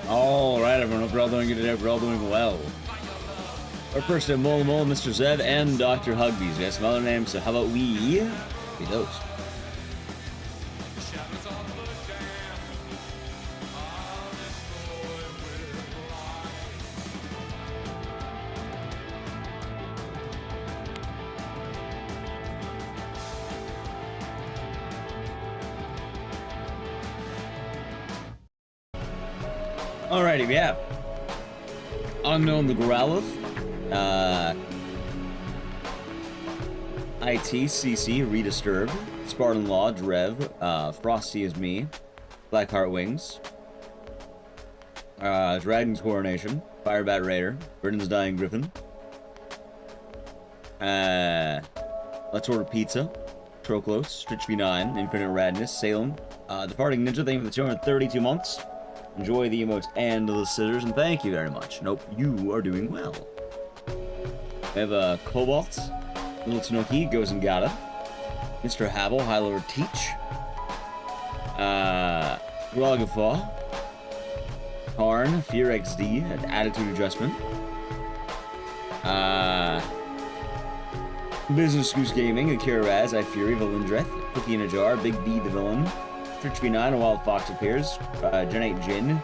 Alright, everyone. Hope you're all doing good today. We're all doing well. Our first name, Mole Mole, Mr. Zed, and Dr. Hugbees. We have some other names, so how about we be those? Alrighty, we have Unknown the Growlith, ITCC, Redisturbed, Spartan Law, Drev, Frosty is me, Blackheart Wings, Dragon's Coronation, Firebat Raider, Britain's Dying Griffin, Let's Order Pizza, Troclos, Stritch V9, Infinite Radness, Salem, Departing Ninja, thank you for the 232 months. Enjoy the emotes and the scissors, and thank you very much. Nope, you are doing well. We have Cobalt, Little Tanuki, Goes and Gata, Mr. Havel, High Lord Teach, Groggafaw, Karn, Fear XD, Attitude Adjustment, Business Goose Gaming, Akira Raz, I Fury, Valindreth, Cookie in a Jar, Big B the Villain, Twitch V9, A Wild Fox Appears, Gen 8 Jin,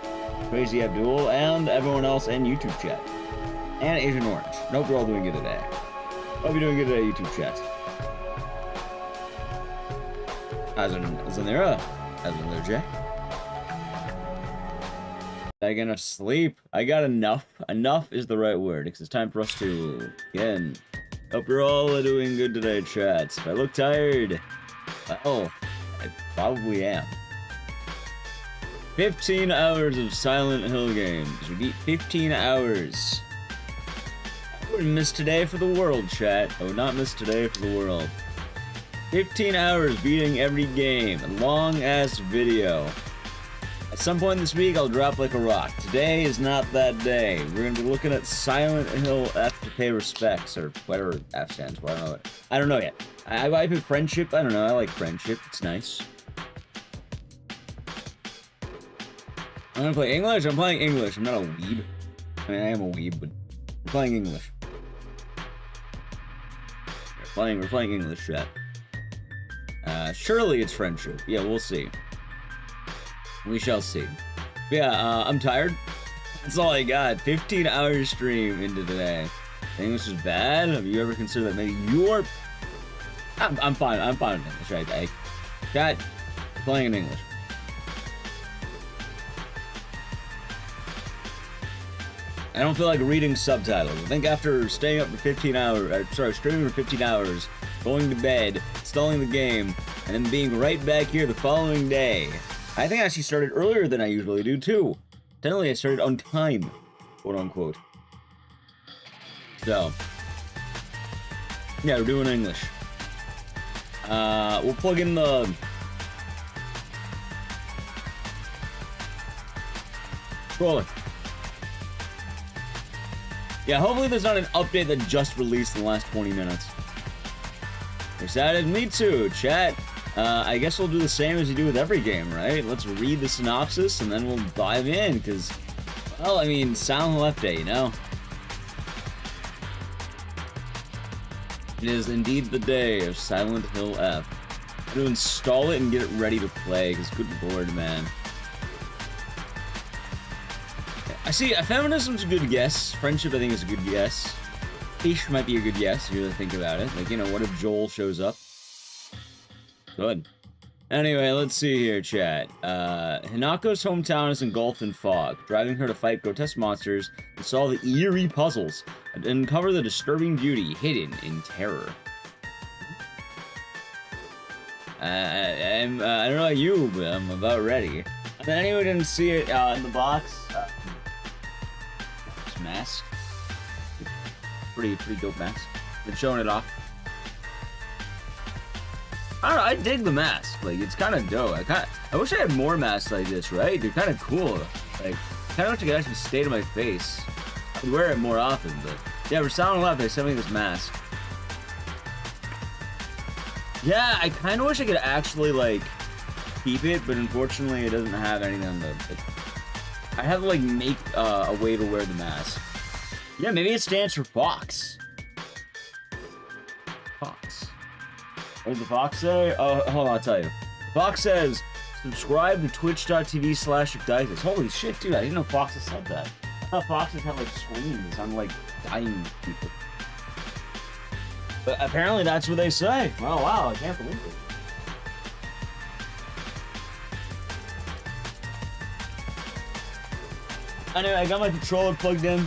Crazy Abdul, and everyone else in YouTube chat. And Asian Orange. Nope, we're all doing good today. Hope you're doing good today, YouTube chat. As in there, Jack. Did I get enough sleep? I got enough. Enough is the right word, because it's time for us to begin. Hope you're all doing good today, chat. If I look tired, well, I probably am. 15 hours of Silent Hill games. We beat 15 hours. I wouldn't miss today for the world, chat. I would not miss today for the world. 15 hours beating every game. A long-ass video. At some point this week, I'll drop like a rock. Today is not that day. We're gonna be looking at Silent Hill F to pay respects, or whatever F stands for. I don't know yet. I pick friendship. I don't know. I like friendship. It's nice. I'm gonna play English. I'm playing English. I'm not a weeb. I mean, I am a weeb, but I'm playing English. We're playing English, chat. Surely it's friendship. Yeah, we'll see. We shall see. But yeah, I'm tired. That's all I got. 15 hour stream into today. English is bad? Have you ever considered that maybe you're... I'm fine. I'm fine with English. Right? Chat, playing in English. I don't feel like reading subtitles. I think after staying up for 15 hours, streaming for 15 hours, going to bed, installing the game, and then being right back here the following day, I think I actually started earlier than I usually do, too. Technically, I started on time, quote unquote. So, yeah, we're doing English. We'll plug in the... Scrolling. Yeah, hopefully there's not an update that just released in the last 20 minutes. Excited? Me too, chat. I guess we'll do the same as you do with every game, right? Let's read the synopsis and then we'll dive in, because, well, I mean, Silent Hill F Day, you know? It is indeed the day of Silent Hill F. I'm going to install it and get it ready to play, because good lord, man. I see, feminism's a good guess. Friendship, I think, is a good guess. Fish might be a good guess, if you really think about it. Like, you know, what if Joel shows up? Good. Anyway, let's see here, chat. Hinako's hometown is engulfed in fog, driving her to fight grotesque monsters and solve the eerie puzzles and uncover the disturbing beauty hidden in terror. I don't know about you, but I'm about ready. And then anyone didn't see it in the box. This mask. Pretty dope mask. Been showing it off. I don't know, I dig the mask. Like, it's kind of dope. I wish I had more masks like this, right? They're kind of cool. Like, kind of wish I could actually stay to my face. I'd wear it more often, but yeah, for Silent Hill, they sent me this mask. Yeah, I kind of wish I could actually, like, keep it, but unfortunately, it doesn't have anything on the... I have to like make a way to wear the mask. Yeah, maybe it stands for Fox. Fox. What does the Fox say? Oh, hold on, I'll tell you. Fox says, subscribe to twitch.tv/Ecdycis. Holy shit, dude, I didn't know Foxes said that. I thought Foxes have like screams on like dying people. But apparently that's what they say. Oh wow, I can't believe it. Anyway, I got my controller plugged in.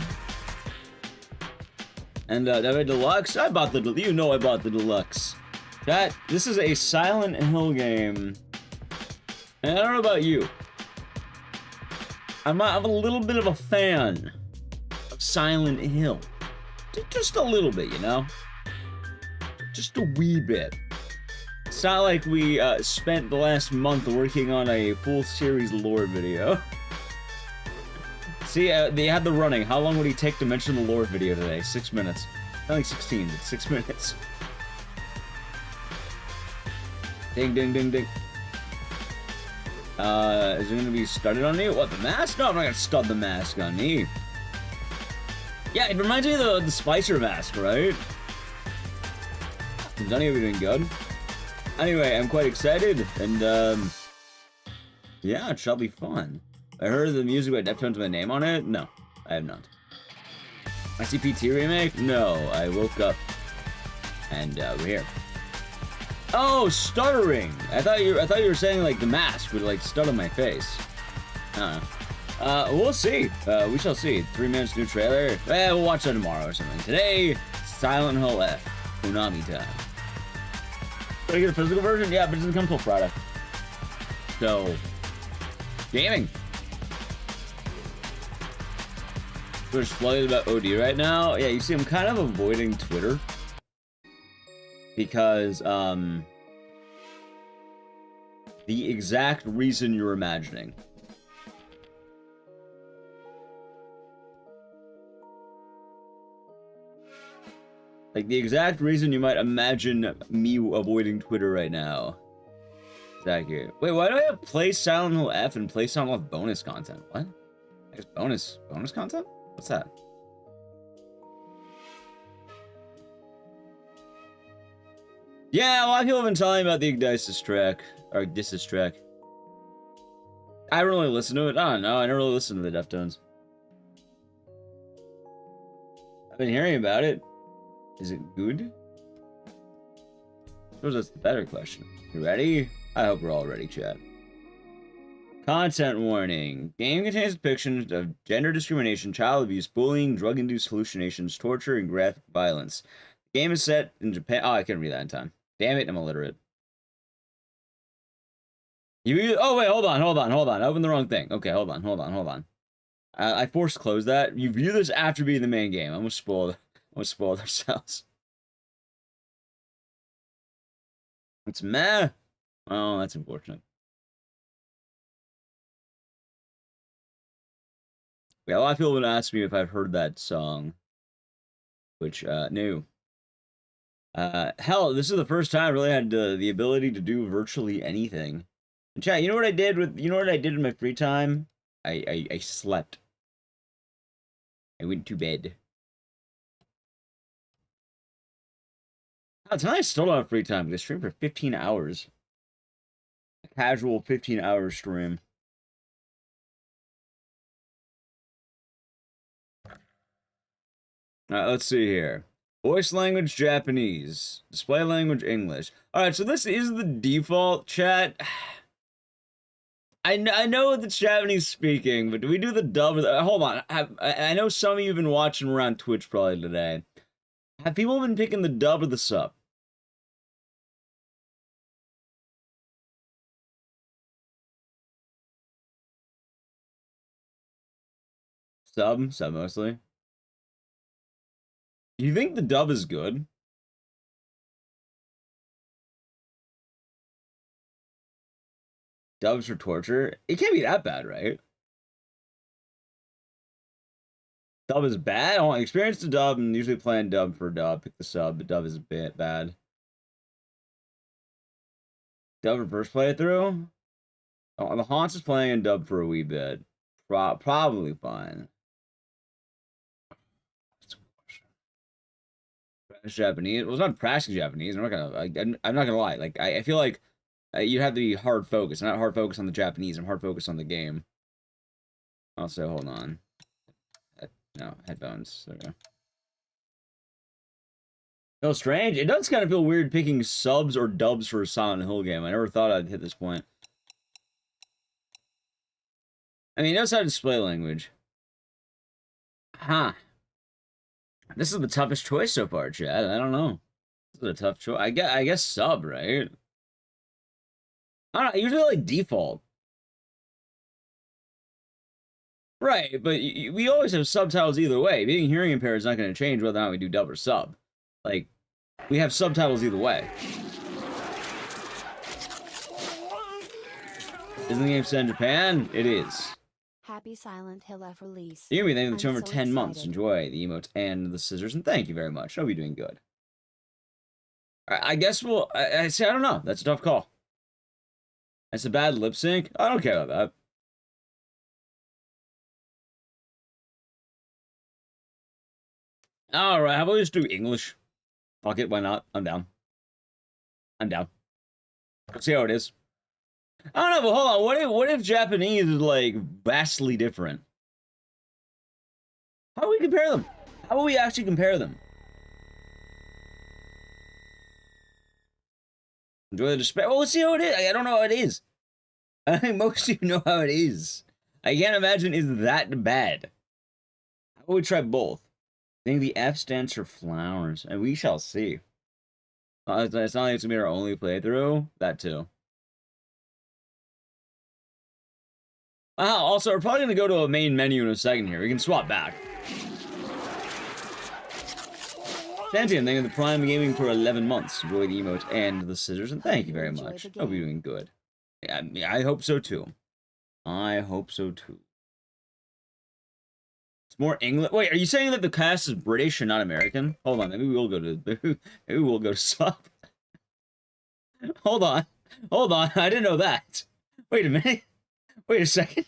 And that deluxe, I bought the, you know I bought the deluxe. This is a Silent Hill game. And I don't know about you. I'm a little bit of a fan of Silent Hill. Just a little bit, you know? Just a wee bit. It's not like we spent the last month working on a full series lore video. See, they had the running. How long would he take to mention the lore video today? 6 minutes. Not like 16, but 6 minutes. Ding, ding, ding, ding. Is it gonna be studded on me? What, the mask? No, I'm not gonna stud the mask on me. Yeah, it reminds me of the Spicer mask, right? Is any of you doing good? Anyway, I'm quite excited, and, yeah, it shall be fun. I heard the music by Deftones with my name on it? No, I have not. ICP-T remake? No, I woke up, and, we're here. Oh, stuttering! I thought you were saying, like, the mask would, like, stutter my face. I don't know. We'll see. We shall see. 3 minutes new trailer. We'll watch that tomorrow or something. Today, Silent Hill F. Konami time. Did I get a physical version? Yeah, but it doesn't come till Friday. So, gaming. We're just flooded about OD right now. Yeah, you see, I'm kind of avoiding Twitter. Because, the exact reason you're imagining. Like, the exact reason you might imagine me avoiding Twitter right now. Is accurate. Wait, why do I have play Silent Hill F and play Silent Hill F bonus content? What? I guess bonus content? What's that? Yeah, a lot of people have been telling me about the Ecdycis track. Or Ecdycis track. I haven't really listened to it. I don't know. I never really listened to the Deftones. I've been hearing about it. Is it good? I suppose that's the better question. You ready? I hope we're all ready, chat. Content warning. Game contains depictions of gender discrimination, child abuse, bullying, drug-induced hallucinations, torture, and graphic violence. The game is set in Japan. Oh, I couldn't read that in time. Damn it, I'm illiterate. Oh, wait, hold on. I opened the wrong thing. Okay, hold on. I forced close that. You view this after being the main game. I'm gonna spoil ourselves. It's meh. Oh, that's unfortunate. Yeah, a lot of people have been asking me if I've heard that song. Which, no. Hell, this is the first time I really had the ability to do virtually anything. And chat, you know what I did in my free time? I slept. I went to bed. Oh, tonight I still don't have free time because I streamed for 15 hours. A casual 15-hour stream. Alright, let's see here. Voice language Japanese. Display language English. Alright, so this is the default chat. I know it's Japanese speaking, but do we do the dub? Hold on. I know some of you have been watching around Twitch probably today. Have people been picking the dub or the sub? Sub mostly. You think the dub is good? Dubs for torture? It can't be that bad, right? Dub is bad? I want experience the dub and usually plan dub for dub. Pick the sub, but dub is a bit bad. Dub for first playthrough? Oh, the Haunts is playing in dub for a wee bit. probably fine. Japanese. Well, it's not practicing Japanese. I'm not gonna lie. Like I feel like you have to be hard focused. I'm not hard focused on the Japanese. I'm hard focused on the game. Also, hold on. No, headphones. There we go. Feels strange. It does kind of feel weird picking subs or dubs for a Silent Hill game. I never thought I'd hit this point. I mean, it knows how to display language. Huh. This is the toughest choice so far, Chad. I don't know. This is a tough choice. I guess sub, right? I don't know. Usually like default. Right, but we always have subtitles either way. Being hearing impaired is not going to change whether or not we do dub or sub. Like, we have subtitles either way. Isn't the game set in Japan? It is. Happy Silent Hill F release. You're going to be thanking the channel for 10 months. Enjoy the emotes and the scissors, and thank you very much. Hope you're doing good. I guess we'll... I don't know. That's a tough call. That's a bad lip sync. I don't care about that. Alright, how about we just do English? Fuck it, why not? I'm down. I'm down. Let's see how it is. I don't know, but hold on. What if Japanese is, like, vastly different? How do we compare them? How will we actually compare them? Enjoy the despair. Well, let's see how it is. I don't know how it is. I think most of you know how it is. I can't imagine it's that bad. How about we try both? I think the F stands for flowers, and we shall see. It's not like it's going to be our only playthrough. That too. Also, we're probably going to go to a main menu in a second here. We can swap back. Fancy, I'm thanking the Prime Gaming for 11 months. Enjoy the emote and the scissors, and thank you very much. Hope you're doing good. Yeah, I hope so too. I hope so too. It's more English. Wait, are you saying that the cast is British and not American? Hold on, maybe we'll go to sub. Hold on, I didn't know that. Wait a minute. Wait a second.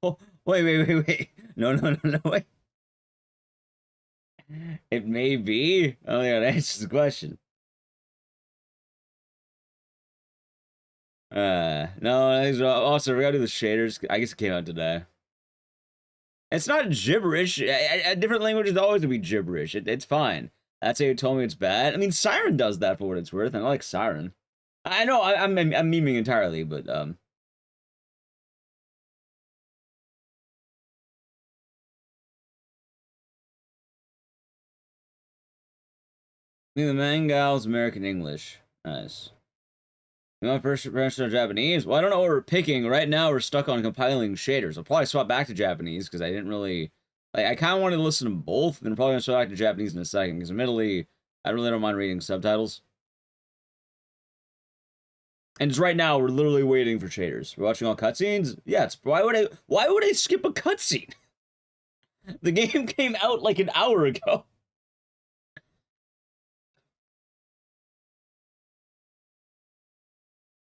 Oh, wait. No, wait. It may be. Oh, yeah, that answers the question. No, also, we gotta do the shaders. I guess it came out today. It's not gibberish. A different language is always gonna be gibberish. It's fine. That's how you told me it's bad. I mean, Siren does that for what it's worth, and I like Siren. I know, I'm memeing entirely, but, I think the Mangal's American English. Nice. You want first impression of Japanese? Well, I don't know what we're picking. Right now, we're stuck on compiling shaders. I'll probably swap back to Japanese, because I didn't really... Like, I kind of wanted to listen to both, and I'm probably going to swap back to Japanese in a second, because admittedly, I really don't mind reading subtitles. And just right now, we're literally waiting for shaders. We're watching all cutscenes? Yeah, it's... Why would I skip a cutscene? The game came out like an hour ago.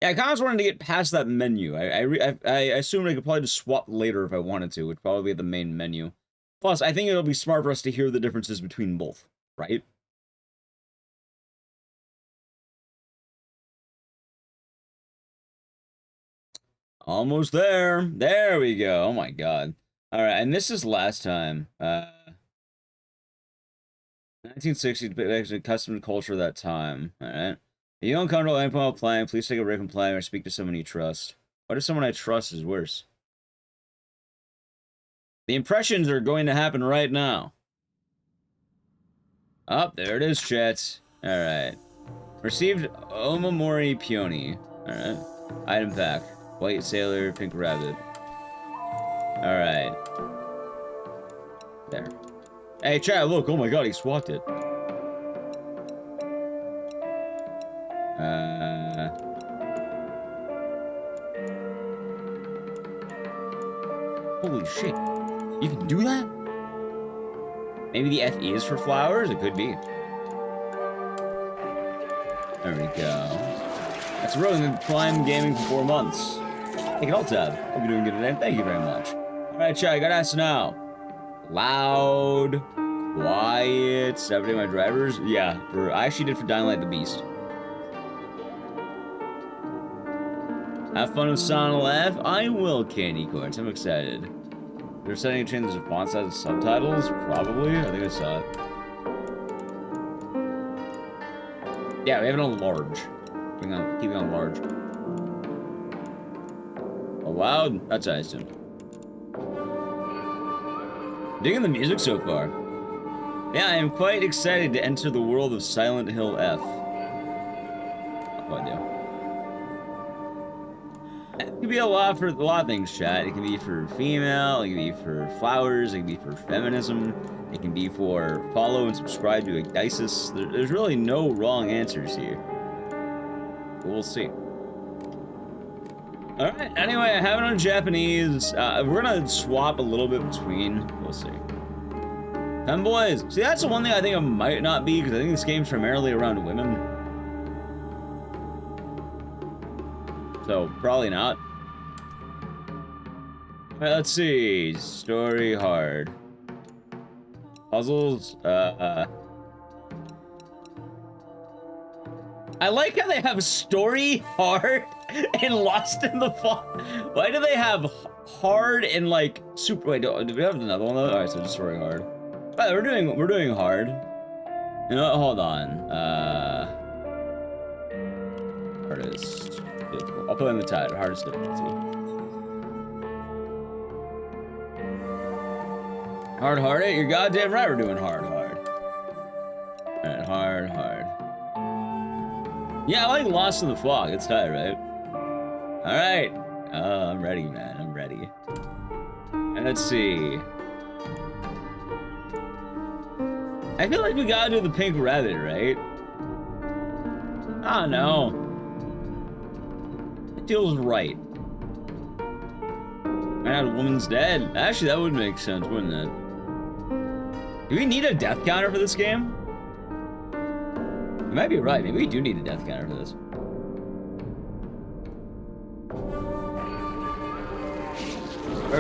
Yeah, I kind of just wanted to get past that menu. I assumed I could probably just swap later if I wanted to. It'd probably be the main menu. Plus, I think it'll be smart for us to hear the differences between both, right? Almost there. There we go. Oh my god. Alright, and this is last time. 1960 to custom culture of that time. Alright. If you don't control anyone while playing, please take a break from playing or speak to someone you trust. What if someone I trust is worse? The impressions are going to happen right now. Oh, there it is, chat. Alright. Received Omamori Peony. Alright. Item pack. White sailor, pink rabbit. Alright. There. Hey, chat, look. Oh my god, he swapped it. Holy shit. You can do that? Maybe the F is for flowers? It could be. There we go. That's rolling in Prime Gaming for 4 months. Take it all tab. Hope you're doing good today. Thank you very much. Alright, chat, I gotta ask now. Loud, quiet, separating my drivers. Yeah, I actually did for Dying Light the Beast. Have fun with Sonic Laugh. I will, Candy Courts. I'm excited. They're setting to change the font size of subtitles? Probably. I think I saw it. Yeah, we have it on large. Keeping on large. Oh, loud? That's I assume. Digging the music so far. Yeah, I am quite excited to enter the world of Silent Hill F. What do I do? It can be a lot of things, chat. It can be for female, it can be for flowers, it can be for feminism, it can be for follow and subscribe to Ecdycis. There's really no wrong answers here. But we'll see. Alright, anyway, I have it on Japanese. We're gonna swap a little bit between. We'll see. Femboys! See, that's the one thing I think it might not be, because I think this game's primarily around women. So, probably not. Alright, let's see. Story hard. Puzzles, I like how they have story hard and lost in the fog. Why do they have hard and like super? Wait, do we have another one though? All right, so just story hard. Right, we're doing hard. You know what? Hold on. Hardest. Difficult. I'll put in the title. Hardest difficulty. Hard it? You're goddamn right. We're doing hard. All right, hard. Yeah, I like Lost in the Fog. It's tight, right? Alright. Oh, I'm ready, man. I'm ready. And let's see. I feel like we gotta do the pink rabbit, right? I don't know. It feels right. Man, a woman's dead. Actually, that would make sense, wouldn't it? Do we need a death counter for this game? You might be right. Maybe we do need a death counter for this.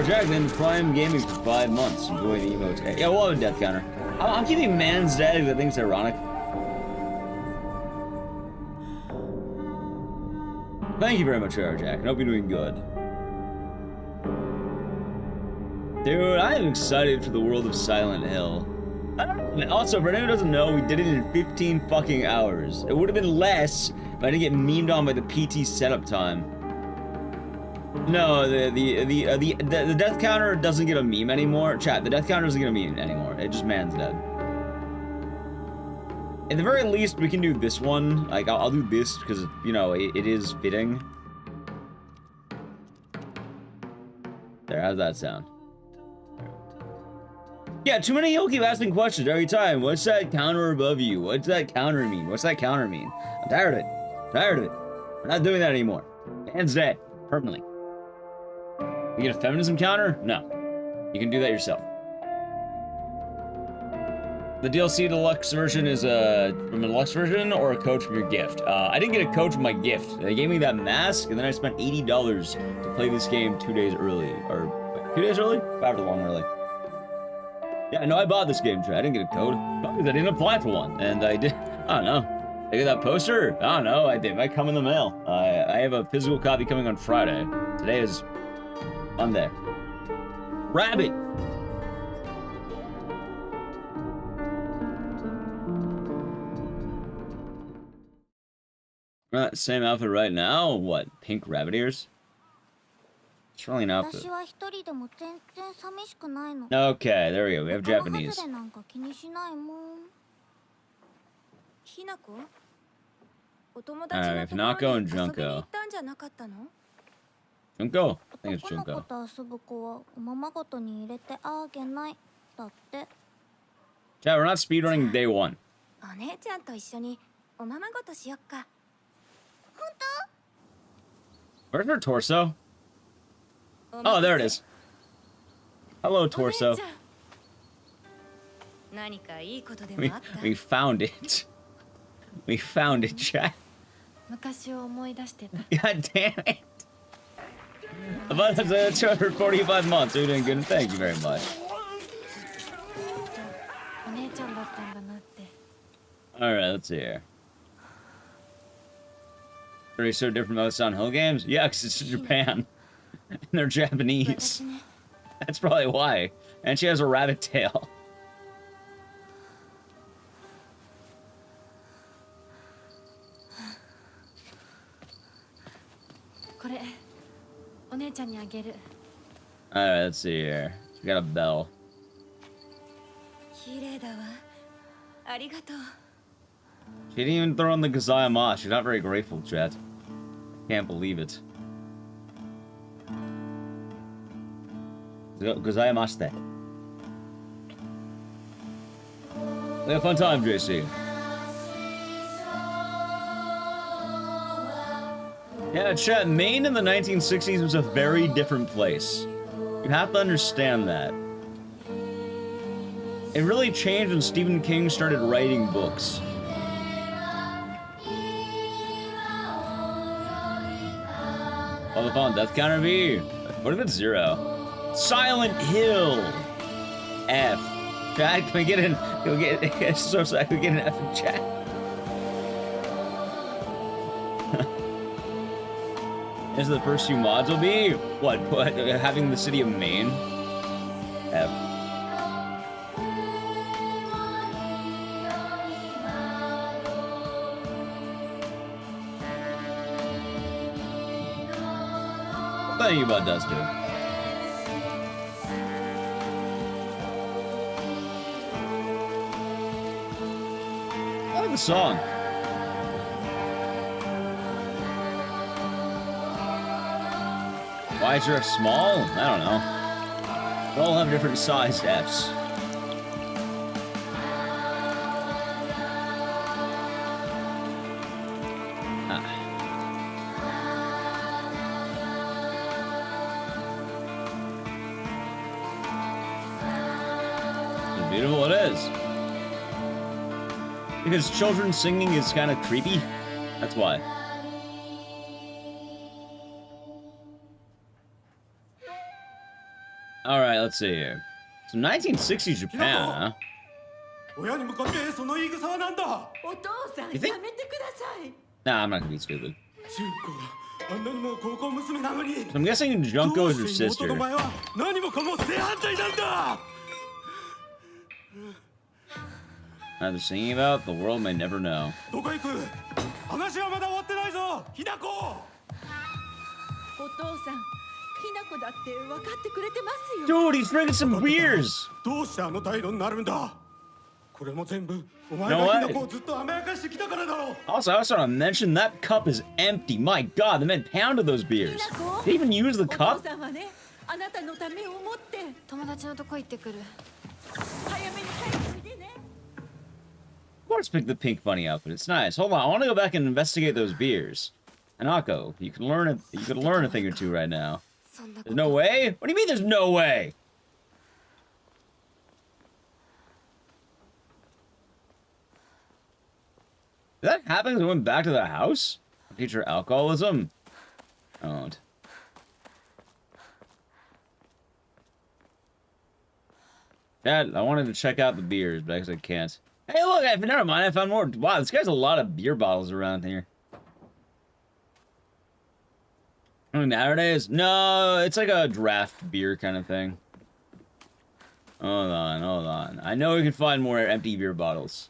Jack been Prime Gaming for 5 months. Enjoy the emotes. Yeah, we'll have a death counter. I'm keeping man's dead because I think it's ironic. Thank you very much, Jack. I hope you're doing good. Dude, I am excited for the world of Silent Hill. Also, for anyone who doesn't know, we did it in 15 fucking hours. It would have been less if I didn't get memed on by the PT setup time. No, the death counter doesn't get a meme anymore. Chat, the death counter doesn't get a meme anymore. It just man's dead. At the very least, we can do this one. Like, I'll do this because, you know, it is fitting. There, how's that sound? Yeah, too many people keep asking questions every time. What's that counter above you? What's that counter mean? What's that counter mean? I'm tired of it. Tired of it. We're not doing that anymore. Man's dead. Permanently. You get a feminism counter? No. You can do that yourself. The DLC deluxe version is from a deluxe version or a code from your gift? I didn't get a code from my gift. They gave me that mask, and then I spent $80 to play this game 2 days early. Or, wait, 2 days early? However long early. Yeah, no, I bought this game, I didn't get a code. Because I didn't apply for one. And I did, I don't know. I get that poster? I don't know, it might come in the mail. I have a physical copy coming on Friday. Today is Monday. Rabbit! Same outfit right now? What, pink rabbit ears? It's really an outfit. Okay, there we go. We have Japanese. Alright, we have Hinako and Junko. Junko? I think it's Junko. Chat, we're not speedrunning day one. Where's her torso? Oh, there it is. Hello, torso. We found it. We found it, chat. God damn it. About 245 months. You're doing good. Thank you very much. Alright, let's see here. Are they so different from those Silent Hill games? Yeah, because it's Japan. And they're Japanese. That's probably why. And she has a rabbit tail. Alright, let's see here. We got a bell. She didn't even throw in the Gazayama. She's not very grateful, chat. Can't believe it. Gozaimaste. We have a fun time, JC. Yeah, chat, Maine in the 1960s was a very different place. You have to understand that. It really changed when Stephen King started writing books. Oh, the phone, death counter V. What if it's 0? Silent Hill. F. Chat, can we get in? Can we get? So sad. Can we get an F in chat? Is the first few mods will be what? Having the city of Maine. F. What think you about Dusty? I like the song. Why is there a small? I don't know. They all have different sized Fs. Beautiful it is. Because children singing is kind of creepy. That's why. Alright, let's see here. So 1960s Japan, huh? You think? Nah, I'm not gonna be stupid. So I'm guessing Junko is her sister. Now they're singing about the world may never know. Dude, he's drinking some beers. No way. Also, I was trying to mention that cup is empty. My God, the man pounded those beers. They even use the cup? Of course, pick the pink bunny outfit. It's nice. Hold on, I want to go back and investigate those beers. Anako, you can learn a thing or two right now. There's no way? What do you mean there's no way? Did that happen because I went back to the house? Teacher alcoholism? I don't. Dad, I wanted to check out the beers, but I guess I can't. Hey, look, never mind, I found more. Wow, this guy's a lot of beer bottles around here. I mean, nowadays? No, it's like a draft beer kind of thing. Hold on. I know we can find more empty beer bottles.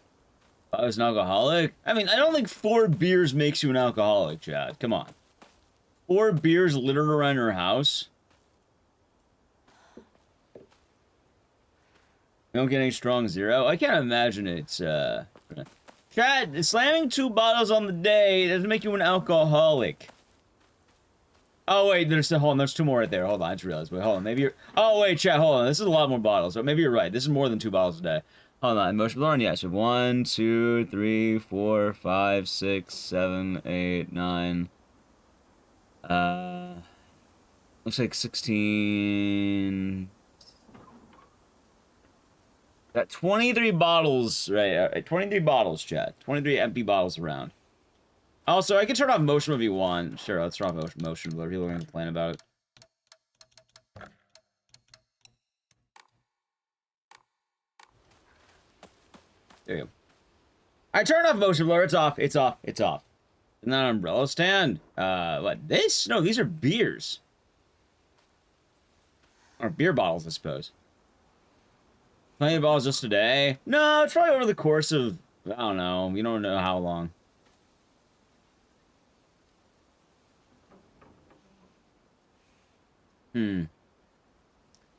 If I was an alcoholic? I mean, I don't think 4 beers makes you an alcoholic, Chad. Come on. 4 beers littered around your house? You don't get any strong 0? I can't imagine it's, Chad, slamming 2 bottles on the day doesn't make you an alcoholic. Oh, wait, hold on, there's 2 more right there. Hold on, I just realized. Wait, hold on, maybe you're... Oh, wait, chat, hold on. This is a lot more bottles. So maybe you're right. This is more than 2 bottles a day. Hold on, emotional learn, yes. 1, 2, 3, 4, 5, 6, 7, 8, 9. Looks like 16... Got 23 bottles, right? 23 bottles, chat. 23 empty bottles around. Also, I can turn off motion if you want. Sure, let's turn off motion, but people are going to complain about it. There you go. I turn off motion blur. It's off. It's off. It's off. Not an umbrella stand. What? This? No, these are beers. Or beer bottles, I suppose. Plenty of bottles just today? No, it's probably over the course of, I don't know. We don't know how long.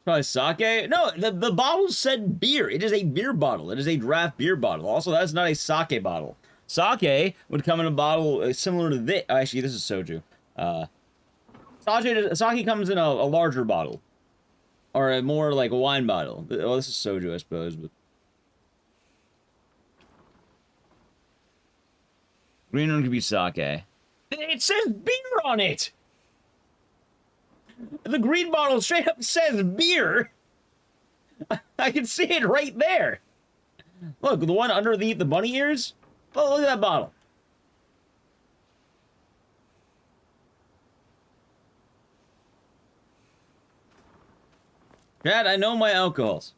Probably sake? No, the bottle said beer. It is a beer bottle. It is a draft beer bottle. Also, that's not a sake bottle. Sake would come in a bottle similar to this. Actually, this is soju. Sake comes in a larger bottle. Or a more like a wine bottle. Well, this is soju, I suppose. But green one could be sake. It says beer on it! The green bottle straight up says beer! I can see it right there! Look, the one underneath the bunny ears? Oh, look at that bottle. Chad, I know my alcohols.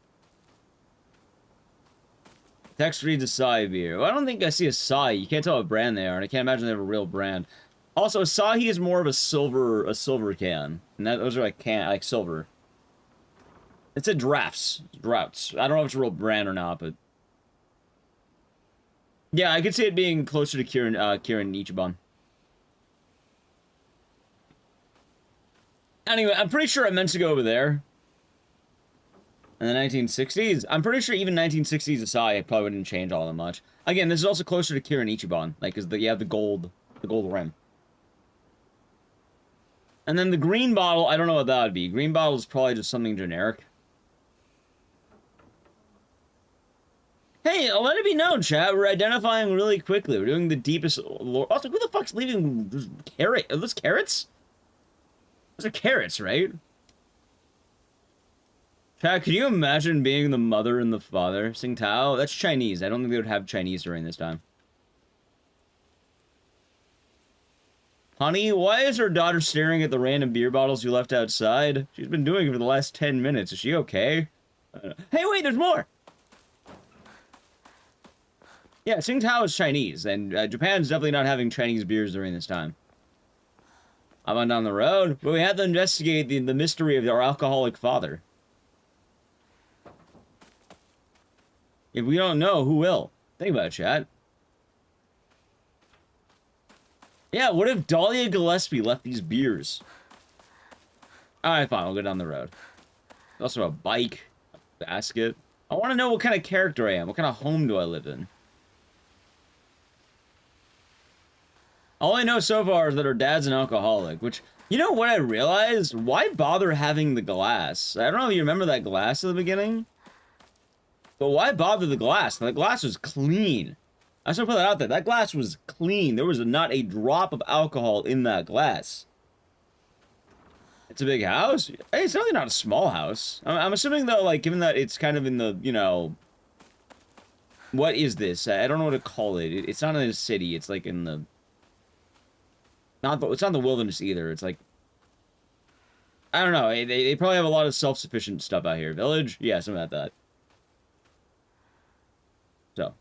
Text reads Asahi beer. Well, I don't think I see Asahi. You can't tell what brand they are, and I can't imagine they have a real brand. Also, Asahi is more of a silver can. And those are like silver. It's a drafts. Draughts. I don't know if it's a real brand or not, but yeah, I could see it being closer to Kirin Ichiban. Anyway, I'm pretty sure I meant to go over there. In the 1960s, I'm pretty sure even 1960s Asahi probably wouldn't change all that much. Again, this is also closer to Kirin Ichiban, like, cause you have the gold rim. And then the green bottle, I don't know what that would be. Green bottle is probably just something generic. Hey, let it be known, chat. We're identifying really quickly. We're doing the deepest lore. Also, who the fuck's leaving carrot? Are those carrots? Those are carrots, right? Chat, could you imagine being the mother and the father? Sing Tao? That's Chinese. I don't think they would have Chinese during this time. Honey, why is her daughter staring at the random beer bottles you left outside? She's been doing it for the last 10 minutes. Is she okay? Hey, wait, there's more! Yeah, Tsingtao is Chinese, and Japan's definitely not having Chinese beers during this time. I went down the road, but we have to investigate the mystery of our alcoholic father. If we don't know, who will? Think about it, chat. Yeah, what if Dahlia Gillespie left these beers? Alright, fine, we'll go down the road. There's also a bike, a basket. I want to know what kind of character I am. What kind of home do I live in? All I know so far is that her dad's an alcoholic, which, you know what I realized? Why bother having the glass? I don't know if you remember that glass at the beginning. But why bother the glass? The glass was clean. I just want to put that out there. That glass was clean. There was not a drop of alcohol in that glass. It's a big house? Hey, it's really not a small house. I'm assuming, though, like, given that it's kind of in the, you know... What is this? I don't know what to call it. It's not in a city. It's, like, in the... It's not the wilderness, either. It's, like... I don't know. They probably have a lot of self-sufficient stuff out here. Village? Yeah, something like that. So.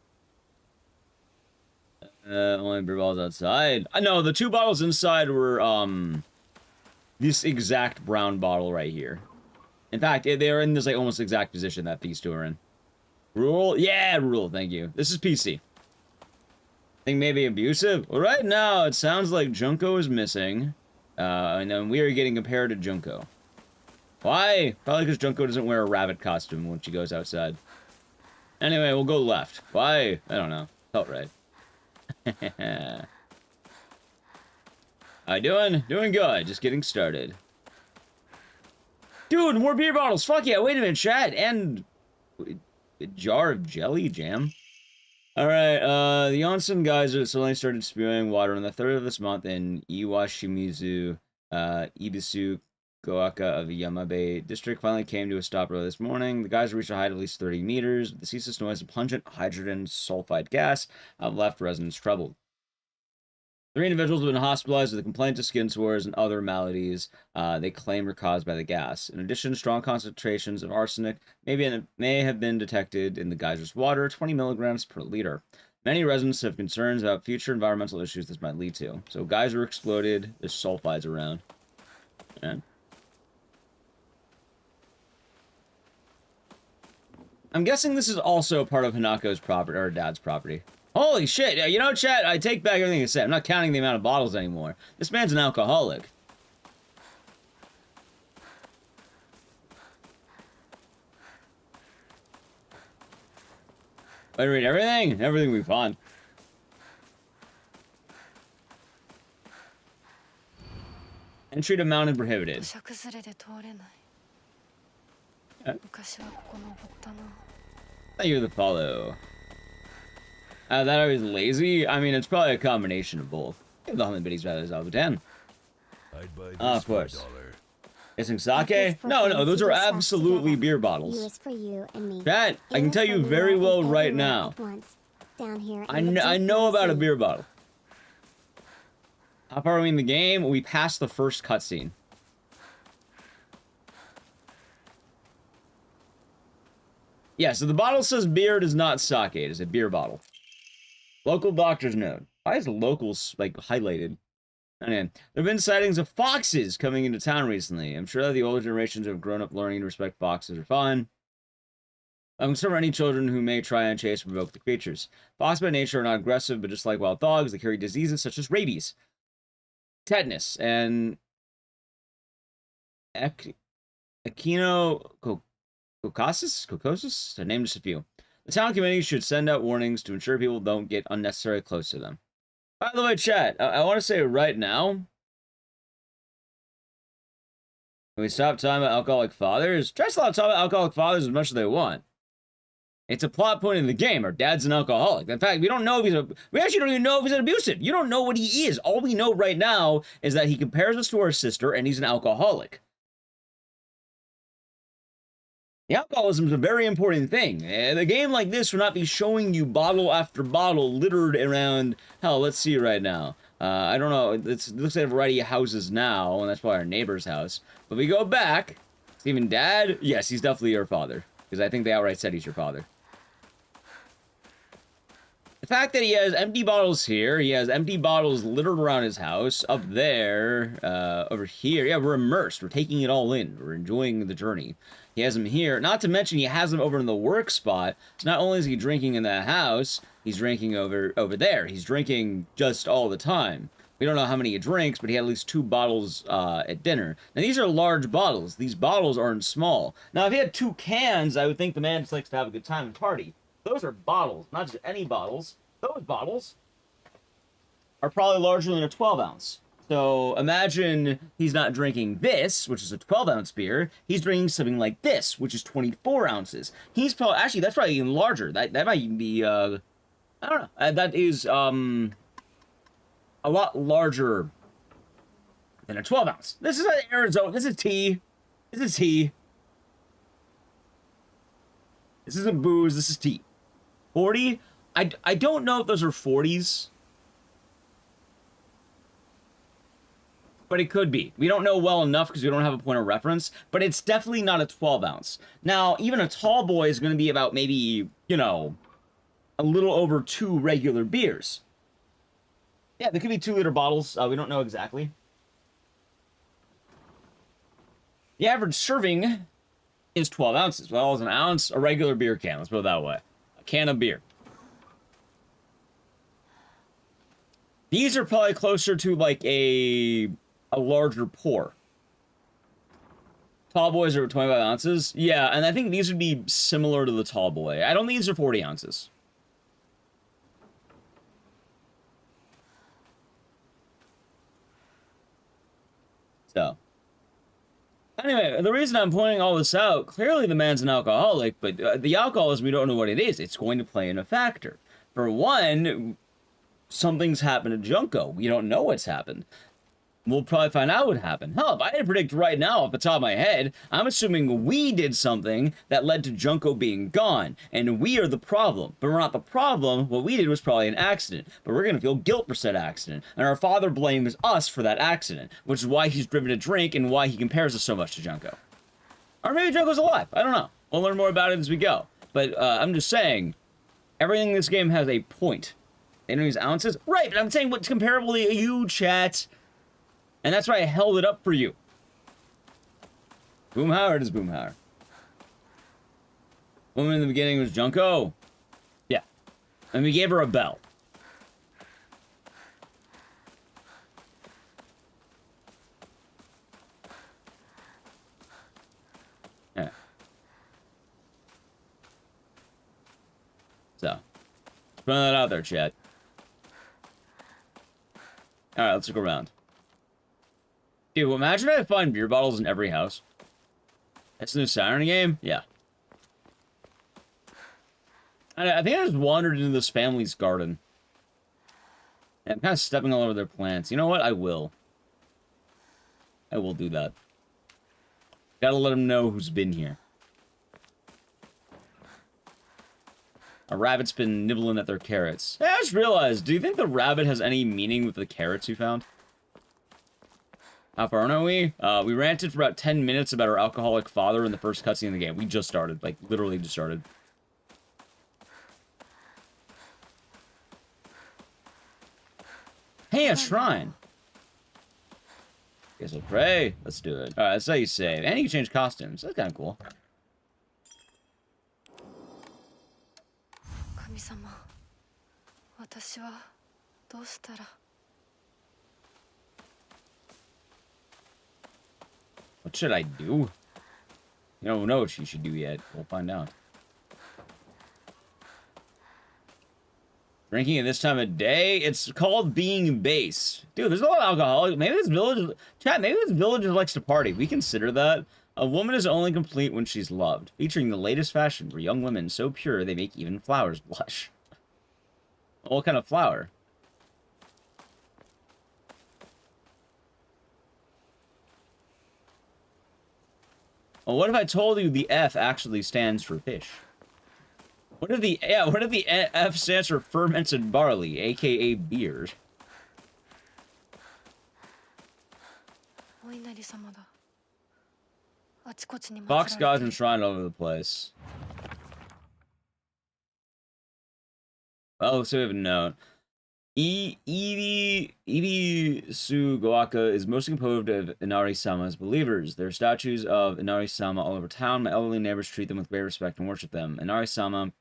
Only beer bottles outside. No, the two bottles inside were, this exact brown bottle right here. In fact, they are in this, like, almost exact position that these two are in. Rule? Yeah, rule, thank you. This is PC. Think maybe abusive? Well, right now, it sounds like Junko is missing. And then we are getting compared to Junko. Why? Probably because Junko doesn't wear a rabbit costume when she goes outside. Anyway, we'll go left. Why? I don't know. Felt right. How you doing? Doing good. Just getting started. Dude, more beer bottles. Fuck yeah. Wait a minute, chat. And a jar of jelly jam. Alright, the Onsen geyser suddenly started spewing water on the 3rd of this month in Iwashimizu, Ibisu, Goaka of Yamabe district finally came to a stop early this morning. The geyser reached a height of at least 30 meters. The ceaseless noise of pungent hydrogen sulfide gas left residents troubled. 3 individuals have been hospitalized with a complaint of skin sores and other maladies they claim are caused by the gas. In addition, strong concentrations of arsenic may have been detected in the geyser's water, 20 milligrams per liter. Many residents have concerns about future environmental issues this might lead to. So geyser exploded, there's sulfides around. Yeah. I'm guessing this is also part of Hanako's property, or dad's property. Holy shit, you know, chat, I take back everything I said. I'm not counting the amount of bottles anymore. This man's an alcoholic. I read everything? Everything we find. Entry to mountain prohibited. Thank you for the follow. That I was lazy? I mean, it's probably a combination of both. Give the humming biddies rather out of 10. Of course. Guessing sake? No, those are absolutely beer bottles. Chat, I can tell you very well right now. I know about a beer bottle. How far are we in the game? We passed the first cutscene. Yeah, so the bottle says beer, it is not sake. It is a beer bottle. Local doctor's note. Why is locals, like, highlighted? There have been sightings of foxes coming into town recently. I'm sure that the older generations have grown up learning to respect foxes are fine. I'm concerned for any children who may try and chase or provoke the creatures. Foxes by nature are not aggressive, but just like wild dogs, they carry diseases such as rabies, tetanus, and echinococosis, to name just a few. The town committee should send out warnings to ensure people don't get unnecessarily close to them. By the way, chat, I want to say right now, can we stop talking about alcoholic fathers? Try to stop talking about alcoholic fathers as much as they want. It's a plot point in the game. Our dad's an alcoholic. In fact, we don't know if we actually don't even know if he's abusive. You don't know what he is. All we know right now is that he compares us to our sister and he's an alcoholic. The alcoholism is a very important thing. A game like this would not be showing you bottle after bottle littered around. Hell, let's see right now. I don't know. It looks like a variety of houses now, and that's probably our neighbor's house. But we go back. Steven, dad? Yes, he's definitely your father. Because I think they outright said he's your father. The fact that he has empty bottles here, he has empty bottles littered around his house, up there, over here. Yeah, we're immersed. We're taking it all in. We're enjoying the journey. He has them here. Not to mention he has them over in the work spot. So not only is he drinking in the house, he's drinking over there. He's drinking just all the time. We don't know how many he drinks, but he had at least 2 bottles at dinner. Now, these are large bottles. These bottles aren't small. Now, if he had 2 cans, I would think the man just likes to have a good time and party. Those are bottles, not just any bottles. Those bottles are probably larger than a 12-ounce. So imagine he's not drinking this, which is a 12-ounce beer. He's drinking something like this, which is 24 ounces. He's probably, actually, that's probably even larger. That might even be, I don't know. That is, a lot larger than a 12-ounce. This is Arizona. This is tea. This is tea. This isn't booze. This is tea. 40? I don't know if those are 40s. But it could be. We don't know well enough because we don't have a point of reference. But it's definitely not a 12-ounce. Now, even a tall boy is going to be about maybe, you know, a little over 2 regular beers. Yeah, there could be 2-liter bottles. We don't know exactly. The average serving is 12 ounces. Well, as an ounce, a regular beer can. Let's put it that way. A can of beer. These are probably closer to like a larger pour. Tall boys are 25 ounces. Yeah, and I think these would be similar to the tall boy. I don't think these are 40 ounces. So. Anyway, the reason I'm pointing all this out, clearly the man's an alcoholic, but the alcoholism, we don't know what it is. It's going to play in a factor. For one, something's happened to Junko. We don't know what's happened. we'll probably find out what happened. Hell, if I had to predict right now off the top of my head, I'm assuming we did something that led to Junko being gone, and we are the problem. But we're not the problem. What we did was probably an accident, but we're gonna feel guilt for said accident, and our father blames us for that accident, which is why he's driven to drink and why he compares us so much to Junko. Or maybe Junko's alive. I don't know. We'll learn more about it as we go. But I'm just saying, everything in this game has a point. Enemies ounces? Right, but I'm saying what's comparable to you, chat. And that's why I held it up for you. Boomhauer is Boomhauer. Woman in the beginning was Junko. Yeah. And we gave her a bell. Yeah. So. Put that out there, chat. Alright, let's look around. Dude, imagine I find beer bottles in every house. That's the new Siren game? Yeah. I think I just wandered into this family's garden. And I'm kind of stepping all over their plants. You know what? I will. I will do that. Gotta let them know who's been here. A rabbit's been nibbling at their carrots. Hey, I just realized, do you think the rabbit has any meaning with the carrots you found? How far are we? We ranted for about 10 minutes about our alcoholic father in the first cutscene of the game. We just started. Like, literally just started. Hey, a shrine! Guess I'll pray. Let's do it. Alright, that's how you save. And you can change costumes. That's kind of cool. What should I do? You don't know what you should do yet. We'll find out. Drinking at this time of day? It's called being base. Dude, there's a lot of alcohol. Maybe this village... Chat, maybe this village likes to party. We consider that. A woman is only complete when she's loved. Featuring the latest fashion for young women so pure they make even flowers blush. What kind of flower? Well, what if I told you the F actually stands for fish? What if the F stands for fermented barley, aka beer? Fox gods enshrined all over the place. Oh, so we have a note. Ecdycis is mostly composed of Inari-sama's believers. There are statues of Inari-sama all over town. My elderly neighbors treat them with great respect and worship them. Inari-sama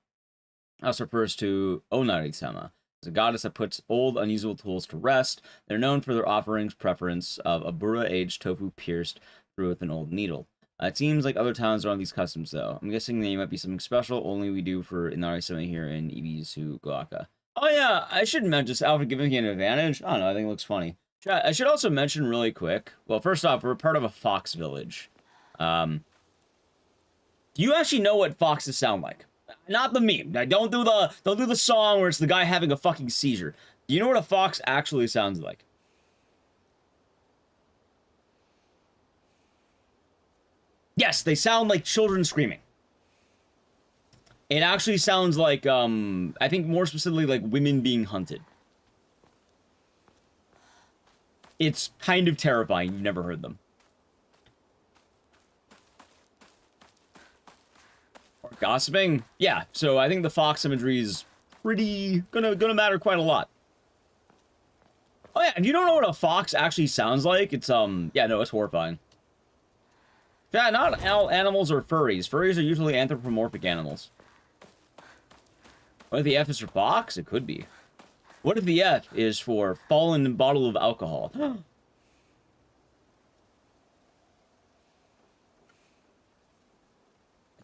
also refers to Onari-sama, as a goddess that puts old, unusable tools to rest. They're known for their offerings preference of a Bura-aged tofu pierced through with an old needle. It seems like other towns are on these customs, though. I'm guessing they might be something special only we do for Inari-sama here in Ecdycis. Oh yeah, I should mention this Alfred giving me an advantage. I don't know, I think it looks funny. I should also mention really quick. Well, first off, we're part of a fox village. Do you actually know what foxes sound like? Not the meme. Don't do the song where it's the guy having a fucking seizure. Do you know what a fox actually sounds like? Yes, they sound like children screaming. It actually sounds like, I think more specifically like women being hunted. It's kind of terrifying. You've never heard them. Or gossiping? Yeah, so I think the fox imagery is pretty, gonna matter quite a lot. Oh yeah, if you don't know what a fox actually sounds like, it's, yeah, no, it's horrifying. Yeah, not all animals are furries. Furries are usually anthropomorphic animals. What if the F is for fox? It could be. What if the F is for fallen bottle of alcohol? I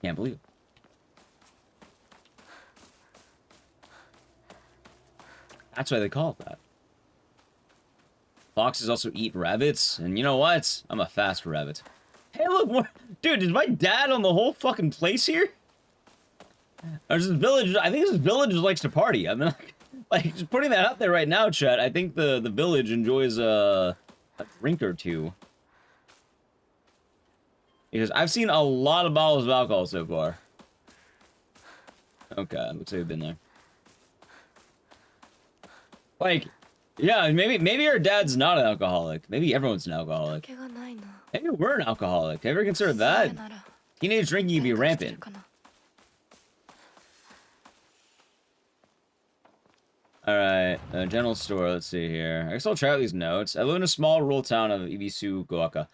can't believe it. That's why they call it that. Foxes also eat rabbits, and you know what? I'm a fast rabbit. Hey, look, what? Dude, is my dad on the whole fucking place here? There's this village. I think this village likes to party. I mean, like, just putting that out there right now, chat. I think the village enjoys a drink or two. Because I've seen a lot of bottles of alcohol so far. Okay, looks like we've been there. Like, yeah, maybe our dad's not an alcoholic. Maybe everyone's an alcoholic. Maybe we're an alcoholic. Ever considered that? Teenage drinking can be rampant. Alright, general store, let's see here. I guess I'll try out these notes. I live in a small rural town of Ibisu, Goaka.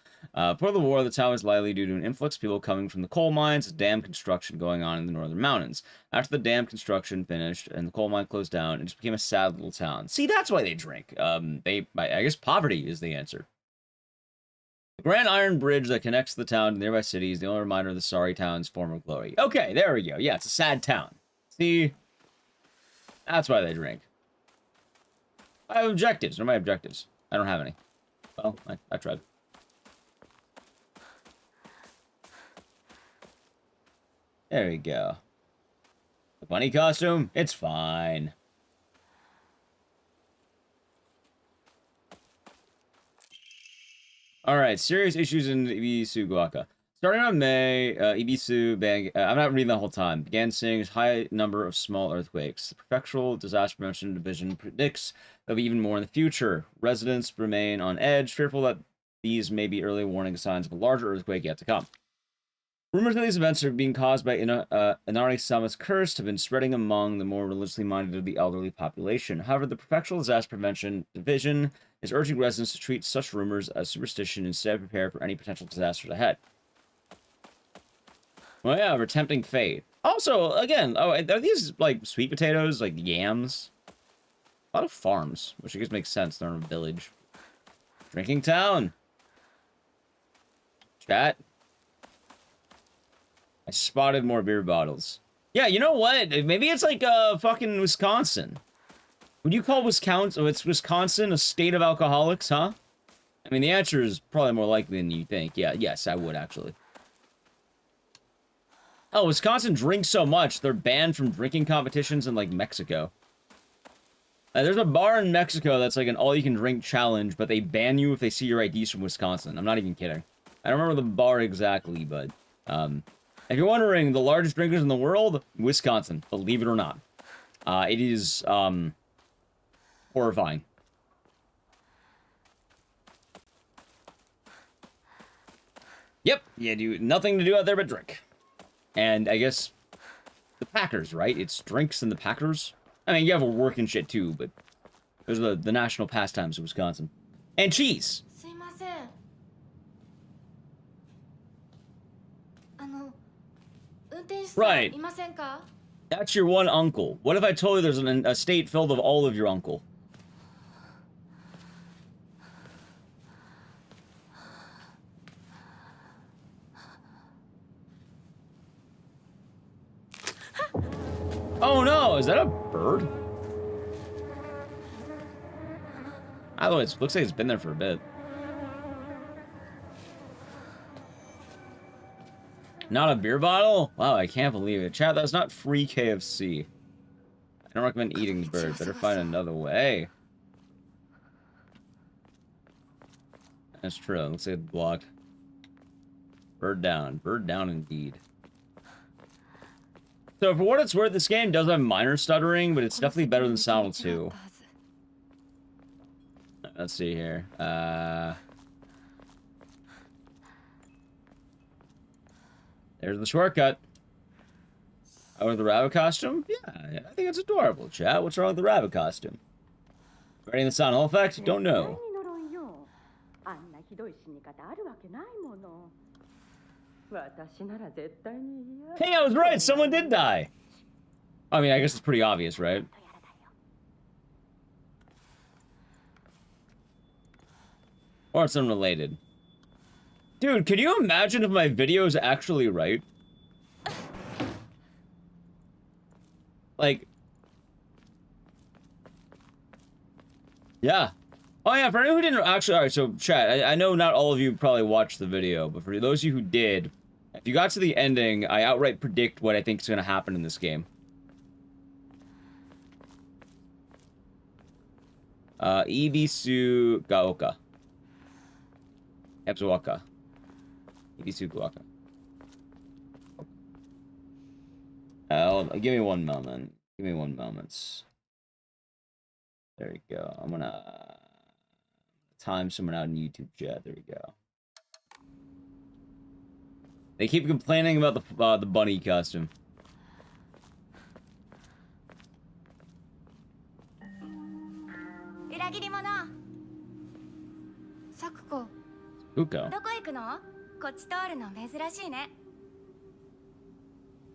Before the war, the town was lively due to an influx of people coming from the coal mines, dam construction going on in the northern mountains. After the dam construction finished and the coal mine closed down, it just became a sad little town. See, that's why they drink. I guess poverty is the answer. The Grand Iron Bridge that connects the town to nearby cities, the only reminder of the sorry town's former glory. Okay, there we go. Yeah, it's a sad town. See? That's why they drink. I have objectives. What are my objectives? I don't have any. Well, I tried. There we go. The bunny costume? It's fine. Alright, serious issues in Ibisu, Guaca. Starting on May, Ibisu, I'm not reading the whole time, began seeing a high number of small earthquakes. The Prefectural Disaster Prevention Division predicts there'll be even more in the future. Residents remain on edge, fearful that these may be early warning signs of a larger earthquake yet to come. Rumors that these events are being caused by Inari Sama's curse have been spreading among the more religiously minded of the elderly population. However, the Prefectural Disaster Prevention Division is urging residents to treat such rumors as superstition and instead prepare for any potential disasters ahead. Well, yeah, we're tempting fate. Also, again, are these, like, sweet potatoes, like yams? A lot of farms, which I guess makes sense. They're in a village. Drinking town. Chat. I spotted more beer bottles. Yeah, you know what? Maybe it's like, fucking Wisconsin. Would you call Wisconsin, it's Wisconsin, a state of alcoholics, huh? I mean, the answer is probably more likely than you think. Yeah, yes, I would, actually. Oh, Wisconsin drinks so much, they're banned from drinking competitions in, like, Mexico. There's a bar in Mexico that's like an all-you-can-drink challenge, but they ban you if they see your IDs from Wisconsin. I'm not even kidding. I don't remember the bar exactly, but, if you're wondering, the largest drinkers in the world, Wisconsin, believe it or not. It is, horrifying. Yep, you do nothing to do out there but drink. And I guess the Packers, right? It's drinks and the Packers. I mean, you have a work and shit too, but those are the national pastimes of Wisconsin. And cheese. Right. That's your one uncle. What if I told you there's a state filled of all of your uncle? Oh no, is that a bird? Although it looks like it's been there for a bit. Not a beer bottle? Wow, I can't believe it. Chat, that's not free KFC. I don't recommend eating the bird. Better find another way. That's true. Looks like it's blocked. Bird down. Bird down indeed. So for what it's worth, this game does have minor stuttering, but it's definitely better than Sound 2. Let's see here. There's the shortcut. Oh, the rabbit costume? Yeah, I think it's adorable, chat. What's wrong with the rabbit costume? Ready in the sound hole effect? Don't know. Hey, I was right. Someone did die. I mean, I guess it's pretty obvious, right? Or it's unrelated. Dude, can you imagine if my video is actually right? Like... Yeah. Oh yeah, for anyone who didn't actually... Alright, so chat, I know not all of you probably watched the video, but for those of you who did, if you got to the ending, I outright predict what I think is going to happen in this game. Ibisu Gaoka. Ebzuaka. Ibisukuaka. Give me one moment. Give me one moment. There you go. I'm gonna time someone out in YouTube chat. There you go. They keep complaining about the bunny costume. Uko. どこ行くの？こっち通るの珍しいね。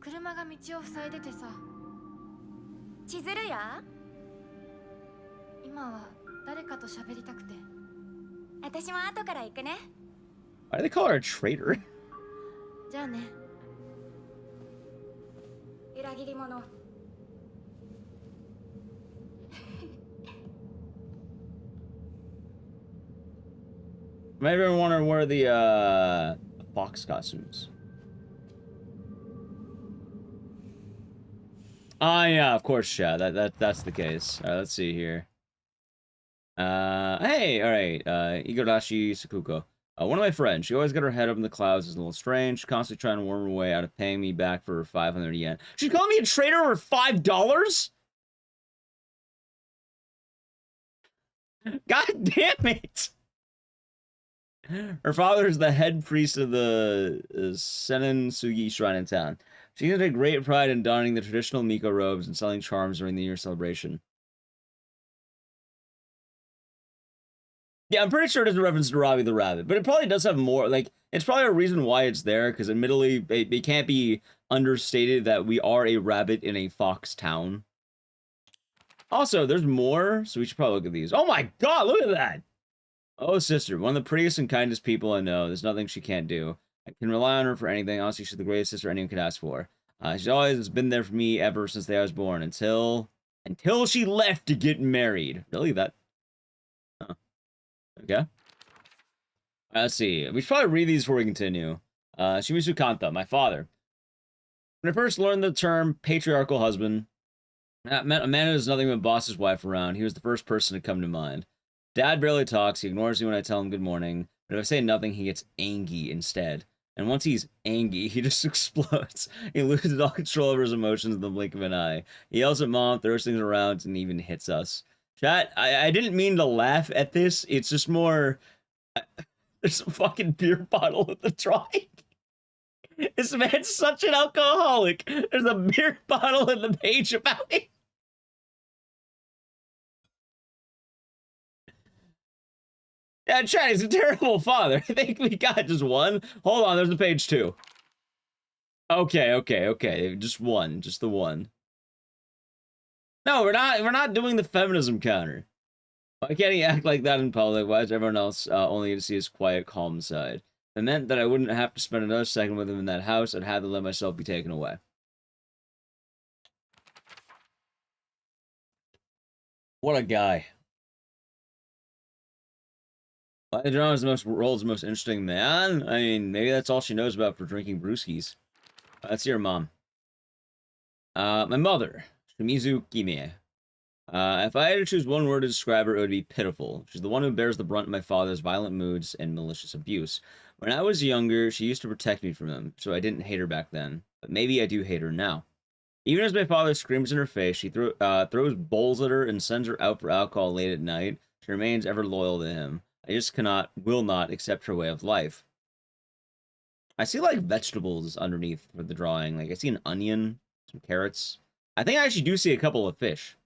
車が道を塞いでてさ。千鶴や？今は誰かと喋りたくて。私も後から行くね。Why do they call her a traitor? じゃあね。裏切り者。Might ever want to wear the fox costumes. Ah, yeah, of course, yeah. That's the case. Let's see here. Hey, all right. Igarashi Sakuko. One of my friends. She always got her head up in the clouds. Is a little strange. Constantly trying to worm her way out of paying me back for 500 yen. She's calling me a traitor for $5. God damn it! Her father is the head priest of the Senin Sugi Shrine in town. She can take great pride in donning the traditional Miko robes and selling charms during the year celebration. Yeah, I'm pretty sure it is a reference to Robbie the Rabbit, but it probably does have more, like, it's probably a reason why it's there, because admittedly, it can't be understated that we are a rabbit in a fox town. Also, there's more, so we should probably look at these. Oh my god, look at that! Oh, sister, one of the prettiest and kindest people I know. There's nothing she can't do. I can rely on her for anything. Honestly, she's the greatest sister anyone could ask for. She's always been there for me ever since the day I was born, until she left to get married. Really? That? Huh. Okay. Let's see. We should probably read these before we continue. Shimizu Kanta, my father. When I first learned the term patriarchal husband, a man who does nothing but boss his wife around, he was the first person to come to mind. Dad barely talks. He ignores me when I tell him good morning. But if I say nothing, he gets angry instead. And once he's angry, he just explodes. He loses all control over his emotions in the blink of an eye. He yells at Mom, throws things around, and even hits us. Chat, I didn't mean to laugh at this. It's just more... There's a fucking beer bottle at the drawing. This man's such an alcoholic. There's a beer bottle in the page about it. Yeah, Chad, he's a terrible father. I think we got just one. Hold on, there's a page 2. Okay. Just one. Just the one. No, we're not doing the feminism counter. Why can't he act like that in public? Why is everyone else only to see his quiet, calm side? It meant that I wouldn't have to spend another second with him in that house. I'd have to let myself be taken away. What a guy. John is the world's most interesting man. I mean, maybe that's all she knows about for drinking brewskis. That's your mom. My mother, Shimizu Kime. If I had to choose one word to describe her, it would be pitiful. She's the one who bears the brunt of my father's violent moods and malicious abuse. When I was younger, she used to protect me from him, so I didn't hate her back then. But maybe I do hate her now. Even as my father screams in her face, she throws bowls at her and sends her out for alcohol late at night. She remains ever loyal to him. I just will not accept her way of life. I see, like, vegetables underneath for the drawing. Like, I see an onion, some carrots. I think I actually do see a couple of fish.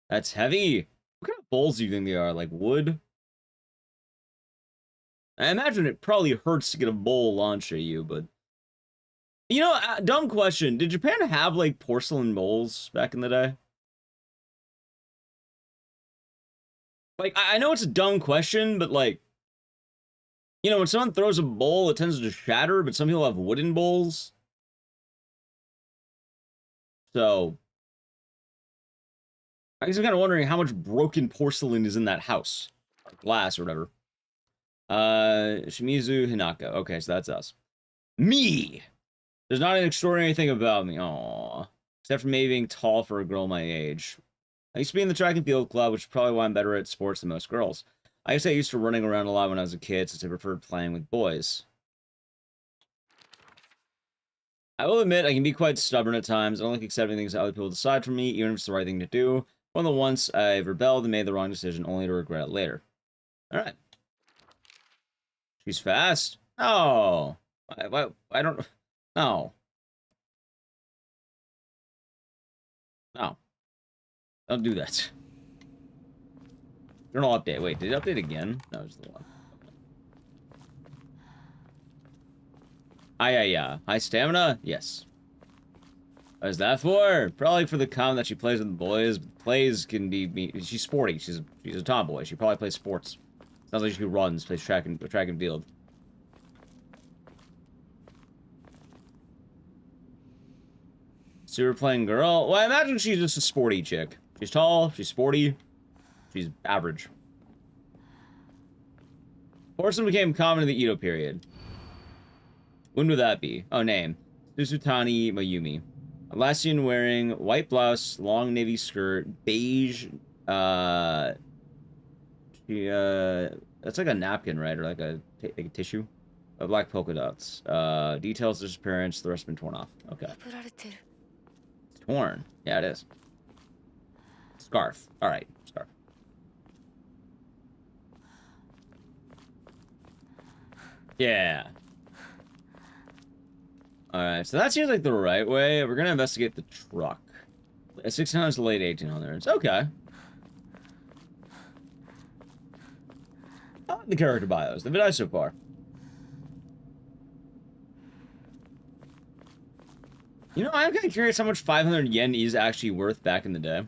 That's heavy. What kind of bowls do you think they are? Like, wood? I imagine it probably hurts to get a bowl launched at you, but... You know, dumb question. Did Japan have, like, porcelain bowls back in the day? Like, I know it's a dumb question, but, like, you know, when someone throws a bowl, it tends to shatter, but some people have wooden bowls. So, I guess I'm kind of wondering how much broken porcelain is in that house. Or glass or whatever. Shimizu Hinaka. Okay, so that's us. Me! There's not an extraordinary thing about me. Aww. Except for maybe being tall for a girl my age. I used to be in the track and field club, which is probably why I'm better at sports than most girls. I guess I used to running around a lot when I was a kid since I preferred playing with boys. I will admit I can be quite stubborn at times. I don't like accepting things that other people decide for me, even if it's the right thing to do. One of the once I've rebelled and made the wrong decision only to regret it later. Alright. She's fast? Oh. I don't... No. No. Don't do that. Journal update. Wait, did it update again? No, it's the one. High stamina? Yes. What is that for? Probably for the com that she plays with the boys. Plays can be... She's sporty. She's a tomboy. She probably plays sports. Sounds like she runs, plays track and field. Super playing girl? Well, I imagine she's just a sporty chick. She's tall, she's sporty, she's average. Horseman became common in the Edo period. When would that be? Oh, name. Susutani Mayumi. Alassian wearing white blouse, long navy skirt, beige, that's like a napkin, right? Or like a tissue? Black polka dots. Details of disappearance, the rest have been torn off. Okay. It's torn. Yeah, it is. Scarf. Alright, scarf. Yeah. Alright, so that seems like the right way. We're gonna investigate the truck. 1600s to late 1800s. Okay. I like the character bios. They've been nice so far. You know, I'm kind of curious how much 500 yen is actually worth back in the day.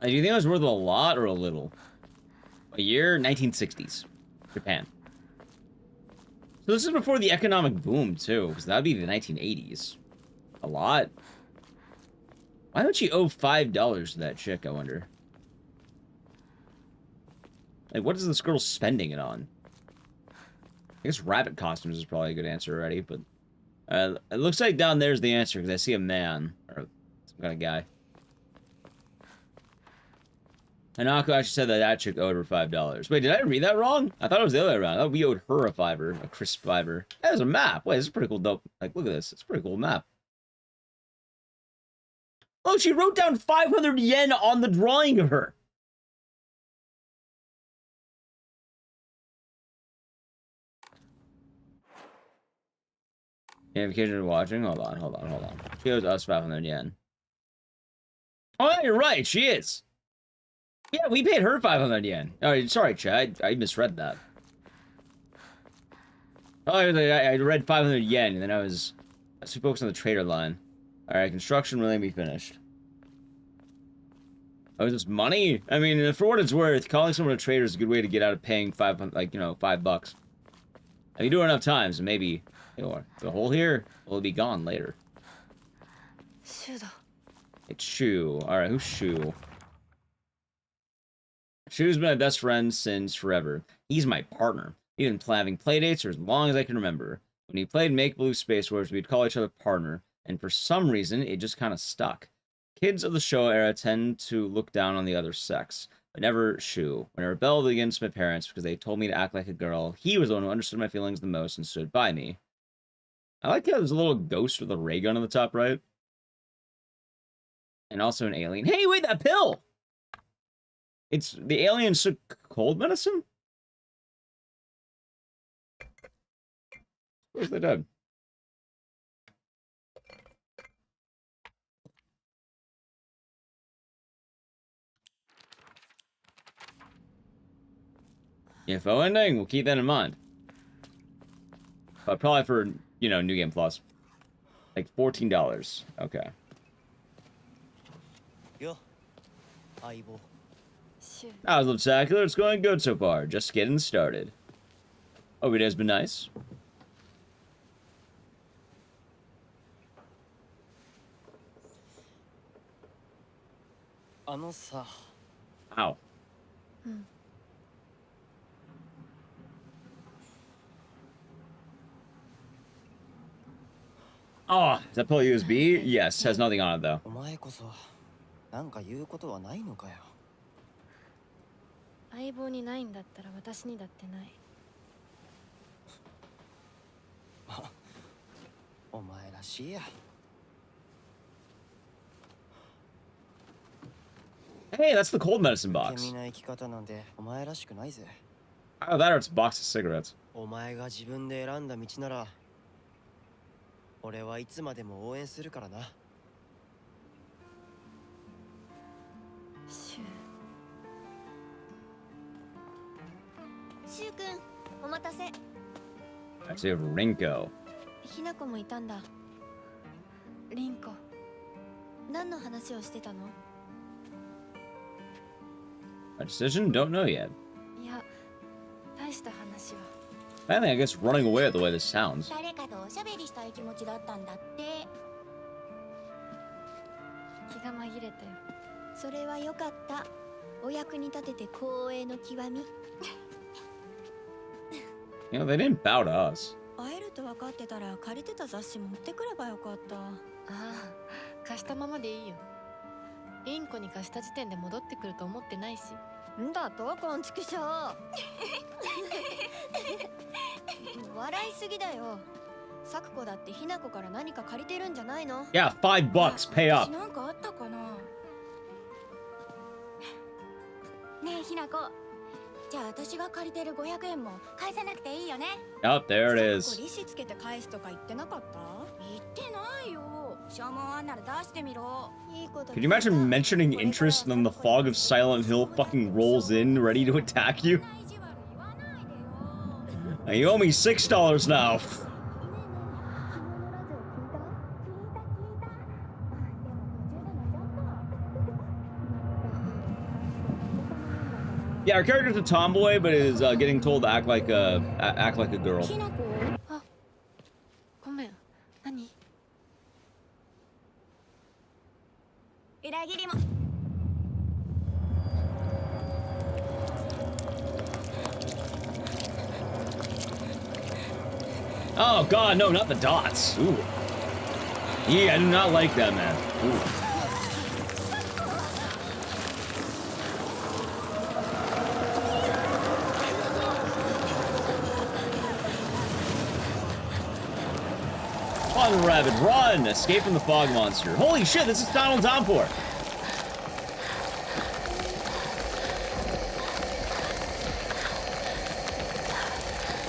Do you think it was worth a lot or a little? A year? 1960s. Japan. So this is before the economic boom, too, because that would be the 1980s. A lot. Why don't you owe $5 to that chick, I wonder? Like, what is this girl spending it on? I guess rabbit costumes is probably a good answer already, but... it looks like down there's the answer, because I see a man. Or some kind of guy. Hanako actually said that that chick owed her $5. Wait, did I read that wrong? I thought it was the other way around. I thought we owed her a $5, a crisp $5. That was a map. Wait, this is pretty cool. Dope. Like, look at this. It's a pretty cool map. Oh, she wrote down 500 yen on the drawing of her. Notification of watching. Hold on. She owes us 500 yen. Oh, yeah, you're right. She is. Yeah, we paid her 500 yen. Oh, sorry, Chad. I misread that. Oh, I read 500 yen, and then I was too focused on the trader line. Alright, construction really be finished. Oh, is this money? I mean, for what it's worth, calling someone a trader is a good way to get out of paying $5, like, you know, $5. If you do it enough times, maybe, you know, the hole here will be gone later. It's Shu. Alright, who's Shu? Shu's been my best friend since forever. He's my partner. We've been having playdates for as long as I can remember. When we played Make-Believe Space Wars, we'd call each other partner, and for some reason, it just kind of stuck. Kids of the Show era tend to look down on the other sex, but never Shu. When I rebelled against my parents because they told me to act like a girl, he was the one who understood my feelings the most and stood by me. I like how there's a little ghost with a ray gun on the top right. And also an alien. Hey, wait, that pill! It's the alien took cold medicine? Where's they dead? Info ending? We'll keep that in mind. But probably for, you know, New Game Plus. Like $14. Okay. Yo. That was spectacular. It's going good so far. Just getting started. Hope your day's been nice. Ow. Oh, is that pull USB? Yes, has nothing on it though. お前こそなんか言うことはないのかよ。相棒にないんだったら私にだってない。お前らしいや。Hey, that's the cold medicine 受 box. け身な生き方なんてお前らしくないぜ。 Oh, that or it's a box of cigarettes. お前が自分で選んだ道なら俺はいつまでも応援するからな。シシュウ君お待たせ。 I see Rinko. ひなこもいたんだ。リンコ。何の話をしてたの？ A decision? Don't know yet. いや、大した話は。Finally, I guess running away at the way this sounds. 誰かとおしゃべりしたい気持ちだったんだって。気が紛れたよ。それはよかった。お役に立てて光栄の極み。You know, they didn't bow to us. 会えると分かってたら借りてた雑誌持ってくればよかった。ああ、貸したままでいいよ。リンコに貸した時点で戻ってくると思ってないし。んだとこんちくしょう。笑いすぎだよ。サクコだってひなこから何か借りてるんじゃないの？ Yeah, $5. Pay up. なんかあったかな。ねえひなこ。じゃあ私が借りてる500円も返さなくていいよね。Oh, there it サク is. コ利子つけて返すとか言ってなかった？言ってないよ。証文あんなら出してみろ。いいこと。 Could you imagine mentioning interest and then the fog of Silent Hill fucking rolls in, ready to attack you? You owe me $6 now. Yeah, our character's a tomboy, but is getting told to act like a girl. ひなこ。あ、ごめん。何？裏切りも。 Oh god, no, not the dots. Ooh. Yeah, I do not like that, man. Ooh. Run, rabbit, run! Escape from the fog monster. Holy shit, this is Donald Downpour.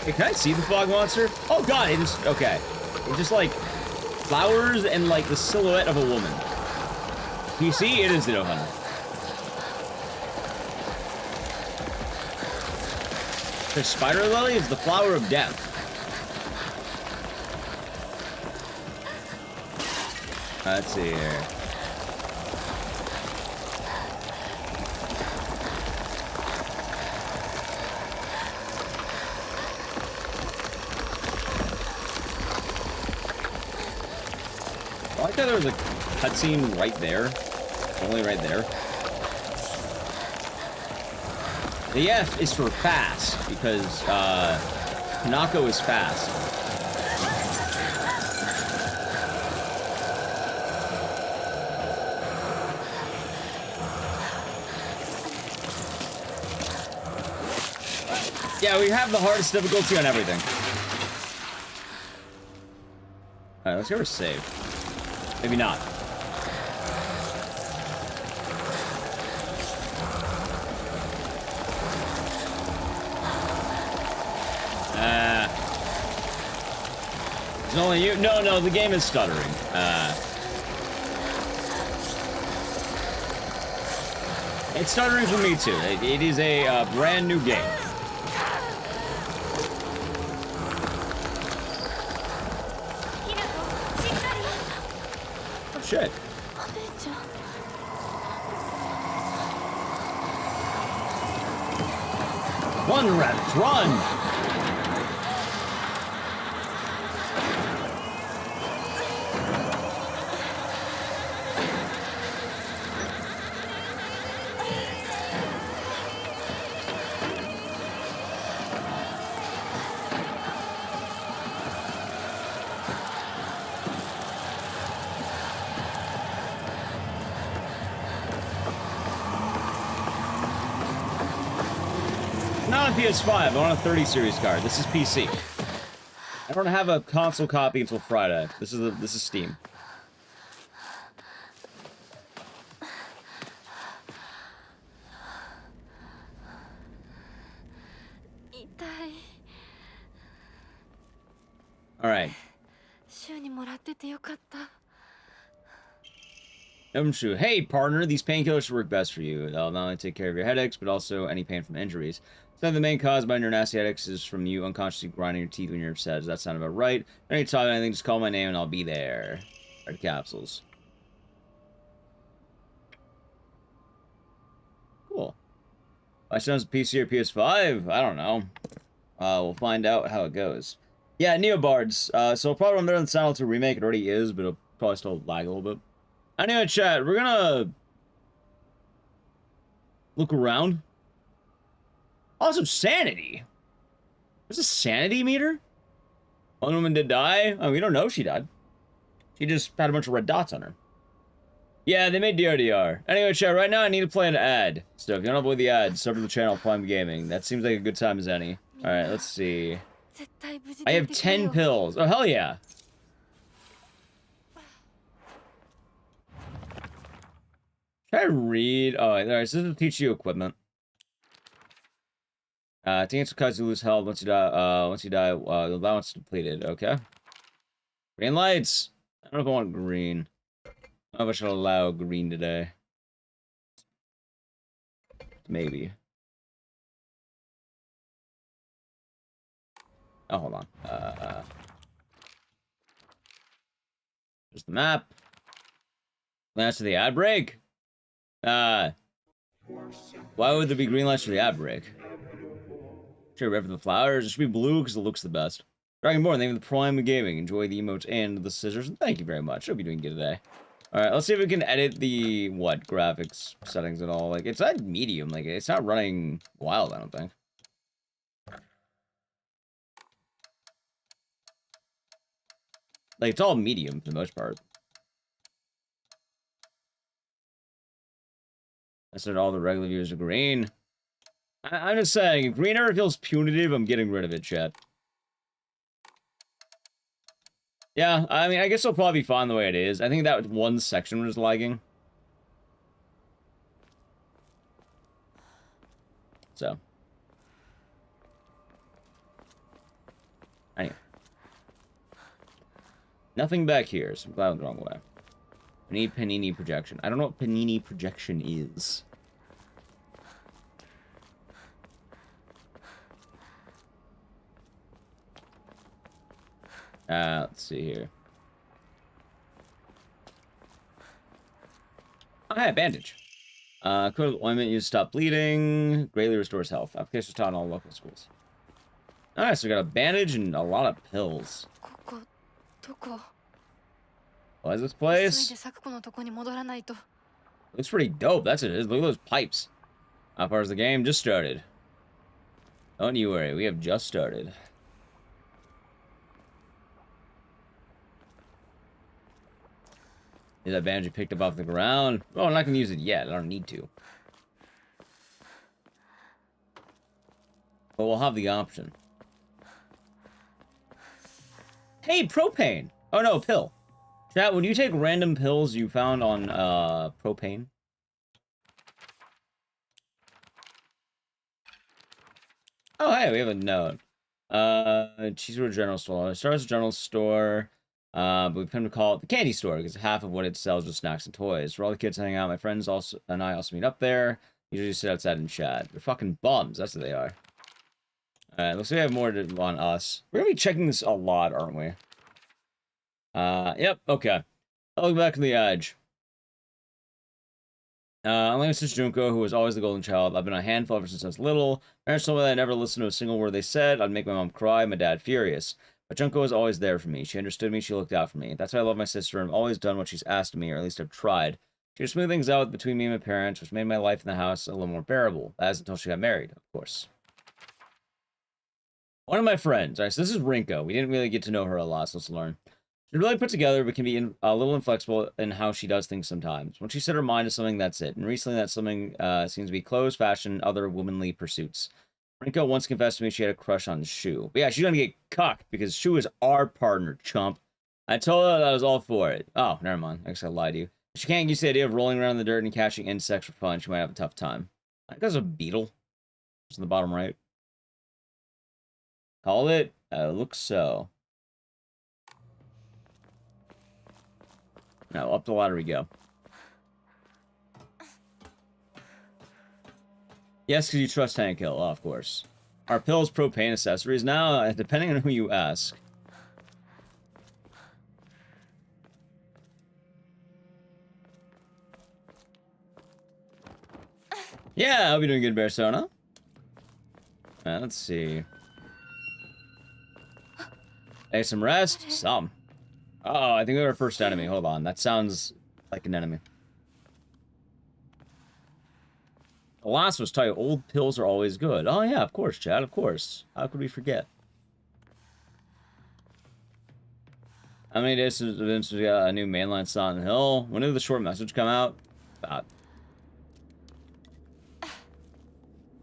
Hey, can I see the fog monster? Oh god, it just, okay. It's just like flowers and like the silhouette of a woman. Can you see? It is the Hunter. The spider lily is the flower of death. Let's see here. I like how there was a cutscene right there. Only right there. The F is for fast, because, Hanako is fast. Yeah, we have the hardest difficulty on everything. Alright, let's go for save. Maybe not. It's only you. No, the game is stuttering. It's stuttering for me too. It is a brand new game. Oh shit. Run, rabbits, run! on PS5. I want a 30 series card. This is PC. I don't have a console copy until Friday. This is Steam. All right. Hey, partner, these painkillers should work best for you. They'll not only take care of your headaches, but also any pain from injuries. So the main cause behind your nasty headaches is from you unconsciously grinding your teeth when you're upset. Does that sound about right? Anytime anything, just call my name and I'll be there. Red capsules. Cool. I sounds PC or PS5? I don't know. We'll find out how it goes. Yeah, Neobards. So it'll probably run better than Silent Hill Remake. It already is, but it'll probably still lag a little bit. Anyway, chat, we're gonna look around. Also, sanity. There's a sanity meter? One woman did die? Oh, we don't know if she died. She just had a bunch of red dots on her. Yeah, they made DRDR. Anyway, chat, right now I need to play an ad. So if you don't avoid the ad, sub to the channel, Prime Gaming. That seems like a good time as any. Alright, let's see. I have 10 pills. Oh, hell yeah. Should I read? Oh, alright, so this will teach you equipment. I think it's because you lose health once you die. The allowance depleted. Okay. Green lights. I don't know if I want green. I don't know if I should allow green today. Maybe. Oh, hold on. There's the map. Glance to the ad break. Why would there be green lights for the ad break? Should I red for the flowers? It should be blue because it looks the best. Dragonborn, thank you for the Prime Gaming. Enjoy the emotes and the scissors. And thank you very much. I'll be doing good today. Alright, let's see if we can edit the, graphics settings at all. Like, it's not medium. Like, it's not running wild, I don't think. Like, it's all medium for the most part. I said all the regular views are green. I'm just saying, if green ever feels punitive, I'm getting rid of it, chat. Yeah, I mean, I guess it'll probably be fine the way it is. I think that one section was lagging. So. Anyway. Nothing back here, so I'm glad I went the wrong way. I need panini projection. I don't know what panini projection is. Let's see here. Oh, hey, bandage. Code of ointment used to stop bleeding. Greatly restores health. Applications taught in all local schools. Alright, so we got a bandage and a lot of pills. What is this place? Looks pretty dope. That's it. Look at those pipes. How far is the game? Just started. Don't you worry. We have just started. Is that bandage picked up off the ground? Oh, I'm not going to use it yet. I don't need to. But we'll have the option. Hey, propane! Oh, no, pill. Chat, would you take random pills you found on, propane? Oh, hey, we have a note. Cheeseburger General Store. It starts a general store. But we've come to call it the candy store because half of what it sells is snacks and toys. For all the kids hanging out, my friends also and I also meet up there. Usually sit outside and chat. They're fucking bums. That's what they are. Alright, looks like we have more on us. We're gonna be checking this a lot, aren't we? Yep, okay. I'll look back to the edge. I'm my sister Junko, who was always the golden child. I've been a handful ever since I was little. Parents told me that I never listened to a single word they said. I'd make my mom cry, my dad furious. But Junko was always there for me. She understood me, she looked out for me. That's why I love my sister, and I've always done what she's asked of me, or at least I've tried. She would smooth things out between me and my parents, which made my life in the house a little more bearable. That is until she got married, of course. One of my friends, alright, so this is Rinko. We didn't really get to know her a lot, so let's learn. She's really put together, but can be a little inflexible in how she does things sometimes. When she set her mind to something, that's it. And recently that something seems to be clothes, fashion, other womanly pursuits. Rinko once confessed to me she had a crush on Shu. But yeah, she's gonna get cucked because Shu is our partner, chump. I told her that I was all for it. Oh, never mind. I guess I lied to you. If she can't use the idea of rolling around in the dirt and catching insects for fun, she might have a tough time. I think there's a beetle. It's in the bottom right. Call it? Looks so. Now, up the ladder we go. Yes, because you trust Tank Hill. Oh, of course. Our pills, propane accessories. Now, depending on who you ask. Yeah, I hope you're doing good, Bearsona. Let's see. Hey, some rest? Some. Oh, I think we have our first enemy. Hold on. That sounds like an enemy. The last was tight. Old pills are always good. Oh, yeah, of course, Chad. Of course. How could we forget? How many days since we got a new mainline Silent Hill? When did the short message come out? About.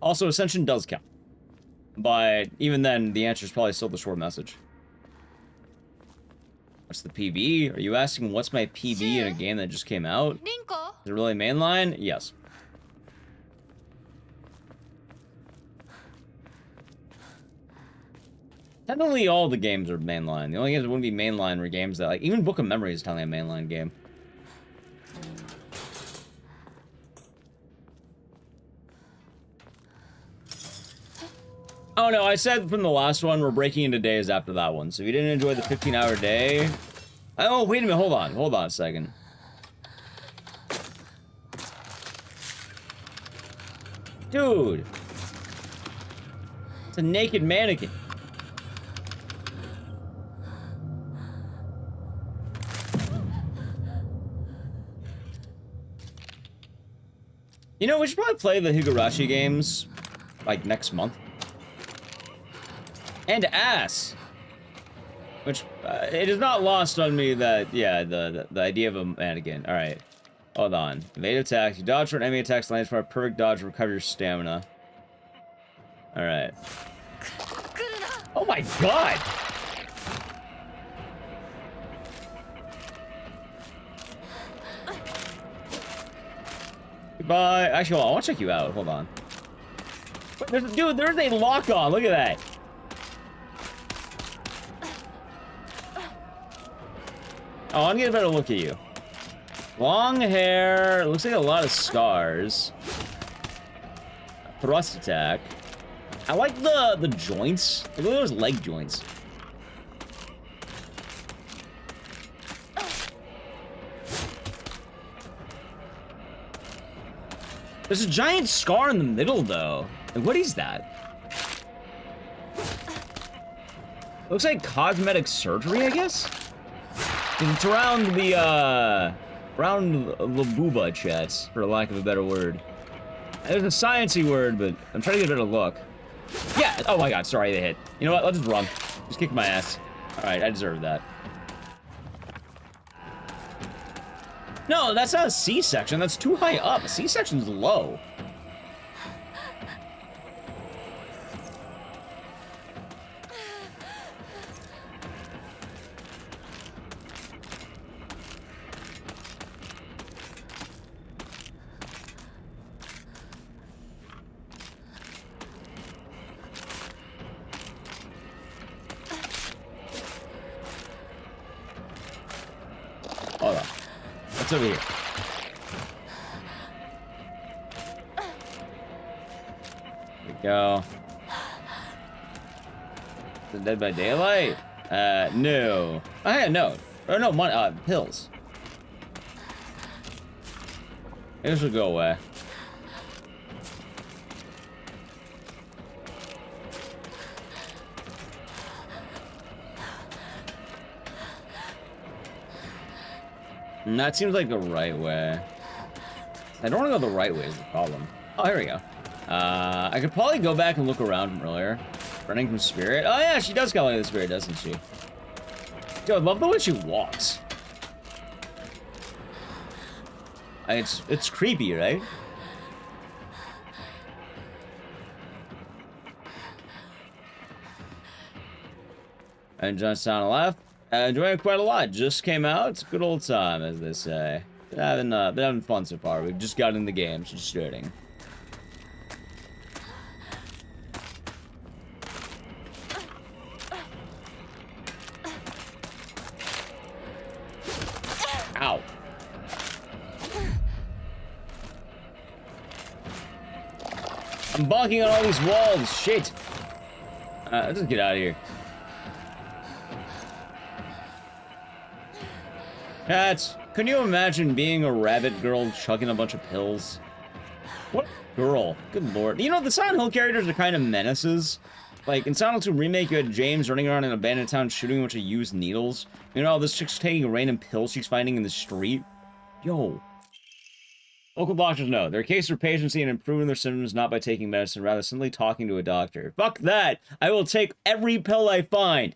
Also, Ascension does count. But even then, the answer is probably still the short message. What's the PB? Are you asking what's my PB in a game that just came out? Rinko? Is it really mainline? Yes. Technically, all the games are mainline. The only games that wouldn't be mainline were games that, like, even Book of Memories is technically a mainline game. Oh no, I said from the last one, we're breaking into days after that one. So if you didn't enjoy the 15-hour day... Oh, wait a minute, hold on. Hold on a second. Dude. It's a naked mannequin. You know, we should probably play the Higurashi games, like, next month. And ass! Which, it is not lost on me that, yeah, the idea of a mannequin. Alright. Hold on. Evade attacks. You dodge for an enemy attacks, lands for a perfect dodge, recover your stamina. Alright. Oh my god! Goodbye. Actually, hold on. I want to check you out. Hold on. Dude, there's a lock on. Look at that. Oh, I want to get a better look at you. Long hair. Looks like a lot of scars. Thrust attack. I like the joints. Look at those leg joints. There's a giant scar in the middle, though. Like, what is that? Looks like cosmetic surgery, I guess? It's around the booba chest, for lack of a better word. There's a sciencey word, but I'm trying to get a better look. Yeah! Oh my god, sorry, they hit. You know what? Let's just run. Just kick my ass. Alright, I deserve that. No, that's not a C-section. That's too high up. A C-section's low. Hold on. What's over here? There we go. Is it Dead by Daylight? No. Oh, yeah, no. Oh, no, pills. This will go away. And that seems like the right way. I don't want to go the right way is the problem. Oh, here we go. I could probably go back and look around from earlier. Running from Spirit. Oh, yeah, she does kind of like the Spirit, doesn't she? Dude, I love the way she walks. It's creepy, right? And John Sound left. Enjoying it quite a lot. Just came out. It's a good old time, as they say. Been having fun so far. We've just got in the game, so just starting. Ow. I'm bonking on all these walls. Shit. Let's just get out of here. Cats, can you imagine being a rabbit girl chugging a bunch of pills? What girl? Good lord. You know, the Silent Hill characters are kind of menaces. Like, in Silent Hill Remake, you had James running around in an abandoned town shooting a bunch of used needles. You know, this chick's taking a random pill she's finding in the street. Yo. Local doctors know. Their case for patients and improving their symptoms not by taking medicine, rather simply talking to a doctor. Fuck that! I will take every pill I find.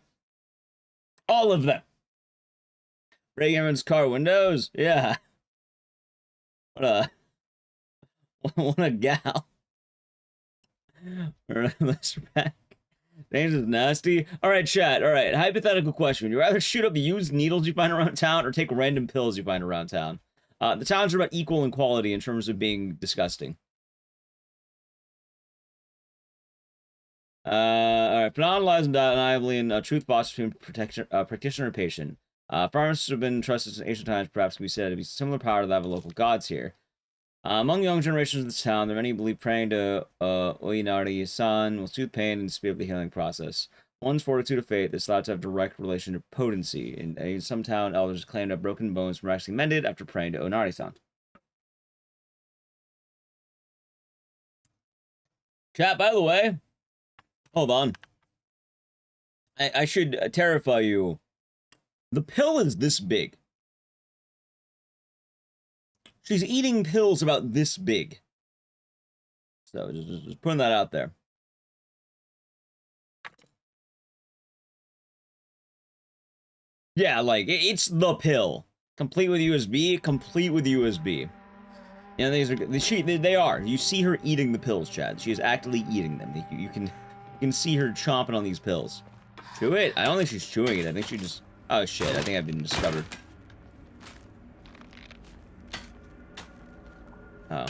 All of them. Breaking everyone's car windows? Yeah. What a gal. Mr. Pack. Things is nasty. Alright, chat. Alright, hypothetical question. Would you rather shoot up used needles you find around town or take random pills you find around town? The towns are about equal in quality in terms of being disgusting. Alright, phenomenon lies undeniably in truth box between practitioner and patient. Pharmacists have been trusted since ancient times, perhaps can be said to be similar power to that of local gods here. Among young generations of this town, there are many who believe praying to Oinari-san will soothe pain and speed up the healing process. One's fortitude of fate is thought to have direct relation to potency. In some town, elders claim to have broken bones miraculously mended after praying to Onari-san. Chat, by the way, hold on. I should terrify you. The pill is this big. She's eating pills about this big. So just putting that out there. Yeah, like, it's the pill. Complete with USB, complete with USB. You know, they are. You see her eating the pills, Chad. She is actively eating them. You can see her chomping on these pills. Chew it? I don't think she's chewing it. I think she just... Oh, shit. I think I've been discovered. Oh.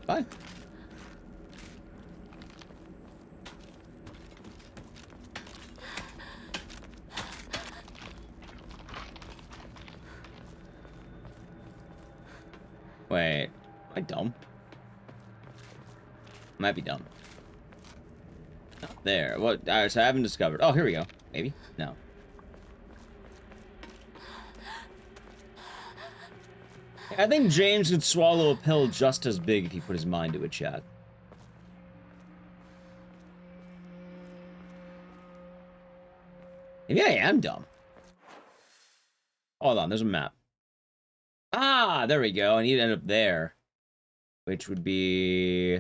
Bye. Wait, am I dumb? I might be dumb. Not there. What? Alright, so I haven't discovered. Oh, here we go. Maybe? No. I think James could swallow a pill just as big if he put his mind to it, chat. Maybe I am dumb. Hold on, there's a map. Ah, there we go. I need to end up there. Which would be...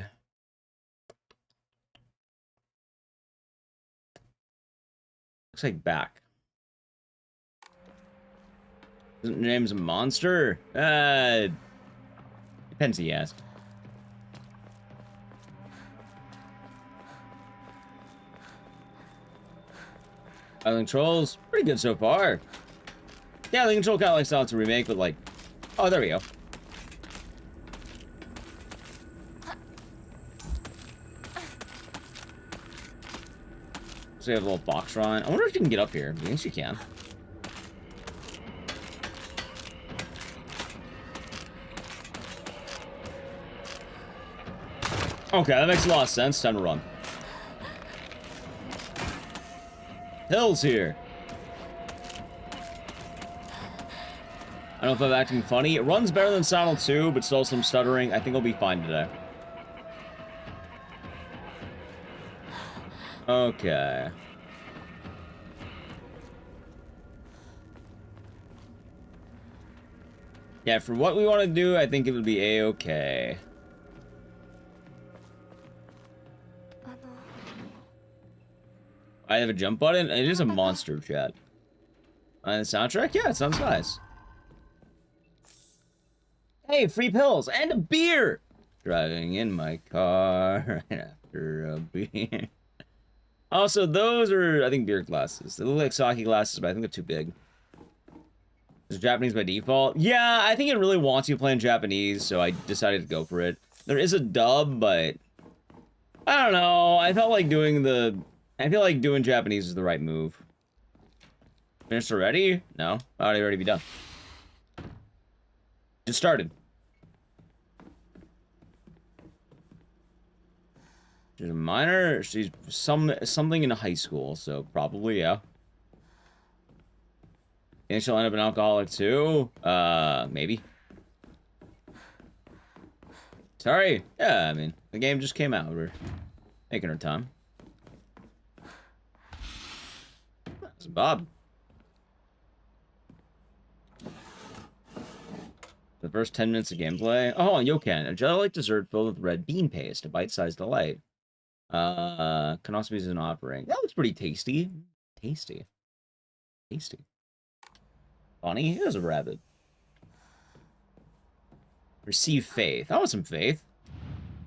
Looks like back. Isn't James a monster? Depends he asked. Island Trolls, pretty good so far. Yeah, the control kind of like Silent Hill Remake, but like... Oh, there we go. So we have a little box run. I wonder if you can get up here. I think you can. Okay, that makes a lot of sense. Time to run. Hills here. I don't know if I'm acting funny. It runs better than Silent 2, but still some stuttering. I think I'll be fine today. Okay. Yeah, for what we want to do, I think it would be A-okay. I have a jump button? It is a monster, chat. And the soundtrack? Yeah, it sounds nice. Hey, free pills and a beer! Driving in my car right after a beer. Also, those are, I think, beer glasses. They look like sake glasses, but I think they're too big. Is Japanese by default? Yeah, I think it really wants you playing Japanese, so I decided to go for it. There is a dub, but I don't know. I feel like doing Japanese is the right move. Finished already? No, I'd already be done. Just started. She's a minor. She's something in high school, so probably yeah. Think she'll end up an alcoholic too? Maybe. Sorry. Yeah, I mean, the game just came out. We're taking our time. That's Bob. The first 10 minutes of gameplay. Oh, Yokan, a jelly-like dessert filled with red bean paste, a bite-sized delight. Can also be used as an offering. That looks pretty tasty. Tasty. Tasty. Funny. Here's a rabbit. Receive faith. I want some faith.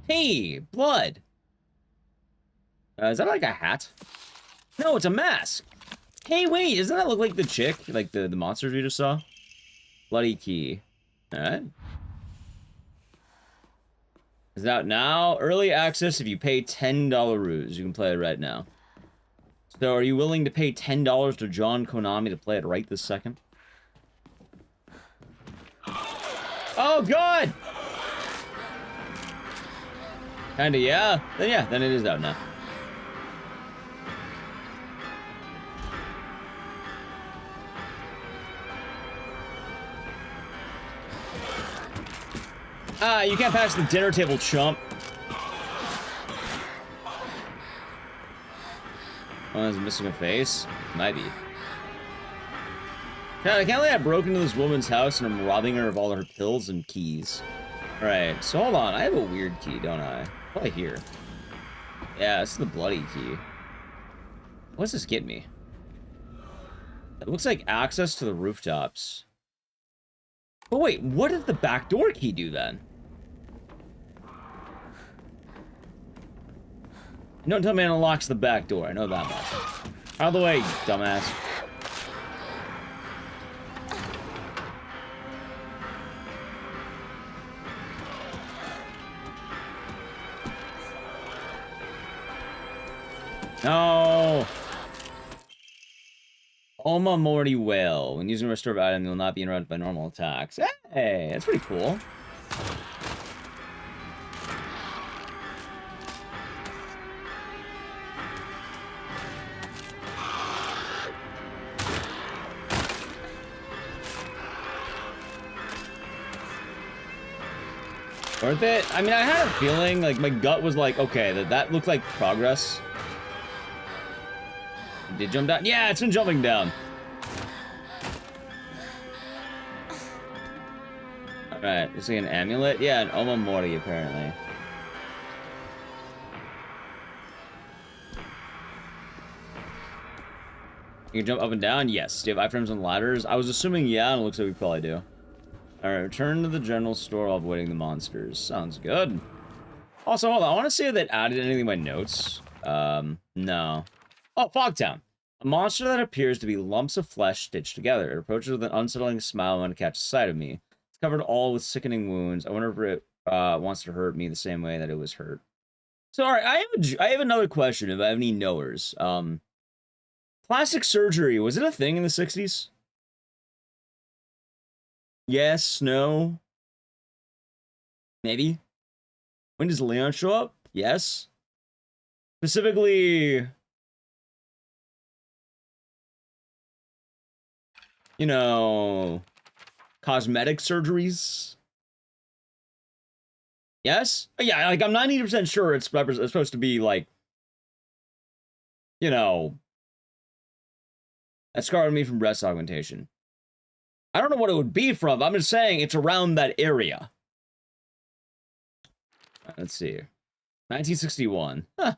Hey, blood. Is that like a hat? No, it's a mask. Hey, wait, doesn't that look like the chick? Like the monsters we just saw? Bloody key. Alright. Is it out now? Early access if you pay $10 roos. You can play it right now. So are you willing to pay $10 to John Konami to play it right this second? Oh, God! Kinda, yeah. Then it is out now. Ah, you can't pass the dinner table, chump. Oh, is it missing a face? Might be. God, I can't believe I broke into this woman's house and I'm robbing her of all her pills and keys. Alright, so hold on. I have a weird key, don't I? Probably here. Yeah, this is the bloody key. What does this get me? It looks like access to the rooftops. But wait, what did the backdoor key do then? Don't tell me it unlocks the back door. I know that much. Out of the way, dumbass. No. Oma Morty Whale. When using a restored item, you will not be interrupted by normal attacks. Hey, that's pretty cool. Worth it? I mean, I had a feeling, like, my gut was like, okay, that looked like progress. Did it jump down? Yeah, it's been jumping down. Alright, looks like an amulet. Yeah, an Oma Morty, apparently. You can jump up and down? Yes. Do you have iframes on ladders? I was assuming yeah, and it looks like we probably do. Alright, return to the general store while avoiding the monsters. Sounds good. Also, hold on, I want to see if that added anything to my notes. No. Oh, Fogtown. A monster that appears to be lumps of flesh stitched together. It approaches with an unsettling smile when it catches sight of me. It's covered all with sickening wounds. I wonder if it wants to hurt me the same way that it was hurt. So, alright, I have another question if I have any knowers. Plastic surgery, was it a thing in the 60s? Yes, no. Maybe. When does Leon show up? Yes. Specifically, you know, cosmetic surgeries. Yes? Yeah, like I'm 90% sure it's supposed to be like, you know, that scarred me from breast augmentation. I don't know what it would be from. I'm just saying it's around that area. Let's see. 1961. Huh.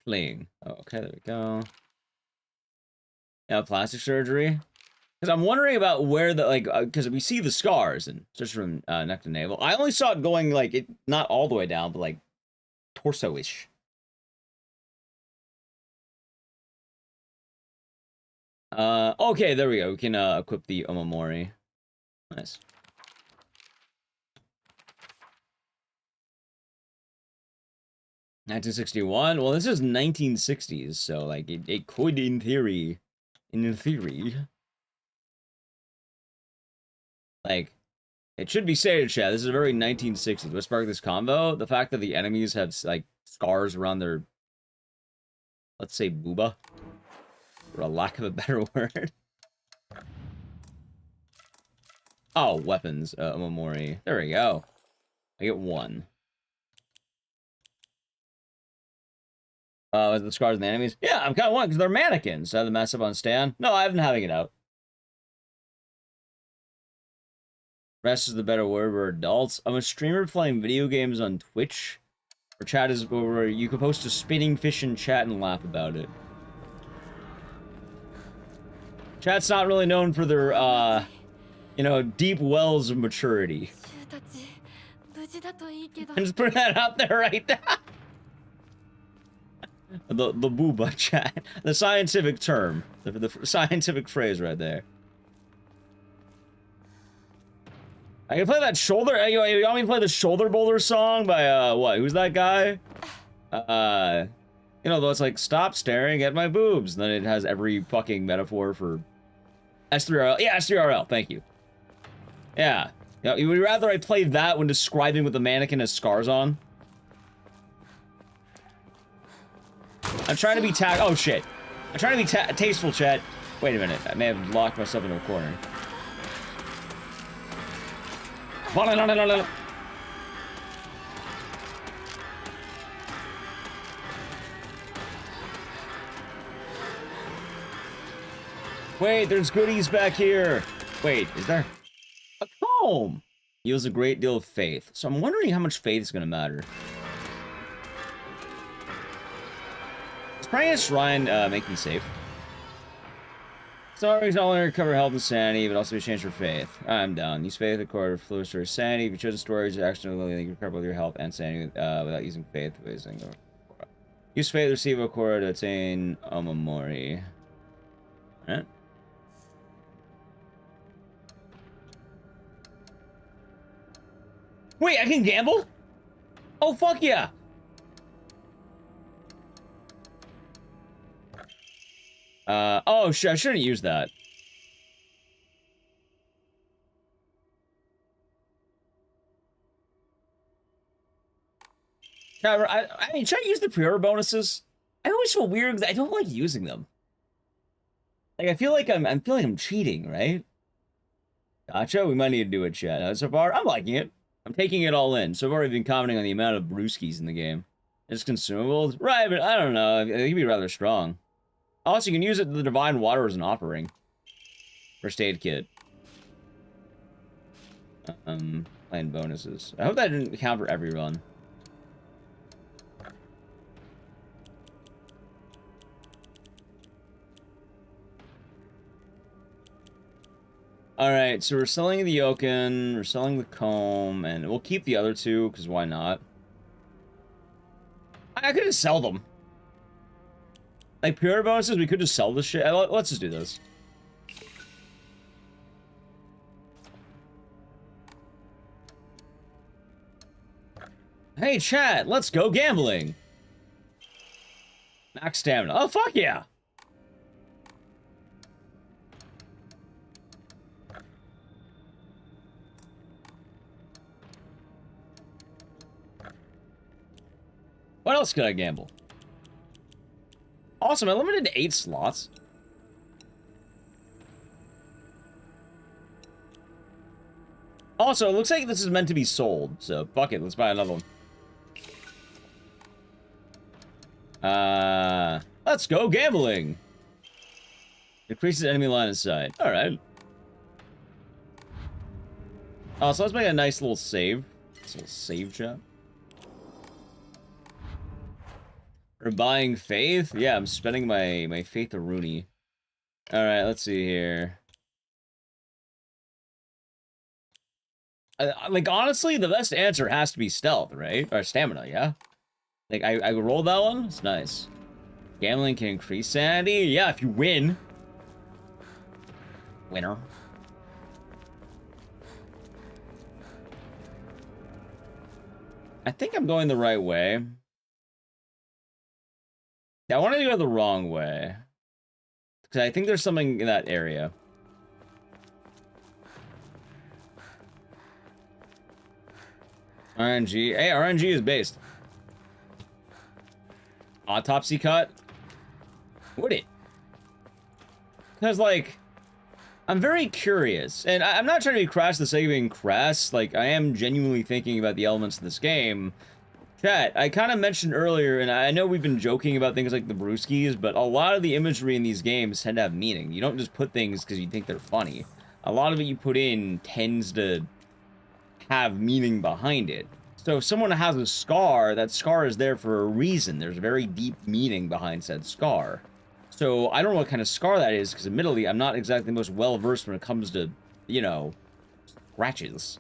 Fleeing. Oh, okay, there we go. Yeah, plastic surgery. Because I'm wondering about where the, like, because we see the scars, and just from neck to navel. I only saw it going, like, not all the way down, but, like, torso-ish. Okay, there we go. We can equip the Omamori. Nice. $1961. Well, this is 1960s, so like it could, in theory, like it should be stated, chat. This is a very 1960s. What sparked this combo? The fact that the enemies have like scars around their, let's say, booba, for a lack of a better word. Oh, weapons, Omamori. There we go. I get one. The scars and the enemies? Yeah, I'm kind of one, because they're mannequins. I have the mess up on stand. No, I've been having it out. Rest is the better word. We're adults. I'm a streamer playing video games on Twitch. Where chat is where you can post a spinning fish in chat and laugh about it. Chat's not really known for their, you know, deep wells of maturity. I'm just putting that out there right now. The booba chat. The scientific term. The scientific phrase right there. I can play that shoulder. You want me to play the shoulder boulder song by, what? Who's that guy? You know, though it's like, stop staring at my boobs. And then it has every fucking metaphor for S3RL. Yeah, S3RL. Thank you. Yeah. You know, would you rather I play that when describing what the mannequin has scars on? I'm trying to be oh shit. I'm trying to be tasteful, chat. Wait a minute. I may have locked myself into a corner. Wait, there's goodies back here. Wait, is there a comb? Yields a great deal of faith. So I'm wondering how much faith is going to matter. Does praying at shrine make me safe? Sorry, not only recover health and sanity, but also exchange for faith. I'm down. Use faith according to fluid story sanity. If you chose a storage, accidentally you recover both your health and sanity without using faith. Use faith, receive a core to attain Omamori. Alright. Wait, I can gamble? Oh, fuck yeah. Oh, I shouldn't use that. I mean, should I use the pre-order bonuses? I always feel weird because I don't like using them. Like, I feel like I'm cheating, right? Gotcha, we might need to do it, chat. So far, I'm liking it. I'm taking it all in. So far, I've been commenting on the amount of brewskis in the game. It's consumables? Right, but I don't know. It can be rather strong. Also, you can use it the divine water as an offering. First aid kit. Playing bonuses. I hope that didn't count for every run. Alright, so we're selling the Yoken, we're selling the comb, and we'll keep the other two, because why not? I could just sell them. Like, pure bonuses, we could just sell this shit. Let's just do this. Hey, chat, let's go gambling. Max stamina. Oh, fuck yeah. What else could I gamble? Awesome, I limited to 8 slots. Also, it looks like this is meant to be sold, so fuck it, let's buy another one. Let's go gambling. Increases enemy line of sight. Alright. Oh, so let's make a nice little save. This little save job. We're buying faith? Yeah, I'm spending my faith of Rooney. Alright, let's see here. Like, honestly, the best answer has to be stealth, right? Or stamina, yeah? Like, I rolled that one? It's nice. Gambling can increase sanity? Yeah, if you win. Winner. I think I'm going the right way. Yeah, I wanted to go the wrong way. Because I think there's something in that area. RNG. Hey, RNG is based. Autopsy cut? Would it? Because, like, I'm very curious. And I'm not trying to be crass for the sake of being crass. Like, I am genuinely thinking about the elements of this game. Chat, I kind of mentioned earlier, and I know we've been joking about things like the brewskis, but a lot of the imagery in these games tend to have meaning. You don't just put things because you think they're funny. A lot of it you put in tends to have meaning behind it. So if someone has a scar, that scar is there for a reason. There's a very deep meaning behind said scar. So I don't know what kind of scar that is, because admittedly, I'm not exactly the most well-versed when it comes to, you know, scratches.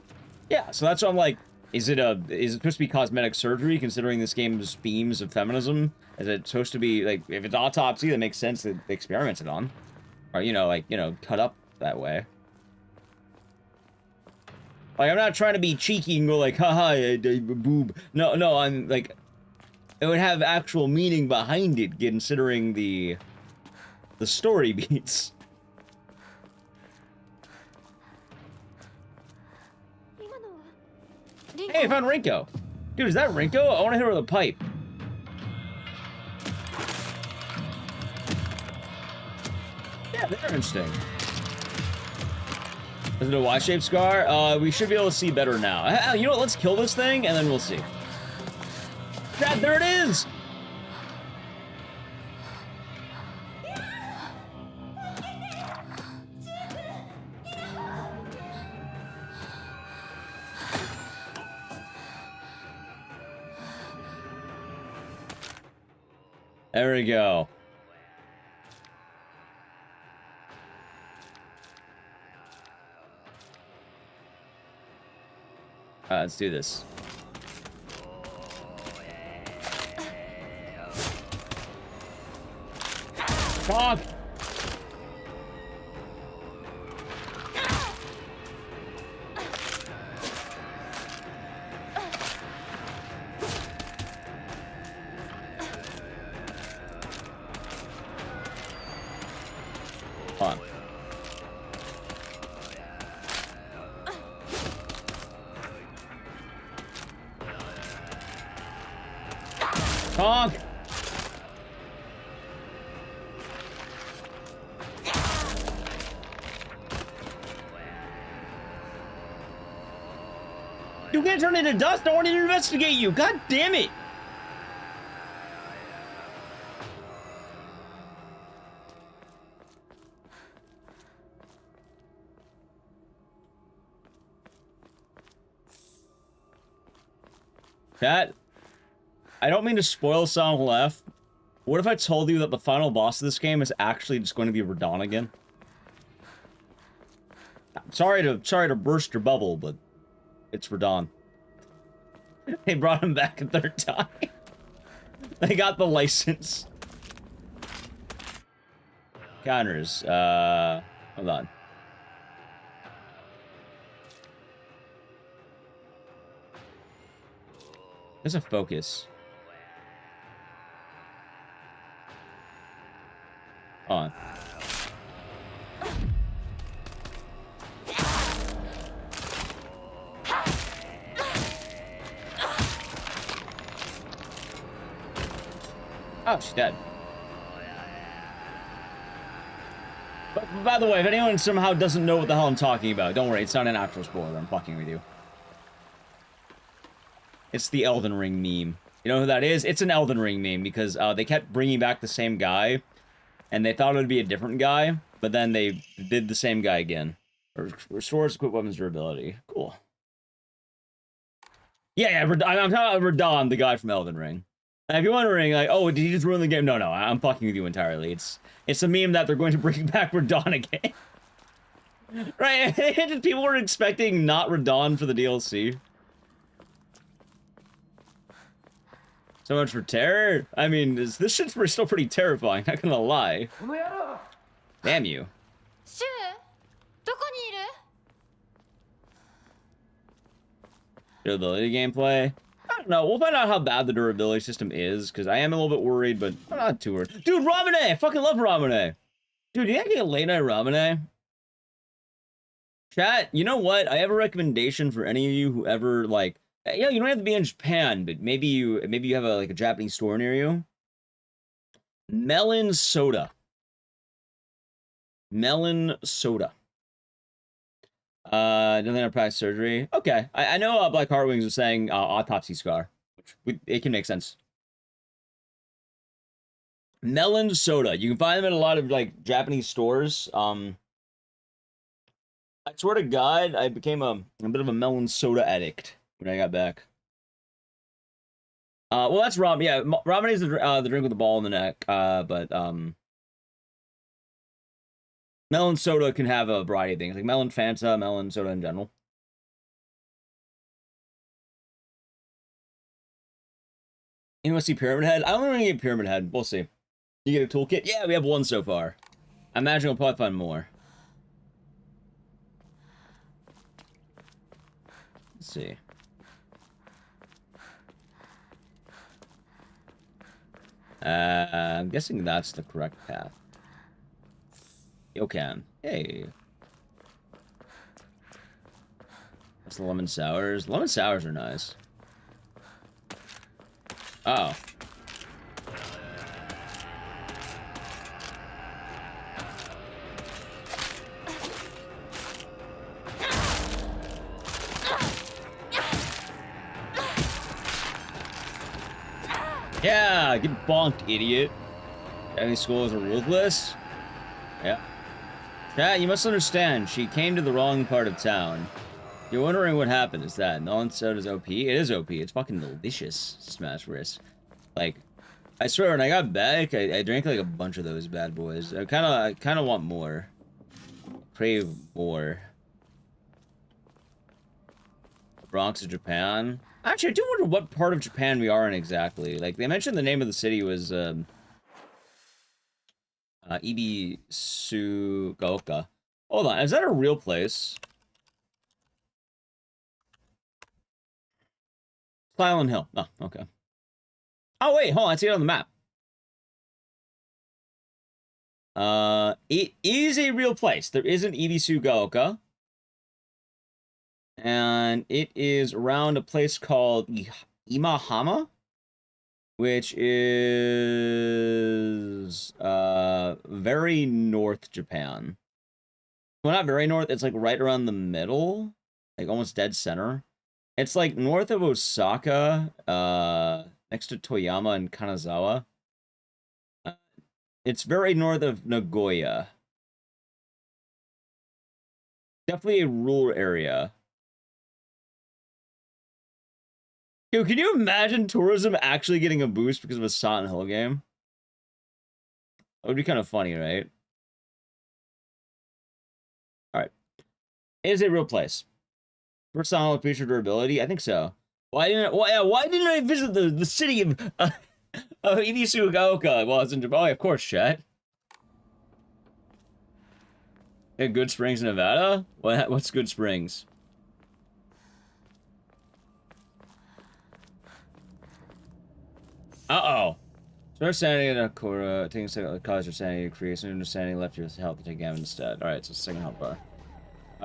Yeah, so that's why I'm like, is it supposed to be cosmetic surgery, considering this game's themes of feminism? Is it supposed to be, like, if it's autopsy, that makes sense that they experimented on. Or, you know, like, you know, cut up that way. Like, I'm not trying to be cheeky and go like, haha, boob. No, no, I'm, like, it would have actual meaning behind it, considering the story beats. Hey, I found Rinko. Dude, is that Rinko? I want to hit her with a pipe. Yeah, they're interesting. Is it a Y-shaped scar? We should be able to see better now. You know what? Let's kill this thing, and then we'll see. Dad, there it is! There we go. Let's do this. Fuck! Hold on. Honk! You can't turn into dust. I wanted to investigate you. God damn it! Chat, I don't mean to spoil Silent Hill F. What if I told you that the final boss of this game is actually just going to be Radon again? Sorry to burst your bubble, but it's Radon. They brought him back a third time. They got the license. Counters. Hold on. There's a focus. On. Oh, she's dead. But by the way, if anyone somehow doesn't know what the hell I'm talking about, don't worry, it's not an actual spoiler. I'm fucking with you. It's the Elden Ring meme. You know who that is? It's an Elden Ring meme because they kept bringing back the same guy, and they thought it would be a different guy, but then they did the same guy again. Restores equipped weapons durability. Cool. Yeah, I'm talking about Radon, the guy from Elden Ring. And if you're wondering, like, oh, did he just ruin the game? No, no, I'm fucking with you entirely. It's a meme that they're going to bring back Radon again. Right? Just people were expecting not Radon for the DLC. So much for terror. I mean, this shit's still pretty terrifying. Not gonna lie. Damn you. シュウどこにいる Durability gameplay? I don't know. We'll find out how bad the durability system is, because I am a little bit worried, but I'm not too worried. Dude, Ramune! I fucking love Ramune! Dude, you gotta get late night Ramune? Chat, you know what? I have a recommendation for any of you who ever, like... Yeah, you don't have to be in Japan, but maybe you have a Japanese store near you. Melon soda. Melon soda. Nothing on plastic surgery. Okay, I know Black Heart Wings was saying autopsy scar, which it can make sense. Melon soda. You can find them in a lot of like Japanese stores. I swear to God, I became a bit of a melon soda addict when I got back. Well, that's ramen. Yeah, ramen is the drink with the ball in the neck. But melon soda can have a variety of things, like melon Fanta, melon soda in general. You want to see Pyramid Head? I don't want to get Pyramid Head. We'll see. You get a toolkit? Yeah, we have one so far. I imagine we'll probably find more. Let's see. I'm guessing that's the correct path. Yokan. Hey. That's the lemon sours. Lemon sours are nice. Oh. Yeah, get bonked, idiot. Any schools are ruthless? Yeah. Yeah, you must understand, she came to the wrong part of town. You're wondering what happened, is that melon soda's OP? It is OP, it's fucking delicious, Smash Bros. Like, I swear, when I got back, I drank like a bunch of those bad boys. I kinda want more. Crave more. Bronx of Japan. Actually, I do wonder what part of Japan we are in exactly. Like, they mentioned the name of the city was, Ibisugaoka. Hold on, is that a real place? Silent Hill. Oh, okay. Oh, wait, hold on, I see it on the map. It is a real place. There is an Ibisugaoka. And it is around a place called Imahama, which is very north Japan. Well, not very north, it's like right around the middle, like almost dead center. It's like north of Osaka, next to Toyama and Kanazawa. It's very north of Nagoya. Definitely a rural area. Yo, can you imagine tourism actually getting a boost because of a Silent Hill game? That would be kind of funny, right? Alright. It is a real place. First Silent Hill feature durability? I think so. Why didn't I visit the city of Ibisugaoka while I was in Japan? Oh, of course, chat. Yeah, Good Springs, Nevada? What's Good Springs? Uh-oh. Start sanity in a Kora, taking a second cause your sanity to create some understanding left your health to take damage instead. Alright, so second health bar.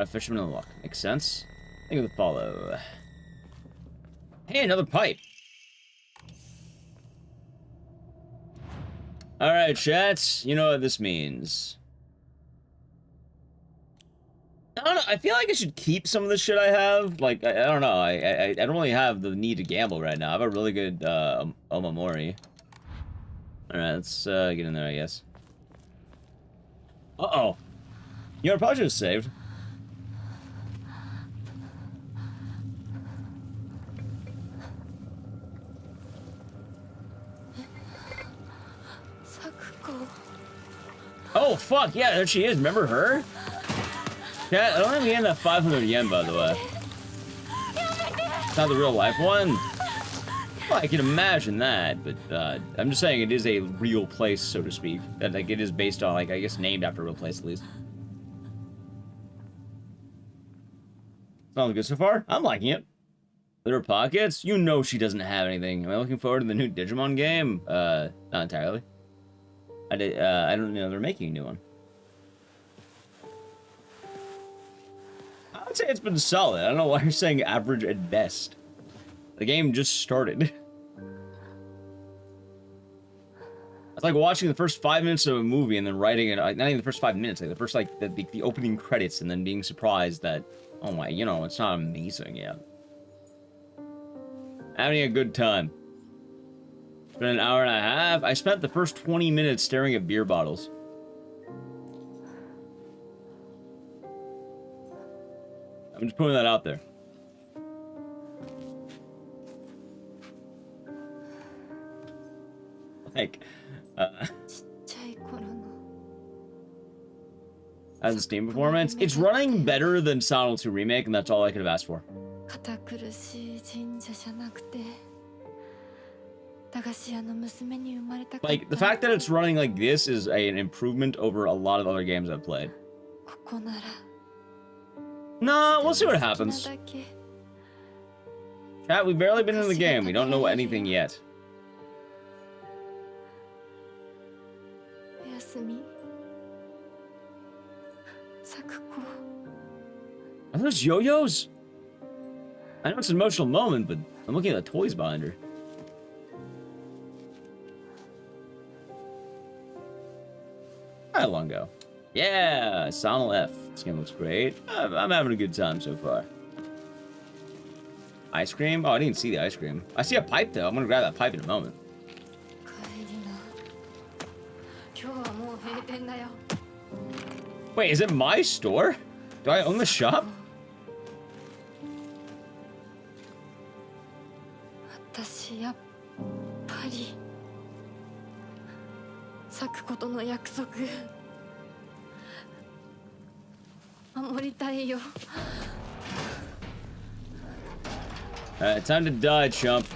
Fisherman unlock. Makes sense. Think of the follow. Hey, another pipe. Alright, chats. You know what this means. I don't know. I feel like I should keep some of the shit I have. Like, I don't know. I don't really have the need to gamble right now. I have a really good Omamori. Alright, let's get in there, I guess. Uh-oh. You know, I probably should have saved. Oh, fuck, yeah, there she is. Remember her? Yeah, I don't think we had that 500 yen, by the way. It's not the real life one. Well, I can imagine that, but I'm just saying it is a real place, so to speak. That like it is based on, like, I guess named after a real place at least. Sounds good so far. I'm liking it. Little pockets? You know she doesn't have anything. Am I looking forward to the new Digimon game? Not entirely. I don't know they're making a new one. I would say it's been solid. I don't know why you're saying average at best. The game just started. It's like watching the first 5 minutes of a movie and then writing it, not even the first 5 minutes, like the first, like, the opening credits and then being surprised that, oh my, you know, it's not amazing yet. Having a good time. It's been an hour and a half. I spent the first 20 minutes staring at beer bottles. I'm just putting that out there. Like, as a Steam performance, it's running better than Silent 2 Remake, and that's all I could have asked for. Like, the fact that it's running like this is an improvement over a lot of other games I've played. Nah, we'll see what happens. Chat, we've barely been in the game. We don't know anything yet. Are those yo-yos? I know it's an emotional moment, but I'm looking at the toys behind her. How long ago? Yeah, Sonal F. This game looks great. I'm having a good time so far. Ice cream? Oh, I didn't see the ice cream. I see a pipe, though. I'm gonna grab that pipe in a moment. Wait, is it my store? Do I own the shop? Alright, time to die, chump.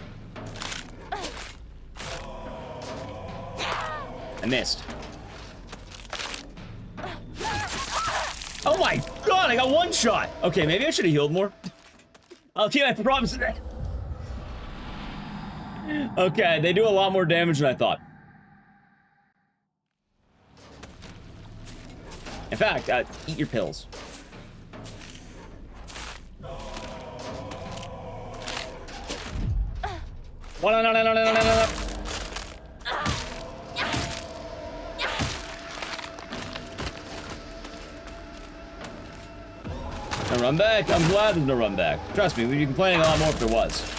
I missed. Oh my god, I got one shot! Okay, maybe I should have healed more. I'll keep my promise. Okay, they do a lot more damage than I thought. In fact, eat your pills. No. No run back? I'm glad there's no run back. Trust me, we'd be complaining a lot more if there was.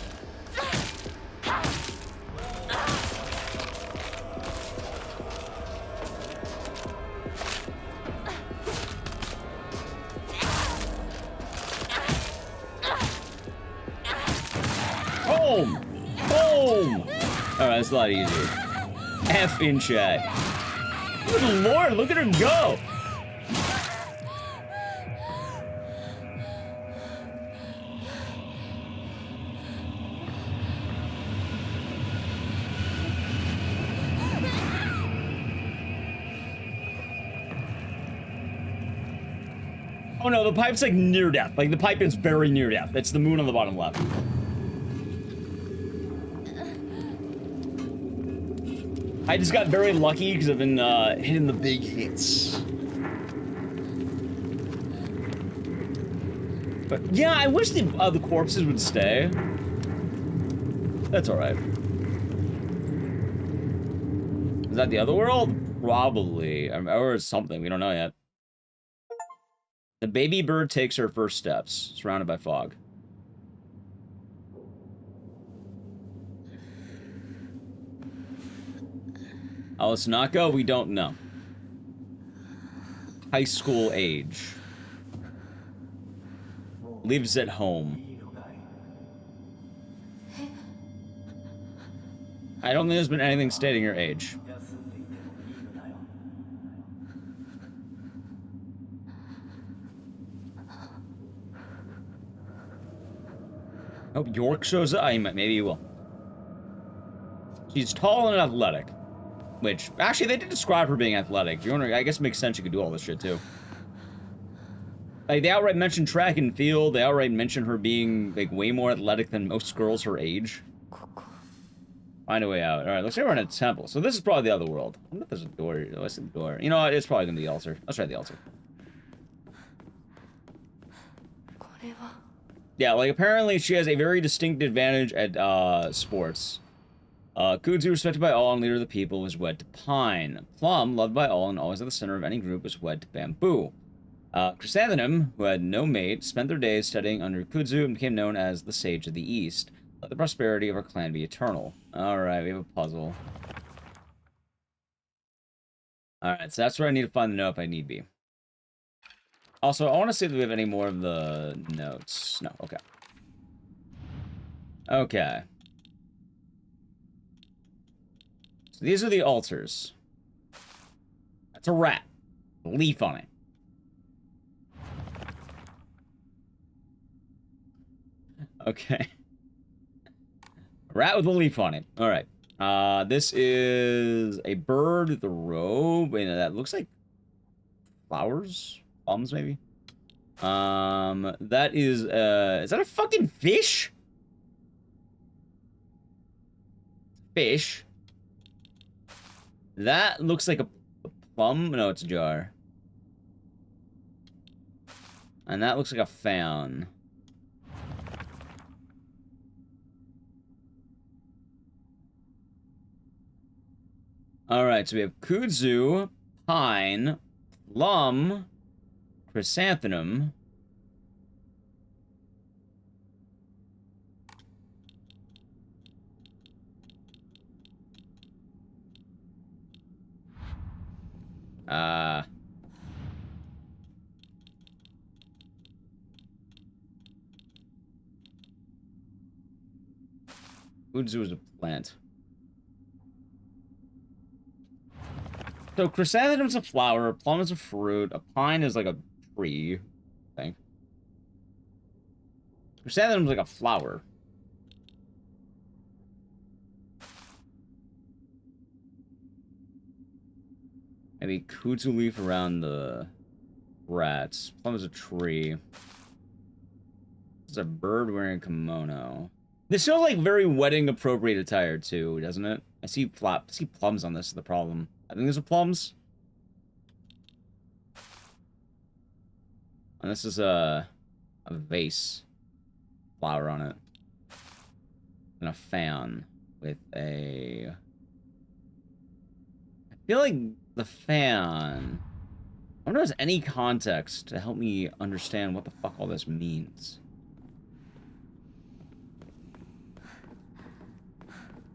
Boom! Boom! Alright, that's a lot easier. F in chat. Good lord, look at her go! Oh no, the pipe's like near death. Like the pipe is very near death. It's the moon on the bottom left. I just got very lucky because I've been hitting the big hits. But yeah, I wish the corpses would stay. That's alright. Is that the other world? Probably. Or something. We don't know yet. The baby bird takes her first steps, surrounded by fog. Alice Naka, we don't know. High school age. Lives at home. I don't think there's been anything stating her age. Hope York shows up. Maybe he will. She's tall and athletic. Which, actually, they did describe her being athletic. If you're wondering, I guess it makes sense she could do all this shit, too. Like, they outright mention track and field. They outright mention her being, like, way more athletic than most girls her age. Find a way out. Alright, looks like we're in a temple. So this is probably the other world. I wonder if there's a door. Oh, I see the door. You know what? It's probably gonna be the altar. Let's try the altar. Yeah, like, apparently she has a very distinct advantage at, sports. Kudzu, respected by all and leader of the people, was wed to Pine. Plum, loved by all and always at the center of any group, was wed to Bamboo. Chrysanthemum, who had no mate, spent their days studying under Kudzu and became known as the Sage of the East. Let the prosperity of our clan be eternal. Alright, we have a puzzle. Alright, so that's where I need to find the note if I need be. Also, I want to see if we have any more of the notes. No, okay. Okay. So these are the altars. That's a rat. A leaf on it. Okay. A rat with a leaf on it. Alright. This is a bird with a robe. And that looks like flowers? Plums, maybe? That is that a fucking fish? Fish. That looks like a plum. No, it's a jar. And that looks like a fan. Alright, so we have kudzu, pine, plum, chrysanthemum. Kudzu is a plant. So chrysanthemum's a flower, a plum is a fruit, a pine is like a tree, I think. Chrysanthemum's like a flower. Maybe kudzu leaf around the rats. Plum is a tree. This is a bird wearing a kimono. This feels like very wedding appropriate attire too, doesn't it? I see plums on this is the problem. I think these are plums. And this is a vase. Flower on it. And a fan with a... I feel like the fan... I wonder if there's any context to help me understand what the fuck all this means.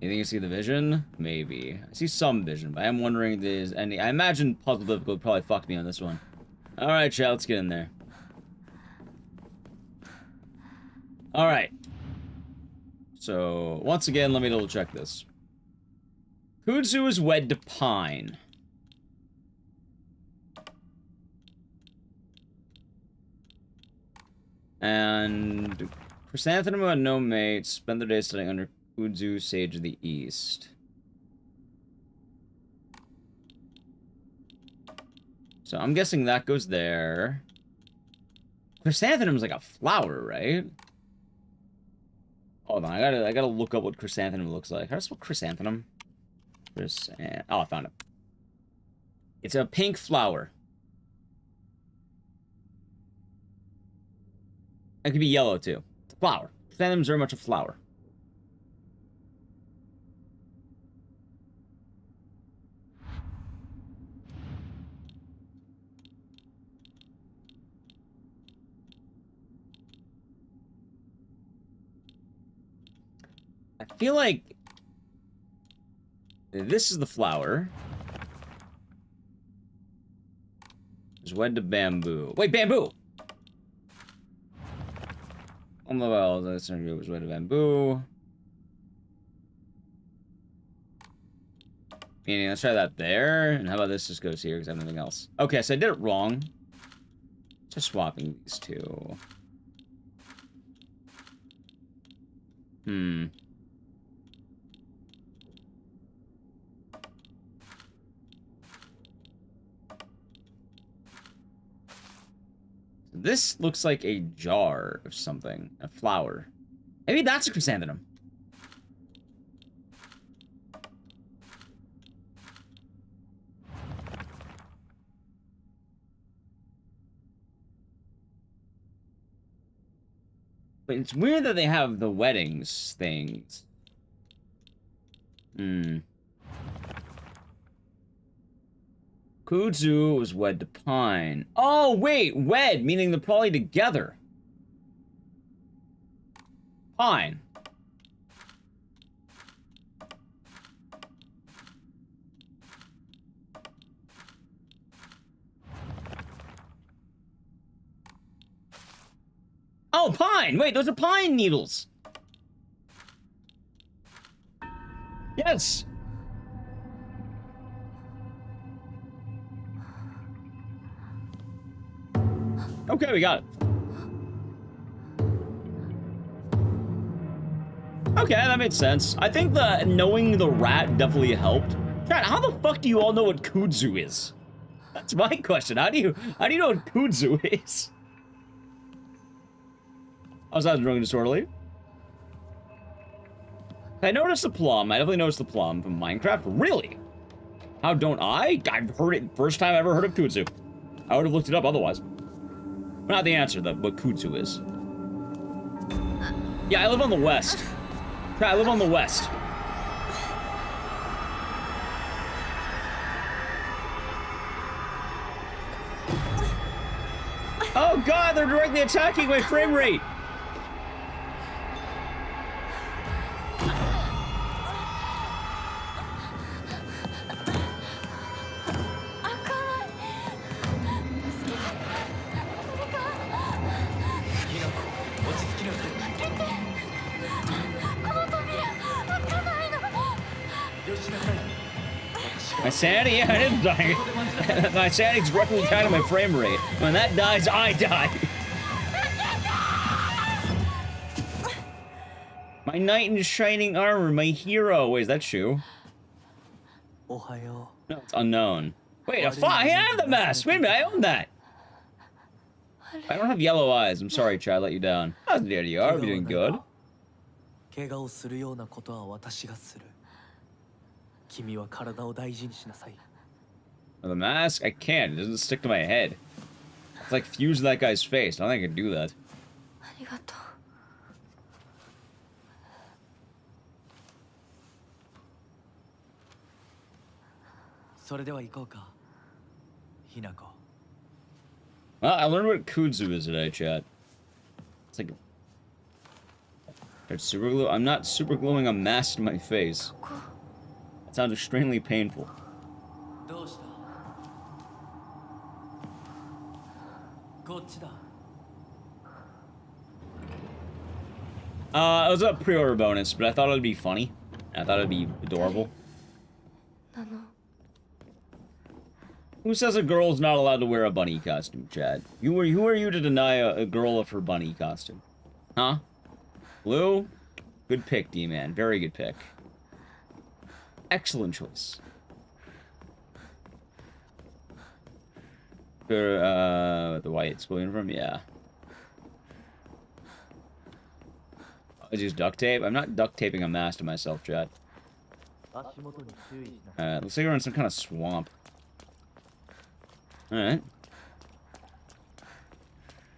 You think you see the vision? Maybe. I see some vision, but I am wondering if there's any... I imagine Puzzle Difficult probably fucked me on this one. Alright, chat, let's get in there. Alright. So, once again, let me double check this. Kudzu is wed to Pine. And Chrysanthemum had no mate, spent their days studying under Kudzu, Sage of the East. So I'm guessing that goes there. Chrysanthemum's like a flower, right? Hold on, I gotta look up what chrysanthemum looks like. How do I spell chrysanthemum? Oh, I found it. It's a pink flower. It could be yellow too. It's a flower. Chrysanthemums are very much a flower. I feel like this is the flower. It's wed to bamboo. Wait, bamboo! On the well, that's not good. It was wed to bamboo. Meaning, let's try that there. And how about this just goes here because I have nothing else. Okay, so I did it wrong. Just swapping these two. This looks like a jar of something. A flower. Maybe that's a chrysanthemum. But it's weird that they have the weddings things. Kudzu was wed to Pine. Oh, wait, wed, meaning they're probably together. Pine. Oh, pine! Wait, those are pine needles! Yes! Okay, we got it. Okay, that makes sense. I think knowing the rat definitely helped. Chat, how the fuck do you all know what kudzu is? That's my question. How do you know what kudzu is? I was not drunk and disorderly. I noticed the plum. I definitely noticed the plum from Minecraft. Really? How don't I? I've heard it. First time I ever heard of kudzu. I would have looked it up otherwise. Not the answer, though, what kudzu is. Yeah, I live on the west. I live on the west. Oh god, they're directly attacking my frame rate! My sanity? Yeah, I didn't die. My sanity's directly tied to my frame rate. When that dies, I die. My knight in shining armor, my hero. Wait, is that Shu? No, it's unknown. Wait, I have the mask! Wait a minute, I own that! I don't have yellow eyes. I'm sorry, Chad, I let you down. Oh, there you are, you're doing good. Oh, the mask? I can't. It doesn't stick to my head. It's like fused that guy's face. I don't think I can do that. Well, I learned what kudzu is today, chat. It's like... It's super glue. I'm not super gluing a mask to my face. That sounds extremely painful. It was a pre-order bonus, but I thought it would be funny. I thought it would be adorable. Who says a girl's not allowed to wear a bunny costume, Chad? Who are you to deny a girl of her bunny costume? Huh? Blue? Good pick, D-Man. Very good pick. Excellent choice. For, the white school uniform? Yeah. I use duct tape? I'm not duct taping a mask to myself, Chad. Looks like we're in some kind of swamp. Alright.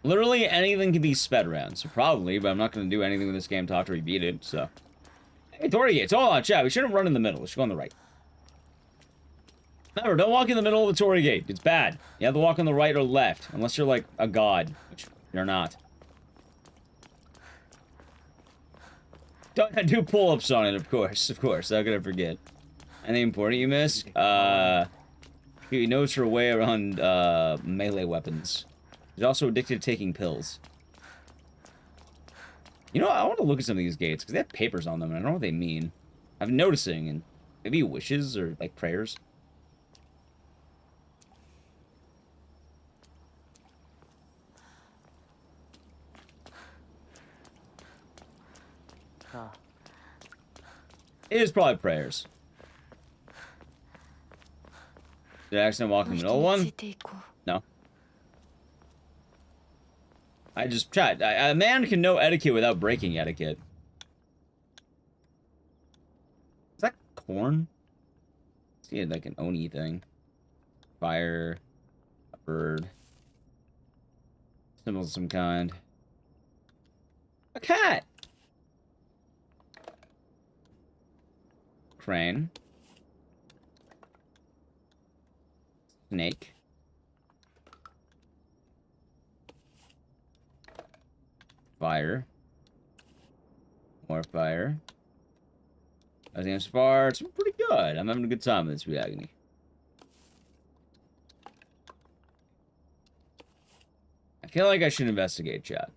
Literally anything can be sped around, so probably, but I'm not going to do anything with this game till after we beat it, so. Hey, Tory Gates, hold on, chat. We shouldn't run in the middle. We should go on the right. Remember, don't walk in the middle of the Tory Gate. It's bad. You have to walk on the right or left, unless you're like a god, which you're not. Don't do pull-ups on it, of course. Of course, how could I forget? Anything important you missed? He knows her way around melee weapons. He's also addicted to taking pills. You know, I want to look at some of these gates, because they have papers on them, and I don't know what they mean. I've been noticing, and maybe wishes, or, like, prayers. It is probably prayers. Did I accidentally walk in the middle of one? No. I just chat. A man can know etiquette without breaking etiquette. Is that corn? See it like an oni thing. Fire, a bird, symbols of some kind. A cat. Crane. Snake. Fire. More fire. I think so far it's pretty good. I'm having a good time with this Agony. I feel like I should investigate, chat.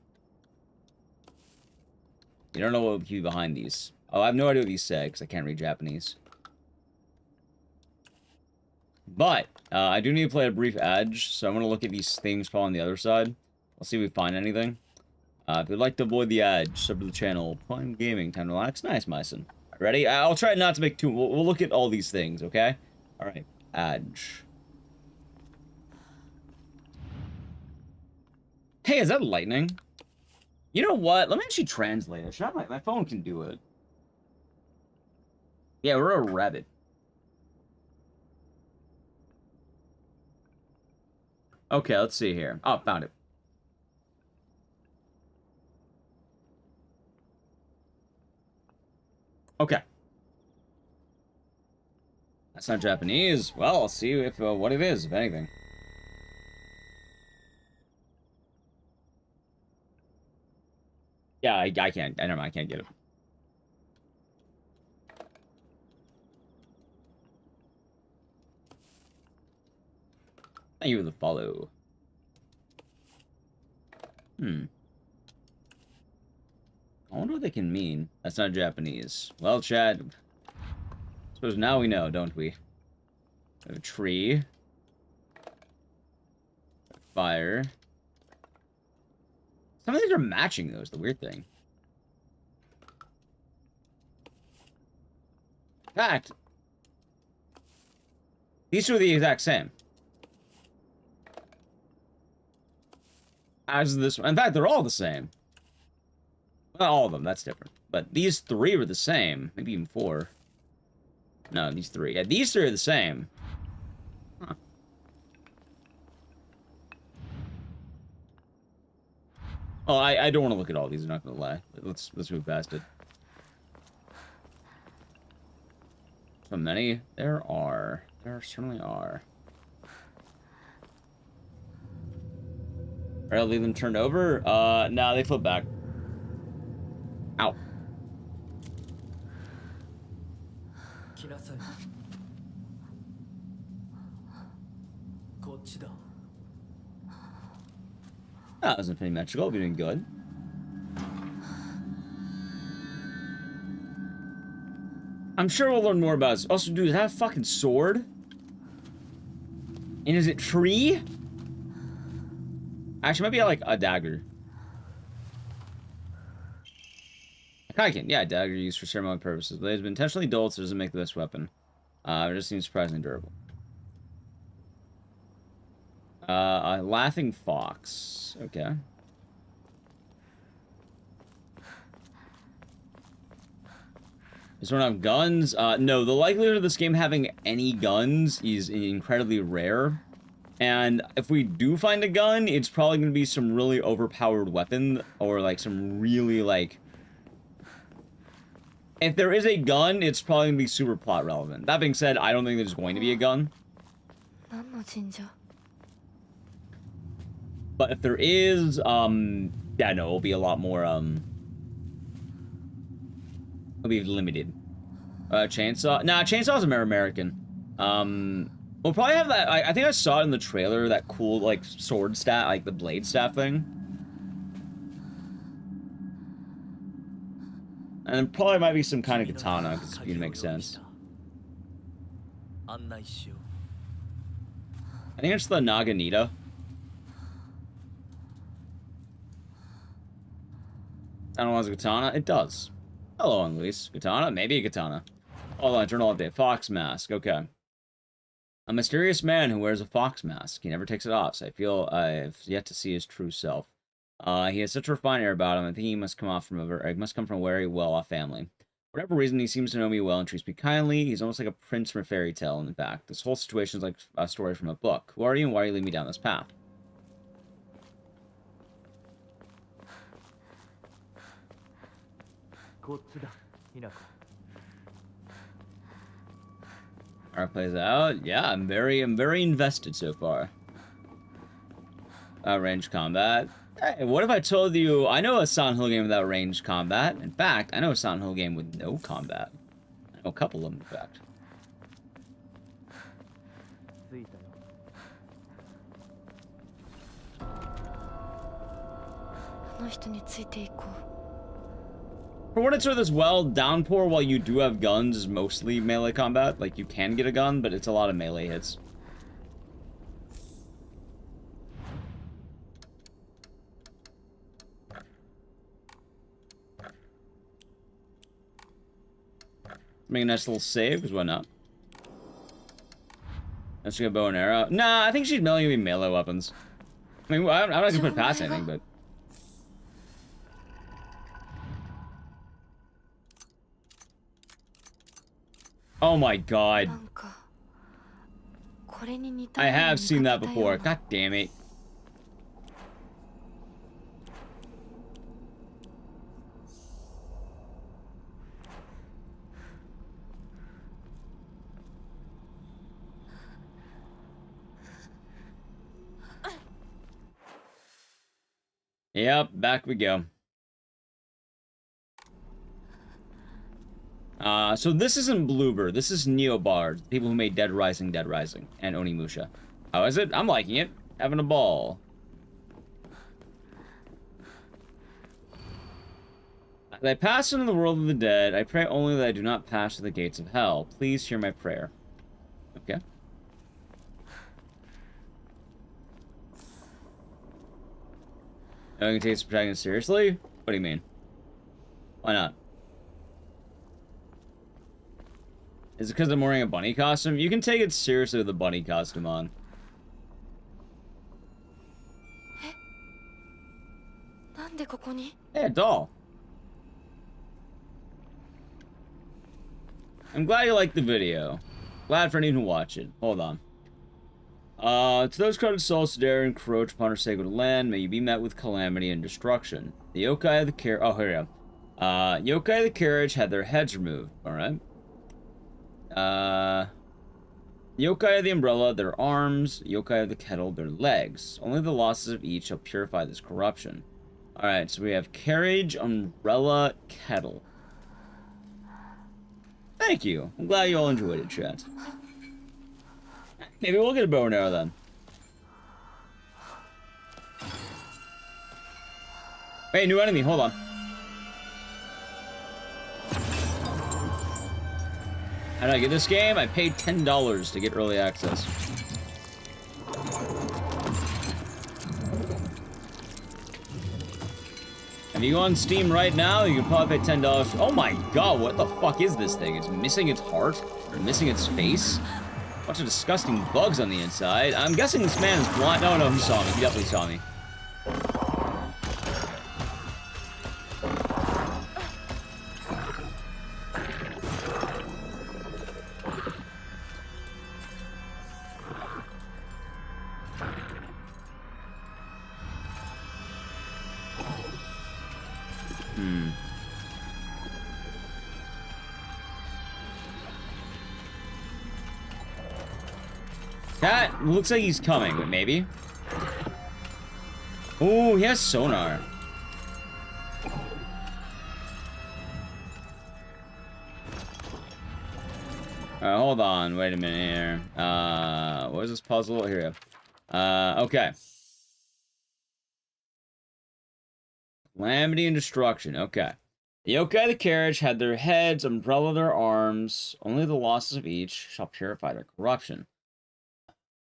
You don't know what would be behind these. Oh, I have no idea what these say, because I can't read Japanese. But, I do need to play a brief edge, so I'm going to look at these things probably on the other side. We'll see if we find anything. If you'd like to avoid the edge, sub to the channel. Fun gaming, time to relax. Nice, Myson. Ready? I'll try not to make too... We'll look at all these things, okay? Alright. Edge. Hey, is that lightning? You know what? Let me actually translate it. My phone can do it. Yeah, we're a rabbit. Okay, let's see here. Oh, found it. Okay. That's not Japanese. Well, I'll see if what it is, if anything. Yeah, I can't. I never mind, I can't get it. Thank you for the follow. I wonder what they can mean. That's not Japanese. Well, chat. Suppose now we know, don't we? We have a tree. Fire. Some of these are matching, though, is the weird thing. In fact, these two are the exact same. As this one. In fact, they're all the same. Not all of them, that's different. But these three were the same. Maybe even four. No, these three. Yeah, these three are the same. Huh. Oh, I don't want to look at all these, I'm not gonna lie. Let's move past it. So many? There are. There certainly are. Alright, I'll leave them turned over. Nah, they flip back. Ow. That wasn't pretty magical. We're doing good. I'm sure we'll learn more about this. Also, dude, is that a fucking sword? And is it tree? Actually, it might be like a dagger. I can, yeah, dagger used for ceremonial purposes, but it has been intentionally dull, so it doesn't make the best weapon. It just seems surprisingly durable. A laughing fox. Okay. Does one have guns? No, the likelihood of this game having any guns is incredibly rare. And if we do find a gun, it's probably going to be some really overpowered weapon, or like some really like... If there is a gun, it's probably going to be super plot relevant. That being said, I don't think there's going to be a gun. But if there is, yeah, no, it'll be a lot more, it'll be limited. Chainsaw? Nah, Chainsaw's American. We'll probably have that, I think I saw it in the trailer, that cool, like, sword staff, like, the blade staff thing. And then probably might be some kind of katana, because it's going to make sense. I think it's the Naginata. I don't know, has a katana? It does. Hello, Luis. Katana? Maybe a katana. Hold on, journal update. Fox mask. Okay. A mysterious man who wears a fox mask. He never takes it off, so I feel I've yet to see his true self. He has such a refined air about him. I think he must come from a very well-off family. For whatever reason, he seems to know me well and treats me kindly. He's almost like a prince from a fairy tale, in fact. This whole situation is like a story from a book. Who are you and why are you leading me down this path? Alright, plays out. Yeah, I'm very invested so far. Ranged combat. Hey, what if I told you I know a Silent Hill game without ranged combat? In fact, I know a Silent Hill game with no combat. I know a couple of them, in fact. あの人についていこう。 For what it's worth as well, Downpour, while you do have guns, is mostly melee combat. Like, you can get a gun, but it's a lot of melee hits. Make a nice little save, because why not? Let's get a bow and arrow. Nah, I think she's mainly gonna be melee weapons. I mean, I'm not gonna put past anything, but... Oh my god. I have seen that before. God damn it. Yep, back we go. So this isn't Bloober. This is Neobard, the people who made Dead Rising, and Onimusha. How is it? I'm liking it. Having a ball. As I pass into the world of the dead, I pray only that I do not pass through the gates of hell. Please hear my prayer. Okay. No one can take this protagonist seriously? What do you mean? Why not? Is it because I'm wearing a bunny costume? You can take it seriously with the bunny costume on. Hey, a doll. I'm glad you liked the video. Glad for anyone who watched it. Hold on. To those crowded souls who dare encroach upon our sacred land, may you be met with calamity and destruction. The yokai of the carriage... Oh, here we go. Yokai of the carriage had their heads removed. Alright. Yokai of the umbrella, their arms. Yokai of the kettle, their legs. Only the losses of each shall purify this corruption. Alright, so we have carriage, umbrella, kettle. Thank you. I'm glad you all enjoyed it, chat. Maybe we'll get a bow and arrow then. Wait, new enemy, hold on. How did I get this game? I paid $10 to get early access. If you go on Steam right now, you can probably pay $10. Oh my god, what the fuck is this thing? It's missing its heart? Or missing its face? Bunch of disgusting bugs on the inside. I'm guessing this man is blind. No, he saw me. He definitely saw me. That looks like he's coming, but maybe. Oh, he has sonar. Alright, hold on. Wait a minute here. What is this puzzle? Here we go. Okay. Calamity and destruction. Okay. The yokai of the carriage had their heads, umbrella their arms. Only the losses of each shall purify their corruption.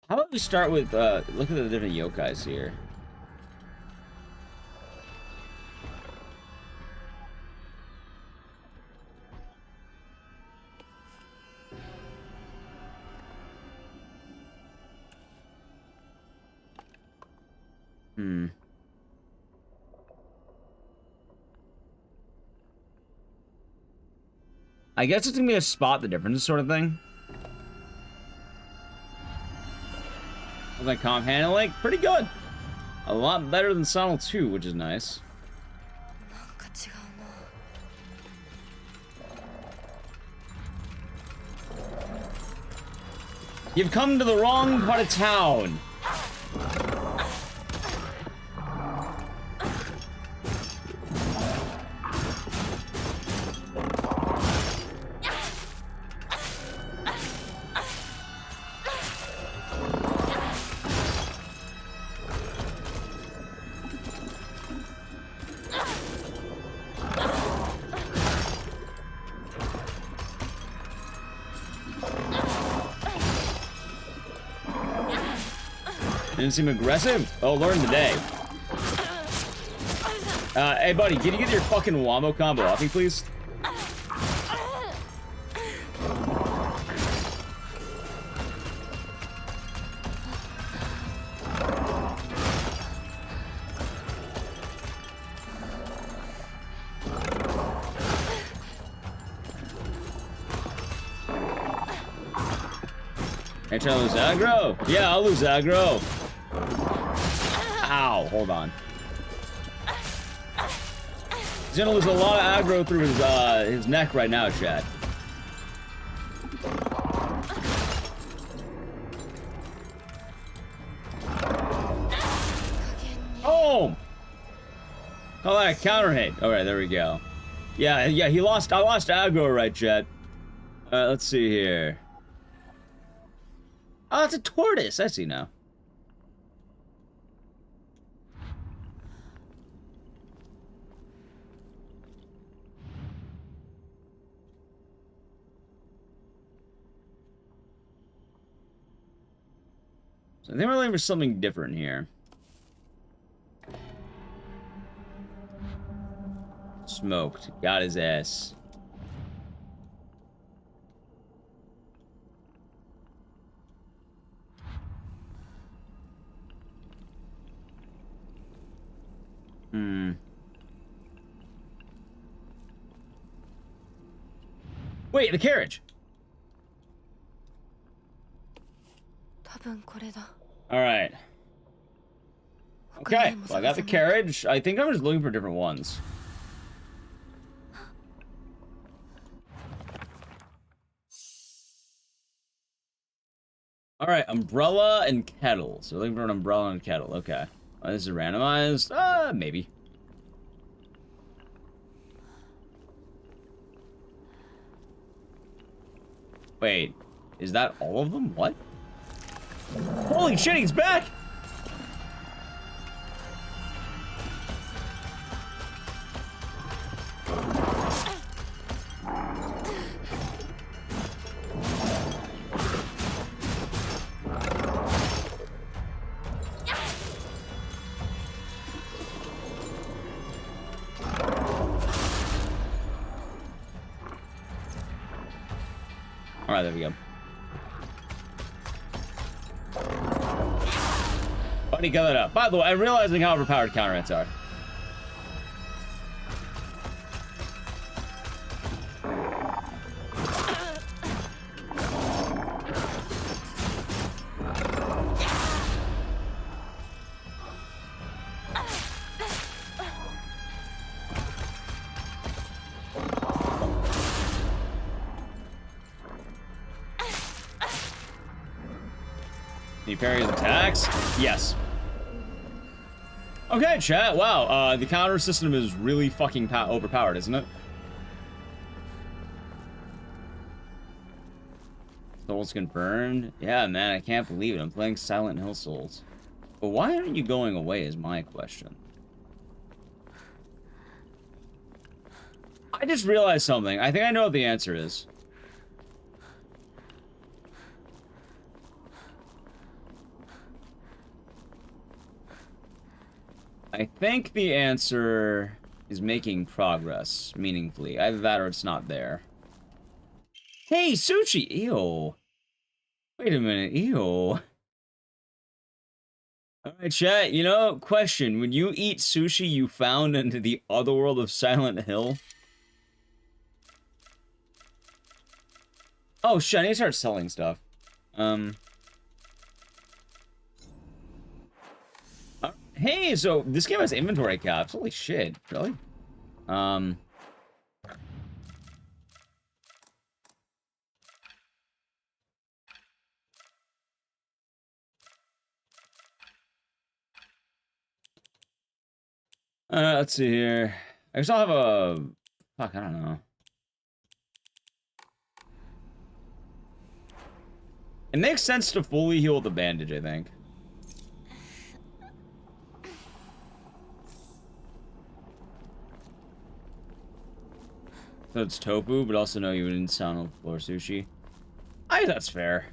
How about we start with, look at the different yokais here. I guess it's gonna be a spot the difference sort of thing. Like comp handling, pretty good. A lot better than Sonal 2, which is nice. You've come to the wrong part of town. Didn't seem aggressive? Oh, learn today. Hey buddy, can you get your fucking wombo combo off me, please? Hey, try to lose aggro? Yeah, I'll lose aggro. Ow, hold on. He's gonna lose a lot of aggro through his neck right now, chat. Oh! Oh, that counter hit. Alright, there we go. Yeah, I lost aggro, right, chat. Let's see here. Oh, it's a tortoise. I see now. So I think we're looking for something different here. Smoked. Got his ass. Wait, the carriage. All right. Okay, well, I got the carriage. I think I'm just looking for different ones. All right, umbrella and kettle. So looking for an umbrella and kettle. Okay. This is randomized. Maybe. Wait, is that all of them? What? Holy shit, he's back! Alright, there we go. Buddy, cut that up. By the way, I'm realizing how overpowered counter hits are. Can you parry his attacks? Yes. Okay, chat. Wow, the counter system is really fucking overpowered, isn't it? Souls confirmed. Yeah, man, I can't believe it. I'm playing Silent Hill Souls. But why aren't you going away is my question. I just realized something. I think I know what the answer is. I think the answer is making progress meaningfully. Either that or it's not there. Hey, sushi! Ew. Wait a minute, ew. Alright, chat, you know, question. When you eat sushi you found into the other world of Silent Hill, Oh shit, I need to start selling stuff. Hey, so this game has inventory caps. Holy shit, really? Let's see here. I still have a... Fuck, I don't know. It makes sense to fully heal the bandage, I think. So it's tofu, but also no, you wouldn't sound on floor sushi. That's fair.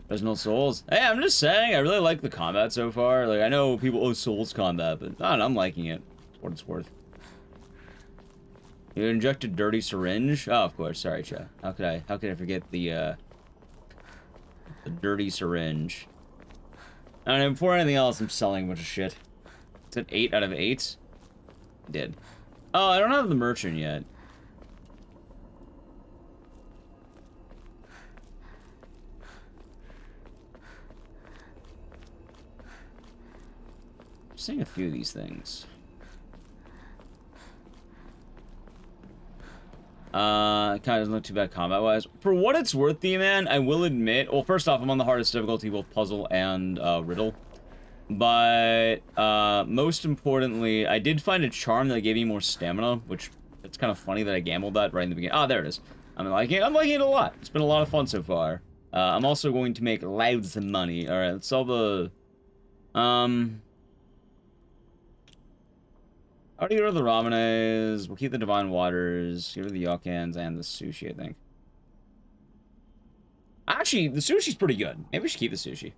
There's no souls. Hey, I'm just saying, I really like the combat so far. Like, I know people, oh, souls combat, but I don't know, I'm liking it. It's what it's worth. You injected dirty syringe? Oh, of course. Sorry, chat. How could I forget the dirty syringe? I don't know, before anything else, I'm selling a bunch of shit. It's an 8 out of 8? I did. Oh, I don't have the merchant yet. I'm seeing a few of these things. Kind of doesn't look too bad combat-wise. For what it's worth, D-Man, I will admit... Well, first off, I'm on the hardest difficulty, both puzzle and riddle. But most importantly, I did find a charm that gave me more stamina, which it's kind of funny that I gambled that right in the beginning. Ah, there it is. I'm liking it a lot. It's been a lot of fun so far. I'm also going to make loads of money. All right, let's sell the... I already get rid of the ramenes. We'll keep the divine waters. Get rid of the yakans and the sushi, I think. Actually, the sushi's pretty good. Maybe we should keep the sushi.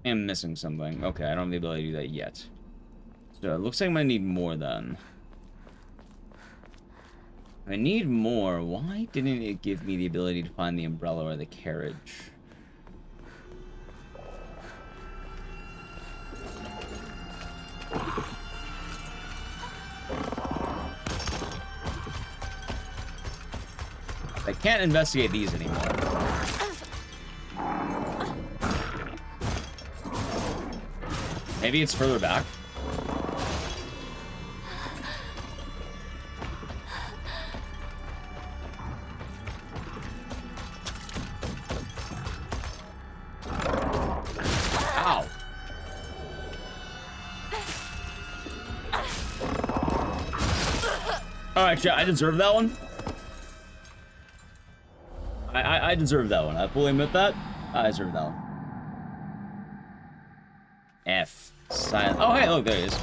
I'm missing something. Okay, I don't have the ability to do that yet. So it looks like I'm gonna need more then. If I need more, why didn't it give me the ability to find the umbrella or the carriage? I can't investigate these anymore. Maybe it's further back. Ow. Alright, chat, I deserve that one. I deserve that one. I fully admit that. I deserve that one. F. Silent. Oh, hey, look, there it is.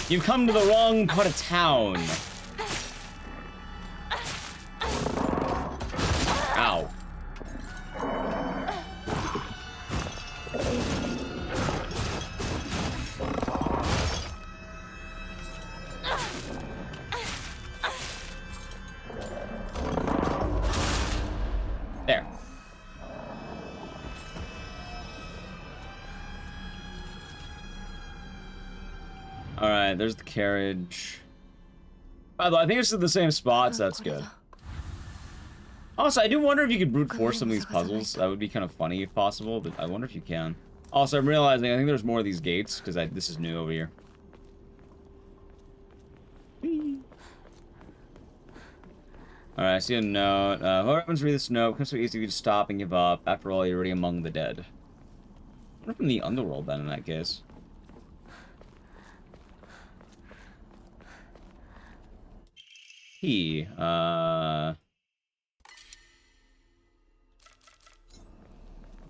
You've come to the wrong part of town. Ow. There. Alright, there's the carriage. By the way, I think it's in the same spots. That's good. Also, I do wonder if you could brute force some of these puzzles. That would be kind of funny if possible, but I wonder if you can. Also, I'm realizing I think there's more of these gates, because this is new over here. Alright, I see a note. Whoever happens to read this note, becomes so easy for you to stop and give up. After all, you're already among the dead. I wonder if I'm in the underworld then, in that case.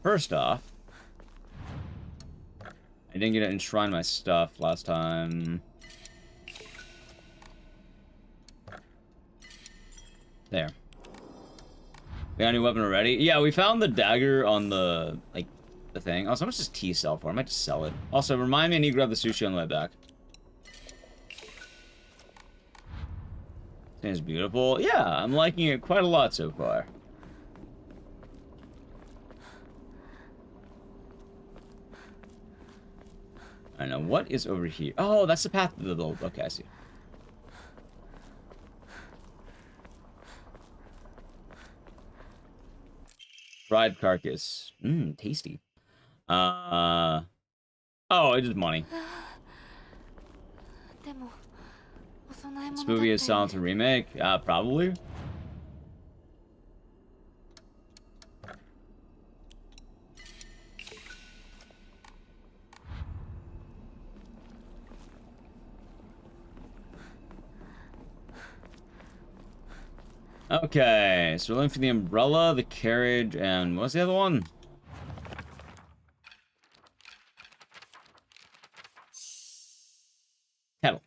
First off, I didn't get to enshrine my stuff last time. There. We got a new weapon already? Yeah, we found the dagger on the, like, the thing. Also, how much does tea sell for? I might just sell it. Also, remind me I need to grab the sushi on the way back. This thing is beautiful. Yeah, I'm liking it quite a lot so far. I don't know. What is over here? Oh, that's the path to the little... Okay, I see. Fried carcass. Mmm, tasty. Oh, it's just money. This movie is Silent Hill remake? Probably. Okay, so we're looking for the umbrella, the carriage, and what's the other one? Kettle.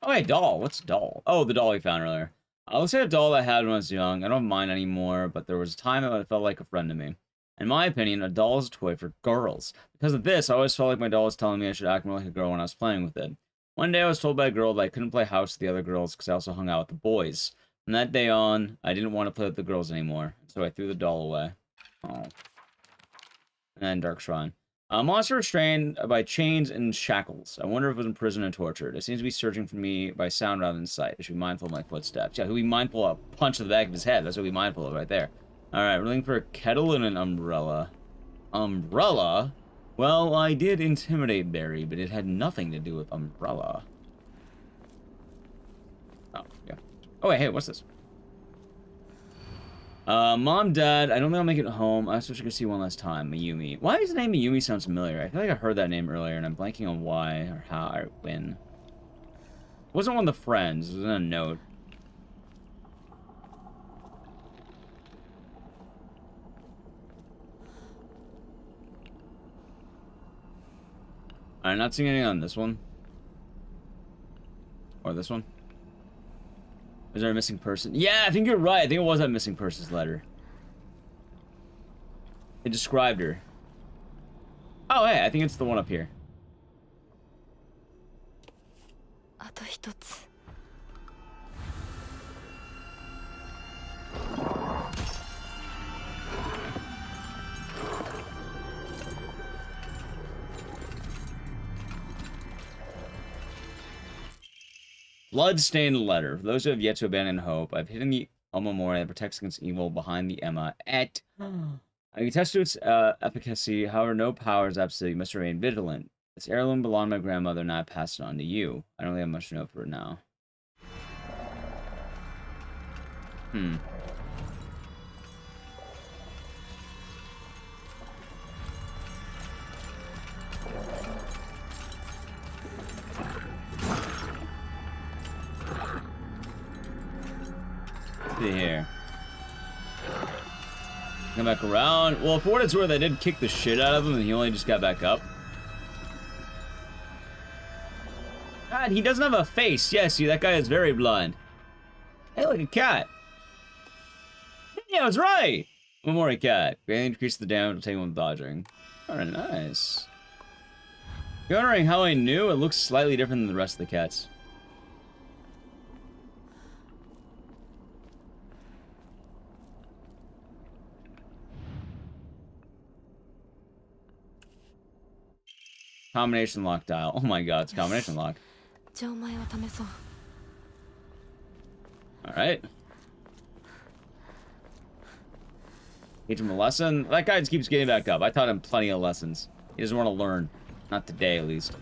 Oh, wait, doll. What's doll? Oh, the doll we found earlier. Looks like a doll I had when I was young. I don't have mine anymore, but there was a time it felt like a friend to me. In my opinion, a doll is a toy for girls. Because of this, I always felt like my doll was telling me I should act more like a girl when I was playing with it. One day I was told by a girl that I couldn't play house with the other girls because I also hung out with the boys. From that day on, I didn't want to play with the girls anymore, so I threw the doll away. Oh. And then Dark Shrine. A monster restrained by chains and shackles. I wonder if it was in prison and tortured. It seems to be searching for me by sound rather than sight. I should be mindful of my footsteps. Yeah, he'll be mindful of a punch to the back of his head. That's what he'll be mindful of right there. Alright, we're looking for a kettle and an umbrella. Umbrella? Well, I did intimidate Barry, but it had nothing to do with umbrella. Oh, yeah. Oh, wait, hey, what's this? Mom, Dad, I don't think I'll make it home. I wish I could see one last time. Mayumi. Why does the name Mayumi sound familiar? I feel like I heard that name earlier, and I'm blanking on why or how or when. It wasn't one of the friends. It was in a note. I'm not seeing anything on this one. Or this one. Is there a missing person? Yeah, I think you're right. I think it was that missing person's letter. It described her. Oh, hey, I think it's the one up here. Blood-stained letter. For those who have yet to abandon hope, I've hidden the Alma Mora that protects against evil behind the Emma at... I can attest to its efficacy, however, no power is absolute. You must remain vigilant. This heirloom belonged to my grandmother, and I passed it on to you. I don't really have much to know for it now. See here. Come back around. Well, for what it's worth, I did kick the shit out of him, and he only just got back up. God, he doesn't have a face. Yeah, see, that guy is very blind. Hey, look, a cat. Yeah, I was right. One more cat. Greatly increase the damage, will take one dodging. Alright, nice. You're wondering how I knew? It looks slightly different than the rest of the cats. Combination lock dial. Oh my god, it's a combination lock. Alright. Teach him a lesson. That guy just keeps getting back up. I taught him plenty of lessons. He doesn't want to learn. Not today, at least.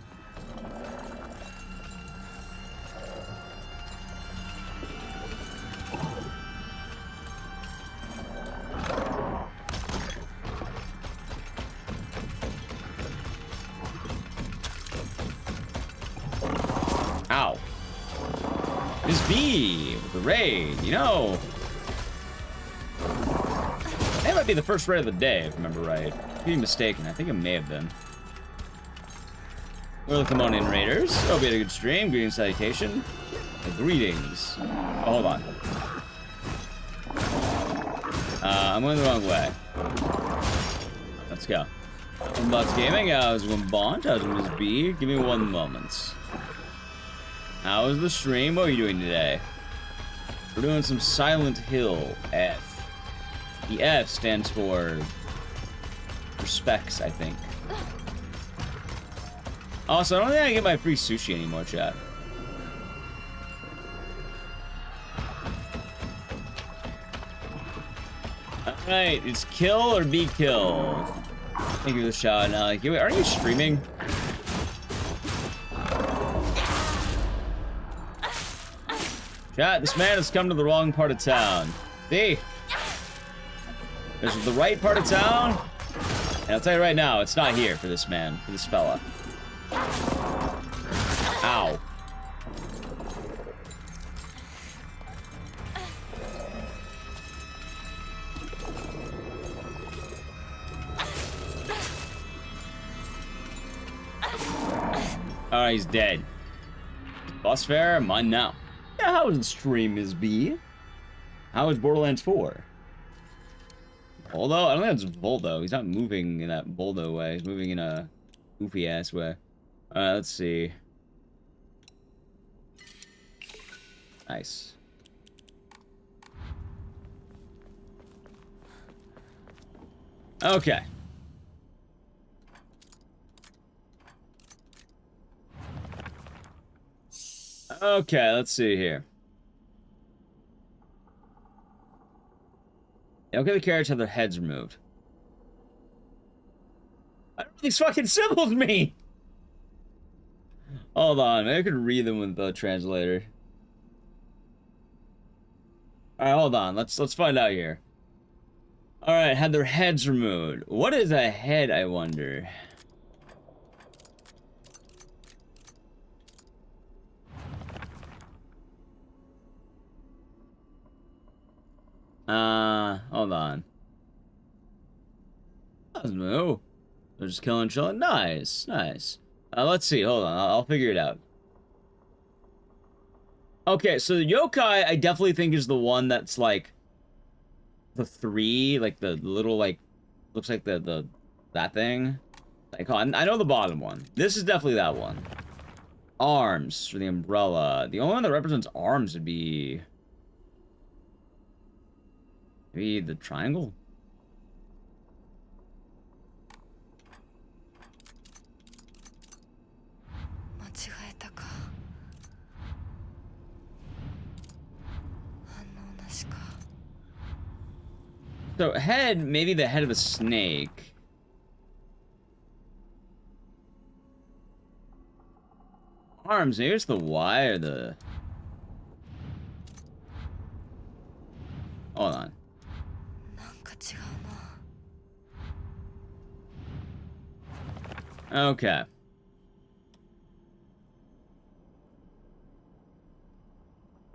Ow. Miss B with the raid, you know. That might be the first raid of the day, if I remember right. If I'm mistaken, I think it may have been. Well, come on in, Raiders. Hope you had a good stream. Greetings, salutation. Greetings. Oh, hold on. I'm going the wrong way. Let's go. Bots Gaming, how's it going, Bond? How's it going, Miss B? Give me 1 moment. How is the stream? What are you doing today? We're doing some Silent Hill F. The F stands for respects, I think. Also, I don't think I get my free sushi anymore, chat. Alright, it's kill or be killed. Thank you for the shot. Now, like, are you streaming? Chat, this man has come to the wrong part of town. See? This is the right part of town. And I'll tell you right now, it's not here for this man, for this fella. Ow. Alright, he's dead. Bus fare, mine now. Yeah, how is the stream, Ms. B? How is Borderlands 4? Voldo? I don't think that's Voldo. He's not moving in that Voldo way. He's moving in a goofy ass way. Alright, let's see. Nice. Okay. Okay, let's see here. Okay, the carrots have their heads removed. I don't know what these fucking symbols mean! Hold on, maybe I could read them with the translator. Alright, hold on, let's find out here. Alright, had their heads removed. What is a head, I wonder? Hold on. No. They're just killing, chilling. Nice, nice. Let's see, hold on, I'll figure it out. Okay, so the yokai, I definitely think is the one that's like the 3, like the little, like, looks like that thing. Like, I know the bottom one. This is definitely that one. Arms for the umbrella. The only one that represents arms would be maybe the triangle? So head, maybe the head of a snake. Arms, maybe it's the Y or the... Hold on. Okay.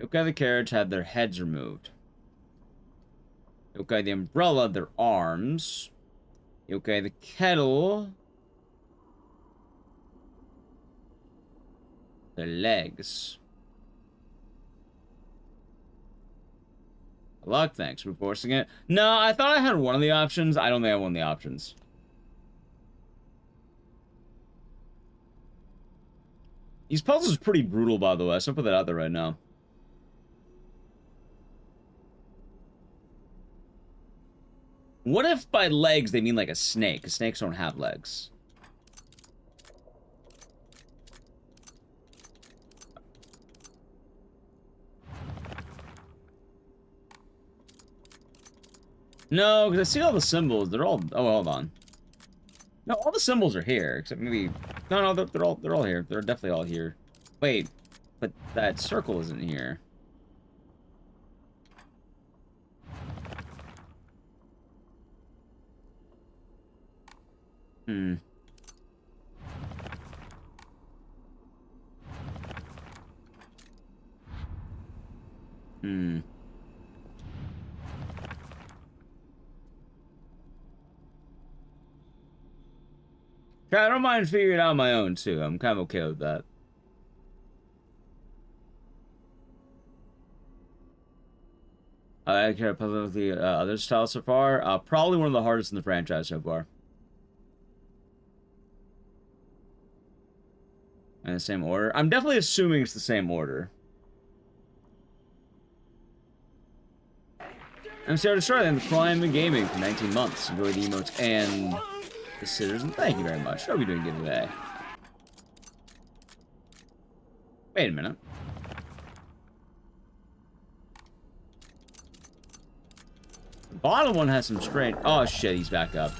Okay, the carriage had their heads removed. Okay, the umbrella, their arms. Okay, the kettle. Their legs. Luck, thanks for forcing it. No, I thought I had one of the options. I don't think I won the options. These puzzles are pretty brutal, by the way, so I'll put that out there right now. What if by legs they mean like a snake? Because snakes don't have legs. No, because I see all the symbols. They're all... Oh, hold on. No, all the symbols are here, except maybe... No, they're all here. They're definitely all here. Wait, but that circle isn't here. Hmm. Hmm. Yeah, I don't mind figuring it out on my own, too. I'm kind of okay with that. I care about the other styles so far. Probably one of the hardest in the franchise so far. In the same order. I'm definitely assuming it's the same order. I'm Sarah Destroyer and the Prime in Gaming for 19 months. Enjoy the emotes and the scissors, and thank you very much. How are we doing good today? Wait a minute. The bottom one has some strange... Oh shit, he's back up.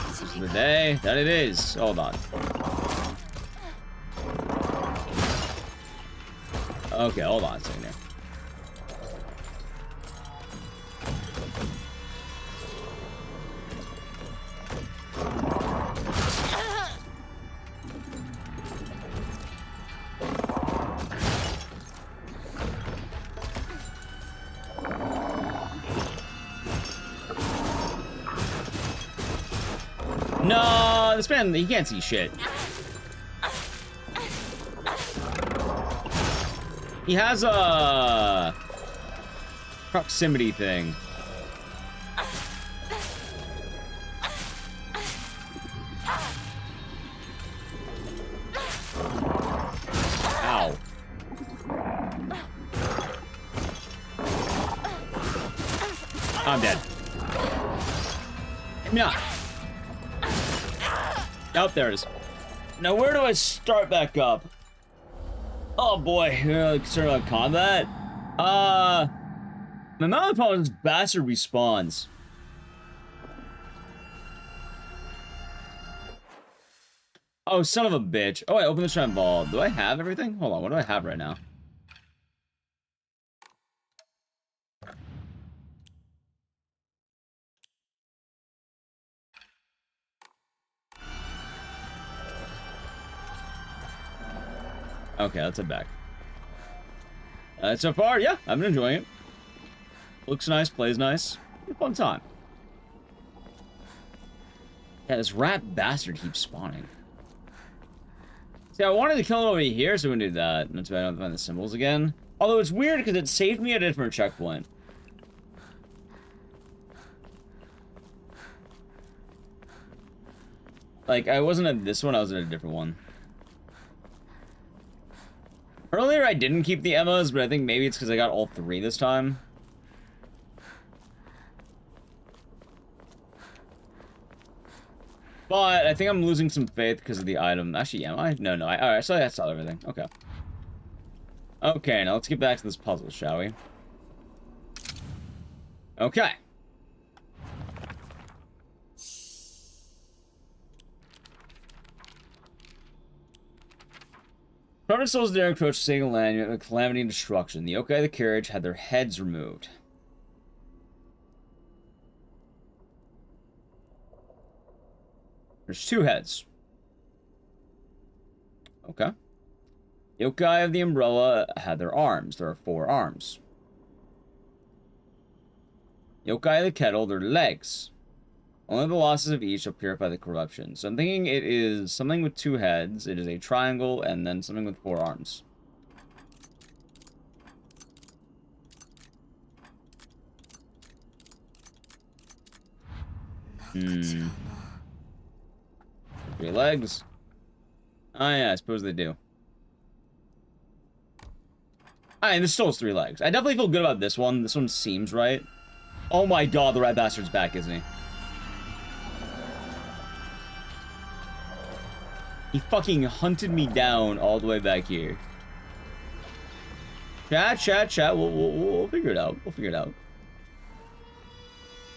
This is the day that it is. Hold on. Okay, hold on a second here. No, this man, he can't see shit. He has a proximity thing. Ow. I'm dead. Yeah. Oh, there it is. Now, where do I start back up? Oh boy, concerned about combat? My main problem is Bastard respawns. Oh, son of a bitch. Oh, I opened the shrine ball. Do I have everything? Hold on, what do I have right now? Okay, let's head back. So far, yeah, I've been enjoying it. Looks nice, plays nice. Fun time. Yeah, this rat bastard keeps spawning. See, I wanted to kill him over here, so we can do that. That's why I don't find the symbols again. Although it's weird because it saved me at a different checkpoint. Like, I wasn't at this one, I was at a different one. Earlier, I didn't keep the Emmas, but I think maybe it's because I got all three this time. But I think I'm losing some faith because of the item. Actually, am I? No. Alright, so I saw everything. Okay. Okay, now let's get back to this puzzle, shall we? Okay. Private souls dare encroach single land with calamity and destruction. The yokai of the carriage had their heads removed. There's two heads. Okay. Yokai of the umbrella had their arms. There are 4 arms. Yokai of the kettle, their legs. Only the losses of each shall purify the corruption. So I'm thinking it is something with 2 heads. It is a triangle, and then something with 4 arms. Hmm. 3 legs. Oh yeah, I suppose they do. Alright, this still has 3 legs. I definitely feel good about this one. This one seems right. Oh my god, the rat bastard's back, isn't he? He fucking hunted me down all the way back here. Chat. We'll figure it out. We'll figure it out.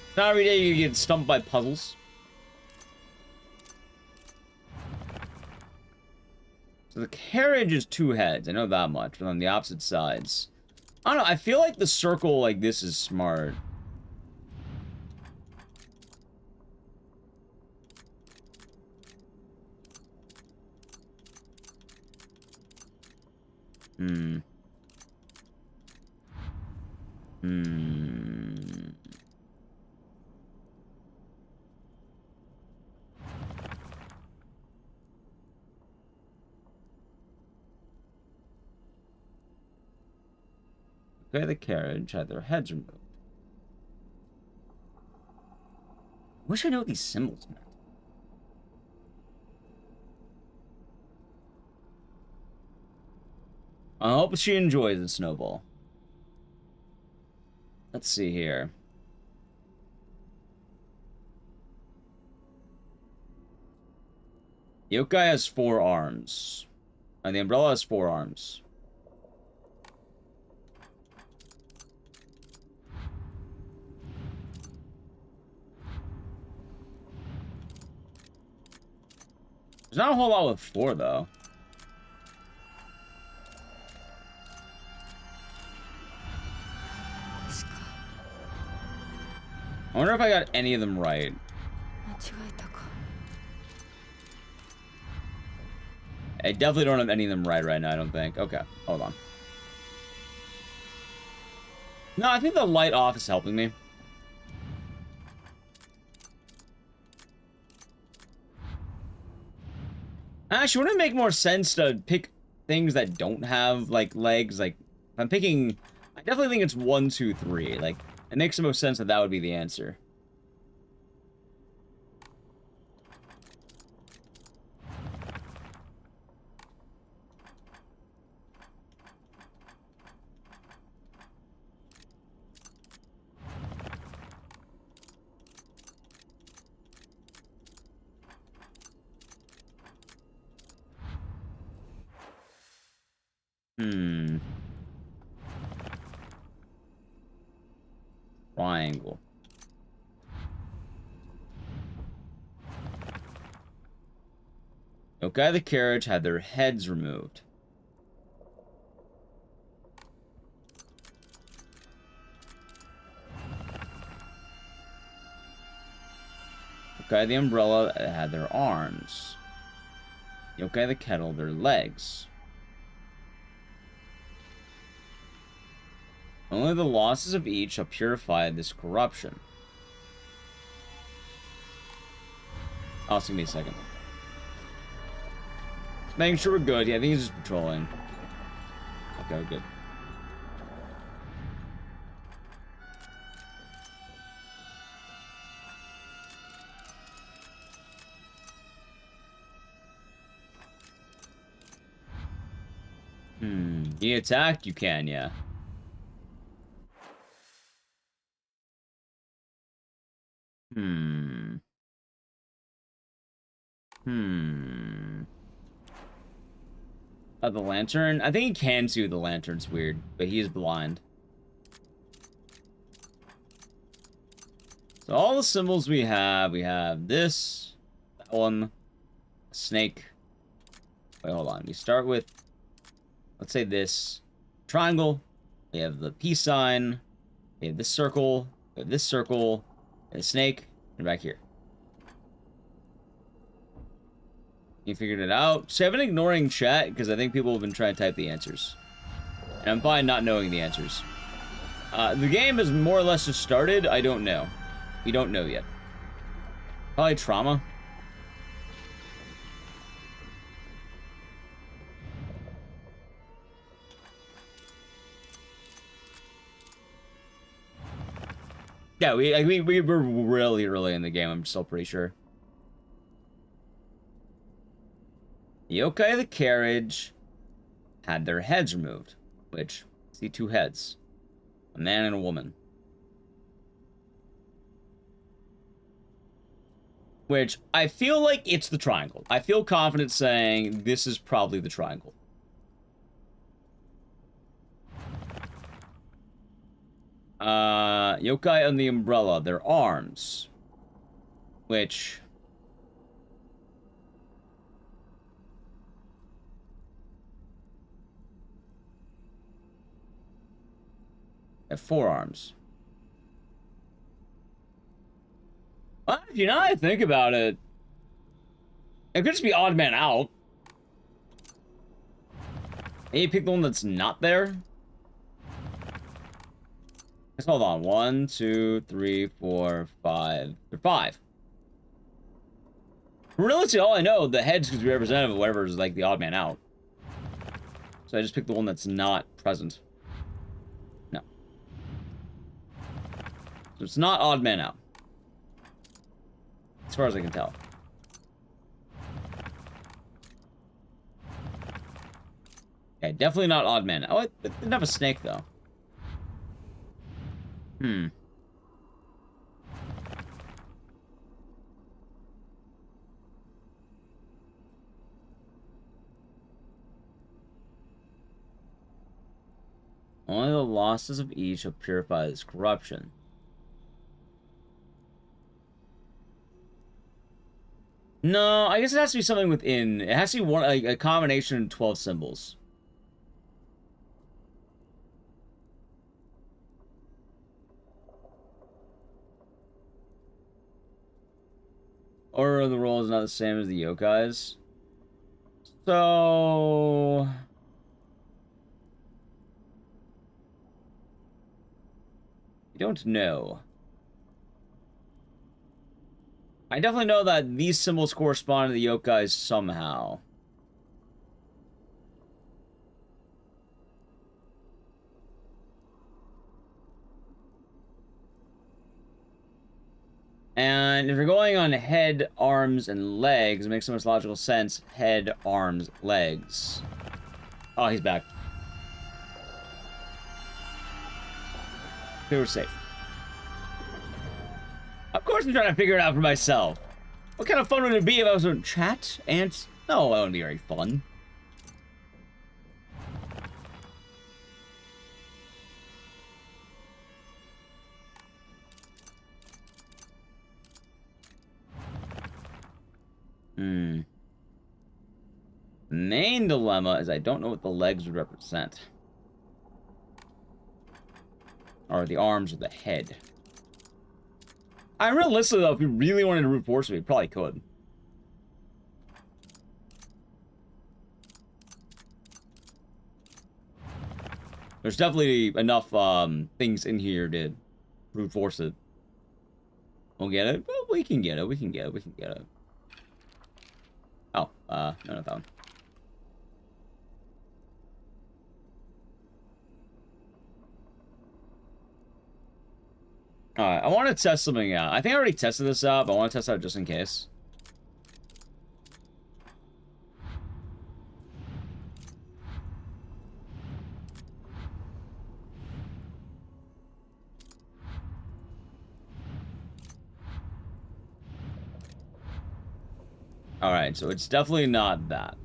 It's not every day you get stumped by puzzles. So the carriage is 2 heads. I know that much, but on the opposite sides. I don't know. I feel like the circle like this is smart. Okay, the carriage had their heads removed. Wish I knew what these symbols meant. I hope she enjoys the snowball. Let's see here. Yokai has 4 arms. And the umbrella has 4 arms. There's not a whole lot with 4, though. I wonder if I got any of them right. I definitely don't have any of them right now, I don't think. Okay, hold on. No, I think the light off is helping me. Actually, wouldn't it make more sense to pick things that don't have, like, legs? Like, if I'm picking... I definitely think it's 1, 2, 3. Like, it makes the most sense that that would be the answer. Triangle. Okay, the carriage had their heads removed. Okay, the umbrella had their arms. Okay, the kettle, their legs. Only the losses of each have purified this corruption. Oh, it's gonna be a second. Just making sure we're good. Yeah, I think he's just patrolling. Okay, we're good. You attack? You can, yeah. The lantern? I think he can see the lantern's weird, but he is blind. So all the symbols we have this, that one, a snake. Wait, hold on. We start with, let's say this triangle. We have the peace sign. We have this circle. We have this circle. And a snake. And back here. You figured it out. So I've been ignoring chat because I think people have been trying to type the answers. And I'm fine not knowing the answers. The game has more or less just started. I don't know. We don't know yet. Probably trauma. Yeah, we were really early in the game, I'm still pretty sure. The yokai of the carriage had their heads removed, which, see 2 heads. A man and a woman. Which, I feel like it's the triangle. I feel confident saying this is probably the triangle. Yokai on the umbrella, their arms. Which... have 4 arms. Well, you know, I think about it. It could just be odd man out. Maybe pick the one that's not there. Let's hold on. 1, 2, 3, 4, 5. They're 5. Realistically, all I know, the heads could be representative of whatever is like the odd man out. So I just picked the one that's not present. No. So it's not odd man out. As far as I can tell. Okay, definitely not odd man. Oh, it didn't have a snake, though. Hmm. Only the losses of each will purify this corruption. No, I guess it has to be something within. It has to be one, like, a combination of 12 symbols. Order of the role is not the same as the yokais. So... I don't know. I definitely know that these symbols correspond to the yokais somehow. And if you're going on head, arms, and legs, it makes the most logical sense. Head, arms, legs. Oh, he's back. We were safe. Of course I'm trying to figure it out for myself. What kind of fun would it be if I was in chat? Ants? No, that wouldn't be very fun. Main dilemma is I don't know what the legs would represent. Or the arms or the head. Realistically, though, if we really wanted to brute force it, we probably could. There's definitely enough things in here to brute force it. We'll get it? Well, we can get it. We can get it. We can get it. Oh, no, not that one. Alright, I want to test something out. I think I already tested this out, but I want to test it out just in case. Alright, so it's definitely not that.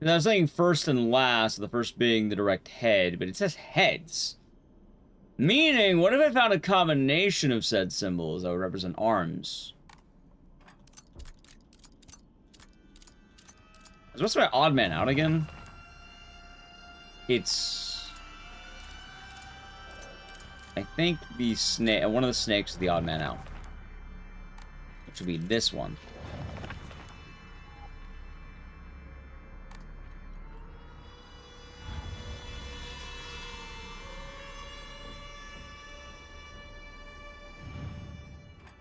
And I was saying first and last, the first being the direct head, but it says heads. Meaning, what if I found a combination of said symbols that would represent arms? What's my odd man out again? It's... I think the snake, one of the snakes is the odd man out. Which would be this one.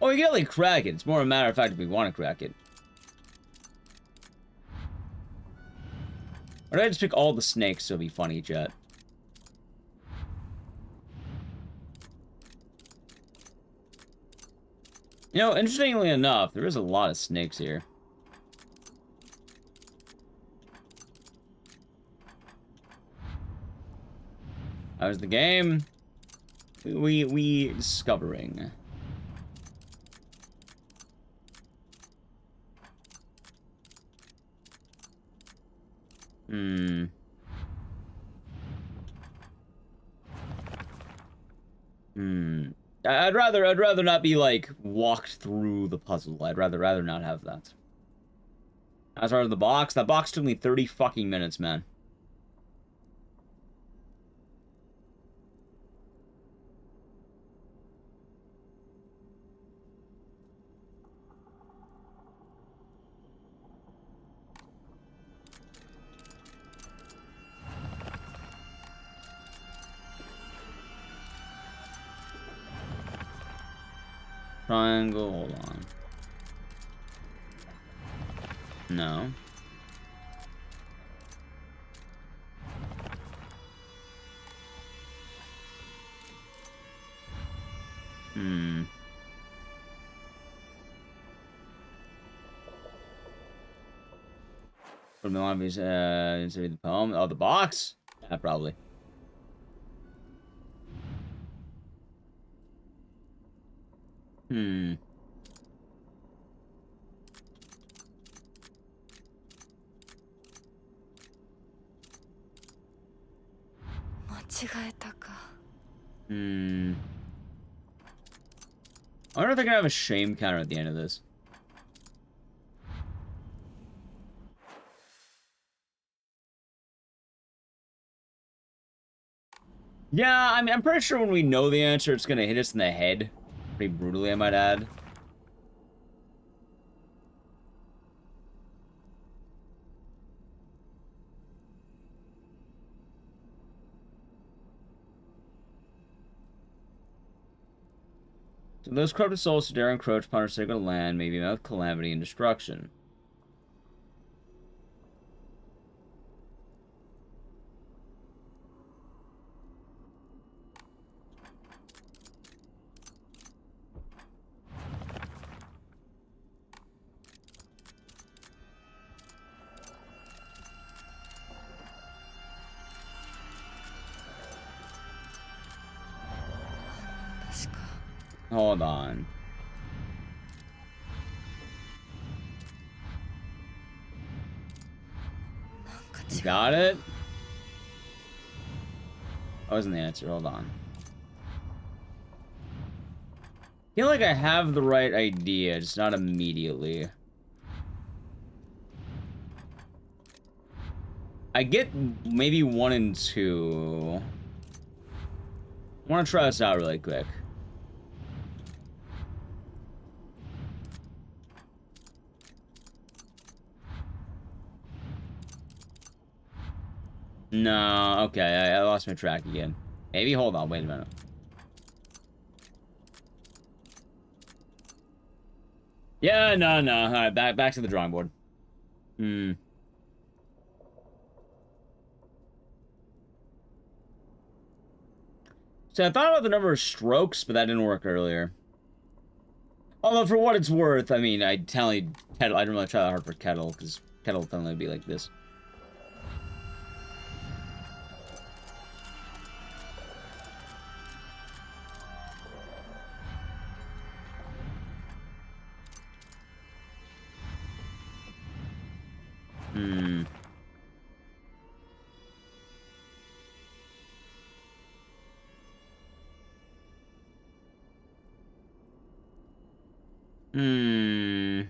Oh, we can like crack it. It's more a matter of fact if we want to crack it. Or did I just pick all the snakes so it'll be funny, chat? You know, interestingly enough, there is a lot of snakes here. How's the game? We discovering. I'd rather not be like walked through the puzzle. I'd rather not have that. As far as the box, that box took me 30 fucking minutes, man. Triangle, hold on. No. From the obvious, the poem. Oh, the box? Yeah, probably. Hmm. 間違えたか。 Hmm. I wonder if I can have a shame counter at the end of this. Yeah, I mean, I'm pretty sure when we know the answer, it's gonna hit us in the head. Pretty brutally, I might add. So those corrupted souls who dare encroach upon our sacred land may be met with calamity and destruction. Hold on. Got it? That wasn't the answer. Hold on. I feel like I have the right idea, just not immediately. I get maybe 1 and 2. I want to try this out really quick. No, okay, I lost my track again. Maybe, hold on, wait a minute. Yeah, no. Alright, back to the drawing board. Hmm. So I thought about the number of strokes, but that didn't work earlier. Although, for what it's worth, I mean, I tell you, Kettle, I didn't really try that hard for Kettle, because Kettle will only be like this. Hmm. Hmm.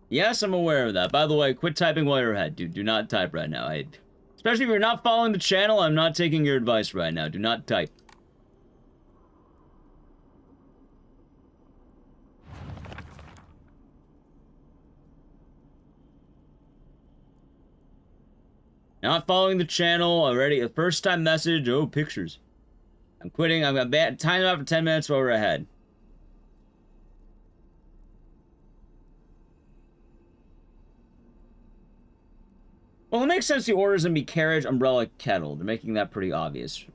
Yes, I'm aware of that. By the way, quit typing while you're ahead. Do not type right now. Especially if you're not following the channel, I'm not taking your advice right now. Do not type. Not following the channel already. A first time message. Oh, pictures. I'm quitting. I'm gonna time out for 10 minutes while we're ahead. Well, it makes sense the order's gonna be carriage, umbrella, kettle. They're making that pretty obvious.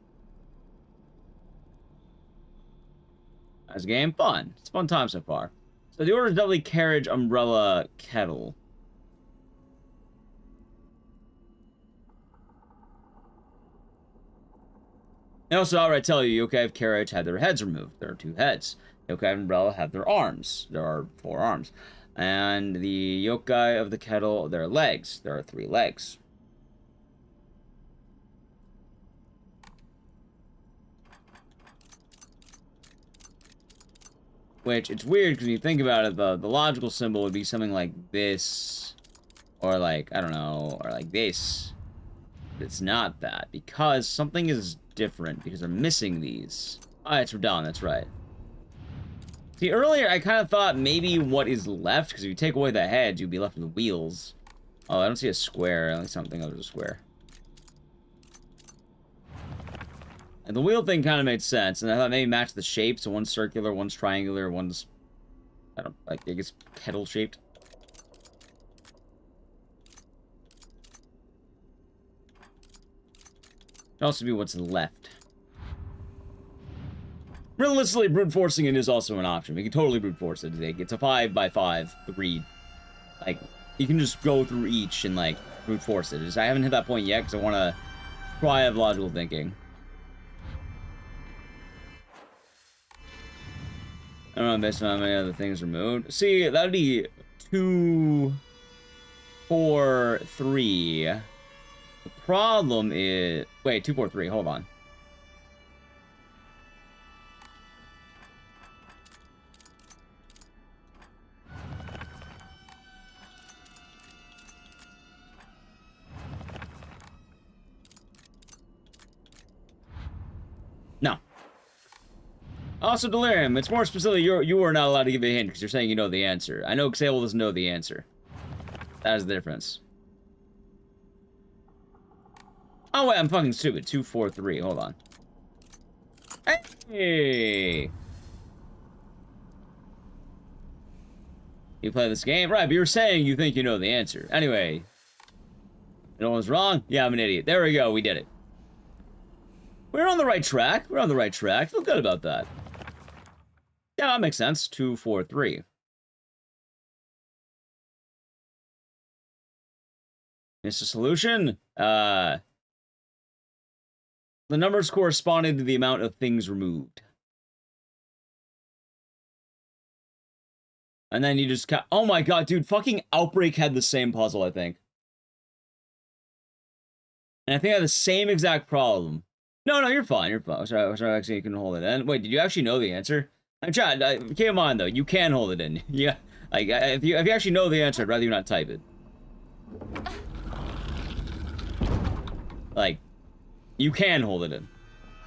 As a game, fun. It's a fun time so far. So the order is definitely carriage, umbrella, kettle. They also outright tell you yokai of carriage had their heads removed. There are 2 heads. Yokai of umbrella have their arms. There are 4 arms. And the yokai of the kettle, their legs. There are 3 legs. Which, it's weird because when you think about it, the logical symbol would be something like this. Or like, I don't know, or like this. But it's not that, because something is different, because they're missing these. Ah, it's Radon, that's right. See, earlier I kind of thought maybe what is left, because if you take away the heads, you'd be left with wheels. Oh, I don't see a square. At least I don't think there's a square. And the wheel thing kind of made sense, and I thought maybe match the shapes. So one's circular, one's triangular, one's, I don't, like, I guess kettle shaped. Could also be what's left. Realistically, brute forcing it is also an option. We can totally brute force it. It's a 5x5 3. Like, you can just go through each and, like, brute force it. I haven't hit that point yet because I want to try have logical thinking. I don't know based on how many other things removed. See, that'd be 2, 4, 3. The problem is... Wait, 2, 4, 3. Hold on. No. Also, Delirium, it's more specifically you are not allowed to give a hint because you're saying you know the answer. I know Xable doesn't know the answer. That is the difference. Oh, wait, I'm fucking stupid. 2, 4, 3. Hold on. Hey! You play this game? Right, but you're saying you think you know the answer. Anyway. No one's wrong? Yeah, I'm an idiot. There we go. We did it. We're on the right track. We're on the right track. Feel good about that. Yeah, that makes sense. 2, 4, 3. It's a solution. The numbers corresponded to the amount of things removed. And then you just oh my god, dude, fucking Outbreak had the same puzzle, I think. And I think I had the same exact problem. No, you're fine, you're fine. Sorry, actually, you can hold it in. Wait, did you actually know the answer? I'm trying, keep in mind, though, you can hold it in. Yeah, like, if you actually know the answer, I'd rather you not type it. Like, you can hold it in.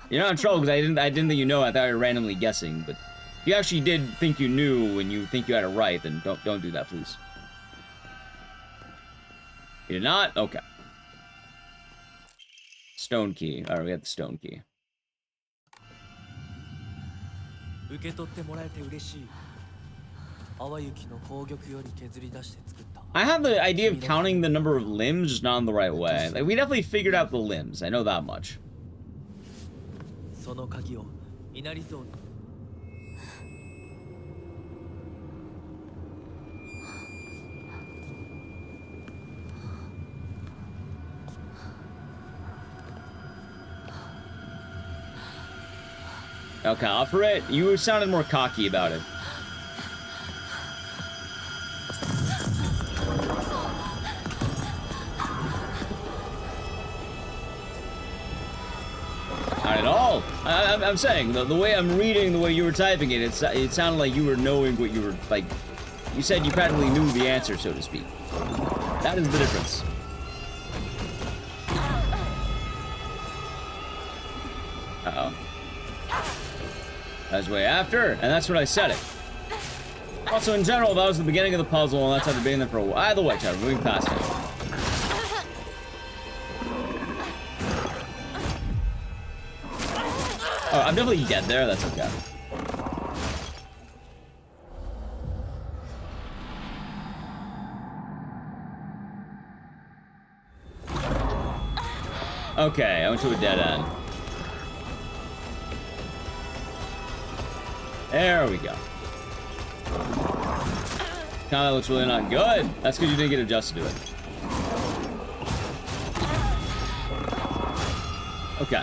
You're not in trouble, because I didn't think you know, I thought you were randomly guessing, but if you actually did think you knew and you think you had it right, then don't do that, please. You did not? Okay. Stone key. Alright, we got the stone key. I have the idea of counting the number of limbs, just not in the right way. Like, we definitely figured out the limbs. I know that much. Okay, offer it. You sounded more cocky about it. Not at all. I'm saying, the way I'm reading, the way you were typing it, it sounded like you were knowing what you were, like, you said you practically knew the answer, so to speak. That is the difference. Uh-oh. That's way after, and that's when I said it. Also, in general, that was the beginning of the puzzle, and that's after being there for a while. Either way, Chad, we're moving past it. Oh, I'm definitely dead there, that's okay. Okay, I went to a dead end. There we go. Kinda looks really not good. That's because you didn't get adjusted to it. Okay.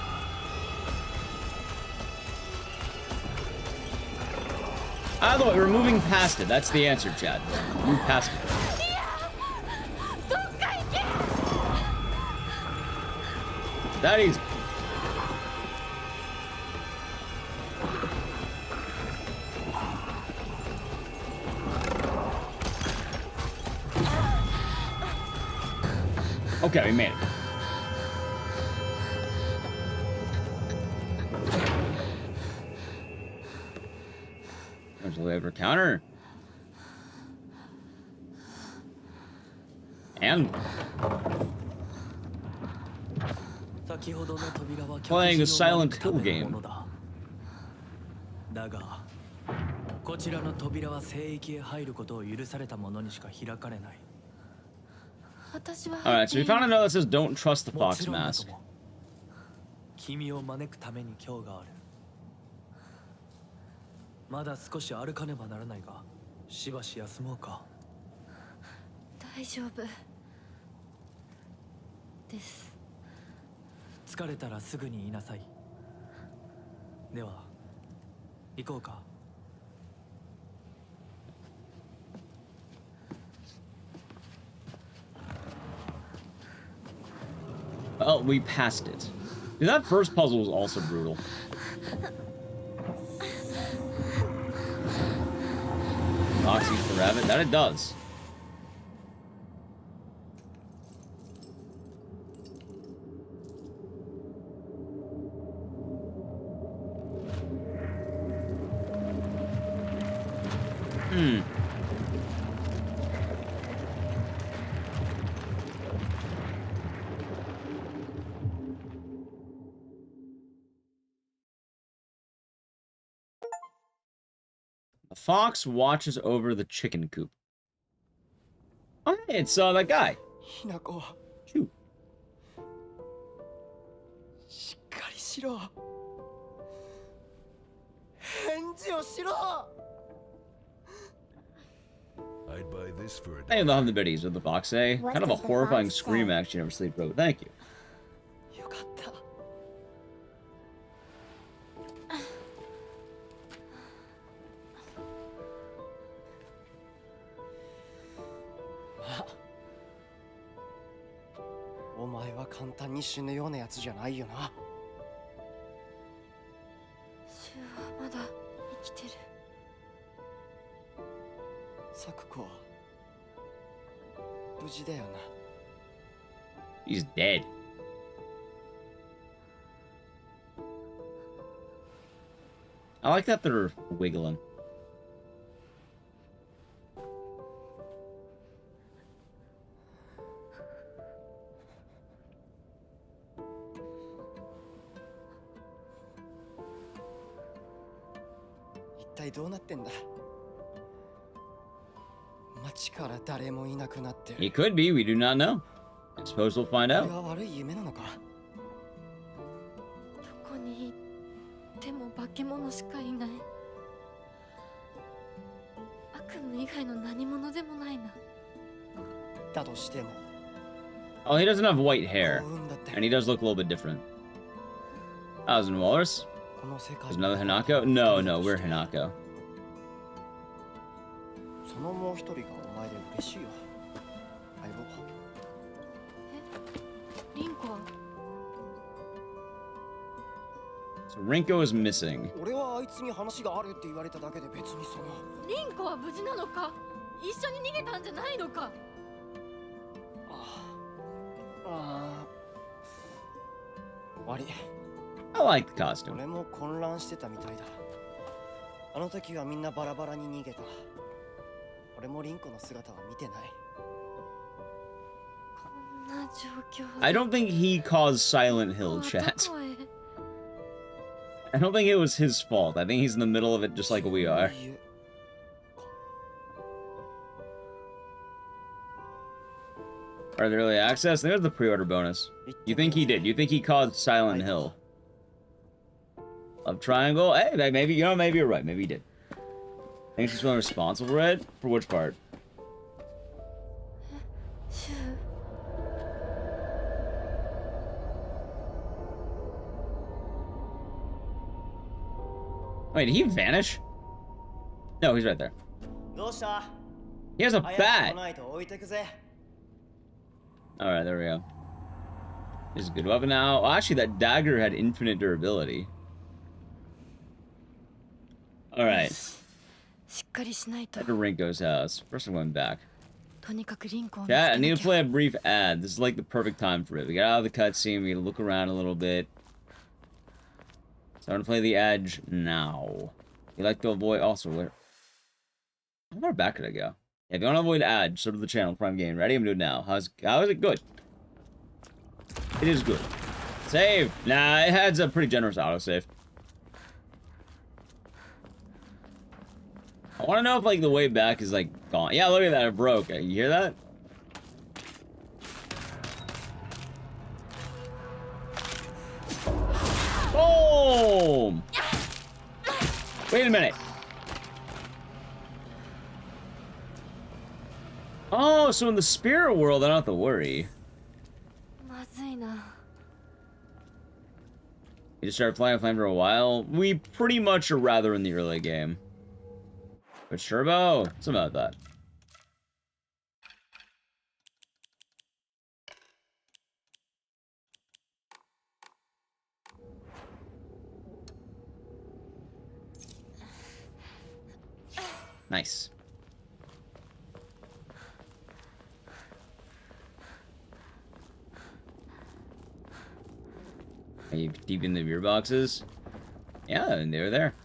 Either way, we're moving past it. That's the answer, Chad. Move past it. That easy. Okay, we made it. There's a lever counter. And playing a Silent Hill game. だが、こちらの扉は聖域へ入ることを許された者にしか開かれない。 Alright, so we found a note that says don't trust the fox mask. 君を招くために今日がある。まだ少し歩かねばならないが、しばし休もうか。大丈夫です。疲れたらすぐに言いなさい。では行こうか。Oh, we passed it. Dude, that first puzzle was also brutal. Fox eats the rabbit. That it does. The fox watches over the chicken coop. Oh, hey, it's that guy. ひなこ Shoot. しっかりしろ。返事をしろ。 I'd buy this for a I love the biddies with the fox say. What Kind of a does the horrifying fox scream say? actually never sleep wrote. Thank you. よかった。お前は簡単に死ぬようなやつじゃないよな。シュウはまだ生きてる。サクコは無事だよな。 He's dead. I like that they're wiggling. 一体どうなってんだ。街から誰もいなくなってる。 He could be. We do not know. I suppose we'll find これ out. は悪い夢なのか。どこに行っても化け物しかいない。悪夢以外の何者でもないな。だとしても Oh, he doesn't have white hair. 幸運だって And he does look a little bit different. Thousand Walrus? この世界 There's another Hanako? No, no, we're Hanako. そのもう一人がお前で嬉しいよ。相棒。リンコは So Rinko is missing. 俺はあいつに話があるって言われただけで別にその。リンコは無事なのか。一緒に逃げたんじゃないのか。悪い。 I like the costume. 俺も混乱してたみたいだ。あの時はみんなバラバラに逃げた。俺もリンコの姿は見てない。こんな状況で I don't think he caused Silent Hill, ど chat. こへ I don't think it was his fault. I think he's in the middle of it just like we are. いいえ Are there early access? There's the pre-order bonus. You think he did? You think he caused Silent Hill? Love triangle? Hey, maybe, you know, maybe you're right. Maybe he did. Think she's feeling responsible for it? For which part? シュウ Wait, did he vanish? No, he's right there. どうした He has a 早く来 bat! ないと置いてくぜ。 Alright, there we go. This is a good weapon now. Oh, actually, that dagger had infinite durability. Alright. しっかりしないと。 Head to Rinko's house. First I'm going back. とにかくリンコを見つ Chat, I け need な to きゃ。 play a brief ad. This is like the perfect time for it. We get out of the cutscene, we look around a little bit. So I'm gonna play the edge now. You like to avoid also where how far back could I go? Yeah, if you want to avoid ads, so to the channel Prime Game. Ready? I'm doing it now. How is it good? It is good. Save! Nah, it has a pretty generous autosave. I wanna know if like the way back is like gone. Yeah, look at that, it broke. You hear that? Boom! Wait a minute. Oh, so in the spirit world, I don't have to worry. まずいな。 You just started playing Flame for a while? We pretty much are rather in the early game. But Turbo? Something about that. Nice. Are you deep in the beer boxes? Yeah, and they were there.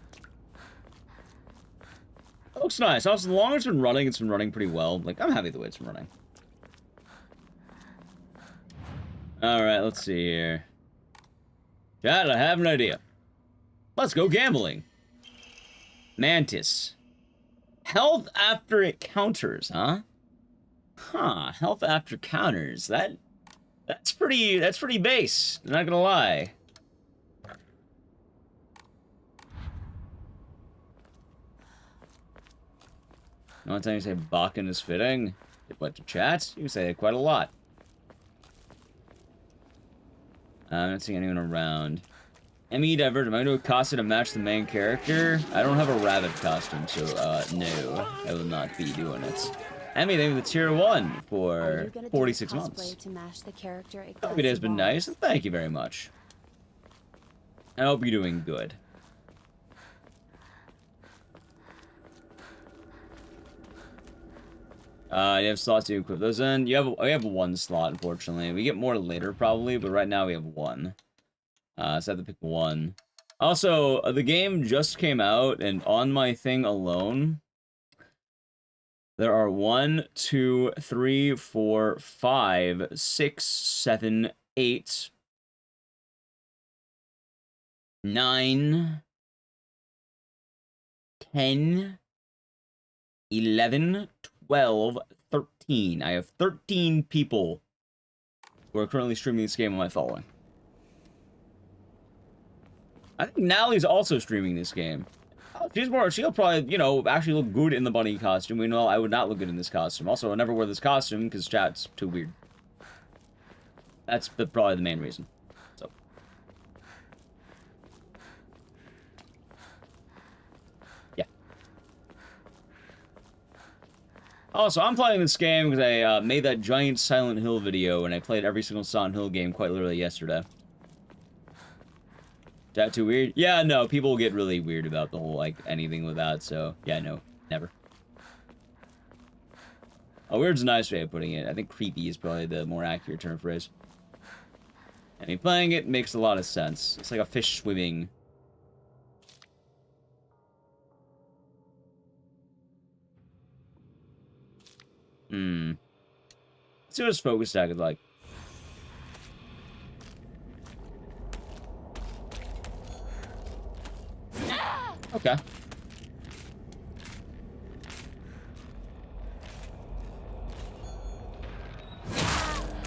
That looks nice. Also, the longer it's been running pretty well. Like, I'm happy the way it's been running. Alright, let's see here. Chat, I have an idea. Let's go gambling. Mantis. Health after it counters, huh? Huh, health after counters. That's pretty base. I'm not gonna lie. The only time you say Bakken is fitting, what to chat? You can say it quite a lot. I'm not seeing anyone around. ME Divert, am I going to costume to match the main character? I don't have a rabbit costume, so no, I will not be doing it. ME, thank you for the tier 1 for 46 months. To match the character Hope it has been nice, and thank you very much. I hope you're doing good. You have slots to equip those in. We have one slot, unfortunately. We get more later, probably, but right now we have one. So I have to pick one. Also, the game just came out, and on my thing alone, there are 1, 2, 3, 4, 5, 6, 7, 8, 9, 10, 11, 12, 13. I have 13 people who are currently streaming this game on my following. I think Nally's also streaming this game. She'll probably, you know, actually look good in the bunny costume. We know I would not look good in this costume. Also, I'll never wear this costume because chat's too weird. That's probably the main reason. So. Yeah. Also, I'm playing this game because I made that giant Silent Hill video, and I played every single Silent Hill game quite literally yesterday. Is that too weird? Yeah, no, people get really weird about the whole, like, anything with that, so, yeah, no, never. Oh, weird's a nice way of putting it. I think creepy is probably the more accurate term phrase. I mean, playing it makes a lot of sense. It's like a fish swimming. Let's see what his focus stack is like. Okay.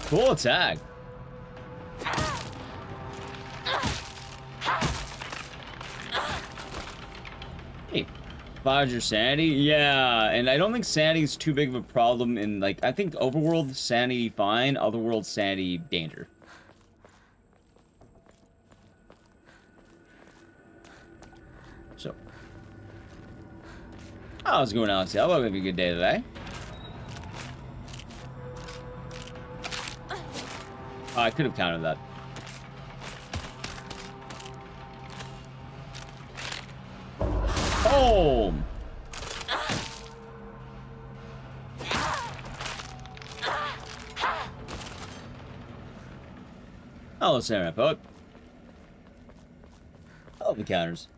Cool attack. Hey, fires your sanity? Yeah, and I don't think sanity is too big of a problem in, like, I think overworld sanity fine, otherworld sanity danger. So. How's it going, Alex? I hope you have a good day today. Oh, I could have countered that. Oh! Hello, Samurai Poet. I love the counters.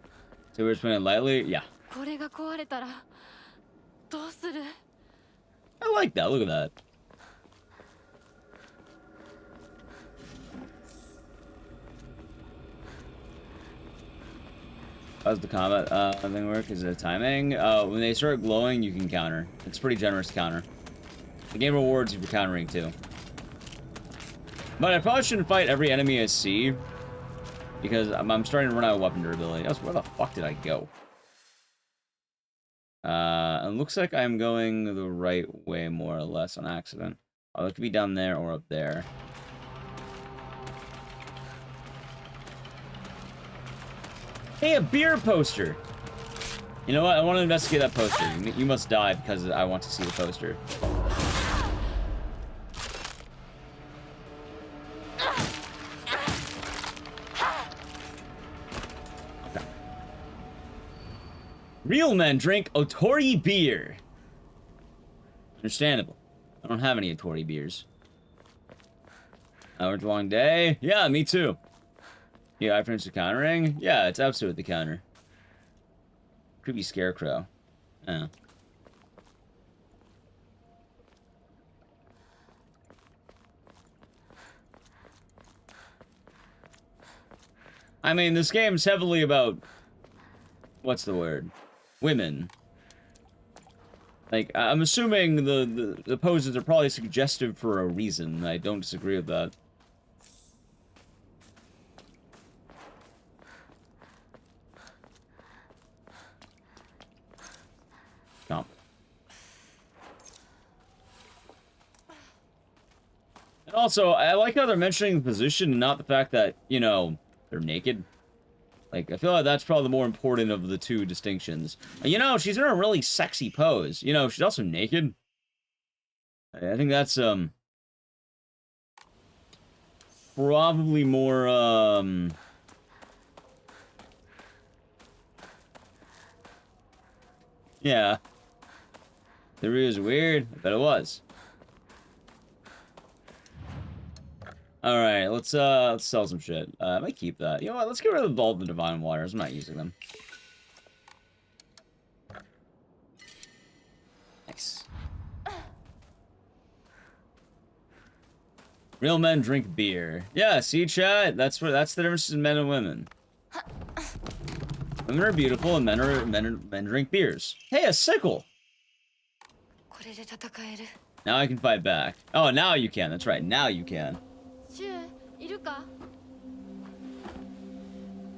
So we're just playing lightly? Yeah. これが壊れたらどうする? I like that. Look at that. How's the combat thing work? Is it a timing? When they start glowing, you can counter. It's pretty generous counter. The game rewards you for countering too. But I probably shouldn't fight every enemy I see because I'm starting to run out of weapon durability. Where the fuck did I go? It looks like I'm going the right way, more or less, on accident. Oh, it could be down there or up there. Hey, a beer poster! You know what? I want to investigate that poster. You must die because I want to see the poster. Okay. Real men drink Otori beer. Understandable. I don't have any Otori beers. Hour-long day? Yeah, me too. Yeah, I finished the countering? Yeah, it's absolutely the counter. Creepy scarecrow. Oh. I mean, this game's heavily about... What's the word? Women. Like, I'm assuming the poses are probably suggestive for a reason. I don't disagree with that. No. And also, I like how they're mentioning the position and not the fact that, you know, they're naked. Like, I feel like that's probably the more important of the two distinctions. You know, she's in a really sexy pose. You know, she's also naked. I think that's, probably more, yeah. The review is weird. I bet it was. Alright, let's sell some shit. I might keep that. You know what, let's get rid of all the divine waters. I'm not using them. Nice. Real men drink beer. Yeah, see, chat? That's the difference between men and women. Women are beautiful and men drink beers. Hey, a sickle! Now I can fight back. Oh, now you can. That's right. Now you can.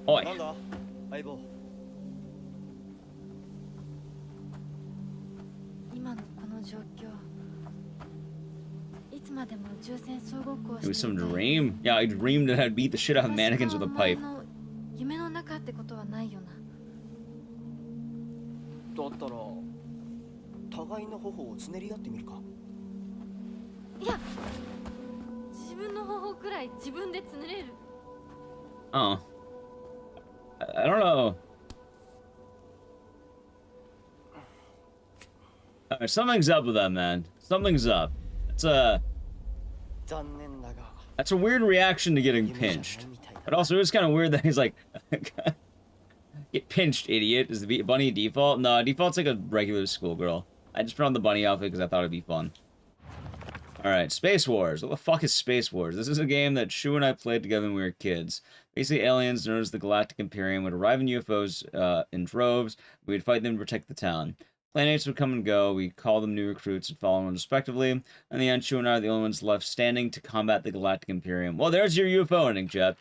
Oi. なんだ相棒。今のこの状況、いつまでも宇宙船総合校を It was してい some たい。 dream? Yeah, I dreamed that I'd beat the shit out of mannequins with a pipe. 夢の中ってことはないよな。だったら互いの頬をつねり合ってみるか。いや、自分の頬くらい自分でつねれる。Oh. I don't know. Alright, something's up with that, man. Something's up. That's a weird reaction to getting pinched. But also, it's kind of weird that he's like, get pinched, idiot. Is the bunny default? No, default's like a regular schoolgirl. I just put on the bunny outfit because I thought it'd be fun. Alright, Space Wars. What the fuck is Space Wars? This is a game that Shu and I played together when we were kids. Basically, aliens known as the Galactic Imperium would arrive in UFOs in droves. We'd fight them to protect the town. Planets would come and go. We'd call them new recruits and follow them respectively. In the end, Shu and I are the only ones left standing to combat the Galactic Imperium. Well, there's your UFO ending, chat.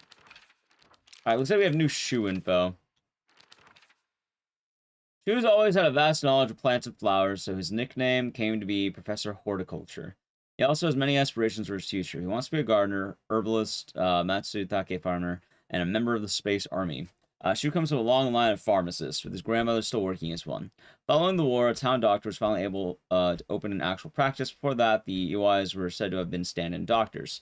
Alright, looks like we have new Shu info. Shu's always had a vast knowledge of plants and flowers, so his nickname came to be Professor Horticulture. He also has many aspirations for his future. He wants to be a gardener, herbalist, Matsutake farmer, and a member of the Space Army. Shu comes from a long line of pharmacists, with his grandmother still working as one. Following the war, a town doctor was finally able to open an actual practice. Before that, the UIs were said to have been stand-in doctors.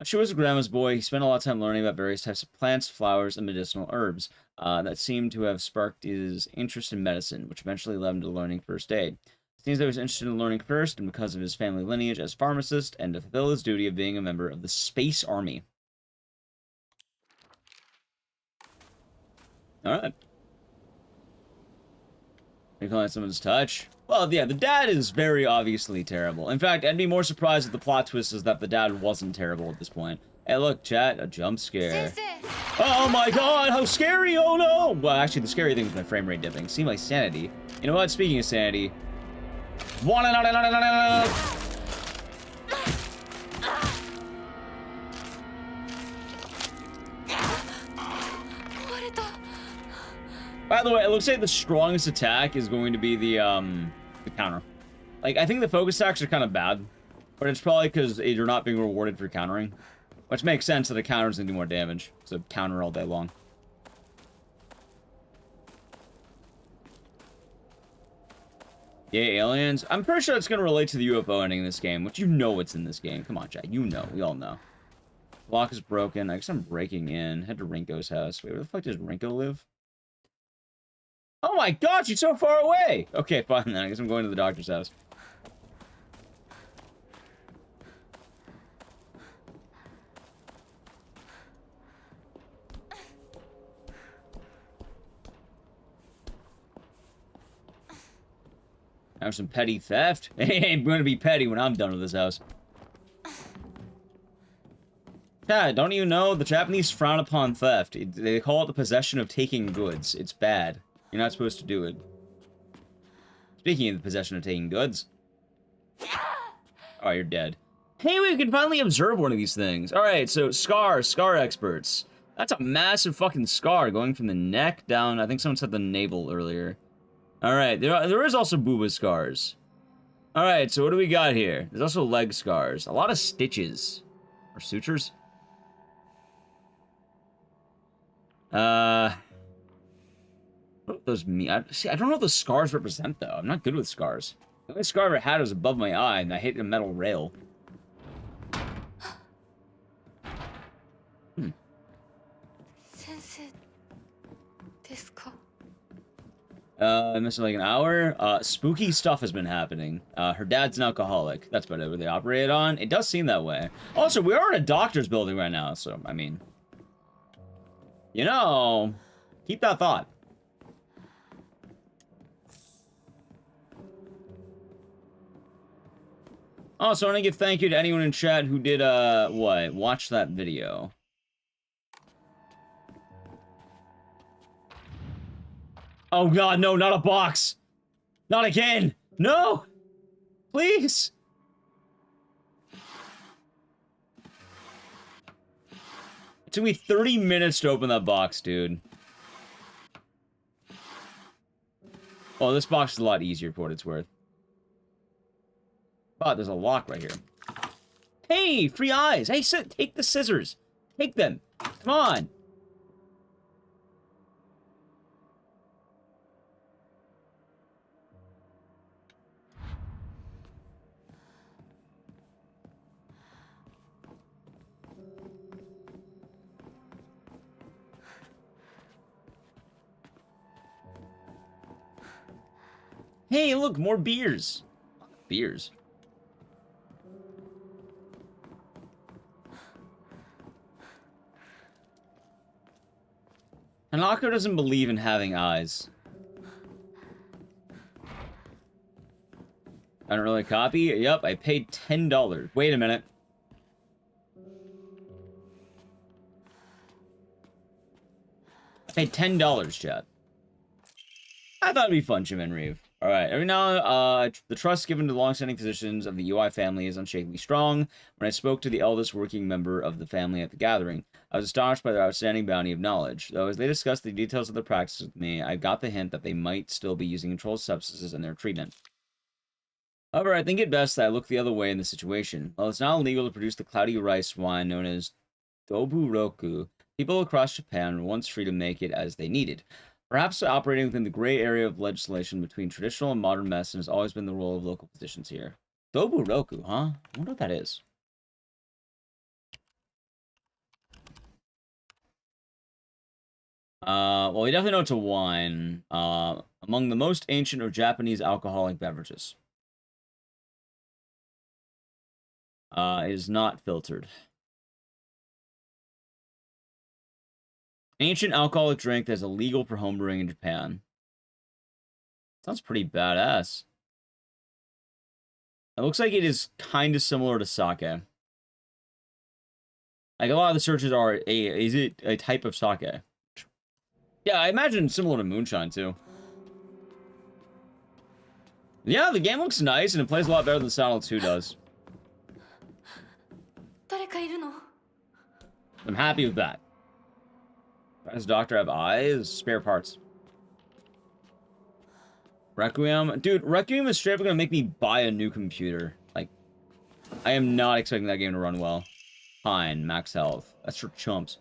Shu was a grandma's boy. He spent a lot of time learning about various types of plants, flowers, and medicinal herbs that seemed to have sparked his interest in medicine, which eventually led him to learning first aid. It seems that he was interested in learning first, and because of his family lineage as pharmacist, and to fulfill his duty of being a member of the Space Army. Alright. You calling it someone's touch? Well, yeah, the dad is very obviously terrible. In fact, I'd be more surprised if the plot twist is that the dad wasn't terrible at this point. Hey, look, chat, a jump scare. Oh my god, how scary! Oh no! Well, actually, the scary thing is my frame rate dipping. See my sanity. You know what? Speaking of sanity... By the way, it looks like the strongest attack is going to be the counter. Like, I think the focus attacks are kind of bad, but it's probably because you're not being rewarded for countering. Which makes sense that a counter's gonna do more damage. So counter all day long. Yay, aliens. I'm pretty sure it's gonna relate to the UFO ending in this game, which you know it's in this game. Come on, Jack. You know. We all know. Lock is broken. I guess I'm breaking in. Head to Rinko's house. Wait, where the fuck does Rinko live? Oh my god, she's so far away! Okay, fine then. I guess I'm going to the doctor's house. Have some petty theft? It ain't gonna be petty when I'm done with this house. Yeah, don't you know? The Japanese frown upon theft. They call it the possession of taking goods. It's bad. You're not supposed to do it. Speaking of the possession of taking goods. Oh, you're dead. Hey, we can finally observe one of these things. Alright, so scar experts. That's a massive fucking scar going from the neck down. I think someone said the navel earlier. Alright, there is also booba scars. Alright, so what do we got here? There's also leg scars. A lot of stitches. Or sutures? What do those mean? See, I don't know what those scars represent, though. I'm not good with scars. The only scar I ever had was above my eye, and I hit a metal rail. I missed like an hour. Spooky stuff has been happening. Her dad's an alcoholic. That's about it. Where they operate on. It does seem that way. Also, we are in a doctor's building right now, so, I mean... You know... Keep that thought. Also, I want to give thank you to anyone in chat who did, watch that video. Oh god, no, not a box! Not again! No! Please! It took me 30 minutes to open that box, dude. Oh, this box is a lot easier for what it's worth. But there's a lock right here. Hey, free eyes! Hey, take the scissors! Take them! Come on! Hey, look, more beers. Beers. Hanako doesn't believe in having eyes. I don't really copy? Yep, I paid $10. Wait a minute. I paid $10, chat. I thought it'd be fun, Jim and Reeve. Alright, every now the trust given to the long-standing physicians of the UI family is unshakably strong. When I spoke to the eldest working member of the family at the gathering, I was astonished by their outstanding bounty of knowledge. Though as they discussed the details of their practice with me, I got the hint that they might still be using controlled substances in their treatment. However, I think it best that I look the other way in this situation. While it's now illegal to produce the cloudy rice wine known as Doburoku, people across Japan were once free to make it as they needed. Perhaps operating within the gray area of legislation between traditional and modern medicine has always been the role of local physicians here. Doburoku, huh? I wonder what that is. Well, we definitely know it's a wine. Among the most ancient of Japanese alcoholic beverages. It is not filtered. Ancient alcoholic drink that is illegal for homebrewing in Japan. Sounds pretty badass. It looks like it is kind of similar to sake. Like, a lot of the searches are, is it a type of sake? Yeah, I imagine similar to moonshine, too. Yeah, the game looks nice, and it plays a lot better than Silent 2 does. I'm happy with that. Does Doctor have eyes? Spare parts. Requiem? Dude, Requiem is straight up gonna make me buy a new computer. Like, I am not expecting that game to run well. Fine, max health. That's for chumps.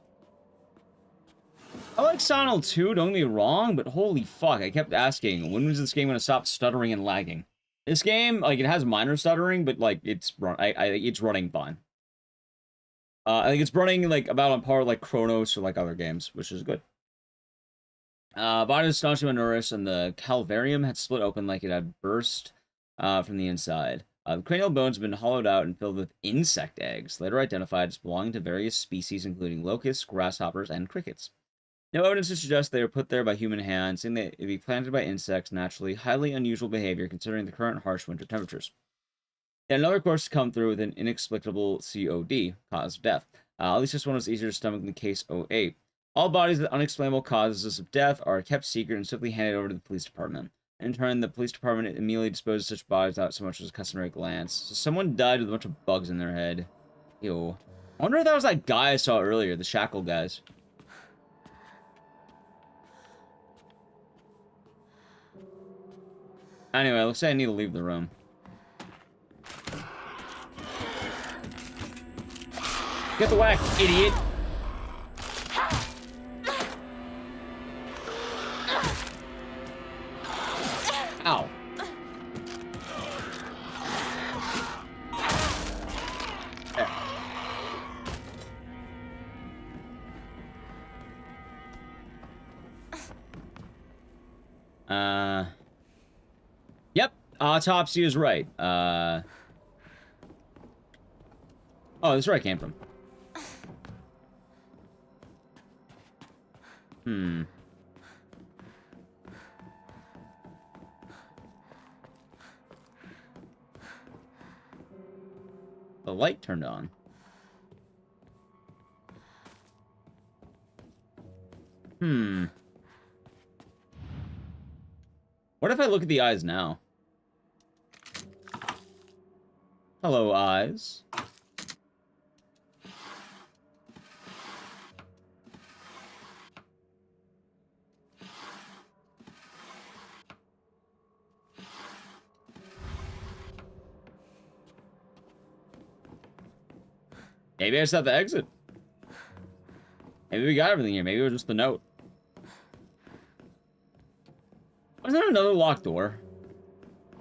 I like Silent Hill 2, don't get me wrong, but holy fuck, I kept asking, when was this game gonna stop stuttering and lagging? This game, like, it has minor stuttering, but, like, it's running fine. I think it's running, like, about on par with, like, Chronos or, like, other games, which is good. Body was staunchly malnourished, and the calvarium had split open like it had burst from the inside. The cranial bones had been hollowed out and filled with insect eggs, later identified as belonging to various species, including locusts, grasshoppers, and crickets. No evidence to suggest they were put there by human hands, saying that it'd be planted by insects naturally, highly unusual behavior considering the current harsh winter temperatures. And another course to come through with an inexplicable COD, cause of death. At least this one was easier to stomach than case 08. All bodies with unexplainable causes of death are kept secret and simply handed over to the police department. In turn, the police department immediately disposes of such bodies without so much as a customary glance. So someone died with a bunch of bugs in their head. Ew. I wonder if that was that guy I saw earlier, the shackle guys. Anyway, looks like I need to leave the room. Get the whack, idiot! Ow. Yep, autopsy is right. Oh, this is where I came from. The light turned on. What if I look at the eyes now? Hello, eyes. Maybe I just have to exit. Maybe we got everything here. Maybe it was just the note. Was there another locked door?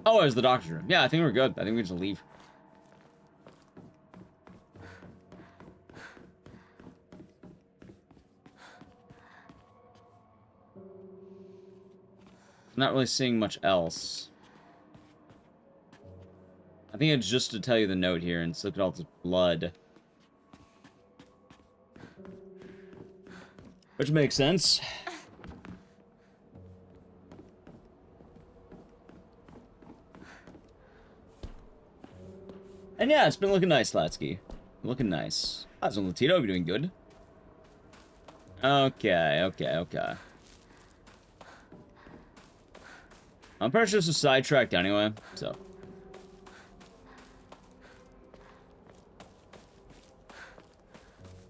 Oh, it was the doctor's room. Yeah, I think we're good. I think we just leave. I'm not really seeing much else. I think it's just to tell you the note here and look at all this blood. Which makes sense. And yeah, it's been looking nice, Latsky. Looking nice. How's on Latito? You're doing good. Okay. I'm pretty sure this is sidetracked anyway, so.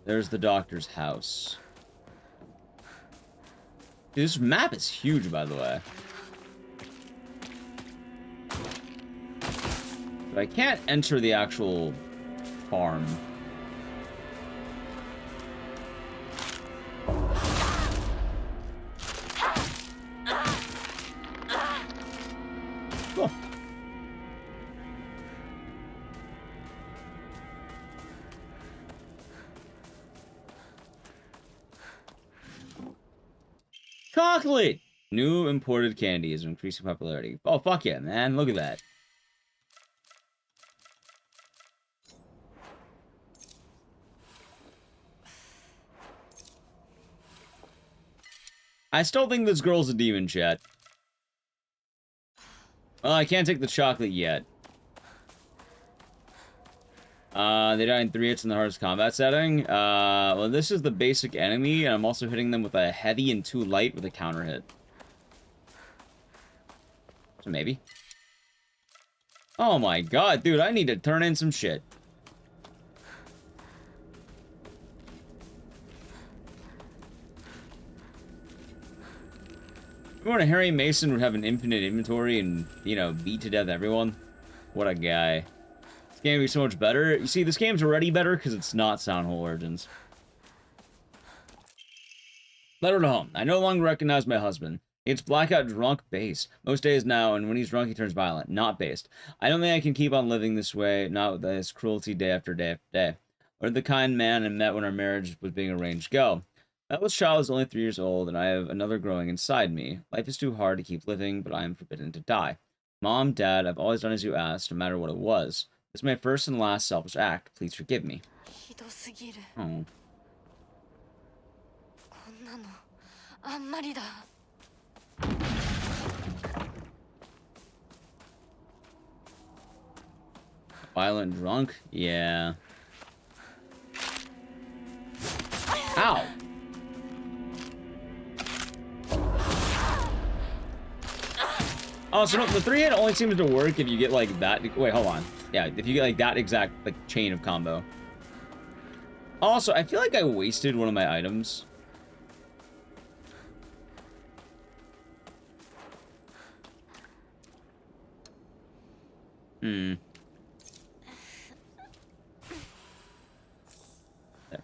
There's the doctor's house. Dude, this map is huge, by the way. But I can't enter the actual farm. Cool. Chocolate! New imported candy is increasing popularity. Oh, fuck yeah, man. Look at that. I still think this girl's a demon, chat. Well, I can't take the chocolate yet. They died in 3 hits in the hardest combat setting. Well, this is the basic enemy, and I'm also hitting them with a heavy and 2 light with a counter hit. So maybe. Oh my god, dude, I need to turn in some shit. Remember when Harry Mason would have an infinite inventory and, you know, beat to death everyone? What a guy. This game would be so much better. You see, this game's already better because it's not Soundhole Origins. Letter to home. I no longer recognize my husband. It's blackout drunk based. Most days now, and when he's drunk, he turns violent. Not based. I don't think I can keep on living this way, not with this cruelty day after day after day. Where did the kind man I met when our marriage was being arranged go? That was child is only 3 years old, and I have another growing inside me. Life is too hard to keep living, but I am forbidden to die. Mom, Dad, I've always done as you asked, no matter what it was. This is my first and last selfish act. Please forgive me. ひどすぎる。 Oh. こんなのあんまりだ。 Violent drunk? Yeah. Ow! Oh, so no, the 3-hit only seems to work if you get, like, that... Wait, hold on. Yeah, if you get, like, that exact, like, chain of combo. Also, I feel like I wasted one of my items. Hmm. There.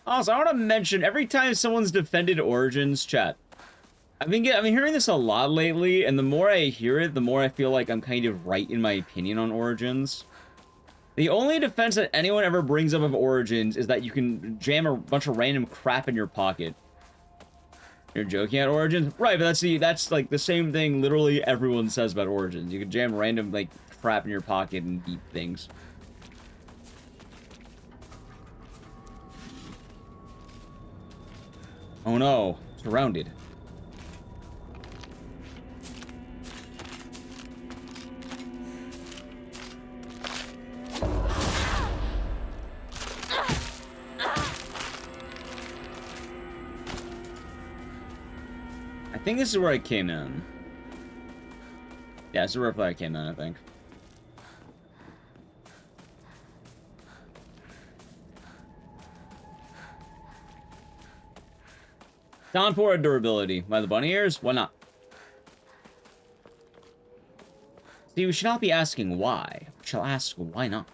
Also, I want to mention, every time someone's defended Origins, chat, I've been hearing this a lot lately, and the more I hear it, the more I feel like I'm kind of right in my opinion on Origins. The only defense that anyone ever brings up of Origins is that you can jam a bunch of random crap in your pocket. You're joking at Origins? Right, but that's like the same thing literally everyone says about Origins. You can jam random, like, crap in your pocket and beat things. Oh no, surrounded. I think this is where I came in. Yeah, this is where I came in, I think. Downpour durability. By the bunny ears? Why not? See, we should not be asking why. We shall ask why not.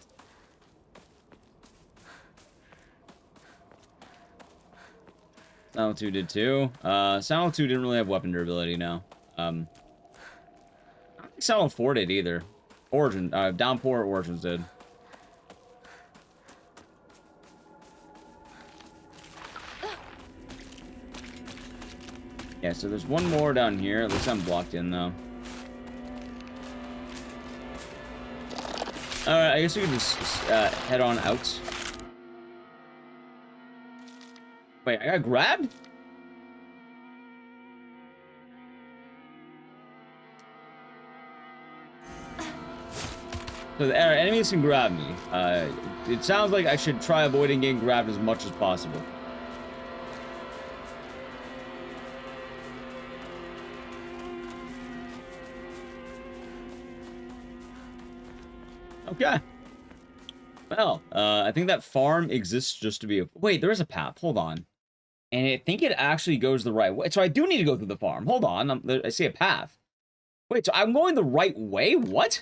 Saddle 2 did too. Saddle 2 didn't really have weapon durability now. I don't think Saddle 4 did either. Downpour Origins did. Yeah, so there's one more down here. At least I'm blocked in, though. Alright, I guess we can just head on out. Wait, I got grabbed? So the enemies can grab me. It sounds like I should try avoiding getting grabbed as much as possible. Okay. Well, I think that farm exists just to be a... Wait, there is a path. Hold on. And I think it actually goes the right way. So I do need to go through the farm. Hold on. I see a path. Wait, so I'm going the right way? What?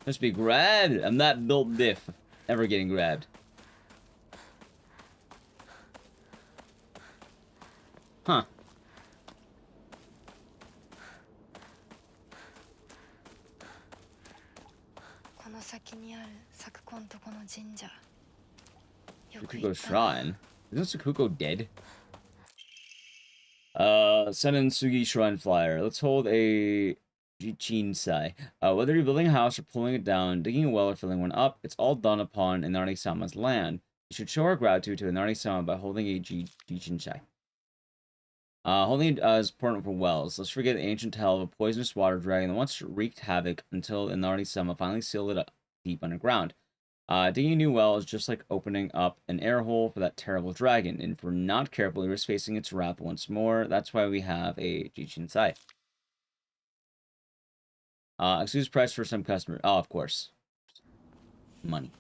Must be grabbed. I'm not built diff. Never getting grabbed. Huh. Sakuko Shrine. Isn't Sakuko dead? Send Sugi Shrine Flyer. Let's hold a Jichinsai. Whether you're building a house or pulling it down, digging a well or filling one up, it's all done upon Inari-sama's land. You should show our gratitude to Inari-sama by holding a Jichinsai. Holding it is important for wells. Let's forget the ancient tale of a poisonous water dragon that once wreaked havoc until Inari-sama finally sealed it up deep underground. Digging a new well is just like opening up an air hole for that terrible dragon, and if we're not careful, we risk facing its wrath once more. That's why we have a Jichinsai. Excuse price for some customer. Oh, of course. Money.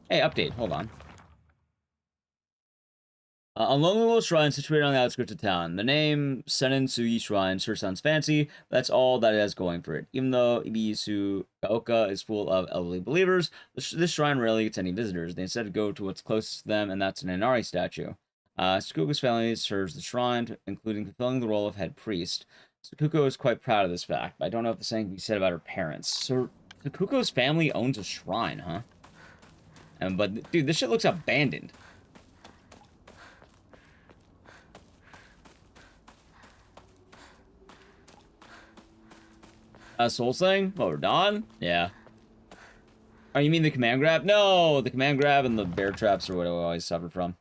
Hey, update. Hold on. A lonely little shrine situated on the outskirts of town. The name Senin Sugi Shrine sure sounds fancy, but that's all that it has going for it. Even though Ibisu Gaoka is full of elderly believers, this shrine rarely gets any visitors. They instead go to what's closest to them, and that's an Inari statue. Sakuko's family serves the shrine, including fulfilling the role of head priest. Sakuko is quite proud of this fact, but I don't know if the same can be said about her parents. So Sakuko's family owns a shrine, huh? But dude, this shit looks abandoned. Soul Sling? Oh, we're done? Yeah. Oh, you mean the command grab? No, the command grab and the bear traps are what I always suffered from.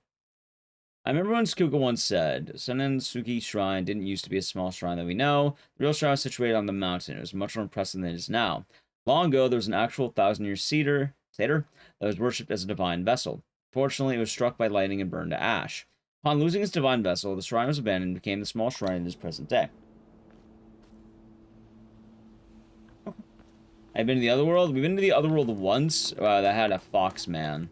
I remember when Sakuko once said, Senin Suki Shrine didn't used to be a small shrine that we know. The real shrine was situated on the mountain. It was much more impressive than it is now. Long ago, there was an actual 1,000-year satyr that was worshipped as a divine vessel. Fortunately, it was struck by lightning and burned to ash. Upon losing its divine vessel, the shrine was abandoned and became the small shrine in its present day. I've been to the other world. We've been to the other world once. That had a fox man.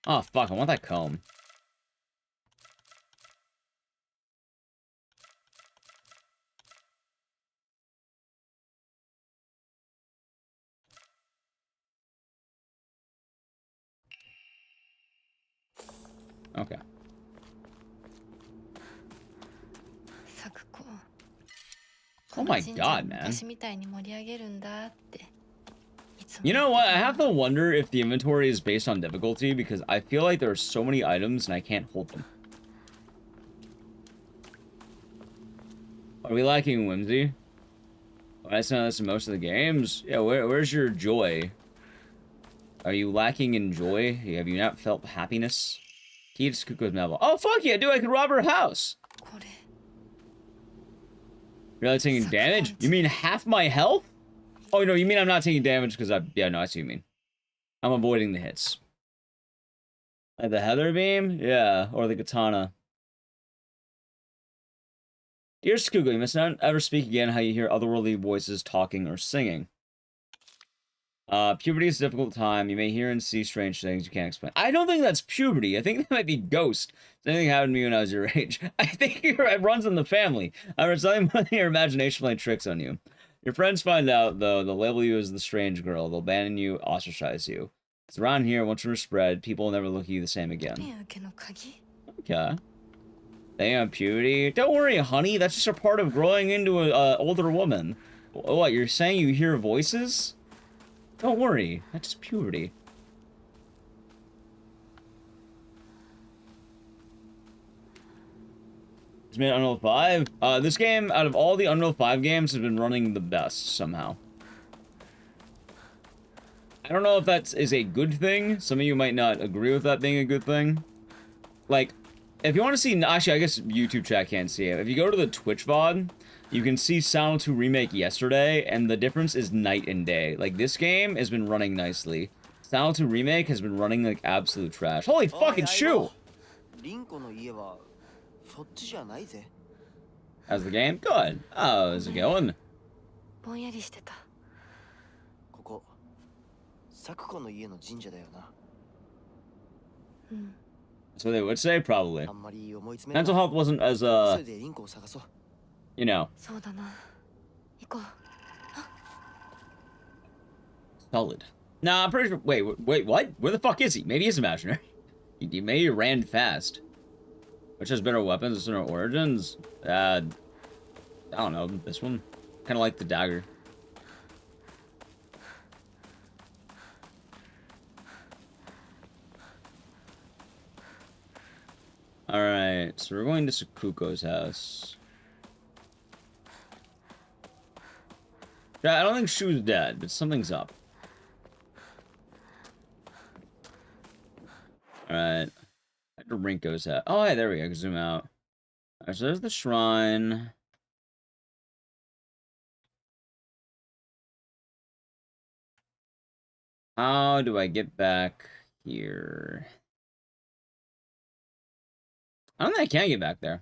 Oh, fuck. I want that comb. Okay. Oh my god, man. You know what? I have to wonder if the inventory is based on difficulty, because I feel like there are so many items and I can't hold them. Are we lacking whimsy? Oh, I saw this in most of the games. Yeah, where's your joy? Are you lacking in joy? Have you not felt happiness? Key to Sakuko's novel. Oh, fuck yeah, dude, I could rob her house! Really taking damage? You mean half my health? Oh, no, you mean I'm not taking damage because yeah, no, I see what you mean. I'm avoiding the hits. Like the Heather Beam? Yeah, or the Katana. Dear Sakuko, you must not ever speak again how you hear otherworldly voices talking or singing. Puberty is a difficult time. You may hear and see strange things you can't explain. I don't think that's puberty. I think that might be ghost. Something happened to me when I was your age. I think it runs in the family. Or something when your imagination playing tricks on you. Your friends find out, though, they'll label you as the strange girl. They'll abandon you, ostracize you. Because around here, once you're spread, people will never look at you the same again. Okay. Damn, puberty. Don't worry, honey. That's just a part of growing into an older woman. What, you're saying you hear voices? Don't worry, that's just puberty. It's made Unreal 5. This game, out of all the Unreal 5 games, has been running the best, somehow. I don't know if that is a good thing. Some of you might not agree with that being a good thing. Like, if you want to see... Actually, I guess YouTube chat can't see it. If you go to the Twitch VOD... You can see Silent 2 Remake yesterday, and the difference is night and day. Like, this game has been running nicely. Silent 2 Remake has been running like absolute trash. Holy fucking shoe! How's the game? Good. How's it going? That's what they would say, probably. Mental health wasn't as, you know. Solid. Nah, I'm pretty sure. Wait, what? Where the fuck is he? Maybe he's imaginary. Maybe he ran fast. Which has better weapons and similar origins? I don't know. This one? Kind of like the dagger. Alright, so we're going to Sakuko's house. Yeah, I don't think Shu's dead, but something's up. Alright. Back to Rinko's house. Oh, yeah, there we go. I can zoom out. Alright, so there's the shrine. How do I get back here? I don't think I can get back there.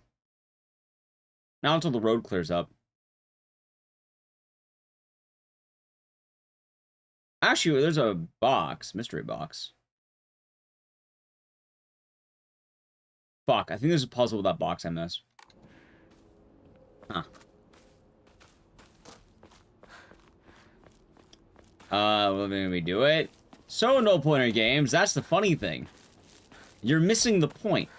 Not until the road clears up. Actually, there's a box. Mystery box. Fuck, I think there's a puzzle with that box I missed. Huh. Well, then we do it. So, no pointer games, that's the funny thing. You're missing the point.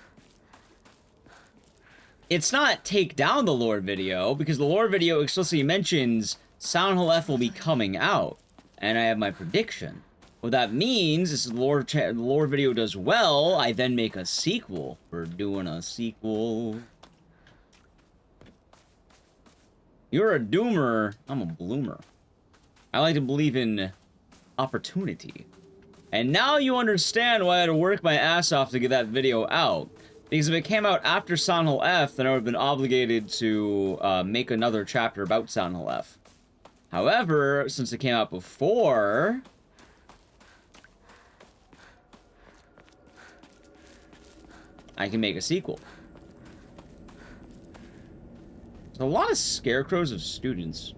It's not take down the lore video, because the lore video explicitly mentions Silent Hill F will be coming out. And I have my prediction. What that means is the lore video does well, I then make a sequel. We're doing a sequel. You're a doomer, I'm a bloomer. I like to believe in opportunity. And now you understand why I had to work my ass off to get that video out. Because if it came out after Silent Hill F, then I would have been obligated to make another chapter about Silent Hill F. However, since it came out before... I can make a sequel. There's a lot of scarecrows of students.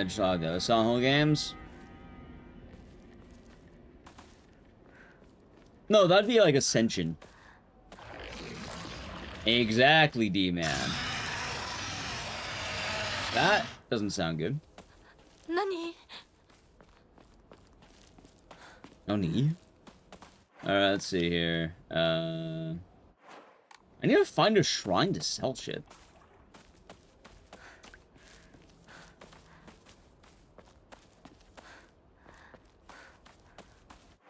Just log the Silent Hill games. No, that'd be like Ascension. Exactly, D-Man. That doesn't sound good. Nani? Nani? Alright, let's see here. I need to find a shrine to sell shit.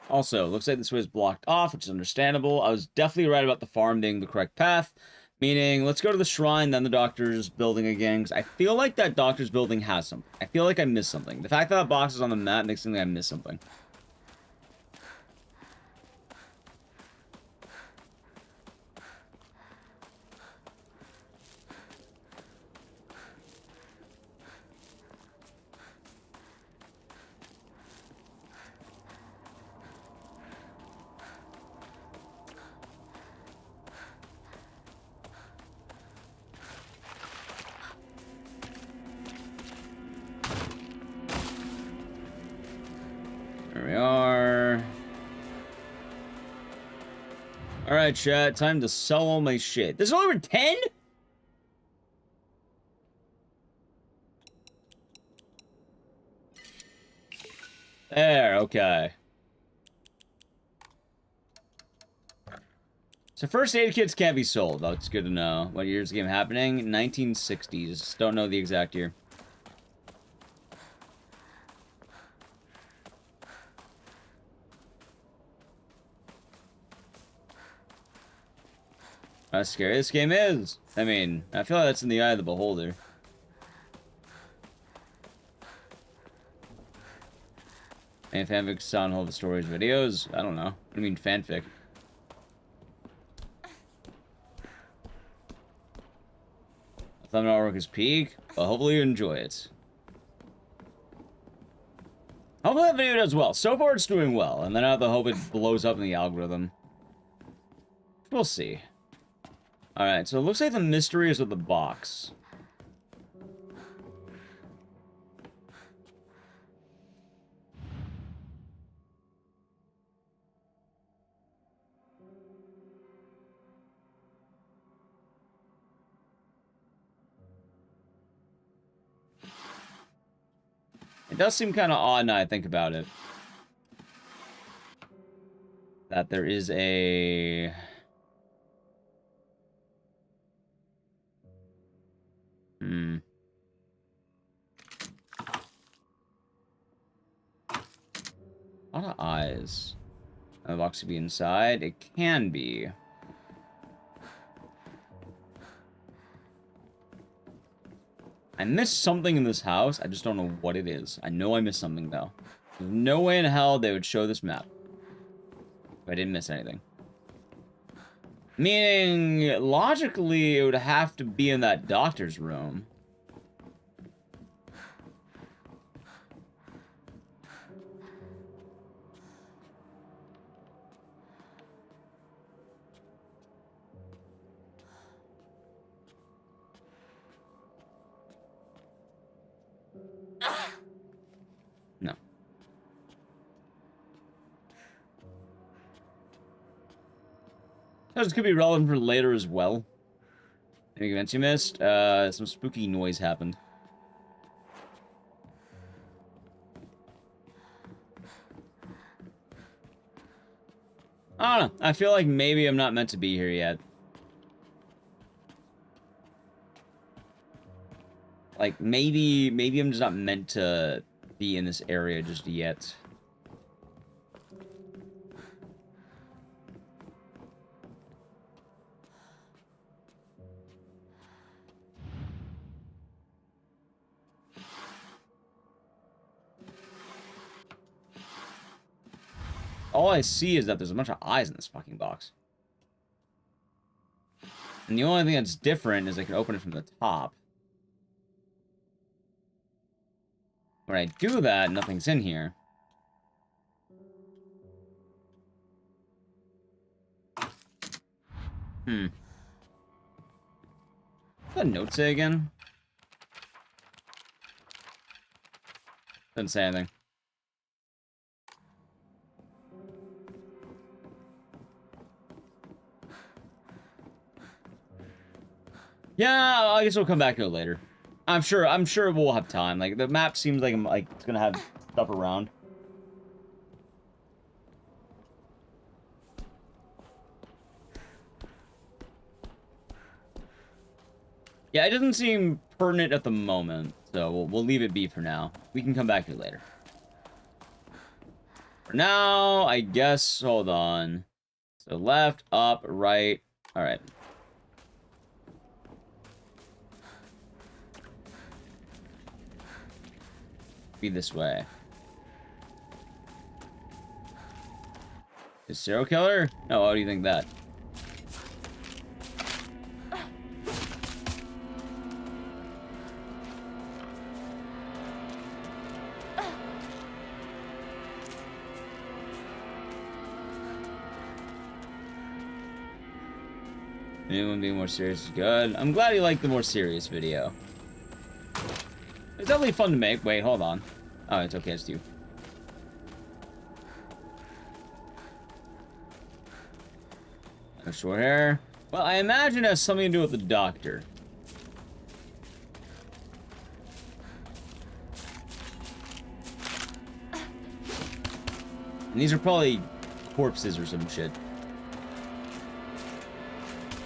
Also, looks like this way is blocked off, which is understandable. I was definitely right about the farm being the correct path. Meaning, let's go to the shrine, then the doctor's building again. Because I feel like that doctor's building has something. I feel like I missed something. The fact that that box is on the map makes me think I missed something. There we are. Alright, chat. Time to sell all my shit. There's only 10? There, okay. So first aid kits can't be sold. That's good to know. What year is the game happening? 1960s. Don't know the exact year. How scary this game is. I mean, I feel like that's in the eye of the beholder. Any fanfics on all the stories videos? I don't know. What do you mean fanfic? Thumbnail artwork is peak. Well, hopefully you enjoy it. Hopefully that video does well. So far it's doing well, and then I have to hope it blows up in the algorithm. We'll see. Alright, so it looks like the mystery is with the box. It does seem kind of odd now I think about it. That there is a... A lot of eyes. And the box could be inside. It can be. I missed something in this house. I just don't know what it is. I know I missed something, though. There's no way in hell they would show this map. If I didn't miss anything. Meaning, logically, it would have to be in that doctor's room. No. This could be relevant for later as well. Any events you missed? Some spooky noise happened. I don't know. I feel like maybe I'm not meant to be here yet. Like, maybe I'm just not meant to be in this area just yet. All I see is that there's a bunch of eyes in this fucking box. And the only thing that's different is I can open it from the top. When I do that, nothing's in here. What's that note say again? Doesn't say anything. Yeah, I guess we'll come back to it later. I'm sure we'll have time. Like, the map seems like it's gonna have stuff around. Yeah, it doesn't seem pertinent at the moment, so we'll leave it be for now. We can come back to it later. For now, I guess, hold on. So left, up, right. All right. Be this way. Is serial killer? No, how do you think that? Anyone being more serious is good. I'm glad you liked the more serious video. It's definitely fun to make. Wait, hold on. Oh, it's okay, it's you. No short hair. Well, I imagine it has something to do with the doctor. And these are probably corpses or some shit.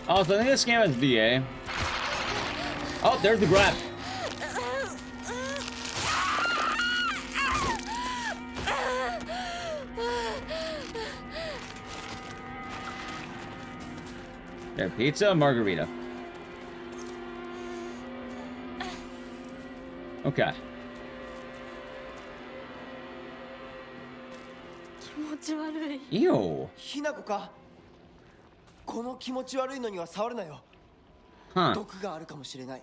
Oh, so I think this game has VA. Oh, there's the grab. There, pizza, margarita. Okay. 気持ち悪い。 Ew. ひなこかこの気持ち悪いのには触るなよ Huh. 毒があるかもしれない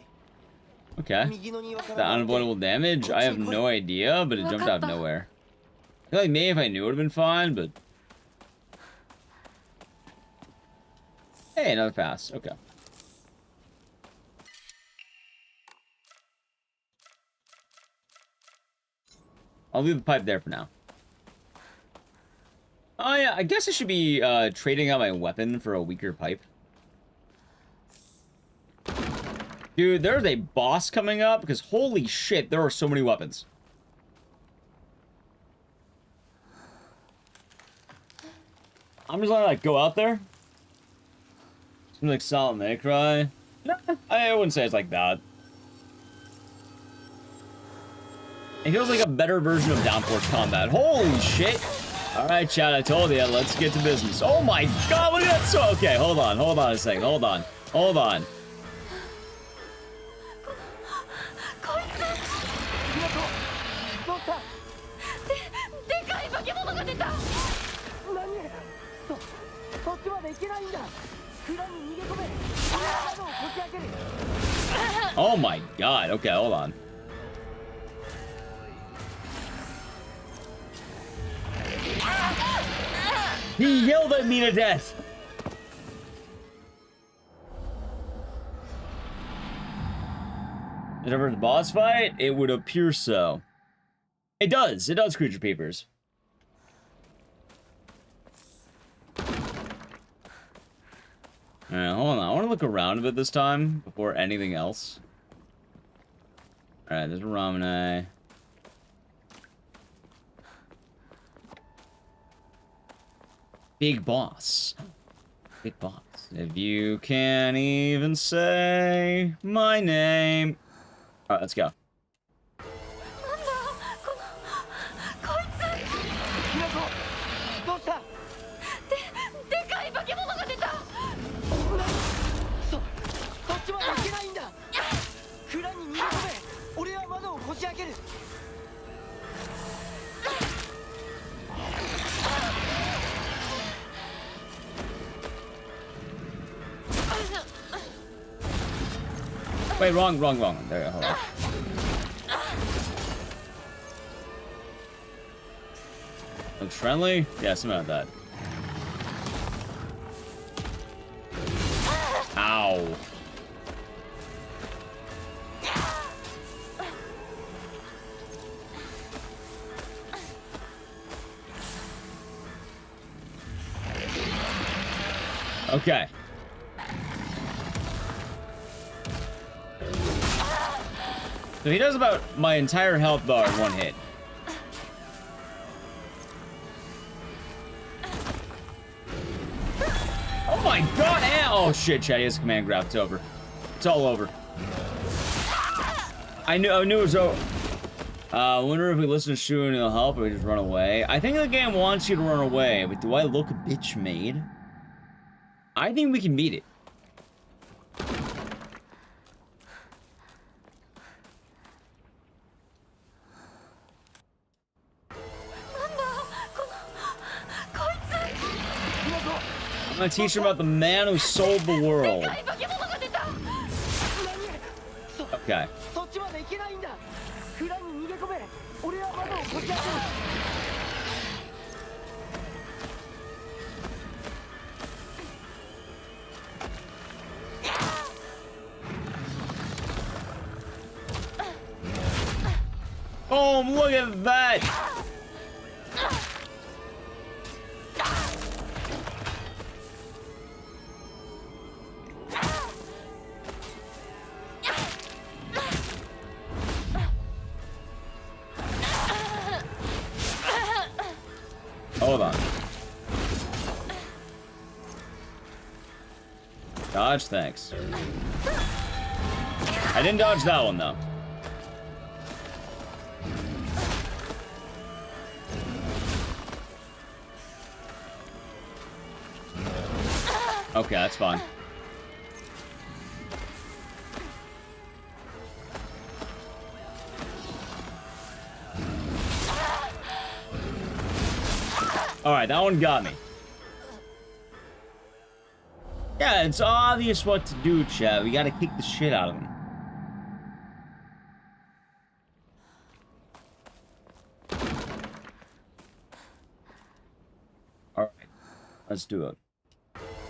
Okay. 右の庭か The ら unavoidable damage? I have no idea, but it jumped out of nowhere. I feel like maybe if I knew it would have been fine, but... Hey, another pass. Okay. I'll leave the pipe there for now. Oh yeah, I guess I should be trading out my weapon for a weaker pipe. Dude, there's a boss coming up because holy shit, there are so many weapons. I'm just gonna like go out there. Seems like Silent May Cry. No, I wouldn't say it's like that. It feels like a better version of Downforce combat. Holy shit! Alright, chat, I told you, let's get to business. Oh my god, look at that! So, okay, hold on a second, hold on. でかい化け物が出た。そっちまで行けないんだ蔵に逃げ込め窓をこじ開ける Oh my god, okay, hold on. He yelled at me to death! Is it ever the boss fight? It would appear so. It does. It does, creature peepers. Alright, hold on. I want to look around a bit this time before anything else. Alright, there's a Ramune. Big boss. Big boss. If you can't even say my name. Alright, let's go. どうした？でかい化け物が出た。そっちまで行けないんだ。蔵に逃げ込め。俺は窓をこじ開ける。Wait, wrong. There, hold on. Looks friendly? Yeah, something like that. Ow. Okay. So he does about my entire health bar in one hit. Oh my god! Oh shit, Chad, he has a command grab. It's over. It's all over. I knew it was over. I wonder if we listen to Shu and it'll help or we just run away. I think the game wants you to run away, but do I look a bitch made? I think we can beat it. I'm gonna teach him about the man who sold the world. Okay. Oh, look at that! Hold on. Dodge, thanks. I didn't dodge that one, though. Okay, that's fine. Alright, that one got me. Yeah, it's obvious what to do, chat. We gotta kick the shit out of him. Alright, let's do it.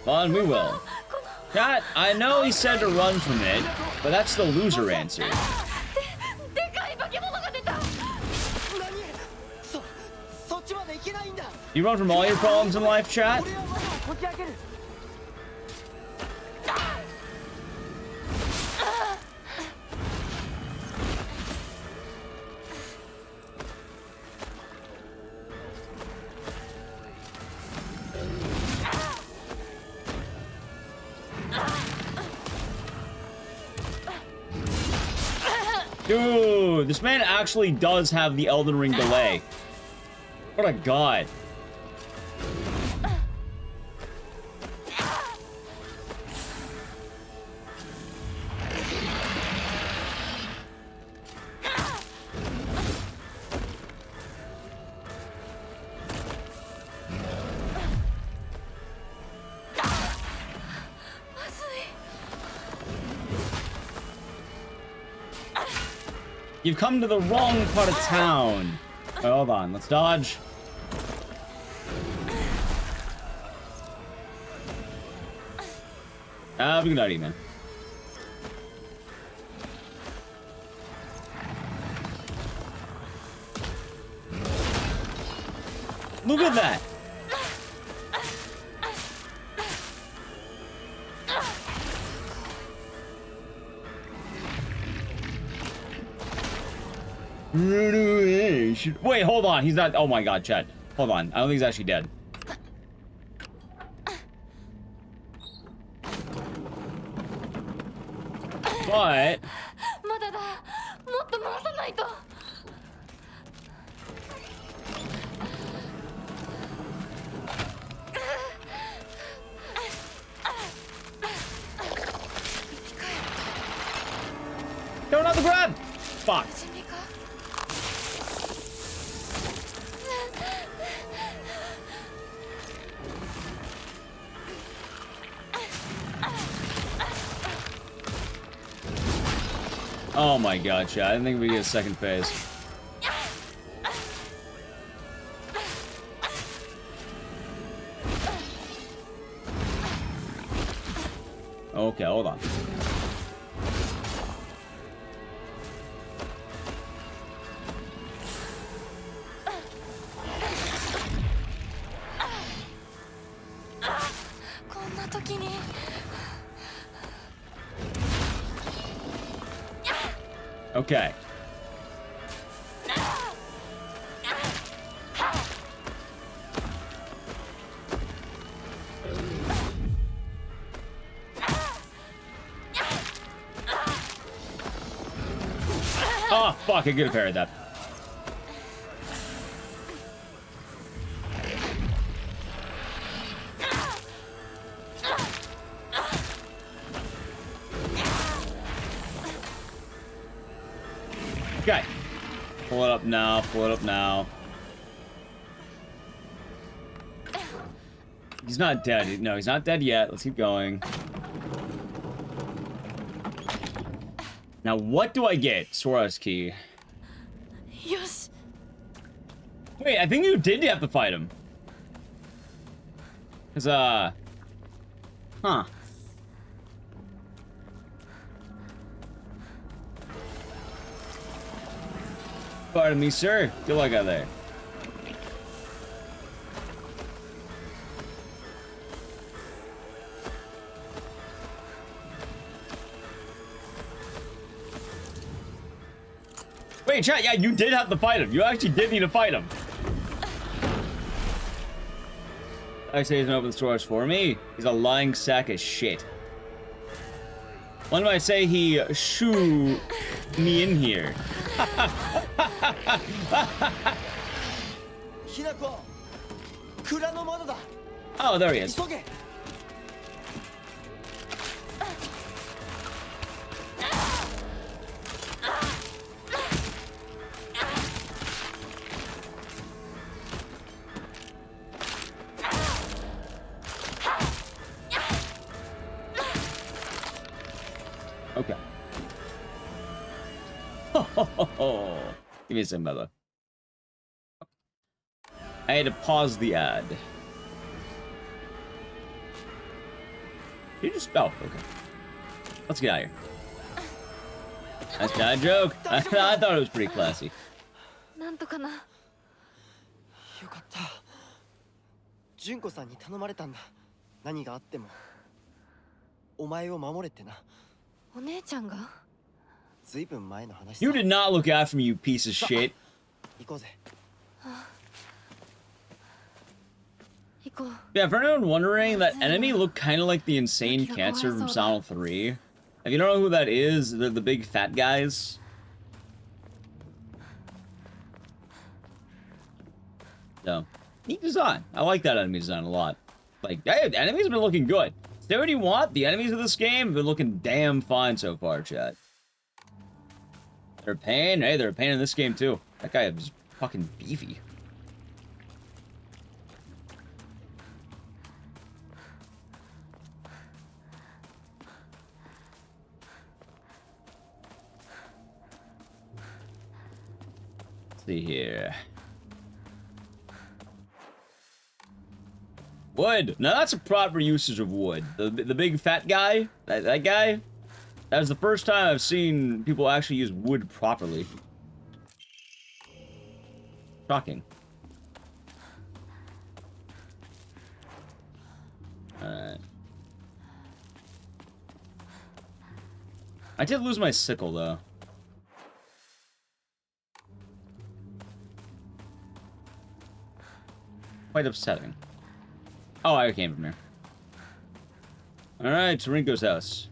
Fine, we will. Chat, I know he said to run from it, but that's the loser answer. You run from all your problems in life, chat? Dude, this man actually does have the Elden Ring delay. What a god. You've come to the wrong part of town. Oh, hold on, let's dodge. Have a good night, man. Look at that. Wait, hold on. He's not. Oh my god, Chad. Hold on. I don't think he's actually dead. But まだだ。もっと回さないと。don't have the grab. Fuck. 不死身か。Oh my god, Chad. I didn't think we get a second phase. Okay, hold on. Okay. Oh, fuck, I could have parried that. Okay. Pull it up now, pull it up now. He's not dead. No, he's not dead yet. Let's keep going. Now, what do I get? Sora's key. よし。 Wait, I think you did have to fight him. Cause, huh. Pardon me, sir. Good luck out there. Wait, chat, yeah, you did have to fight him. You actually did need to fight him. I say he's gonna open the stores for me. He's a lying sack of shit. When do I say he shoo me in here? Oh, there he is. Okay. Give me some mother. I had to pause the ad. You just... Oh, okay. Let's get out of here. That's not a joke. I thought it was pretty classy. なんとかな。よかった。純子さんに頼まれたんだ。何があってもお前を守れってな。お姉ちゃんが。ずいぶん前の話。You did not look after me, you piece of shit. 行こうぜ。 行こう。 Yeah, for anyone wondering, that enemy looked kind of like the insane cancer from Silent 3. If you don't know who that is, they're the big fat guys. So, neat design. I like that enemy design a lot. Like, hey, the enemies have been looking good. Say what you want, the enemies of this game have been looking damn fine so far, chat. They're a pain. Hey, they're a pain in this game, too. That guy is fucking beefy. Let's see here. Wood. Now that's a proper usage of wood. The big fat guy, that guy. That was the first time I've seen people actually use wood properly. Shocking. I did lose my sickle, though. Quite upsetting. Oh, I came from here. Alright, to Rinko's house.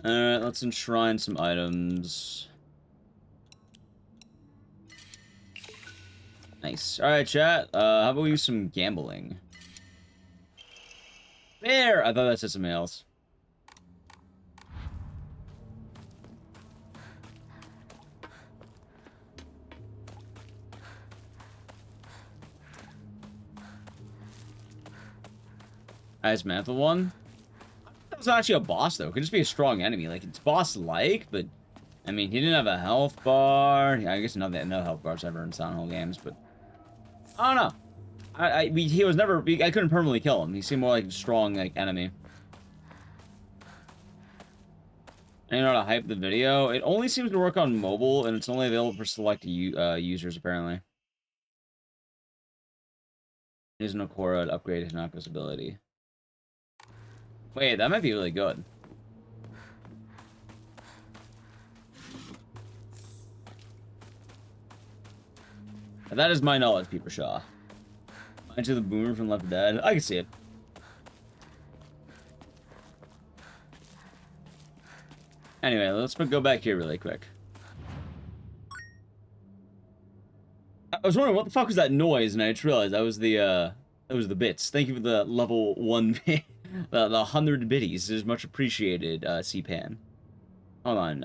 Alright, let's enshrine some items. Nice. Alright, chat. How about we use some gambling? There! I thought that said something else. Ice Mantle one? That was actually a boss, though. It could just be a strong enemy. Like, it's boss-like, but... I mean, he didn't have a health bar. Yeah, I guess no health bars ever in Silent Hill games, but... I don't know. He was never... I couldn't permanently kill him. He seemed more like a strong, like, enemy. And you know how to hype the video? It only seems to work on mobile, and it's only available for select users, apparently. There's no Korra to upgrade Hanako's ability. Wait, that might be really good. That is my knowledge, Peeper Shaw. Into the boomer from Left 4 Dead. I can see it. Anyway, let's go back here really quick. I was wondering what the fuck was that noise, and I just realized that was the bits. Thank you for the level 1 the 100 biddies. Is much appreciated, C-Pan. Hold on.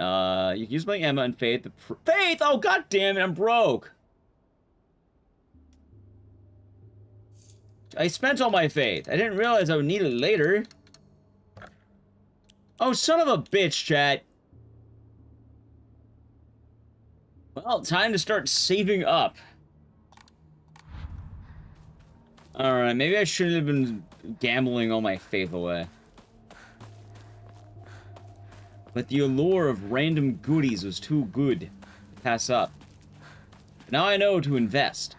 You can use my Emma and Faith. Faith! Oh, god damn it, I'm broke! I spent all my faith. I didn't realize I would need it later. Oh, son of a bitch, chat. Well, time to start saving up. Alright, maybe I shouldn't have been gambling all my faith away. But the allure of random goodies was too good to pass up. Now I know to invest.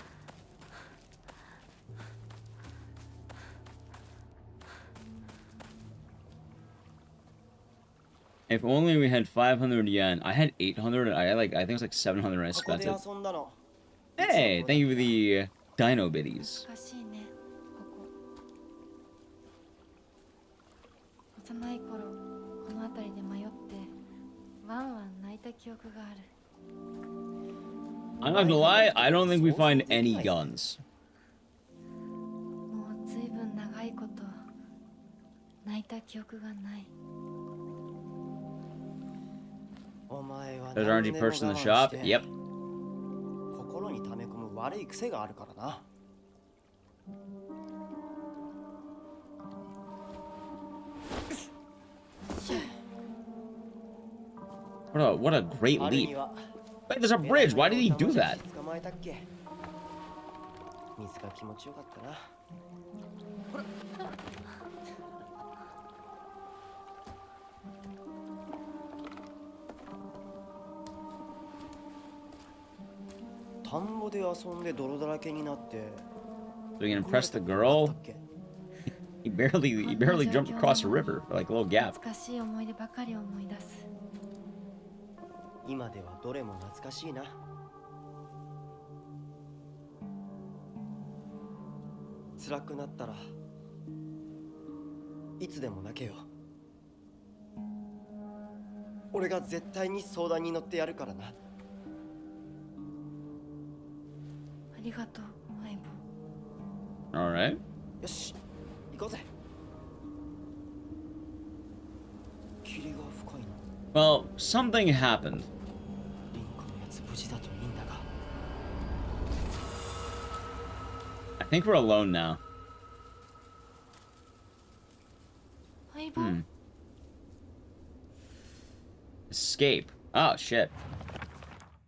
If only we had 500 yen. I had 800. I think it was like 700 I spent it. Hey, thank you for the dino biddies. 難しいねここ幼い頃この辺りで迷ってワンワン泣いた記憶がある I'm not gonna lie, I don't think we find any guns. もうずいぶん長いこと泣いた記憶がない There's RNG purchased in the shop? Yep. 心に溜め込む悪い癖があるからな。What a great leap. Wait, there's a bridge. Why did he do that? 水が気持ちよかったな。田んぼで遊んで泥だらけになって。So you can impress the girl? He barely jumped across a river, like a little gap. 懐かしい思い出ばかり思い出す 今ではどれも懐かしいな。辛くなったらいつでも泣けよ。俺が絶対に相談に乗ってやるからな。ありがとう相棒 Alright. よし、行こうぜ。霧が深いな。Well, something happened. リンコのやつ無事だといいんだが。I think we're alone now. 相棒、Escape. Oh, shit.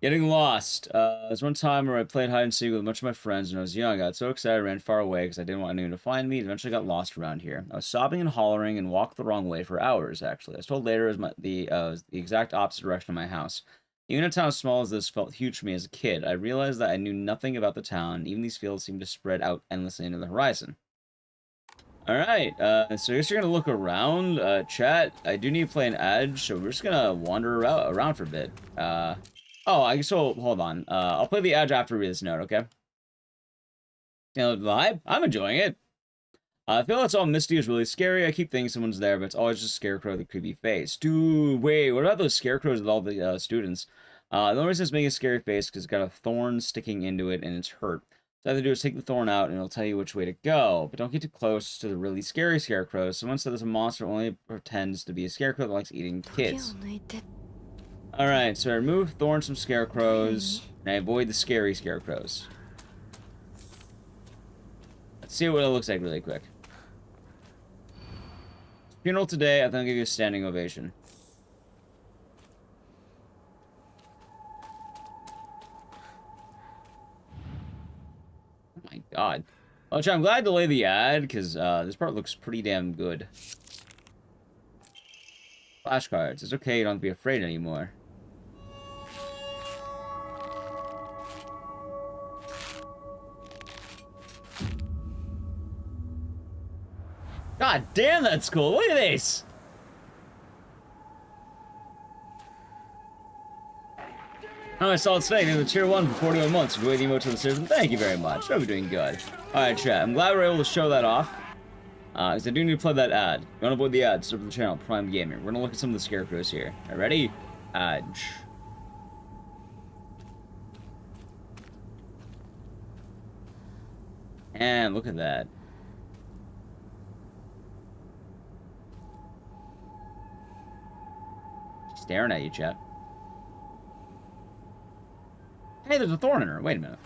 Getting lost. There's one time where I played hide and seek with a bunch of my friends when I was young. I got so excited I ran far away because I didn't want anyone to find me. Eventually got lost around here. I was sobbing and hollering and walked the wrong way for hours, actually. I was told later it was the exact opposite direction of my house. Even a town as small as this felt huge for me as a kid. I realized that I knew nothing about the town. Even these fields seemed to spread out endlessly into the horizon. Alright, so I guess you're gonna look around. Chat, I do need to play an edge, so we're just gonna wander around for a bit. Oh, I guess so, hold on. I'll play the edge after we read this note, okay? You know, the vibe? I'm enjoying it. I feel it's all misty is really scary. I keep thinking someone's there, but it's always just a scarecrow with a creepy face. Dude, wait, what about those scarecrows with all the students? The only reason it's making a scary face is because it's got a thorn sticking into it and it's hurt. So all you have to do is take the thorn out and it'll tell you which way to go. But don't get too close to the really scary scarecrows. Someone said there's a monster only pretends to be a scarecrow that likes eating kids. Alright, so I remove thorns from scarecrows and I avoid the scary scarecrows. Let's see what it looks like really quick. Funeral today, I think I'll give you a standing ovation. Oh my god. Oh, I'm glad to delay the ad, because this part looks pretty damn good. Flashcards. It's okay, you don't have to be afraid anymore. God damn, that's cool. Look at this. Oh, I saw it today. Near the tier 1 for 41 months. Enjoy the emote to the system. Thank you very much. I'll be doing good. Alright, chat. I'm glad we're able to show that off. Because I do need to play that ad. You want to avoid the ad, sub to the channel, Prime Gamer. We're going to look at some of the scarecrows here. Alright, ready? Edge. And look at that. Staring at you, chat. Hey, there's a thorn in her. Wait a minute.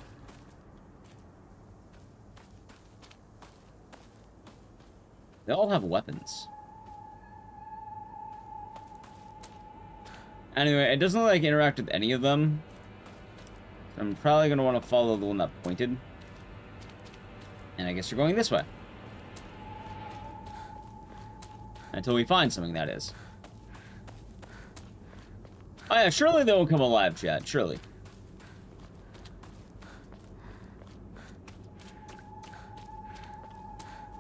They all have weapons. Anyway, it doesn't look like interact with any of them. So I'm probably going to want to follow the one that pointed. And I guess you're going this way. Until we find something, that is. Oh yeah, surely they won't come alive, chat. Surely.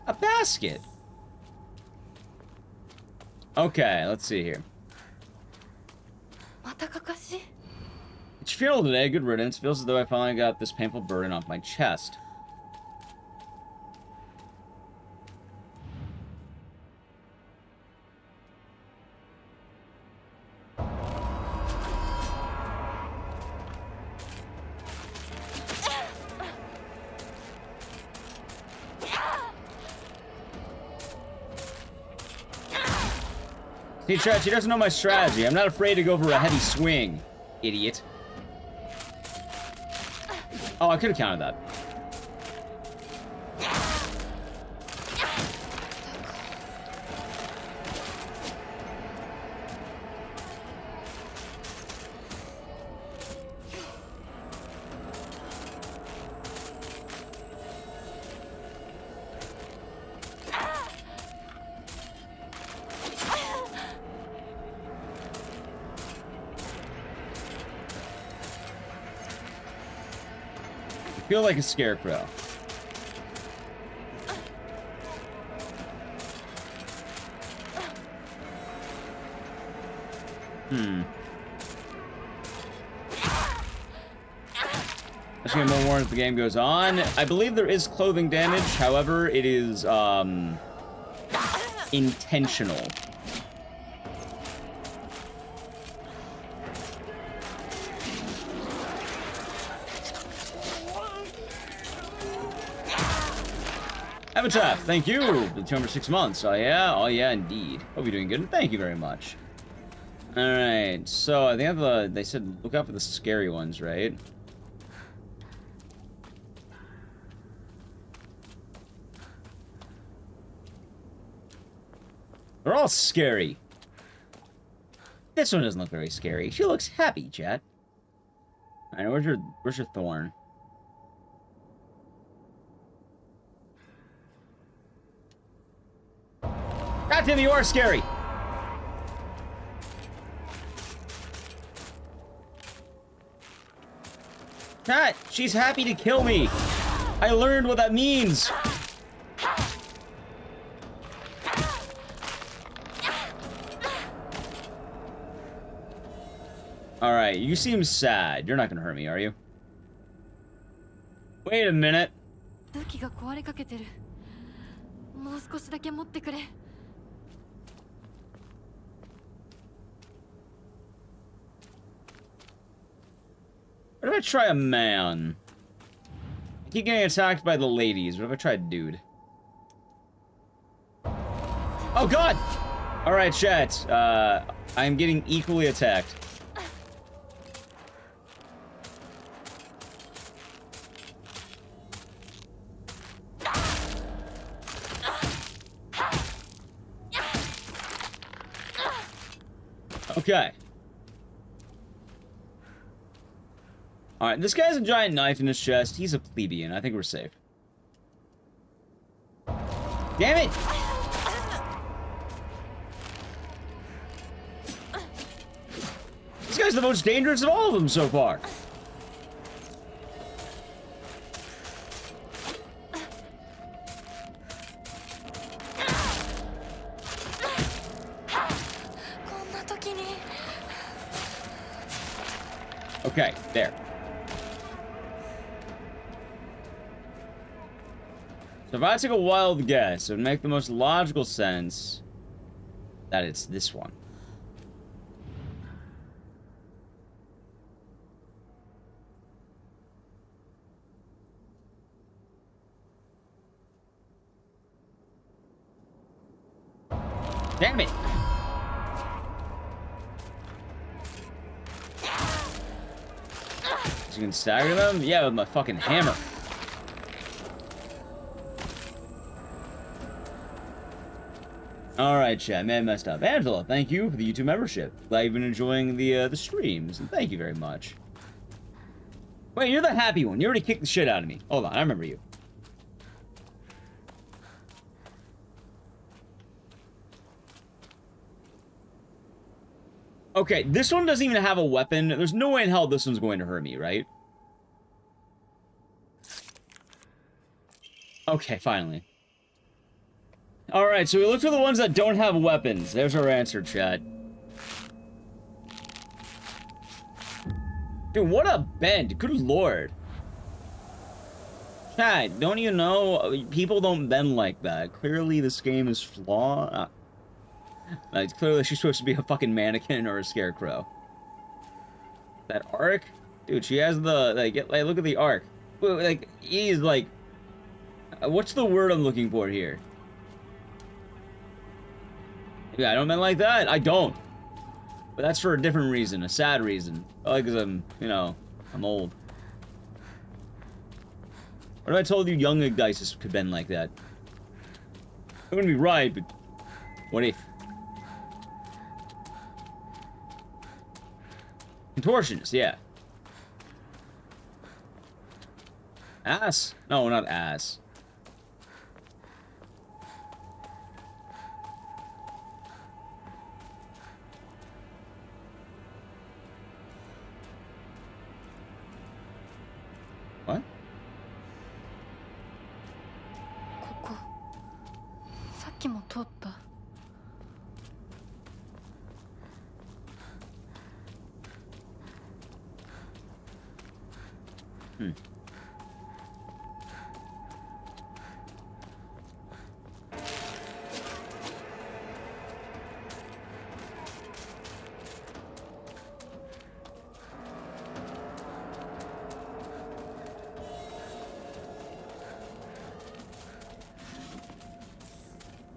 A basket! Okay, let's see here. It's your funeral today. Good riddance. Feels as though I finally got this painful burden off my chest. See, Chat, she doesn't know my strategy. I'm not afraid to go for a heavy swing, idiot. Oh, I could have countered that. Feel like a scarecrow. Let's get more warning as the game goes on. I believe there is clothing damage, however, it is intentional. Avatar, thank you for the 206 months. Oh yeah, indeed. Hope you're doing good. Thank you very much. All right, so I think they said look out for the scary ones, right? They're all scary. This one doesn't look very scary. She looks happy, chat. All right, where's your thorn? God damn, you are scary. Chat, she's happy to kill me. I learned what that means. Alright, you seem sad. You're not gonna hurt me, are you? Wait a minute. 武器が壊れかけてる。もう少しだけ持ってくれ。What if I try a man? I keep getting attacked by the ladies. What if I try a dude? Oh god! Alright, chat. I'm getting equally attacked. Okay. Alright, this guy has a giant knife in his chest. He's a plebeian. I think we're safe. Damn it! This guy's the most dangerous of all of them so far. Okay, there. So if I took a wild guess, it would make the most logical sense that it's this one. Damn it! So you can stagger them? Yeah, with my fucking hammer. Alright, chat, man messed up. Angela, thank you for the YouTube membership. Glad you've been enjoying the streams, and thank you very much. Wait, you're the happy one. You already kicked the shit out of me. Hold on, I remember you. Okay, this one doesn't even have a weapon. There's no way in hell this one's going to hurt me, right? Okay, finally. Alright, so we look for the ones that don't have weapons. There's our answer, chat. Dude, what a bend. Good lord. Chat, don't you know? People don't bend like that. Clearly this game is flawed. Like, clearly she's supposed to be a fucking mannequin or a scarecrow. That arc? Dude, she has the, like look at the arc. Like, he's like... what's the word I'm looking for here? Yeah, I don't bend like that. I don't. But that's for a different reason, a sad reason. Probably because I'm, you know, I'm old. What if I told you young Ecdycis could bend like that? It wouldn't be right, but what if? Contortionist, yeah. Ass? No, not ass. What? ここさっきも通った。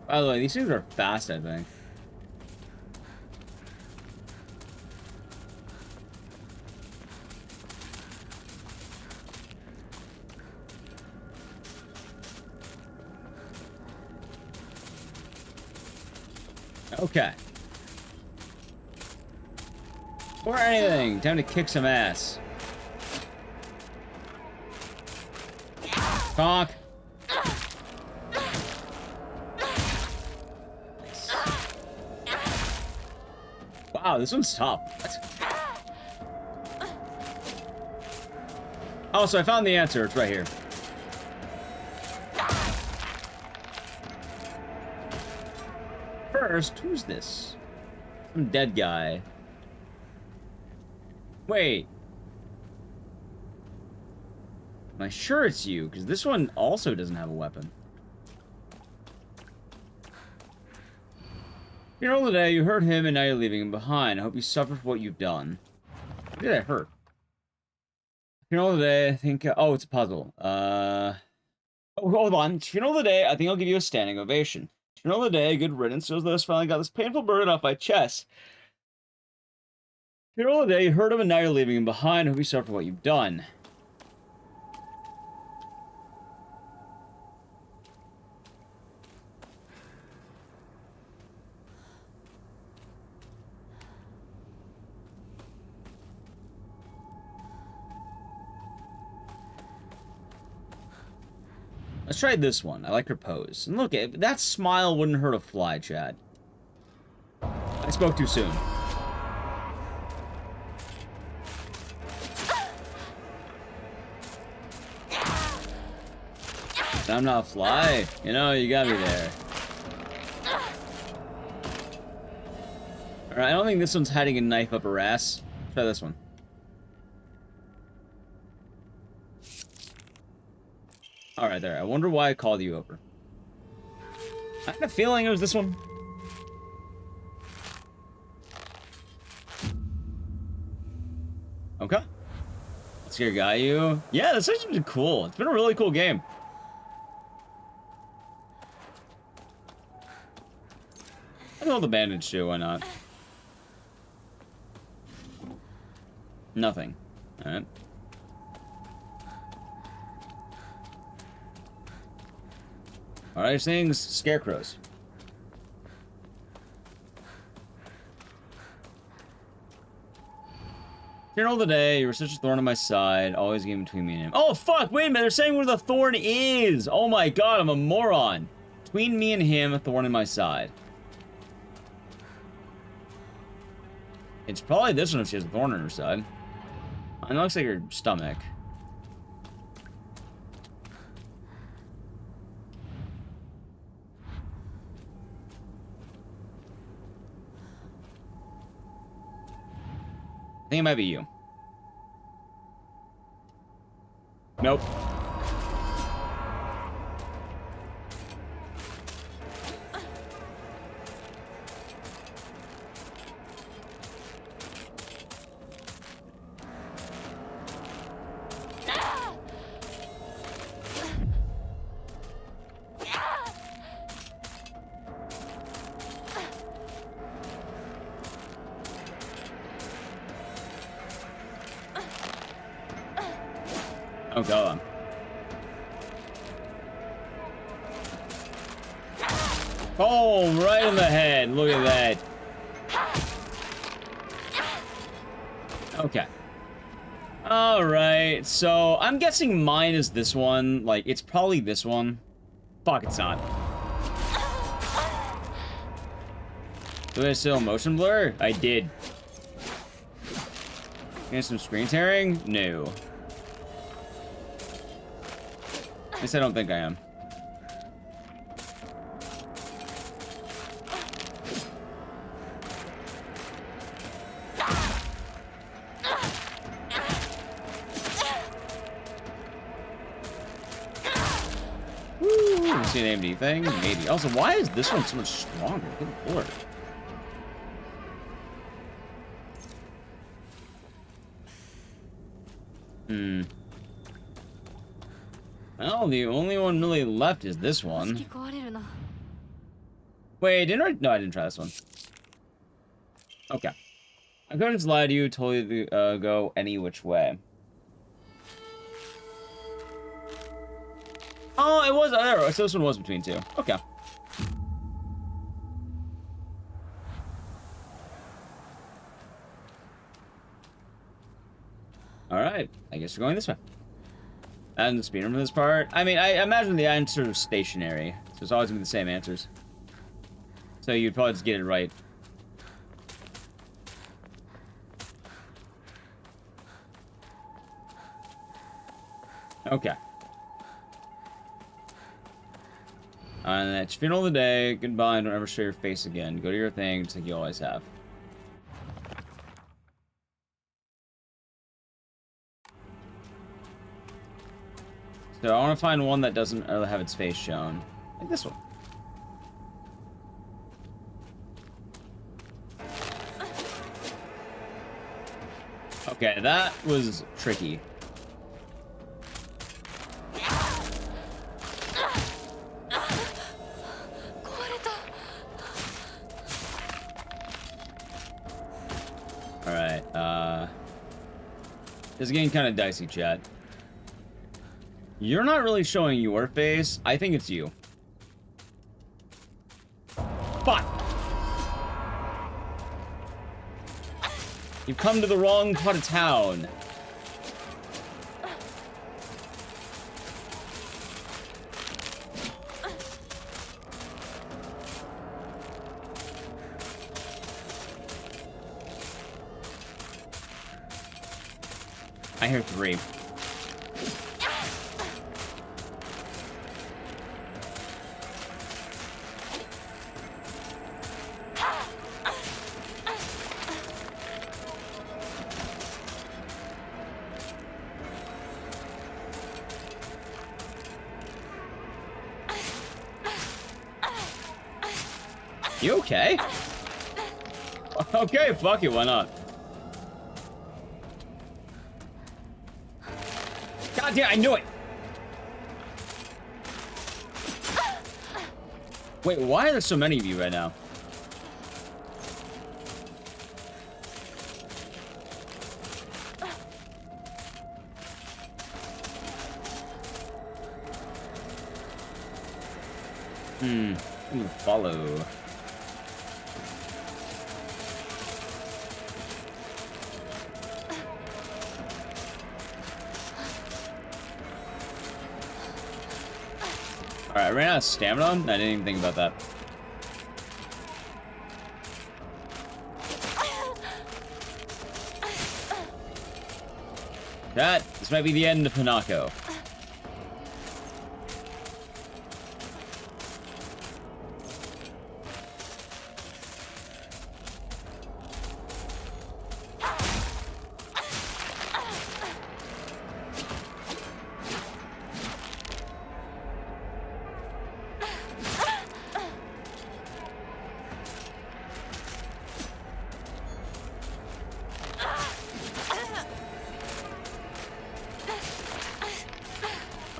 By the way, these things are fast, I think. Okay. Or anything. Time to kick some ass. Conk. Wow, this one's tough. What? Oh, so I found the answer. It's right here. First, who's this? Some dead guy. Wait. Am I sure it's you? Because this one also doesn't have a weapon. Funeral today, you hurt him and now you're leaving him behind. I hope you suffer for what you've done. What did I hurt? Funeral today, I think... oh, it's a puzzle. Oh, hold on. Funeral today, I think I'll give you a standing ovation. Funeral today, good riddance. Feels those finally got this painful burden off my chest. Funeral today, you hurt him and now you're leaving him behind. I hope you suffer for what you've done. Let's try this one. I like her pose. And look, that smile wouldn't hurt a fly, Chad. I spoke too soon. I'm not a fly. You know, you got me there. Alright, I don't think this one's hiding a knife up her ass. Try this one. Alright, there. I wonder why I called you over. I had a feeling it was this one. Okay. Scare guy you. Yeah, this has been cool. It's been a really cool game. I know the bandage too, why not? Nothing. Alright. Alright, things, scarecrows. Funeral today, you were such a thorn on my side, always getting between me and him. Oh fuck, wait a minute, they're saying where the thorn is! Oh my god, I'm a moron. Between me and him, a thorn in my side. It's probably this one if she has a thorn in her side. It looks like her stomach. I think it might be you. Nope. Oh, God. Oh, right in the head. Look at that. Okay. Alright, so I'm guessing mine is this one. Like, it's probably this one. Fuck, it's not. Did I still motion blur? I did. Get some screen tearing? No. At least I don't think I am. Woo! See an AMD thing? Maybe. Also, why is this one so much stronger? Good lord. Well, the only one really left is this one. Wait, didn't I? No, I didn't try this one. Okay. I couldn't just lie to you, totally go any which way. Oh, it was there. So this one was between two. Okay. All right. I guess we're going this way. And the speedrun for this part. I mean, I imagine the answer is stationary, so it's always gonna be the same answers. So you'd probably just get it right. Okay. And that's funeral of the day. Goodbye. Don't ever show your face again. Go to your thing, just like you always have. So I want to find one that doesn't have its face shown. Like this one. Okay, that was tricky. Alright, this is getting kind of dicey, chat. You're not really showing your face. I think it's you. Fuck! You've come to the wrong part of town. I hear 3. You okay? Okay, fuck it, why not? God damn, I knew it! Wait, why are there so many of you right now? Ooh, follow. Alright, I ran out of stamina. I didn't even think about that. This might be the end of Hanako.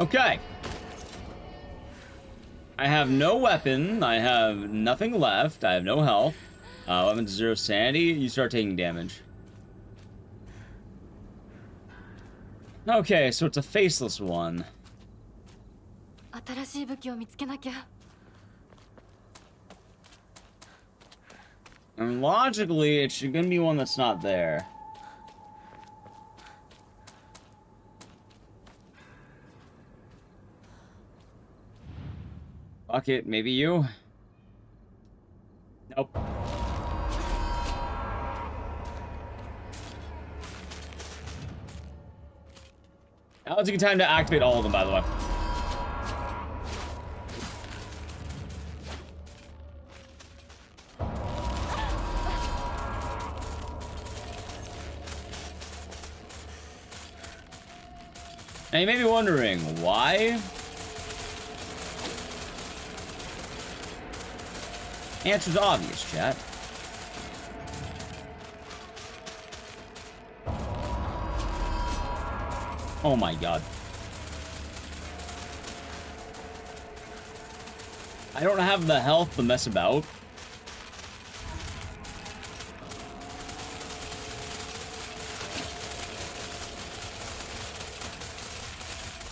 Okay. I have no weapon. I have nothing left. I have no health. Weapon to 0 sanity. You start taking damage. Okay, so it's a faceless one. 新しい武器を見つけなきゃ。 And logically, it's gonna be one that's not there. Fuck it, maybe you? Nope. Now it's a good time to activate all of them, by the way. Now you may be wondering, why? Answer's obvious, chat. Oh my god. I don't have the health to mess about.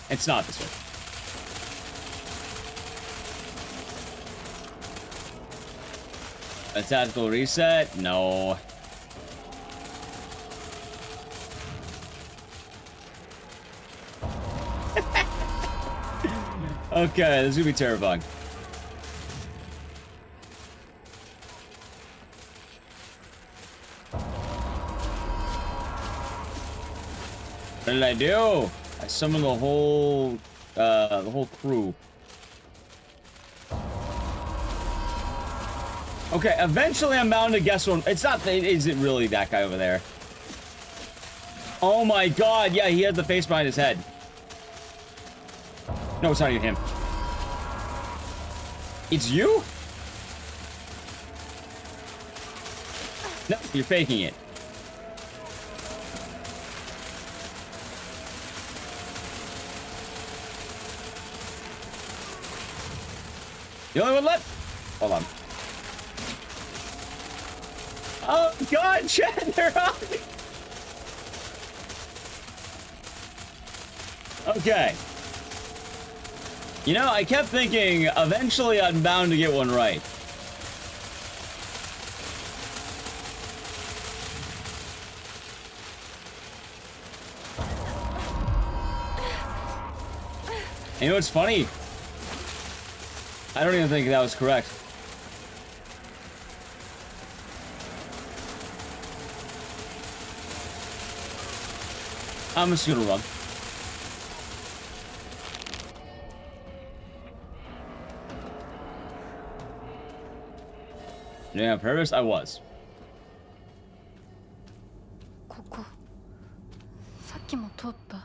It's not this way. A tactical reset? No. Okay, this is gonna be terrifying. What did I do? I summoned the whole crew. Okay, eventually I'm bound to guess one. It's not. Is it really that guy over there? Oh my god! Yeah, he has the face behind his head. No, it's not even him. It's you? No, you're faking it. The only one left? Hold on. Oh god, Chad, they're on me! Okay. You know, I kept thinking, eventually I'm bound to get one right. And you know what's funny? I don't even think that was correct. I'm just gonna run. Yeah, on purpose? I was. ここさっきも通った。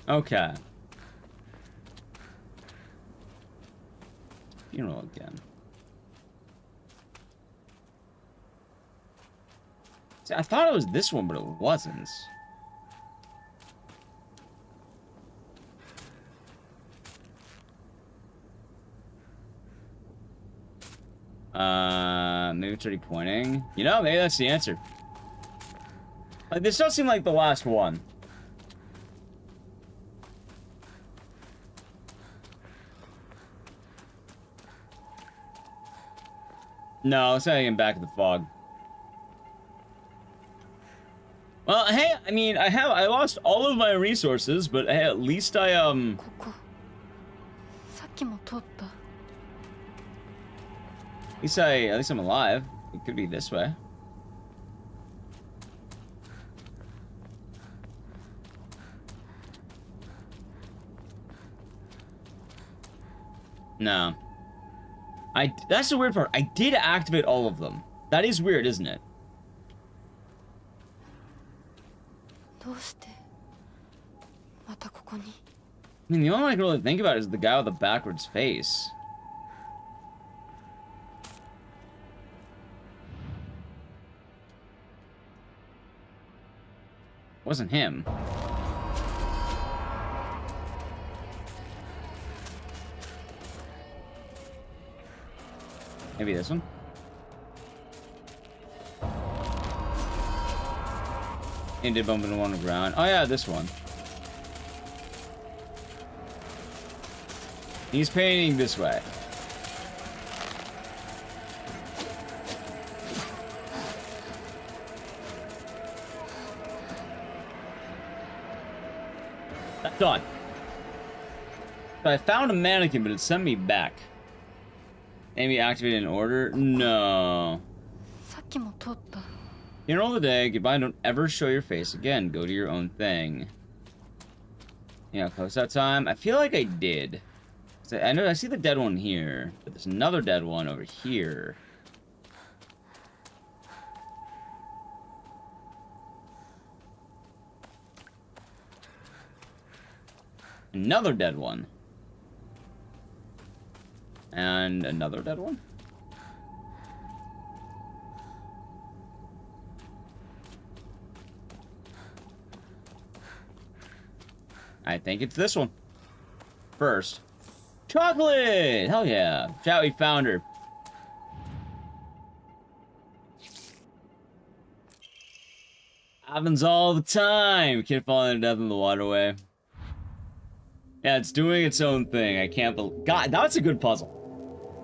Okay. Funeral again. See, I thought it was this one, but it wasn't. Maybe it's already pointing. You know, maybe that's the answer. Like, this does seem like the last one. No, let's not get back to the fog. Well, hey, I mean, I lost all of my resources, but hey, at least I ここさっきも通った。 at least I'm alive. It could be this way. No. That's the weird part. I did activate all of them. That is weird, isn't it? どうしてまたここに。 I mean, the only one I can really think about is the guy with the backwards face. Wasn't him. Maybe this one? And did bump into one on the ground. Oh yeah, this one. He's painting this way. That's done. So I found a mannequin, but it sent me back. Maybe activated in order? No. さっきも通った。 Funeral of the day. Goodbye. Don't ever show your face again. Go to your own thing. Yeah, close out time. I feel like I did. I know I see the dead one here, but there's another dead one over here. Another dead one. And another dead one. I think it's this one. First. Chocolate! Hell yeah. Chat, we found her. Happens all the time. Kid falling to death in the waterway. Yeah, it's doing its own thing. I can't believe... God, that's a good puzzle.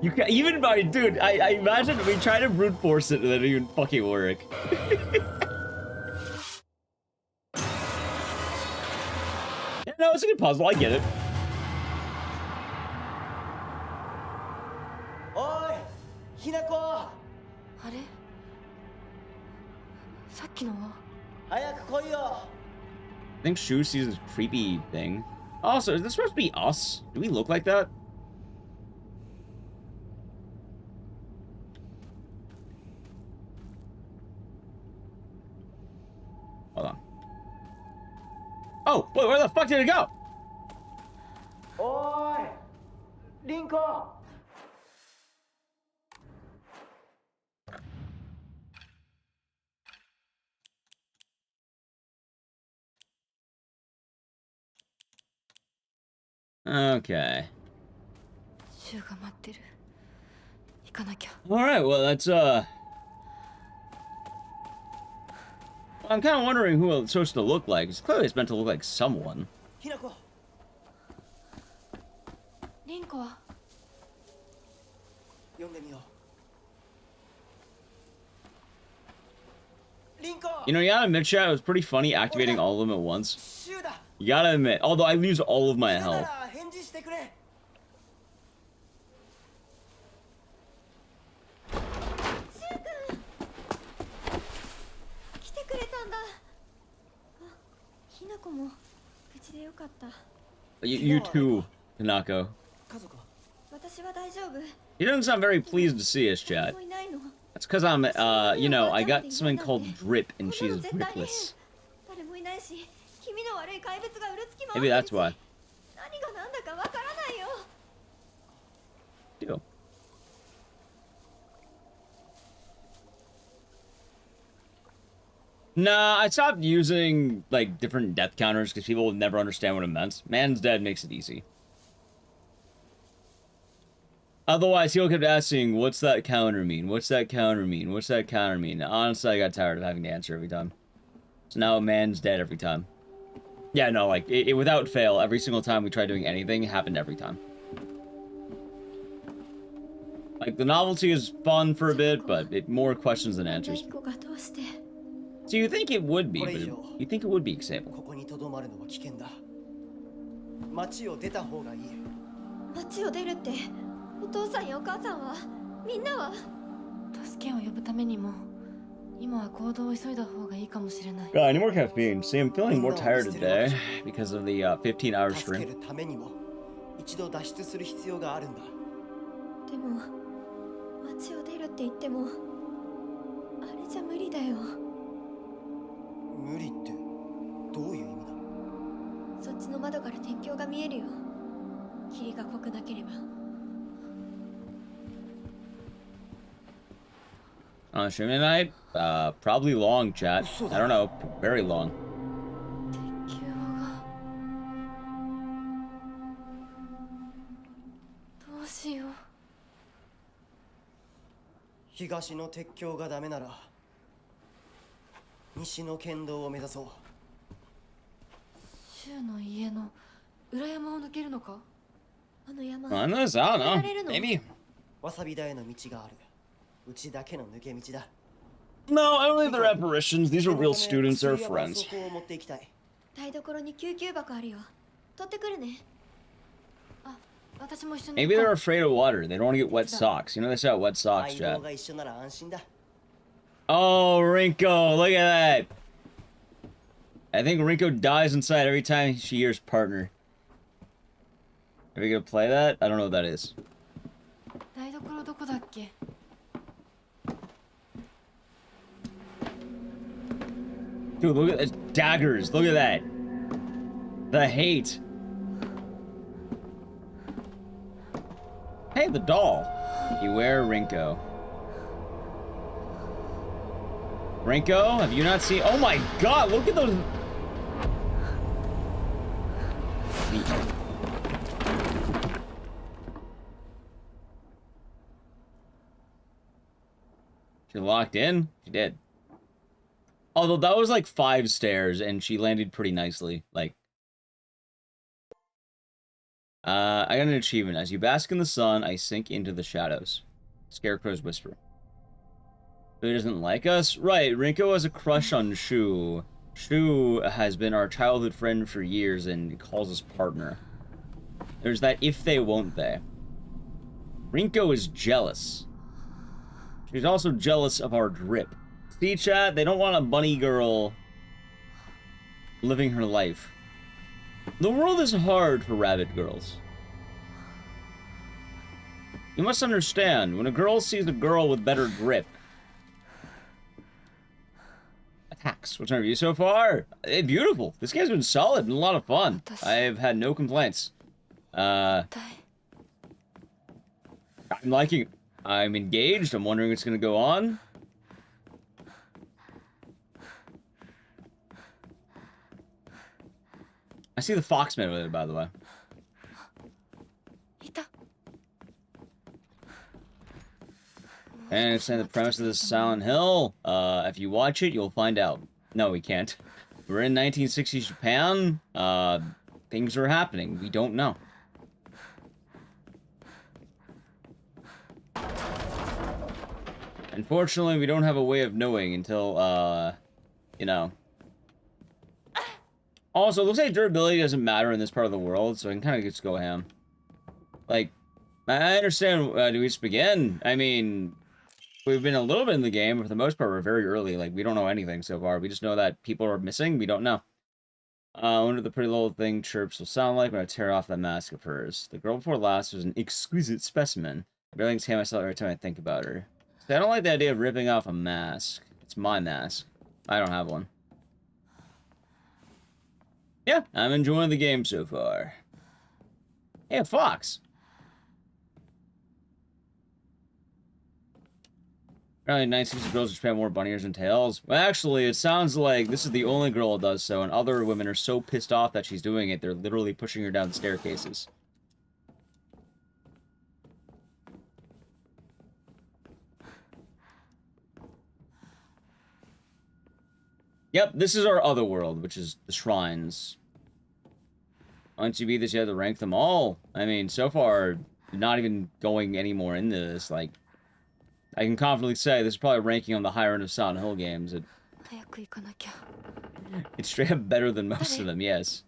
You can even by... Dude, I imagine we try to brute force it and it didn't even fucking work. Yeah, no, it's a good puzzle. I get it. おいひなこあれさっきのは。 早く来いよ I think Shu sees this creepy thing. Also, is this supposed to be us? Do we look like that? Hold on. Oh, wait, where the fuck did it go? おーいリンコ Okay. シュウが待ってる。行かなきゃ。 Alright, well, that's, I'm kind of wondering who it's supposed to look like. It's clearly it's meant to look like someone. ひなこ リンコは 呼んでみようリンコ You know, you gotta admit, chat, it was pretty funny activating all of them at once. シュウだ You gotta admit, although I lose all of my だな health. ら返事してくれ来てくれたんだ。あ、ひなこも無事でよかった。 You too, Tanako. 家族は私は大丈夫。 He doesn't sound very pleased to see us, 誰 chat. もいないの。 That's because I'm, you know, I got something called drip and こんな she's の絶対変 dripless. 誰もいないし、気味の悪い怪物がうるつき回って Maybe る that's し why. 何が何だかわからないよ。 Deal. Nah, I stopped using, like, different death counters because people would never understand what it meant. Man's dead makes it easy. Otherwise, people kept asking, what's that counter mean? What's that counter mean? What's that counter mean? Honestly, I got tired of having to answer every time. So now man's dead every time. Yeah, no, like, it without fail, every single time we tried doing anything, it happened every time. Like, the novelty is fun for a bit, but more questions than answers. 一個がどうして So you think it would be, but you think it would be example. ここにとどまるのは危険だ町を出た方がいい街を出るって、お父さんやお母さんはみんなは助けを呼ぶためにも今は行動を急いだ方がいいかもしれない。 God, I need more caffeine. See, I'm feeling more tired today because of the 15-hour 助け stream. るためにも一度脱出する必要があるんだでも街を出るって言ってもあれじゃ無理だよ。無理ってどういう意味だそっちの窓から鉄橋が見えるよ。霧が濃くなければ。 On stream tonight? Probably long, chat. I don't know. Very long. 鉄橋がどうしよう。東の鉄橋がダメなら西の県道を目指そうシュウの家の裏山を抜けるのか。あの山 On this, I don't know. Maybe. わさび田への道があるうちだけの抜け道だ No, I don't think they're apparitions. These are real students or friends. そこを持っていきたい台所に救急箱あるよ。取ってくるね。あ、私も一緒に Maybe 行こ they're う。 afraid of water. They don't want to get wet socks. You know they say wet socks, 相棒 chat. が一緒なら安心だ Oh, Rinko, look at that. I think Rinko dies inside every time she hears partner. Are we gonna play that? I don't know what that is. 台所どこだっけ。 Dude, look at the daggers. Look at that. The hate. Hey, the doll. Beware Rinko. Rinko, have you not seen? Oh my god, look at those. She locked in? She did. Although that was like 5 stairs and she landed pretty nicely. Like, I got an achievement. As you bask in the sun, I sink into the shadows. Scarecrow's whisper. Who doesn't like us? Right, Rinko has a crush on Shu. Shu has been our childhood friend for years and calls us partner. There's that if they, won't they. Rinko is jealous. She's also jealous of our drip. See, chat? They don't want a bunny girl living her life. The world is hard for rabbit girls. You must understand, when a girl sees a girl with better grip, Hacks. What's our review so far? Beautiful. This game's been solid and a lot of fun. I've had no complaints. I'm liking it. I'm engaged. I'm wondering what's gonna go on. I see the Foxman with it, by the way. I understand the premise of this Silent Hill. If you watch it, you'll find out. No, we can't. We're in 1960s Japan. Things are happening. We don't know. Unfortunately, we don't have a way of knowing until, you know. Also, it looks like durability doesn't matter in this part of the world, so I can kind of just go ham. Like, I understand, do we just begin? I mean, we've been a little bit in the game, but for the most part, we're very early. Like, we don't know anything so far. We just know that people are missing. We don't know. I wonder what the pretty little thing chirps will sound like when I tear off that mask of hers. The girl before last was an exquisite specimen. I barely can myself every time I think about her. See, I don't like the idea of ripping off a mask. It's my mask. I don't have one. Yeah, I'm enjoying the game so far. Hey, a fox. Apparently 960 girls in Japan more bunny ears and tails. Well, actually, it sounds like this is the only girl that does so, and other women are so pissed off that she's doing it, they're literally pushing her down staircases. Yep, this is our other world, which is the shrines. Once you beat this, you have to rank them all. I mean, so far, not even going any more into this, like, I can confidently say this is probably ranking on the higher end of Silent Hill games. It's straight up better than most of them, yes.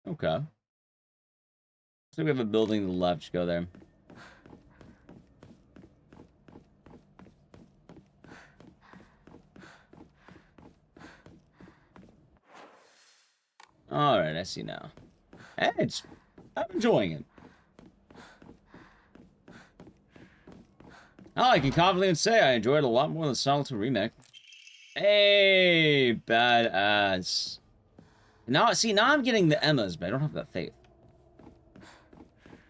Okay. So we have a building to the left. Just go there. Alright, I see now. And I'm enjoying it. Oh, I can confidently say I enjoyed it a lot more than the Silent Hill remake. Hey, badass. Now, see, now I'm getting the Emmas, but I don't have that faith.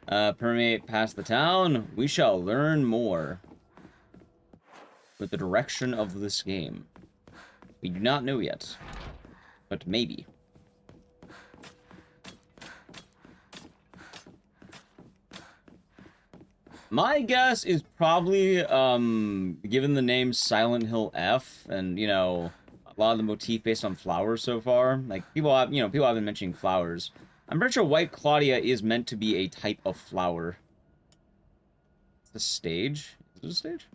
Permeate past the town. We shall learn more with the direction of this game. We do not know yet, but maybe. My guess is probably, given the name Silent Hill F, and, you know, a lot of the motif based on flowers so far, like, people have been mentioning flowers. I'm pretty sure White Claudia is meant to be a type of flower. It's a stage? Is it a stage?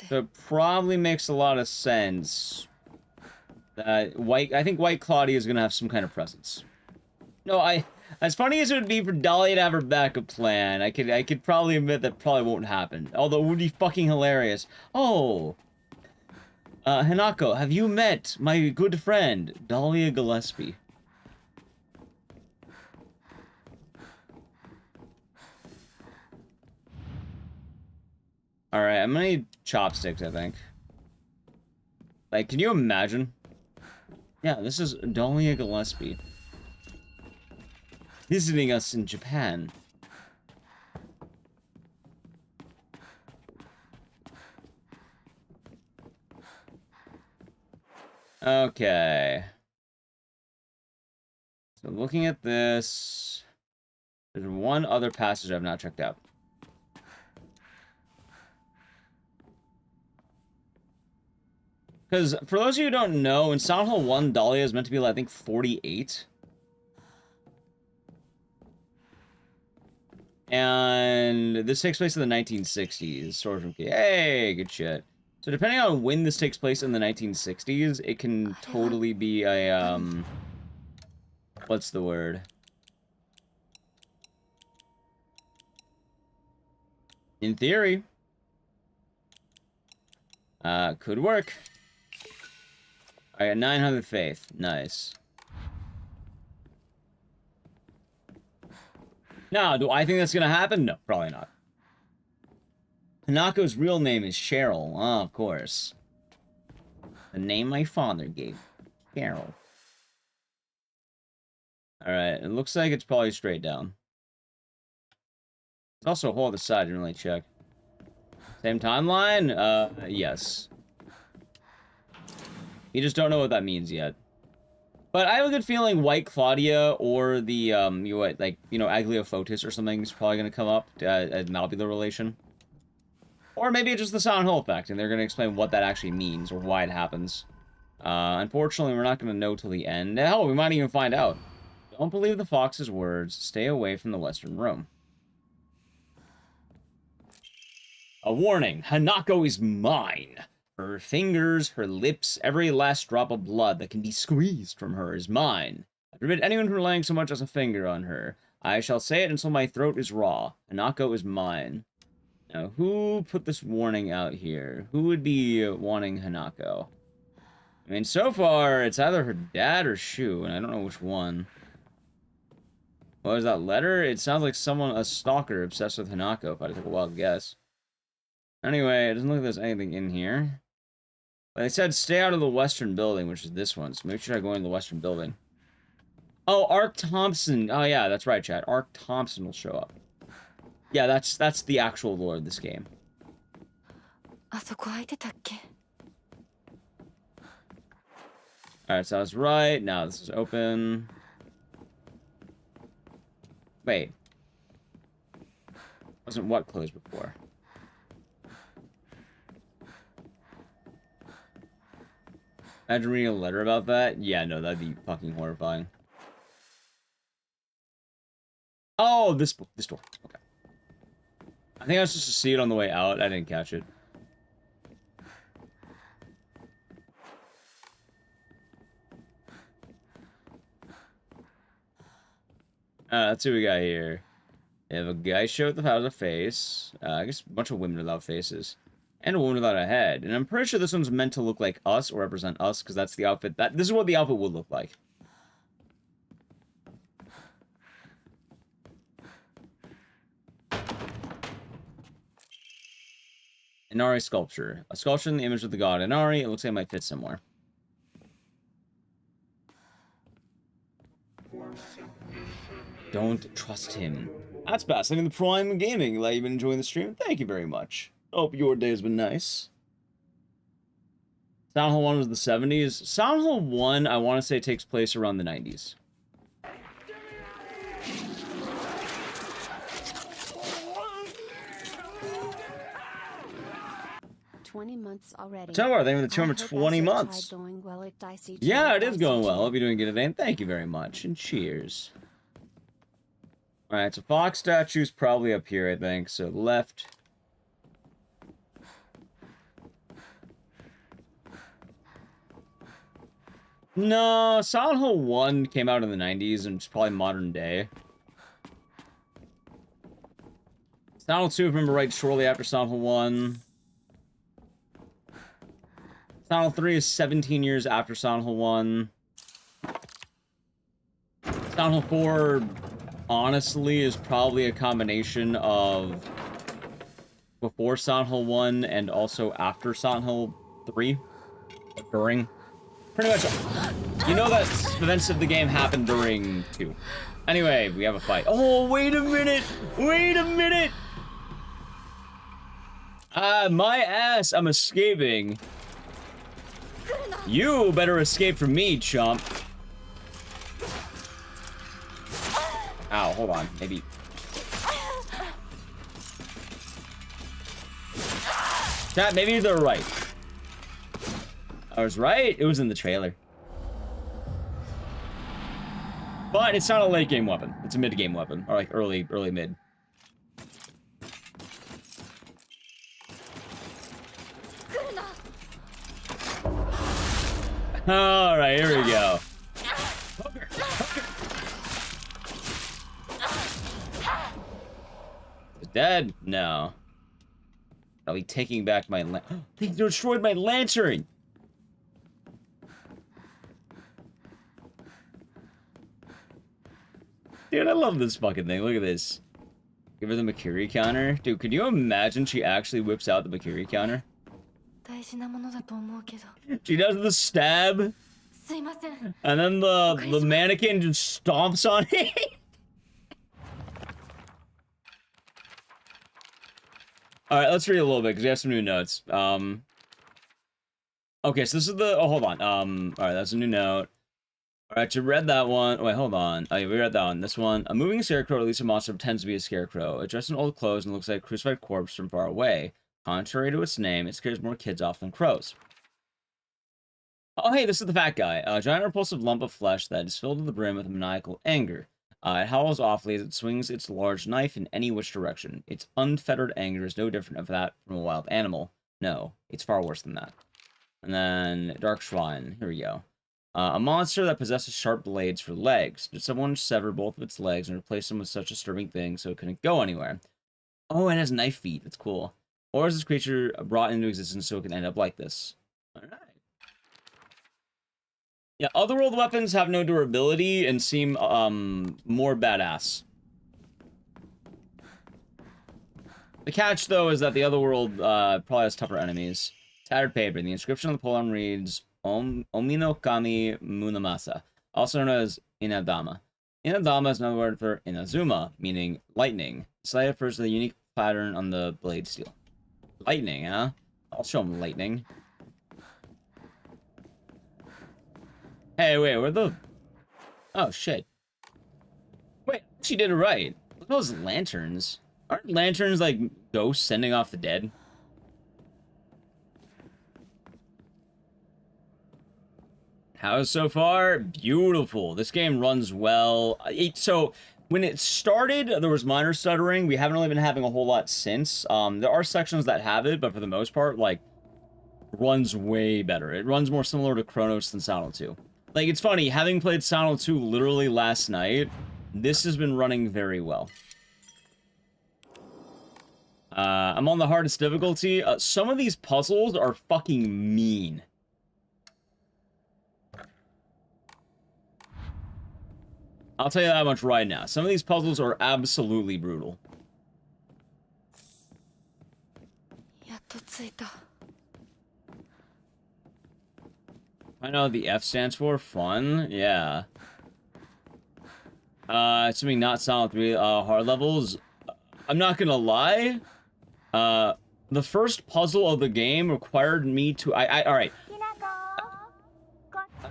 So it probably makes a lot of sense that I think White Claudia is gonna have some kind of presence. No, as funny as it would be for Dahlia to have her backup plan, I could probably admit that probably won't happen. Although it would be fucking hilarious. Oh! Hanako, have you met my good friend, Dahlia Gillespie? Alright, I'm gonna need chopsticks, I think. Like, can you imagine? Yeah, this is Dahlia Gillespie visiting us in Japan. Okay. So looking at this, there's one other passage I've not checked out. Because for those of you who don't know, in Silent Hill 1, Dahlia is meant to be, I think, 48. And this takes place in the 1960s. Sword from Key. Hey, good shit. So depending on when this takes place in the 1960s, it can totally be a, what's the word? In theory. Could work. I got 900 faith. Nice. Now, do I think that's gonna happen? No, probably not. Hanako's real name is Cheryl. Oh, of course. The name my father gave. Cheryl. Alright, it looks like it's probably straight down. There's also a hole at the side, didn't really check. Same timeline? Yes. You just don't know what that means yet. But I have a good feeling White Claudia or the, Agliofotis or something is probably going to come up, and that'll be the relation. Or maybe it's just the Silent Hill effect, and they're going to explain what that actually means, or why it happens. Unfortunately, we're not going to know till the end. Hell, we might even find out. Don't believe the fox's words. Stay away from the western room. A warning. Hanako is mine. Her fingers, her lips, every last drop of blood that can be squeezed from her is mine. I forbid anyone from laying so much as a finger on her. I shall say it until my throat is raw. Hanako is mine. Now, who put this warning out here? Who would be wanting Hanako? I mean, so far, it's either her dad or Shu, and I don't know which one. What was that letter? It sounds like a stalker obsessed with Hanako, if I took a wild guess. Anyway, it doesn't look like there's anything in here. But they said stay out of the western building, which is this one, so maybe should I go in the western building? Oh, Ark Thompson. Oh, yeah, that's right, chat. Ark Thompson will show up. Yeah, that's the actual lore of this game. Alright, so I was right. Now this is open. Wait. Wasn't what closed before? Imagine reading a letter about that? Yeah, no, that'd be fucking horrifying. Oh, this door. Okay. I think I was supposed to see it on the way out. I didn't catch it. Let's see what we got here. We have a guy show without a face. I guess a bunch of women without faces. And a woman without a head. And I'm pretty sure this one's meant to look like us or represent us, because that's the outfit. This is what the outfit would look like. Inari sculpture. A sculpture in the image of the god Inari. It looks like it might fit somewhere. Don't trust him. That's passing in the Prime Gaming. Glad you've been enjoying the stream. Thank you very much. Hope your day has been nice. Silent Hill 1 was the 70s. Silent Hill 1, I want to say, takes place around the 90s. 20 months already. Tell me, thank you for the 220 months. Going well at Ecdycis. Yeah, it is going well. Hope you're doing good today, and thank you very much. And cheers. Alright, so Fox statue's probably up here, I think. So left. No, Silent Hill 1 came out in the 90s, and it's probably modern day. Silent Hill 2, if I remember right, shortly after Silent Hill 1. Silent Hill 3 is 17 years after Silent Hill 1. Silent Hill 4, honestly, is probably a combination of before Silent Hill 1 and also after Silent Hill 3. During. Pretty much, you know that events of the game happened during 2. Anyway, we have a fight. Oh, wait a minute! Wait a minute! My ass, I'm escaping. You better escape from me, chump. Ow, hold on, maybe. Chat, maybe they're right. I was right. It was in the trailer. But it's not a late game weapon. It's a mid game weapon, or like early mid. All right, here we go. Poker, poker. Dead? No. I'll be taking back my they destroyed my lantern. Dude, I love this fucking thing. Look at this. Give her the Makiri counter. Dude, could you imagine she actually whips out the Makiri counter? 大事なものだと思うけど She does the stab, すいません and then the mannequin just stomps on it. Alright, let's read a little bit, because we have some new notes. Okay, so this is the... Oh, hold on. Alright, that's a new note. Alright, you read that one. Wait, hold on. Oh, yeah, we read that one. This one. A moving scarecrow, or at least a monster, pretends to be a scarecrow. It dressed in old clothes and looks like a crucified corpse from far away. Contrary to its name, it scares more kids off than crows. Oh, hey, this is the fat guy. A giant repulsive lump of flesh that is filled to the brim with maniacal anger. It howls awfully as it swings its large knife in any which direction. Its unfettered anger is no different of that from a wild animal. No, it's far worse than that. And then, Dark Shrine. Here we go. A monster that possesses sharp blades for legs. Did someone sever both of its legs and replace them with such a disturbing thing so it couldn't go anywhere? Oh, it has knife feet. That's cool. Or is this creature brought into existence so it can end up like this? Alright. Yeah, otherworld weapons have no durability and seem, more badass. The catch, though, is that the otherworld, probably has tougher enemies. Tattered paper. The inscription on the polearm reads, Omino Kami Munamasa, also known as Inadama. Inadama is another word for Inazuma, meaning lightning. This light refers to the unique pattern on the blade steel. Lightning, huh? I'll show him lightning. Hey, wait, where the... Oh, shit. Wait, she did it right. Look at those lanterns. Aren't lanterns, like, ghosts sending off the dead? How's so far? Beautiful. This game runs well. So, when it started, there was minor stuttering. We haven't really been having a whole lot since. There are sections that have it, but for the most part, like, runs way better. It runs more similar to Chronos than Silent 2. Like, it's funny, having played Silent 2 literally last night, this has been running very well. I'm on the hardest difficulty. Some of these puzzles are fucking mean. I'll tell you that much right now. Some of these puzzles are absolutely brutal. やっと着いた I know what the F stands for. Fun? Yeah. Assuming not Silent 3 hard levels. I'm not gonna lie. The first puzzle of the game required me to... Alright.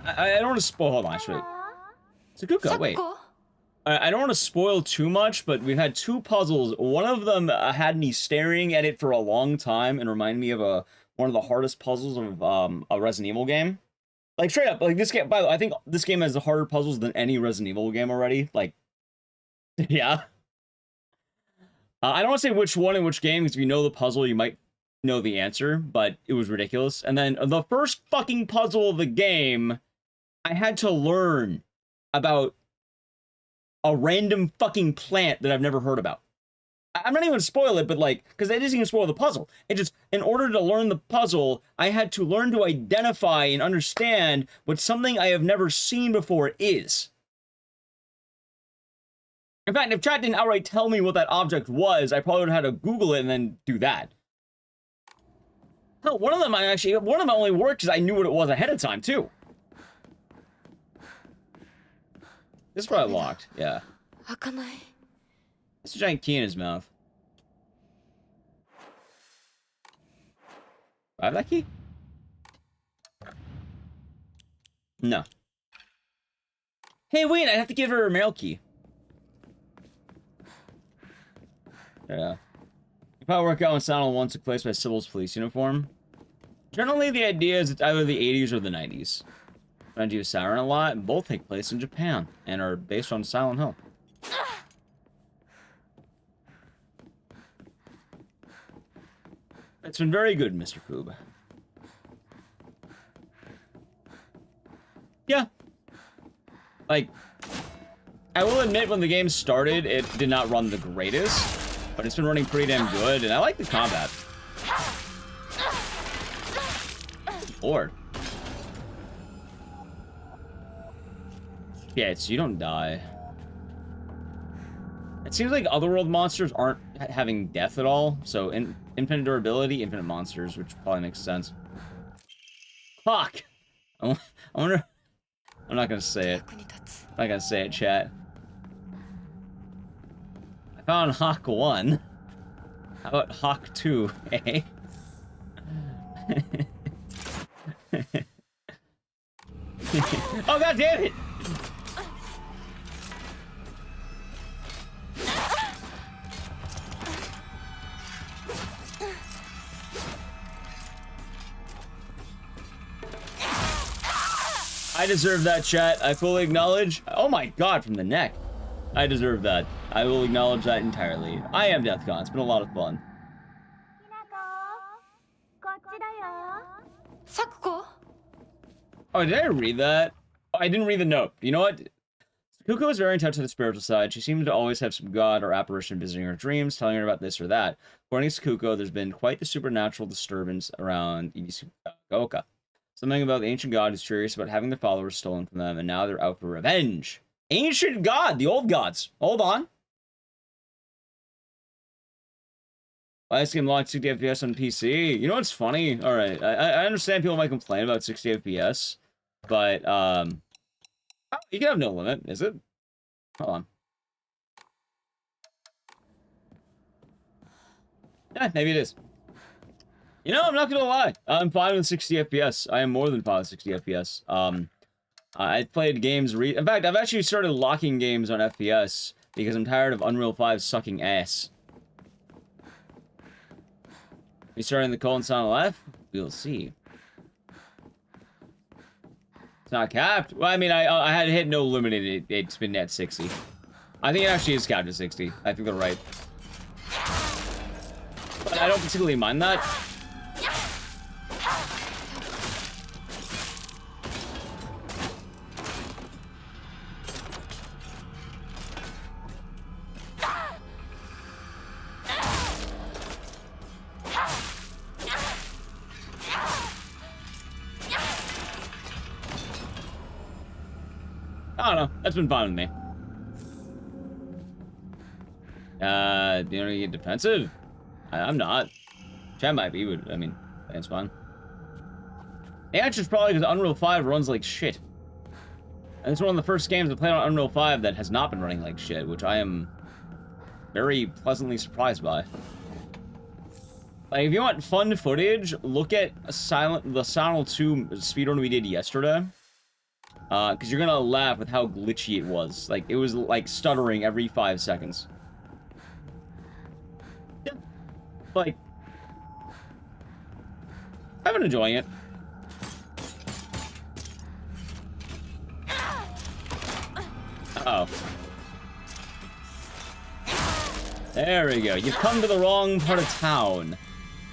I don't want to spoil... Hold on, actually. Sakuko, wait. I don't want to spoil too much, but we've had two puzzles. One of them had me staring at it for a long time and reminded me of one of the hardest puzzles of a Resident Evil game. Like, straight up, like, this game, by the way, I think this game has harder puzzles than any Resident Evil game already. Like, yeah. I don't want to say which one in which game, because if you know the puzzle, you might know the answer, but it was ridiculous. And then the first fucking puzzle of the game, I had to learn about a random fucking plant that I've never heard about. I'm not even gonna spoil it, but like, because that doesn't even spoil the puzzle. It just, in order to learn the puzzle, I had to learn to identify and understand what something I have never seen before is. In fact, if chat didn't outright tell me what that object was, I probably would have had to Google it and then do that. Hell, one of them only worked because I knew what it was ahead of time, too. This is probably locked, yeah. 開かない It's a giant key in his mouth. Do I have that key? No. Hey, wait, I have to give her a mail key. Yeah. You probably work out when Silent 1 took place by Sybil's police uniform. Generally, the idea is it's either the 80s or the 90s. I do Siren a lot, and both take place in Japan, and are based on Silent Hill. It's been very good, Mr. Koob. Yeah. Like, I will admit when the game started, it did not run the greatest, but it's been running pretty damn good, and I like the combat. Lord. Yeah, it's you don't die. It seems like otherworld monsters aren't having death at all, so infinite durability, infinite monsters, which probably makes sense. Fuck! I wonder... I'm not gonna say it. I'm not gonna say it, chat. I found Hawk 1. How about Hawk 2, eh? Oh, god damn it! I deserve that, chat. I fully acknowledge. Oh my god, from the neck. I deserve that. I will acknowledge that entirely. I am DeathCon. It's been a lot of fun. Sakuko? Oh, did I read that? Oh, I didn't read the note. You know what? Kuko is very in touch with the spiritual side. She seems to always have some god or apparition visiting her dreams, telling her about this or that. According to Kuko, there's been quite the supernatural disturbance around Ecdycis. Something about the ancient god who's furious about having their followers stolen from them, and now they're out for revenge. Ancient god! The old gods. Hold on. Last game locked 60 FPS on PC. You know what's funny? Alright, I understand people might complain about 60 FPS, but, you can have no limit, is it? Hold on. Yeah, maybe it is. You know, I'm not gonna lie. I'm fine with 60 FPS. I am more than fine with 60 FPS. I played games in fact, I've actually started locking games on FPS because I'm tired of Unreal 5 sucking ass. We starting the colon sound left? We'll see. It's not capped. Well, I mean, I had hit no limit. It's been at 60. I think it actually is capped at 60. I think they're right. But I don't particularly mind that. I don't know. That's been fine with me. Do you want to get defensive? I'm not. Chat might be, but I mean, that's fine. The answer is probably because Unreal 5 runs like shit. And it's one of the first games I played on Unreal 5 that has not been running like shit, which I am very pleasantly surprised by. Like, if you want fun footage, look at the Silent Hill 2 speedrun we did yesterday. Because you're gonna laugh with how glitchy it was. Like, it was, like, stuttering every 5 seconds. Yeah. Like, I've been enjoying it. Uh-oh. There we go. You've come to the wrong part of town.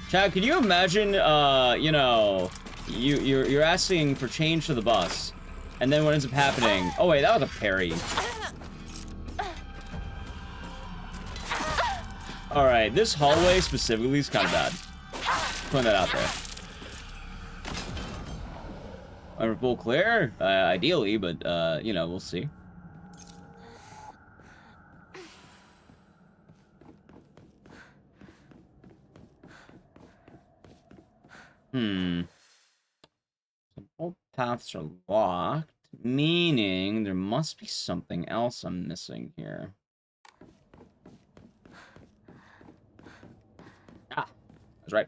Chad, can you imagine, you know, you're asking for change to the bus. And then what ends up happening... Oh, wait, that was a parry. Alright, this hallway specifically is kind of bad. Putting that out there. Are full clear? Ideally, but, you know, we'll see. Both paths are locked, meaning there must be something else I'm missing here. Ah, that's right.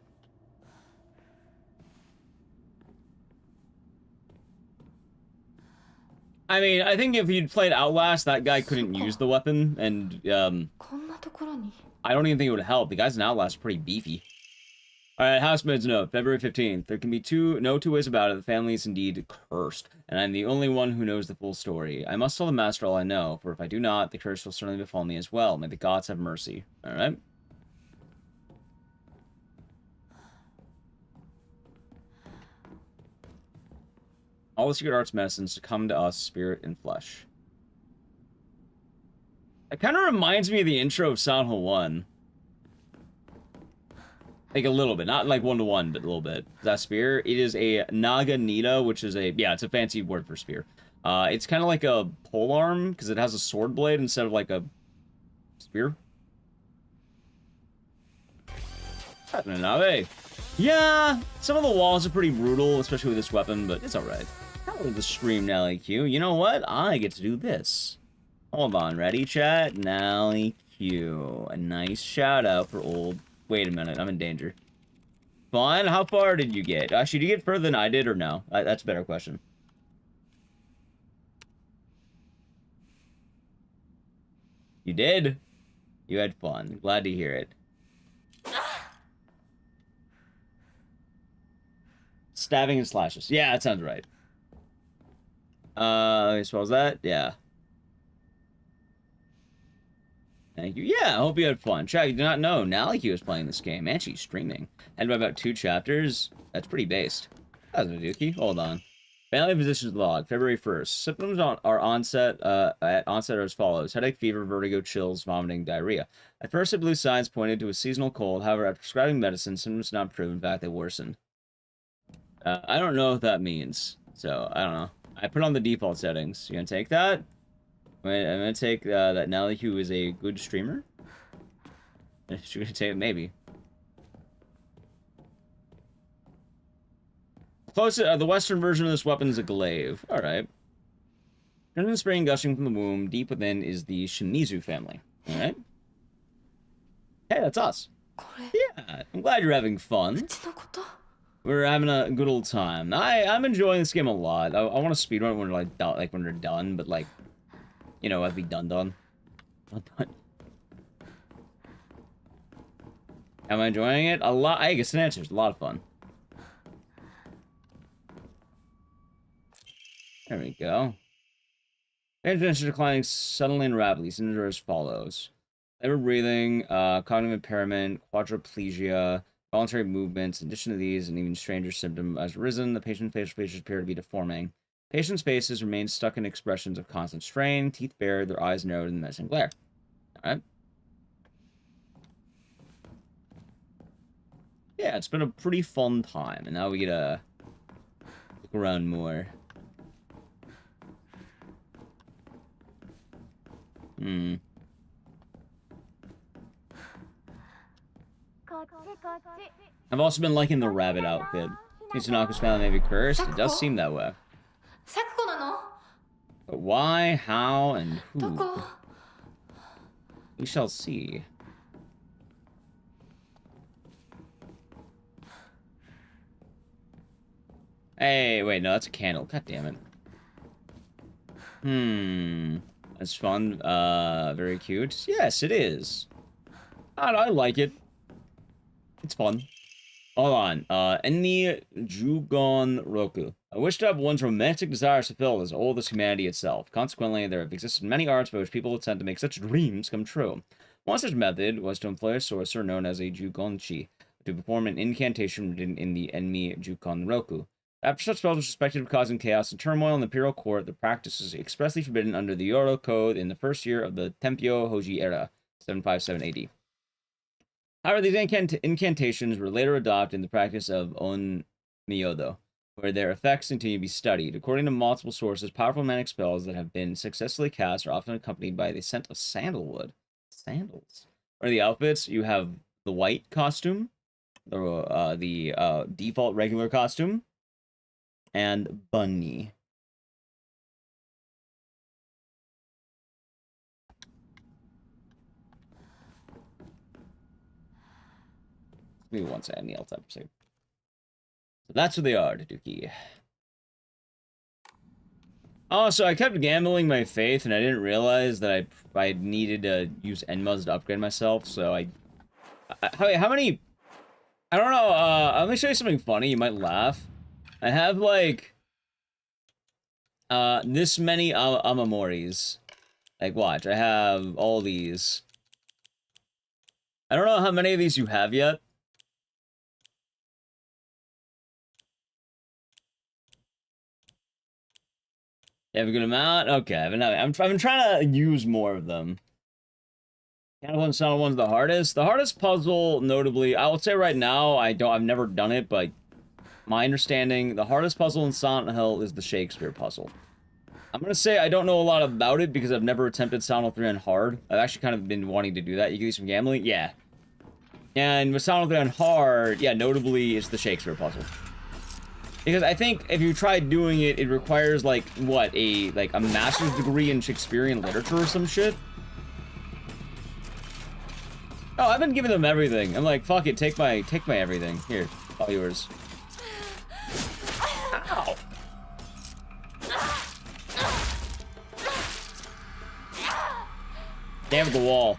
I mean, I think if you'd played Outlast, that guy couldn't use the weapon, and, I don't even think it would help. The guys in Outlast are pretty beefy. Alright, Housemaid's note, February 15th. There can be no two ways about it. The family is indeed cursed, and I'm the only one who knows the full story. I must tell the master all I know, for if I do not, the curse will certainly befall me as well. May the gods have mercy. Alright? All the secret arts medicines to come to us, spirit and flesh. It kind of reminds me of the intro of Silent Hill 1. Like a little bit, not like one-to-one, but a little bit. That spear, it is a Naga Nita, which is a, yeah, it's a fancy word for spear. It's kind of like a polearm, because it has a sword blade instead of like a Shakespeare. Nave. Yeah, some of the walls are pretty brutal, especially with this weapon, but it's alright. Hello, the stream, Nally Q. You know what? I get to do this. Hold on, ready, chat? Nally Q. A nice shout out for old... Wait a minute, I'm in danger. Fine, how far did you get? Actually, did you get further than I did, or no? That's a better question. You did? You had fun. Glad to hear it. Stabbing and slashes. Yeah, that sounds right. Let me spell that. Yeah. Thank you. Yeah, I hope you had fun. Chat, you do not know. Naliki was playing this game, and she's streaming. Had about 2 chapters. That's pretty based. How's it, Dookie? Hold on. Family physician's log, February 1st. Symptoms at onset are as follows. Headache, fever, vertigo, chills, vomiting, diarrhea. At first, the blue signs pointed to a seasonal cold. However, after prescribing medicine, symptoms not improved. In fact, they worsened. I don't know what that means. So, I don't know. I put on the default settings. You gonna take that? I'm gonna take that Nelly, who is a good streamer. She's gonna take it, maybe. Close the western version of this weapon is a glaive. Alright. Crimson spring gushing from the womb. Deep within is the Shimizu family. Alright. Hey, that's us. Yeah, I'm glad you're having fun. We're having a good old time. I'm enjoying this game a lot. I want to speedrun when we're when we're done, but like, you know, I'd be done. Am I enjoying it? A lot. I guess an answer. It's a lot of fun. There we go. Attention declining suddenly and rapidly. Symptoms are as follows: labor breathing, cognitive impairment, quadriplegia, voluntary movements. In addition to these, an even stranger symptom has risen. The patient's facial features appear to be deforming. Patients' faces remain stuck in expressions of constant strain, teeth bared, their eyes narrowed in menacing glare. Alright. Yeah, it's been a pretty fun time, and now we get to look around more. I've also been liking the rabbit outfit. Since Tanaka's family may be cursed, it does seem that way. But why, how, and who? We shall see. Hey, wait, no, that's a candle. God damn it. That's fun. Very cute. Yes, it is. I like it. It's fun. Hold on. Enni Jugon Roku. I wish to have one's romantic desires fulfilled as old as humanity itself. Consequently, there have existed many arts by which people attempt to make such dreams come true. One such method was to employ a sorcerer known as a Jugonchi to perform an incantation written in the Enmi Jukon Roku. After such spells were suspected of causing chaos and turmoil in the imperial court, the practice was expressly forbidden under the Yoro Code in the first year of the Tempio Hoji era, 757 AD. However, these incantations were later adopted in the practice of On Myodo, where their effects continue to be studied. According to multiple sources, powerful magic spells that have been successfully cast are often accompanied by the scent of sandalwood. Sandals. What are the outfits? You have the white costume, the default regular costume, and bunny. Maybe one second, Neil type. So that's what they are, Taduki. Oh, so I kept gambling my faith, and I didn't realize that I needed to use Enmas to upgrade myself. So how many? I don't know. Let me show you something funny. You might laugh. I have like this many Amamoris. Like, watch. I have all these. I don't know how many of these you have yet. You have a good amount? Okay, I'm trying to use more of them. Cannibal and Silent One's the hardest. The hardest puzzle, notably, I will say right now, I've never done it, but my understanding, the hardest puzzle in Silent Hill is the Shakespeare puzzle. I'm gonna say I don't know a lot about it because I've never attempted Silent Hill 3 on hard. I've actually kind of been wanting to do that. You can do some gambling? Yeah. And with Silent Hill 3 on hard, yeah, notably, it's the Shakespeare puzzle. Because I think if you try doing it, it requires, like, what, a master's degree in Shakespearean literature or some shit? Oh, I've been giving them everything. I'm like, fuck it, take my everything. Here, all yours. Ow! Damn the wall.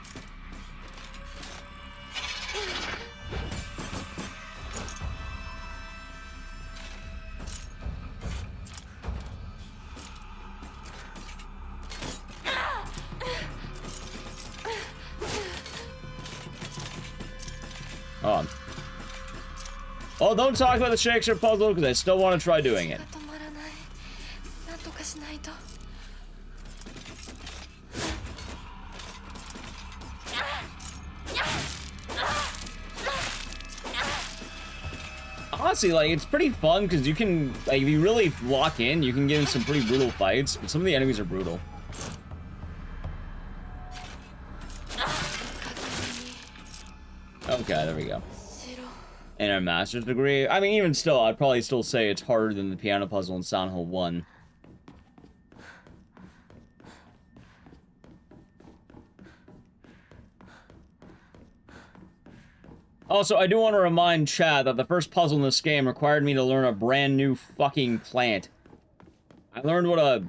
Oh, don't talk about the Shakespeare puzzle because I still want to try doing it. 止まらない。なんとかしないと。 Honestly, like, it's pretty fun because you can, like, if you really lock in, you can get in some pretty brutal fights, but some of the enemies are brutal. Okay, there we go. And our master's degree. I mean, even still, I'd probably still say it's harder than the piano puzzle in Silent Hill 1. Also, I do want to remind Chad that the first puzzle in this game required me to learn a brand new fucking plant. I learned what a...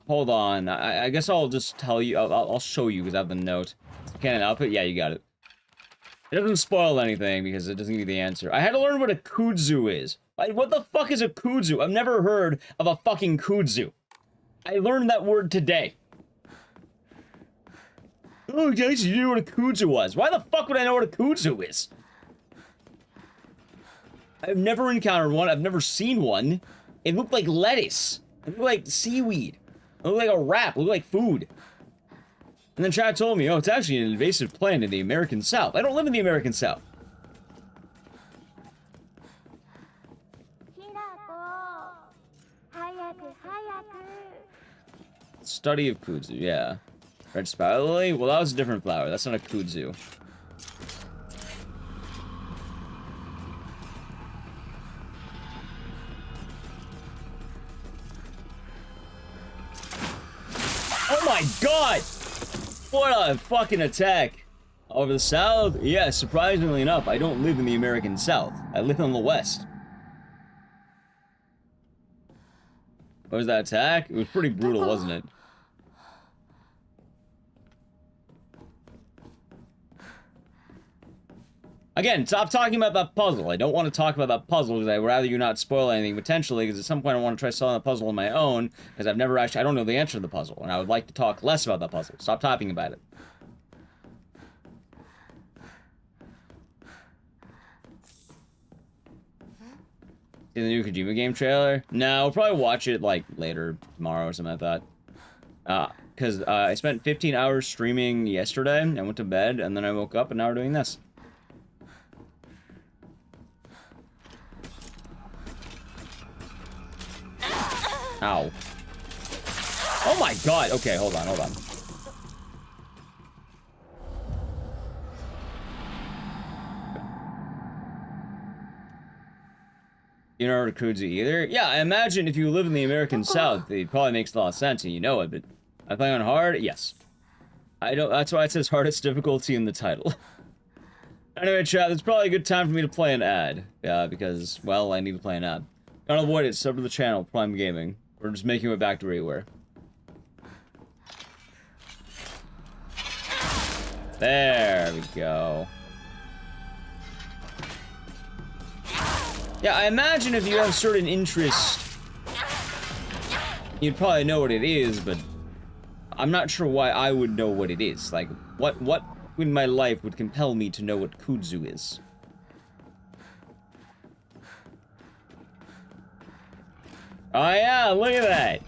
Hold on. I guess I'll just tell you. I'll show you because I have the note. Can I output? Yeah, you got it. It doesn't spoil anything because it doesn't give you the answer. I had to learn what a kudzu is. Like, what the fuck is a kudzu? I've never heard of a fucking kudzu. I learned that word today. Oh, guys, you knew what a kudzu was. Why the fuck would I know what a kudzu is? I've never encountered one. I've never seen one. It looked like lettuce. It looked like seaweed. It looked like a wrap. It looked like food. And then Chad told me, oh, it's actually an invasive plant in the American South. I don't live in the American South. Study of kudzu, yeah. Red spider lily? Well, that was a different flower. That's not a kudzu. Oh my god! What a fucking attack! Over the South? Yeah, surprisingly enough, I don't live in the American South. I live in the West. What was that attack? It was pretty brutal, wasn't it? Again, stop talking about that puzzle. I don't want to talk about that puzzle because I'd rather you not spoil anything potentially, because at some point I want to try solving the puzzle on my own, because I've never actually, I don't know the answer to the puzzle, and I would like to talk less about that puzzle. Stop talking about it. See the new Kojima game trailer? No, we'll probably watch it, like, later, tomorrow or something like that. Because I spent 15 hours streaming yesterday, I went to bed, and then I woke up, and now we're doing this. Ow. Oh my god! Okay, hold on, hold on. You know kudzu either? Yeah, I imagine if you live in the American South, it probably makes a lot of sense and you know it, but I play on hard? Yes. I don't, that's why it says hardest difficulty in the title. Anyway, chat, it's probably a good time for me to play an ad. Because, well, I need to play an ad. Can't avoid it, sub to the channel, Prime Gaming. We're just making it back to where you were. There we go. Yeah, I imagine if you have certain interest, you'd probably know what it is, but I'm not sure why I would know what it is. Like, what in my life would compel me to know what kudzu is? Oh yeah, look at that!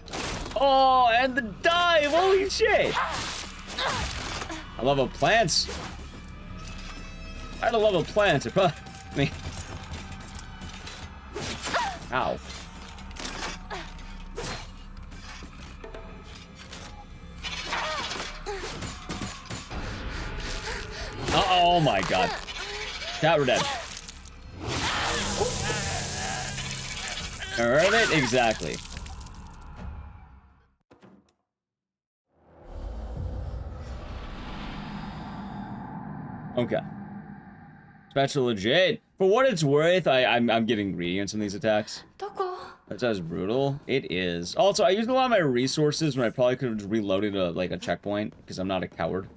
Oh, and the dive! Holy shit! I love plants. I love plants. It probably, I mean, ow. Oh my god. Chat, we're dead. Heard it? Exactly. Okay. Special legit. For what it's worth, I'm getting greedy on some of these attacks. どこ That sounds brutal. It is. Also, I used a lot of my resources when I probably could have just reloaded a checkpoint because I'm not a coward.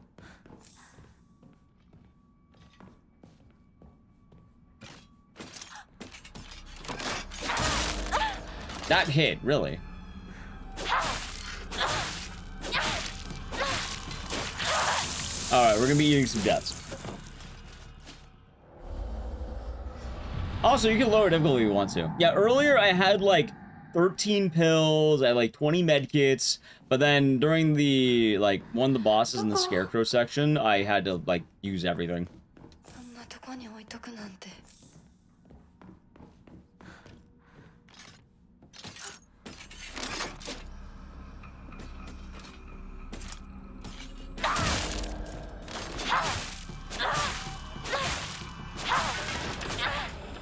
That hit, really. Alright, we're gonna be eating some deaths. Also, you can lower difficulty if you want to. Yeah, earlier I had like 13 pills, I had like 20 medkits, but then during the, like, one of the bosses in the scarecrow section, I had to, like, use everything. そんなとこに置いとくなんて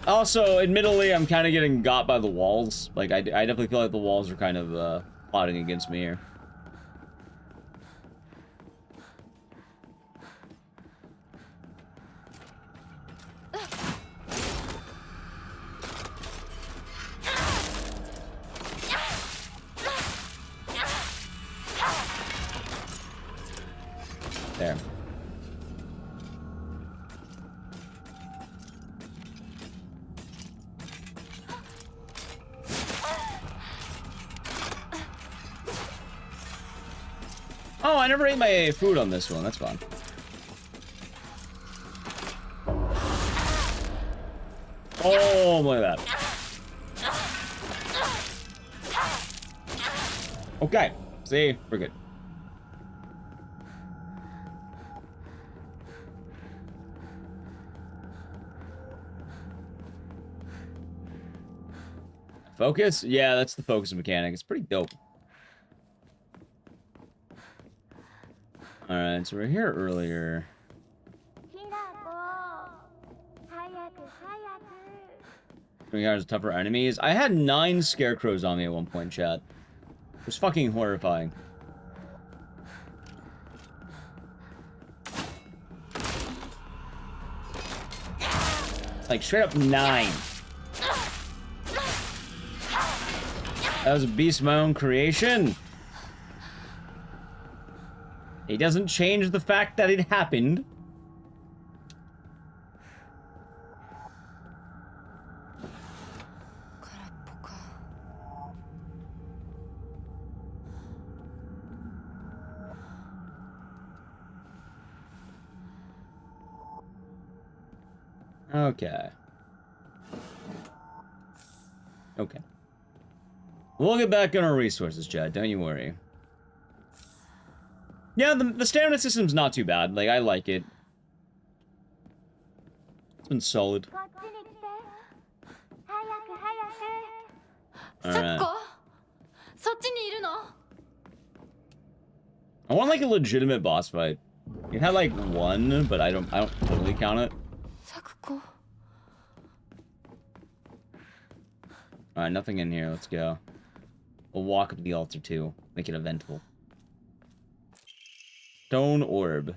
Also, admittedly, I'm kind of getting got by the walls. Like, I definitely feel like the walls are kind of, plotting against me here. There. Oh, I never ate my food on this one. That's fun. Oh, look at that. Okay. See? We're good. Focus? Yeah, that's the focus mechanic. It's pretty dope. Alright, so we're here earlier. We got tougher enemies. I had 9 scarecrows on me at one point, chat. It was fucking horrifying. Like, straight up 9. That was a beast of my own creation. It doesn't change the fact that it happened. Okay. Okay. We'll get back on our resources, Chad. Don't you worry. Yeah, the stamina system's not too bad. Like, I like it. It's been solid. Alright. I want, like, a legitimate boss fight. It had, like, one, but I don't totally count it. Alright, nothing in here. Let's go. We'll walk up to the altar, too. Make it eventful. Stone orb.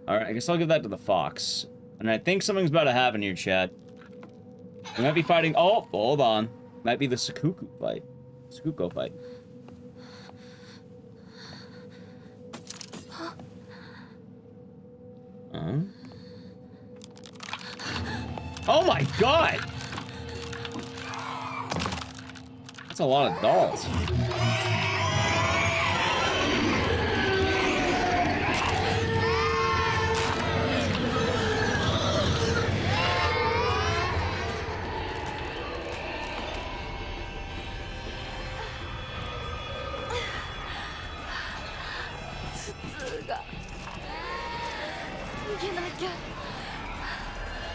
Alright, I guess I'll give that to the fox. And I think something's about to happen here, chat. We might be fighting... Oh, hold on. Might be the Sakuku fight. Sakuko fight. Oh my god! That's a lot of dolls.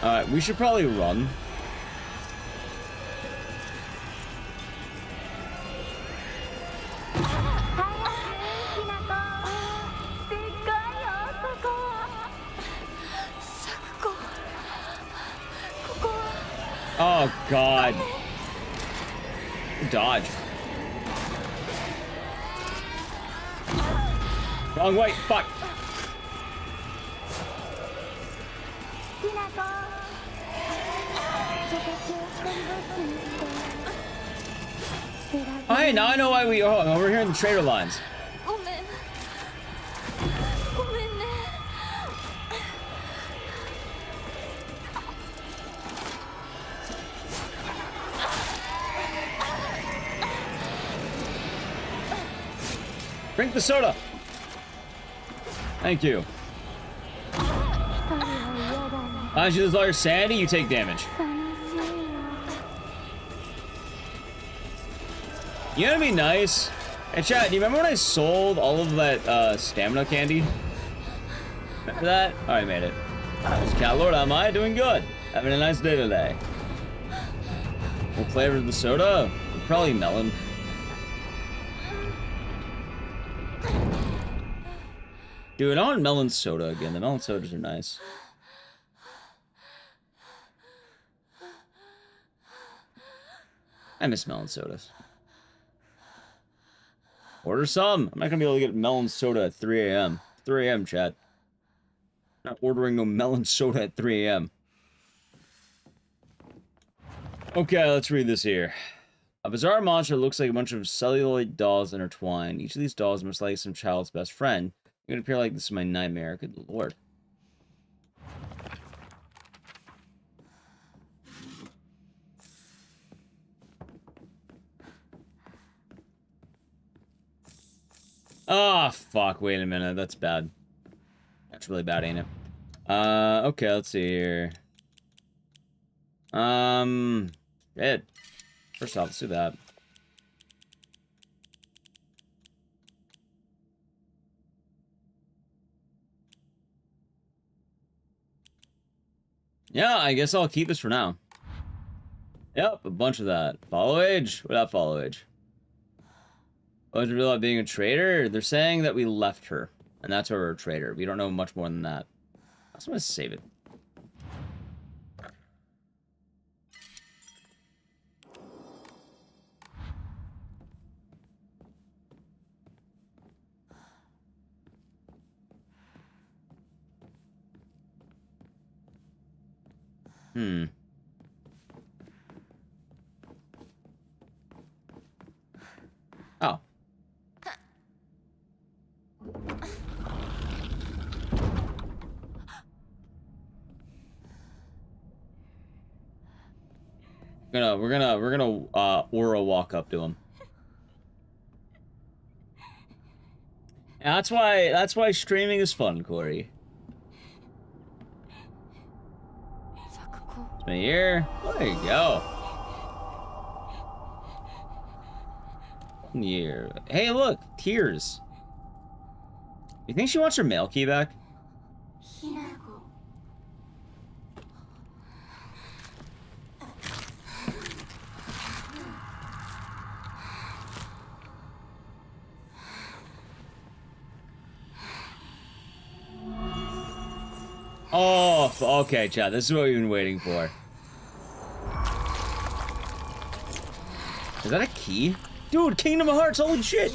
Alright, we should probably run. Oh, God. Dodge. Wrong way. Fuck. Alright, now I know why we... Oh, over here in the trader lines. ごめんごめんね Drink the soda. Thank you. As you lose all your sanity, you take damage. You know what'd be nice? Hey, chat, do you remember when I sold all of that stamina candy? Remember that? Alright, made it. How's Cat Lord? Am I doing good? Having a nice day today. What flavor of the soda? Probably melon. Dude, I want melon soda again. The melon sodas are nice. I miss melon sodas. Order some. I'm not gonna be able to get melon soda at 3 a.m. 3 a.m. chat. Not ordering no melon soda at 3 a.m. Okay, let's read this here. A bizarre monster looks like a bunch of celluloid dolls intertwined. Each of these dolls must like some child's best friend. It would appear like this is my nightmare. Good lord. Oh, fuck. Wait a minute. That's bad. That's really bad, ain't it? Okay, let's see here. Shit. First off, let's do that. Yeah, I guess I'll keep this for now. Yep, a bunch of that. Follow age? What up, follow age? Oh, is it real about being a traitor? They're saying that we left her, and that's why we're a traitor. We don't know much more than that. I just want to save it. Oh. We're gonna aura walk up to him. And that's why streaming is fun, Corey. It's my ear. There you go. Year. Hey, look, tears. You think she wants her mail key back? Oh, okay, Chad. This is what we've been waiting for. Is that a key? Dude, Kingdom of Hearts, holy shit!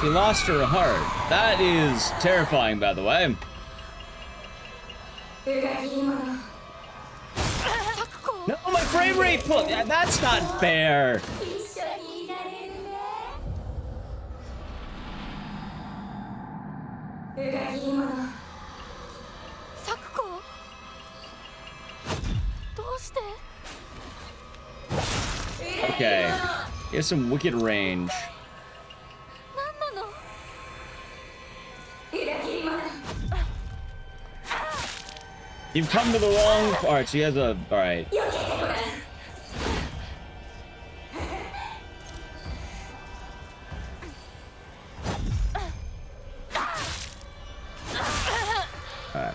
She lost her heart. That is terrifying, by the way. No, my frame rate! Look, that's not fair! Okay, he has some wicked range. You've come to the wrong part. She has a... Alright. Alright.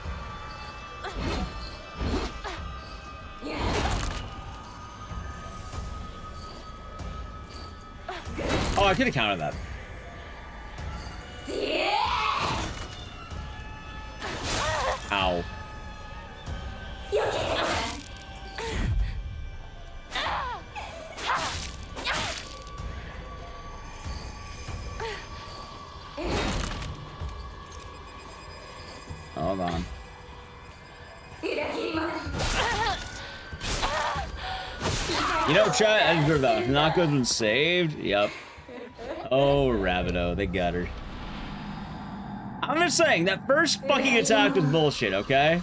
Oh, I could have countered that. Ow. Hold on. You know, chat, I deserve that. Not good and saved. Yep. Oh, Rabido, they got her. I'm just saying, that first fucking attack was bullshit, okay?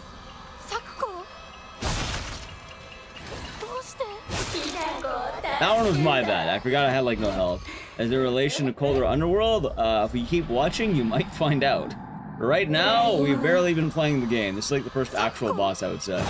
That one was my bad. I forgot I had, like, no health. As a relation to Colder Underworld, if we keep watching, you might find out. Right now, we've barely been playing the game. This is, like, the first actual boss, I would say.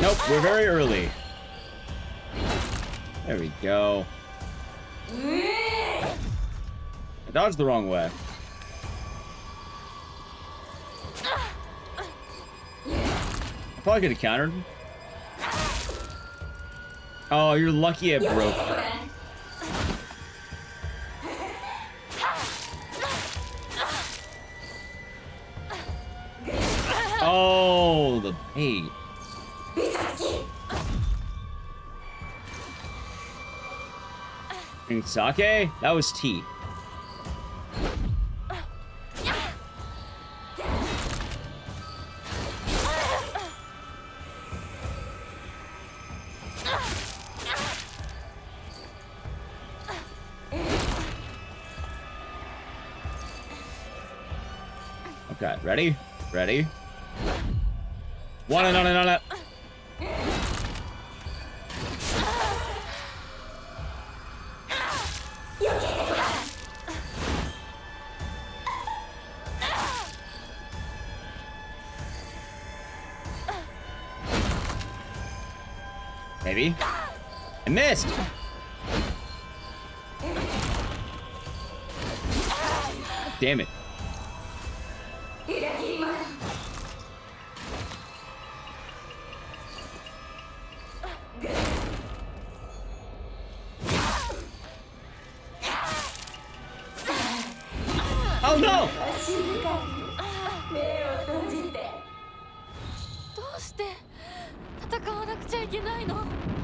Nope, we're very early. There we go. I dodged the wrong way. I probably could have countered. Oh, you're lucky it broke. Oh, the bait. Sake? That was tea. Okay, ready? Ready? One and on and on it. Maybe. I missed! Damn it. Oh no!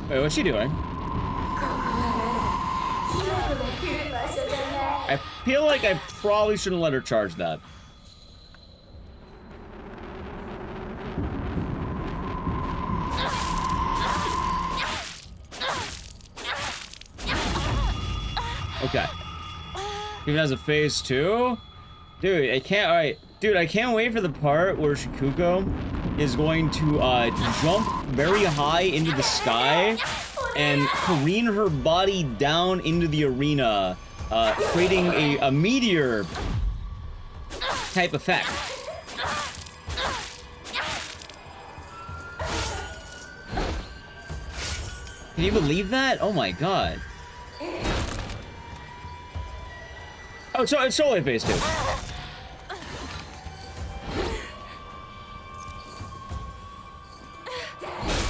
Wait, what's she doing? I feel like I probably shouldn't let her charge that. Okay. Even has a phase 2? Dude, I can't, alright. Dude, I can't wait for the part where Shikuko is going to jump very high into the sky and careen her body down into the arena, creating a meteor type effect. Can you believe that? Oh my god. Oh, so it's totally phase 2.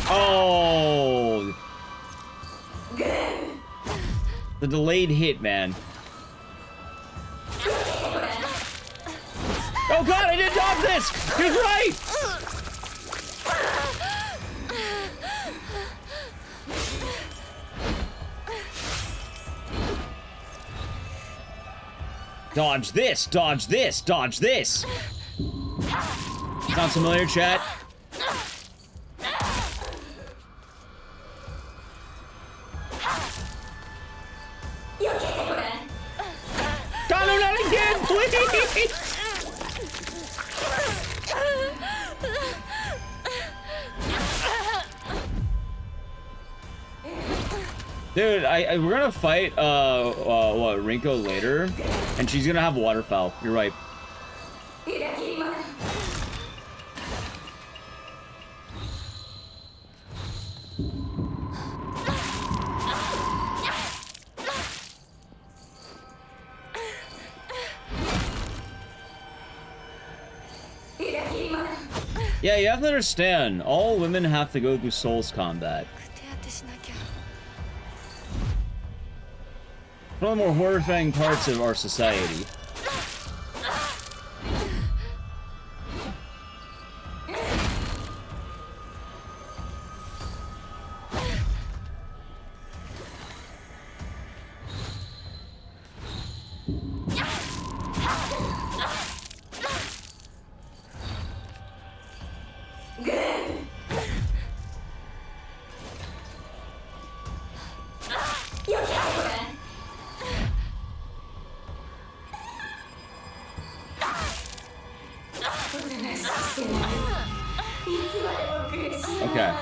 Oh! The delayed hit, man. Oh god, I didn't dodge this! He was right! Dodge this, dodge this, dodge this! Sounds familiar, chat? God, no, not again, please! Dude, we're gonna fight, what, Rinko later, and she's gonna have waterfowl. You're right. Yeah, you have to understand, all women have to go through Souls combat. 手当てしなきゃ。 One of the more horrifying parts of our society. Okay.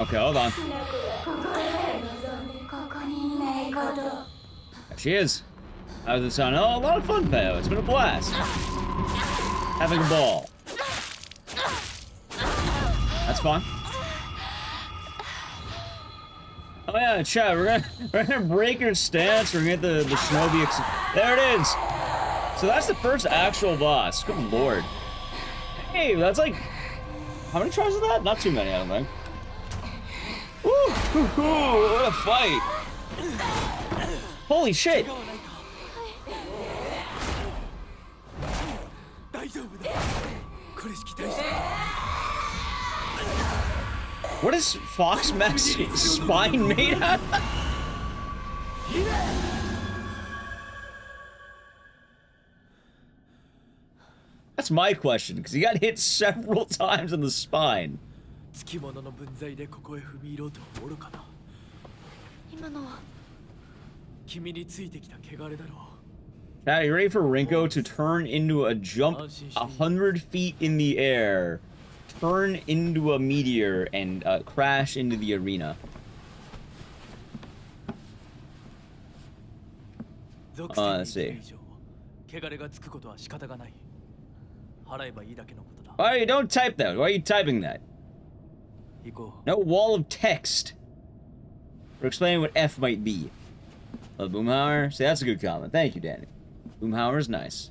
Okay, hold on. There she is. How does it sound? Oh, a lot of fun, Peo. It's been a blast. Having a ball. That's fun. Oh yeah, chat. We're gonna break her stance. We're gonna get the shinobi. There it is. So that's the first actual boss. Good lord. Hey, that's like, how many tries is that? Not too many, I don't think. Woo! What a fight! Holy shit! What is Fox Max's spine made out of? That's my question, because he got hit several times in the spine. つきものの分際でここへ踏み入ろうとおるかな。今のは。君についてきた汚れだろう。 Now, you ready for Rinko to turn into a jump 100 feet in the air, turn into a meteor, and crash into the arena? 属性に生きる以上、汚れがつくことは仕方がない。払えばいいだけのことだ。Why you don't type that? Why are you typing that? 行こう。 No wall of text for explaining what F might be. Boomhauer? See, that's a good comment. Thank you, Danny. Boomhauer's nice.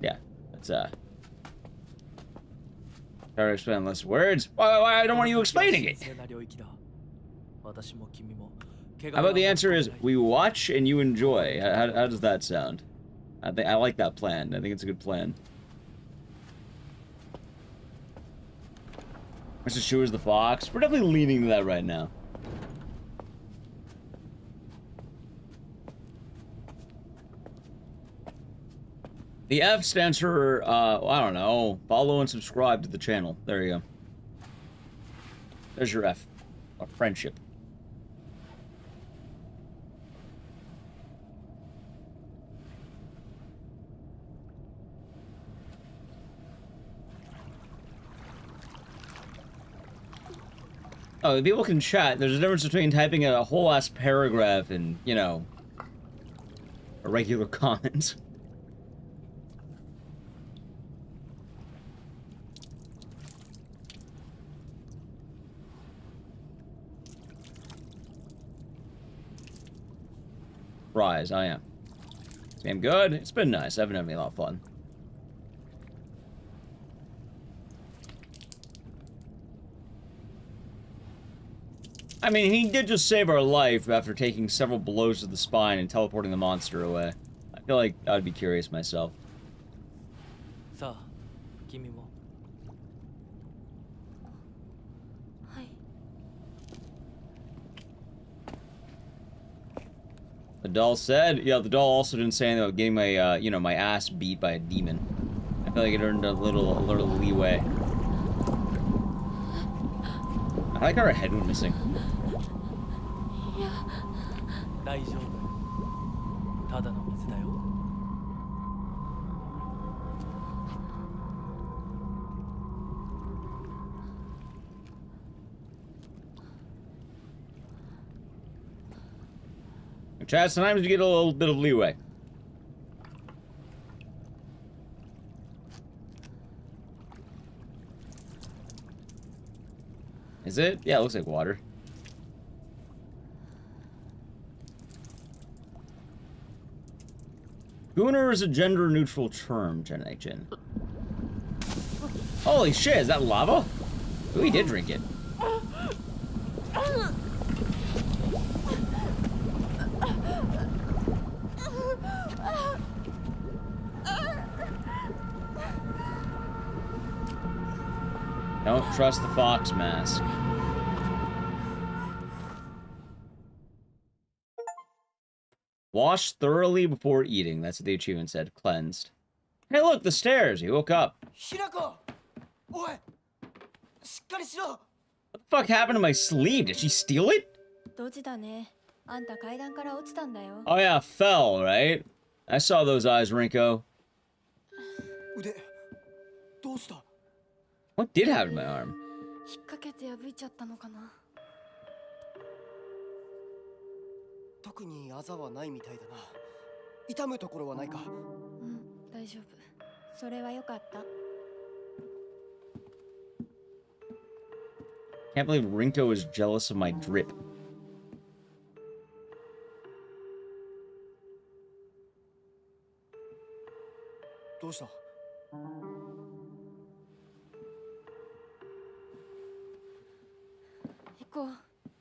Yeah, that's try to explain less words. Why I don't want you explaining it? How about the answer is we watch and you enjoy? How does that sound? I like that plan. I think it's a good plan. Mr. Schuer's the fox. We're definitely leaning to that right now. The F stands for, I don't know, follow and subscribe to the channel. There you go. There's your F. A friendship. Oh, people can chat. There's a difference between typing a whole ass paragraph and, you know, a regular comment. Rise, I am. Game good. It's been nice. I've been having a lot of fun. I mean, he did just save our life after taking several blows to the spine and teleporting the monster away. I feel like I'd be curious myself. さあ、君も。はい。 The doll said, yeah, the doll also didn't say anything about getting my, you know, my ass beat by a demon. I feel like it earned a little leeway. I like how her head went missing. いや大丈夫。ただの水だよ。Chad, sometimes you get a little bit of leeway. Is it? Yeah, it looks like water. Gooner is a gender-neutral term, Jin. Holy shit, is that lava? Ooh, he did drink it. Don't trust the fox mask. Wash thoroughly before eating. That's what the achievement said. Cleansed. Hey, look, the stairs. He woke up. ひなこ、おい、しっかりしろ。 What the fuck happened to my sleeve? Did she steal it? ドジだね。あんた階段から落ちたんだよ。 Oh yeah, fell, right? I saw those eyes, Rinko. 腕、どうした？ What did happen to my arm? 引っ掛けて破いちゃったのかな。特にあざはないみたいだな。痛むところはないか？うん、大丈夫。それはよかった。 Can't believe Rinko is jealous of my drip. どうした？ 行こう。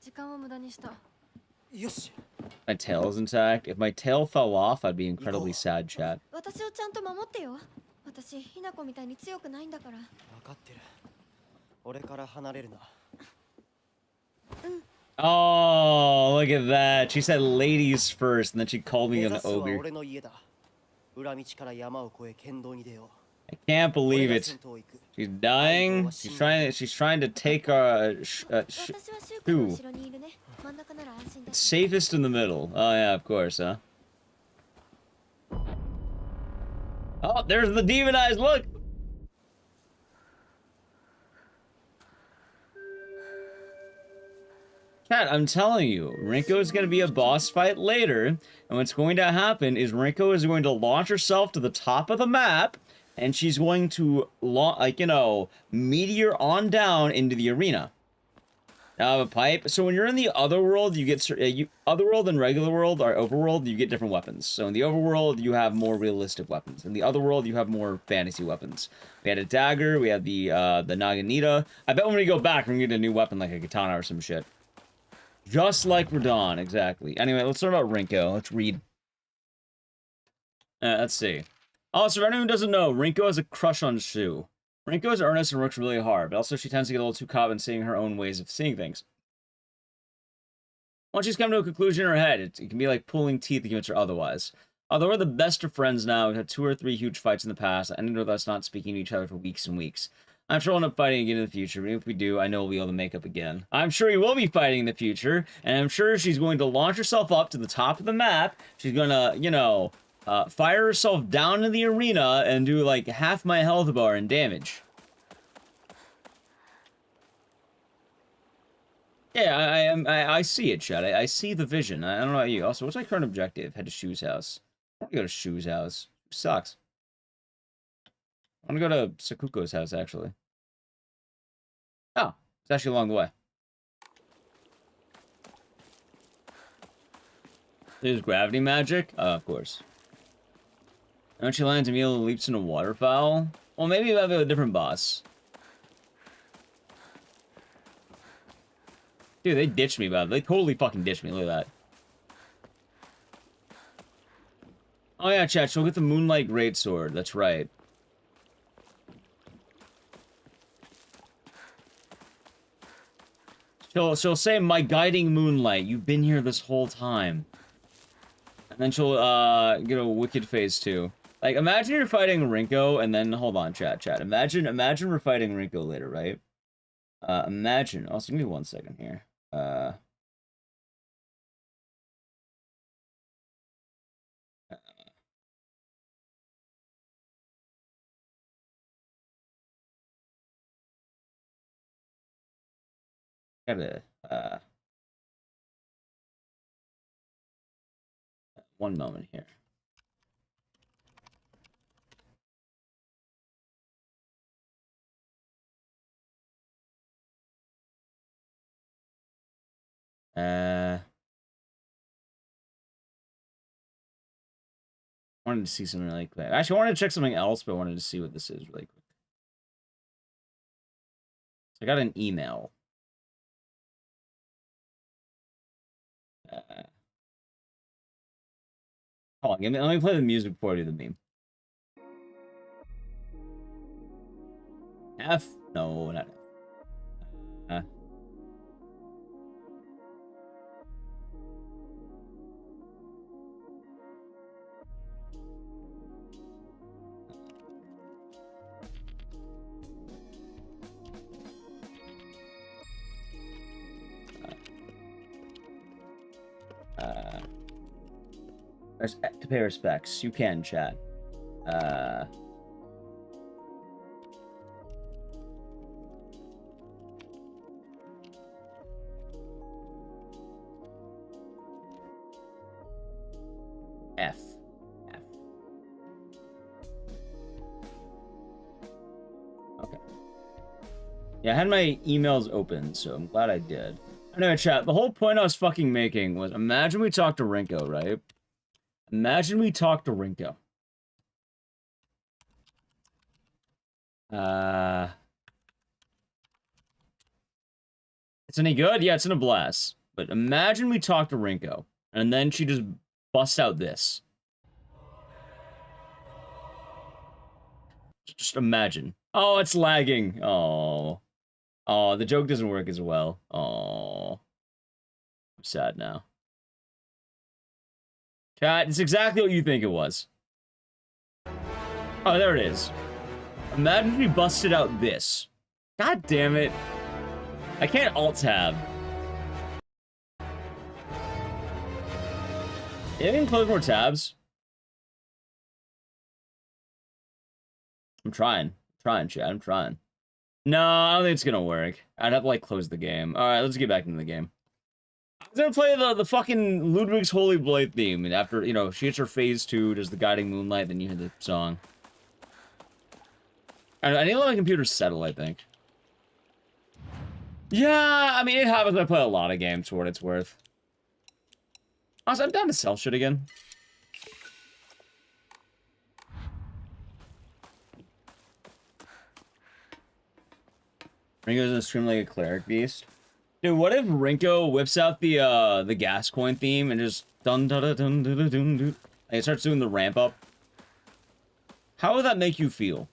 時間を無駄にした。よし。 My tail is intact. If my tail fell off, I'd be incredibly sad, chat. 私をちゃんと守ってよ。私、ひなこみたいに強くないんだから。分かってる。俺から離れるな。 Oh, look at that. She said ladies first, and then she called me 目 an 指すは ogre. 俺の家だ。裏道から山を越え県道に出よう。 I can't believe 俺が it. 先頭行く。 She's dying. She's trying to take our 私はシュウ君の Who? 後ろにいるね。真ん中なら安心だ。 safest in the middle. Oh yeah, of course, huh? Oh, there's the demonized look. Chat, I'm telling you, Rinko is going to be a boss fight later, and what's going to happen is Rinko is going to launch herself to the top of the map, and she's going to, meteor on down into the arena. Now I have a pipe. So when you're in the other world, you get other world and regular world or overworld, you get different weapons. So in the overworld, you have more realistic weapons. In the other world, you have more fantasy weapons. We had a dagger. We had the Naginata. I bet when we go back, we're gonna get a new weapon like a katana or some shit. Just like Radon, exactly. Anyway, let's learn about Rinko. Let's read. Let's see. Also, for anyone who doesn't know, Rinko has a crush on Sue. Rinko is earnest and works really hard, but also she tends to get a little too caught in seeing her own ways of seeing things. Once she's come to a conclusion in her head, it can be like pulling teeth against her otherwise. Although we're the best of friends now, we've had 2 or 3 huge fights in the past, ending with us not speaking to each other for weeks and weeks. I'm sure we'll end up fighting again in the future, but if we do, I know we'll be able to make up again. I'm sure we will be fighting in the future, and I'm sure she's going to launch herself up to the top of the map. She's gonna, fire herself down in the arena and do like half my health bar in damage. Yeah, I see it, Chad. I see the vision. I don't know about you. Also, what's my current objective? Head to Shu's house. I want to go to Shu's house. Sucks. I want to go to Sakuko's house, actually. Oh, it's actually along the way. There's gravity magic? Of course. And when she lands, immediately leaps into waterfowl. Well, maybe we'll have a different boss. Dude, they ditched me, bud. They totally fucking ditched me. Look at that. Oh yeah, chat. She'll get the Moonlight Greatsword. That's right. She'll say, "My guiding moonlight, you've been here this whole time." And then she'll get a wicked face too. Like, imagine you're fighting Rinko, and then hold on, chat. Imagine we're fighting Rinko later, right? Imagine. Also, give me 1 second here. Gotta, one moment here. Wanted to see something really quick. Actually, I wanted to check something else, but I wanted to see what this is really quick. So I got an email. Hold on, let me play the music before I do the meme. F? No, not F. To pay respects. You can, chat. F. Okay. Yeah, I had my emails open, so I'm glad I did. Anyway, chat, the whole point I was fucking making was, imagine we talk to Rinko, right? Imagine we talk to Rinko. It's any good? Yeah, it's in a blast. But imagine we talk to Rinko, and then she just busts out this. Just imagine. Oh, it's lagging. Oh. Oh, the joke doesn't work as well. Oh. I'm sad now. Chat, it's exactly what you think it was. Oh, there it is. Imagine if we busted out this. God damn it. I can't alt-tab. You can close more tabs. I'm trying, chat. I'm trying. No, I don't think it's gonna work. I'd have to, like, close the game. Alright, let's get back into the game. I was gonna play the fucking Ludwig's Holy Blade theme, and after, you know, she hits her phase 2, does the Guiding Moonlight, then you hear the song. I need to let my computer settle, I think. Yeah, I mean, it happens when I play a lot of games for what it's worth. Also, I'm down to sell shit again. Rinko's gonna scream like a cleric beast. Dude, what if Rinko whips out the gas coin theme and just dun dun dun dun dun dun dun, and it starts doing the ramp up? How would that make you feel?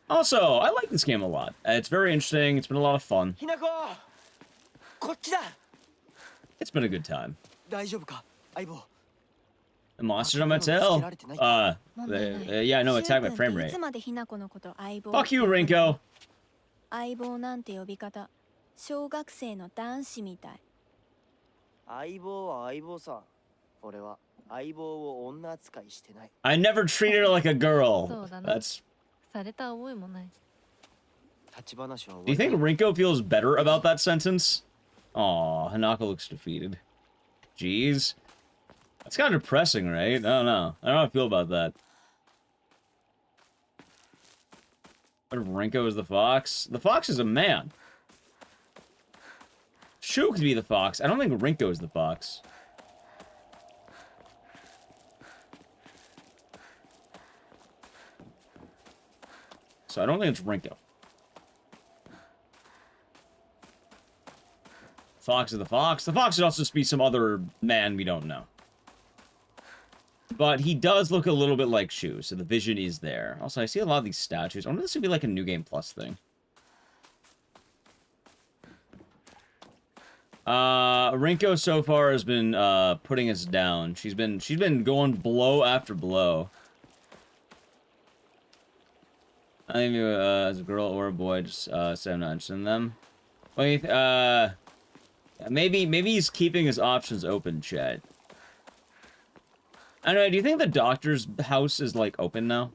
Also, I like this game a lot. It's very interesting. It's been a lot of fun. Hinako! こっちだ! It's been a good time. 大丈夫か、相棒? The monsters on my tail. Yeah, no, attack my frame rate. いつまでひなこのこと相棒 Fuck you, Rinko. 相棒なんて呼び方小学生の男子みたい相棒は相棒さ。俺は相棒を女扱いしてない。 I never treated her like a girl. そうだな。 That's. された覚えもない。 Do you think Rinko feels better about that sentence? Aw, Hanako looks defeated. Jeez. That's kind of depressing, right? I don't know. I don't know how I feel about that. What if Rinko is the fox? The fox is a man. Shu could be the fox. I don't think Rinko is the fox. So I don't think it's Rinko. Fox is the fox. The fox could also be some other man we don't know. But he does look a little bit like Shu, so the vision is there. Also, I see a lot of these statues. I wonder if this would be like a New Game Plus thing. Rinko so far has been putting us down. She's been going blow after blow. I think as a girl or a boy, just say I'm not interested in them. Wait, maybe he's keeping his options open, chat. I don't know, do you think the doctor's house is, like, open now?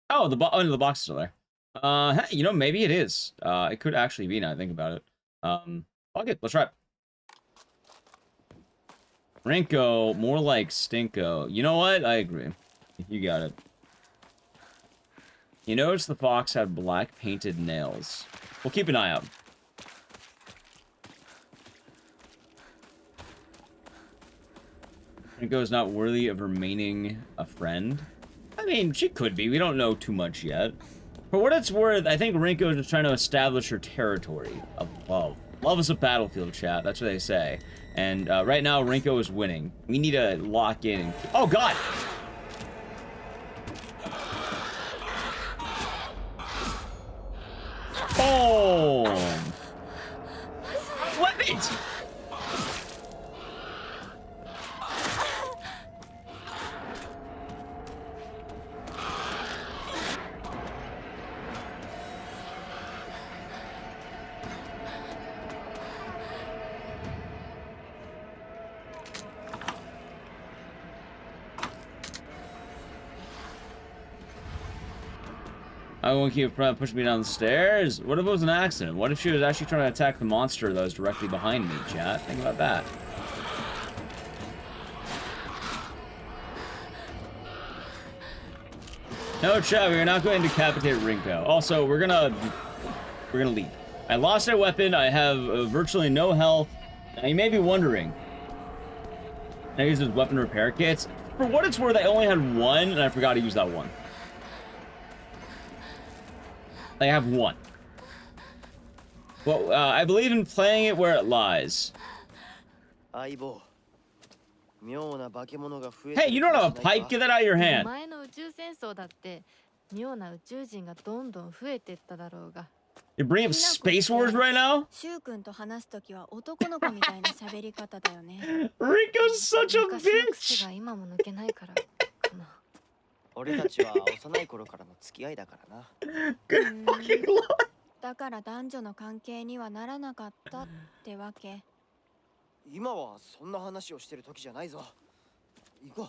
Oh, the box is still there. Hey, you know, maybe it is. It could actually be now I think about it. Fuck it, let's try it. Rinko, more like Stinko. You know what? I agree. You got it. You notice the fox had black painted nails. We'll keep an eye out. Rinko is not worthy of remaining a friend. I mean, she could be. We don't know too much yet. For what it's worth, I think Rinko is just trying to establish her territory of love. Love is a battlefield, chat. That's what they say. And right now, Rinko is winning. We need to lock in. And... Oh, God! Boom! Flip it! I won't keep pushing me down the stairs. What if it was an accident? What if she was actually trying to attack the monster that was directly behind me, chat? Think about that. No, chat, we're not going to decapitate Rinko. Also, we're gonna leave. I lost my weapon. I have virtually no health. Now, you may be wondering. I use those weapon repair kits. For what it's worth, I only had one, and I forgot to use that one. I have one. Well, I believe in playing it where it lies. Hey, you don't have a pipe? Get that out of your hand. 前の宇宙戦争だって妙な宇宙人がどんどん増えてっただろうが。You're bringing up Space Wars right now? シュウ君と話すときは男の子みたいな喋り方だよね。Rinko's such a 昔の癖 bitch. が今も抜けないからかな。俺たちは幼い頃からの付き合いだからな。Good fucking lord. だから男女の関係にはならなかったってわけ。今はそんな話をしてる時じゃないぞ。行こう。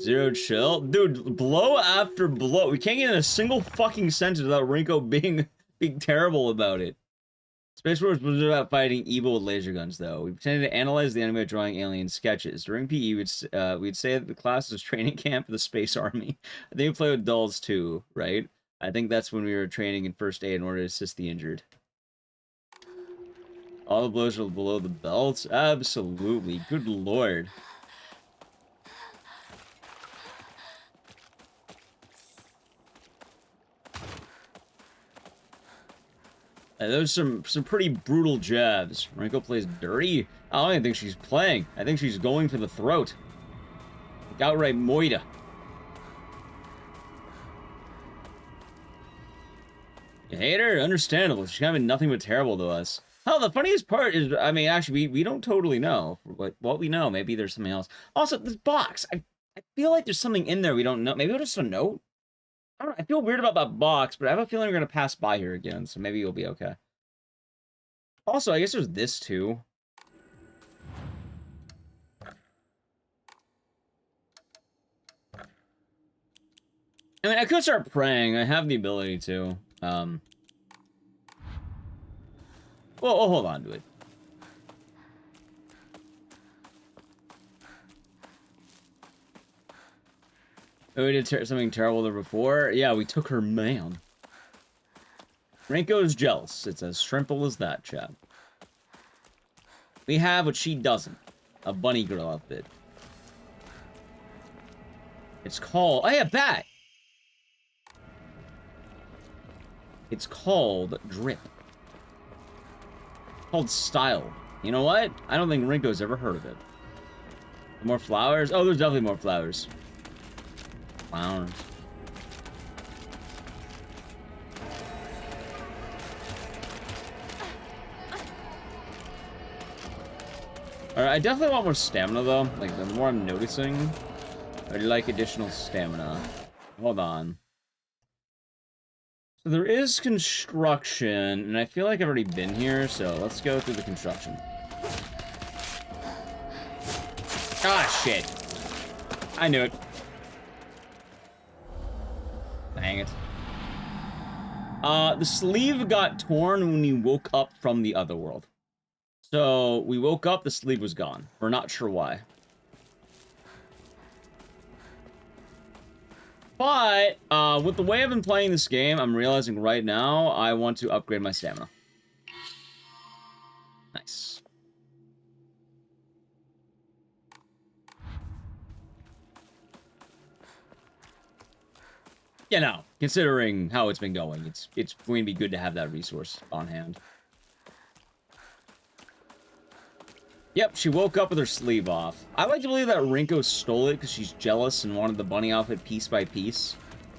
Zero chill? Dude, blow after blow. We can't get in a single fucking sentence without Rinko being terrible about it. Space Wars was about fighting evil with laser guns, though. We pretended to analyze the enemy by drawing alien sketches. During PE, we'd say that the class was training camp for the Space Army. I think we play with adults, too, right? I think that's when we were training in first aid in order to assist the injured. All the blows are below the belts? Absolutely. Good lord. Those are some pretty brutal jabs. Rinko plays dirty. I don't even think she's playing. I think she's going for the throat. Like outright moida. You hate her? Understandable. She's kind of nothing but terrible to us. Hell, the funniest part is, I mean, actually, we don't totally know. But what we know, maybe there's something else. Also, this box. I feel like there's something in there we don't know. Maybe it was just a note? I don't know, I feel weird about that box, but I have a feeling we're going to pass by here again, so maybe you'll be okay. Also, I guess there's this, too. I mean, I could start praying. I have the ability to. Well, I'll hold on to it. Oh, we did something terrible there before? Yeah, we took her man. Rinko is jealous. It's as simple as that, chat. We have what she doesn't. A bunny girl outfit. It's called... Oh, yeah, bat! It's called Drip. It's called Style. You know what? I don't think Rinko's ever heard of it. More flowers? Oh, there's definitely more flowers. Flowers. Alright, I definitely want more stamina, though. Like, the more I'm noticing, I'd like additional stamina. Hold on. So there is construction, and I feel like I've already been here, so let's go through the construction. Ah, shit. I knew it. Dang it. The sleeve got torn when we woke up from the other world. So, we woke up, the sleeve was gone. We're not sure why. But, with the way I've been playing this game, I'm realizing right now I want to upgrade my stamina. Nice. You know, considering how it's been going, it's going to be good to have that resource on hand. Yep, she woke up with her sleeve off. I like to believe that Rinko stole it because she's jealous and wanted the bunny outfit piece by piece.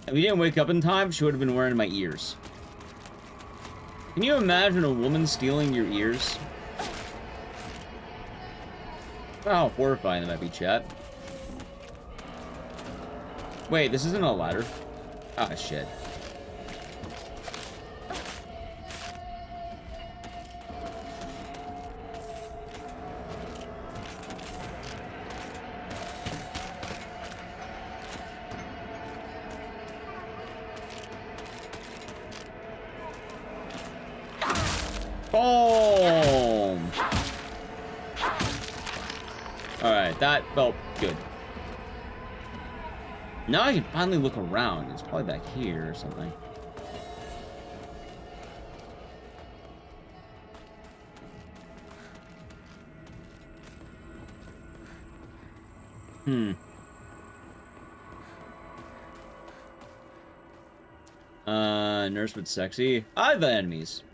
If we didn't wake up in time, she would have been wearing my ears. Can you imagine a woman stealing your ears? How horrifying that might be, chat. Wait, this isn't a ladder. Ah, shit. Boom! Alright, that felt good. Now I can finally look around. It's probably back here or something. Nurse but sexy. I the enemies.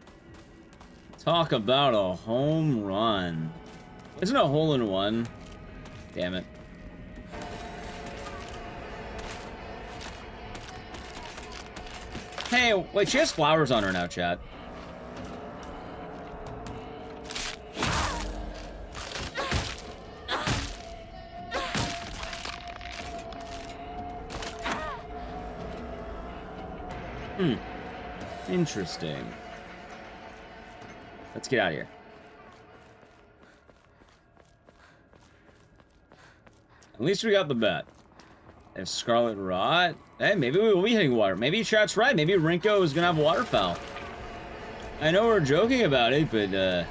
Talk about a home run. Isn't it a hole in one? Damn it. Hey, wait, she has flowers on her now, chat. Interesting. Let's get out of here. At least we got the bet. If Scarlet Rot... Hey, maybe we will be hitting water. Maybe chat's right. Maybe Rinko is gonna have waterfowl. I know we're joking about it, but,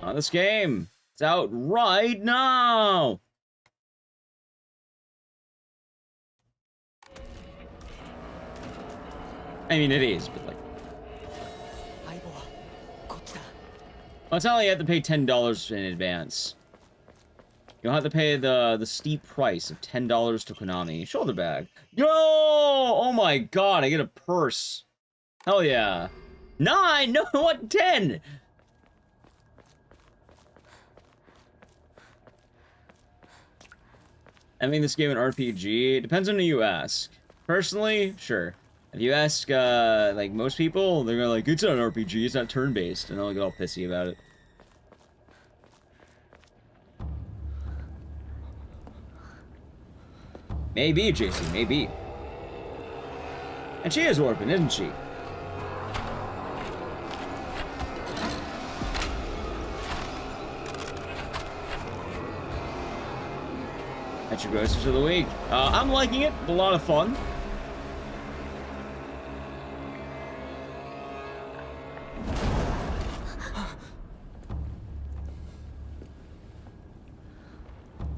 on this game. It's out right now! I mean, it is, but, like... Well, it's not like you have to pay $10 in advance. You'll have to pay the steep price of $10 to Konami. Shoulder bag. Yo! Oh my god, I get a purse. Hell yeah. 9? No, what? 10? I mean, this game an RPG. It depends on who you ask. Personally, sure. If you ask, like, most people, they're gonna like, it's not an RPG, it's not turn-based, and they'll get all pissy about it. Maybe, JC, maybe. And she is orphan, isn't she? That's your groceries of the week. I'm liking it. A lot of fun.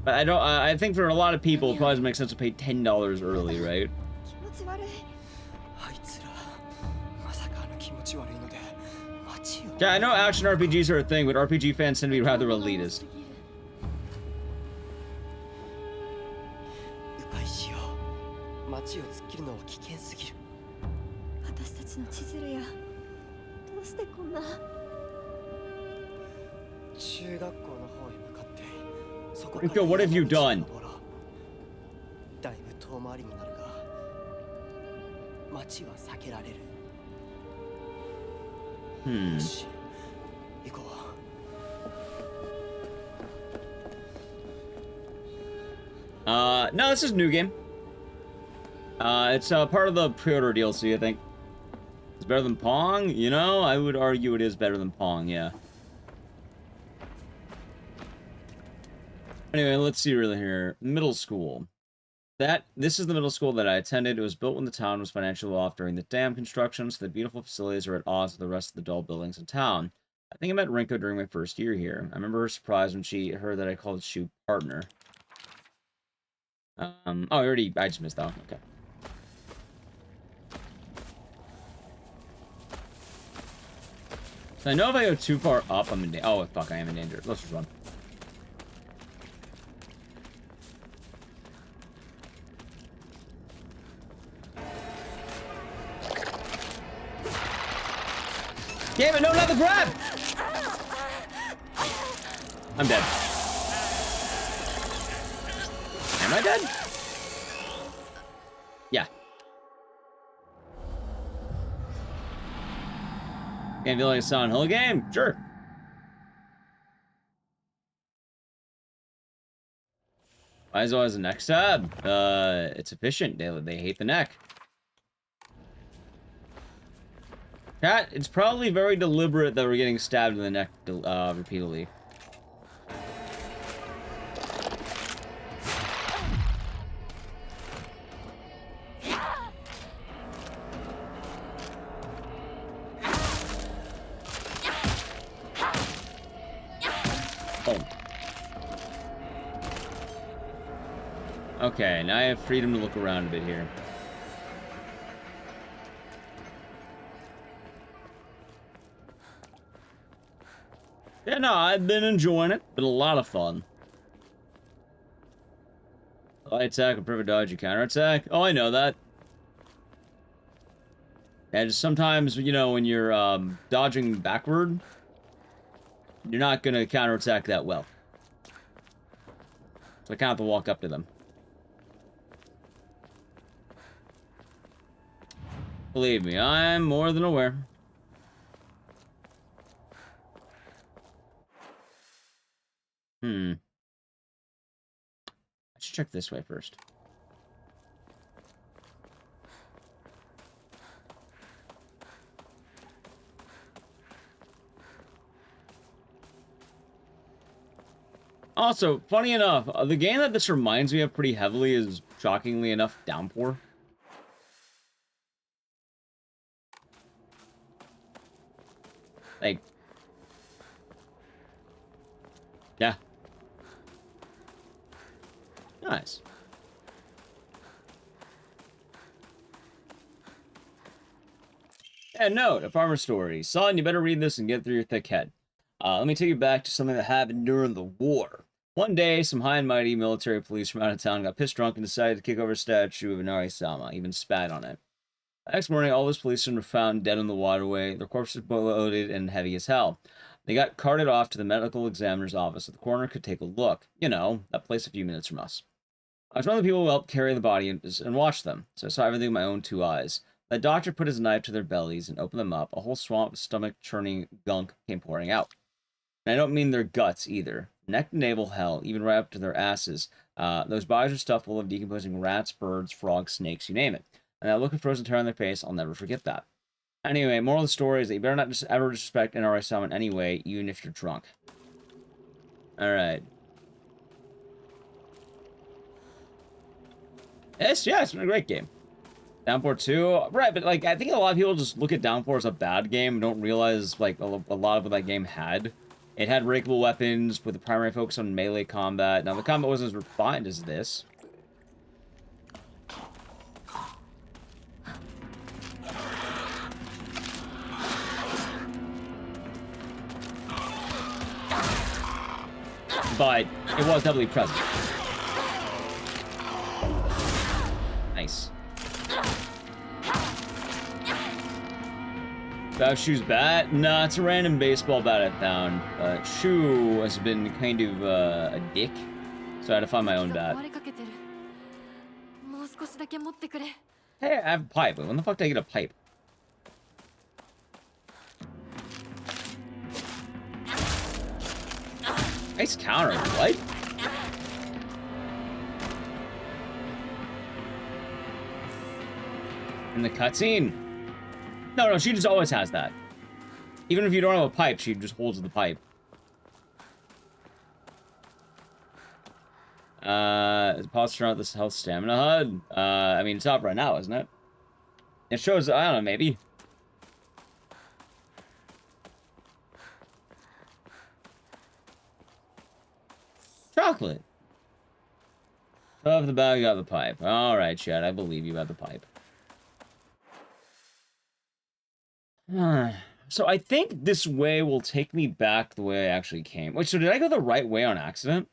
But I don't. I think for a lot of people, it probably doesn't make sense to pay $10 early, right? Yeah, I know action RPGs are a thing, but RPG fans tend to be rather elitist. Rinko, what have you done? No, this is a new game. It's part of the pre-order DLC, I think. It's better than Pong? You know, I would argue it is better than Pong, yeah. Anyway, let's see really here. Middle school. This is the middle school that I attended. It was built when the town was financially off during the dam construction, so the beautiful facilities are at odds with the rest of the dull buildings in town. I think I met Rinko during my first year here. I remember her surprise when she heard that I called Shu partner. Oh, I just missed that one. Okay. So I know if I go too far up, I'm in danger. Oh, fuck, I am in danger. Let's just run. Damn it, no, not the grab! I'm dead. Am I dead? Yeah. Can't feel like a Silent Hill game? Sure. Why is always the neck stab? It's efficient. They hate the neck. Chat, it's probably very deliberate that we're getting stabbed in the neck repeatedly. Okay, now I have freedom to look around a bit here. Yeah, no, I've been enjoying it. Been a lot of fun. Light attack and perfect dodge, you counterattack. Oh, I know that. And just sometimes, you know, when you're dodging backward, you're not gonna counterattack that well. So I kind of have to walk up to them. Believe me, I'm more than aware. I should check this way first. Also, funny enough, the game that this reminds me of pretty heavily is, shockingly enough, Downpour. Like, yeah. Nice. And note, a farmer story. Son, you better read this and get through your thick head. Let me take you back to something that happened during the war. One day, some high and mighty military police from out of town got pissed drunk and decided to kick over a statue of Inari-sama, even spat on it. The next morning, all those policemen were found dead in the waterway, their corpses bloated and heavy as hell. They got carted off to the medical examiner's office so the coroner could take a look. You know, that place a few minutes from us. I was one of the people who helped carry the body and watch them, so I saw everything with my own two eyes. The doctor put his knife to their bellies and opened them up. A whole swamp of stomach-churning gunk came pouring out. And I don't mean their guts, either. Neck and navel, hell, even right up to their asses. Those bodies are stuffed full of decomposing rats, birds, frogs, snakes, you name it. And that look of frozen terror on their face, I'll never forget that. Anyway, moral of the story is that you better not ever disrespect NRI in any way, even if you're drunk. Alright. It's been a great game. Downpour 2, right, but like I think a lot of people just look at Downpour as a bad game and don't realize like a lot of what that game had. It had breakable weapons with the primary focus on melee combat. Now the combat wasn't as refined as this. But it was definitely present. Nice. Shu's bat? Nah, it's a random baseball bat I found. Shu has been kind of a dick, so I had to find my own bat. Hey, I have a pipe. When the fuck did I get a pipe? Nice counter. What? In the cutscene? No, she just always has that. Even if you don't have a pipe, she just holds the pipe. Pause to turn out this health stamina HUD. I mean, it's up right now, isn't it? It shows, I don't know, maybe. Chocolate. Off the bag, got the pipe. Alright, Chad, I believe you about the pipe. So I think this way will take me back the way I actually came. Wait, so did I go the right way on accident?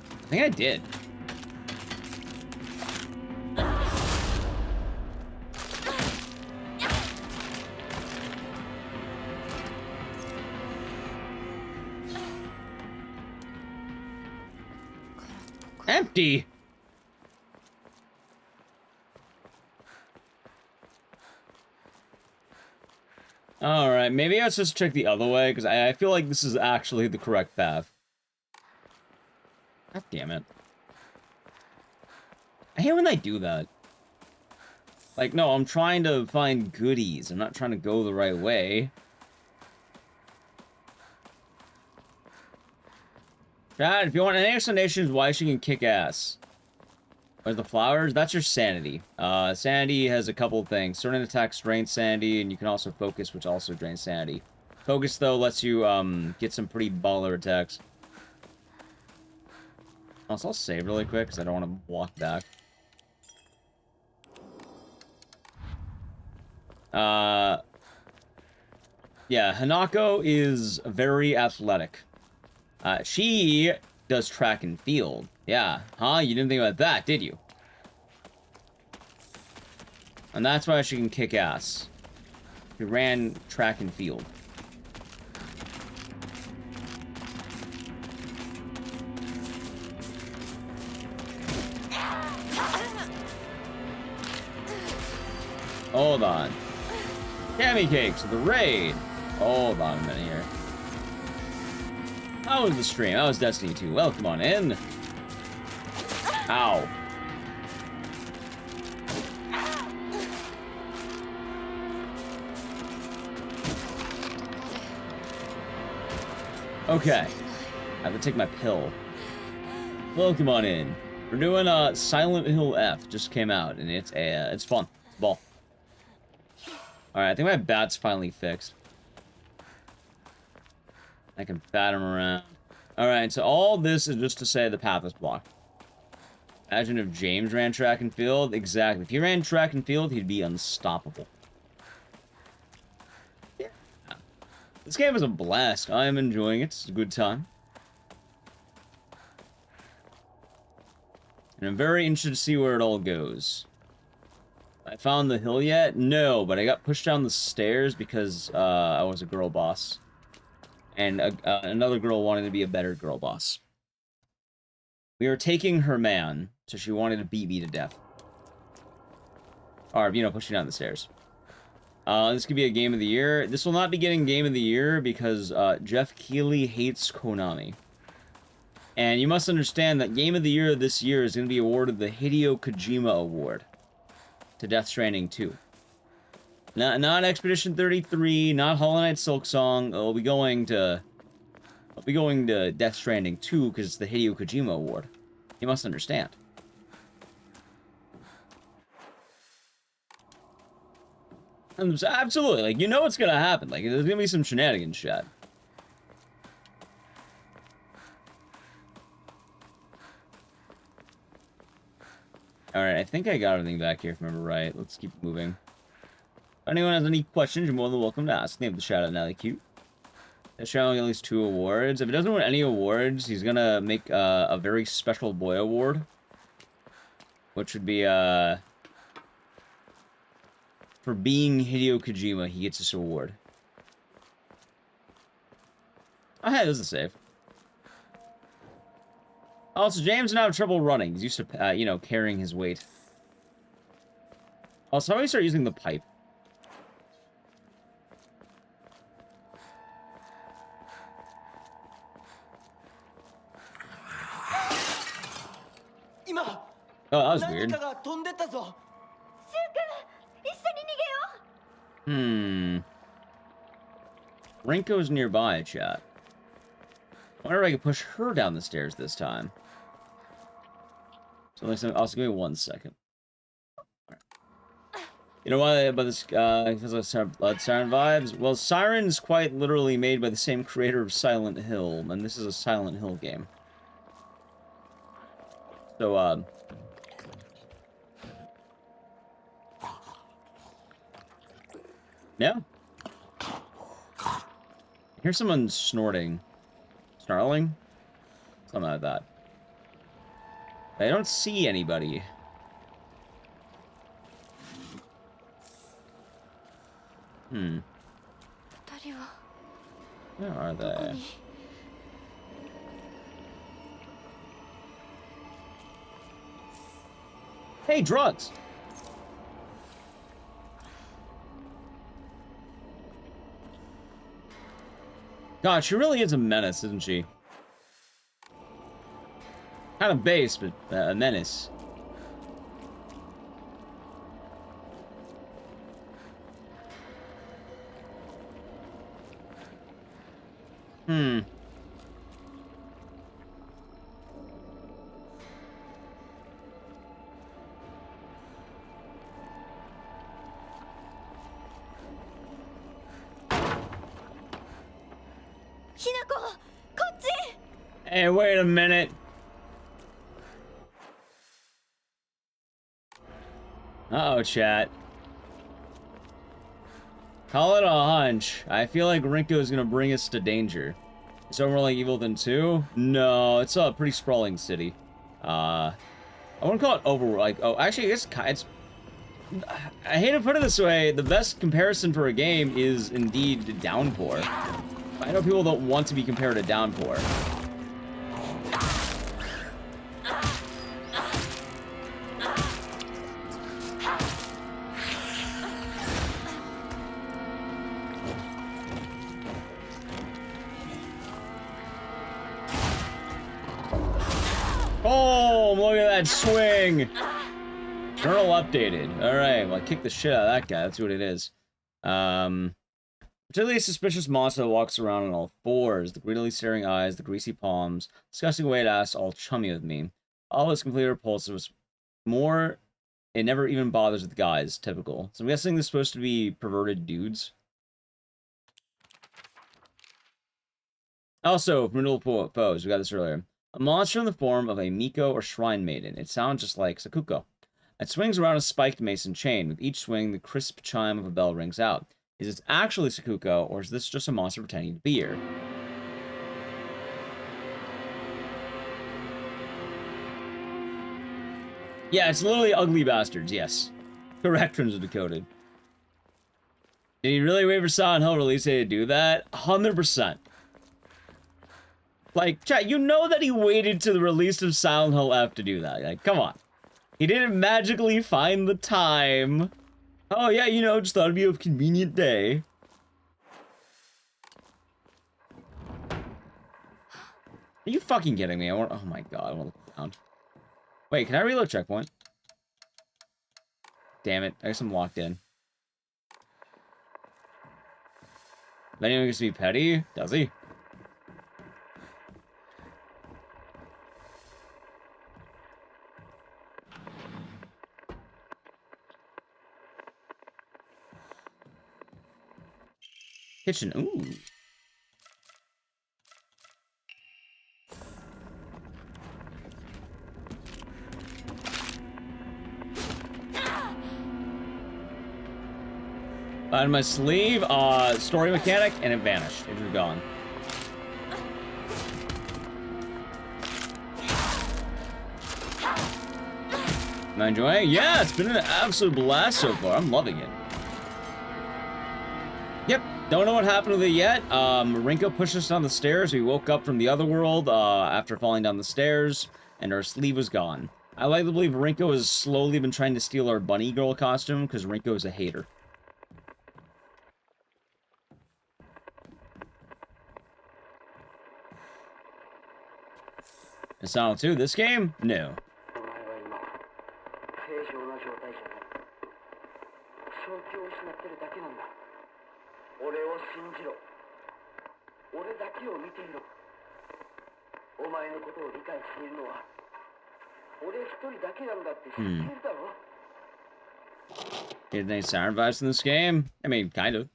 I think I did. Empty. Alright, maybe let's just check the other way, because I feel like this is actually the correct path. God damn it. I hate when they do that. Like, no, I'm trying to find goodies. I'm not trying to go the right way. Chad, if you want any explanations why she can kick ass. Where's the flowers? That's your sanity. Sanity has a couple of things. Certain attacks drain sanity, and you can also focus, which also drains sanity. Focus, though, lets you, get some pretty baller attacks. Also, I'll save really quick, because I don't want to walk back. Yeah, Hanako is very athletic. She does track and field. Yeah, huh? You didn't think about that, did you? And that's why she can kick ass. She ran track and field. Hold on. Cammy cakes of the raid. Hold on a minute here. How was the stream? How was Destiny 2? Welcome on in. Ow. Okay. I have to take my pill. Welcome on in. We're doing Silent Hill F. Just came out, and it's fun. It's a ball. Alright, I think my bat's finally fixed. I can bat him around. Alright, so all this is just to say the path is blocked. Imagine if James ran track and field. Exactly. If he ran track and field, he'd be unstoppable. Yeah. This game is a blast. I am enjoying it. It's a good time. And I'm very interested to see where it all goes. I found the hill yet? No, but I got pushed down the stairs because I was a girl boss. And another girl wanted to be a better girl boss. We were taking her man, so she wanted to beat me to death. Or, you know, push me down the stairs. This could be a game of the year. This will not be getting game of the year because Jeff Keighley hates Konami. And you must understand that game of the year this year is going to be awarded the Hideo Kojima Award to Death Stranding 2. Not Expedition 33, not Hollow Knight Silksong. I'll be going to Death Stranding 2 because it's the Hideo Kojima Award. You must understand. And absolutely, like, you know what's gonna happen. Like, there's gonna be some shenanigans shit. Alright, I think I got everything back here if I remember right. Let's keep moving. If anyone has any questions, you're more than welcome to ask. Name the shout out now, cute. This shout out at least 2 awards. If he doesn't win any awards, he's gonna make a very special boy award. Which would be, for being Hideo Kojima, he gets this award. Oh, hey, this is a save. Also, James didn't have trouble running. He's used to, you know, carrying his weight. Also, how do we start using the pipe? Oh, that was 何 weird. かが飛んでったぞ。 Hmm. Rinko's nearby, chat. I wonder if I can push her down the stairs this time. So also give me 1 second. You know why about this feels like Blood Siren vibes? Well, Siren's quite literally made by the same creator of Silent Hill, and this is a Silent Hill game. So, yeah. I hear someone snorting. Snarling? Something like that. I don't see anybody. Hmm. 二人は Where are どこ they? に Hey, drugs! God, she really is a menace, isn't she? Kind of base, but a menace. Hmm. Hey, wait a minute. Uh-oh, chat. Call it a hunch. I feel like Rinko is gonna bring us to danger. Is it more like Evil Than 2? No, it's a pretty sprawling city. I wouldn't call it overworld. Like, oh, actually, it's I hate to put it this way. The best comparison for a game is indeed Downpour. I know people don't want to be compared to Downpour. Oh, look at that swing! Journal updated. Alright, well, I kicked the shit out of that guy. That's what it is. Particularly a suspicious monster that walks around on all fours. The greedily staring eyes, the greasy palms, disgusting weight ass, all chummy with me. All is completely repulsive. Was more, it never even bothers with guys. Typical. So I'm guessing this is supposed to be perverted dudes. Also, formidable foes. We got this earlier. A monster in the form of a Miko or shrine maiden. It sounds just like Sakuko. It swings around a spiked mason chain. With each swing, the crisp chime of a bell rings out. Is this actually Sakuko, or is this just a monster pretending to be her? Yeah, it's literally ugly bastards, yes. Correct, terms of decoded. Did he really wait for Silent Hill release day to do that? 100%. Like, chat, you know that he waited to the release of Silent Hill F to do that. Like, come on. He didn't magically find the time. Oh, yeah, you know, just thought it'd be a convenient day. Are you fucking kidding me? Oh my god, I want to look around. Wait, can I reload checkpoint? Damn it, I guess I'm locked in. Then anyone gets to be petty? Does he? Kitchen, ooh. On my sleeve, story mechanic, and it vanished. It was gone. Am I enjoying it? Yeah, it's been an absolute blast so far. I'm loving it. Yep, don't know what happened with it yet. Rinko pushed us down the stairs. We woke up from the other world after falling down the stairs, and our sleeve was gone. I like to believe Rinko has slowly been trying to steal our bunny girl costume, because Rinko is a hater. And Silent 2, this game? No. 気を失ってるだけなんだ。俺を信じろ。俺だけを見ていろ。お前のことを理解しているのは俺一人だけなんだって知っているだろ。Get any sound advice in this game? I mean, kind of.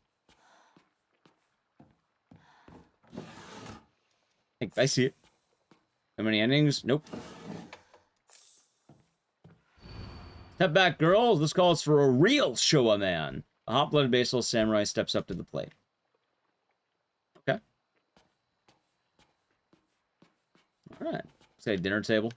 I see it. How many endings? Nope. Step back, girls. This calls for a real Showa man. A hot-blooded baseball samurai steps up to the plate. Okay. Alright. Say dinner table.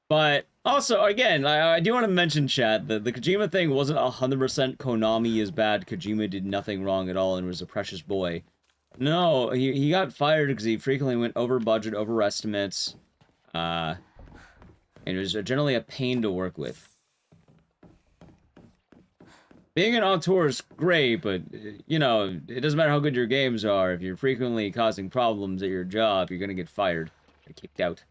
But also, again, I do want to mention, chat, that the Kojima thing wasn't 100% Konami is bad. Kojima did nothing wrong at all and was a precious boy. No, he got fired because he frequently went over budget, over estimates. And it was generally a pain to work with. Being an auteur is great, but, you know, it doesn't matter how good your games are. If you're frequently causing problems at your job, you're gonna get fired or kicked out.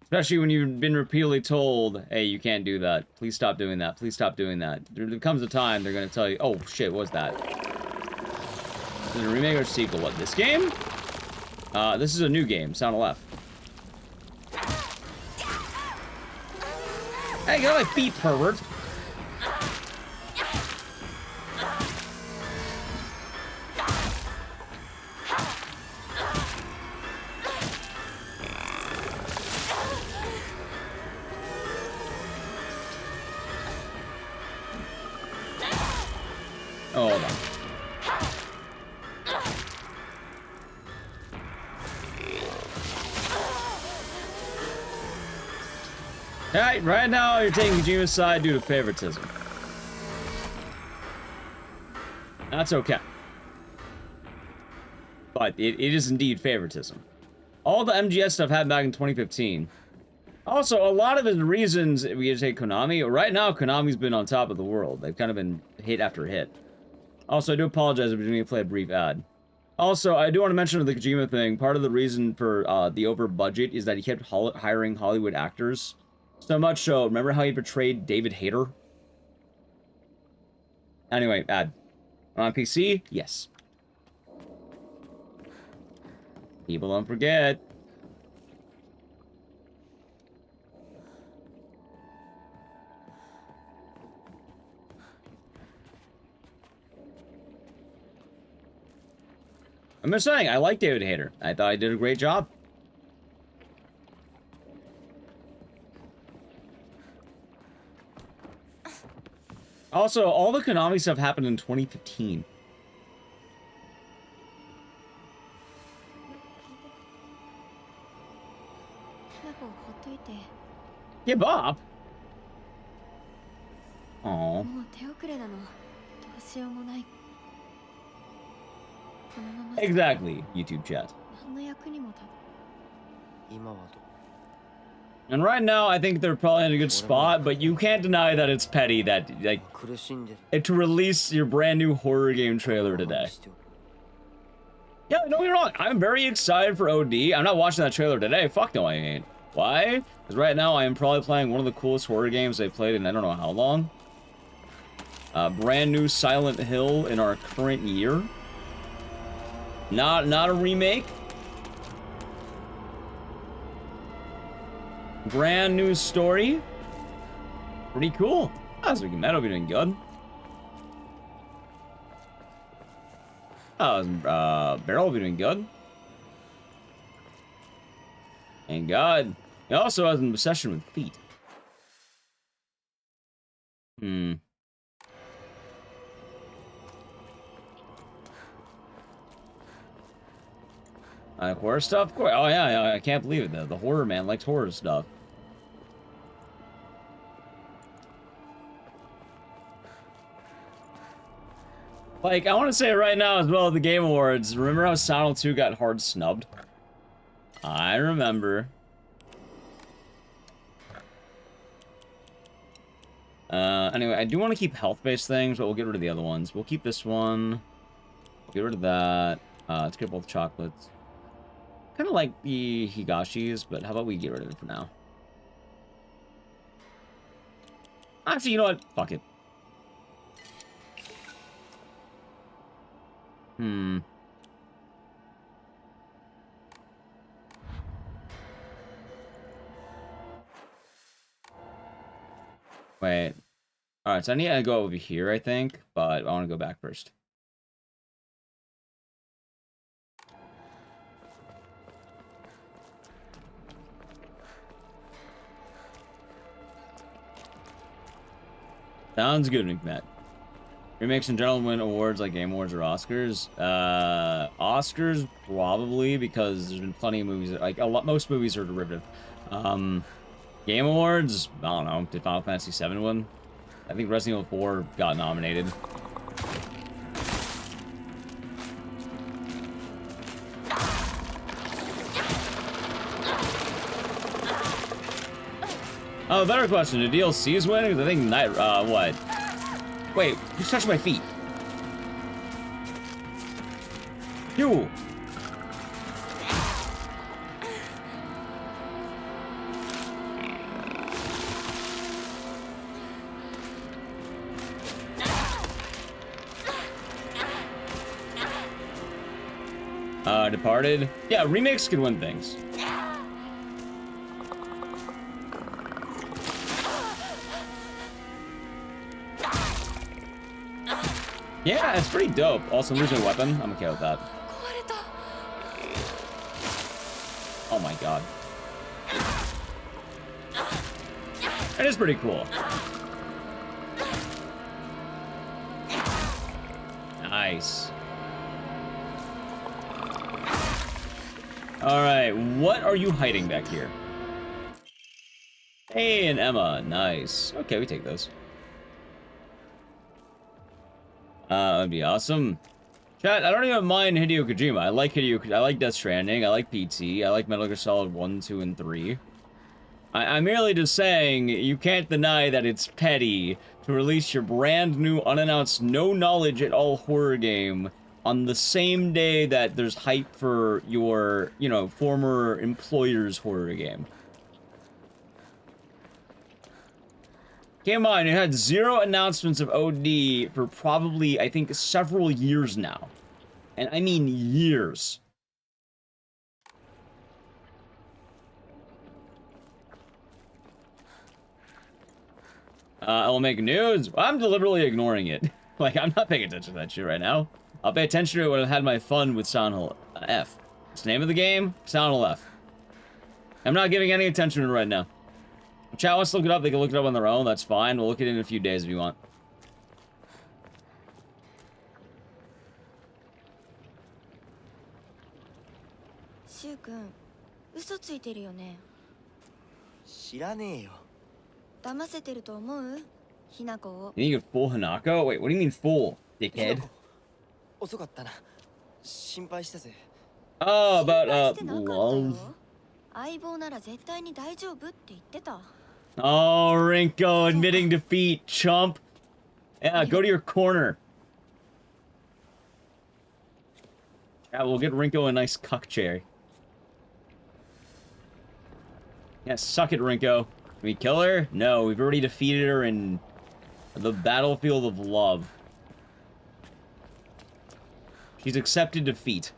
Especially when you've been repeatedly told, hey, you can't do that. Please stop doing that. Please stop doing that. There comes a time they're going to tell you, oh, shit, what's that? Is it a remake or sequel? What, this game? This is a new game. Sound left. Hey, get on my feet, pervert. Oh, hold on. Alright, right now you're taking Kojima's side due to favoritism. That's okay. But it is indeed favoritism. All the MGS stuff happened back in 2015. Also, a lot of the reasons we get to take Konami, right now Konami's been on top of the world. They've kind of been hit after hit. Also, I do apologize if we didn't play a brief ad. Also, I do want to mention the Kojima thing. Part of the reason for the over budget is that he kept hiring Hollywood actors. So much so, remember how he portrayed David Hayter? Anyway, ad. On PC? Yes. People don't forget. I'm just saying, I like David Hayter. I thought he did a great job. Also, all the Konami stuff happened in 2015. Give up? Aww. Exactly, YouTube chat. And right now, I think they're probably in a good spot, but you can't deny that it's petty that, like, to release your brand new horror game trailer today. Yeah, don't get me wrong, I'm very excited for OD. I'm not watching that trailer today. Fuck no, I ain't. Why? Because right now, I am probably playing one of the coolest horror games I've played in I don't know how long. Brand new Silent Hill in our current year. Not a remake. Brand new story. Pretty cool. That's looking that'll be doing good. Barrel will be doing good. Thank God. He also has an obsession with feet. Horror stuff? Of course. Oh yeah, I can't believe it. The horror man likes horror stuff. Like, I want to say right now as well at the Game Awards, remember how Silent 2 got hard snubbed? I remember. Anyway, I do want to keep health-based things, but we'll get rid of the other ones. We'll keep this one. Get rid of that. Let's get both chocolates. kind of like the Higashis, but how about we get rid of it for now? Actually, you know what? Fuck it. Wait. Alright, so I need to go over here, I think, but I want to go back first. Sounds good, McMatt. Remakes in general win awards like Game Awards or Oscars. Oscars probably, because there's been plenty of movies that, like, most movies are derivative. Game Awards, I don't know. Did Final Fantasy VII win? I think Resident Evil 4 got nominated. Oh, better question. Did DLCs win? Because I think what? Wait, who's touching my feet? You! Departed? Yeah, remakes could win things. Yeah, it's pretty dope. Also, losing a weapon. I'm okay with that. Oh my god. It is pretty cool. Nice. Alright, what are you hiding back here? Hey, and Emma. Nice. Okay, we take those. That'd be awesome. Chat, I don't even mind Hideo Kojima. I like I like Death Stranding. I like PT. I like Metal Gear Solid 1, 2, and 3. I'm merely just saying, you can't deny that it's petty to release your brand new, unannounced, no knowledge at all horror game on the same day that there's hype for your, you know, former employer's horror game. Keep in mind, it had 0 announcements of OD for probably, I think, several years now. And I mean years. I'll make news. I'm deliberately ignoring it. Like, I'm not paying attention to that shit right now. I'll pay attention to it when I've had my fun with Silent Hill F. What's the name of the game? Silent Hill F. I'm not giving any attention to it right now. If chat wants to look it up, they can look it up on their own. That's fine. We'll look at it in a few days if you want. Shu-kun, 嘘ついてるよね。知らねえよ。騙せてると思う？ひなこを。You think you could fool Hanako? Wait, what do you mean fool, dickhead? 遅かったな。心配したぜ。Oh, about, 心配してなかったよ。 love. 相棒なら絶対に大丈夫って言ってた。Oh, Rinko admitting defeat, chump. Yeah, go to your corner. Yeah, we'll get Rinko a nice cuck chair. Yeah, suck it, Rinko. Can we kill her? No, we've already defeated her in the battlefield of love. She's accepted defeat.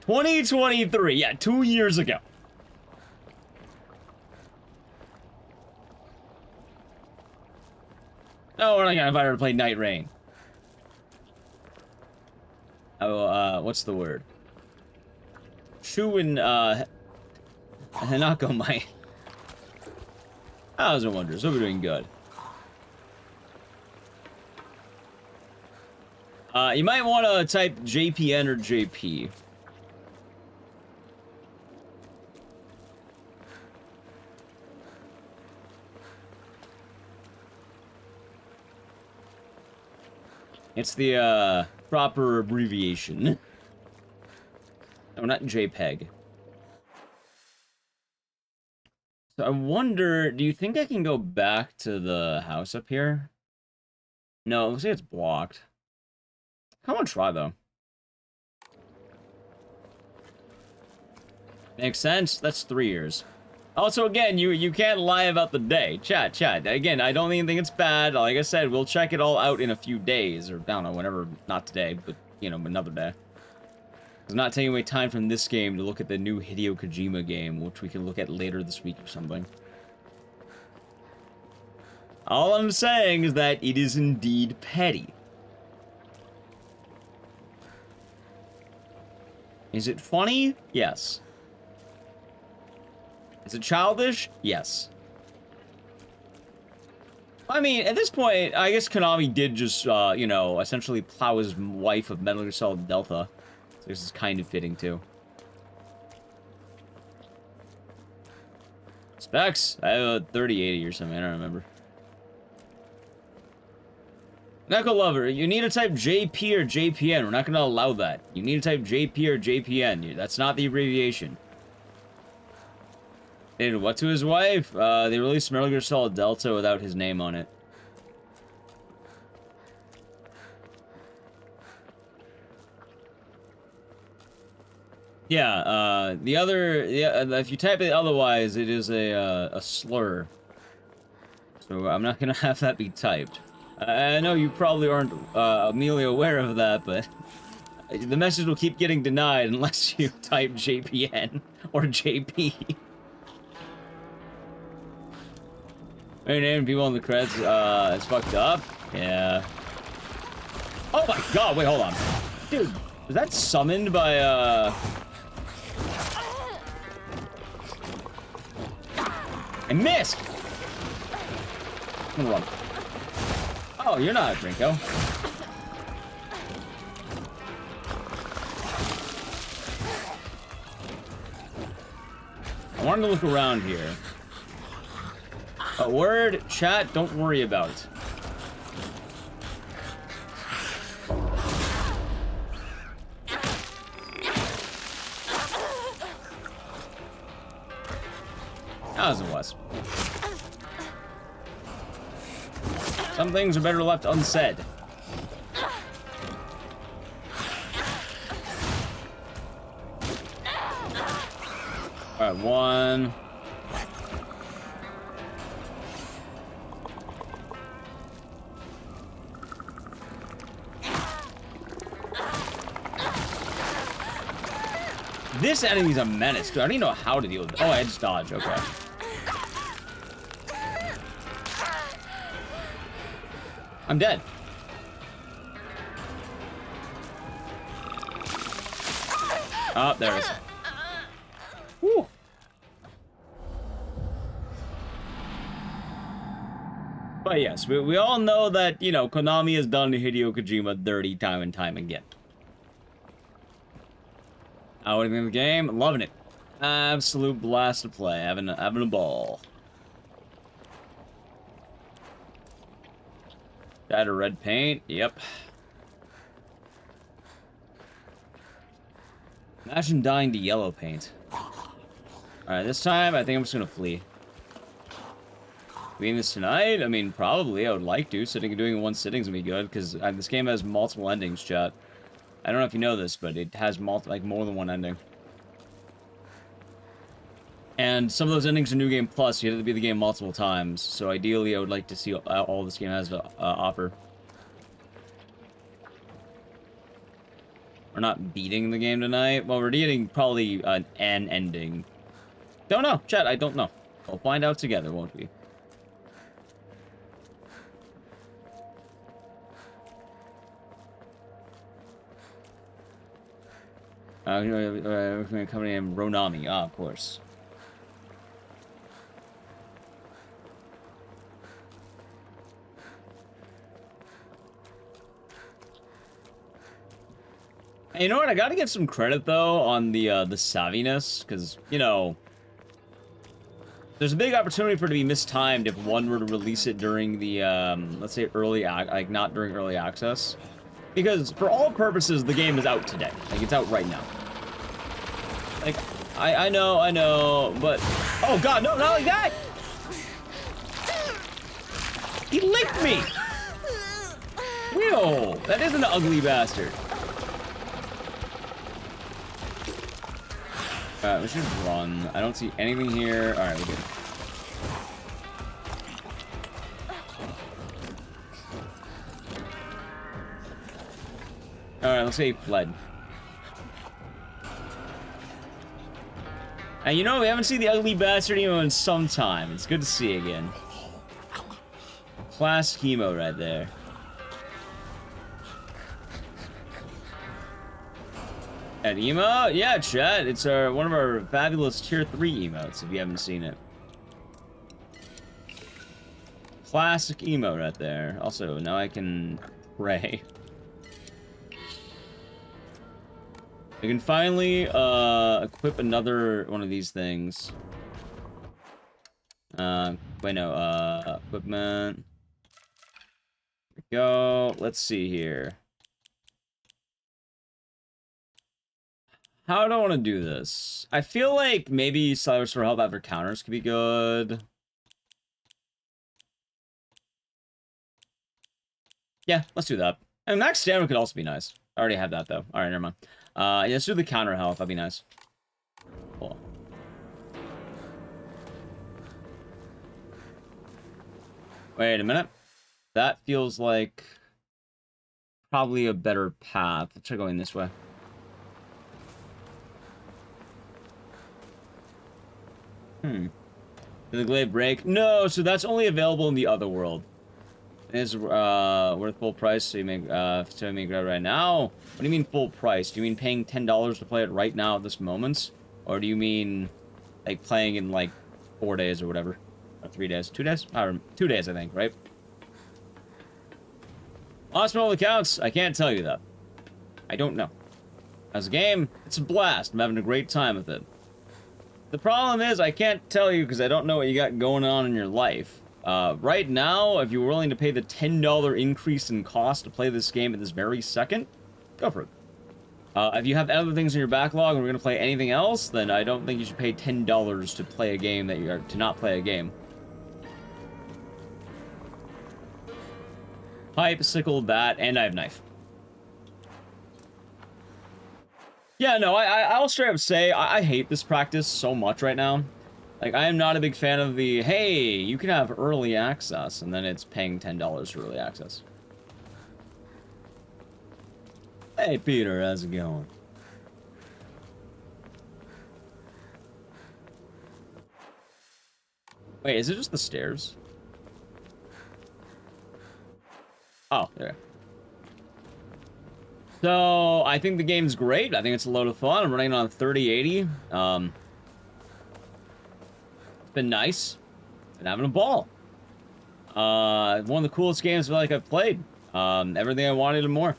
2023, yeah, 2 years ago. No, we're not gonna invite her to play Night Rain. Oh, what's the word? Shu and, Hanako might. 1,000 wonders, hope we're doing good. You might want to type JPN or JP. It's the, proper abbreviation. No, not JPEG. So I wonder, do you think I can go back to the house up here? No, it looks like it's blocked. I want to try, though. Makes sense? That's 3 years. Also, again, you can't lie about the day. Chat. Again, I don't even think it's bad. Like I said, we'll check it all out in a few days. Or, I don't know, whenever. Not today, but, you know, another day. It's not taking away time from this game to look at the new Hideo Kojima game, which we can look at later this week or something. All I'm saying is that it is indeed petty. Is it funny? Yes. Is it childish? Yes. I mean, at this point, I guess Konami did just, you know, essentially plow his wife of Metal Gear Solid Delta. So this is kind of fitting, too. Specs? I have a 3080 or something, I don't remember. Neko Lover, you need to type JP or JPN. We're not going to allow that. You need to type JP or JPN. That's not the abbreviation. They did what to his wife? They released Metal Gear Solid Delta without his name on it. Yeah, the other... Yeah, if you type it otherwise, it is a slur. So I'm not gonna have that be typed. I know you probably aren't immediately aware of that, but... the message will keep getting denied unless you type JPN or JP. Very naming people in the credits, it's fucked up. Yeah. Oh my god, wait, hold on. Dude, was that summoned by, I missed! I'm gonna run. Oh, you're not, Rinko. I wanted to look around here. A word, chat, don't worry about it. As it was. Some things are better left unsaid. Alright, one. This enemy's a menace, dude. I don't even know how to deal with it. Oh, I just dodge, okay. I'm dead. Oh, there it is. Woo. But yes, we all know that, you know, Konami has done Hideo Kojima dirty time and time again. How are you in the game? Loving it. Absolute blast to play. Having a ball. Got a red paint. Yep. Imagine dying to yellow paint. Alright, this time I think I'm just gonna flee. Being this tonight? I mean, probably. I would like to. Sitting and doing it in one sitting is gonna be good, because this game has multiple endings, chat. I don't know if you know this, but it has more than one ending. And some of those endings in New Game Plus, you have to beat the game multiple times. So ideally, I would like to see all this game has to offer. We're not beating the game tonight. Well, we're getting probably an ending. Don't know, chat. I don't know. We'll find out together, won't we? Company named Ronami. Ah, of course. Hey, you know what? I gotta give some credit though on the savviness, because you know, there's a big opportunity for it to be mistimed if one were to release it during the let's say not during early access. Because, for all purposes, the game is out today. Like, it's out right now. Like, I know, but... Oh, God, no, not like that! He licked me! Ew, that is an ugly bastard. Alright, we should run. I don't see anything here. Alright, we're good. Alright, let's say he fled. And you know, we haven't seen the ugly bastard emo in some time. It's good to see again. Classic emo right there. An emo? Yeah, chat. It's one of our fabulous tier 3 emotes, if you haven't seen it. Classic emo right there. Also, now I can pray. I can finally equip another one of these things. Wait, no, equipment. There we go. Let's see here. How do I want to do this? I feel like maybe Cyrus for help after counters could be good. Yeah, let's do that. And max stamina could also be nice. I already have that, though. Alright, never mind. Yeah, let's do the counter health. That'd be nice. Cool. Wait a minute. That feels like probably a better path. Let's try going this way. Did the glade break? No, so that's only available in the other world. It's worth full price, so you make grab right now. What do you mean full price? Do you mean paying $10 to play it right now at this moment, or do you mean like playing in like 4 days or whatever, or 3 days, 2 days, 2 days I think, right? Honest all accounts, I can't tell you that. I don't know. As a game, it's a blast. I'm having a great time with it. The problem is I can't tell you because I don't know what you got going on in your life. Right now, if you're willing to pay the $10 increase in cost to play this game at this very second, go for it. If you have other things in your backlog and we're going to play anything else, then I don't think you should pay $10 to play a game that you are to not play a game. Pipe, sickle, bat, and I have knife. Yeah, no, I'll straight up say I hate this practice so much right now. Like, I am not a big fan of the, hey, you can have early access, and then it's paying $10 for early access. Hey, Peter, how's it going? Wait, is it just the stairs? Oh, there. So, I think the game's great. I think it's a load of fun. I'm running on 3080. It's been nice. Been having a ball. One of the coolest games I feel like I've played. Everything I wanted and more.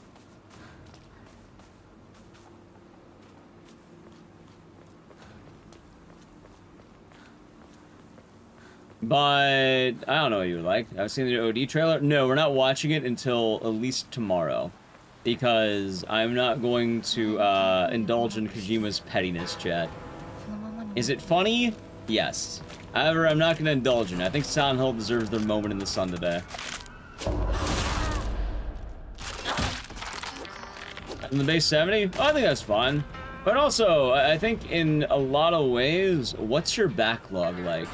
But, I don't know what you would like. I've seen the OD trailer. No, we're not watching it until at least tomorrow. Because I'm not going to indulge in Kojima's pettiness, chat. Is it funny? Yes. However, I'm not going to indulge in it. I think Silent Hill deserves their moment in the sun today. In the base 70? Oh, I think that's fun. But also, I think in a lot of ways, what's your backlog like?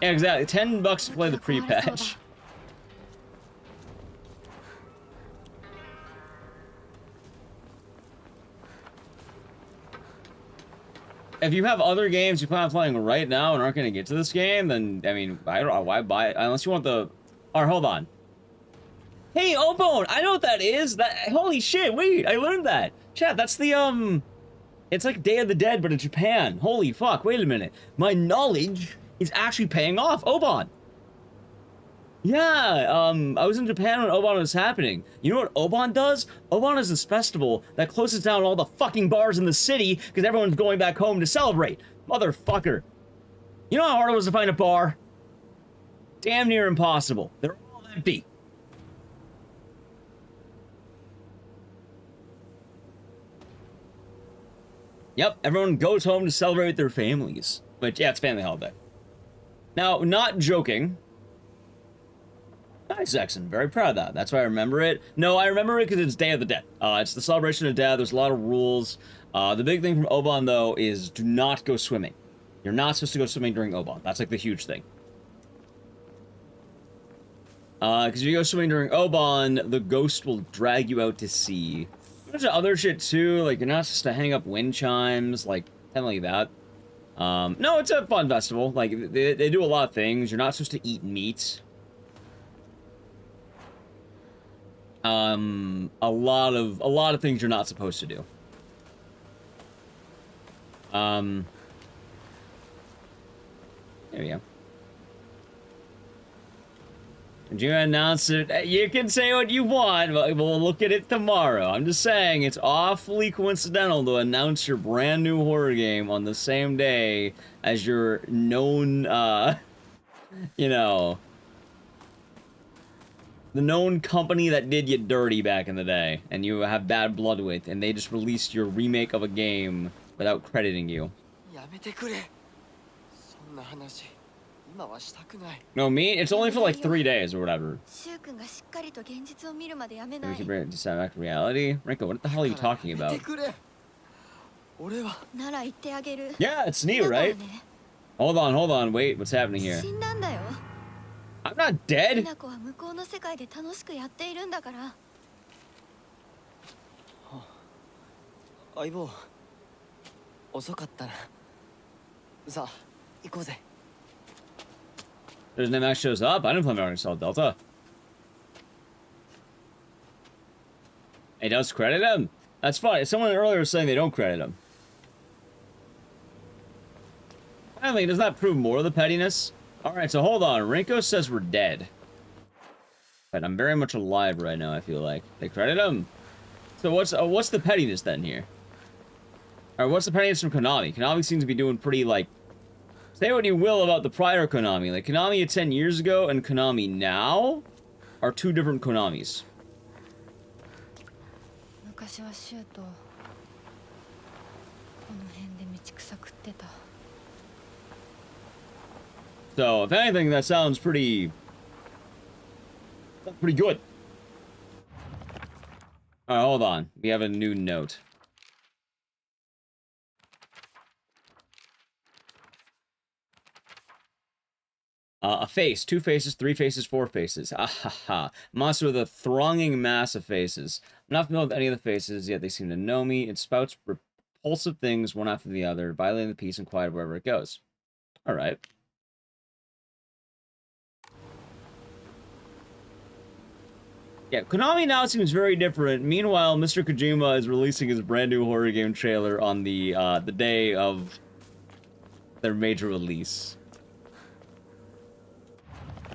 Yeah, exactly. $10 to play the pre-patch. If you have other games you plan on playing right now and aren't going to get to this game, then, I mean, I don't know why buy it, unless you want the... Or, hold on. Hey, Obone! I know what that is! Holy shit, wait, I learned that! Chat, that's the, It's like Day of the Dead, but in Japan. Holy fuck, wait a minute. My knowledge is actually paying off. Obon! Yeah, I was in Japan when Obon was happening. You know what Obon does? Obon is this festival that closes down all the fucking bars in the city because everyone's going back home to celebrate. Motherfucker. You know how hard it was to find a bar? Damn near impossible. They're all empty. Yep, everyone goes home to celebrate with their families. But yeah, it's family holiday. Now, not joking. Nice, Exon. Very proud of that. That's why I remember it. No, I remember it because it's Day of the Dead. It's the celebration of death. There's a lot of rules. The big thing from Oban, though, is do not go swimming. You're not supposed to go swimming during Oban. That's, like, the huge thing. Because if you go swimming during Oban, the ghost will drag you out to sea. There's other shit, too. Like, you're not supposed to hang up wind chimes, like, something like that. No, it's a fun festival. Like, they do a lot of things. You're not supposed to eat meat. A lot of things you're not supposed to do. There we go. Did you announce it? You can say what you want, but we'll look at it tomorrow. I'm just saying, it's awfully coincidental to announce your brand new horror game on the same day as your known, you know, the known company that did you dirty back in the day, and you have bad blood with, and they just released your remake of a game without crediting you. No, me? It's only for like 3 days or whatever. Maybe we can bring it to back to reality. Rinko, what the hell are you talking about? Yeah, it's neat, right? Hold on, wait, what's happening here? I'm not dead! There's no Max shows up. I didn't play Metal Gear Delta. It does credit him? That's fine. Someone earlier was saying they don't credit him. I mean, does that prove more of the pettiness? Alright, so hold on. Rinko says we're dead. But I'm very much alive right now, I feel like. They credit him? So what's the pettiness then here? Alright, what's the pettiness from Konami? Konami seems to be doing pretty, like... Say what you will about the prior Konami. Like, Konami 10 years ago and Konami now are two different Konamis. So, if anything, that sounds pretty good. Alright, hold on. We have a new note. A face, 2 faces, 3 faces, 4 faces. Ah ha ha. Monster with a thronging mass of faces. I'm not familiar with any of the faces, yet they seem to know me. It spouts repulsive things one after the other, violating the peace and quiet wherever it goes. Alright. Yeah, Konami now seems very different. Meanwhile, Mr. Kojima is releasing his brand new horror game trailer on the day of their major release.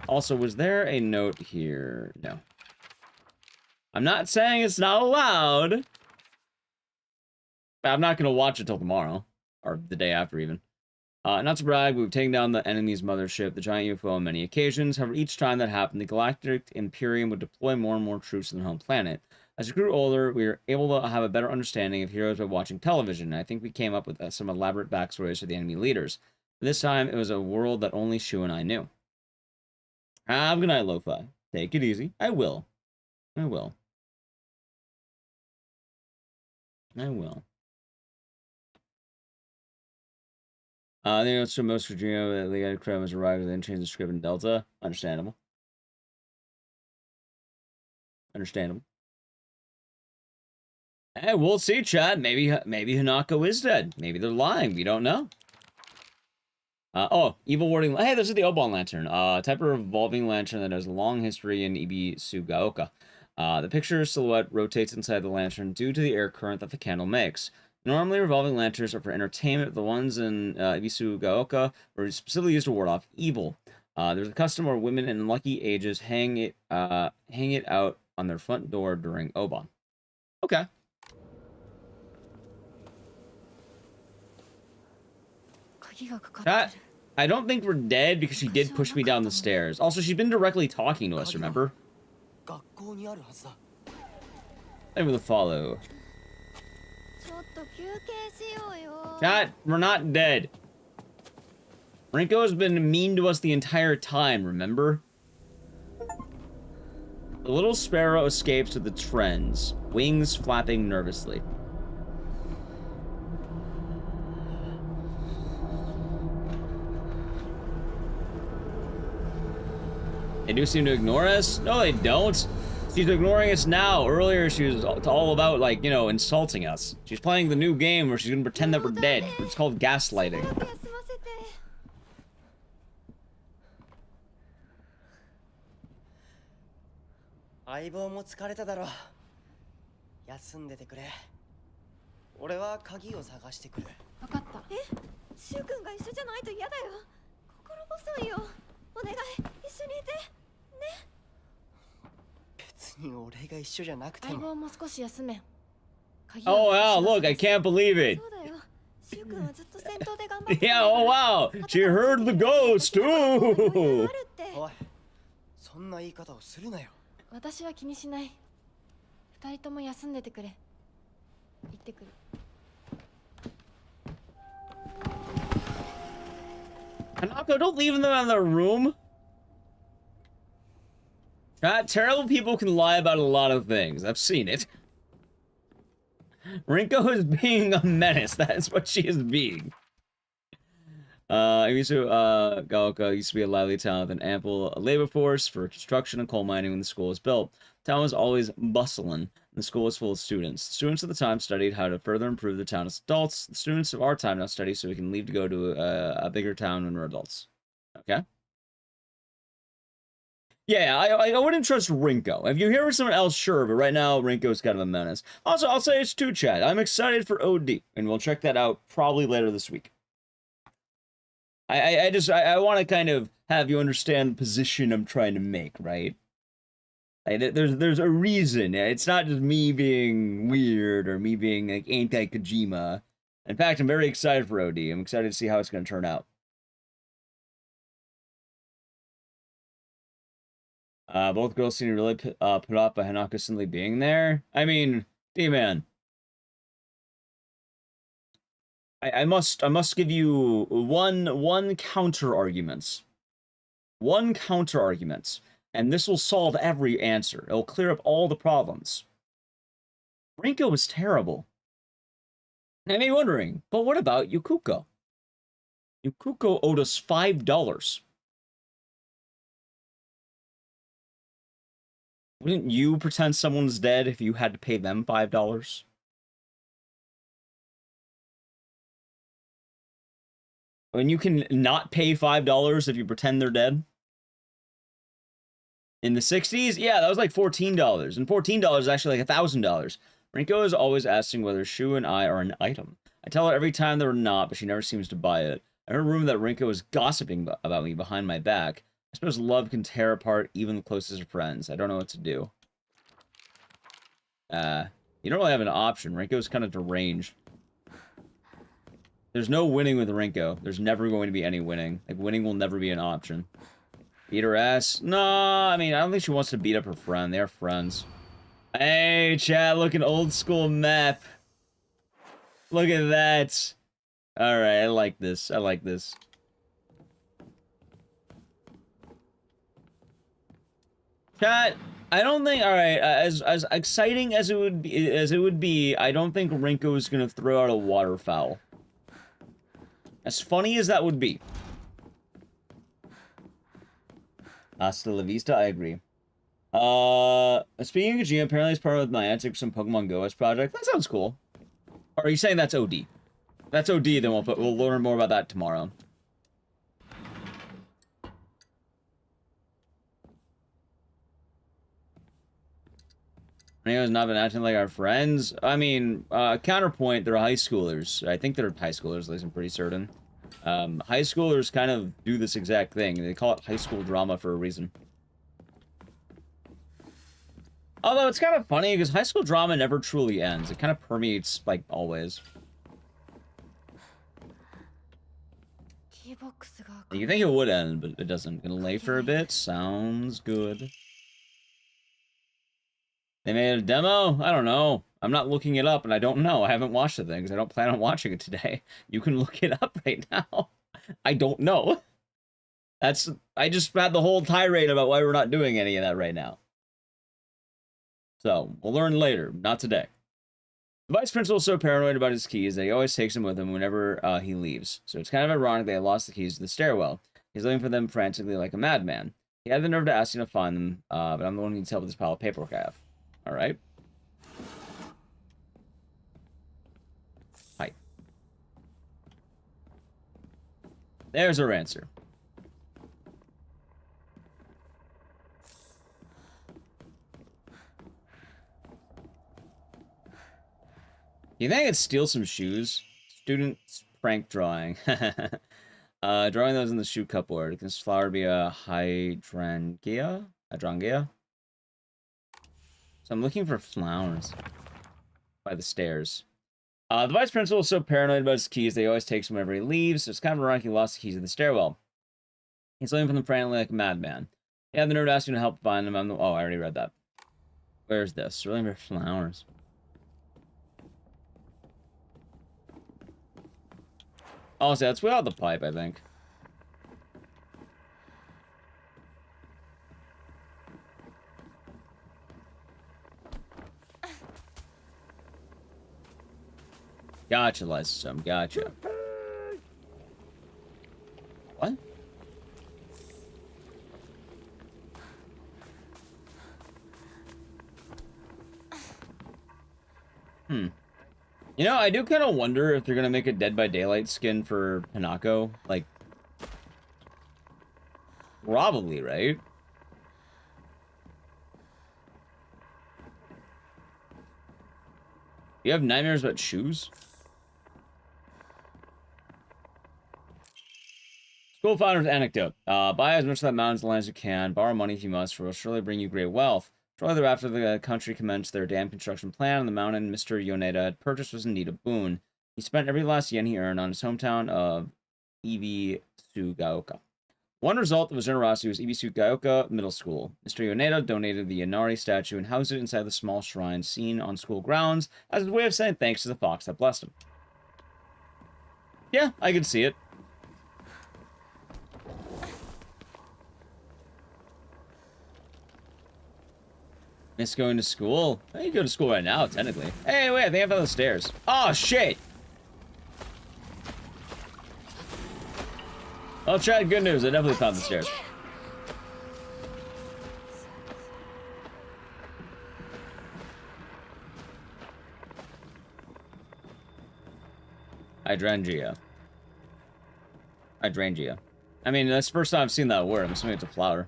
Also, was there a note here? No. I'm not saying it's not allowed. But I'm not going to watch it till tomorrow. Or the day after, even. Not to brag, we've taken down the enemy's mothership, the giant UFO, on many occasions. However, each time that happened, the Galactic Imperium would deploy more and more troops to their home planet. As we grew older, we were able to have a better understanding of heroes by watching television, and I think we came up with some elaborate backstories for the enemy leaders. This time, it was a world that only Shu and I knew. Have a good night, Lo-Fi. Take it easy. I will. I will. I will. I think it's for most Virginia that Legato Chrome has arrived and then changed the script in Delta. Understandable. Understandable. Hey, we'll see, chat. Maybe Hanako is dead. Maybe they're lying. We don't know. Oh, evil warding. Hey, this is the Oban lantern. Type of revolving lantern that has a long history in Ibisugaoka. The picture silhouette rotates inside the lantern due to the air current that the candle makes. Normally, revolving lanterns are for entertainment. The ones in Ibisugaoka were specifically used to ward off evil. There's a custom where women in lucky ages hang it out on their front door during Oban. Okay. I don't think we're dead because she did push me down the stairs. Also, she's been directly talking to us, remember? Maybe the follow. Chat, we're not dead. Rinko has been mean to us the entire time, remember? The little sparrow escapes with its friends, wings flapping nervously. They do seem to ignore us? No, they don't. She's ignoring us now. Earlier, she was all about, like, you know, insulting us. She's playing the new game where she's gonna pretend that we're dead. It's called gaslighting. 休ませて。相棒も疲れただろう。休んでてくれ。俺は鍵を探してくる。分かった。シュウ君が一緒じゃないと嫌だよ。心細いよ。お願い、一緒にいて。ね。別に俺が一緒じゃなくて相も。棒も少し休め。鍵 Oh は wow, look, I can't believe it. そうだよ。シュウ君はずっと戦闘で頑張って。 Yeah, oh wow, she heard the ghost あ too. るって。おい、そんな言い方をするなよ。私は気にしない。二人とも休んでてくれ。行ってくる。Hanako, don't leave them in their room. Terrible people can lie about a lot of things. I've seen it. Rinko is being a menace. That is what she is being. Gaoka used to be a lively town with an ample labor force for construction and coal mining when the school was built. The town was always bustling, and the school was full of students. The students at the time studied how to further improve the town as adults. The students of our time now study so we can leave to go to a bigger town when we're adults. Okay? Yeah, I wouldn't trust Rinko. If you hear someone else, sure, but right now, Rinko's kind of a menace. Also, I'll say it's too, chat. I'm excited for OD, and we'll check that out probably later this week. I want to kind of have you understand the position I'm trying to make, right? There's a reason. It's not just me being weird or me being like anti-Kojima. In fact, I'm very excited for OD. I'm excited to see how it's going to turn out. Both girls seem really put off by Hanako simply being there. I mean, D-man. I must give you one counter argument. One counter argument. And this will solve every answer. It'll clear up all the problems. Rinko was terrible. Now, you may be wondering, but what about Yukuko? Yukuko owed us $5. Wouldn't you pretend someone's dead if you had to pay them $5? When you can not pay $5 if you pretend they're dead? In the 60s? Yeah, that was like $14. And $14 is actually like $1,000. Rinko is always asking whether Shu and I are an item. I tell her every time that we're not, but she never seems to buy it. I heard a rumor that Rinko is gossiping about me behind my back. I suppose love can tear apart even the closest of friends. I don't know what to do. You don't really have an option. Rinko's kind of deranged. There's no winning with Rinko. There's never going to be any winning. Like, winning will never be an option. Beat her ass? No, I mean, I don't think she wants to beat up her friend. They're friends. Hey, chat, look, an old school map. Look at that. Alright, I like this. I like this. Chat, I don't think, alright, as exciting as it would be, I don't think Rinko is gonna throw out a waterfowl. As funny as that would be. Hasta la vista, I agree. Speaking of Kojima, apparently it's part of Niantic some Pokemon Go project. That sounds cool. Or are you saying that's OD? That's OD, then we'll learn more about that tomorrow. Rinko's not been acting like our friends. I mean, counterpoint, they're high schoolers. I think they're high schoolers, at least I'm pretty certain. High schoolers kind of do this exact thing. They call it high school drama for a reason. Although it's kind of funny because high school drama never truly ends. It kind of permeates, like, always. You think it would end, but it doesn't. Gonna lay for a bit? Sounds good. They made a demo? I don't know. I'm not looking it up, and I don't know. I haven't watched the thing, because I don't plan on watching it today. You can look it up right now. I don't know. I just had the whole tirade about why we're not doing any of that right now. So, we'll learn later, not today. The vice principal is so paranoid about his keys that he always takes them with him whenever he leaves. So it's kind of ironic that he lost the keys to the stairwell. He's looking for them frantically like a madman. He had the nerve to ask you to find them, but I'm the one who needs help with this pile of paperwork I have. Alright. Hi. There's our answer. You think I could steal some shoes? Student's prank drawing. Drawing those in the shoe cupboard. Can this flower be a hydrangea? Hydrangea? So I'm looking for flowers by the stairs. The vice principal is so paranoid about his keys that he always takes them whenever he leaves, so it's kind of ironic he lost the keys in the stairwell. He's looking for them frantically like a madman. He had the nerve to ask me to help find them. Oh, I already read that. Where's this? Really for flowers. Honestly, that's without the pipe, I think. Gotcha, Lysosome. Gotcha. What? You know, I do kind of wonder if they're going to make a Dead by Daylight skin for Hanako. Like, probably, right? You have nightmares about shoes? School founder's anecdote. Buy as much of that mountain's land as you can. Borrow money if you must, for it will surely bring you great wealth. Shortly thereafter, the country commenced their dam construction plan, and the mountain Mr. Yoneda had purchased was indeed a boon. He spent every last yen he earned on his hometown of Ibisugaoka. One result of his generosity was Ibisugaoka Middle School. Mr. Yoneda donated the Inari statue and housed it inside the small shrine seen on school grounds as his way of saying thanks to the fox that blessed him. Yeah, I can see it. Miss going to school? I can go to school right now, technically. Hey, wait, I think I found the stairs. Oh, shit! Well, Chad, good news. I definitely found the stairs. Hydrangea. Hydrangea. I mean, that's the first time I've seen that word. I'm assuming it's a flower.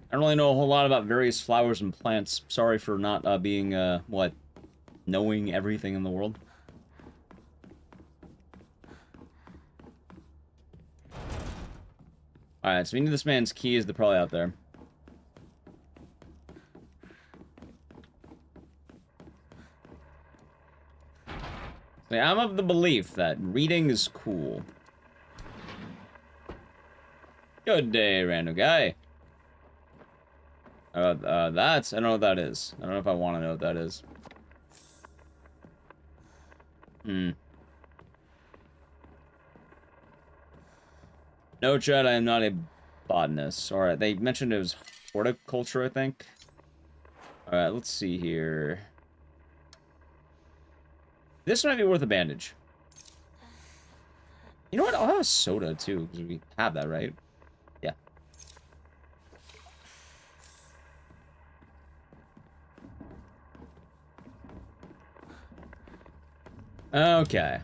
I don't really know a whole lot about various flowers and plants. Sorry for not being, knowing everything in the world. Alright, so we need this man's keys. They're probably out there. See, I'm of the belief that reading is cool. Good day, random guy. That's... I don't know what that is. I don't know if I want to know what that is. No, Chad, I am not a botanist. Alright, they mentioned it was horticulture, I think. Alright, let's see here. This might be worth a bandage. You know what? I'll have a soda, too, because we have that, right? Yeah. Okay.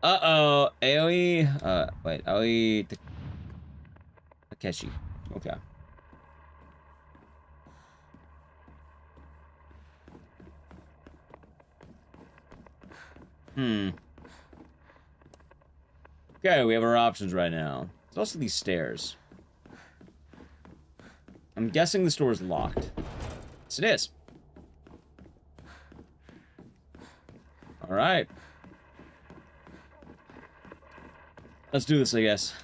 Uh-oh. AoE, wait, AoE Takeshi. Okay. Okay, we have our options right now. There's also these stairs. I'm guessing this door is locked. Yes, it is. Alright. Let's do this, I guess.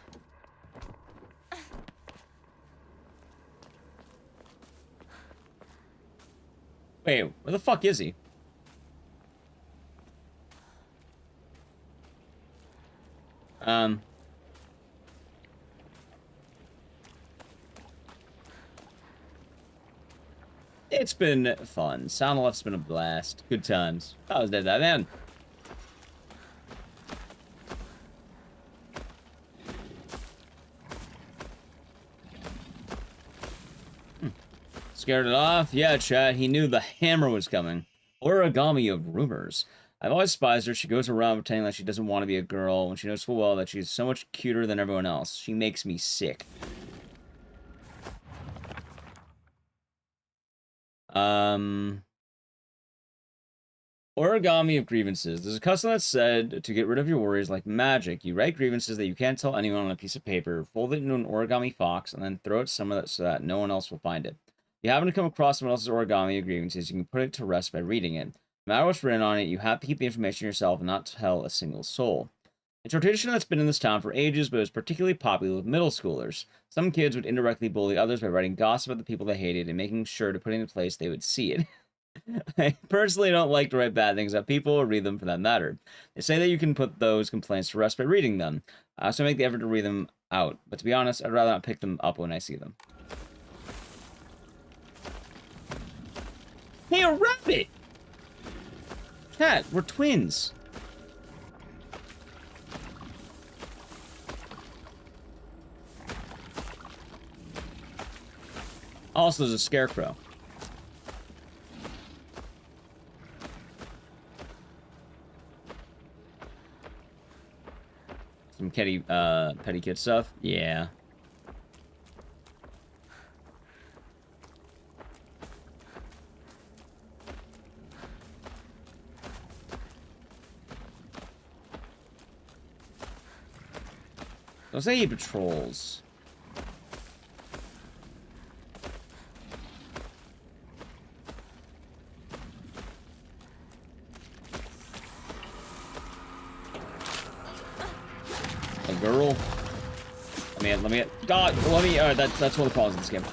Wait, where the fuck is he? It's been fun. Sound Left's been a blast. Good times. I was dead that man. scared it off? Yeah, chat, he knew the hammer was coming. Origami of rumors. I've always despised her. She goes around pretending like she doesn't want to be a girl when she knows full well that she's so much cuter than everyone else. She makes me sick. Origami of grievances. There's a custom that's said to get rid of your worries like magic. You write grievances that you can't tell anyone on a piece of paper, fold it into an origami box, and then throw it somewhere so that no one else will find it. If you happen to come across someone else's origami of grievances, you can put it to rest by reading it. No matter what's written on it, you have to keep the information yourself and not tell a single soul. It's a tradition that's been in this town for ages, but is particularly popular with middle schoolers. Some kids would indirectly bully others by writing gossip about the people they hated and making sure to put it in a place they would see it. I personally don't like to write bad things about people or read them for that matter. They say that you can put those complaints to rest by reading them. I also make the effort to read them out, but to be honest, I'd rather not pick them up when I see them. Hey, a rabbit! Chat, we're twins. Also, there's a scarecrow. Some petty kid stuff? Yeah. Don't say he patrols. A girl. Let me. God, let me. That's one of the problems in this game.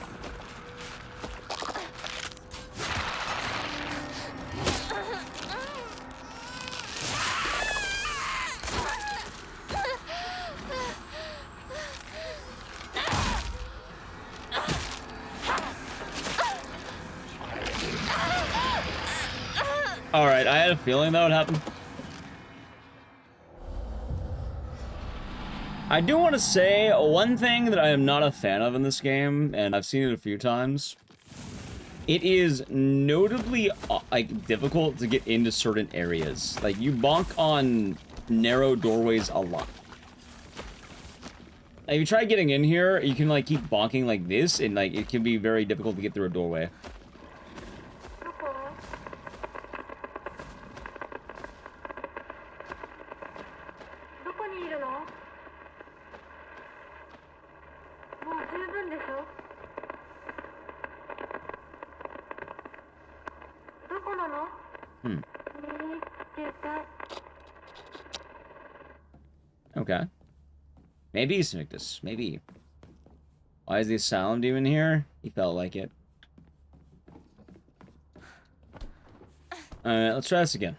Alright, I had a feeling that would happen. I do want to say one thing that I am not a fan of in this game, and I've seen it a few times. It is notably, like, difficult to get into certain areas. Like, you bonk on narrow doorways a lot. Like, if you try getting in here, you can, like, keep bonking like this, and, like, it can be very difficult to get through a doorway. Okay. Maybe he's Ecdycis. Maybe. Why is the asylum demon here? He felt like it. Alright, let's try this again.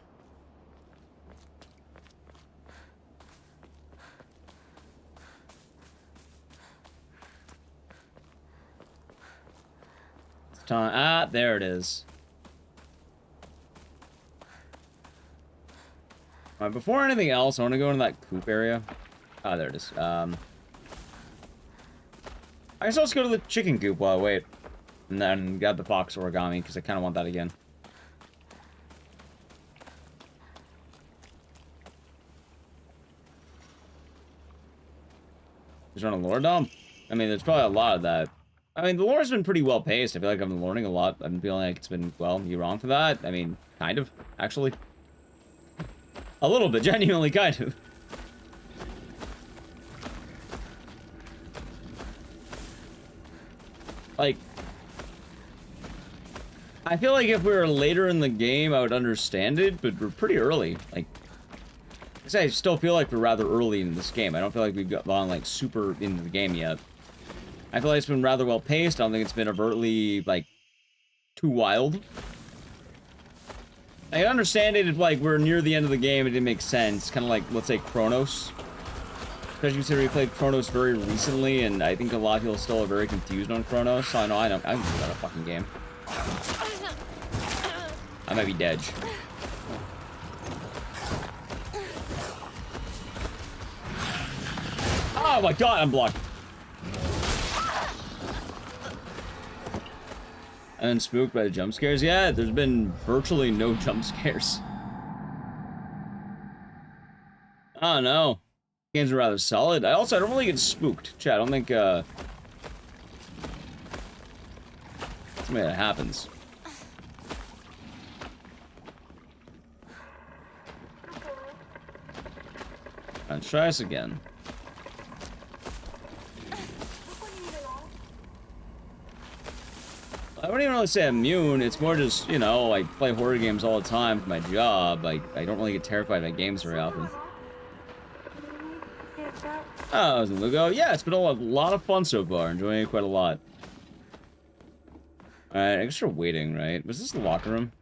It's time. Ah, there it is. Alright, before anything else, I want to go into that coop area. Ah, there it is. I guess I'll just go to the chicken coop while I wait. And then grab the fox origami, because I kind of want that again. Just run a lore dump? I mean, there's probably a lot of that. I mean, the lore's been pretty well paced. I feel like I've been learning a lot. I've been feeling like it's been, well, you're wrong for that. I mean, kind of, actually. A little bit, genuinely, kind of. Like, I feel like if we were later in the game, I would understand it, but we're pretty early. Like, I still feel like we're rather early in this game. I don't feel like we've gone, like, super into the game yet. I feel like it's been rather well paced. I don't think it's been overtly, like, too wild. I understand it if, like, we're near the end of the game, it didn't make sense. Kind of like, let's say, Chronos. Especially considering we played Chronos very recently, and I think a lot of people still are very confused on Chronos. So I can do that a fucking game. I might be dead. Oh my god, I'm blocked. And spooked by the jump scares? Yeah, there's been virtually no jump scares. I don't know. Games are rather solid. I don't really get spooked. Chat, I don't think, something that happens. Let's try this again. I wouldn't even really say immune, it's more just, you know, I play horror games all the time for my job. I don't really get terrified by games very often. Oh, Lugo. Yeah, it's been a lot of fun so far. Enjoying it quite a lot. Alright, I guess we're waiting, right? Was this the locker room?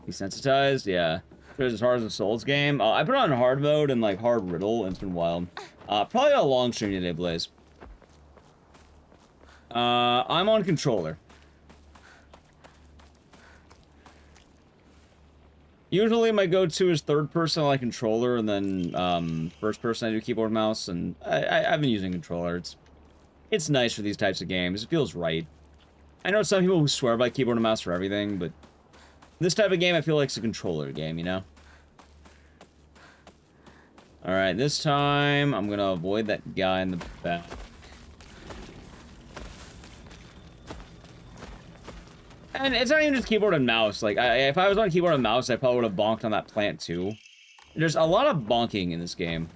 Desensitized? Yeah. It's as hard as a Souls game. I put it on hard mode and like hard riddle, and it's been wild. Probably a long stream today, Blaze. I'm on controller. Usually my go-to is third person, I like controller, and then first person I do keyboard and mouse, and I've been using controller. It's nice for these types of games. It feels right. I know some people who swear by keyboard and mouse for everything, but this type of game I feel like it's a controller game, you know? Alright, this time I'm gonna avoid that guy in the back. And it's not even just keyboard and mouse. Like, if I was on keyboard and mouse, I probably would have bonked on that plant too. There's a lot of bonking in this game.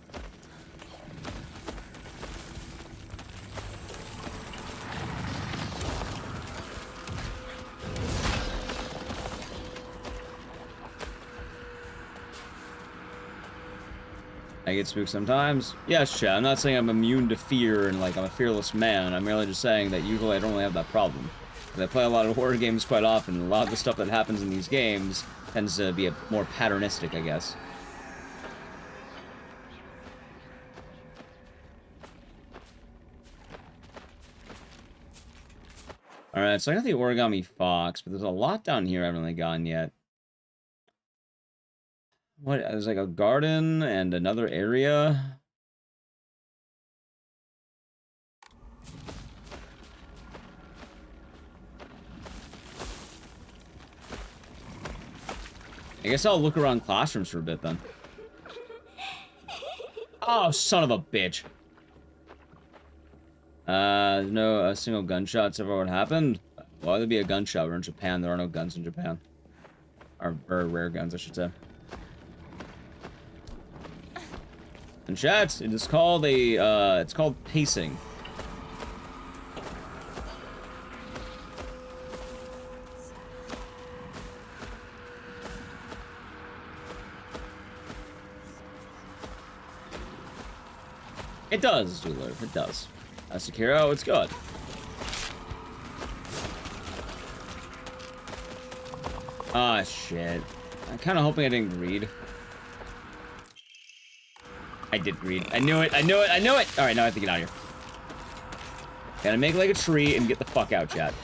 I get spooked sometimes. Yes, chat. I'm not saying I'm immune to fear and like I'm a fearless man. I'm merely just saying that usually I don't really have that problem. I play a lot of horror games quite often, and a lot of the stuff that happens in these games tends to be more patternistic, I guess. Alright, so I got the origami fox, but there's a lot down here I haven't really gotten yet. What? There's like a garden and another area. I guess I'll look around classrooms for a bit then. Oh, son of a bitch. No single gunshots ever what happened? Why would there be a gunshot? We're in Japan. There are no guns in Japan. Or very rare guns, I should say. And chat, it is called a, it's called pacing. It does, Jeweler. It does. Sekiro, it's good. Ah, shit. I'm kind of hoping I didn't read. I did read. I knew it. I knew it. I knew it. All right, now I have to get out of here. Gotta make like a tree and get the fuck out, chat.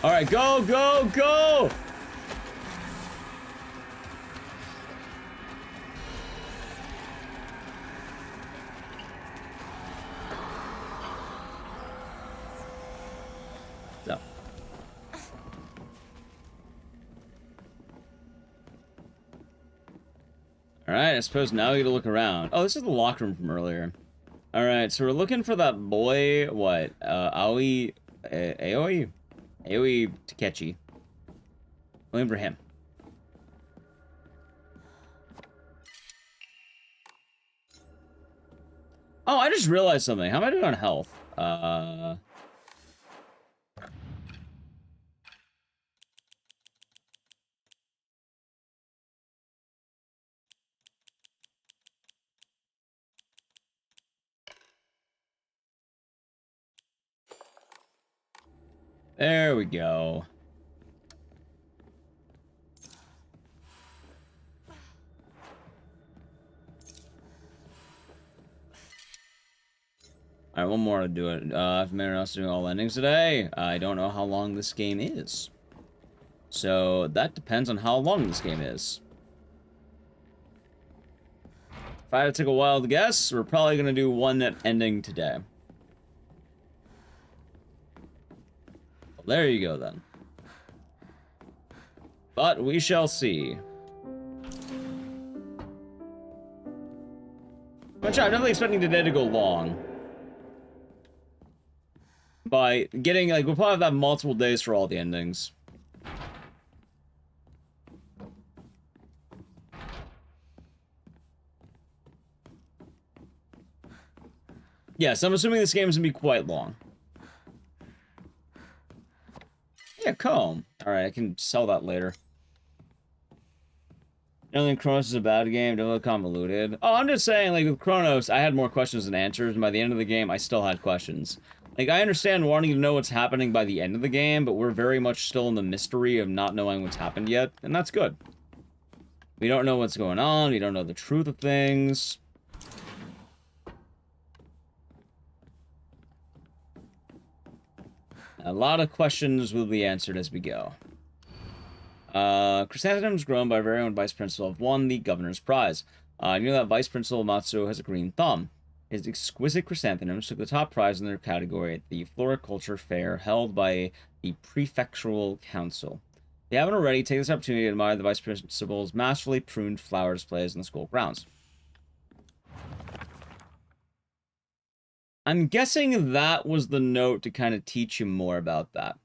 All right, go, go, go! So. All right, I suppose now we get to look around. Oh, this is the locker room from earlier. All right, so we're looking for that boy. What? Aoi Takechi. Looking for him. Oh, I just realized something. How am I doing on health? There we go. Alright, one more to do it. If anyone else doing all endings today, I don't know how long this game is. So, that depends on how long this game is. If I had to take a wild guess, we're probably going to do one ending today. Well, there you go, then. But we shall see. But I'm definitely expecting today to go long. By getting, like, we'll probably have multiple days for all the endings. Yes, I'm assuming this game is going to be quite long. Yeah, comb. Alright, I can sell that later. I don't think Chronos is a bad game, definitely convoluted. Oh, I'm just saying, like, with Chronos, I had more questions than answers, and by the end of the game, I still had questions. Like, I understand wanting to know what's happening by the end of the game, but we're very much still in the mystery of not knowing what's happened yet, and that's good. We don't know what's going on, we don't know the truth of things. A lot of questions will be answered as we go. Chrysanthemums grown by our very own Vice Principal have won the Governor's Prize. You know that Vice Principal Matsuo has a green thumb. His exquisite chrysanthemums took the top prize in their category at the Floriculture Fair held by the Prefectural Council. If you haven't already, take this opportunity to admire the Vice Principal's masterfully pruned flower displays in the school grounds. I'm guessing that was the note to kind of teach you more about that.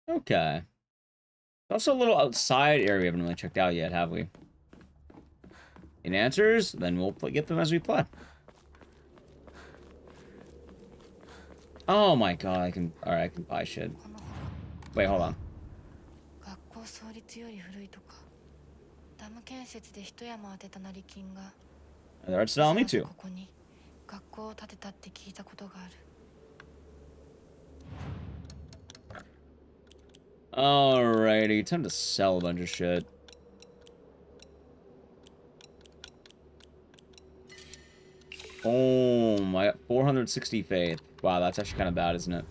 Okay. Also a little outside area we haven't really checked out yet, have we? In answers, then we'll get them as we play. Oh my god, I can... Alright, I can buy shit. Wait, hold on. The art style, me too. Alrighty, time to sell a bunch of shit. Oh, I got 460 faith. Wow, that's actually kind of bad, isn't it?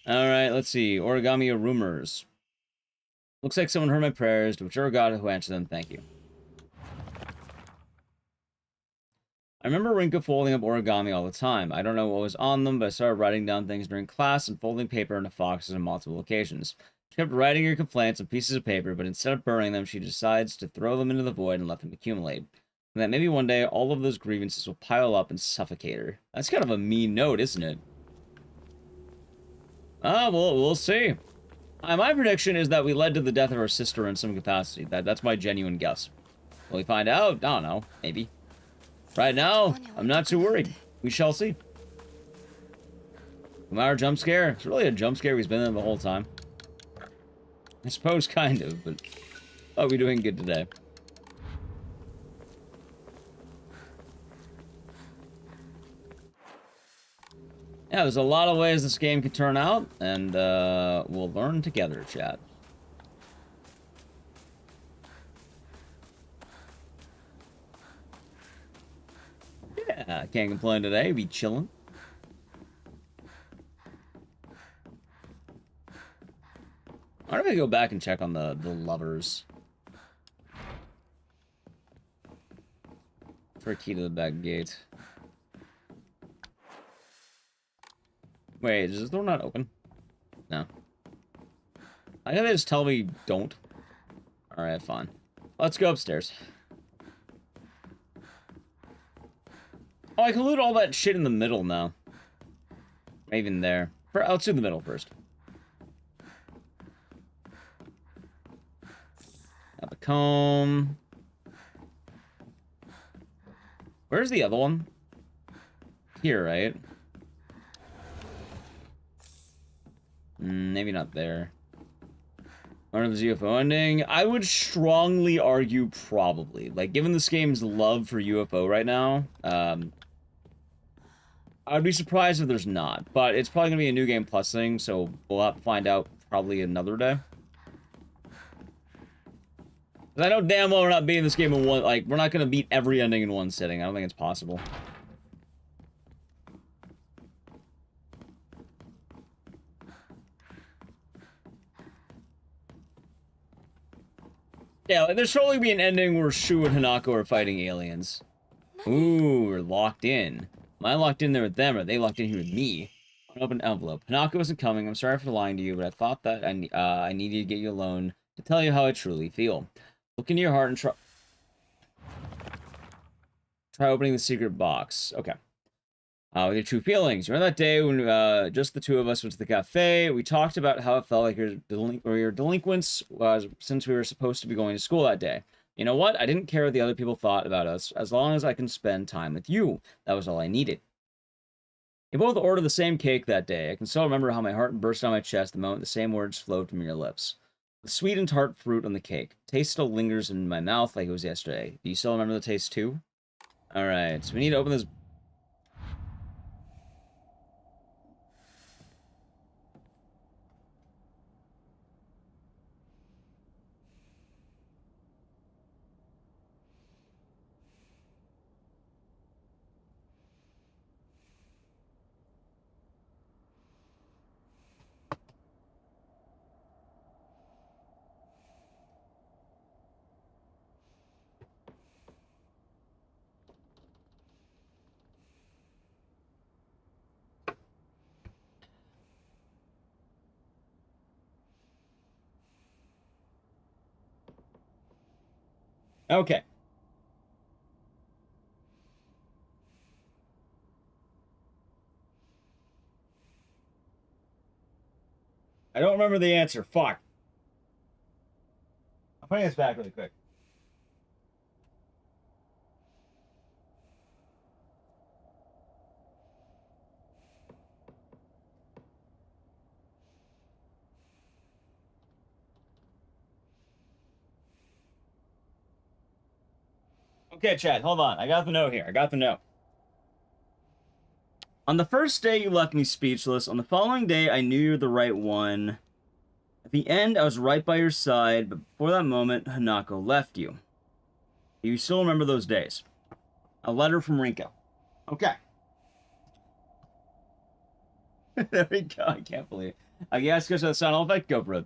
Alright, let's see. Origami rumors. Looks like someone heard my prayers. To whichever god who answered them, thank you. I remember Rinko folding up origami all the time. I don't know what was on them, but I started writing down things during class and folding paper into foxes on multiple occasions. She kept writing her complaints on pieces of paper, but instead of burning them, she decides to throw them into the void and let them accumulate. And that maybe one day, all of those grievances will pile up and suffocate her. That's kind of a mean note, isn't it? Ah, well, we'll see. My prediction is that we led to the death of her sister in some capacity. That's my genuine guess. Will we find out? I don't know. Maybe. Right now, I'm not too worried. We shall see. Our jump scare? It's really a jump scare. He's been there the whole time. I suppose, kind of, but... Oh, we're doing good today. Yeah, there's a lot of ways this game could turn out, and we'll learn together, chat. Yeah, can't complain today. Be chilling. I wonder if I go back and check on the lovers. For a key to the back gate. Wait, is this door not open? No. I think they just tell me don't. Alright, fine. Let's go upstairs. Oh, I can loot all that shit in the middle now. Even there. Let's do the middle first. Got the comb. Where's the other one? Here, right? Maybe not there. I don't know if there's UFO ending. I would strongly argue probably. Like, given this game's love for UFO right now, I'd be surprised if there's not, but it's probably gonna be a New Game Plus thing, so we'll have to find out probably another day. 'Cause I know damn well we're not beating this game in one, like, we're not gonna beat every ending in one sitting. I don't think it's possible. Yeah, like, there's surely be an ending where Shu and Hanako are fighting aliens. Ooh, we're locked in. Am I locked in there with them, or are they locked in here with me? An open envelope. Hanako isn't coming. I'm sorry for lying to you, but I thought that I needed to get you alone to tell you how I truly feel. Look into your heart and try opening the secret box. Okay. With your true feelings. Remember that day when just the two of us went to the cafe? We talked about how it felt like your delinquents since we were supposed to be going to school that day. You know what? I didn't care what the other people thought about us, as long as I can spend time with you. That was all I needed. You both ordered the same cake that day. I can still remember how my heart burst out of my chest the moment the same words flowed from your lips. The sweet and tart fruit on the cake. Taste still lingers in my mouth like it was yesterday. Do you still remember the taste too? Alright, so we need to open this. Okay. I don't remember the answer. Fuck. I'm putting this back really quick. Okay, Chad, hold on. I got the note here. I got the note. On the first day, you left me speechless. On the following day, I knew you were the right one. At the end, I was right by your side, but before that moment, Hanako left you. You still remember those days. A letter from Rinko. Okay. There we go. I can't believe it. I guess because of the sound effect, go for it.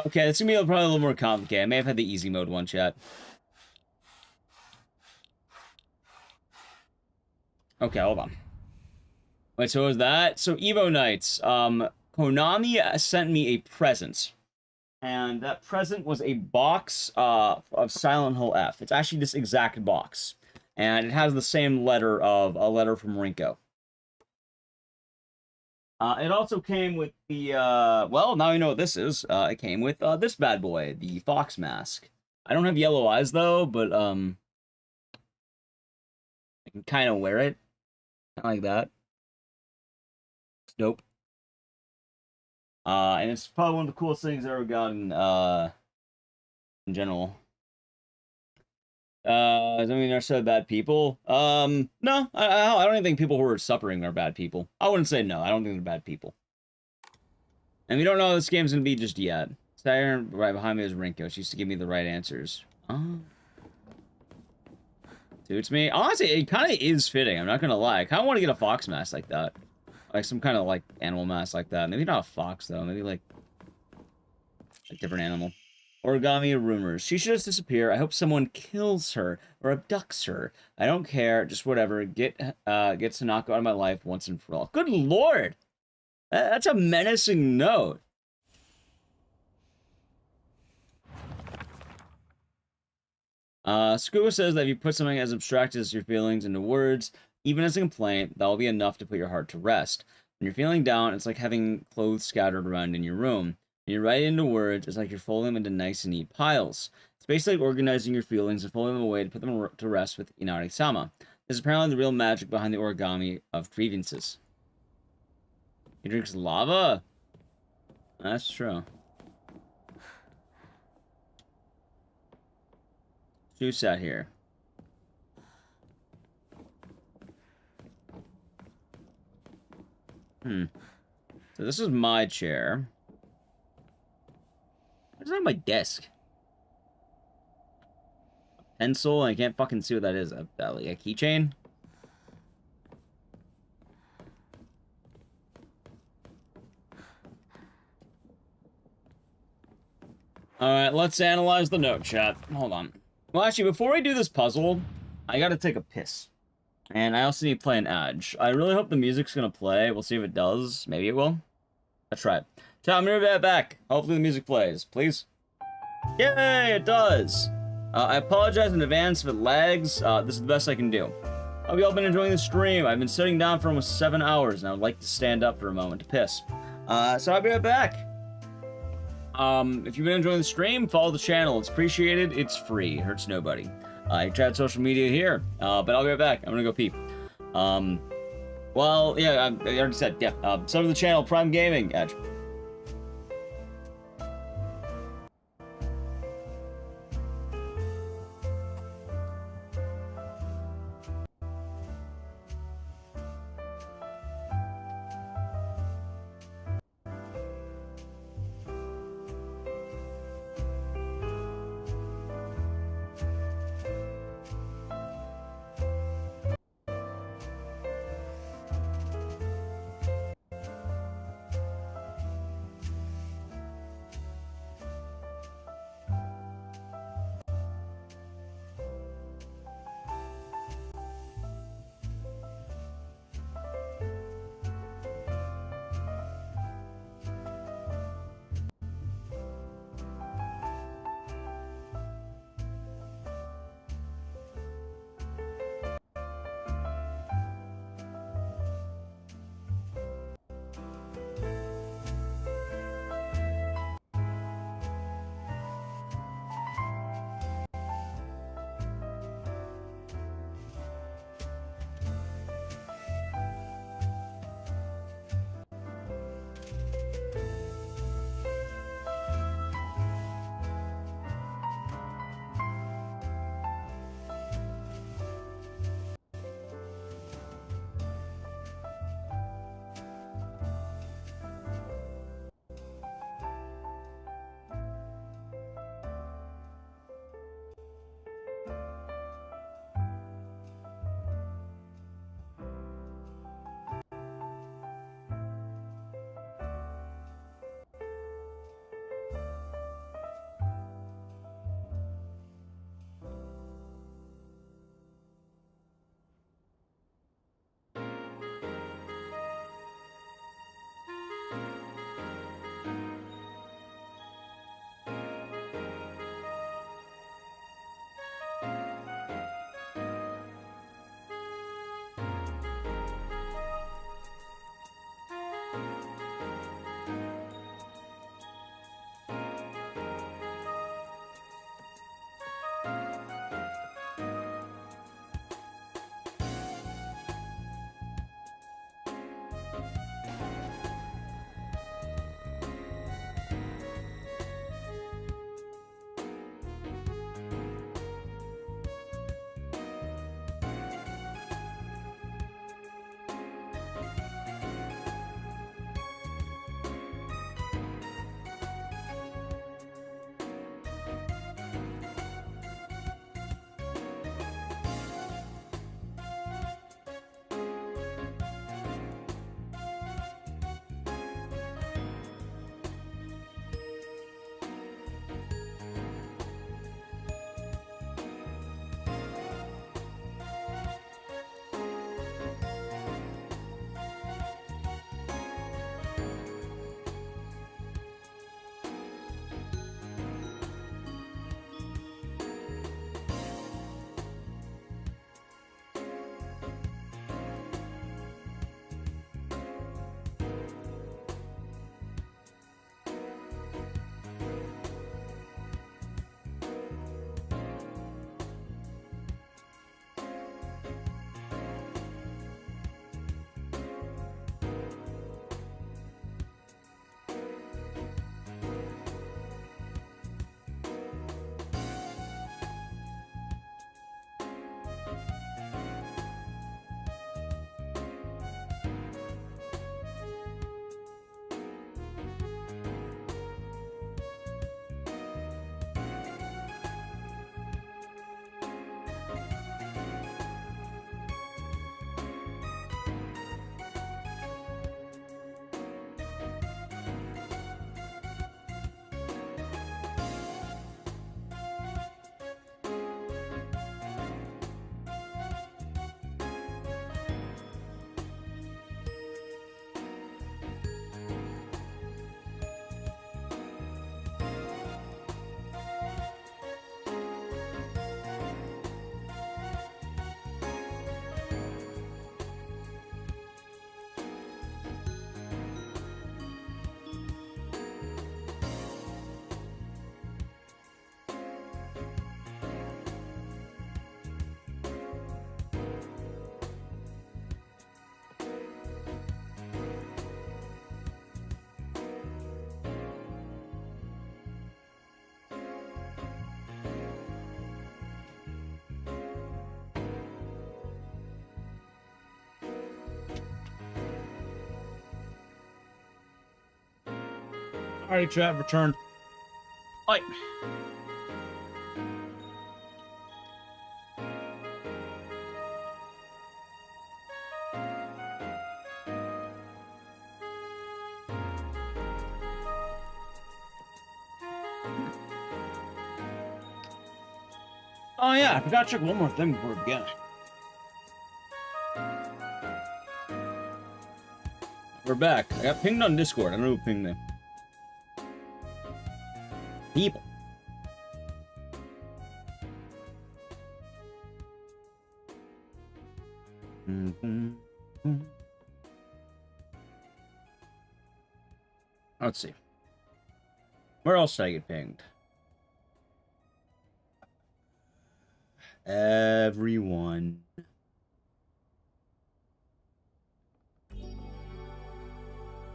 Okay, it's gonna be probably a little more complicated. I may have had the easy mode one, chat. Okay, hold on. Wait, so what was that? So Evo Nights, Konami sent me a present. And that present was a box of Silent Hill F. It's actually this exact box. And it has the same letter of a letter from Rinko. It also came with the, well, now you know what this is. It came with this bad boy, the fox mask. I don't have yellow eyes, though, but, I can kind of wear it. Kind of like that. It's dope. And it's probably one of the coolest things I've ever gotten, in general. Does that mean they're so bad people? No, I don't even think people who are suffering are bad people. I wouldn't say no. I don't think they're bad people. And we don't know how this game's gonna be just yet. Siren right behind me is Rinko. She used to give me the right answers. Oh. Suits me. Honestly, it kind of is fitting. I'm not gonna lie. I kind of want to get a fox mask like that. Like some kind of like animal mask like that. Maybe not a fox though. Maybe like a different animal. Origami rumors. She should just disappear. I hope someone kills her or abducts her. I don't care. Just whatever. Get Hanako out of my life once and for all. Good lord! That's a menacing note. Scuba says that if you put something as abstract as your feelings into words, even as a complaint, that will be enough to put your heart to rest. When you're feeling down, it's like having clothes scattered around in your room. When you write it into words, it's like you're folding them into nice and neat piles. It's basically like organizing your feelings and folding them away to put them to rest with Inari-sama. This is apparently the real magic behind the origami of grievances. He drinks lava? That's true. Who sat here? So this is my chair. What's on my desk? Pencil? I can't fucking see what that is. Like a keychain? Alright, let's analyze the note, chat. Hold on. Well, actually, before we do this puzzle, I gotta take a piss. And I also need to play an Edge. I really hope the music's gonna play. We'll see if it does. Maybe it will. Let's try it. Chat, I'm gonna be right back. Hopefully the music plays. Please. Yay, it does! I apologize in advance if it lags. This is the best I can do. Hope you all been enjoying the stream. I've been sitting down for almost 7 hours, and I would like to stand up for a moment to piss. So I'll be right back. If you've been enjoying the stream, follow the channel. It's appreciated. It's free. It hurts nobody. You can chat social media here. But I'll be right back. I'm gonna go pee. Well, yeah, I already said, yeah. Sub to the channel, Prime Gaming, Edge. Alright, chat, returned. Bye. Oh yeah, I forgot to check one more thing before we begin. We're back. I got pinged on Discord. I don't know who pinged me. People. Let's see. Where else did I get pinged? Everyone.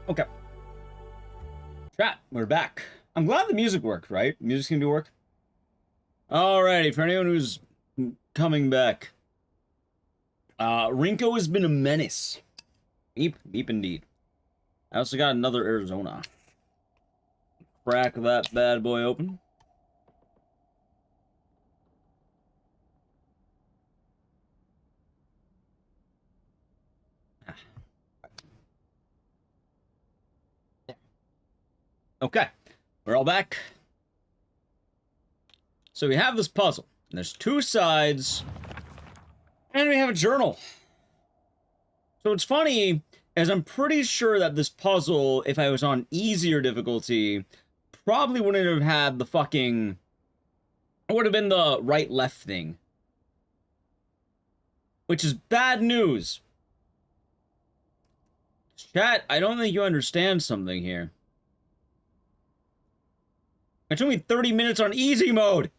Okay. Chat, we're back. I'm glad the music worked, right? Music seemed to work. Alrighty, for anyone who's coming back. Rinko has been a menace. Beep, beep indeed. I also got another Arizona. Crack that bad boy open. Okay, we're all back. So we have this puzzle. And there's two sides. And we have a journal. So what's funny is I'm pretty sure that this puzzle, if I was on easier difficulty, probably wouldn't have had the fucking... It would have been the right-left thing. Which is bad news. Chat, I don't think you understand something here. It took me 30 minutes on easy mode.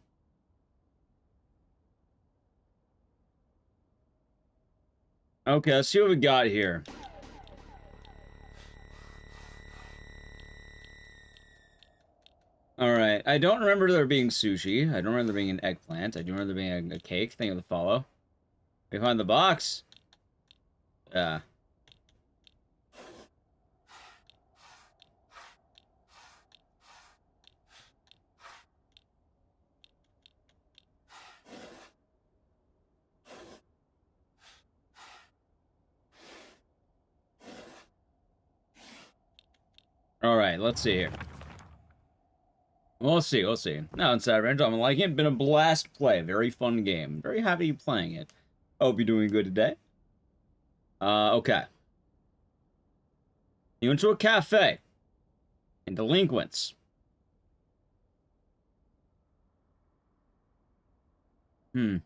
Okay, let's see what we got here. Alright, I don't remember there being sushi. I don't remember there being an eggplant. I do remember there being a cake. Thing of the follow. We find the box. Yeah. Alright, let's see here. We'll see, we'll see. Now, in Saturday, I'm liking it. Been a blast to play. Very fun game. Very happy you playing it. Hope you're doing good today. Okay. You went to a cafe. And delinquents. Hmm.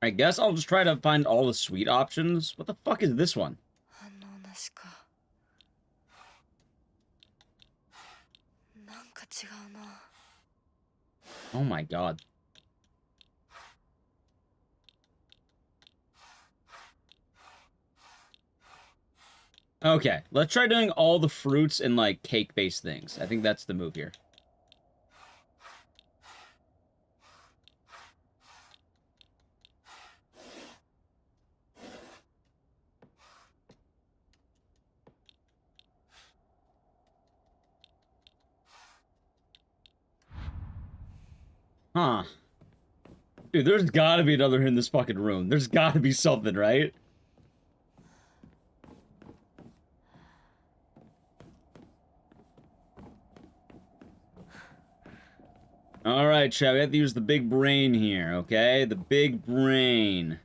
I guess I'll just try to find all the sweet options. What the fuck is this one? Oh my god. Okay, let's try doing all the fruits and, like, cake-based things. I think that's the move here. Huh. Dude, there's gotta be another in this fucking room. There's gotta be something, right? Alright, chat, we have to use the big brain here, okay? The big brain.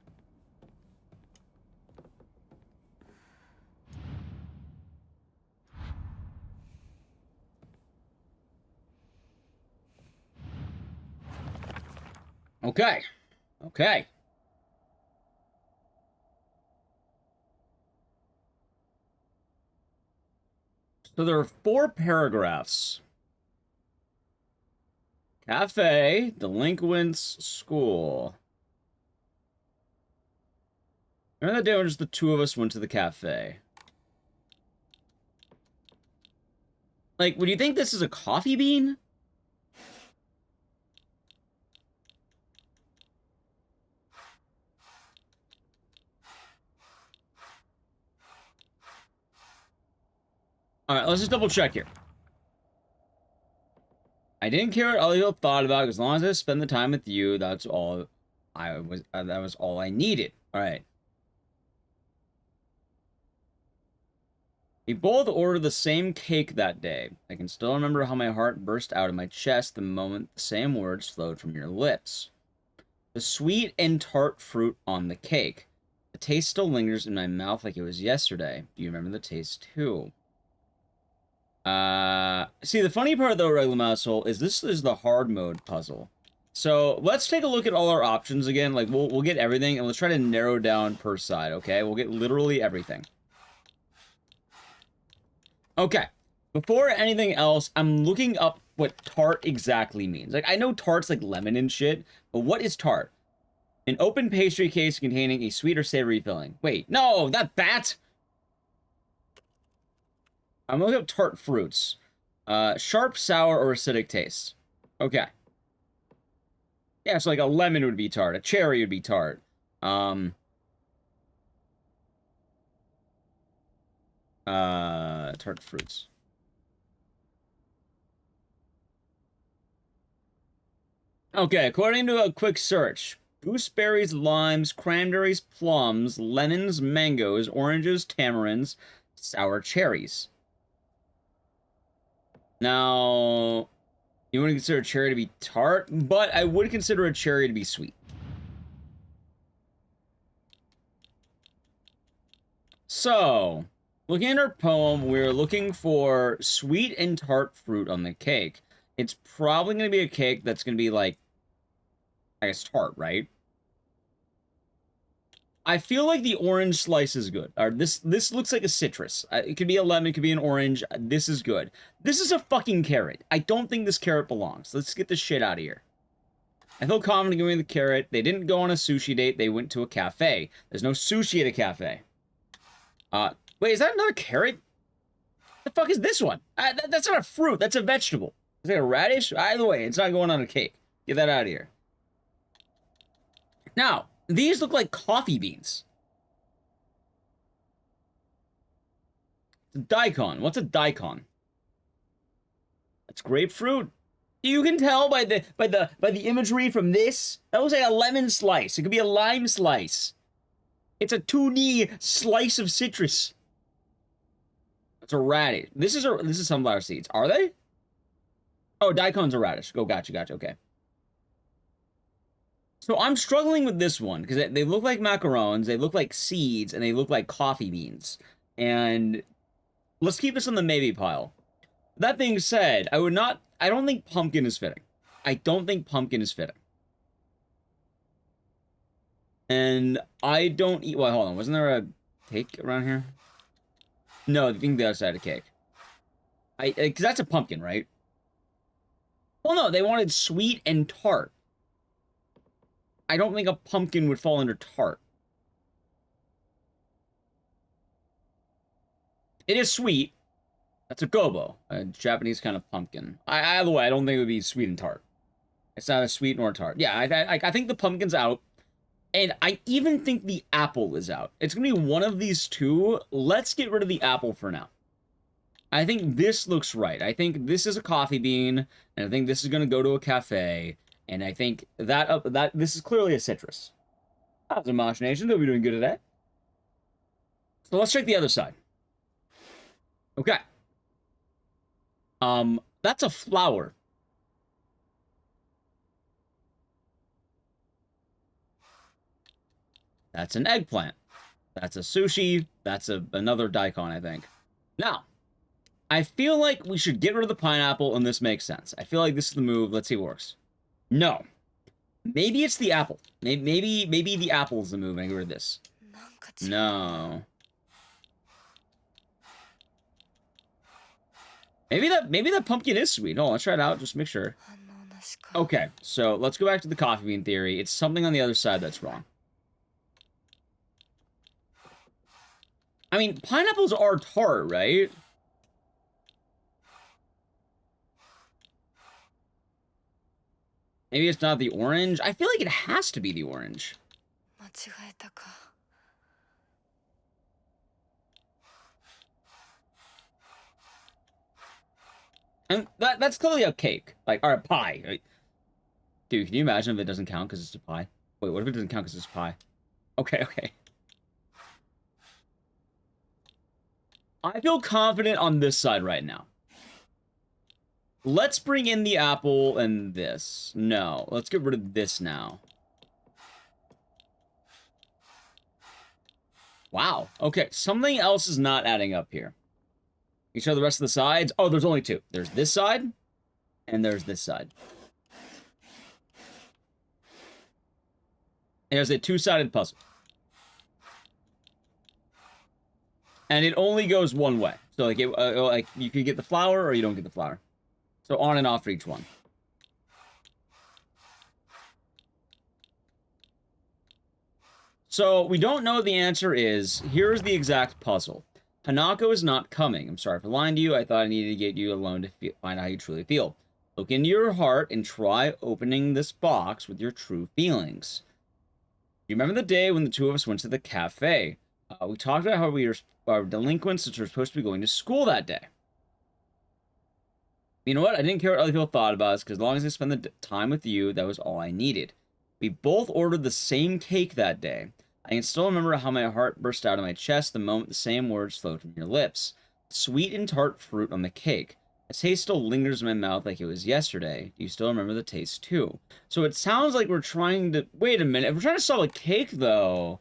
Okay. Okay. So there are 4 paragraphs. Cafe, delinquents, school. Remember that day when just the 2 of us went to the cafe? Like, would you think this is a coffee bean? All right, let's just double check here. I didn't care what other people thought about it. As long as I spend the time with you, that's all that was all I needed. All right. We both ordered the same cake that day. I can still remember how my heart burst out of my chest the moment the same words flowed from your lips. The sweet and tart fruit on the cake. The taste still lingers in my mouth like it was yesterday. Do you remember the taste too? See, the funny part though, Regular Mousehole, is this is the hard mode puzzle. So let's take a look at all our options again. Like we'll get everything and let's try to narrow down per side, okay? We'll get literally everything. Okay. Before anything else, I'm looking up what tart exactly means. Like I know tart's like lemon and shit, but what is tart? An open pastry case containing a sweet or savory filling. Wait, no, not that. I'm looking up tart fruits. Sharp, sour, or acidic taste. Okay. Yeah, so like a lemon would be tart. A cherry would be tart. Tart fruits. Okay, according to a quick search, gooseberries, limes, cranberries, plums, lemons, mangoes, oranges, tamarinds, sour cherries. Now, you wouldn't consider a cherry to be tart, but I would consider a cherry to be sweet. So, looking at our poem, we're looking for sweet and tart fruit on the cake. It's probably going to be a cake that's going to be like, I guess, tart, right? I feel like the orange slice is good. Or this looks like a citrus. It could be a lemon, it could be an orange. This is good. This is a fucking carrot. I don't think this carrot belongs. Let's get this shit out of here. I feel confident giving the carrot. They didn't go on a sushi date. They went to a cafe. There's no sushi at a cafe. Wait, is that another carrot? The fuck is this one? That's not a fruit. That's a vegetable. Is that a radish? Either way, it's not going on a cake. Get that out of here. Now, these look like coffee beans. It's a daikon. What's a daikon? That's grapefruit. You can tell by the imagery from this. That looks like a lemon slice. It could be a lime slice. It's a 2D slice of citrus. It's a radish. This is sunflower seeds. Are they? Oh, daikon's a radish. Oh, gotcha. Okay. So I'm struggling with this one because they look like macarons, they look like seeds, and they look like coffee beans. And let's keep this on the maybe pile. That being said, I don't think pumpkin is fitting. I don't think pumpkin is fitting. And I don't eat, well, hold on, wasn't there a cake around here? No, I think the other side of cake. Because that's a pumpkin, right? Well, no, they wanted sweet and tart. I don't think a pumpkin would fall under tart. It is sweet. That's a gobo, a Japanese kind of pumpkin. Either way, I don't think it would be sweet and tart. It's not a sweet nor tart. Yeah, I think the pumpkin's out. And I even think the apple is out. It's going to be one of these two. Let's get rid of the apple for now. I think this looks right. I think this is a coffee bean. And I think this is going to go to a cafe. And I think that this is clearly a citrus. That's imagination. They'll be doing good at that. So let's check the other side. Okay. That's a flower. That's an eggplant. That's a sushi. That's another daikon, I think. Now, I feel like we should get rid of the pineapple, and this makes sense. I feel like this is the move. Let's see if it works. No. Maybe it's the apple. Maybe the apple is the move, and I get rid of this. No. Maybe that pumpkin is sweet. Oh, let's try it out. Just make sure. Okay, so let's go back to the coffee bean theory. It's something on the other side that's wrong. I mean, pineapples are tart, right? Maybe it's not the orange. I feel like it has to be the orange. 間違えたか。 And that's clearly a cake. Like, or a pie. Like, dude, can you imagine if it doesn't count because it's a pie? Wait, what if it doesn't count because it's pie? Okay, okay. I feel confident on this side right now. Let's bring in the apple and this. No, let's get rid of this now. Wow. Okay, something else is not adding up here. You show the rest of the sides. Oh, there's only two. There's this side, and there's this side. There's a two-sided puzzle. And it only goes one way. So, like, like you can get the flower or you don't get the flower. So, on and off for each one. So, we don't know what the answer is. Here's the exact puzzle. Hanako is not coming. I'm sorry for lying to you. I thought I needed to get you alone to find out how you truly feel. Look into your heart and try opening this box with your true feelings. You remember the day when the two of us went to the cafe? We talked about how we are delinquents that were supposed to be going to school that day. You know what? I didn't care what other people thought about us, because as long as I spent the time with you, that was all I needed. We both ordered the same cake that day. I can still remember how my heart burst out of my chest the moment the same words flowed from your lips. Sweet and tart fruit on the cake. The taste still lingers in my mouth like it was yesterday. Do you still remember the taste too? So it sounds like we're trying to... Wait a minute. If we're trying to solve a cake, though...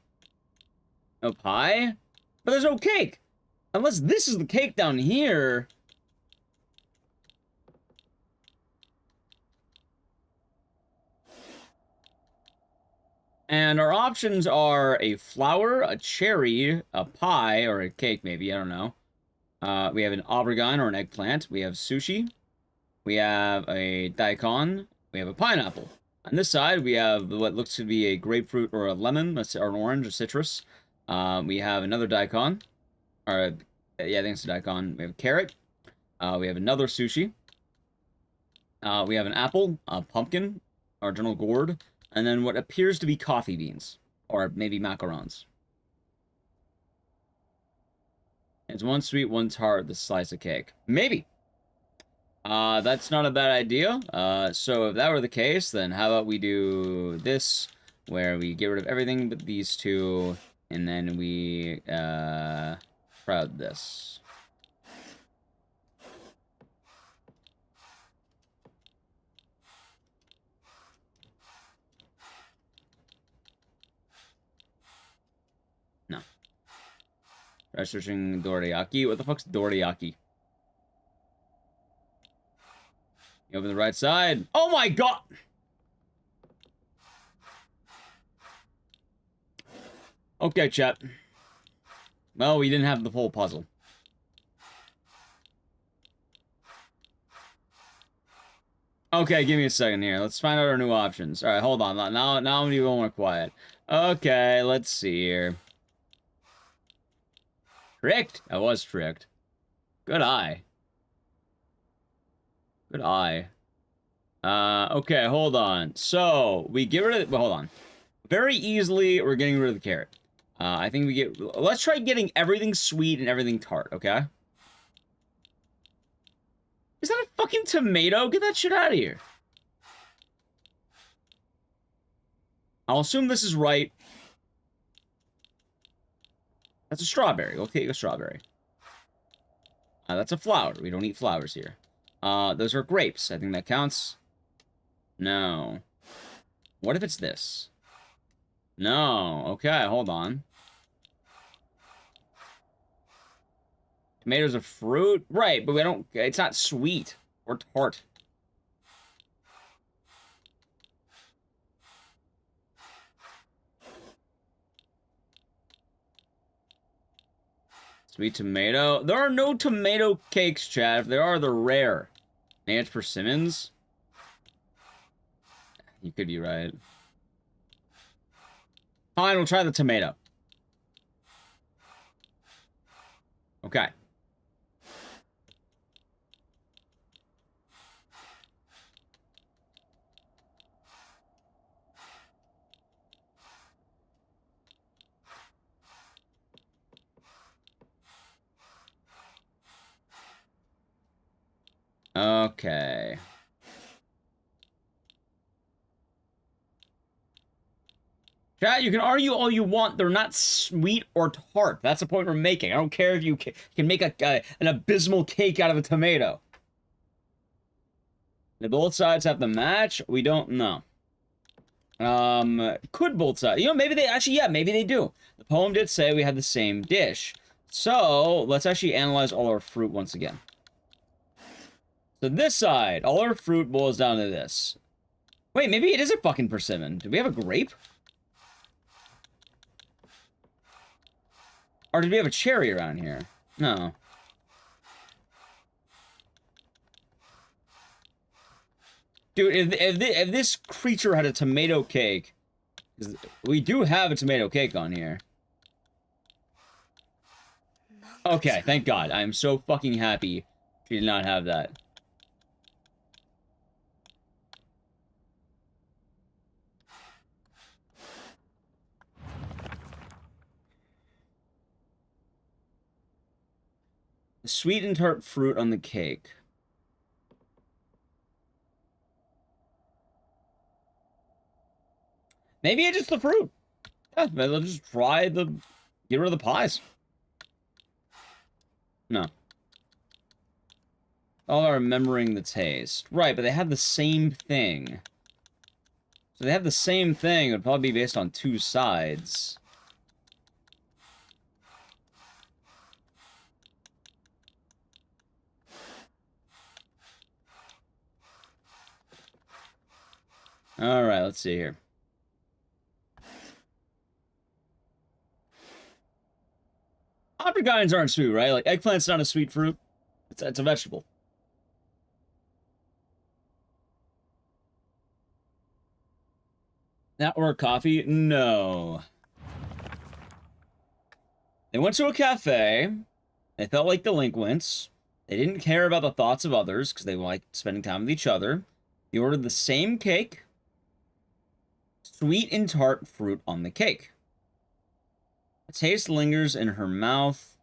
No pie? But there's no cake! Unless this is the cake down here... And our options are a flower, a cherry, a pie, or a cake maybe, I don't know. We have an aubergine or an eggplant. We have sushi. We have a daikon. We have a pineapple. On this side, we have what looks to be a grapefruit or a lemon, or an orange, or citrus. We have another daikon. Or, yeah, I think it's a daikon. We have a carrot. We have another sushi. We have an apple, a pumpkin, our general gourd. And then what appears to be coffee beans. Or maybe macarons. It's one sweet, one tart, the slice of cake. Maybe. That's not a bad idea. So if that were the case, then how about we do this, where we get rid of everything but these two, and then we, try out this. No. Try searching dorayaki. What the fuck's dorayaki? You open the right side. Oh my god! Okay, chat. Well, we didn't have the full puzzle. Okay, give me a second here. Let's find out our new options. Alright, hold on. Now I'm gonna be a little more quiet. Okay, let's see here. Tricked? I was tricked. Good eye. Good eye. Okay, hold on. So, we get rid of... Well, hold on. Very easily, we're getting rid of the carrot. I think we get... Let's try getting everything sweet and everything tart, okay? Is that a fucking tomato? Get that shit out of here. I'll assume this is right. That's a strawberry. We'll take a strawberry. That's a flower. We don't eat flowers here. Those are grapes. I think that counts. No. What if it's this? No. Okay, hold on. Tomatoes are fruit? Right, but we don't... It's not sweet or tart. Sweet tomato. There are no tomato cakes, Chad. If there are, they're rare. Maybe it's persimmons? You could be right. Fine, we'll try the tomato. Okay. Okay. Chat, you can argue all you want. They're not sweet or tart. That's the point we're making. I don't care if you can make an abysmal cake out of a tomato. Did both sides have the match? We don't know. Could both sides? You know, maybe they actually, yeah, maybe they do. The poem did say we had the same dish. So, let's actually analyze all our fruit once again. So this side, all our fruit boils down to this. Wait, maybe it is a fucking persimmon. Do we have a grape? Or did we have a cherry around here? No. Dude, if this creature had a tomato cake... We do have a tomato cake on here. Okay, thank God. I am so fucking happy she did not have that. Sweet and tart fruit on the cake. Maybe it's just the fruit. Yeah, let's just try the... Get rid of the pies. No. Oh, remembering the taste. Right, but they have the same thing. So they have the same thing. It would probably be based on two sides. Alright, let's see here. Apricots aren't sweet, right? Like, eggplant's not a sweet fruit. It's a vegetable. That or coffee? No. They went to a cafe. They felt like delinquents. They didn't care about the thoughts of others because they liked spending time with each other. They ordered the same cake. Sweet and tart fruit on the cake. The taste lingers in her mouth.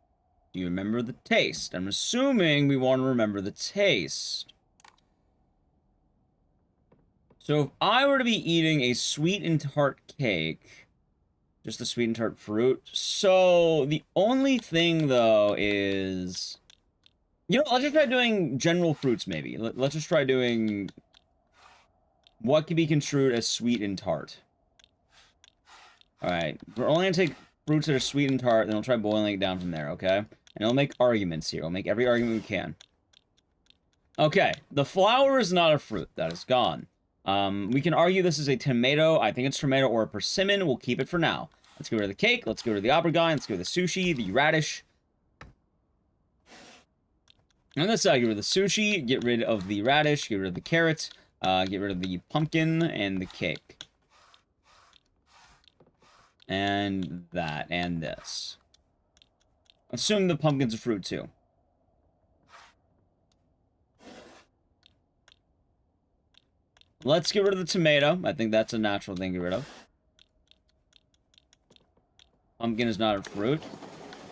Do you remember the taste? I'm assuming we want to remember the taste. So if I were to be eating a sweet and tart cake, just the sweet and tart fruit. So the only thing though is, you know, let's just try doing general fruits maybe. Let's just try doing what can be construed as sweet and tart. All right, we're only gonna take fruits that are sweet and tart, then we'll try boiling it down from there, okay? And we'll make arguments here. We'll make every argument we can. Okay, the flower is not a fruit. That is gone. We can argue this is a tomato. I think it's tomato or a persimmon. We'll keep it for now. Let's get rid of the cake. Let's get rid of the aubergine. Let's get rid of the sushi, the radish. On this side, get rid of the sushi, get rid of the radish, get rid of the carrot, get rid of the pumpkin and the cake. And that, and this. Assume the pumpkin's a fruit too. Let's get rid of the tomato. I think that's a natural thing to get rid of. Pumpkin is not a fruit.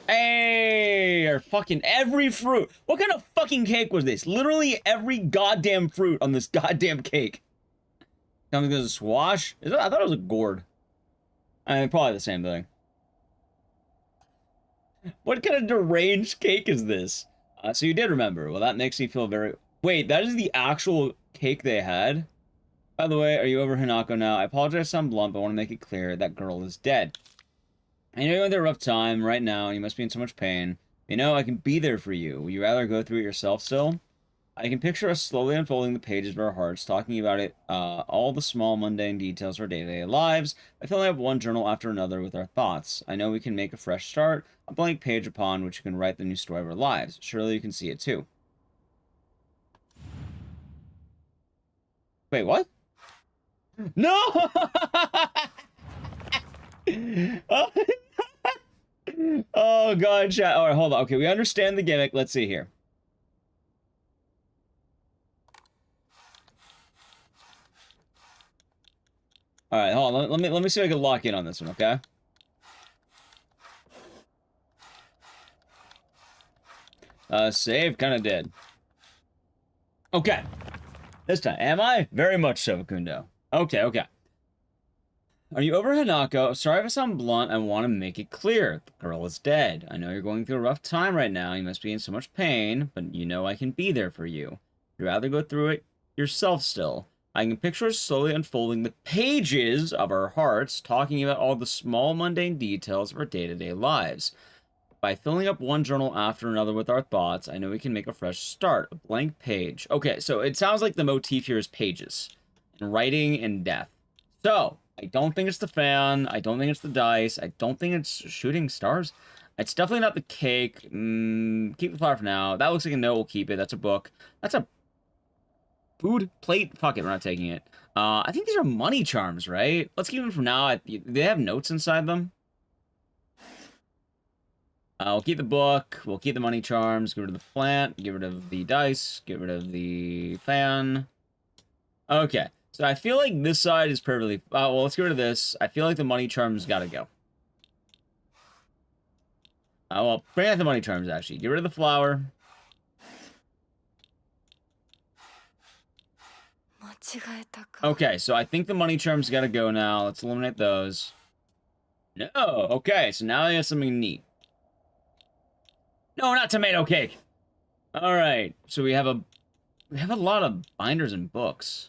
Hey, or fucking every fruit. What kind of fucking cake was this? Literally every goddamn fruit on this goddamn cake. Comes as a squash? I thought it was a gourd. I mean, probably the same thing. What kind of deranged cake is this? So you did remember. Well, that makes me feel very... Wait, that is the actual cake they had? By the way, are you over Hinako now? I apologize if I'm blunt, but I want to make it clear that girl is dead. I know you're having a rough time right now, and you must be in so much pain. You know, I can be there for you. Would you rather go through it yourself still? I can picture us slowly unfolding the pages of our hearts, talking about it, all the small mundane details of our day-to-day lives, by filling up one journal after another with our thoughts. I know we can make a fresh start, a blank page upon which you can write the new story of our lives. Surely you can see it too. Wait, what? No! Oh, God, chat. All right, hold on. Okay, we understand the gimmick. Let's see here. All right, hold on. Let me see if I can lock in on this one, okay? Save kind of did. Okay. This time, am I? Very much so, Kundo. Okay. Are you over Hanako? Sorry if I sound blunt, I want to make it clear. The girl is dead. I know you're going through a rough time right now, you must be in so much pain, but you know I can be there for you. You'd rather go through it yourself still. I can picture us slowly unfolding the pages of our hearts, talking about all the small mundane details of our day-to-day lives. By filling up one journal after another with our thoughts, I know we can make a fresh start, a blank page. Okay, so it sounds like the motif here is pages, and writing and death. So, I don't think it's the fan, I don't think it's the dice, I don't think it's shooting stars. It's definitely not the cake. Keep the flower for now. That looks like a note, we'll keep it. That's a book. That's a food plate? Fuck it, we're not taking it. I think these are money charms, right? Let's keep them for now. They have notes inside them. We'll keep the book, we'll keep the money charms, get rid of the plant, get rid of the dice, get rid of the fan. Okay, so I feel like this side is perfectly... well, let's get rid of this. I feel like the money charms gotta go. Well, bring out the money charms, actually. Get rid of the flower. Okay, so I think the money charms gotta go now. Let's eliminate those. No, okay, so now I have something neat. No, not tomato cake. All right, so we have a lot of binders and books.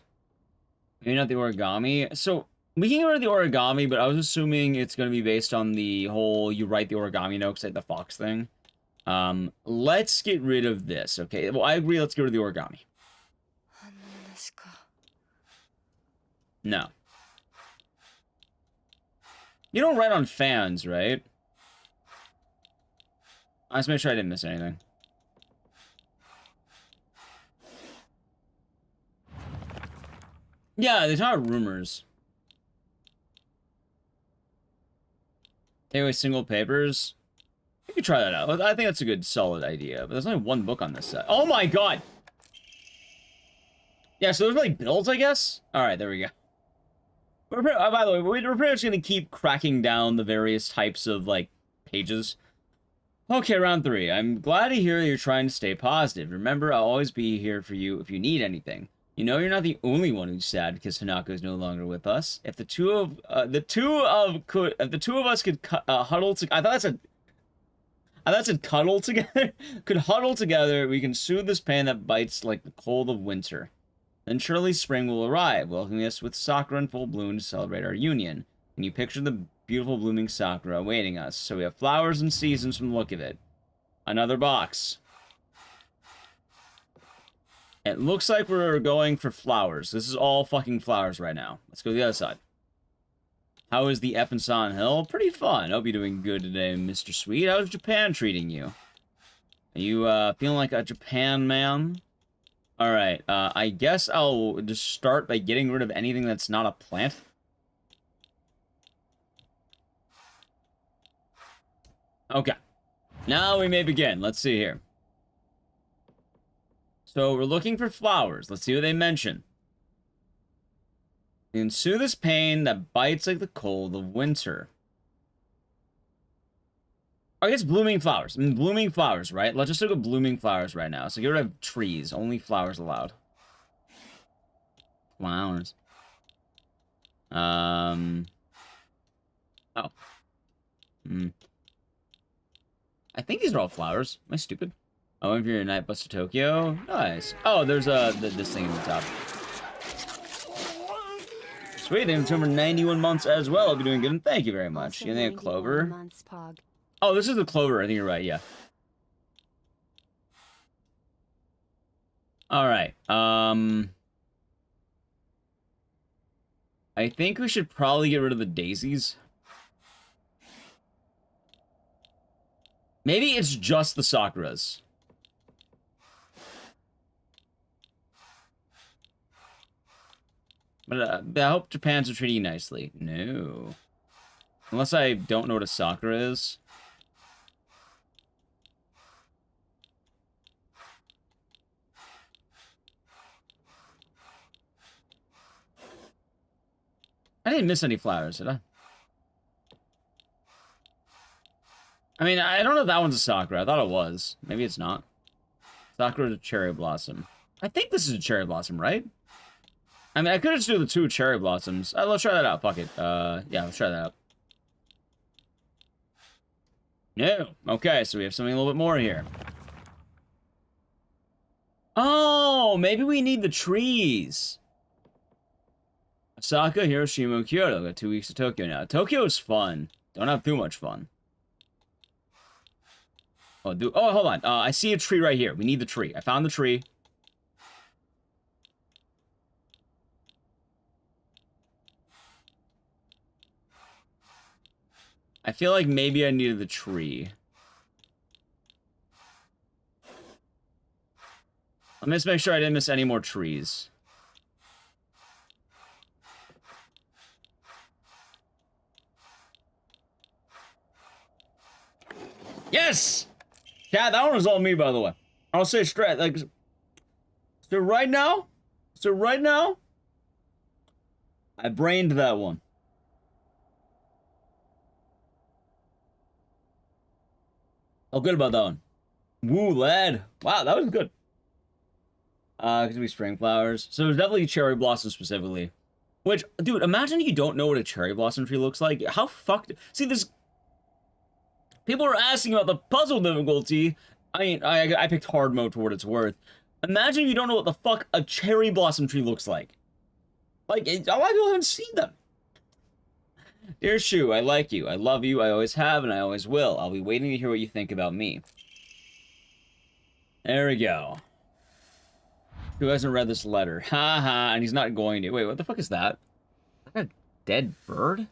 Maybe not the origami. So we can get rid of the origami, but I was assuming it's going to be based on the whole you write the origami notes like the fox thing. Let's get rid of this. Okay, well I agree. Let's get rid of the origami. No. You don't write on fans, right? I just make sure I didn't miss anything. Yeah, there's not rumors. Anyway, single papers. You could try that out. I think that's a good, solid idea. But there's only one book on this set. Oh my god! Yeah, so there's like bills, I guess? Alright, there we go. By the way, we're pretty much going to keep cracking down the various types of, like, pages. Okay, round 3. I'm glad to hear you're trying to stay positive. Remember, I'll always be here for you if you need anything. You know you're not the only one who's sad because Hanako is no longer with us. If the two of us could huddle together, I thought that said cuddle together. Could huddle together, we can soothe this pain that bites like the cold of winter. Then surely spring will arrive, welcoming us with sakura in full bloom to celebrate our union. Can you picture the beautiful blooming sakura awaiting us? So we have flowers and seasons from the look of it. Another box. It looks like we're going for flowers. This is all fucking flowers right now. Let's go to the other side. How is the F in Silent Hill? Pretty fun. Hope you're doing good today, Mr. Sweet. How's Japan treating you? Are you feeling like a Japan man? Alright, I guess I'll just start by getting rid of anything that's not a plant. Okay. Now we may begin. Let's see here. So we're looking for flowers. Let's see what they mention. You can soothe this pain that bites like the cold of winter. I guess blooming flowers. I mean, blooming flowers, right? Let's just look at blooming flowers right now. So get rid of trees. Only flowers allowed. Flowers. Oh. I think these are all flowers. Am I stupid? Oh, if you're a night bus to Tokyo. Nice. Oh, there's this thing in the top. Sweet, they've been for 91 months as well. I'll be doing good, and thank you very much. Also You think a 91 clover? months, Pog. Oh, this is the clover. I think you're right, yeah. Alright, I think we should probably get rid of the daisies. Maybe it's just the sakuras. But I hope Japan's are treating you nicely. No. Unless I don't know what a sakura is. I didn't miss any flowers, did I? I mean, I don't know if that one's a sakura. I thought it was. Maybe it's not. Sakura's a cherry blossom. I think this is a cherry blossom, right? I mean, I could just do the 2 cherry blossoms. Let's try that out. Fuck it. Yeah, let's try that out. No. Okay, so we have something a little bit more here. Oh, maybe we need the trees. Osaka, Hiroshima, Kyoto. Got 2 weeks to Tokyo now. Tokyo is fun. Don't have too much fun. Oh, hold on. I see a tree right here. We need the tree. I found the tree. I feel like maybe I needed the tree. Let me just make sure I didn't miss any more trees. Yes! Yeah, that one was all me, by the way. I'll say straight, like... So right now, I brained that one. Oh, good about that one. Woo, lad. Wow, that was good. Could be spring flowers. So it's definitely cherry blossom specifically. Which, dude, imagine you don't know what a cherry blossom tree looks like. How fucked... See, this... People are asking about the puzzle difficulty. I mean, I picked hard mode for what it's worth. Imagine you don't know what the fuck a cherry blossom tree looks like. Like, a lot of people haven't seen them. Dear Shu, I like you. I love you. I always have, and I always will. I'll be waiting to hear what you think about me. There we go. Who hasn't read this letter? Ha ha, and he's not going to. Wait, what the fuck is that? Is that a dead bird?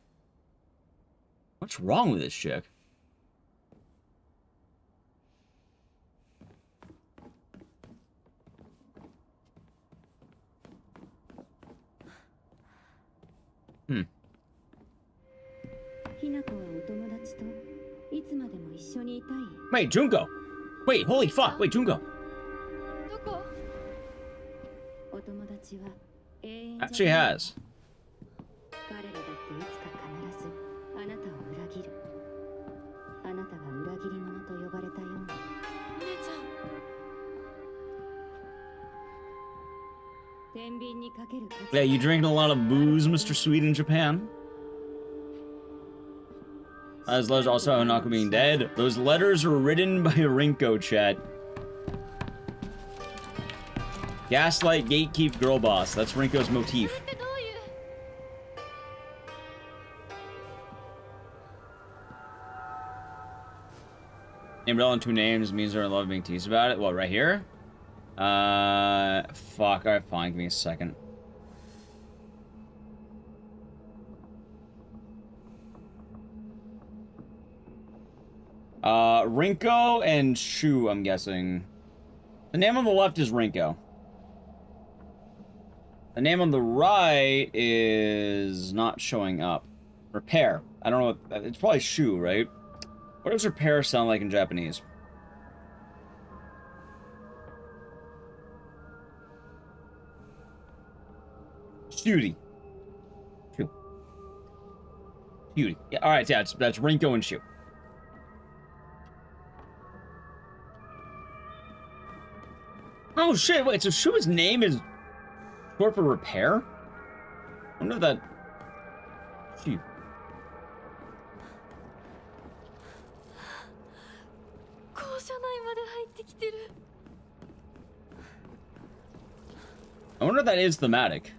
What's wrong with this chick? Wait, Junko! Wait, holy fuck! Wait, Junko! どこ Actually has. 彼らだっていつか必ずあなたを裏切る。あなたが裏切り者と呼ばれたように。お姉ちゃん 天秤にかける決 Yeah, you drinking a lot of booze, Mr. Sweet in Japan? As letters also have Hanako being dead. Those letters were written by Rinko, chat. Gaslight, gatekeep, girl boss. That's Rinko's motif. ってどういう Named all in 2 names means they're in love being teased about it. What, right here? Fuck. Alright, fine. Give me a second. Rinko and Shu, I'm guessing. The name on the left is Rinko. The name on the right is not showing up. Repair. I don't know what... It's probably Shu, right? What does repair sound like in Japanese? Shooty. Shu. Shooty. Yeah, alright, yeah, that's Rinko and Shu. Oh shit, wait, so Shu's name is short for repair? I wonder if that... Shu. 校舎内まで入ってきてる I wonder if that is thematic.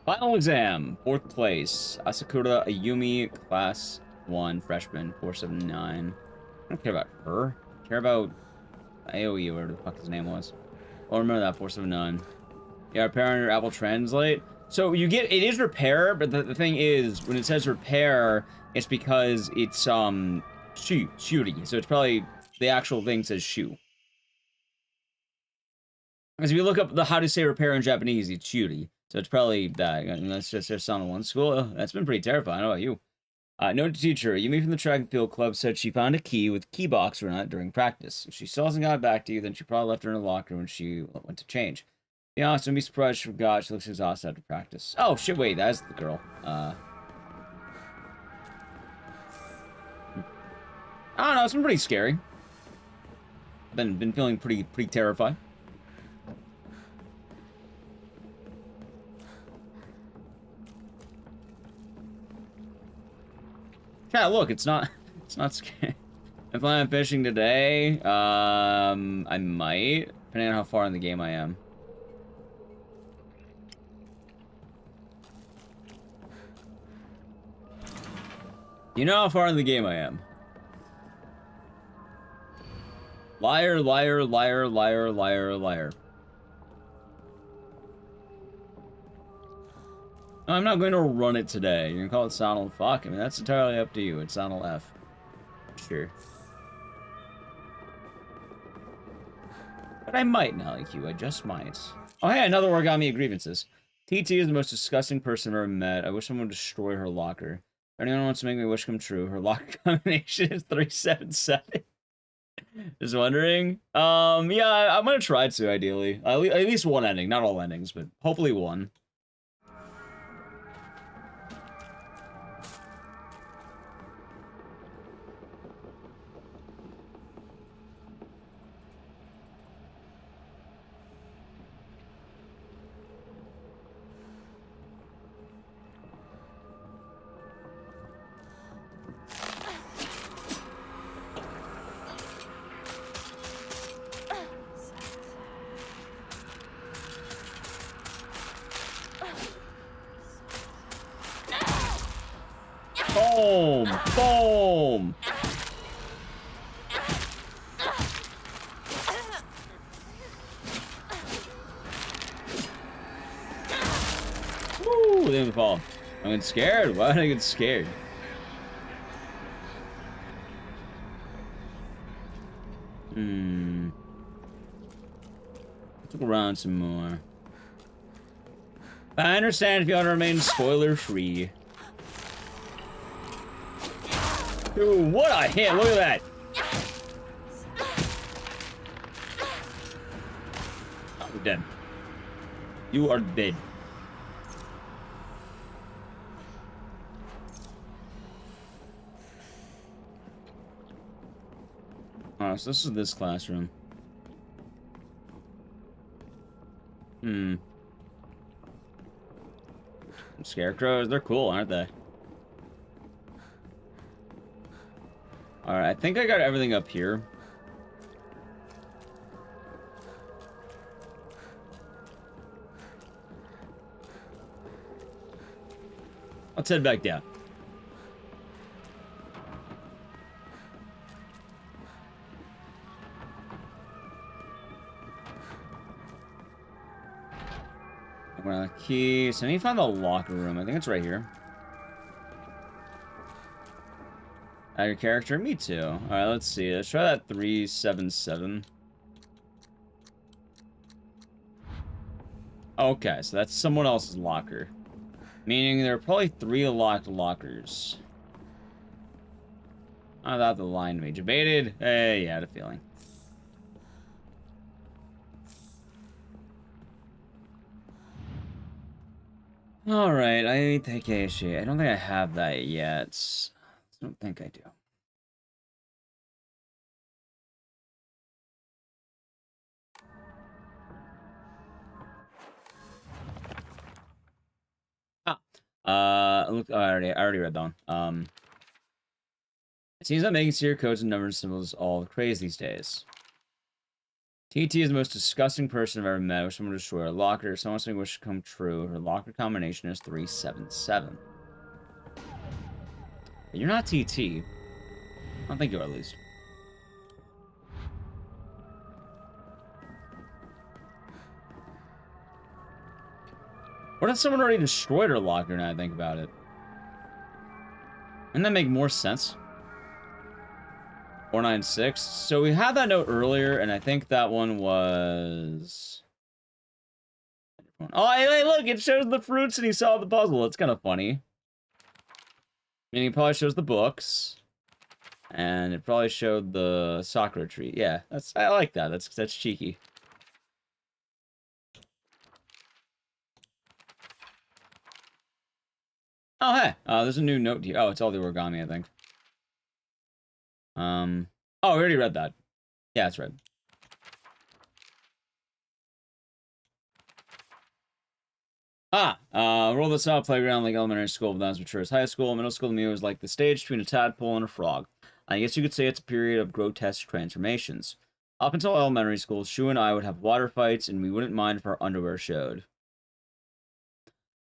Final exam, 4th place. Asakura Ayumi, class 1, freshman, 479. I don't care about her. I care about AOE, or whatever the fuck his name was. Oh, remember that, 479. Yeah, repair on your Apple Translate. So you get, it is repair, but the thing is, when it says repair, it's because it's, shooty. So it's probably, the actual thing says shoe. Because if you look up the how to say repair in Japanese, it's shooty. So it's probably that. And that's just on one school. That's been pretty terrifying. How about you? Note to teacher, Yumi from the track and field club said she found a key with key box or not during practice. If she still hasn't got back to you, then she probably left her in the locker when she went to change. Be honest, don't be surprised she forgot. She looks exhausted after practice. Oh shit, wait, that's the girl. I don't know, it's been pretty scary. Been feeling pretty terrified. Chat, look, it's not scary. If I'm fishing today, I might, depending on how far in the game I am. You know how far in the game I am. Liar, liar, liar, liar, liar, liar. No, I'm not going to run it today. You're gonna call it Sonal fuck? I mean, that's entirely up to you. It's Sonal F. Sure. But I might not like you. I just might. Oh, hey, another origami of grievances. TT is the most disgusting person I've ever met. I wish someone would destroy her locker. If anyone wants to make my wish come true, her locker combination is 377. Just wondering. Yeah, I'm gonna try to, ideally. At least one ending. Not all endings, but hopefully one. Boom! Boom! Woo! They didn't fall. I'm getting scared. Why did I get scared? Let's look around some more. I understand if you want to remain spoiler-free. Dude, what a hit! Look at that! Oh, we're dead. You are dead. Oh, so this is this classroom. Scarecrows, they're cool, aren't they? Alright, I think I got everything up here. Let's head back down. Key. So I need to find the locker room. I think it's right here. Add your character? Me too. Alright, let's see. Let's try that 377. Okay, so that's someone else's locker. Meaning there are probably 3 locked lockers. I thought the line made you baited. Hey, yeah, I had a feeling. Alright, I need Takeshi. I don't think I have that yet. I don't think I do. Look, I already read that one. It seems that making secret codes and numbers symbols is all the craze these days. TT is the most disgusting person I've ever met. I wish someone would destroy her locker. Someone wants to make wish come true. Her locker combination is 377. You're not TT. I don't think you are, at least. What if someone already destroyed her locker now I think about it? Wouldn't that make more sense? 496. So we had that note earlier, and I think that one was... Oh, hey, look! It shows the fruits and he solved the puzzle. It's kind of funny. Meaning it probably shows the books. And it probably showed the Sakura tree. Yeah, I like that. That's cheeky. Oh, hey. There's a new note here. Oh, it's all the origami, I think. Oh, we already read that. Yeah, it's right. Roll this out, playground like elementary school, but not as mature as high school. Middle school to me was like the stage between a tadpole and a frog. I guess you could say it's a period of grotesque transformations. Up until elementary school, Shu and I would have water fights, and we wouldn't mind if our underwear showed.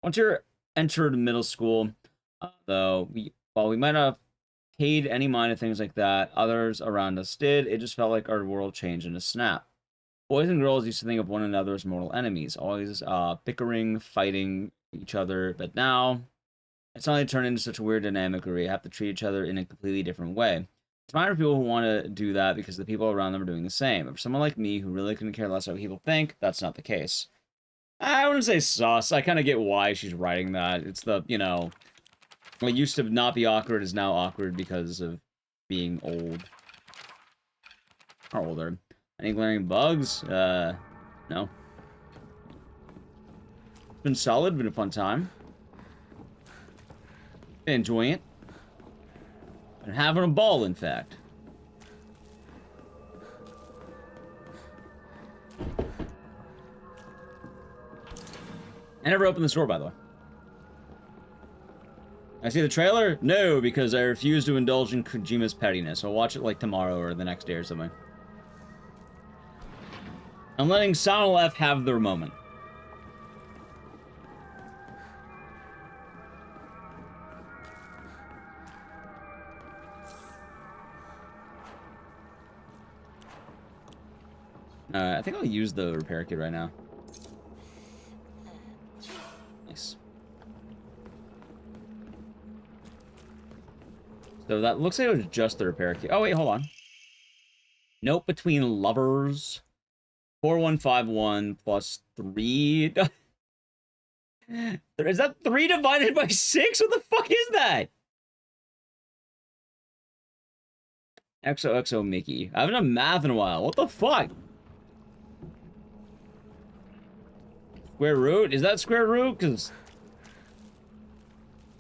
Once you entered middle school, though, while we might not have paid any mind to things like that, others around us did. It just felt like our world changed in a snap. Boys and girls used to think of one another as mortal enemies, always bickering, fighting each other, but now it's suddenly turned into such a weird dynamic where we have to treat each other in a completely different way. It's fine for people who want to do that because the people around them are doing the same. But for someone like me who really couldn't care less what people think, that's not the case. I wouldn't say sus. I kind of get why she's writing that. It's the, you know, what used to not be awkward is now awkward because of being old. Or older. Any glaring bugs? No. It's been solid, been a fun time. Been enjoying it. Been having a ball, in fact. I never opened the store, by the way. I see the trailer? No, because I refuse to indulge in Kojima's pettiness. I'll watch it like tomorrow or the next day or something. I'm letting Sound F have their moment. I think I'll use the repair kit right now. Nice. So that looks like it was just the repair kit. Oh, wait, hold on. Note between lovers. 4151 plus 3. Is that 3 divided by 6? What the fuck is that? XOXO Mickey. I haven't done math in a while. What the fuck? Square root? Is that square root? Because...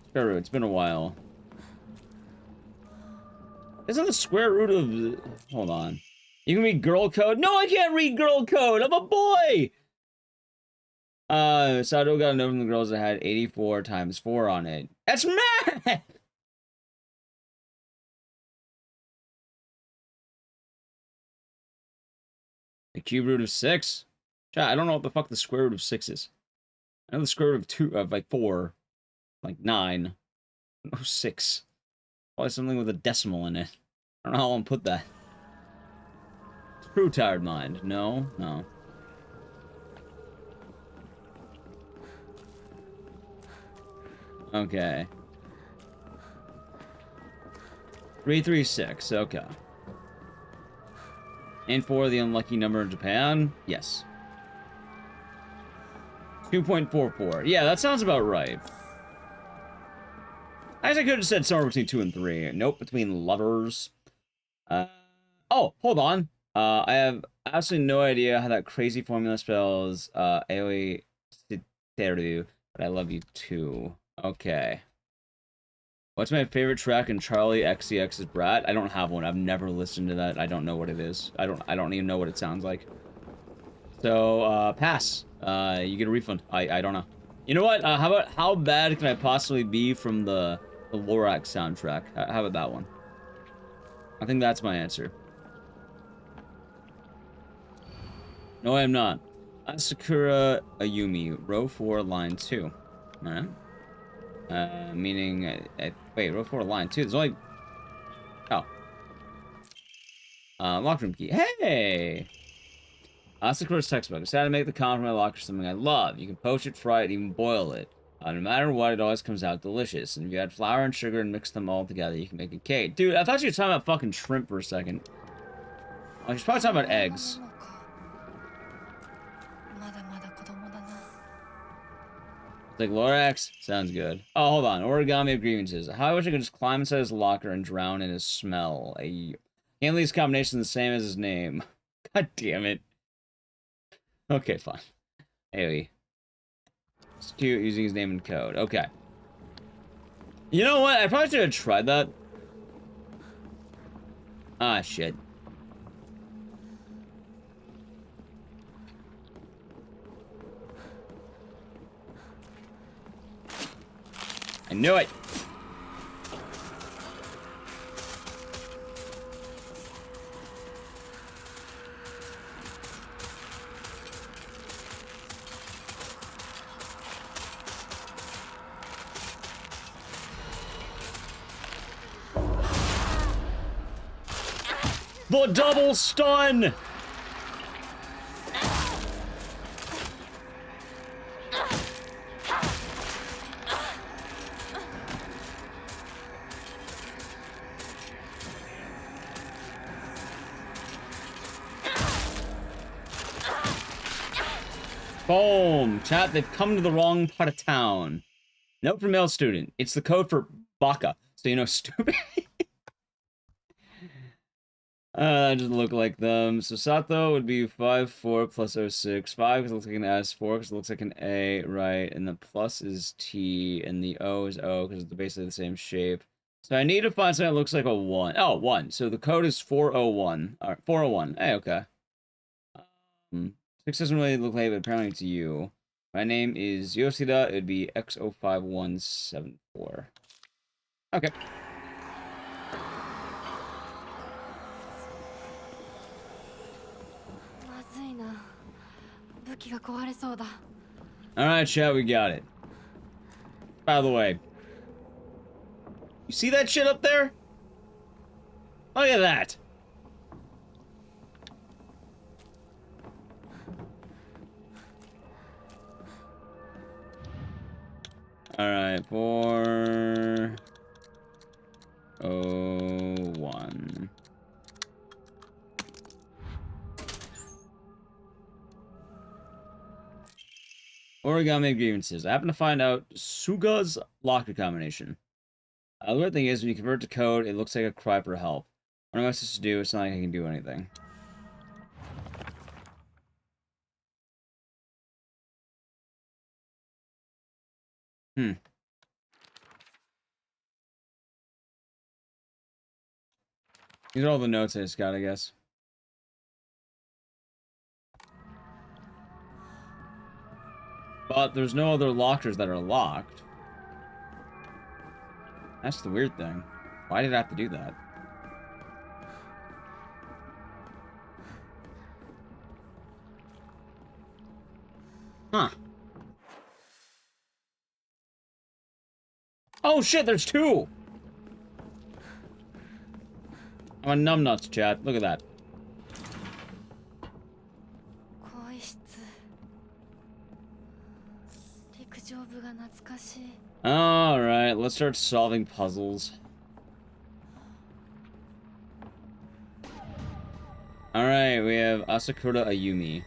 Square root. It's been a while. Isn't the square root of... Hold on. You can read girl code? No, I can't read girl code! I'm a boy! Sado got a note from the girls that had 84 times 4 on it. That's math! The cube root of 6? I don't know what the fuck the square root of 6 is. I know the square root of 2, of like 4. Like 9. No, 6. Probably something with a decimal in it. I don't know how I'll put that. Screw tired mind. No, no. Okay. 336. Okay. And 4, the unlucky number in Japan? Yes. 2.44. Yeah, that sounds about right. I guess I could have said somewhere between 2 and 3. Nope, between lovers. Oh, hold on. I have absolutely no idea how that crazy formula spells Aoi Siteru, but I love you too. Okay. What's my favorite track in Charlie XCX's Brat? I don't have one. I've never listened to that. I don't know what it is. I don't even know what it sounds like. So, pass. You get a refund. I don't know. You know what? How bad can I possibly be from the Lorax soundtrack? How about that one? I think that's my answer. No, I am not. Asakura Ayumi, row 4, line 2. Alright. Meaning... wait, row 4, line 2. There's only... Oh. Locker room key. Hey! Asakura's textbook. I decided to make the con for my locker something I love. You can poach it, fry it, even boil it. No matter what, it always comes out delicious. And if you add flour and sugar and mix them all together, you can make a cake. Dude, I thought you were talking about fucking shrimp for a second. Oh, she's probably talking about eggs. Like Lorax? Sounds good. Oh, hold on. Origami of grievances. How I wish I could just climb inside his locker and drown in his smell. Can't leave his combination the same as his name. God damn it. Okay, fine. Anyway. It's cute using his name and code. Okay. You know what? I probably should have tried that. Ah, shit. I knew it. The double stun! Boom! Chat, they've come to the wrong part of town. Note from male student. It's the code for baka. So you know, stupid. That doesn't look like them. So Sato would be 5-4 plus 06. 5 because it looks like an S. 4 because it looks like an A, right? And the plus is T, and the O is O because it's basically the same shape. So I need to find something that looks like a 1. Oh, 1. So the code is 401. All right, 401. Hey, okay. 6 doesn't really look like it, but apparently it's you. My name is Yoshida. It would be X05174. Okay. Alright, chat, we got it. By the way, you see that shit up there? Look at that. Alright, 401. Origami grievances. I happen to find out Suga's locker combination. The weird thing is, when you convert to code, it looks like a cry for help. What am I supposed to do? It's not like I can do anything. These are all the notes I just got, I guess. But there's no other lockers that are locked. That's the weird thing. Why did I have to do that? Huh. Oh shit, there's 2! I'm a numbnuts, chat. Look at that. Alright, let's start solving puzzles. Alright, we have Asakura Ayumi.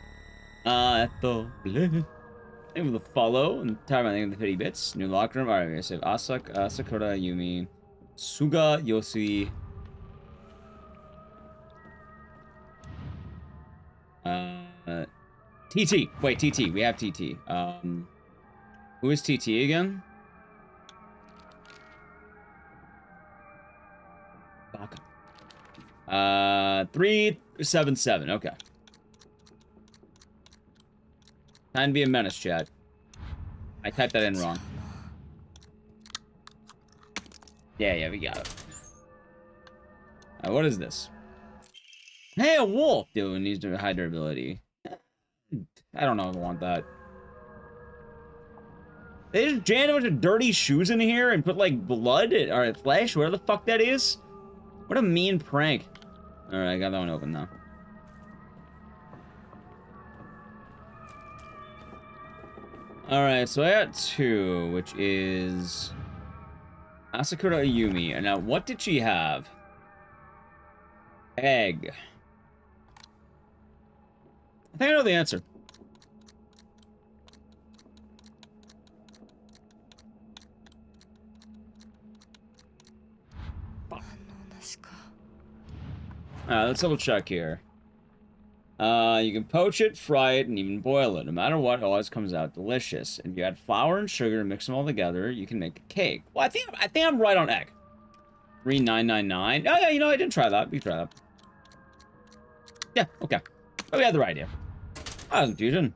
Name of the follow, and time I think of the pity bits. New locker room. Alright, we have Asakura Ayumi. Suga Yoshi. TT. Wait, TT. We have TT. Who is TT again? Baka. 377. Okay. Time to be a menace, chat. I typed that in wrong. Yeah, we got it. What is this? Hey, a wolf! Dude, needs to high durability. I don't know if I want that. They just jammed a bunch of dirty shoes in here and put, like, blood or flesh, whatever the fuck that is. What a mean prank. Alright, I got that one open now. Alright, so I got 2, which is Asakura Ayumi. And now, what did she have? Egg. I think I know the answer. Let's double check here. You can poach it, fry it, and even boil it. No matter what, it always comes out delicious. If you add flour and sugar and mix them all together, you can make a cake. Well, I think I'm right on egg. 3999. Oh yeah, you know I didn't try that. We can try that. Yeah, okay. But we had the right idea. I was confusion.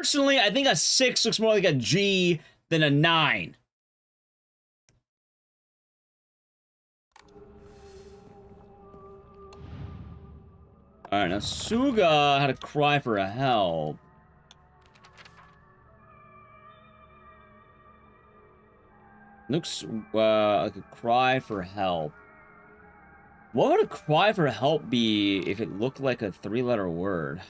Personally, I think a 6 looks more like a G than a 9. Alright, now Suga had a cry for help. Looks like a cry for help. What would a cry for help be if it looked like a 3-letter word?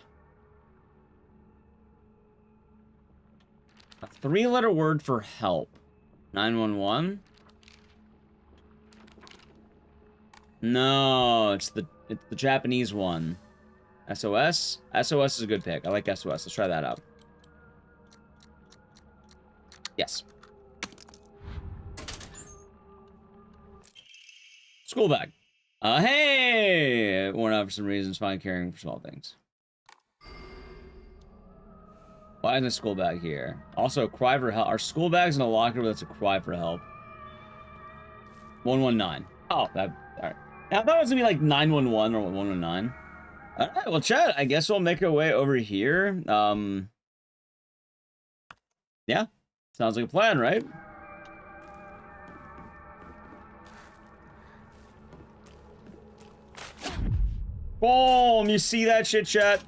A 3-letter word for help. 911? No, it's the Japanese one. SOS? SOS is a good pick. I like SOS. Let's try that out. Yes. School bag. Hey! Worn out for some reasons, fine caring for small things. Why is a school bag here? Also, cry for help. Our school bag's in a locker that's a cry for help. 119. Oh, that. Alright. I thought it was gonna be like 911 or 119. Alright, well, chat, I guess we'll make our way over here. Yeah. Sounds like a plan, right? Boom! You see that shit, chat?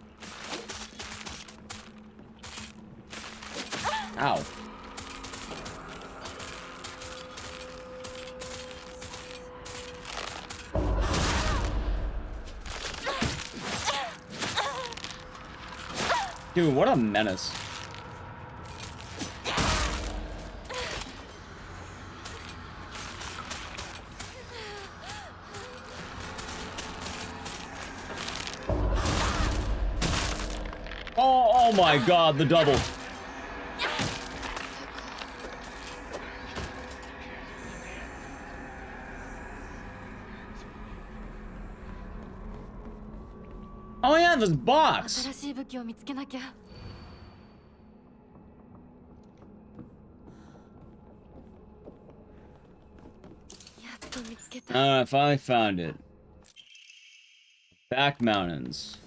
Ow. Dude, what a menace. Oh my god, the double. Oh yeah, this box. 新しい武器を見つけなきゃ。やっと見つけた。I finally found it. Back mountains.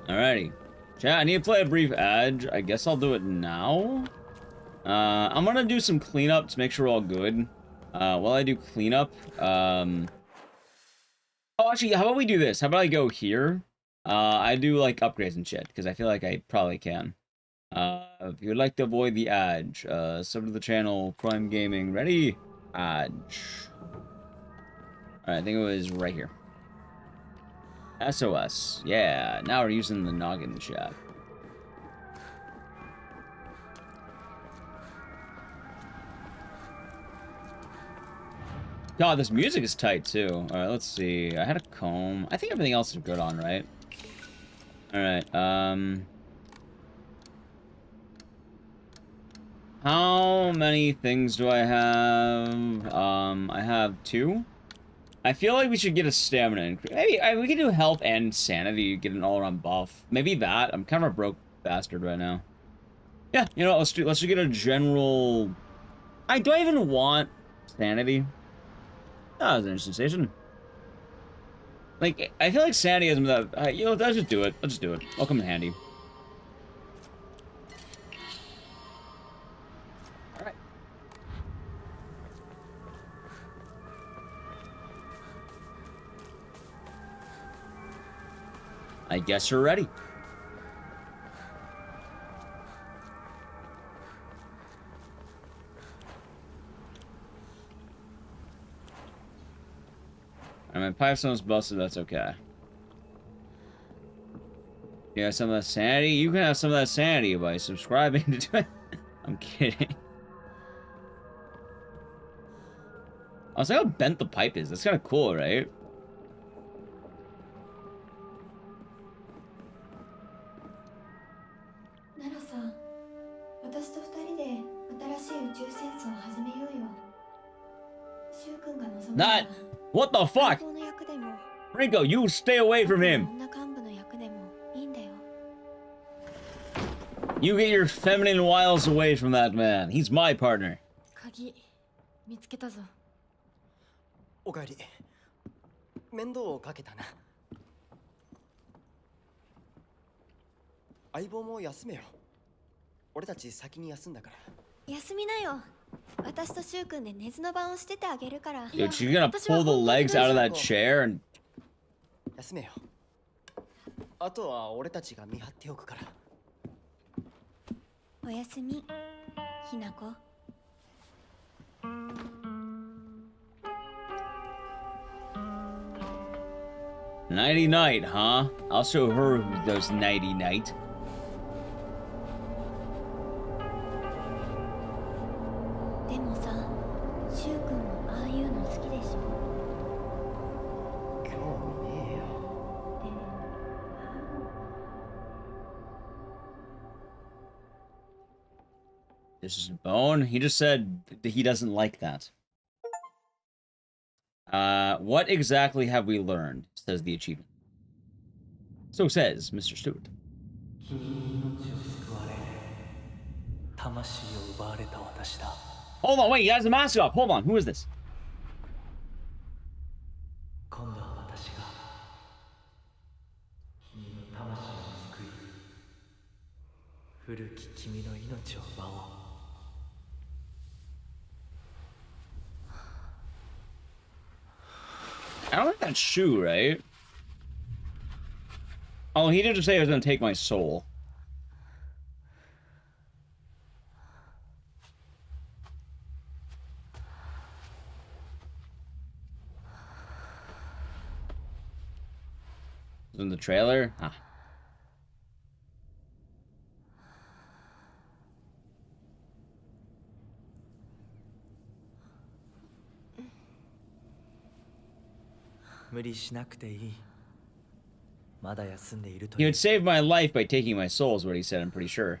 Alrighty. Chat, I need to play a brief ad. I guess I'll do it now. I'm gonna do some cleanup to make sure we're all good. While I do cleanup, oh, actually, how about we do this? How about I go here? I do, like, upgrades and shit, because I feel like I probably can. If you would like to avoid the ad, sub to the channel, Prime Gaming, ready? Ad. Alright, I think it was right here. SOS. Yeah, now we're using the noggin chat. God, this music is tight, too. Alright, let's see. I had a comb. I think everything else is good on, right? Alright, how many things do I have? I have 2. I feel like we should get a stamina. Maybe we could do health and sanity, get an all-around buff. Maybe that. I'm kind of a broke bastard right now. Yeah, you know, let's just get a general. Do I even want sanity? That was an interesting station. Like, I feel like sanity isn't that. You know, let's just do it. Let's just do it. I'll come in handy. Alright. I guess you're ready. My pipe's almost busted, that's okay. You got some of that sanity? You can have some of that sanity by subscribing to it. I'm kidding. I was like how bent the pipe is. That's kind of cool, right? Not. What the fuck? Rinko, you stay away from him. You get your feminine wiles away from that man. He's my partner. 鍵見つけたぞ。おかえり。面倒をかけたな。相棒も休めよ。俺たち先に休んだから。休みなよ。私とシュウ君で寝の番をしててあげるから。 Dude, she's gonna pull the legs out of that chair and 休めよ。あとは俺たちが見張っておくから。おやすみ、ひなこ。nighty night, huh? I'll show her who does nighty night. でもさ、シュウ君もああいうの好きでしょ。興味ねえよ。This is Bone. He just said that he doesn't like that. What exactly have we learned? Says the achievement. So says Mr. Stewart. 君に命を救われ魂を奪われた私だ。 Hold on, wait, he has the mask off. Hold on, who is this? 今度は私が君の魂を救い古き君の命を奪おう。 I don't think that's Shu, right? Oh, he did just say he was gonna take my soul. Was it in the trailer? Huh. He would save my life by taking my soul, is what he said, I'm pretty sure.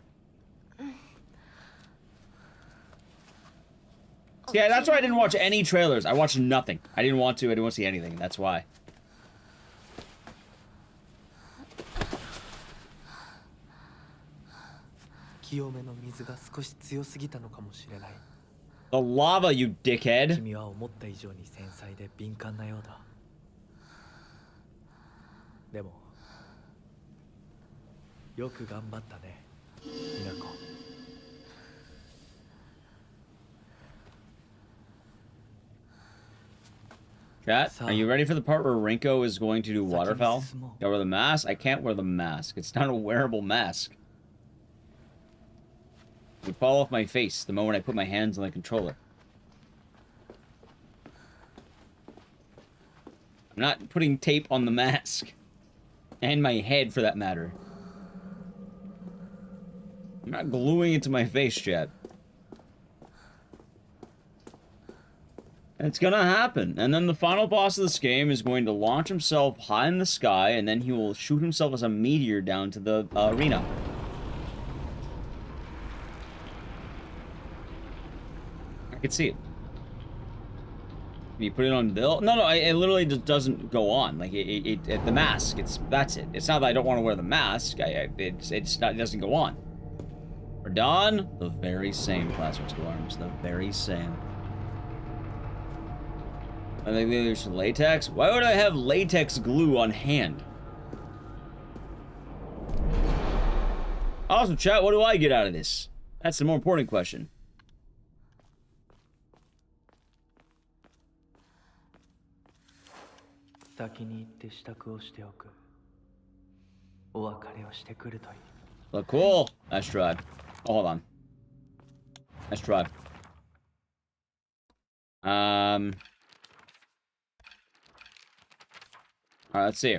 Yeah, that's why I didn't watch any trailers. I watched nothing. I didn't want to see anything. That's why. The lava, you dickhead. 君は思った以上に繊細で敏感なようだ。でもよく頑張ったね、みなこ。Chat, are you ready for the part where Rinko is going to do waterfowl? Gotta wear the mask? I can't wear the mask. It's not a wearable mask. It would fall off my face the moment I put my hands on the controller. I'm not putting tape on the mask. And my head, for that matter. I'm not gluing it to my face, chat. It's gonna happen. And then the final boss of this game is going to launch himself high in the sky, and then he will shoot himself as a meteor down to the arena. I can see it. Can you put it on Bill? No, it literally just doesn't go on. Like, the mask, that's it. It's not that I don't want to wear the mask. It doesn't go on. For Dawn, the very same plastic storms. The very same. I think there's latex. Why would I have latex glue on hand? Awesome, chat. What do I get out of this? That's the more important question. Look cool. Nice try. Oh, hold on. Nice try. Alright, let's see.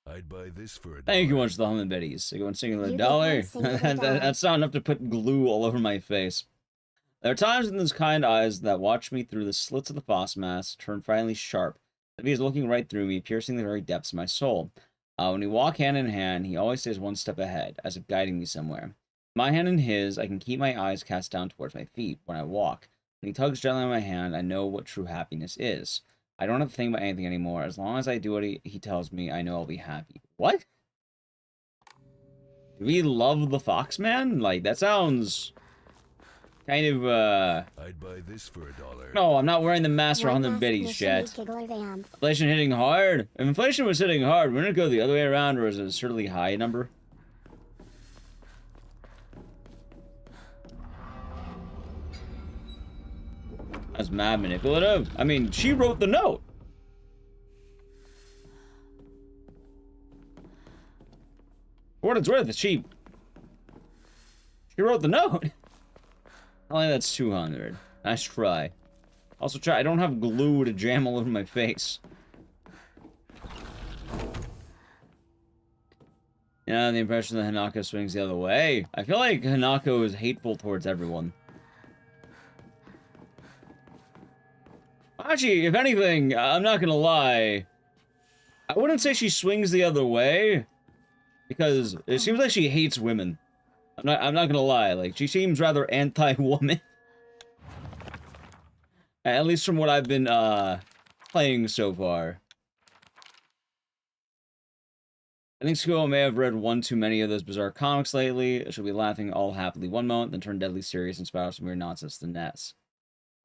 I'd buy this for a Thank you dollar. much for the humming bitties. I go on singular You dollar. get one singular dollar. That's not enough to put glue all over my face. There are times when those kind eyes that watch me through the slits of the Foss mask turn finally sharp. If he is looking right through me, piercing the very depths of my soul. When we walk hand in hand, he always stays one step ahead, as if guiding me somewhere. My hand in his, I can keep my eyes cast down towards my feet when I walk. When he tugs gently on my hand, I know what true happiness is. I don't have to think about anything anymore. As long as I do what he tells me, I know I'll be happy. What? Do we love the Foxman? Like, that sounds kind of, I'd buy this for $1. no, I'm not wearing the mask for 100 biddies, chat. Inflation hitting hard? If inflation was hitting hard, wouldn't it go the other way around, or is it a certainly high number? That's mad manipulative. I mean, she wrote the note. For what it's worth, she wrote the note. I think that's 200. Nice try. Also, try. I don't have glue to jam all over my face. Yeah, the impression that Hanako swings the other way. I feel like Hanako is hateful towards everyone. Actually, if anything, I'm not gonna lie. I wouldn't say she swings the other way, because it seems like she hates women. I'm not gonna lie, like, she seems rather anti-woman. At least from what I've been, playing so far. I think Skuo may have read one too many of those bizarre comics lately. She'll be laughing all happily one moment, then turn deadly serious and spout some weird nonsense the next.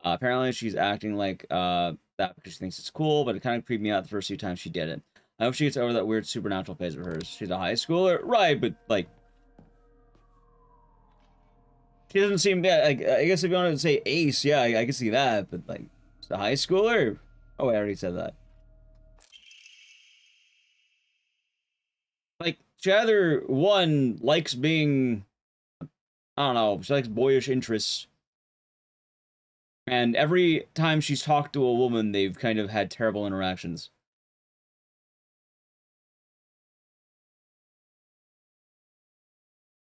Apparently she's acting like, that because she thinks it's cool, but it kind of creeped me out the first few times she did it. I hope she gets over that weird supernatural phase of hers. She's a high schooler? Right, but, like... She doesn't seem... Yeah, like, I guess if you wanted to say ace, yeah, I can see that, but, like... She's a high schooler? Oh, I already said that. Like, she either, one, likes being... I don't know, she likes boyish interests. And every time she's talked to a woman, they've kind of had terrible interactions.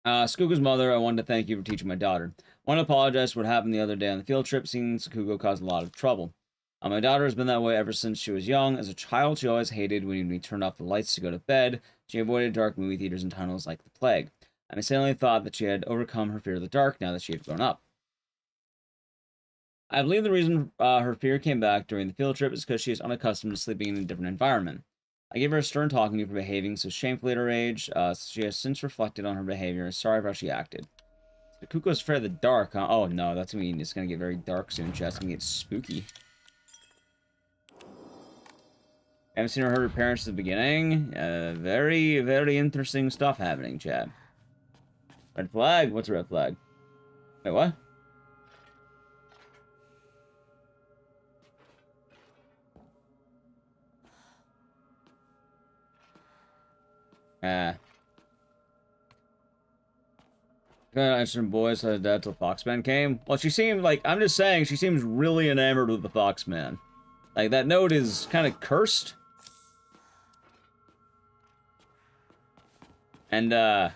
Sakuga's mother, I wanted to thank you for teaching my daughter. I want to apologize for what happened the other day on the field trip. Seeing Sakuga caused a lot of trouble. My daughter has been that way ever since she was young. As a child, she always hated when we turned off the lights to go to bed. She avoided dark movie theaters and tunnels like the plague. I mistakenly thought that she had overcome her fear of the dark now that she had grown up. I believe the reason her fear came back during the field trip is because she is unaccustomed to sleeping in a different environment. I gave her a stern talking to for behaving so shamefully at her age. She has since reflected on her behavior and is sorry for how she acted. Kuko's afraid of the dark, huh? Oh no, that's gonna mean it's gonna get very dark soon, chat. It's gonna get spooky. I haven't seen or heard her parents at the beginning. Very, very interesting stuff happening, chat. Red flag? What's a red flag? Wait, what? Some boys had that till Foxman came. Well, she seemed like, I'm just saying, she seems really enamored with the Foxman. Like, that note is kind of cursed. And, I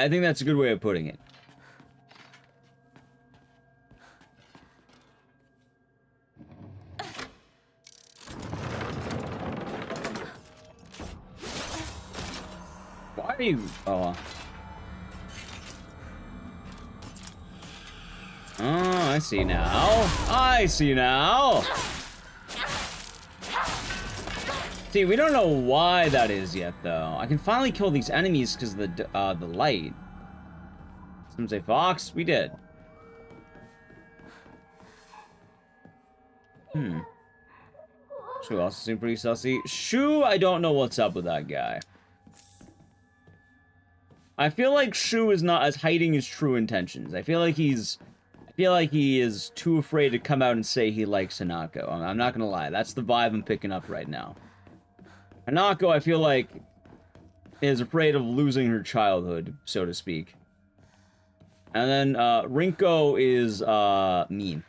think that's a good way of putting it. Why are you... Oh. Oh, I see now. I see now. See, we don't know why that is yet, though. I can finally kill these enemies because of the light. Some say fox? We did. Shu also seemed pretty sussy. Shu, I don't know what's up with that guy. I feel like Shu is not as hiding his true intentions. I feel like he is too afraid to come out and say he likes Hanako. I'm not gonna lie. That's the vibe I'm picking up right now. Hanako, I feel like, is afraid of losing her childhood, so to speak. And then, Rinko is, mean.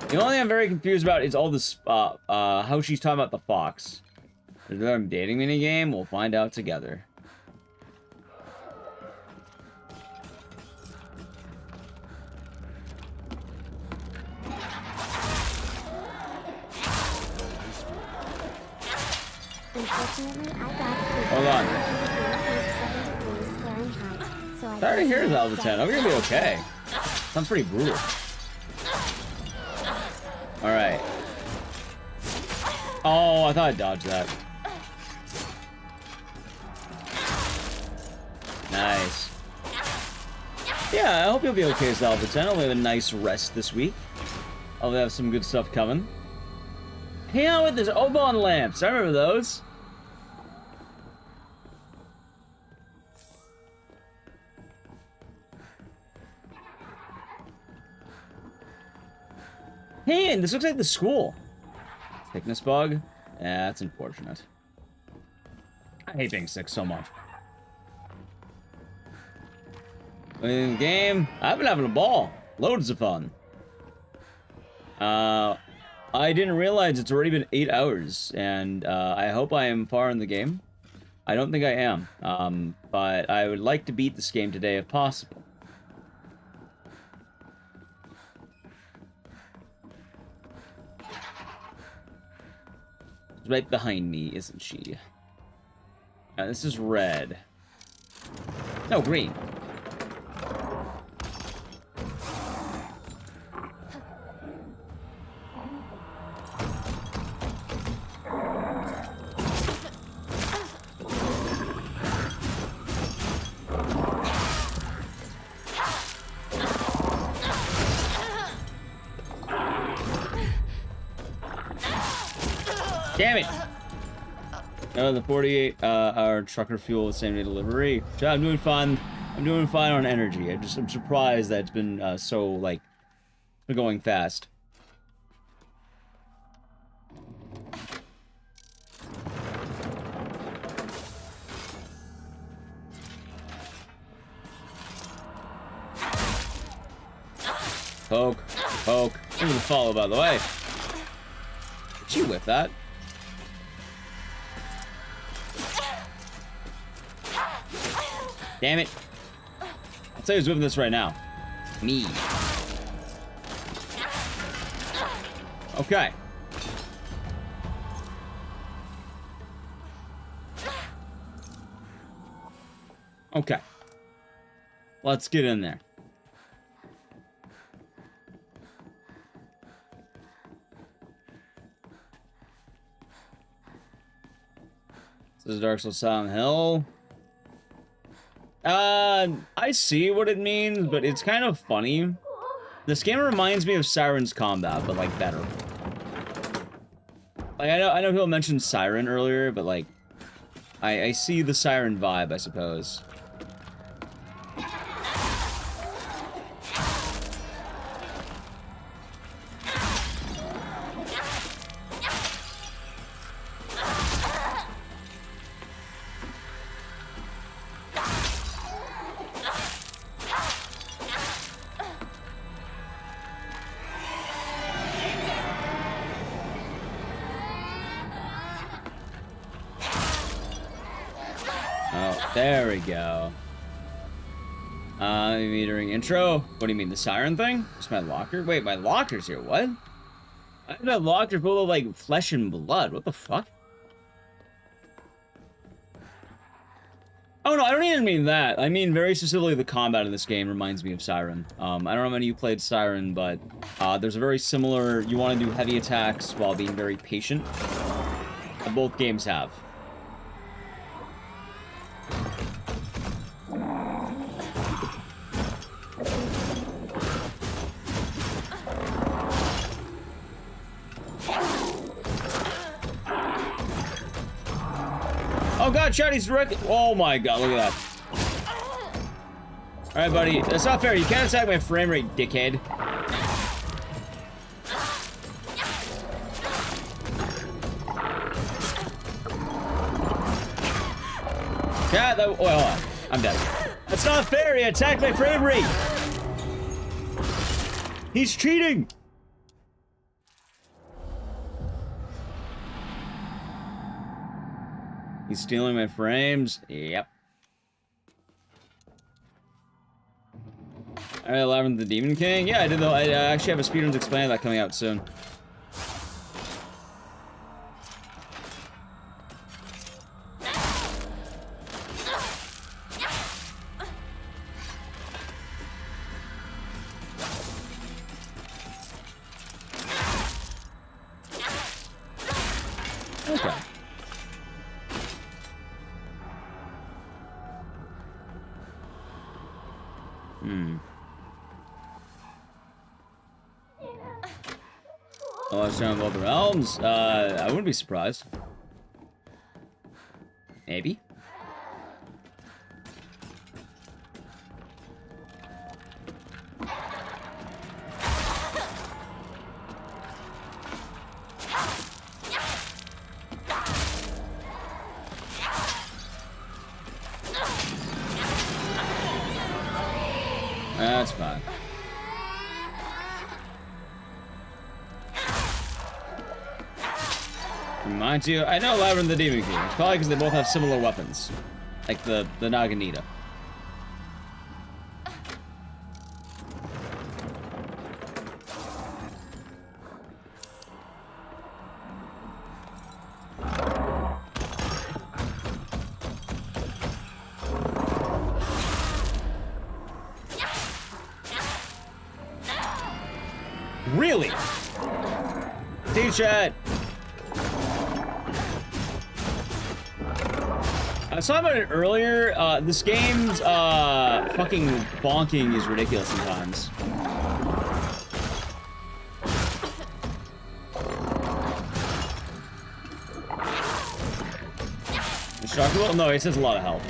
The only thing I'm very confused about is all this, how she's talking about the fox. Is there a dating minigame? We'll find out together. Hold on. Sorry to hear that, Level 10. I'm gonna be okay. Sounds pretty brutal. Alright. Oh, I thought I dodged that. Nice. Yeah, I hope you'll be okay, Salvatore. I'll have a nice rest this week. I'll have some good stuff coming. Hang out with this Oban lamps. I remember those. Hey, and this looks like the school. Sickness bug? Yeah, that's unfortunate. I hate being sick so much. In the game, I've been having a ball. Loads of fun. I didn't realize it's already been 8 hours, and I hope I am far in the game. I don't think I am, but I would like to beat this game today if possible. She's right behind me, isn't she? This is red. No, green. Damn it! Oh, the 48-hour trucker fuel, same day delivery. I'm doing fine. I'm doing fine on energy. I'm surprised that it's been so, like, been going fast. Poke, poke. Into the follow, by the way. Did she whip that? Damn it. I'll tell you who's whipping this right now. Me. Okay. Okay. Let's get in there. This is Dark Souls Silent Hill. I see what it means, but it's kind of funny. This game reminds me of Siren's combat, but like better. Like I know people mentioned Siren earlier, but like I see the Siren vibe, I suppose. There we go. Metering intro. What do you mean, the siren thing? It's my locker? Wait, my locker's here. What? I have that locker full of, like, flesh and blood. What the fuck? Oh, no, I don't even mean that. I mean very specifically the combat in this game reminds me of Siren. I don't know how many of you played Siren, but there's a very similar... You want to do heavy attacks while being very patient. That both games have. Oh god, Shotty's directly. Oh my god, look at that. Alright, buddy. That's not fair. You can't attack my frame rate, dickhead. Yeah, that. Oh, hold on. I'm dead. That's not fair. He attacked my frame rate. He's cheating. He's stealing my frames. Yep. Alright, Labyrinth the Demon King. Yeah, I did. I actually have a speedruns explaining that coming out soon. Oh, it's down both realms. I wouldn't be surprised. Maybe. That's fine. Reminds you, I know Labyrinth the Demon King. It's probably because they both have similar weapons. Like the Naginata. Really? T-chat. I was talking about it earlier. This game's fucking bonking is ridiculous sometimes. Instructable? No, it says a lot of help.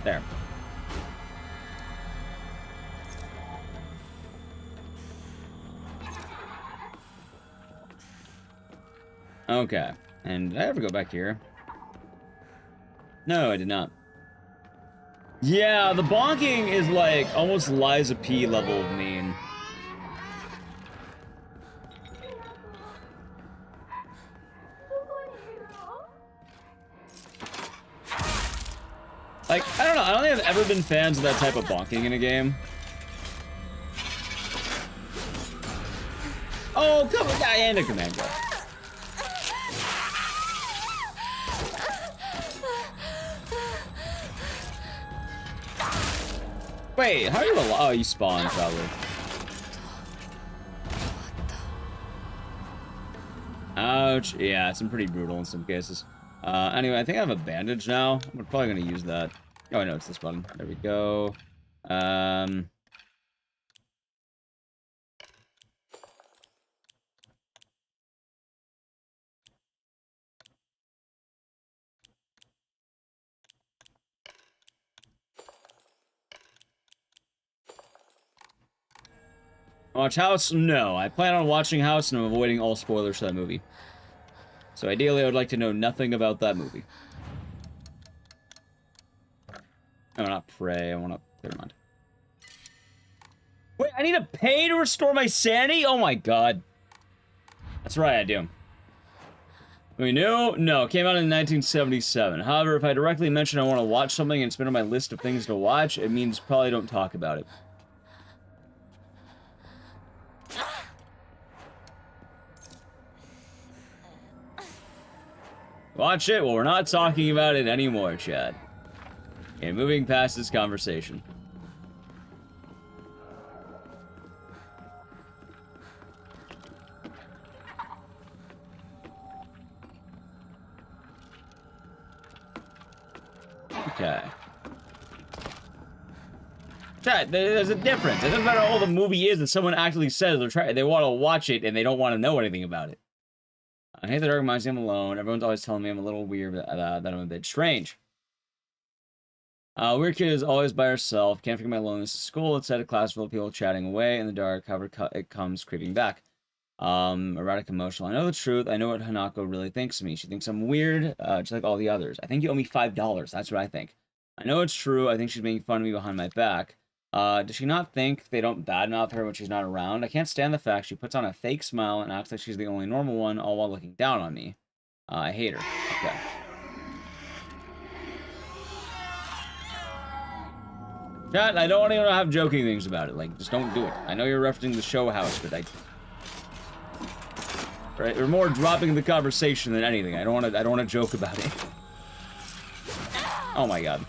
There. Okay. And did I ever go back here? No, I did not. Yeah, the bonking is like almost Liza P level of mean. Like, I don't know, I don't think I've ever been fans of that type of bonking in a game. Oh, come on, and a command go. Wait, how are you alive? Oh, you spawned, probably. Ouch. Yeah, it's been pretty brutal in some cases. Anyway, I think I have a bandage now. I'm probably gonna use that. Oh, I know it's this button. There we go. Watch House? No. I plan on watching House and I'm avoiding all spoilers for that movie. So ideally, I would like to know nothing about that movie. Oh, not pray. I want to... Never mind. Wait, I need to pay to restore my sanity? Oh my god. That's right, I do. We knew? No, it came out in 1977. However, if I directly mention I want to watch something and it's been on my list of things to watch, it means probably don't talk about it. Watch it? Well, we're not talking about it anymore, Chad. Okay, moving past this conversation. Okay. Chad, there's a difference. It doesn't matter how old the movie is that someone actually says they want to watch it and they don't want to know anything about it. I hate that it reminds me I'm alone. Everyone's always telling me I'm a little weird, that I'm a bit strange. Weird kid is always by herself. Can't figure my loneliness at school. It's at a class full of people chatting away in the dark. However, it comes creeping back. Erratic, emotional. I know the truth. I know what Hanako really thinks of me. She thinks I'm weird, just like all the others. I think you owe me $5. That's what I think. I know it's true. I think she's making fun of me behind my back. Does she not think they don't badmouth her when she's not around? I can't stand the fact she puts on a fake smile and acts like she's the only normal one, all while looking down on me. I hate her. Okay. Chat, I don't even have joking things about it. Like, just don't do it. I know you're referencing the show house, but right? We're more dropping the conversation than anything. I don't want to joke about it. Oh my god.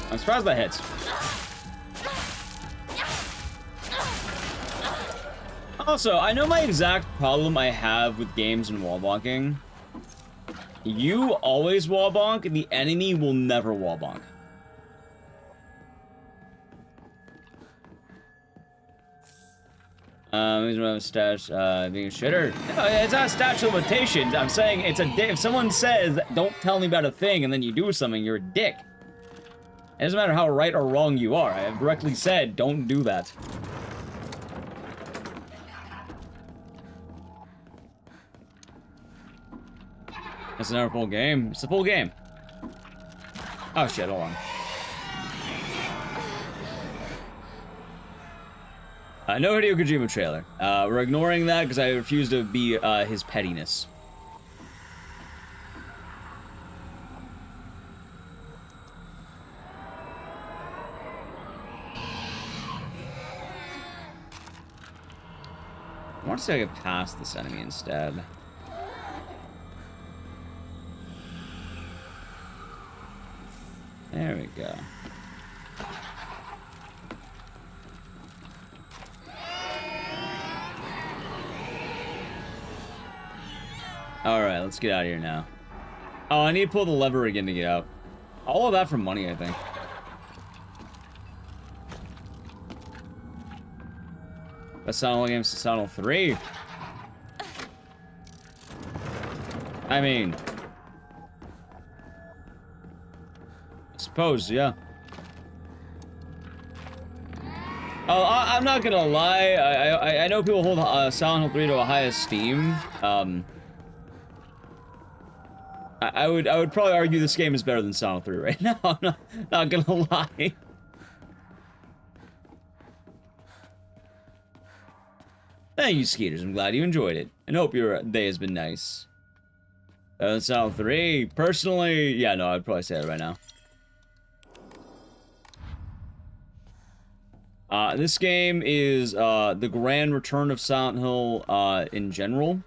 I'm surprised that hits. Also, I know my exact problem I have with games and wall bonking. You always wall bonk, and the enemy will never wall bonk. He's one of stash, being a shitter. No, it's not statute of limitations. I'm saying it's a dick. If someone says, don't tell me about a thing, and then you do something, you're a dick. It doesn't matter how right or wrong you are. I have directly said, don't do that. It's another full game. It's a full game. Oh shit, hold on. No Hideo Kojima trailer. We're ignoring that because I refuse to be his pettiness. I want to say I could pass this enemy instead. There we go. Alright, let's get out of here now. Oh, I need to pull the lever again to get out. All of that for money, I think. Best Silent Hill game since Silent Hill 3. I mean... I suppose, yeah. Oh, I'm not gonna lie. I know people hold Silent Hill 3 to a high esteem. I would probably argue this game is better than Silent Hill 3 right now. I'm not gonna lie. Thank you, Skeeters. I'm glad you enjoyed it, and hope your day has been nice. Silent Hill 3, personally, yeah, no, I'd probably say that right now. This game is the grand return of Silent Hill in general.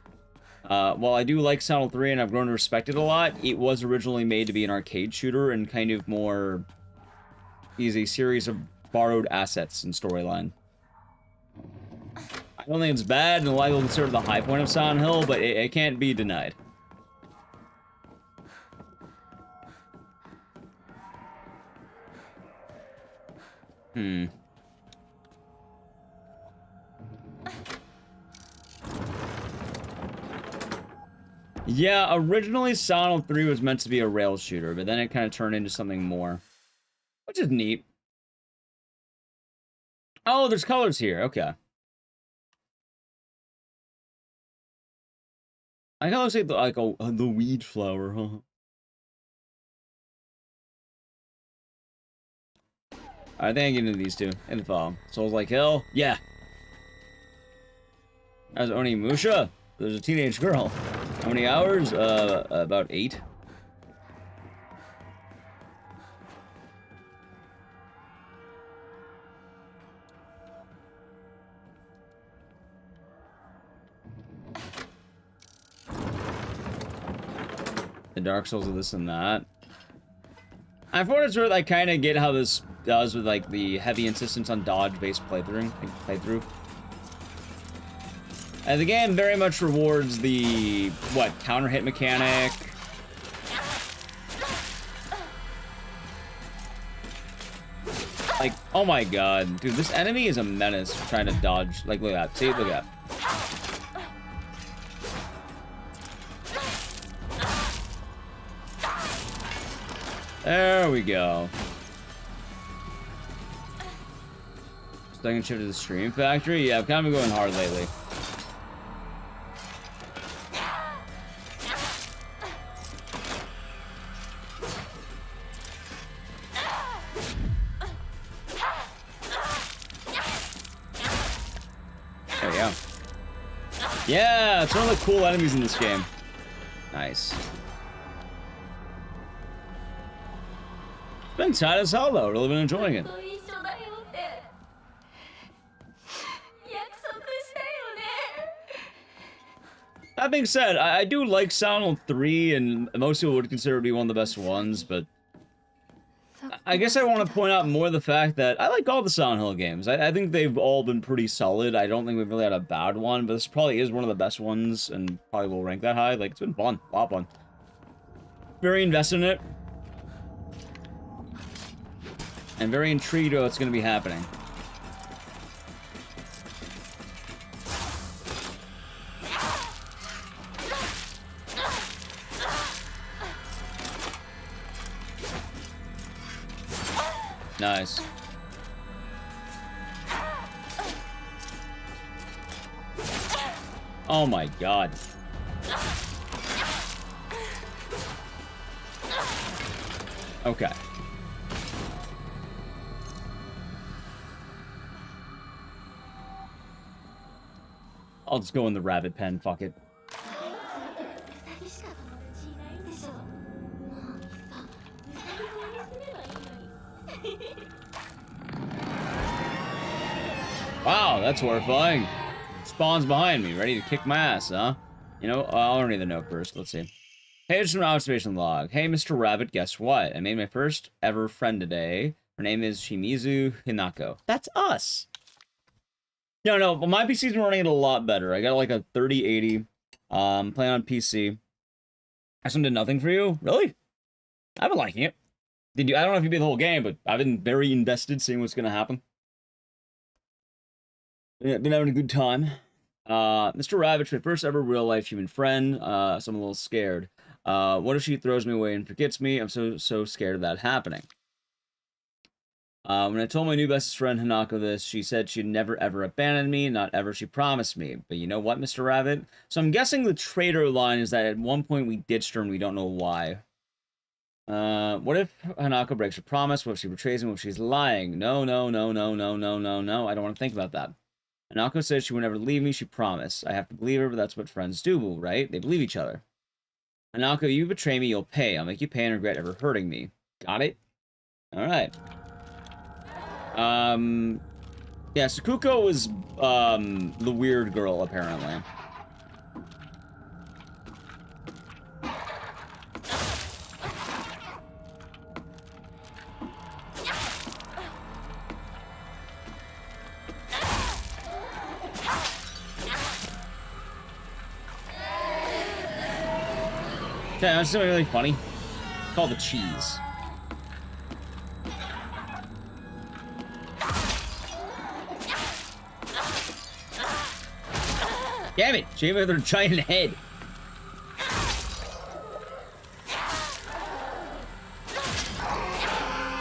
While I do like Silent Hill 3 and I've grown to respect it a lot, it was originally made to be an arcade shooter and kind of more is a series of borrowed assets and storyline. I don't think it's bad, and a lot of people consider it the high point of Silent Hill, but it can't be denied. Yeah, originally Silent Hill 3 was meant to be a rail shooter, but then it kind of turned into something more, which is neat. Oh, there's colors here. Okay. I kind of say the weed flower, huh? I think I get into these two in the fall. Souls Like Hill, yeah. As Onimusha, there's a teenage girl. How many hours? About 8. The Dark Souls of this and that. I thought it's worth, I kind of get how this does with like the heavy insistence on dodge-based playthrough. And the game very much rewards the counter hit mechanic. Like, oh my god, dude, this enemy is a menace trying to dodge. Like, look at that. See, look at that. There we go. Second shift to the Stream Factory? Yeah, I've kind of been going hard lately. There we go. Yeah, it's one of the cool enemies in this game. Nice. It's been sad as hell though, really been enjoying it. That being said, I do like Silent Hill 3, and most people would consider it to be one of the best ones, but I guess I want to point out more the fact that I like all the Silent Hill games. I think they've all been pretty solid. I don't think we've really had a bad one, but this probably is one of the best ones and probably will rank that high. Like, it's been fun. A lot of fun. Very invested in it. And very intrigued about what's going to be happening. Nice. Oh my god. Okay. I'll just go in the rabbit pen, fuck it. Wow, that's horrifying. Spawns behind me, ready to kick my ass, huh? You know, I'll read the note first. Let's see. Hey, just an observation log. Hey, Mr. Rabbit, guess what? I made my first ever friend today. Her name is Shimizu Hinako. That's us. No, but my PC's been running it a lot better. I got like a 3080. Playing on PC. This one did nothing for you? Really? I've been liking it. Did you? I don't know if you beat the whole game, but I've been very invested seeing what's gonna happen. Yeah, been having a good time. Mr. Rabbit's my first ever real life human friend. So I'm a little scared. What if she throws me away and forgets me? I'm so scared of that happening. When I told my new best friend Hanako this, she said she'd never ever abandon me, not ever, she promised me. But you know what, Mr. Rabbit? So I'm guessing the traitor line is that at one point we ditched her and we don't know why. What if Hanako breaks her promise? What if she betrays me? What if she's lying? No. I don't want to think about that. Hanako says she would never leave me, she promised. I have to believe her, but that's what friends do, right? They believe each other. Hanako, you betray me, you'll pay. I'll make you pay and regret ever hurting me. Got it? Alright. Yeah, Sakuko was, the weird girl, apparently. Okay, that's something really funny. It's called the cheese. Damn it! She with her giant head.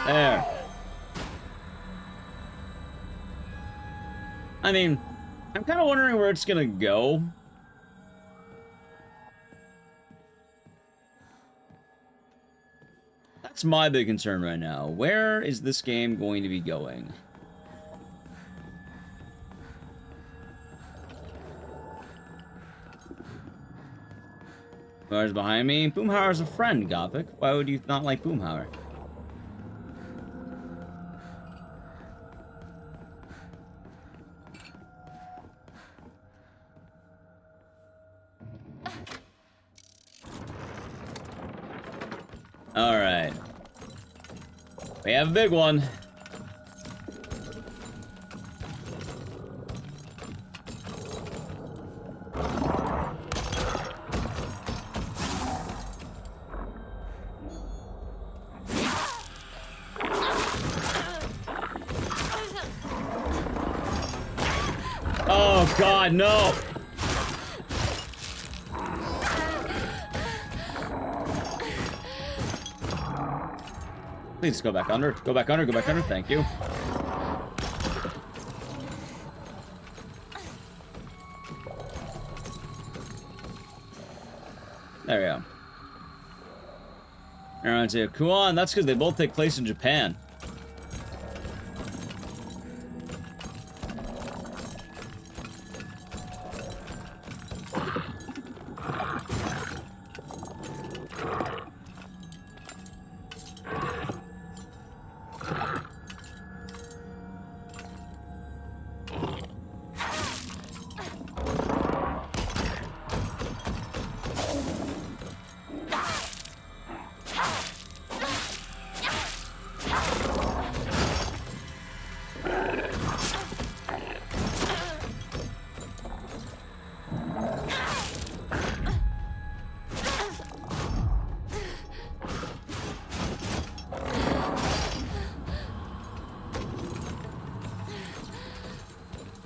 There. I mean, I'm kind of wondering where it's gonna go. That's my big concern right now. Where is this game going to be going? Boomhauer's behind me. Boomhauer's a friend, Gothic. Why would you not like Boomhauer? Alright. We have a big one. Oh God, no! Please go back under. Go back under. Go back under. Thank you. There we go. Everyone's here. Kuon, that's because they both take place in Japan.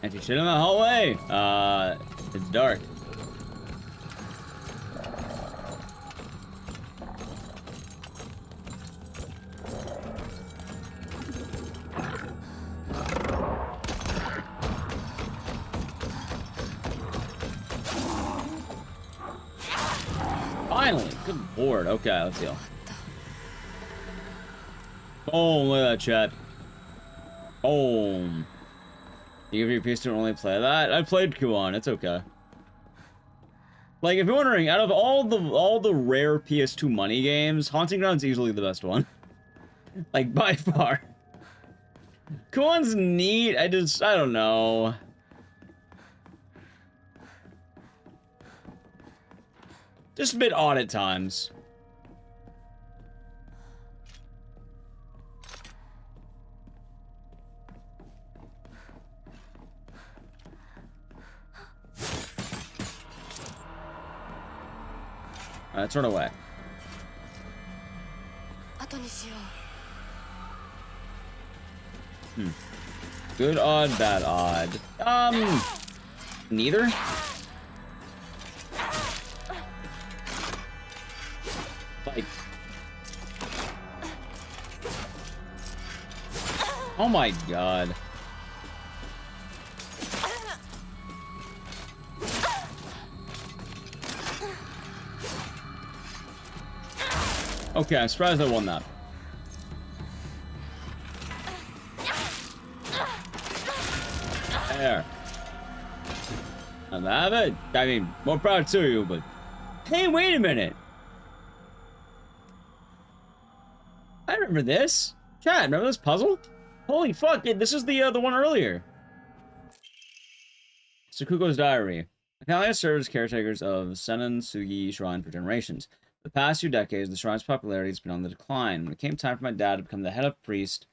Empty shit in the hallway. It's dark. Finally, good lord. Okay, let's heal. Boom, look at that chat. Boom. You give your PS2 only play that? I played Kuon, it's okay. Like, if you're wondering, out of all the rare PS2 money games, Haunting Ground's easily the best one. Like, by far. Kuon's neat, I don't know. Just a bit odd at times. Alright, turn away. Good odd, bad odd. Neither? Like... Oh my god. Okay, I'm surprised I won that. There. I have it. I mean, more proud to you, but... Hey, wait a minute! I remember this. Chat, remember this puzzle? Holy fuck, this is the one earlier. Sakuko's Diary. The family has served as caretakers of Sennen Sugi Shrine for generations. The past few decades, the shrine's popularity has been on the decline. When it came time for my dad to become the head of priest,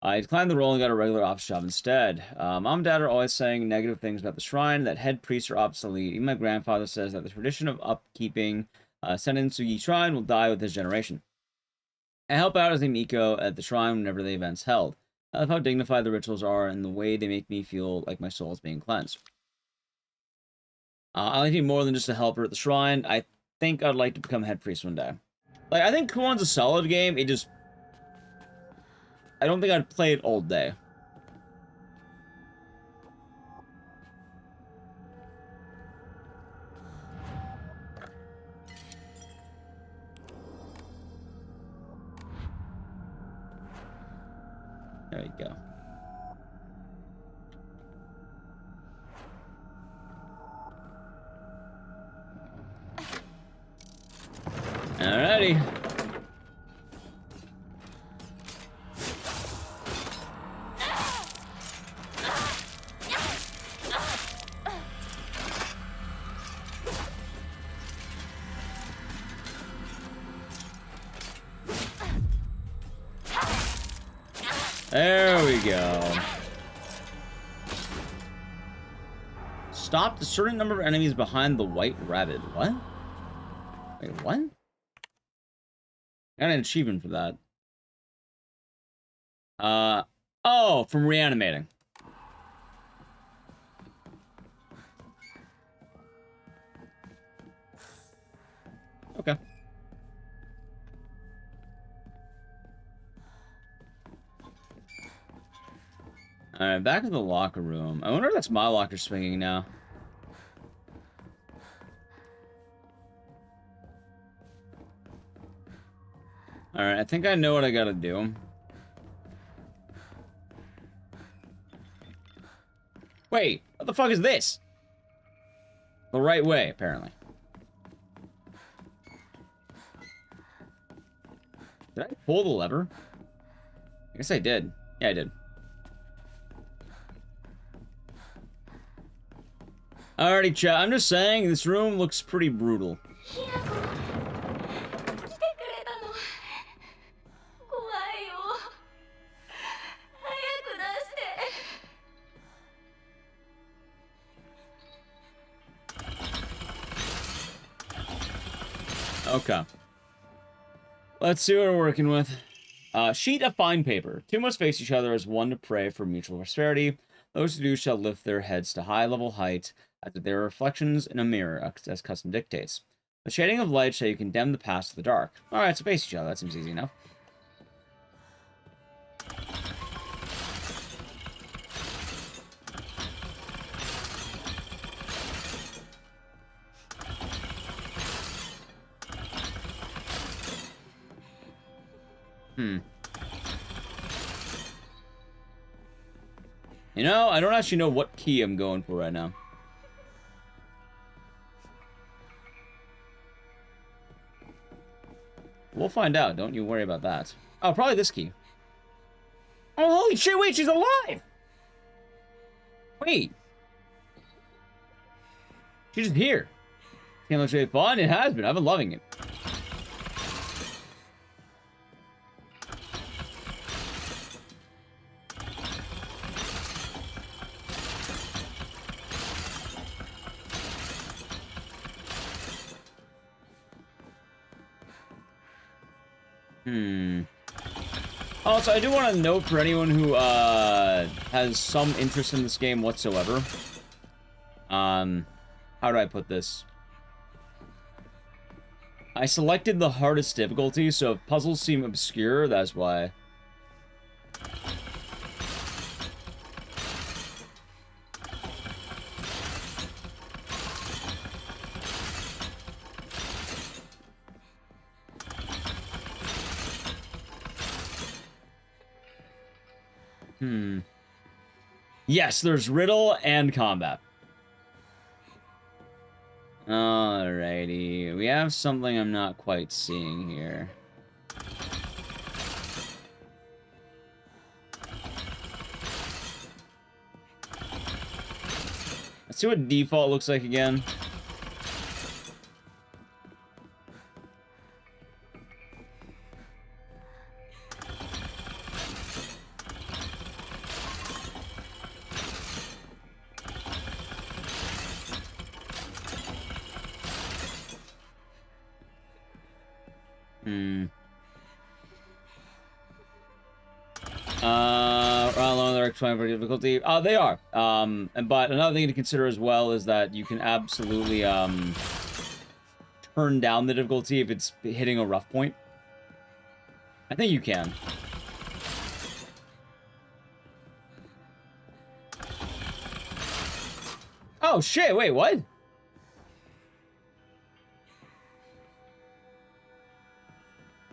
I declined the role and got a regular office job instead. Mom and dad are always saying negative things about the shrine, that head priests are obsolete. Even my grandfather says that the tradition of upkeeping Sennen Sugi Shrine will die with this generation. I help out as a Miko at the shrine whenever the event's held. I love how dignified the rituals are and the way they make me feel like my soul is being cleansed. I like to be more than just a helper at the shrine. I think I'd like to become head priest one day. Like, I think Kuon's a solid game. It just... I don't think I'd play it all day. There you go. Alrighty. There we go. Stop a certain number of enemies behind the white rabbit. What? Wait, what? I got an achievement for that. Oh, from reanimating. Okay. Alright, back to the locker room. I wonder if that's my locker swinging now. Alright, I think I know what I gotta do. Wait, what the fuck is this? The right way, apparently. Did I pull the lever? I guess I did. Yeah, I did. Alrighty, chat. I'm just saying, this room looks pretty brutal. Okay. Let's see what we're working with. Sheet of fine paper. Two must face each other as one to pray for mutual prosperity. Those who do shall lift their heads to high-level height, as if they were reflections in a mirror, as custom dictates. The shading of light shall you condemn the past to the dark. Alright, so face each other. That seems easy enough. You know, I don't actually know what key I'm going for right now. We'll find out. Don't you worry about that. Oh, probably this key. Oh, holy shit, wait, she's alive! Wait. She's just here. Can't look really fun. It has been. I've been loving it. Also, I do want to note for anyone who has some interest in this game whatsoever. How do I put this? I selected the hardest difficulty, so if puzzles seem obscure, that's why. Yes, there's riddle and combat. Alrighty. We have something I'm not quite seeing here. Let's see what default looks like again. For difficulty. They are. But another thing to consider as well is that you can absolutely turn down the difficulty if it's hitting a rough point. I think you can. Oh shit, wait, what?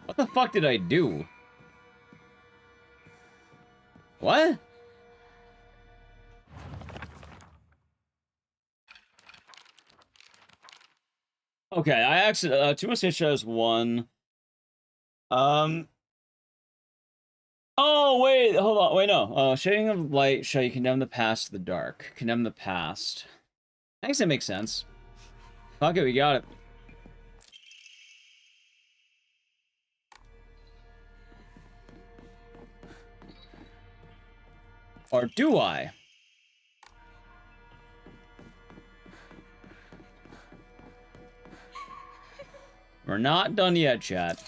What the fuck did I do? What? Okay, I actually two mistakes shows one. Oh wait, hold on, wait no. Shading of light shall you condemn the past to the dark. Condemn the past. I guess that makes sense. Fuck it, we got it. Or do I? We're not done yet, chat.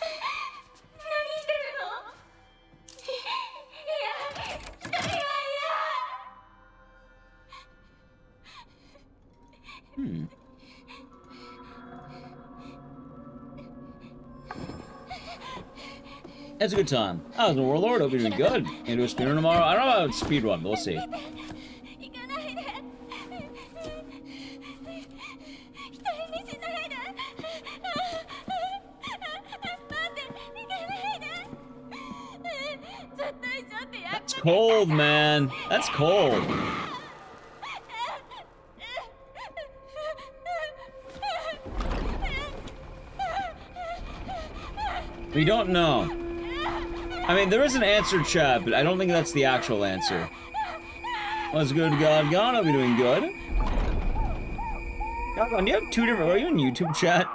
It's a good time. I was a warlord. Hope you're doing good. Gonna do a speedrun tomorrow. I don't know about speedrun, but we'll see. That's cold, man. That's cold. We don't know. I mean, there is an answer, chat, but I don't think that's the actual answer. What's good, God Gone? I'll be doing good. God Gone, do you have two different... Are you in YouTube, chat?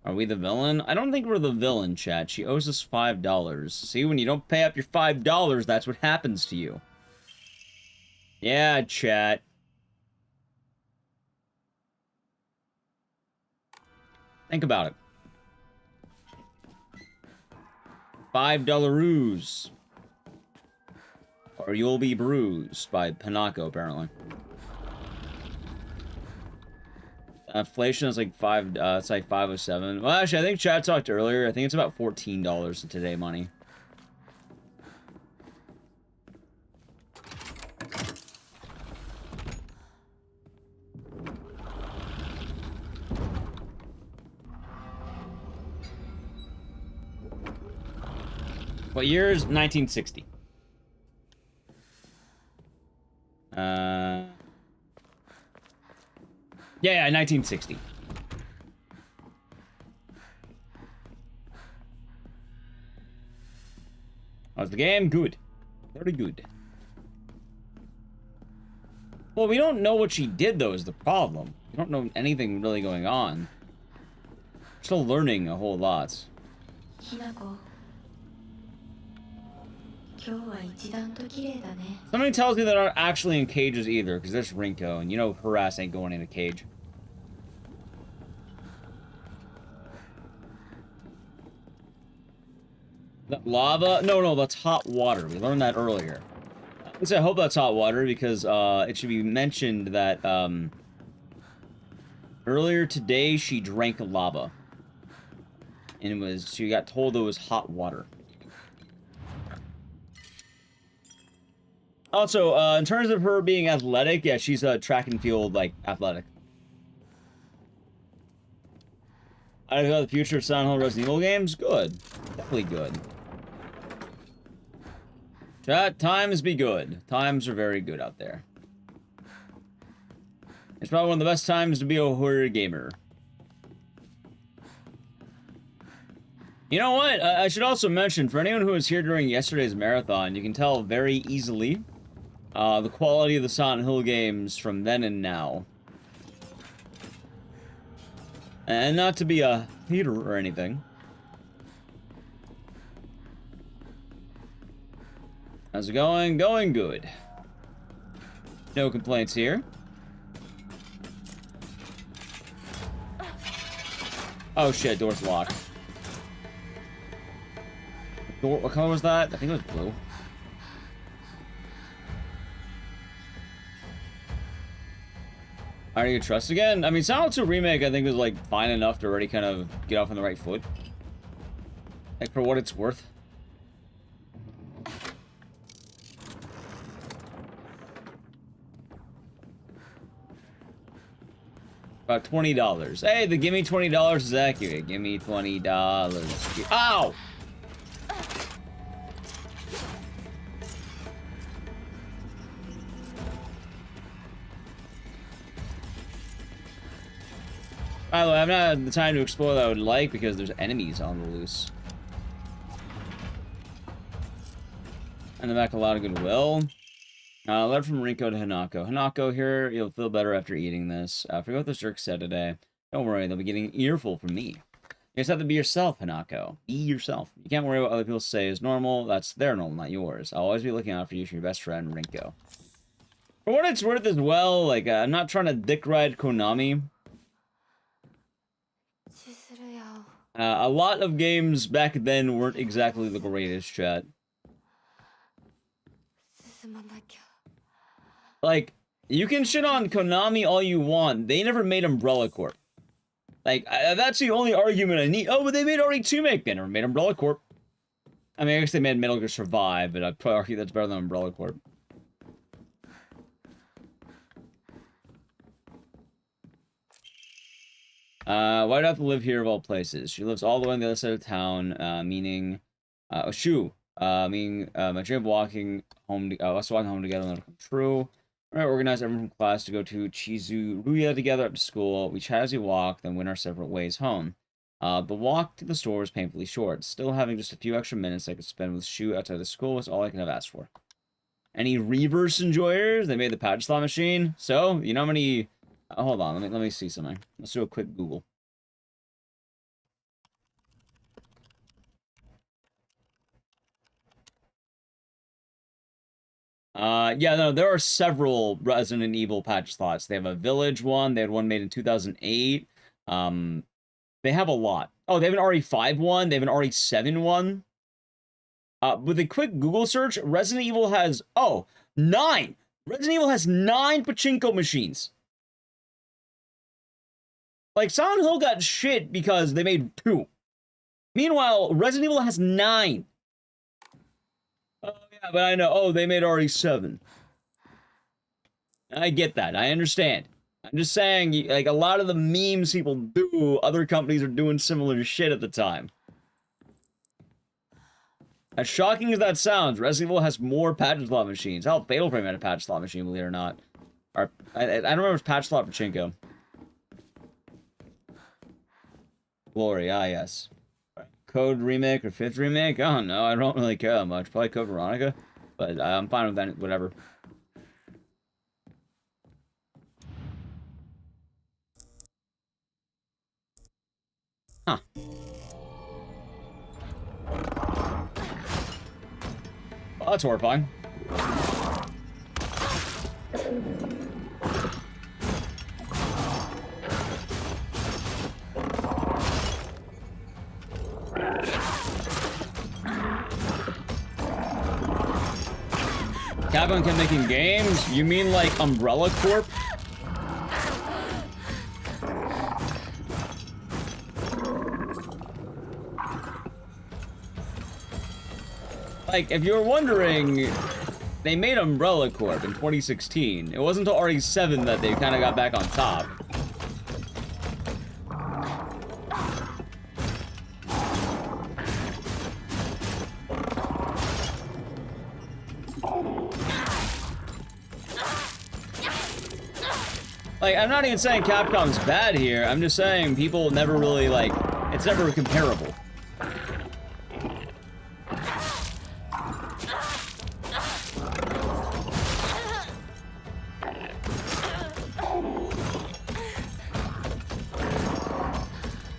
Are we the villain? I don't think we're the villain, chat. She owes us $5. See, when you don't pay up your $5, that's what happens to you. Yeah, chat. Think about it. $5 or you'll be bruised by Hanako, apparently. Inflation is like it's like 507. Well, actually, I think Chad talked earlier. I think it's about $14 in today money. What year is 1960? Yeah, 1960. How's the game? Good. Very good. Well, we don't know what she did, though, is the problem. We don't know anything really going on. We're still learning a whole lot. Somebody tells me they're not actually in cages either, because there's Rinko, and you know her ass ain't going in a cage. That lava? No, that's hot water. We learned that earlier. I hope that's hot water, because it should be mentioned that earlier today she drank lava. And she got told it was hot water. Also, in terms of her being athletic, yeah, she's a track and field, like, athletic. I think the future of Silent Hill Resident Evil games? Good. Definitely good. Chat, times be good. Times are very good out there. It's probably one of the best times to be a horror gamer. You know what? I should also mention, for anyone who was here during yesterday's marathon, you can tell very easily the quality of the Silent Hill games from then and now. And not to be a hater or anything. How's it going? Going good. No complaints here. Oh shit, door's locked. Door, what color was that? I think it was blue. Are you gonna trust again? I mean, Silent Hill 2 Remake, I think, was like fine enough to already kind of get off on the right foot. Like, for what it's worth. About $20. Hey, the gimme $20 is accurate. Gimme $20. Ow! By the way, I'm not at the time to explore that I would like because there's enemies on the loose. And the back a lot of goodwill. Letter from Rinko to Hanako. Hanako, here, you'll feel better after eating this. Forget what this jerk said today. Don't worry, they'll be getting an earful from me. You just have to be yourself, Hanako. Be yourself. You can't worry what other people say is normal. That's their normal, not yours. I'll always be looking out for you from your best friend, Rinko. For what it's worth as well, like, I'm not trying to dick ride Konami. A lot of games back then weren't exactly the greatest, chat. Like, you can shit on Konami all you want. They never made Umbrella Corp. Like, that's the only argument I need. Oh, but they made RE2 make. They never made Umbrella Corp. I mean, I guess they made Metal Gear Survive, but I'd probably argue that's better than Umbrella Corp. Why do I have to live here of all places? She lives all the way on the other side of town, meaning, my dream of walking home, us walking home together will never come true. We're gonna organize everyone from class to go to Chizuruya together up to school. We chat as we walk, then went our separate ways home. The walk to the store was painfully short. Still having just a few extra minutes I could spend with Shu outside the school was all I could have asked for. Any reverse enjoyers? They made the patch slot machine. So, you know how many... hold on, let me see something. Let's do a quick Google. Yeah, no, there are several Resident Evil patch slots. They have a Village one. They had one made in 2008. They have a lot. Oh, they have an RE5 one. They have an RE7 one. With a quick Google search, Resident Evil has, 9! Resident Evil has 9 pachinko machines. Like, Silent Hill got shit because they made 2. Meanwhile, Resident Evil has 9. Oh, yeah, but I know. Oh, they made already 7. I get that. I understand. I'm just saying, like, a lot of the memes people do, other companies are doing similar shit at the time. As shocking as that sounds, Resident Evil has more patch slot machines. Hell, Fatal Frame had a patch slot machine, believe it or not. Or, I don't remember if it's patch slot pachinko. Glory, yes. Code remake or 5th remake? I don't know. I don't really care that much. Probably Code Veronica. But I'm fine with that, whatever. Huh. Well, that's horrifying. Capcom kept making games? You mean like Umbrella Corp? Like, if you're wondering, they made Umbrella Corp in 2016. It wasn't until RE7 that they kind of got back on top. Like, I'm not even saying Capcom's bad here. I'm just saying people never really, like, it's never comparable.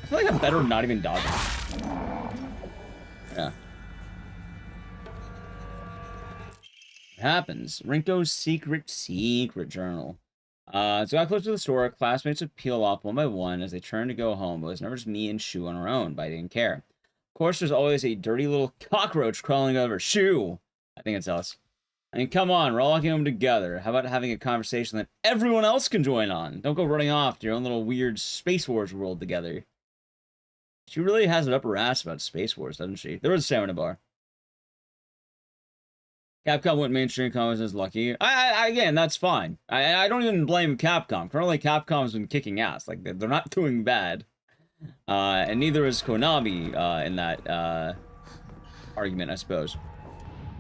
I feel like I'm better not even dodging. Yeah. It happens. Rinko's secret journal. So I got close to the store. Classmates would peel off one by one as they turned to go home. It was never just me and Shu on our own, but I didn't care. Of course, there's always a dirty little cockroach crawling over. Shu! I think it's us. I mean, come on, we're all looking home together. How about having a conversation that everyone else can join on? Don't go running off to your own little weird Space Wars world together. She really has it up her ass about Space Wars, doesn't she? There was a stamina bar. Capcom went mainstream, comics is lucky. Again, that's fine. I don't even blame Capcom. Currently, Capcom's been kicking ass. Like, they're not doing bad. And neither is Konami in that argument, I suppose.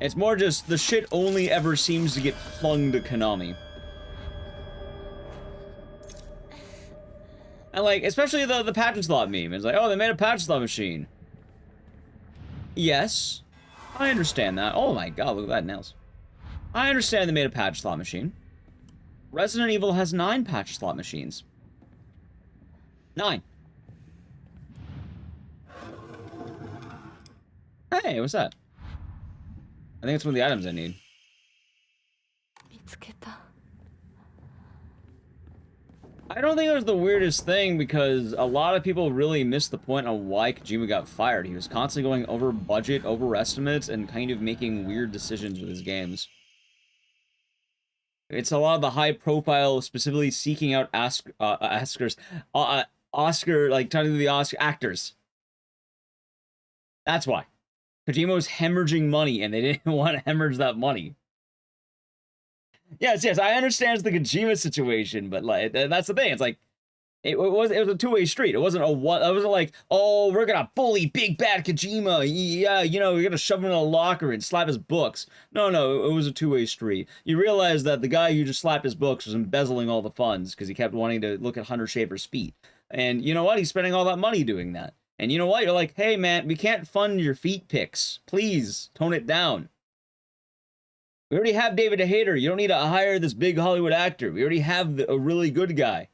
It's more just the shit only ever seems to get flung to Konami. And, like, especially the patch slot meme. It's like, oh, they made a patch slot machine. Yes. I understand that. Oh my god, look at that, nails. I understand they made a patch slot machine. Resident Evil has 9 patch slot machines. 9. Hey, what's that? I think it's one of the items I need. I don't think it was the weirdest thing because a lot of people really missed the point on why Kojima got fired. He was constantly going over budget, over estimates, and kind of making weird decisions with his games. It's a lot of the high profile, specifically seeking out Oscar, like talking to the Oscar actors. That's why. Kojima was hemorrhaging money and they didn't want to hemorrhage that money. Yes, I understand the Kojima situation, but like that's the thing. It's like it was a two-way street. It wasn't like, oh, we're gonna bully big bad Kojima. Yeah, you know, we're gonna shove him in a locker and slap his books. No, it was a two-way street. You realize that the guy who just slapped his books was embezzling all the funds because he kept wanting to look at Hunter Schafer's feet. And you know what? He's spending all that money doing that. And you know what? You're like, hey man, we can't fund your feet pics. Please tone it down. We already have David Hayter. You don't need to hire this big Hollywood actor. We already have a really good guy.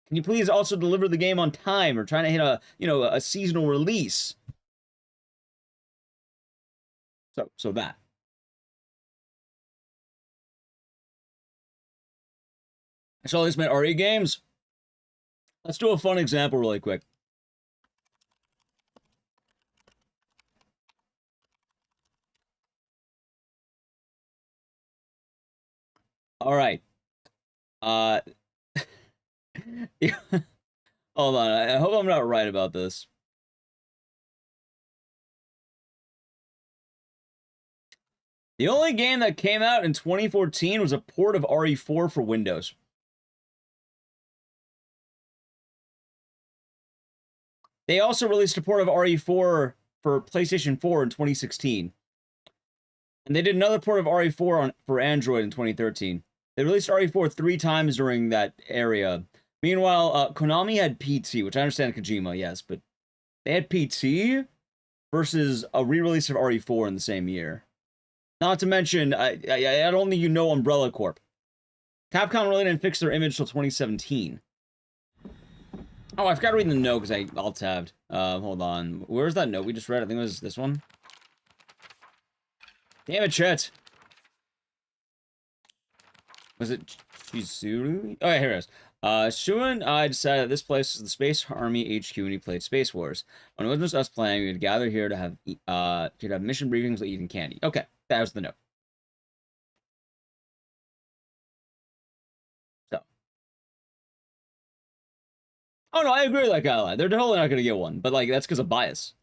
Can you please also deliver the game on time? Or trying to hit a seasonal release. So that. So this meant RE games. Let's do a fun example really quick. All right. Hold on. I hope I'm not right about this. The only game that came out in 2014 was a port of RE4 for Windows. They also released a port of RE4 for PlayStation 4 in 2016. And they did another port of RE4 for Android in 2013. They released RE4 3 times during that area. Meanwhile, Konami had PT, which I understand Kojima, yes, but they had PT versus a re-release of RE4 in the same year. Not to mention, I don't think you know Umbrella Corp. Capcom really didn't fix their image till 2017. Oh, I forgot to read the note because I alt-tabbed. Hold on. Where's that note we just read? I think it was this one. Damn it, Chet. Was it Chizuru? Oh, yeah, here it is. Shu and I decided that this place was the Space Army HQ when we played Space Wars. When it wasn't just us playing, we'd gather here to have mission briefings like eating candy. Okay, that was the note. So. Oh no, I agree with that guy. They're totally not gonna get one, but like that's because of bias.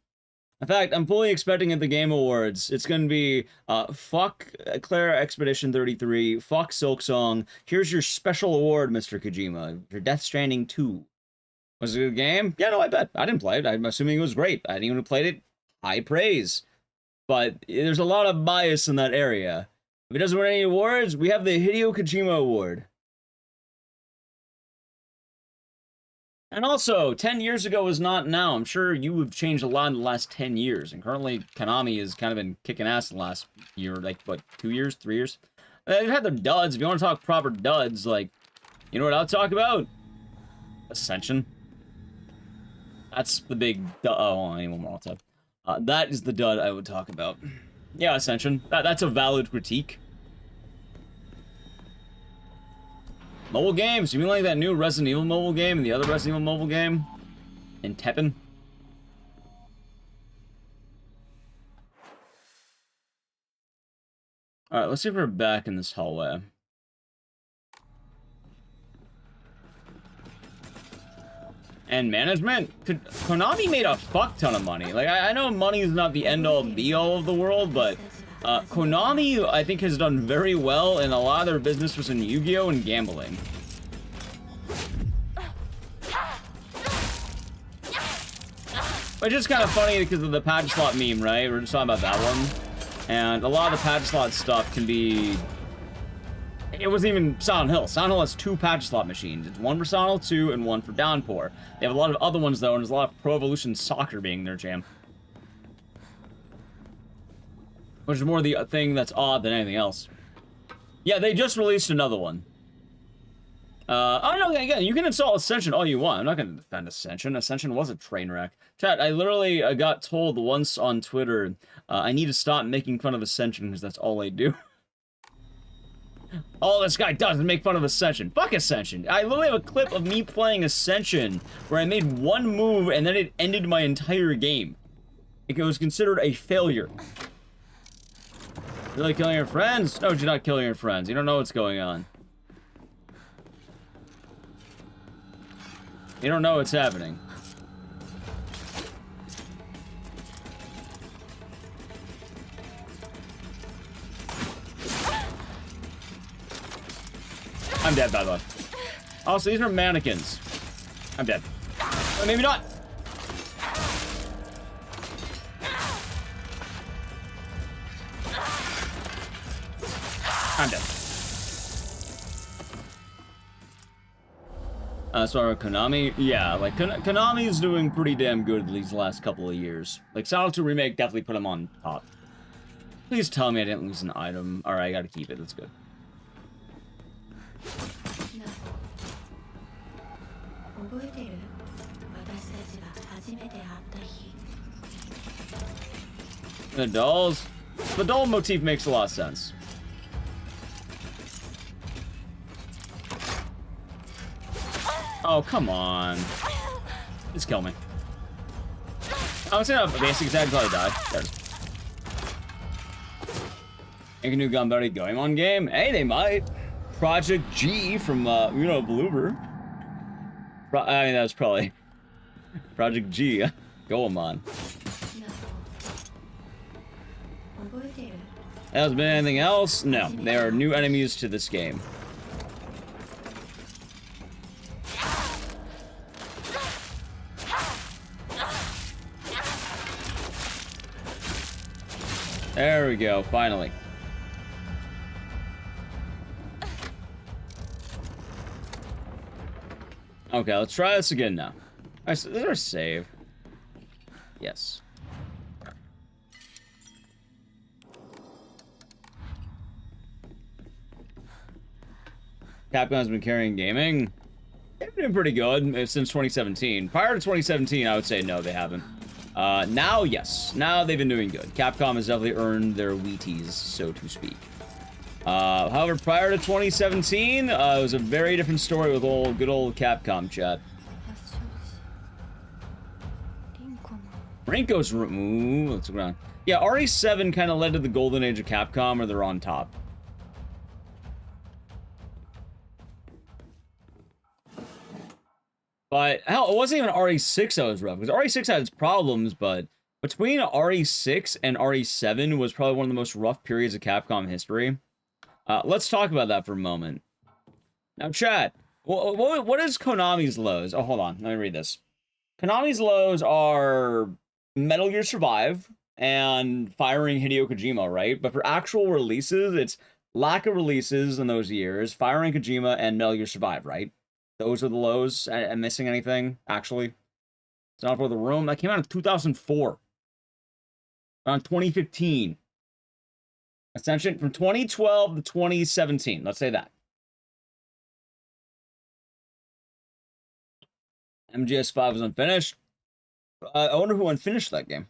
In fact, I'm fully expecting at the Game Awards, it's going to be, fuck Claire Expedition 33, fuck Silksong, here's your special award, Mr. Kojima, for Death Stranding 2. Was it a good game? Yeah, no, I bet. I didn't play it. I'm assuming it was great. Anyone who played it, high praise. But there's a lot of bias in that area. If it doesn't win any awards, we have the Hideo Kojima Award. And also, 10 years ago was not now. I'm sure you have changed a lot in the last 10 years. And currently, Konami has kind of been kicking ass in the last year, like, what, 2 years, 3 years? They've had their duds. If you want to talk proper duds, like, you know what I'll talk about? Ascension. That's the big dud. Oh, I need one more tab. That is the dud I would talk about. Yeah, Ascension. That's a valid critique. Mobile games, you mean like that new Resident Evil mobile game and the other Resident Evil mobile game? And Teppen? Alright, let's see if we're back in this hallway. And management? Konami made a fuck ton of money. Like, I know money is not the end-all be-all of the world, but Konami, I think, has done very well, and a lot of their business was in Yu-Gi-Oh! And gambling. Which is kind of funny because of the patch slot meme, right? We're just talking about that one. And a lot of the patch slot stuff can be... It wasn't even Silent Hill. Silent Hill has 2 patch slot machines. It's one for Silent Hill 2 and one for Downpour. They have a lot of other ones, though, and there's a lot of Pro Evolution Soccer being their jam. Which is more the thing that's odd than anything else. Yeah, they just released another one. Oh no, again, you can install Ascension all you want. I'm not going to defend Ascension. Ascension was a train wreck. Chat, I literally got told once on Twitter, I need to stop making fun of Ascension because that's all I do. All this guy does is make fun of Ascension. Fuck Ascension. I literally have a clip of me playing Ascension where I made one move and then it ended my entire game. It was considered a failure. You're like killing your friends? No, you're not killing your friends. You don't know what's going on. You don't know what's happening. I'm dead, by the way. Also, these are mannequins. I'm dead. Or maybe not. I'm dead. So Konami, yeah, like Konami is doing pretty damn good these last couple of years. Like Silent 2 Remake definitely put them on top. Please tell me I didn't lose an item. All right, I gotta keep it. That's good. The dolls. The doll motif makes a lot of sense. Oh, come on. Just kill me. I was gonna have a basic attack until I die. There it is. Make a new gun buddy going on game? Hey, they might. Project G from, Bloober. I mean, that was probably Project G. Goemon. 覚えている？ Has been anything else? No. There are new enemies to this game. There we go, finally. Okay, let's try this again now. Is there a save? Yes. Capcom has been carrying gaming. They've been pretty good since 2017. Prior to 2017, I would say no, they haven't. Now, yes. Now they've been doing good. Capcom has definitely earned their Wheaties, so to speak. However, prior to 2017, it was a very different story with good old Capcom chat. 発祥時リンコも Rinko's ooh, let's go around. Yeah, RE7 kind of led to the golden age of Capcom, or they're on top. But hell, it wasn't even RE6 that was rough, because RE6 had its problems, but between RE6 and RE7 was probably one of the most rough periods of Capcom history. Let's talk about that for a moment. Now, chat, what is Konami's lows? Oh, hold on, let me read this. Konami's lows are Metal Gear Survive and firing Hideo Kojima, right? But for actual releases, it's lack of releases in those years, firing Kojima, and Metal Gear Survive, right? Those are the lows. I'm missing anything, actually. It's not for the room. That came out in 2004. Around 2015. Ascension from 2012 to 2017. Let's say that. MGS5 was unfinished. I wonder who unfinished that game.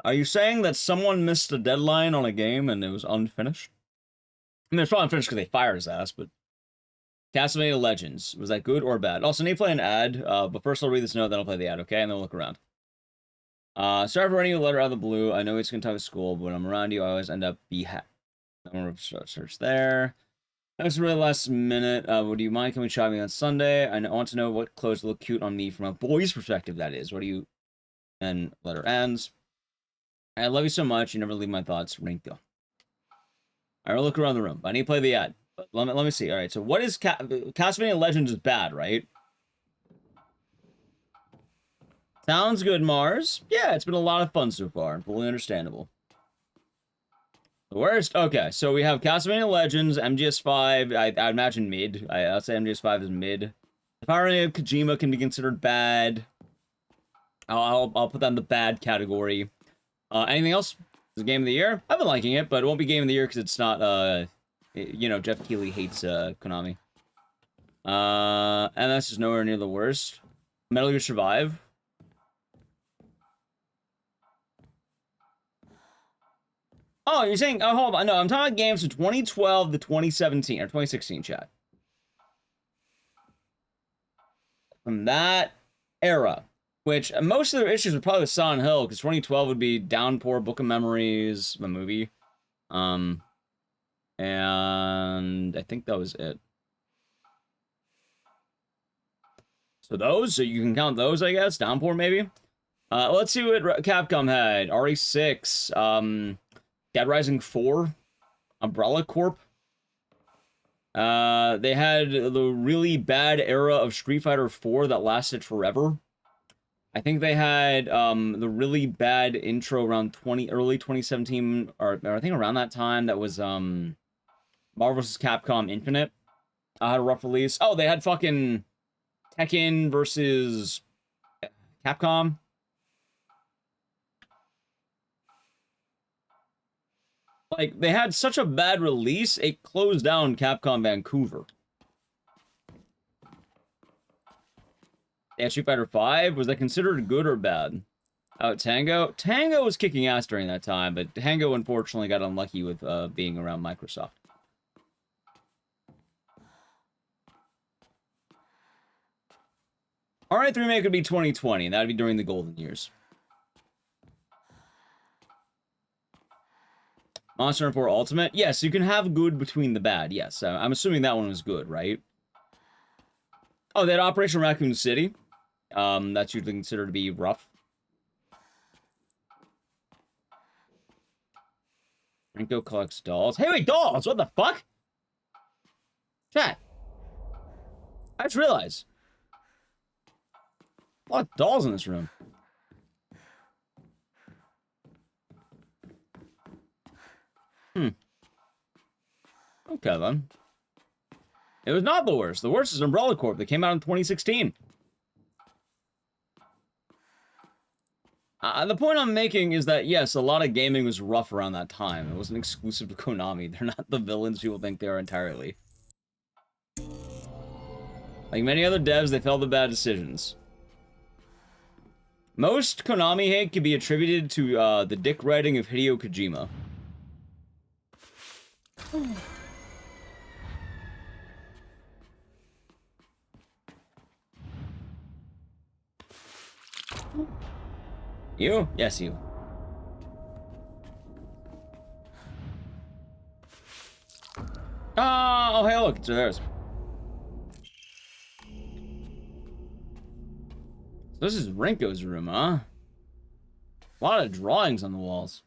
Are you saying that someone missed a deadline on a game and it was unfinished? I mean, it's probably unfinished because they fired his ass, but... Castlevania Legends. Was that good or bad? Also, I need to play an ad, but first I'll read this note, then I'll play the ad, okay? And then we'll look around. Sorry for writing you a letter out of the blue. I know it's going to talk to school, but when I'm around you, I always end up I'm going to search there. That was really last minute. Would you mind coming shopping on Sunday? I want to know what clothes look cute on me from a boy's perspective, that is. What do you... And letter ends. I love you so much. You never leave my thoughts. Rinko. Alright, we'll look around the room. I need to play the ad. But let me see. Alright, so what is... Castlevania Legends is bad, right? Sounds good, Mars. Yeah, it's been a lot of fun so far. Fully understandable. The worst? Okay, so we have Castlevania Legends, MGS5. I imagine mid. I'll say MGS5 is mid. The firing of Kojima can be considered bad. I'll put that in the bad category. Anything else? Is it Game of the Year? I've been liking it, but it won't be Game of the Year because it's not, you know, Jeff Keighley hates Konami. And that's just nowhere near the worst. Metal Gear Survive. Oh, you're saying... Oh, hold on. No, I'm talking about games from 2012 to 2017, or 2016, chat. From that era. Which, most of their issues were probably with Silent Hill, because 2012 would be Downpour, Book of Memories, the movie. And I think that was it. So those, so you can count those, I guess. Downpour, maybe. Let's see what Capcom had. RE6, Dead Rising 4, Umbrella Corp. They had the really bad era of Street Fighter 4 that lasted forever. I think they had the really bad intro around early 2017, or I think around that time. That was Marvel vs. Capcom Infinite. Had a rough release. Oh, they had fucking Tekken versus Capcom. Like, they had such a bad release, it closed down Capcom Vancouver. Yeah, Street Fighter 5, was that considered good or bad? Oh, Tango? Tango was kicking ass during that time, but Tango unfortunately got unlucky with being around Microsoft. Alright, the remake would be 2020, and that would be during the golden years. Monster Hunter 4 Ultimate? Yes, you can have good between the bad. Yes, I'm assuming that one was good, right? Oh, they had Operation Raccoon City. That's usually considered to be rough. Rinko collects dolls. Hey, wait, dolls! What the fuck? Chat. I just realized. A lot of dolls in this room. Okay, then. It was not the worst. The worst is Umbrella Corp that came out in 2016. The point I'm making is that, yes, a lot of gaming was rough around that time. It wasn't exclusive to Konami. They're not the villains people think they are entirely. Like many other devs, they failed the bad decisions. Most Konami hate can be attributed to the dick riding of Hideo Kojima. You? Yes, you. Oh, hey, look, it's theirs. So this is Rinko's room, huh? A lot of drawings on the walls.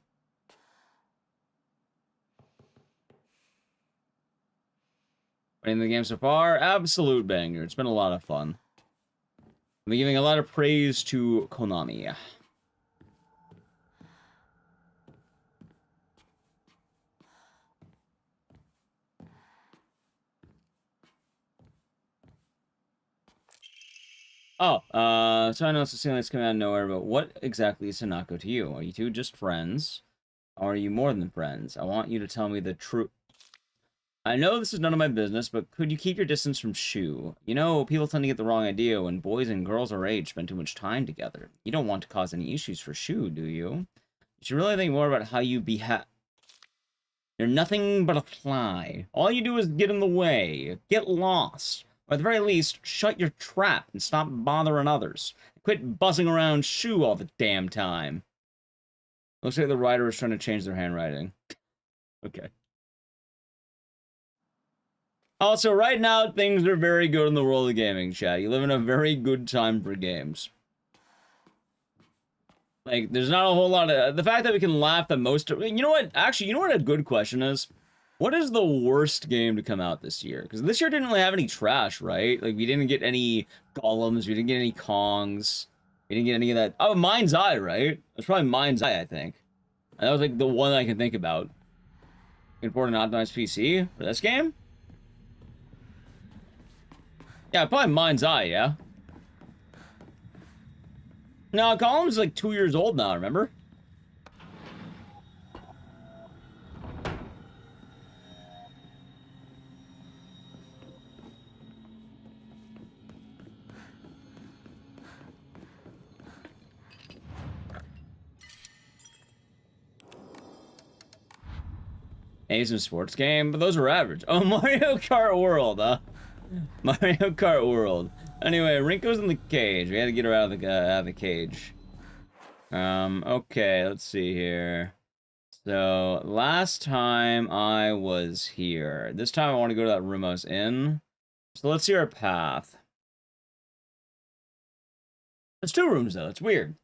Playing the game so far? Absolute banger. It's been a lot of fun. I'm giving a lot of praise to Konami. Oh, so I know it's a scene that's coming out of nowhere, but what exactly is Hanako to you? Are you two just friends? Or are you more than friends? I want you to tell me the truth. I know this is none of my business, but could you keep your distance from Shu? You know, people tend to get the wrong idea when boys and girls our age spend too much time together. You don't want to cause any issues for Shu, do you? You should really think more about how you You're nothing but a fly. All you do is get in the way, get lost. Or at the very least, shut your trap and stop bothering others. Quit buzzing around Shu all the damn time. Looks like the writer is trying to change their handwriting. Okay. Also, right now, things are very good in the world of gaming, chat. You live in a very good time for games. Like, there's not a whole lot of... The fact that we can laugh the most... You know what? Actually, you know what a good question is? What is the worst game to come out this year? Because this year didn't really have any trash, right? Like, we didn't get any Golems, we didn't get any Kongs, we didn't get any of that. Oh, Mind's Eye, right? It's probably Mind's Eye, I think. And that was, like, the one I can think about. Can afford an optimized PC for this game? Yeah, probably Mind's Eye, yeah? No, Golem's like 2 years old now, remember? Asian sports game, but those were average. Oh, Mario Kart World, huh? Mario Kart World. Anyway, Rinko's in the cage. We had to get her out of the cage. Okay, let's see here. So, last time I was here. This time I want to go to that room I was in. So let's see our path. There's two rooms, though. It's weird.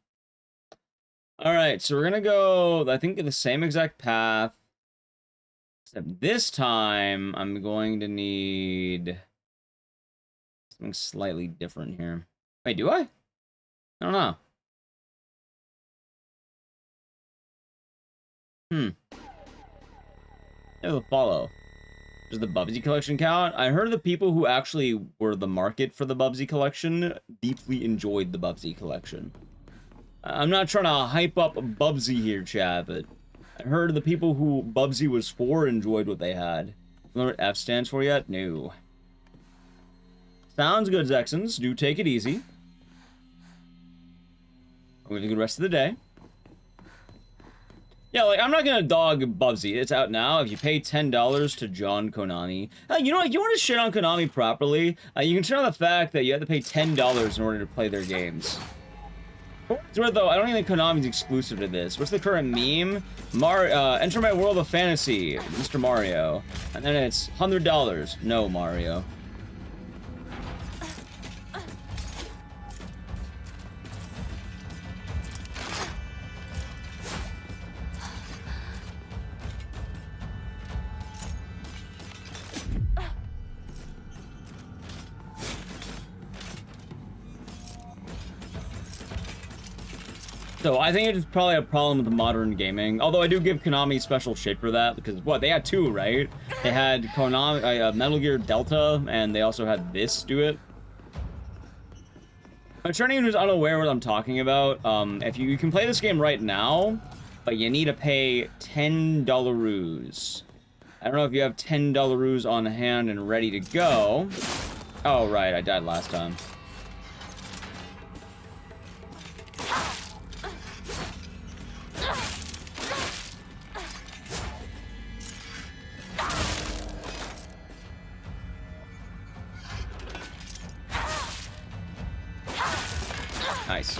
Alright, so we're gonna go, I think, the same exact path. Except this time, I'm going to need something slightly different here. Wait, do I? I don't know. It'll follow. Does the Bubsy collection count? I heard the people who actually were the market for the Bubsy collection deeply enjoyed the Bubsy collection. I'm not trying to hype up Bubsy here, chat, but I heard the people who Bubsy was for enjoyed what they had. You know what F stands for yet? No. Sounds good, Zexons. Do take it easy. We're gonna do the rest of the day. Yeah, like, I'm not gonna dog Bubsy. It's out now. If you pay $10 to John Konami. You know what? You want to shit on Konami properly? You can shit on the fact that you have to pay $10 in order to play their games. It's weird though, I don't even think Konami's exclusive to this. What's the current meme? Enter my world of fantasy, Mr. Mario. And then it's $100. No, Mario. So I think it's probably a problem with modern gaming. Although I do give Konami special shit for that because what they had two, right? They had Konami, Metal Gear Delta, and they also had this do it. I'm sure anyone who's unaware what I'm talking about. If you can play this game right now, but you need to pay $10. I don't know if you have $10 on hand and ready to go. Oh right, I died last time. Nice.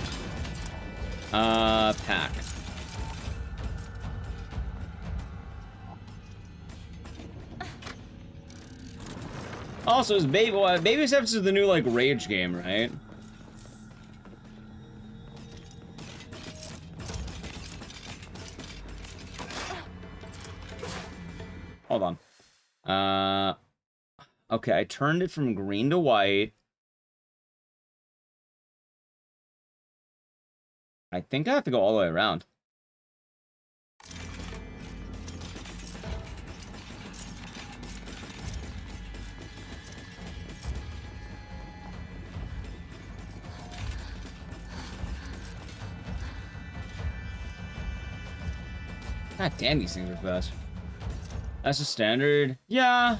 Pack. Also, is Baby Steps is the new, like, Rage game, right? Hold on. Okay, I turned it from green to white. I think I have to go all the way around. God damn, these things are fast. That's the standard. Yeah.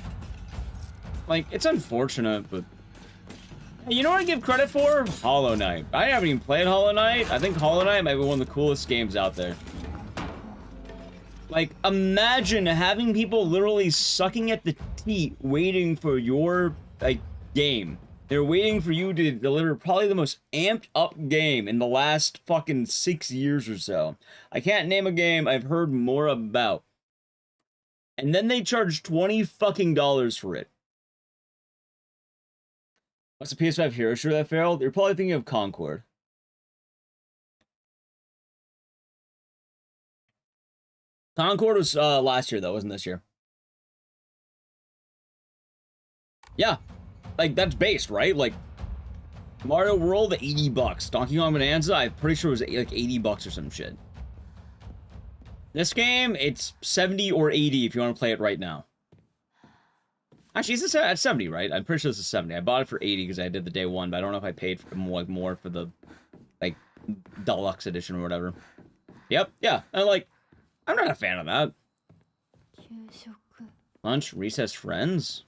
Like, it's unfortunate, but... You know what I give credit for? Hollow Knight. I haven't even played Hollow Knight. I think Hollow Knight might be one of the coolest games out there. Like, imagine having people literally sucking at the teat waiting for your, like, game. They're waiting for you to deliver probably the most amped up game in the last fucking 6 years or so. I can't name a game I've heard more about. And then they charge $20 fucking for it. What's the PS5 hero shooter that failed? You're probably thinking of Concord. Concord was last year though, wasn't this year? Yeah, like that's based, right? Like Mario World, $80. Donkey Kong Bonanza, I'm pretty sure it was like $80 or some shit. This game, it's 70 or 80 if you want to play it right now. Actually, it's at 70, right? I'm pretty sure this is 70. I bought it for 80 because I did the day one, but I don't know if I paid for more for the, like, deluxe edition or whatever. Yep, yeah. And, like, I'm not a fan of that. Lunch, recess, friends?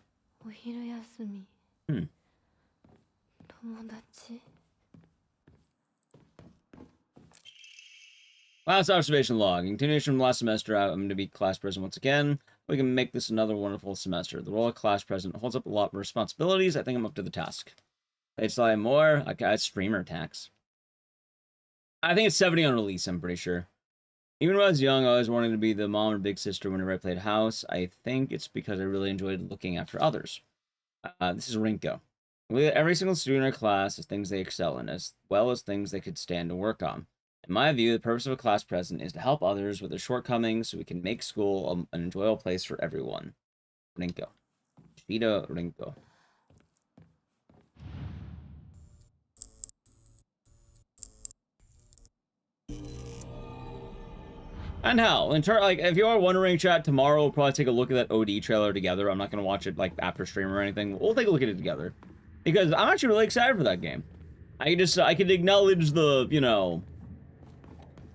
Last observation log. In continuation from last semester, I'm going to be class president once again. We can make this another wonderful semester. The role of class president holds up a lot of responsibilities. I think I'm up to the task. I'd say more. I got streamer tax. I think it's 70 on release, I'm pretty sure. Even when I was young, I always wanted to be the mom or big sister whenever I played house. I think it's because I really enjoyed looking after others. This is Rinko. Every single student in our class has things they excel in, as well as things they could stand to work on. In my view, the purpose of a class president is to help others with their shortcomings so we can make school an enjoyable place for everyone. Rinko. Shida Rinko. And how? Like, if you are wondering, chat, tomorrow we'll probably take a look at that OD trailer together. I'm not going to watch it, like, after stream or anything. We'll take a look at it together. Because I'm actually really excited for that game. I could acknowledge the, you know...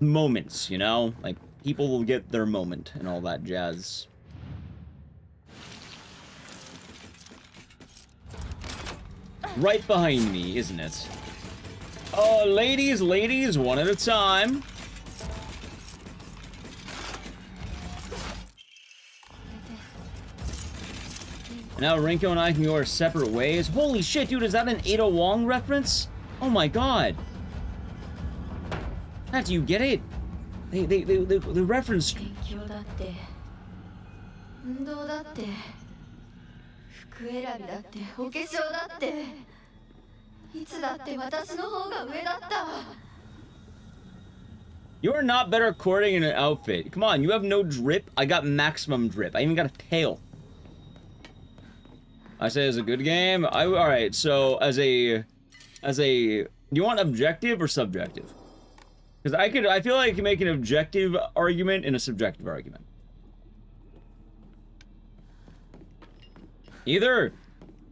moments, you know? Like, people will get their moment and all that jazz. Right behind me, isn't it? Oh, ladies, one at a time. Now Rinko and I can go our separate ways. Holy shit, dude, is that an Ada Wong reference? Oh my god. Matt, do you get it? They referenced. 勉強だって運動だって服選びだってお化粧だっていつだって私の方が上だった You're not better at courting in an outfit. Come on, you have no drip. I got maximum drip. I even got a tail. I say it's a good game. All right. So as a, do you want objective or subjective? Because I feel like I can make an objective argument and a subjective argument. Either.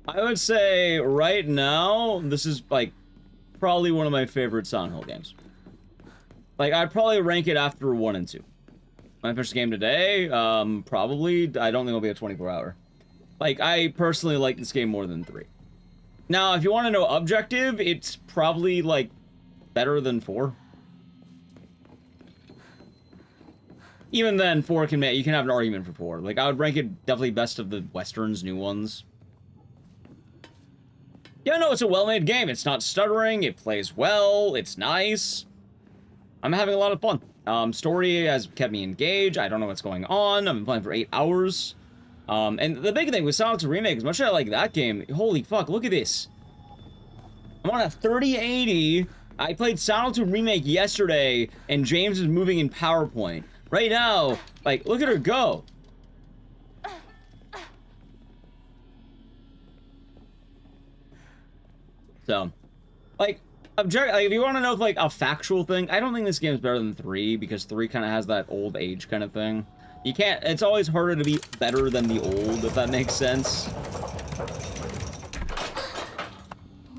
I would say right now this is like probably one of my favorite Silent Hill games. Like, I'd probably rank it after 1 and 2. When I finish the game today, probably, I don't think it'll be a 24-hour. Like, I personally like this game more than 3. Now, if you want to know objective, it's probably, like, better than 4. Even then, 4 can make, you can have an argument for 4. Like, I would rank it definitely best of the Westerns, new ones. Yeah, no, it's a well-made game. It's not stuttering, it plays well, it's nice. I'm having a lot of fun. Story has kept me engaged. I don't know what's going on. I've been playing for 8 hours. And the big thing with Silent Hill Remake, as much as I like that game, holy fuck, look at this. I'm on a 3080. I played Silent Hill Remake yesterday, and James is moving in PowerPoint. Right now, like, look at her go. So, like, if you want to know, like, a factual thing, I don't think this game is better than 3, because 3 kind of has that old age kind of thing. You can't, it's always harder to be better than the old, if that makes sense.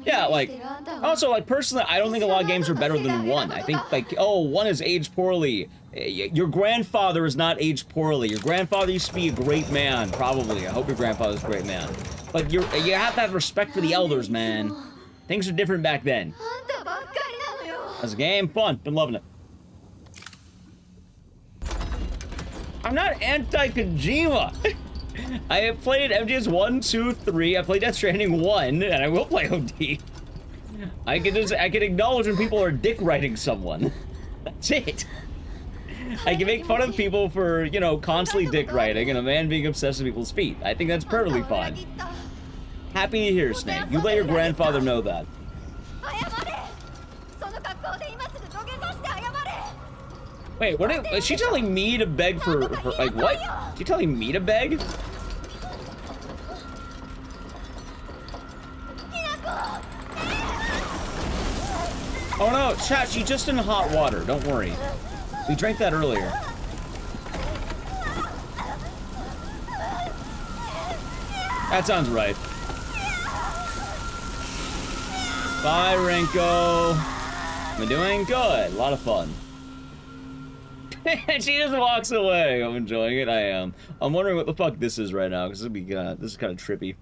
Yeah, like, also, like, personally, I don't think a lot of games are better than 1. I think, like, oh, 1 is aged poorly. Your grandfather is not aged poorly. Your grandfather used to be a great man, probably. I hope your grandfather's a great man. But you have to have respect for the elders, man. Things are different back then. As a game, fun. Been loving it. I'm not anti-Kojima. I have played MGS 1, 2, 3. I played Death Stranding 1, and I will play OD. I can acknowledge when people are dick writing someone. That's it. I can make fun of people for, you know, constantly dick writing and a man being obsessed with people's feet. I think that's perfectly fine. Happy to hear, Snake. You let your grandfather know that. Wait, what is she telling me to beg for like, what? She telling me to beg? Oh no, chat, she's just in hot water, don't worry. We drank that earlier. That sounds right. Bye, Rinko. I'm doing good, a lot of fun. She just walks away. I'm enjoying it. I am. I'm wondering what the fuck this is right now, because this is kind of trippy.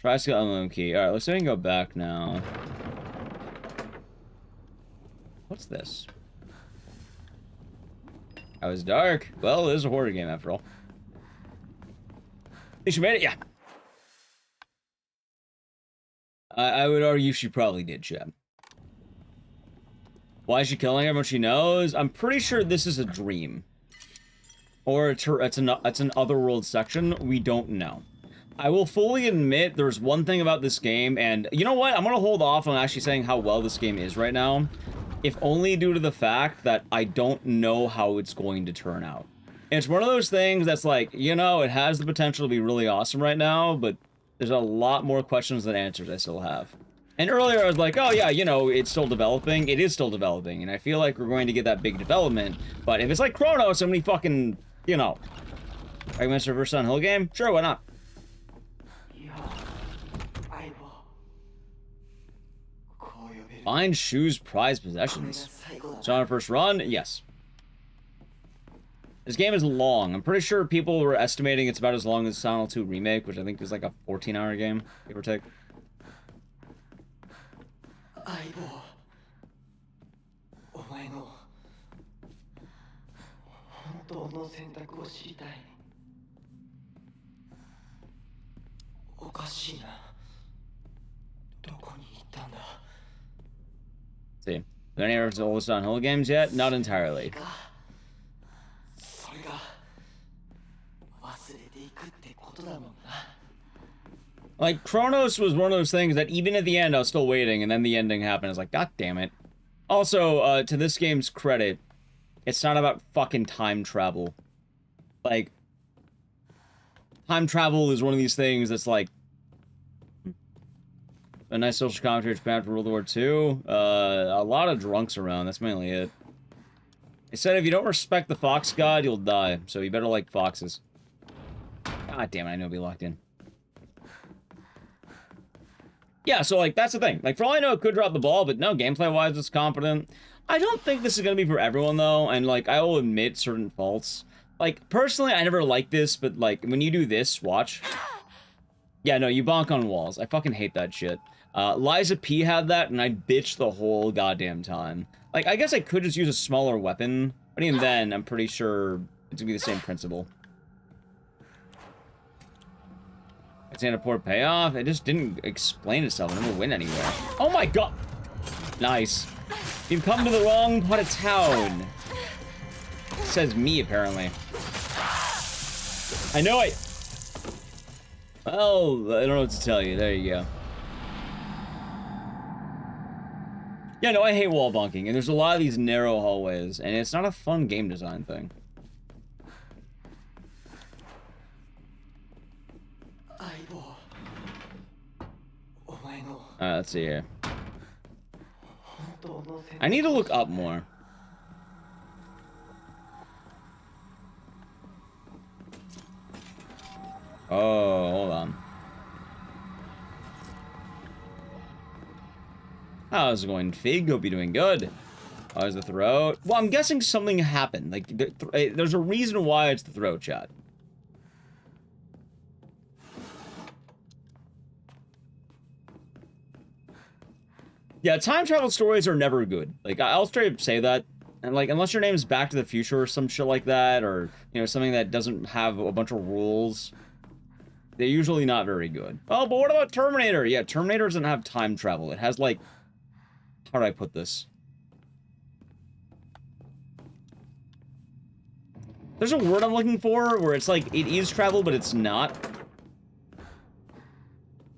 Tricycle unload key. All right, let's see if we can go back now. What's this? I was dark. Well, it is a horror game after all. At least you made it, yeah. I would argue she probably did, Chad. Why is she killing everyone she knows? I'm pretty sure this is a dream. Or it's an otherworld section. We don't know. I will fully admit there's one thing about this game, and you know what? I'm gonna hold off on actually saying how well this game is right now, if only due to the fact that I don't know how it's going to turn out. And it's one of those things that's like, you know, it has the potential to be really awesome right now, but there's a lot more questions than answers I still have. And earlier I was like, oh yeah, you know, it's still developing. It is still developing, and I feel like we're going to get that big development, but if it's like Chrono, so many fucking, you know, Arguments Reverse Silent Hill game? Sure, why not? Find shoes, prize possessions. So on our first run, yes. This game is long. I'm pretty sure people were estimating it's about as long as Silent Hill 2 Remake, which I think is like a 14-hour game, give or take. see. Are there any of those downhill games yet? Not entirely. それが忘れていくってことだもんな。 Like, Chronos was one of those things that even at the end I was still waiting, and then the ending happened. I was like, God damn it. Also, to this game's credit, it's not about fucking time travel. Like, time travel is one of these things that's like a nice social commentary Japan for World War II. A lot of drunks around, that's mainly it. They said if you don't respect the fox god, you'll die, so you better like foxes. God damn it, I know it'll be locked in. Yeah, so, like, that's the thing. Like, for all I know, it could drop the ball, but no, gameplay-wise, it's competent. I don't think this is gonna be for everyone, though, and, like, I will admit certain faults. Like, personally, I never liked this, but, like, when you do this, watch. Yeah, no, you bonk on walls. I fucking hate that shit. Liza P had that, and I bitched the whole goddamn time. Like, I guess I could just use a smaller weapon, but even then, I'm pretty sure it's gonna be the same principle. It's in a poor payoff. It just didn't explain itself. It never went anywhere. Oh my god! Nice. You've come to the wrong part of town. Says me, apparently. I know it! Well, I don't know what to tell you. There you go. Yeah, no, I hate wall bonking, and there's a lot of these narrow hallways, and it's not a fun game design thing. Alright, let's see here. I need to look up more. Oh, hold on. How's it going, Fig? Hope you're doing good. How's the throat? Well, I'm guessing something happened. Like, there's a reason why it's the throat, chat. Yeah, time travel stories are never good. Like, I'll straight up say that. And, like, unless your name's Back to the Future or some shit like that, or, you know, something that doesn't have a bunch of rules, they're usually not very good. Oh, but what about Terminator? Yeah, Terminator doesn't have time travel. It has, like, how do I put this? There's a word I'm looking for where it's like, it is travel, but it's not.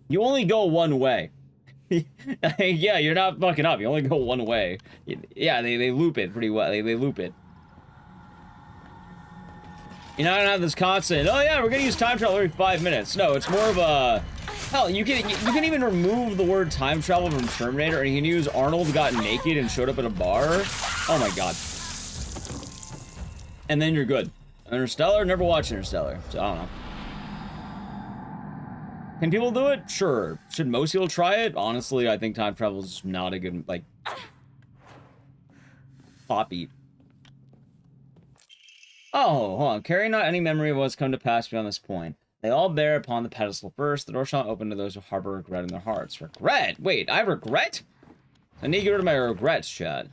You only go one way. Yeah, you're not fucking up. You only go one way. Yeah, they loop it pretty well. They loop it. You're not gonna have this constant, oh yeah, we're gonna use time travel every 5 minutes. No, it's more of a... Hell, you can even remove the word time travel from Terminator, and you can use Arnold got naked and showed up at a bar. Oh my god. And then you're good. Interstellar? Never watched Interstellar, so I don't know. Can people do it? Sure. Should most people try it? Honestly, I think time travel is not a good, like, pop beat. Oh, hold on. Carry not any memory of what's come to pass beyond this point. They all bear upon the pedestal first. The door shall open to those who harbor regret in their hearts. Regret? Wait, I regret? I need to get rid of my regrets, Chad.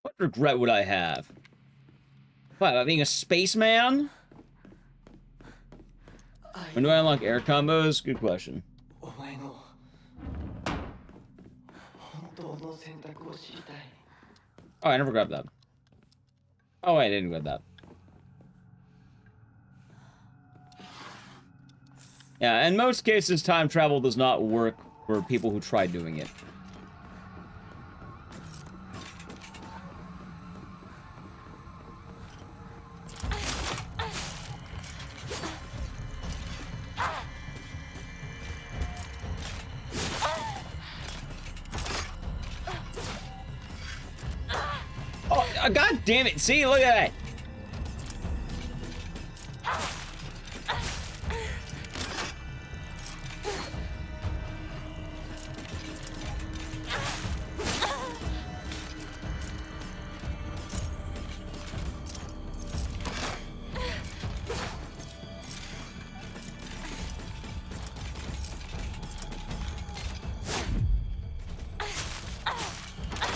What regret would I have? What, about being a spaceman? When do I unlock air combos? Good question. Oh, I never grabbed that. Oh, wait, I didn't grab that. Yeah, in most cases, time travel does not work for people who try doing it. God damn it! See, look at that!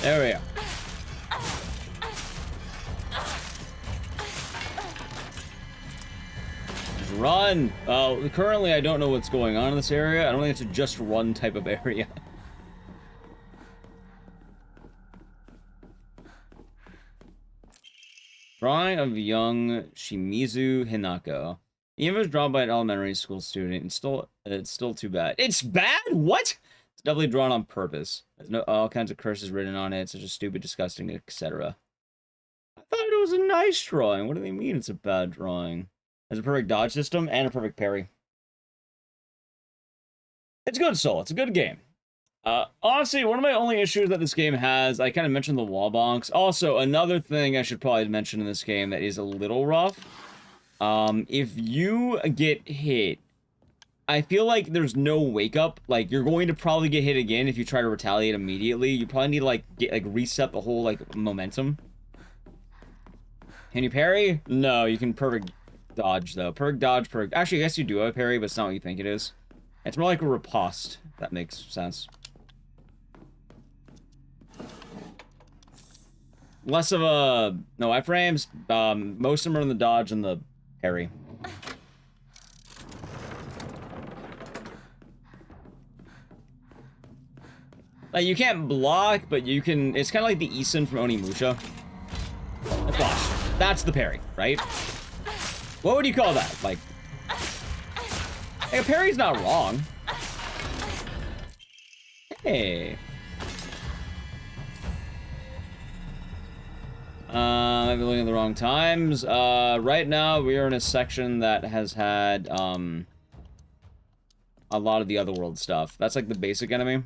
There we go. Run! Currently I don't know what's going on in this area. I don't think it's a just run type of area. Drawing of young Shimizu Hinako. The image was drawn by an elementary school student. It's still too bad. It's bad? What? It's definitely drawn on purpose. There's all kinds of curses written on it, such as stupid, disgusting, etc. I thought it was a nice drawing. What do they mean it's a bad drawing? There's a perfect dodge system and a perfect parry. It's good, Soul. It's a good game. Honestly, one of my only issues that this game has, I kind of mentioned the wall bonks. Also, another thing I should probably mention in this game that is a little rough. If you get hit, I feel like there's no wake up. Like, you're going to probably get hit again if you try to retaliate immediately. You probably need to, like, reset the whole, like, momentum. Can you parry? No, you can perfect dodge, though. Perfect dodge, perfect... Actually, I guess you do have a parry, but it's not what you think it is. It's more like a riposte, if that makes sense. Less of a... No, iframes. Most of them are in the dodge and the parry. Like, you can't block, but you can... It's kind of like the Isin from Onimusha. Let's watch. That's the parry, right? What would you call that? Like... Hey, a parry's not wrong. Hey. I've been looking at the wrong times. Right now, we are in a section that has had, a lot of the Otherworld stuff. That's like the basic enemy.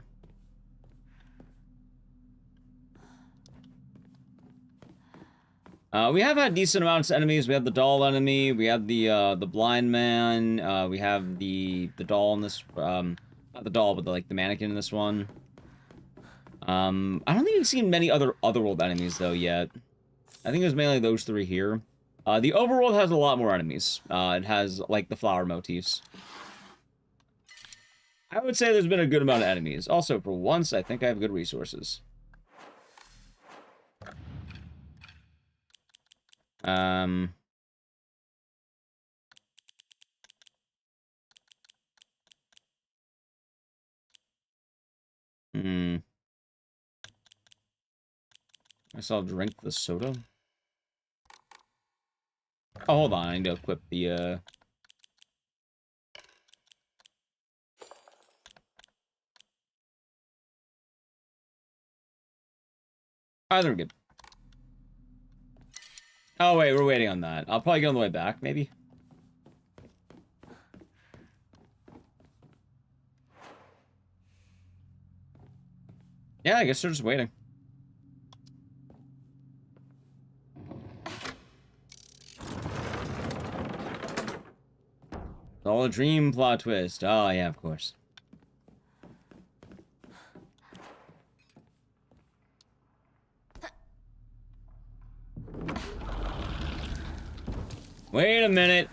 We have had decent amounts of enemies. We had the doll enemy. We had the blind man. We have the doll in this, not the doll, but the mannequin in this one. I don't think we've seen many other Otherworld enemies, though, yet. I think it was mainly those three here. The Overworld has a lot more enemies. It has, like, the flower motifs. I would say there's been a good amount of enemies. Also, for once, I think I have good resources. Hmm. I guess I'll drink the soda. Oh, hold on. I need to equip the, Alright, they're good. Oh, wait, we're waiting on that. I'll probably get on the way back, maybe. Yeah, I guess they're just waiting. It's all a dream plot twist. Oh, yeah, of course. Wait a minute.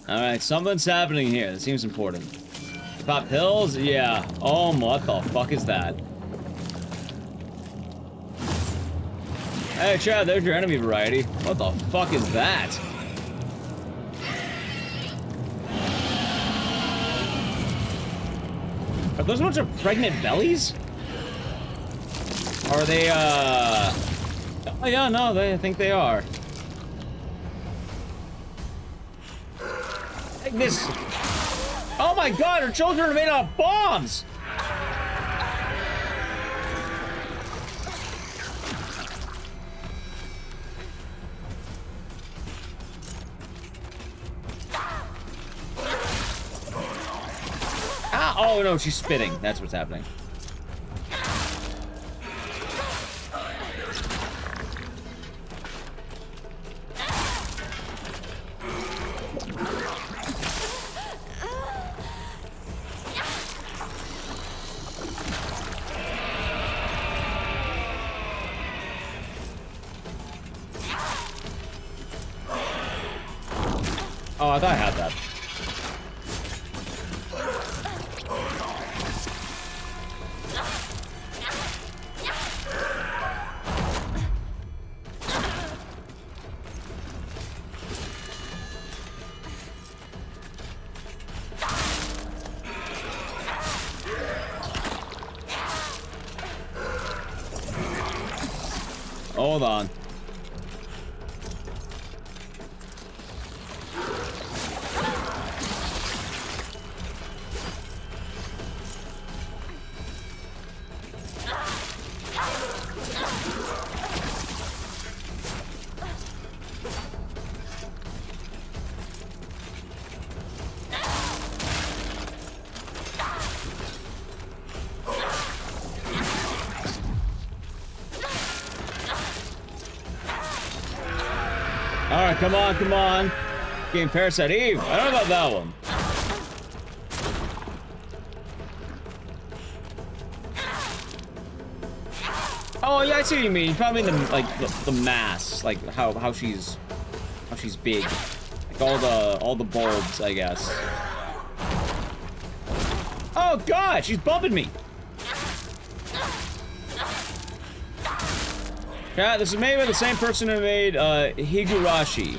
Alright, something's happening here. That seems important. Pop pills? Yeah. Oh, what the fuck is that? Hey, Chad, there's your enemy variety. What the fuck is that? Are those a bunch of pregnant bellies? Are they, Oh, yeah, no, I think they are. Ecdycis. Oh my god, her children are made out of bombs! Ah, oh no, she's spitting. That's what's happening. Oh, I thought I had that. Hold on. Alright, come on, come on. Game Parasite Eve. I don't know about that one. Oh yeah, I see what you mean. You probably mean the mass, like how she's big. Like all the bulbs, I guess. Oh god, she's bumping me. Yeah, this is made by the same person who made Higurashi,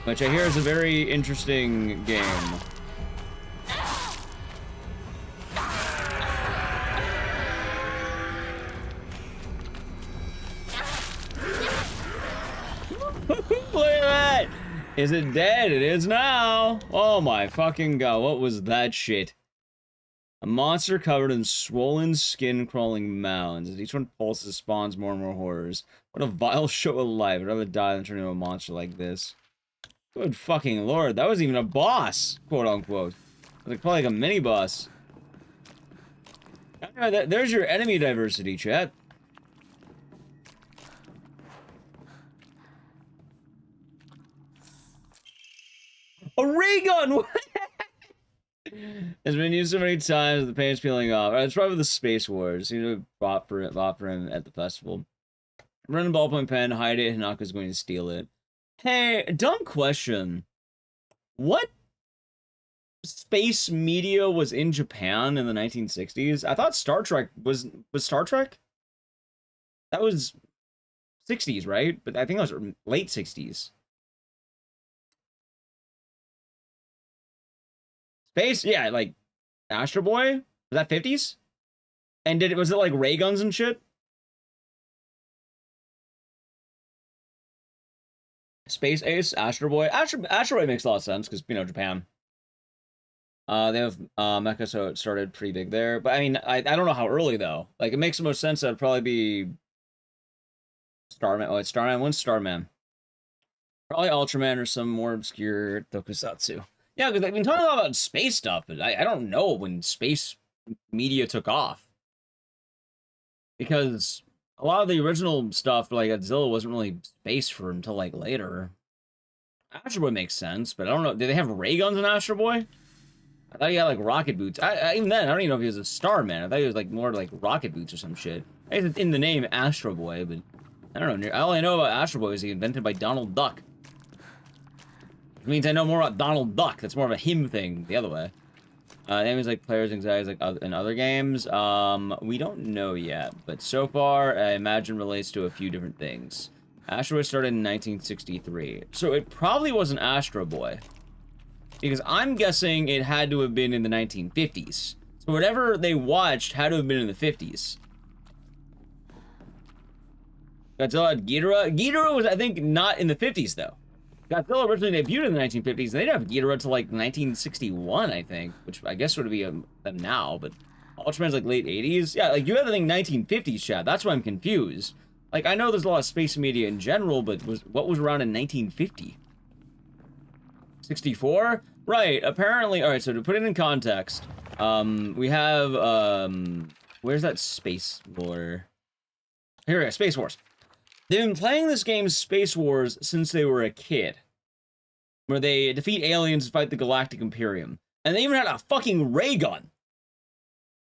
which I hear is a very interesting game. Look at that! Is it dead? It is now! Oh my fucking god, what was that shit? A monster covered in swollen skin crawling mounds. As each one pulses, spawns more and more horrors. What a vile show of life. I'd rather die than turn into a monster like this. Good fucking lord, that wasn't even a boss, quote unquote. It was like probably like a mini boss. Anyway, there's your enemy diversity, chat. A ray gun! It's been used so many times, the paint's peeling off. It's probably the Space Wars. You know, bought for him at the festival. Run a ballpoint pen, hide it, Hanaka's going to steal it. Hey, dumb question. What space media was in Japan in the 1960s? I thought Star Trek was Star Trek? That was 60s, right? But I think that was late 60s. Space? Yeah, like Astro Boy? Was that 50s? And was it like ray guns and shit? Space Ace, Astro Boy. Astro Boy makes a lot of sense because, you know, Japan. They have mecha, so it started pretty big there. But I mean, I don't know how early though. Like, it makes the most sense that it'd probably be Starman. Oh, it's Starman. When's Starman? Probably Ultraman or some more obscure tokusatsu. Yeah, because I've been talking a lot about space stuff, but I don't know when space media took off. Because a lot of the original stuff, like Godzilla, wasn't really space for until like later. Astro Boy makes sense, but I don't know. Did they have ray guns in Astro Boy? I thought he had like rocket boots. Even then, I don't even know if he was a Starman. I thought he was like more like rocket boots or some shit. It's in the name Astro Boy, but I don't know. All I know about Astro Boy is he invented by Donald Duck. It means I know more about Donald Duck. That's more of a him thing the other way. Enemies like players' anxieties like in other games. We don't know yet, but so far I imagine relates to a few different things. Astro Boy started in 1963, so it probably wasn't Astro Boy, because I'm guessing it had to have been in the 1950s. So whatever they watched had to have been in the 50s. Godzilla had Ghidorah. Ghidorah was, I think, not in the 50s though. Godzilla originally debuted in the 1950s, and they didn't have Ghidorah until like 1961, I think, which I guess would be them now, but Ultraman's like late 80s. Yeah, like you have to think 1950s, chat. That's why I'm confused. Like, I know there's a lot of space media in general, but what was around in 1950? 64? Right, apparently, alright, so to put it in context, we have, where's that Space War? Here we go, Space Wars. They've been playing this game Space Wars since they were a kid, where they defeat aliens and fight the Galactic Imperium. And they even had a fucking ray gun.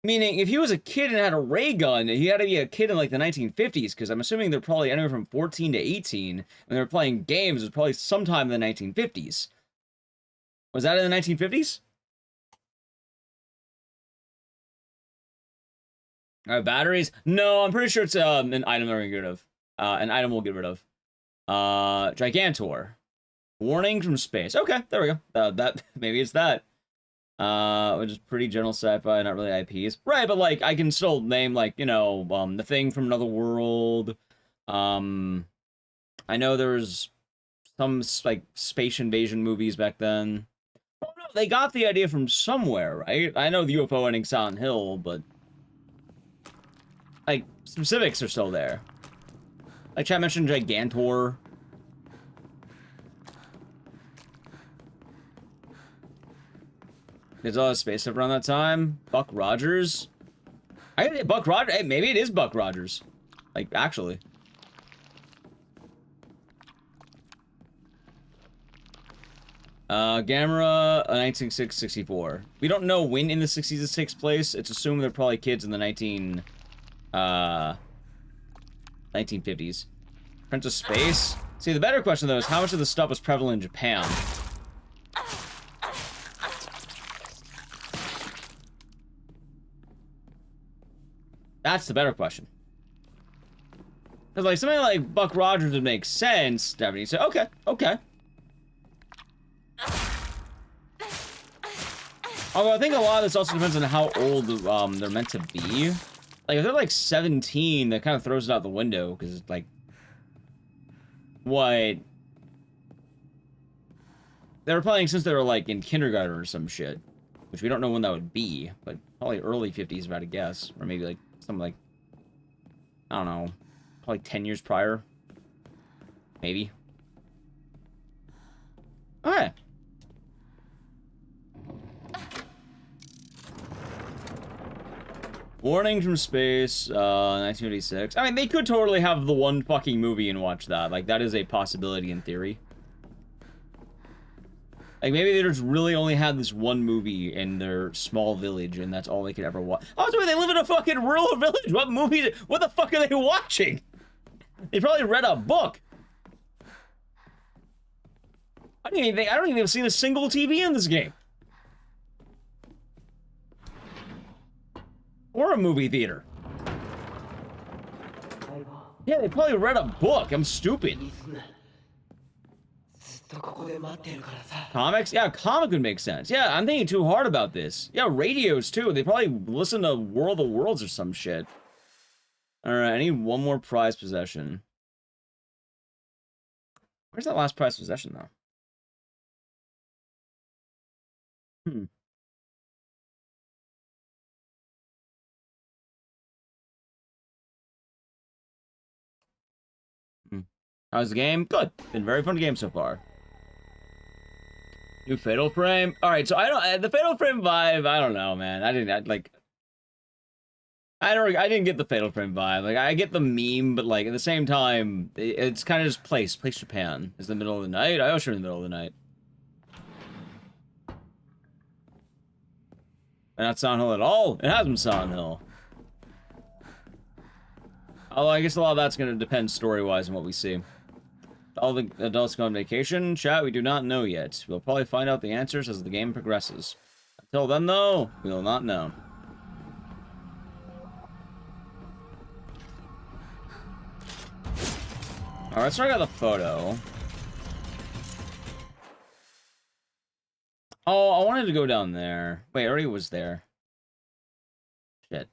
Meaning, if he was a kid and had a ray gun, he had to be a kid in like the 1950s, because I'm assuming they're probably anywhere from 14 to 18, when they were playing games. It was probably sometime in the 1950s. Was that in the 1950s? Batteries? No, I'm pretty sure it's an item they're gonna get rid of. An item we'll get rid of. Gigantor. Warning from space. Okay, there we go. That maybe it's that. Which is pretty general sci-fi, not really IPs. Right, but like I can still name like, you know, The Thing from Another World, I know there was some like space invasion movies back then. Oh no, they got the idea from somewhere, right? I know the UFO ending Silent Hill, but like specifics are still there. Like chat mentioned Gigantor. There's all the space stuff around that time. Buck Rogers. Buck Rogers. Hey, maybe it is Buck Rogers. Like, actually. Gamera, 1964. We don't know when in the 60s this takes place. It's assumed they're probably kids in the 1950s. Prince of Space. See, the better question, though, is how much of the stuff was prevalent in Japan? That's the better question. Because, like, something like Buck Rogers would make sense, Stephanie said, okay, okay. Although I think a lot of this also depends on how old they're meant to be. Like, if they're, like, 17, that kind of throws it out the window, because, like, what? They were playing since they were, like, in kindergarten or some shit. Which we don't know when that would be, but probably early 50s, if I had to guess. Or maybe, like, something like, I don't know, probably 10 years prior. Maybe. Alright. Warning from Space, 1986. I mean, they could totally have the one fucking movie and watch that. Like, that is a possibility in theory. Like, maybe they just really only had this one movie in their small village, and that's all they could ever watch. Oh, that's why they live in a fucking rural village! What movie? What the fuck are they watching? They probably read a book. I don't even have seen a single TV in this game. Or a movie theater. Yeah, they probably read a book. I'm stupid. Comics? Yeah, comic would make sense. Yeah, I'm thinking too hard about this. Yeah, radios too. They probably listen to World of Worlds or some shit. Alright, I need one more prized possession. Where's that last prized possession, though? How's the game? Good. Been a very fun game so far. New Fatal Frame. All right, so the Fatal Frame vibe. I don't know, man. I didn't get the Fatal Frame vibe. Like, I get the meme, but like at the same time, it's kind of just place Japan. It's the middle of the night. I also in the middle of the night. And not Silent Hill at all. It has been Silent Hill. Although I guess a lot of that's going to depend story-wise on what we see. All the adults go on vacation? Chat, we do not know yet. We'll probably find out the answers as the game progresses. Until then, though, we will not know. Alright, let's check out the photo. Oh, I wanted to go down there. Wait, I already was there. Shit.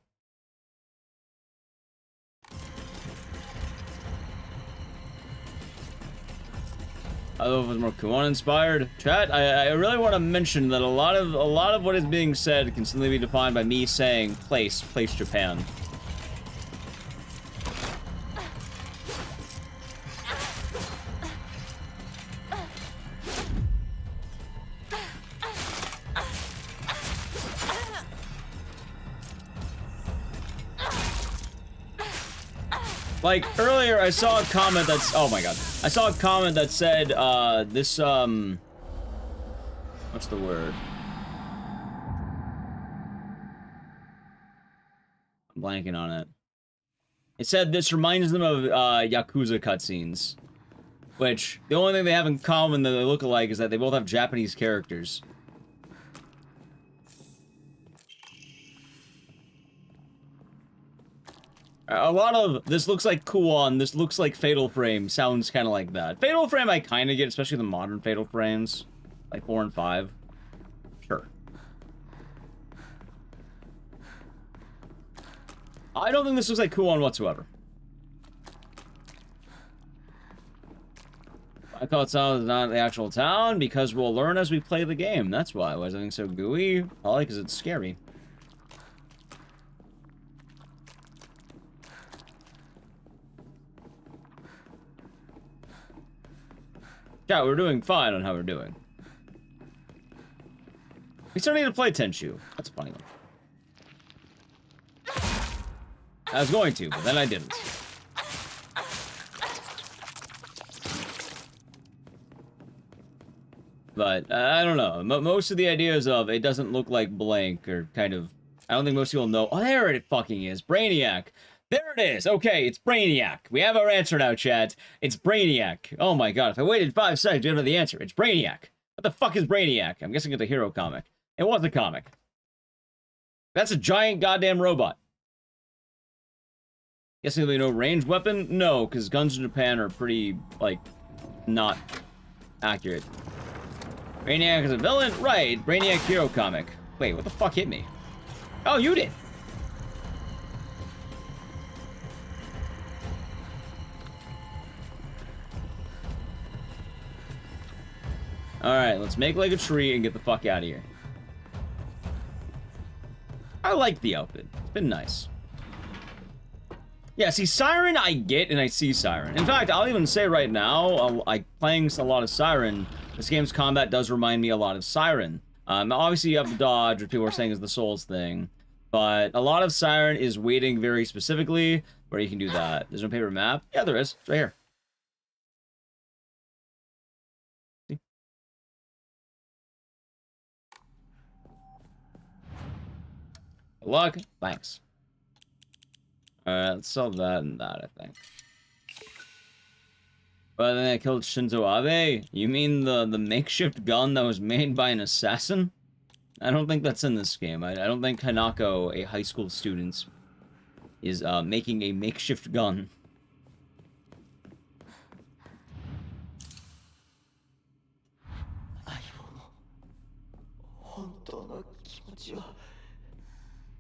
I don't know if it was more Kuon inspired. Chat, I really want to mention that a lot of what is being said can simply be defined by me saying place Japan. Like, earlier I saw a comment that's... Oh my god. I saw a comment that said, this, what's the word? I'm blanking on it. It said this reminds them of, Yakuza cutscenes. Which, the only thing they have in common that they look alike is that they both have Japanese characters. A lot of this looks like Kuon, this looks like Fatal Frame, sounds kind of like that. Fatal Frame I kind of get, especially the modern Fatal Frames. Like 4 and 5. Sure. I don't think this looks like Kuon whatsoever. call it town is not the actual town because we'll learn as we play the game. That's why. Why is everything so gooey? Probably because it's scary. Yeah, we're doing fine on how we're doing. We still need to play Tenchu. That's a funny one. I was going to, but then I didn't. But, I don't know. Most of the ideas of it doesn't look like blank are kind of... I don't think most people know. Oh, there it fucking is. Brainiac. There it is. Okay, it's Brainiac. We have our answer now, chat. It's Brainiac. Oh my god, if I waited 5 seconds, you'd know the answer. It's Brainiac. What the fuck is Brainiac? I'm guessing it's a hero comic. It was a comic. That's a giant goddamn robot. Guessing there'll be no ranged weapon? No, because guns in Japan are pretty, like, not accurate. Brainiac is a villain? Right, Brainiac hero comic. Wait, what the fuck hit me? Oh, you did! Alright, let's make like a tree and get the fuck out of here. I like the outfit. It's been nice. Yeah, see, Siren I get, and I see Siren. In fact, I'll even say right now, playing a lot of Siren, this game's combat does remind me a lot of Siren. Obviously you have the dodge, which people are saying is the Souls thing, but a lot of Siren is waiting very specifically where you can do that. There's no paper map? Yeah, there is. It's right here. See? Good luck. Thanks. Alright, let's sell that and that, I think. But then I killed Shinzo Abe? You mean the makeshift gun that was made by an assassin? I don't think that's in this game. I don't think Hanako, a high school student, is making a makeshift gun.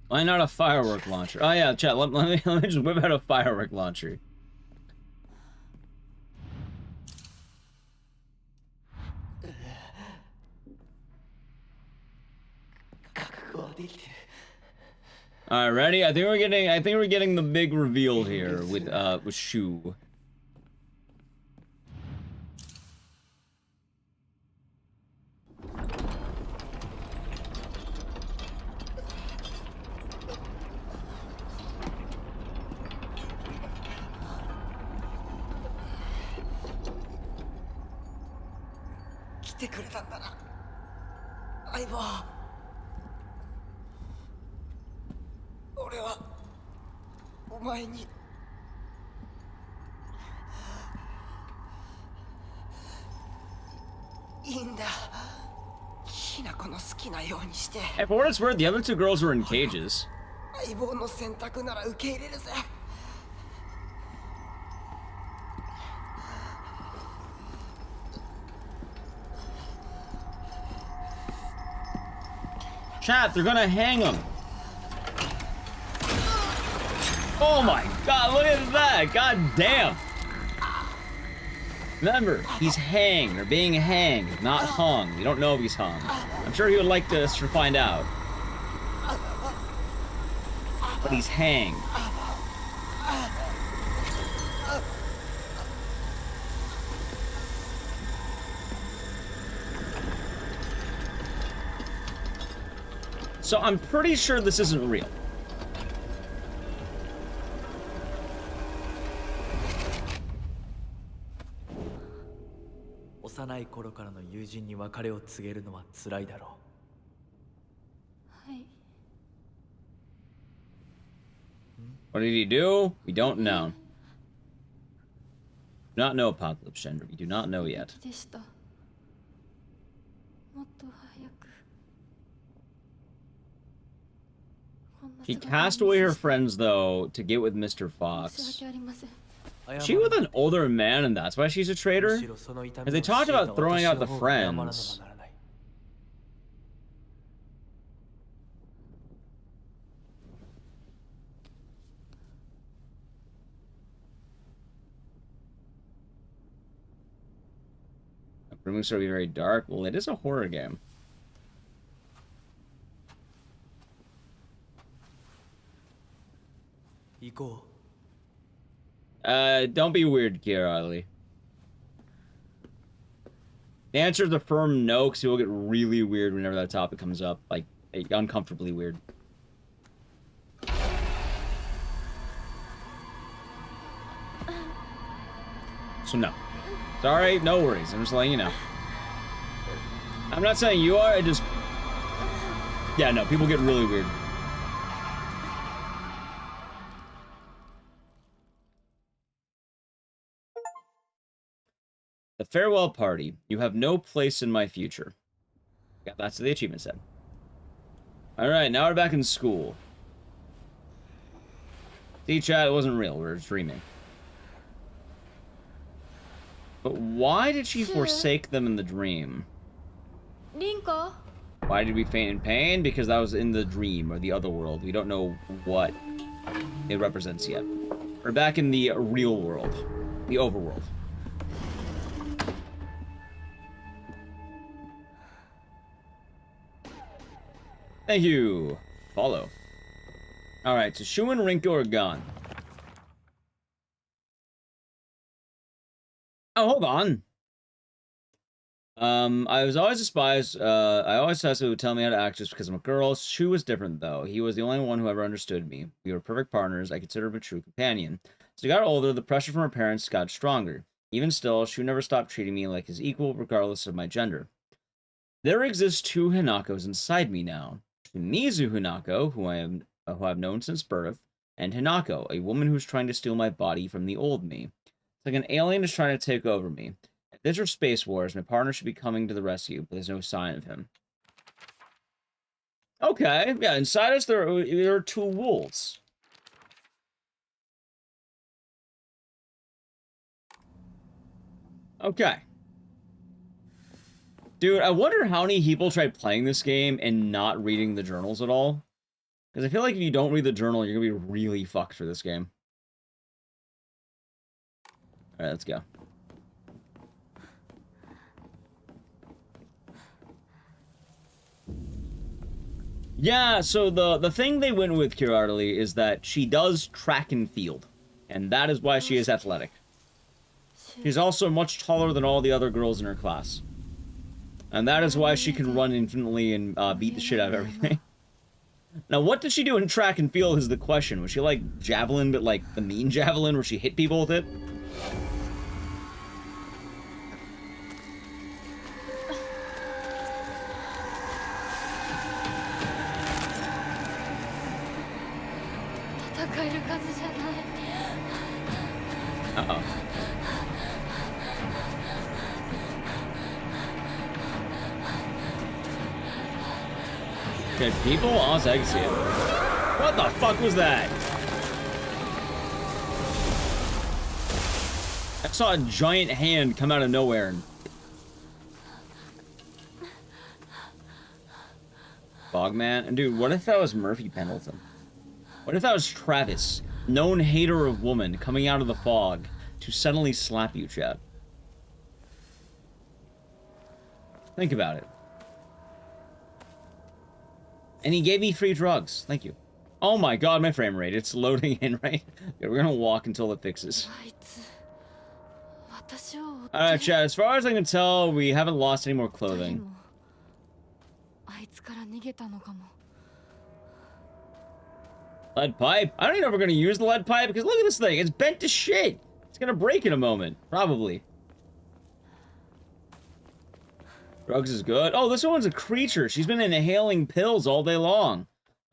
Why not a firework launcher? Oh yeah, chat, let me just whip out a firework launcher. Alright, ready? I think we're getting the big reveal here with Shu. Hey, for what it's worth, the other two girls were in cages. Chat, they're gonna hang him. Oh my god, look at that! God damn! Remember, he's hanged, or being hanged, not hung. We don't know if he's hung. I'm sure he would like us to find out. But he's hanged. So I'm pretty sure this isn't real. What did he do? We don't know. Do not know, Apocalypse Gender. We do not know yet. She cast away her friends, though, to get with Mr. Fox. Is she with an older man, and that's why she's a traitor? As they talked about throwing out the friends. Room sort of be very dark. Well, it is a horror game. Don't be weird, Kirali. The answer is a firm no, because people get really weird whenever that topic comes up. Like, uncomfortably weird. So no. Sorry, no worries. I'm just letting you know. I'm not saying you are, I just... Yeah, no, people get really weird. The farewell party. You have no place in my future. Yeah, that's what the achievement said. Alright, now we're back in school. See, chat, it wasn't real. We were dreaming. But why did she forsake them in the dream? Rinko? Why did we faint in pain? Because that was in the dream, or the other world. We don't know what it represents yet. We're back in the real world. The overworld. Thank you. Follow. Alright, so Shu and Rinko are gone. Oh, hold on. I was always despised. I always thought he would tell me how to act just because I'm a girl. Shu was different, though. He was the only one who ever understood me. We were perfect partners. I considered him a true companion. As I got older, the pressure from our parents got stronger. Even still, Shu never stopped treating me like his equal, regardless of my gender. There exist two Hanakos inside me now. Shimizu Hanako, who I've known since birth, and Hanako, a woman who's trying to steal my body from the old me. It's like an alien is trying to take over me. If these are space wars, my partner should be coming to the rescue, but there's no sign of him. Okay, yeah, inside us there are two wolves. Okay. Dude, I wonder how many people tried playing this game and not reading the journals at all. Because I feel like if you don't read the journal, you're going to be really fucked for this game. Alright, let's go. Yeah, so the thing they went with, Kirarli, is that she does track and field. And that is why she is athletic. She's also much taller than all the other girls in her class. And that is why she can run infinitely and beat the shit out of everything. Now, what did she do in track and field is the question. Was she like javelin, but like the mean javelin where she hit people with it? Uh-oh. Okay, people? Honestly, I can see it. What the fuck was that? I saw a giant hand come out of nowhere and... Bogman? And dude, what if that was Murphy Pendleton? What if that was Travis, known hater of woman, coming out of the fog to suddenly slap you, Chad? Think about it. And he gave me free drugs. Thank you. Oh my god, my frame rate. It's loading in, right? Okay, we're gonna walk until it fixes. Alright, Chad, as far as I can tell, we haven't lost any more clothing. Lead pipe? I don't even know if we're gonna use the lead pipe, because look at this thing. It's bent to shit. It's gonna break in a moment. Probably. Drugs is good. Oh, this one's a creature. She's been inhaling pills all day long.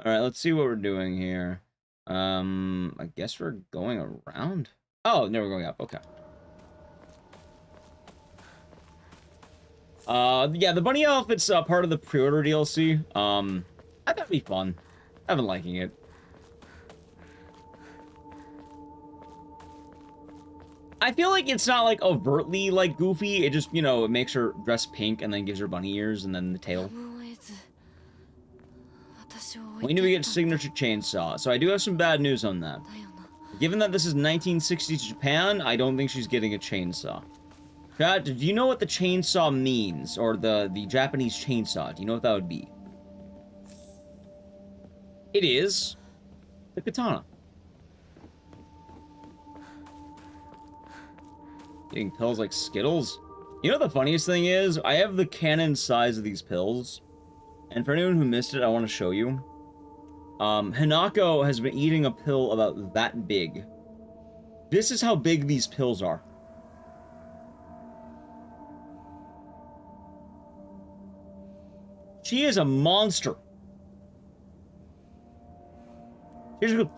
Alright, let's see what we're doing here. I guess we're going around. Oh, no, we're going up. Okay. Yeah, the bunny outfit's part of the pre-order DLC. I thought it'd be fun. I've been liking it. I feel like it's not, like, overtly, like, goofy. It just, you know, it makes her dress pink and then gives her bunny ears and then the tail. When do we get signature chainsaw? So I do have some bad news on that. Given that this is 1960s Japan, I don't think she's getting a chainsaw. Chat, do you know what the chainsaw means? Or the Japanese chainsaw? Do you know what that would be? It is the katana. Eating pills like Skittles? You know the funniest thing is? I have the cannon size of these pills. And for anyone who missed it, I want to show you. Hinako has been eating a pill about that big. This is how big these pills are. She is a monster. Here's a good...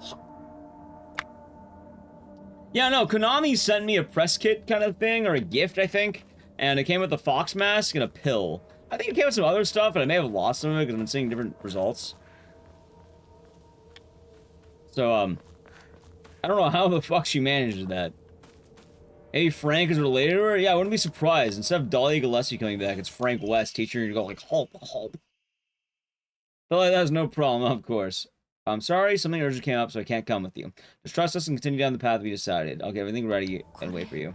Yeah, no, Konami sent me a press kit kind of thing, or a gift, I think. And it came with a fox mask and a pill. I think it came with some other stuff, and I may have lost some of it because I've been seeing different results. So, I don't know how the fuck she managed that. Maybe Frank is related to her? Yeah, I wouldn't be surprised. Instead of Dahlia Gillespie coming back, it's Frank West teaching her to go like, hulp, hulp. Feel like that's no problem, of course. I'm sorry, something urgent came up, so I can't come with you. Just trust us and continue down the path we decided. I'll get everything ready and wait for you.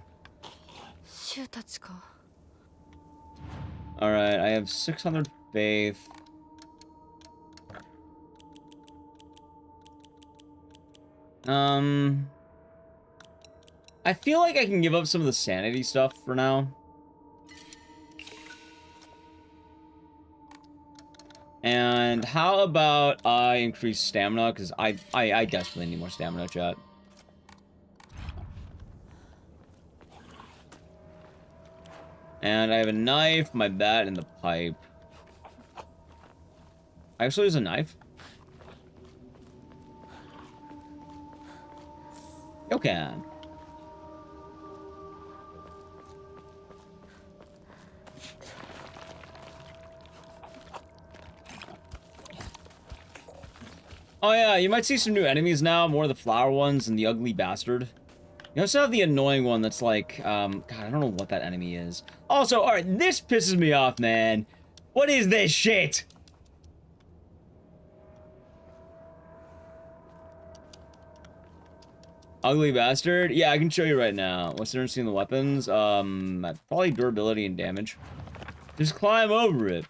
Alright, I have 600 faith. I feel like I can give up some of the sanity stuff for now. And how about I increase stamina? Because I desperately need more stamina, chat. And I have a knife, my bat, and the pipe. Actually, there's a knife. Okay. Oh yeah, you might see some new enemies now, more of the flower ones and the ugly bastard. You also have the annoying one that's like, God, I don't know what that enemy is. Also, alright, this pisses me off, man. What is this shit? Ugly bastard? Yeah, I can show you right now. What's the difference between the weapons? Probably durability and damage. Just climb over it.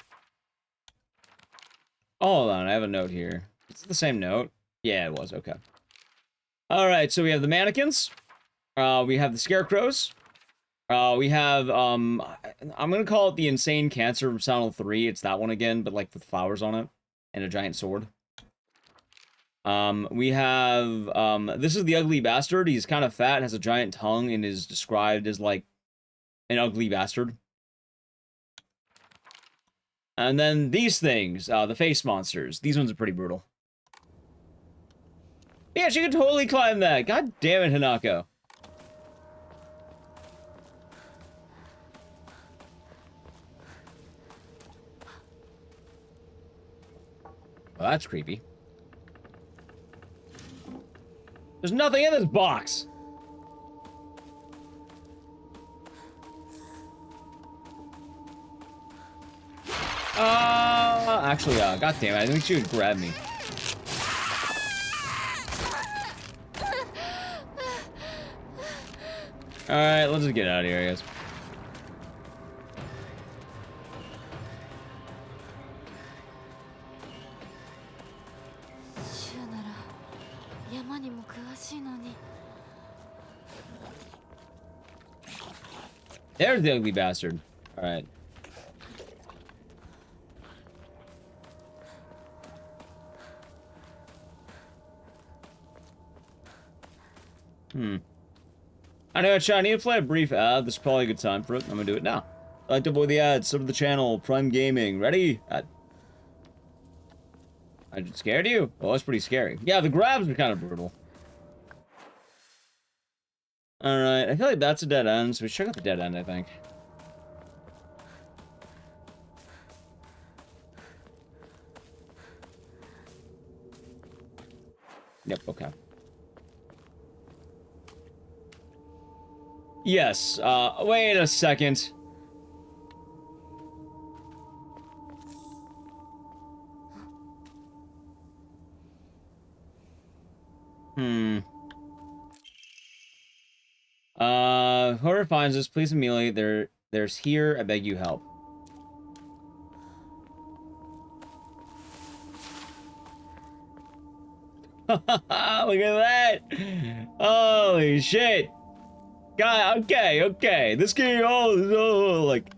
Oh, hold on, I have a note here. It's the same note. Yeah, it was, okay. Alright, so we have the mannequins. We have the scarecrows. We have, I'm gonna call it the Insane Cancer from Silent Hill 3. It's that one again, but like with flowers on it. And a giant sword. We have, this is the Ugly Bastard. He's kind of fat, has a giant tongue, and is described as like an ugly bastard. And then these things, the face monsters. These ones are pretty brutal. Yeah, she could totally climb that. God damn it, Hinako. Well, that's creepy. There's nothing in this box. Actually, god damn it, I think she would grab me. Alright, let's just get out of here, I guess. There's the ugly bastard. Alright. I know, chat, I need to play a brief ad. This is probably a good time for it. I'm gonna do it now. I like to avoid the ads. Sub to the channel. Prime Gaming. Ready? Ad. I just scared you? Well, that's pretty scary. Yeah, the grabs are kind of brutal. Alright, I feel like that's a dead end, so we should check out the dead end, I think. Yep, okay. Yes, wait a second. Whoever finds us, please immediately. There's here. I beg you help. Look at that! Holy shit! God, okay. This game, like,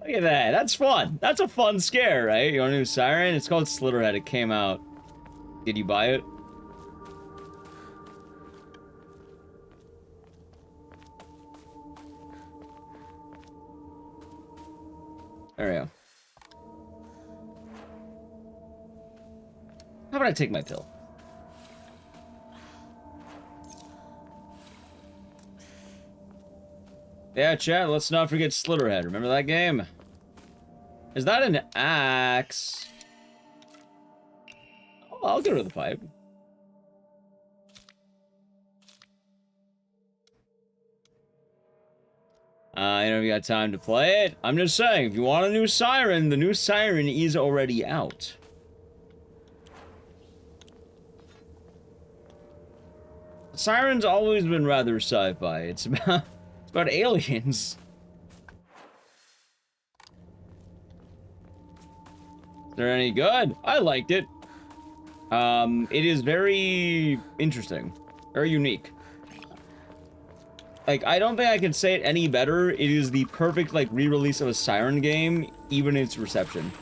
look at that. That's fun. That's a fun scare, right? You want a new siren? It's called Slitterhead. It came out. Did you buy it? There we go. How about I take my pill? Yeah, chat, let's not forget Slitterhead. Remember that game? Is that an axe? Oh, I'll go to the pipe. You know, if you got time to play it. I'm just saying, if you want a new siren, the new siren is already out. Siren's always been rather sci-fi. It's about aliens. Is there any good? I liked it. It is very interesting. Very unique. Like, I don't think I can say it any better. It is the perfect, like, re-release of a Siren game, even in its reception.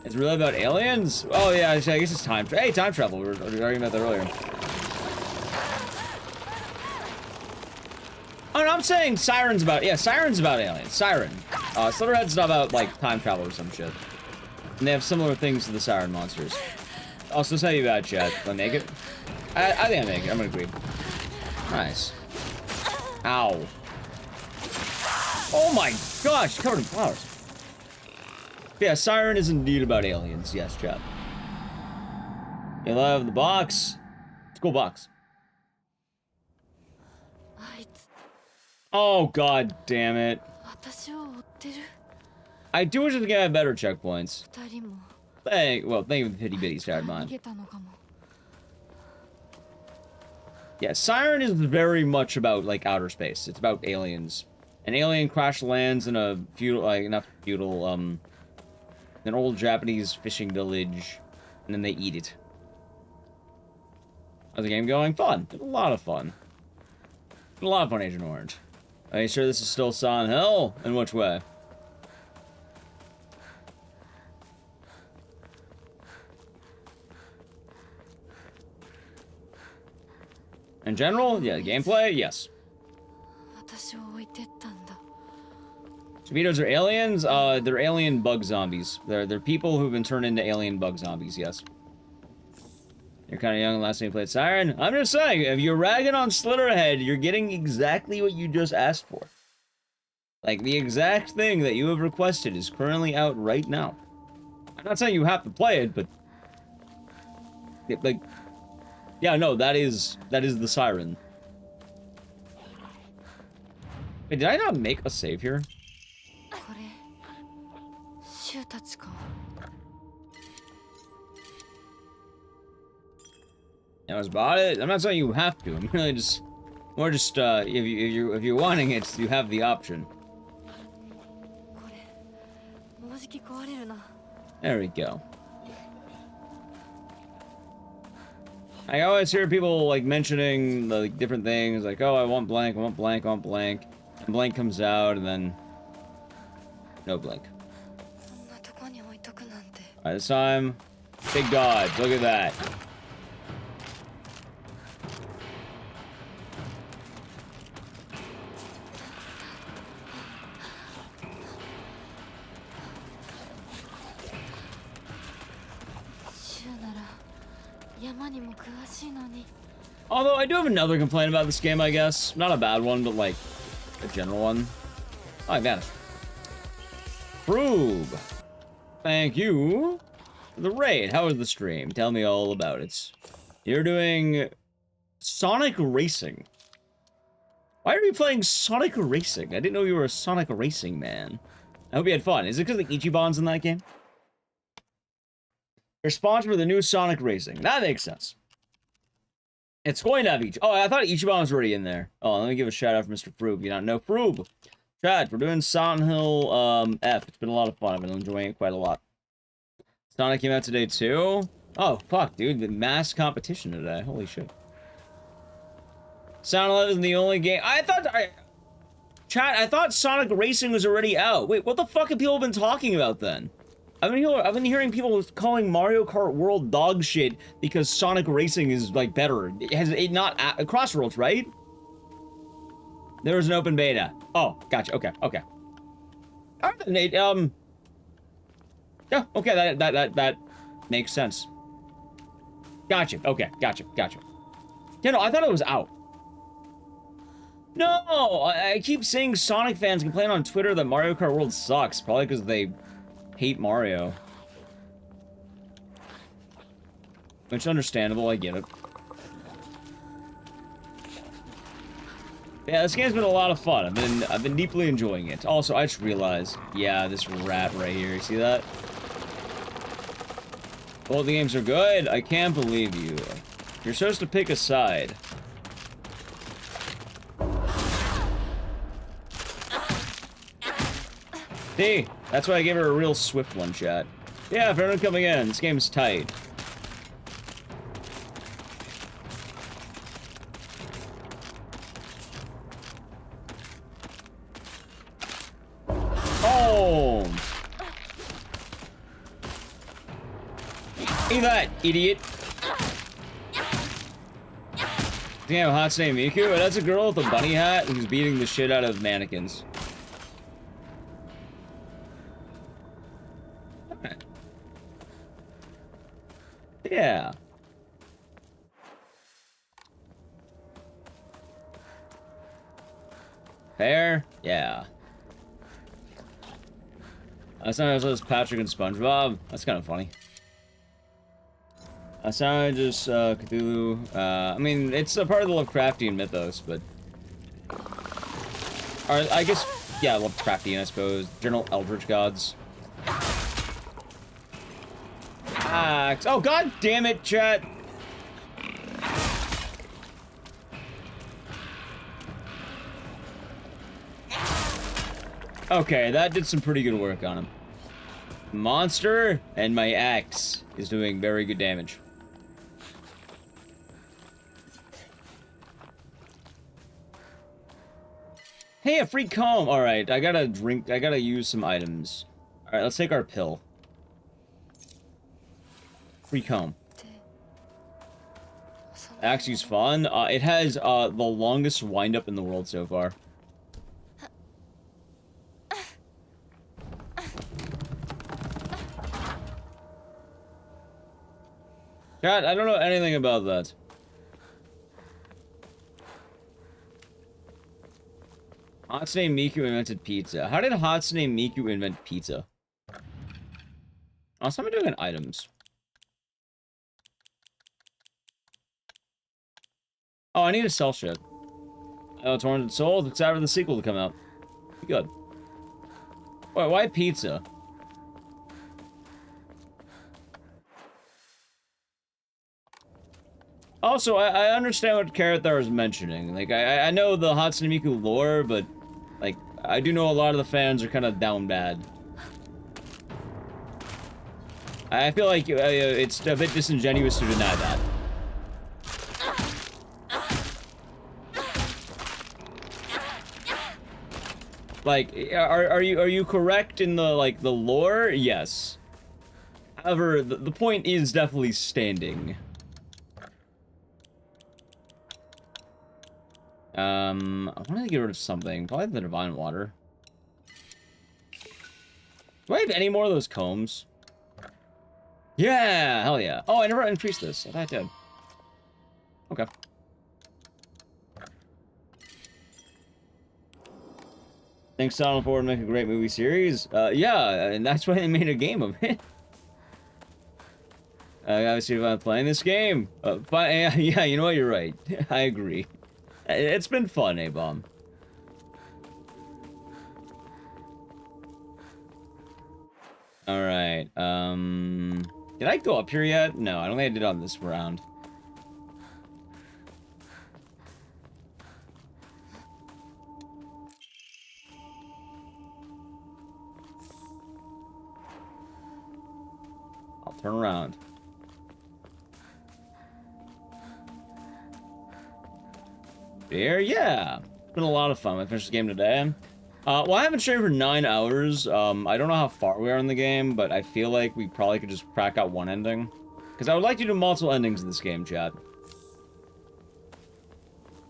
It's really about aliens? Oh, yeah, I guess it's time. Hey, time travel. We were talking about that earlier. Oh, no, I'm saying Siren's about... Yeah, Siren's about aliens. Siren. Slitterhead's not about, like, time travel or some shit. And they have similar things to the Siren monsters. Also, tell you about chat. Do I make it? I think I make it. I'm gonna agree. Nice. Ow. Oh my gosh, covered in flowers. Yeah, Siren is indeed about aliens. Yes, chat. You love the box. It's a cool box. Oh, god damn it. I do wish the game had better checkpoints. Thank you for the pity bitty side mine. Yeah, Siren is very much about, like, outer space. It's about aliens. An alien crash lands in a feudal, like, not feudal, an old Japanese fishing village, and then they eat it. How's the game going? Fun. A lot of fun. A lot of fun, Agent Orange. Are you sure this is still Silent Hill? In which way? In general, yeah, gameplay, yes. Torpedoes are aliens? They're alien bug zombies. They're people who've been turned into alien bug zombies, yes. You're kind of young, last time you played Siren. I'm just saying, if you're ragging on Slitterhead, you're getting exactly what you just asked for. Like, the exact thing that you have requested is currently out right now. I'm not saying you have to play it, but... like... yeah, no, that is the Siren. Wait, did I not make a save here? That was about it. I'm not saying you have to. I'm really just, more just if you're wanting it, you have the option. There we go. I always hear people, like, mentioning, like, different things, like, oh, I want blank, I want blank, I want blank. And blank comes out, and then... no blank. Alright, this time... big dodge, look at that. Although, I do have another complaint about this game, I guess. Not a bad one, but, like, a general one. Oh, I vanished. Probe. Thank you for the raid. How was the stream? Tell me all about it. You're doing Sonic Racing. Why are you playing Sonic Racing? I didn't know you were a Sonic Racing man. I hope you had fun. Is it because of the Ichiban's in that game? They're sponsored with the new Sonic Racing. That makes sense. It's going to have Ichiban. Oh, I thought Ichiban was already in there. Oh, let me give a shout out for Mr. Froob. You don't know Froob. Chat, we're doing Silent Hill F. It's been a lot of fun. I've been enjoying it quite a lot. Sonic came out today too. Oh, fuck, dude. The mass competition today. Holy shit. Silent Hill isn't the only game. Chat, I thought Sonic Racing was already out. Wait, what the fuck have people been talking about then? I've been hearing people calling Mario Kart World dog shit because Sonic Racing is, like, better. Has it not... Crossroads, right? There was an open beta. Oh, gotcha. Okay, okay. Alright, Nate, yeah, okay, that makes sense. Gotcha. Okay, gotcha. Yeah, no, I thought it was out. No! I keep seeing Sonic fans complain on Twitter that Mario Kart World sucks. Probably because they hate Mario. Which is understandable, I get it. Yeah, this game's been a lot of fun. I've been deeply enjoying it. Also, I just realized, yeah, this rat right here, you see that? Both the games are good. I can't believe you. You're supposed to pick a side. See? That's why I gave her a real swift one shot. Yeah, for everyone coming in, this game's tight. Oh! Eat that, idiot! Damn, Hatsune Miku? That's a girl with a bunny hat who's beating the shit out of mannequins. Yeah. Fair? Yeah. That's not as Patrick and SpongeBob. That's kind of funny. That's not just Cthulhu. I mean, it's a part of the Lovecraftian mythos, but... Or, I guess, yeah, Lovecraftian, I suppose. General Eldritch Gods. Oh, god damn it, chat! Okay, that did some pretty good work on him. Monster and my axe is doing very good damage. Hey, a free comb! Alright, I gotta use some items. Alright, let's take our pill. Free comb. Axe's fun. It has the longest wind-up in the world so far. God, I don't know anything about that. Hatsune Miku invented pizza. How did Hatsune Miku invent pizza? Also, I'm doing items. Oh, I need to sell shit. Oh, Torrent Souls. It's after the sequel to come out. Good. Wait, why pizza? Also, I understand what Carrot Thar is mentioning. Like, I know the Hatsune Miku lore, but, like, I do know a lot of the fans are kind of down bad. I feel like it's a bit disingenuous to deny that. Like, are you correct in the, like, the lore? Yes. However, the point is definitely standing. I want to get rid of something. Probably the Divine Water. Do I have any more of those combs? Yeah! Hell yeah. Oh, I never increased this. I thought I did. Okay. Thanks, Silent Forward, make a great movie series. Yeah, and that's why they made a game of it. I gotta see if I'm playing this game. Yeah, you know what? You're right. I agree. It's been fun, A-Bomb. Alright, did I go up here yet? No, I don't think I did on this round. Turn around. Here, yeah. It's been a lot of fun. I finished the game today. Well, I haven't streamed for 9 hours. I don't know how far we are in the game, but I feel like we probably could just crack out one ending. Because I would like to do multiple endings in this game, chat.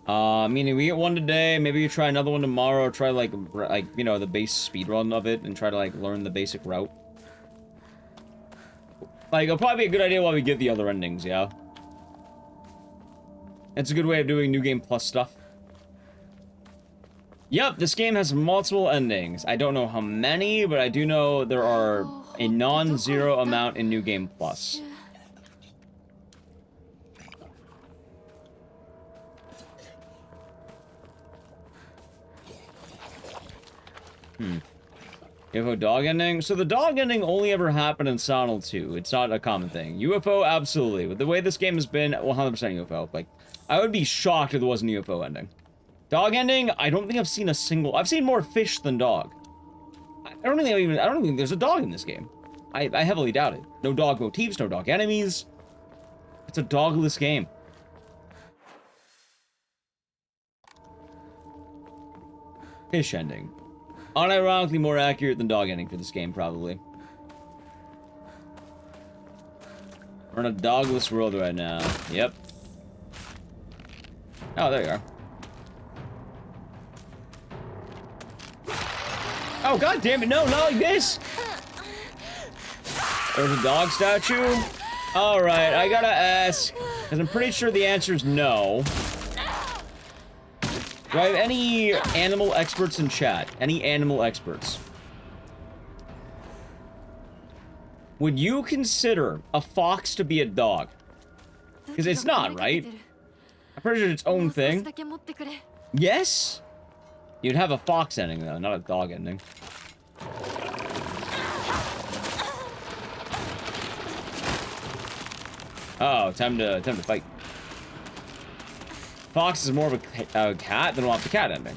Meaning we get one today, maybe we try another one tomorrow, or try, like, you know, the base speedrun of it, and try to, like, learn the basic route. Like, it'll probably be a good idea while we get the other endings, yeah? It's a good way of doing New Game Plus stuff. Yep, this game has multiple endings. I don't know how many, but I do know there are a non-zero amount in New Game Plus. UFO dog ending? So the dog ending only ever happened in Silent 2. It's not a common thing. UFO, absolutely. With the way this game has been, 100% UFO. Like, I would be shocked if there wasn't a UFO ending. Dog ending, I don't think I've seen a single... I've seen more fish than dog. I don't think there's a dog in this game. I heavily doubt it. No dog motifs, no dog enemies. It's a dogless game. Fish ending. Unironically more accurate than dog ending for this game, probably. We're in a dogless world right now. Yep. Oh, there you are. Oh, god damn it, no, not like this! There's a dog statue? Alright, I gotta ask, because I'm pretty sure the answer is no. Do I have any animal experts in chat? Any animal experts? Would you consider a fox to be a dog? Because it's not, right? I'm pretty sure it's its own thing. Yes? You'd have a fox ending, though, not a dog ending. Oh, time to fight. Fox is more of a cat, then we'll have the cat ending.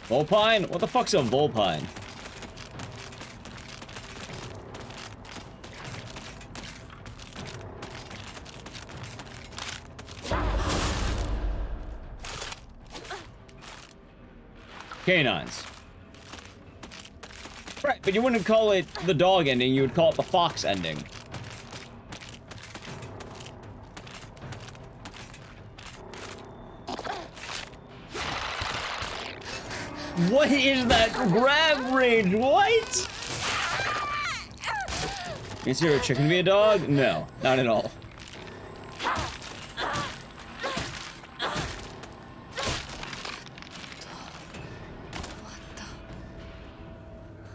Vulpine? What the fuck's a vulpine? Canines. Right, but you wouldn't call it the dog ending, you would call it the fox ending. What is that grab range? What? Consider a chicken to be a dog? No, not at all.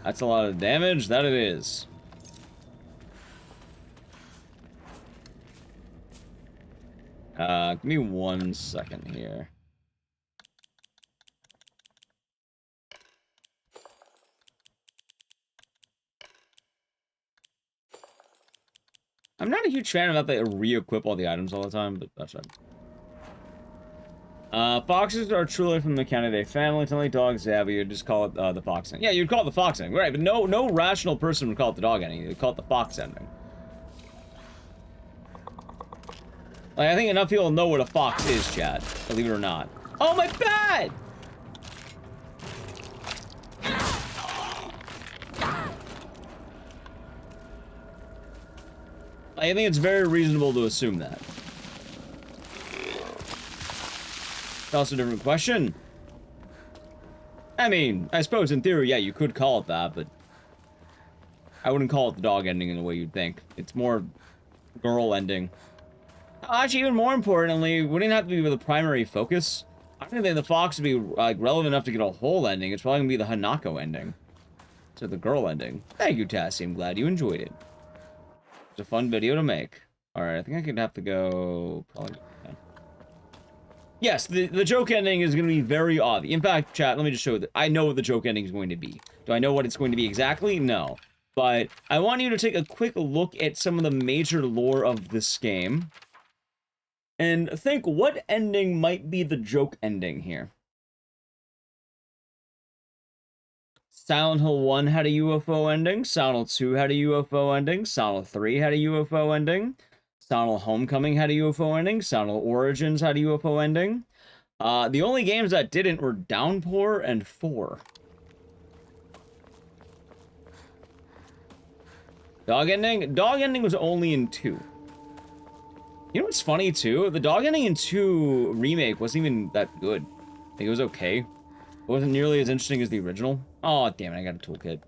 That's a lot of damage, that it is. Give me 1 second here. I'm not a huge fan of that they re-equip all the items all the time, but that's right. Foxes are truly from the Canidae family. It's only dogs, yeah, but you'd just call it the fox ending. Yeah, you'd call it the fox ending, right? But no rational person would call it the dog ending. They'd call it the fox ending. Like, I think enough people know what a fox is, chat. Believe it or not. Oh, my bad! I think it's very reasonable to assume that. Also a different question. I mean, I suppose in theory, yeah, you could call it that, but I wouldn't call it the dog ending in the way you'd think. It's more girl ending. Actually, even more importantly, wouldn't it have to be with a primary focus? I don't think the fox would be like relevant enough to get a whole ending. It's probably gonna be the Hanako ending. So the girl ending. Thank you, Tassie. I'm glad you enjoyed it. It's a fun video to make. Alright, I think I could have to go... probably... yeah. Yes, the joke ending is going to be very obvious. In fact, chat, let me just show that I know what the joke ending is going to be. Do I know what it's going to be exactly? No. But I want you to take a quick look at some of the major lore of this game. And think what ending might be the joke ending here. Silent Hill 1 had a UFO ending. Silent Hill 2 had a UFO ending. Silent Hill 3 had a UFO ending. Silent Hill Homecoming had a UFO ending. Silent Hill Origins had a UFO ending. The only games that didn't were Downpour and 4. Dog ending? Dog ending was only in 2. You know what's funny, too? The dog ending in 2 remake wasn't even that good. I think it was okay. It wasn't nearly as interesting as the original. Oh, damn it, I got a toolkit.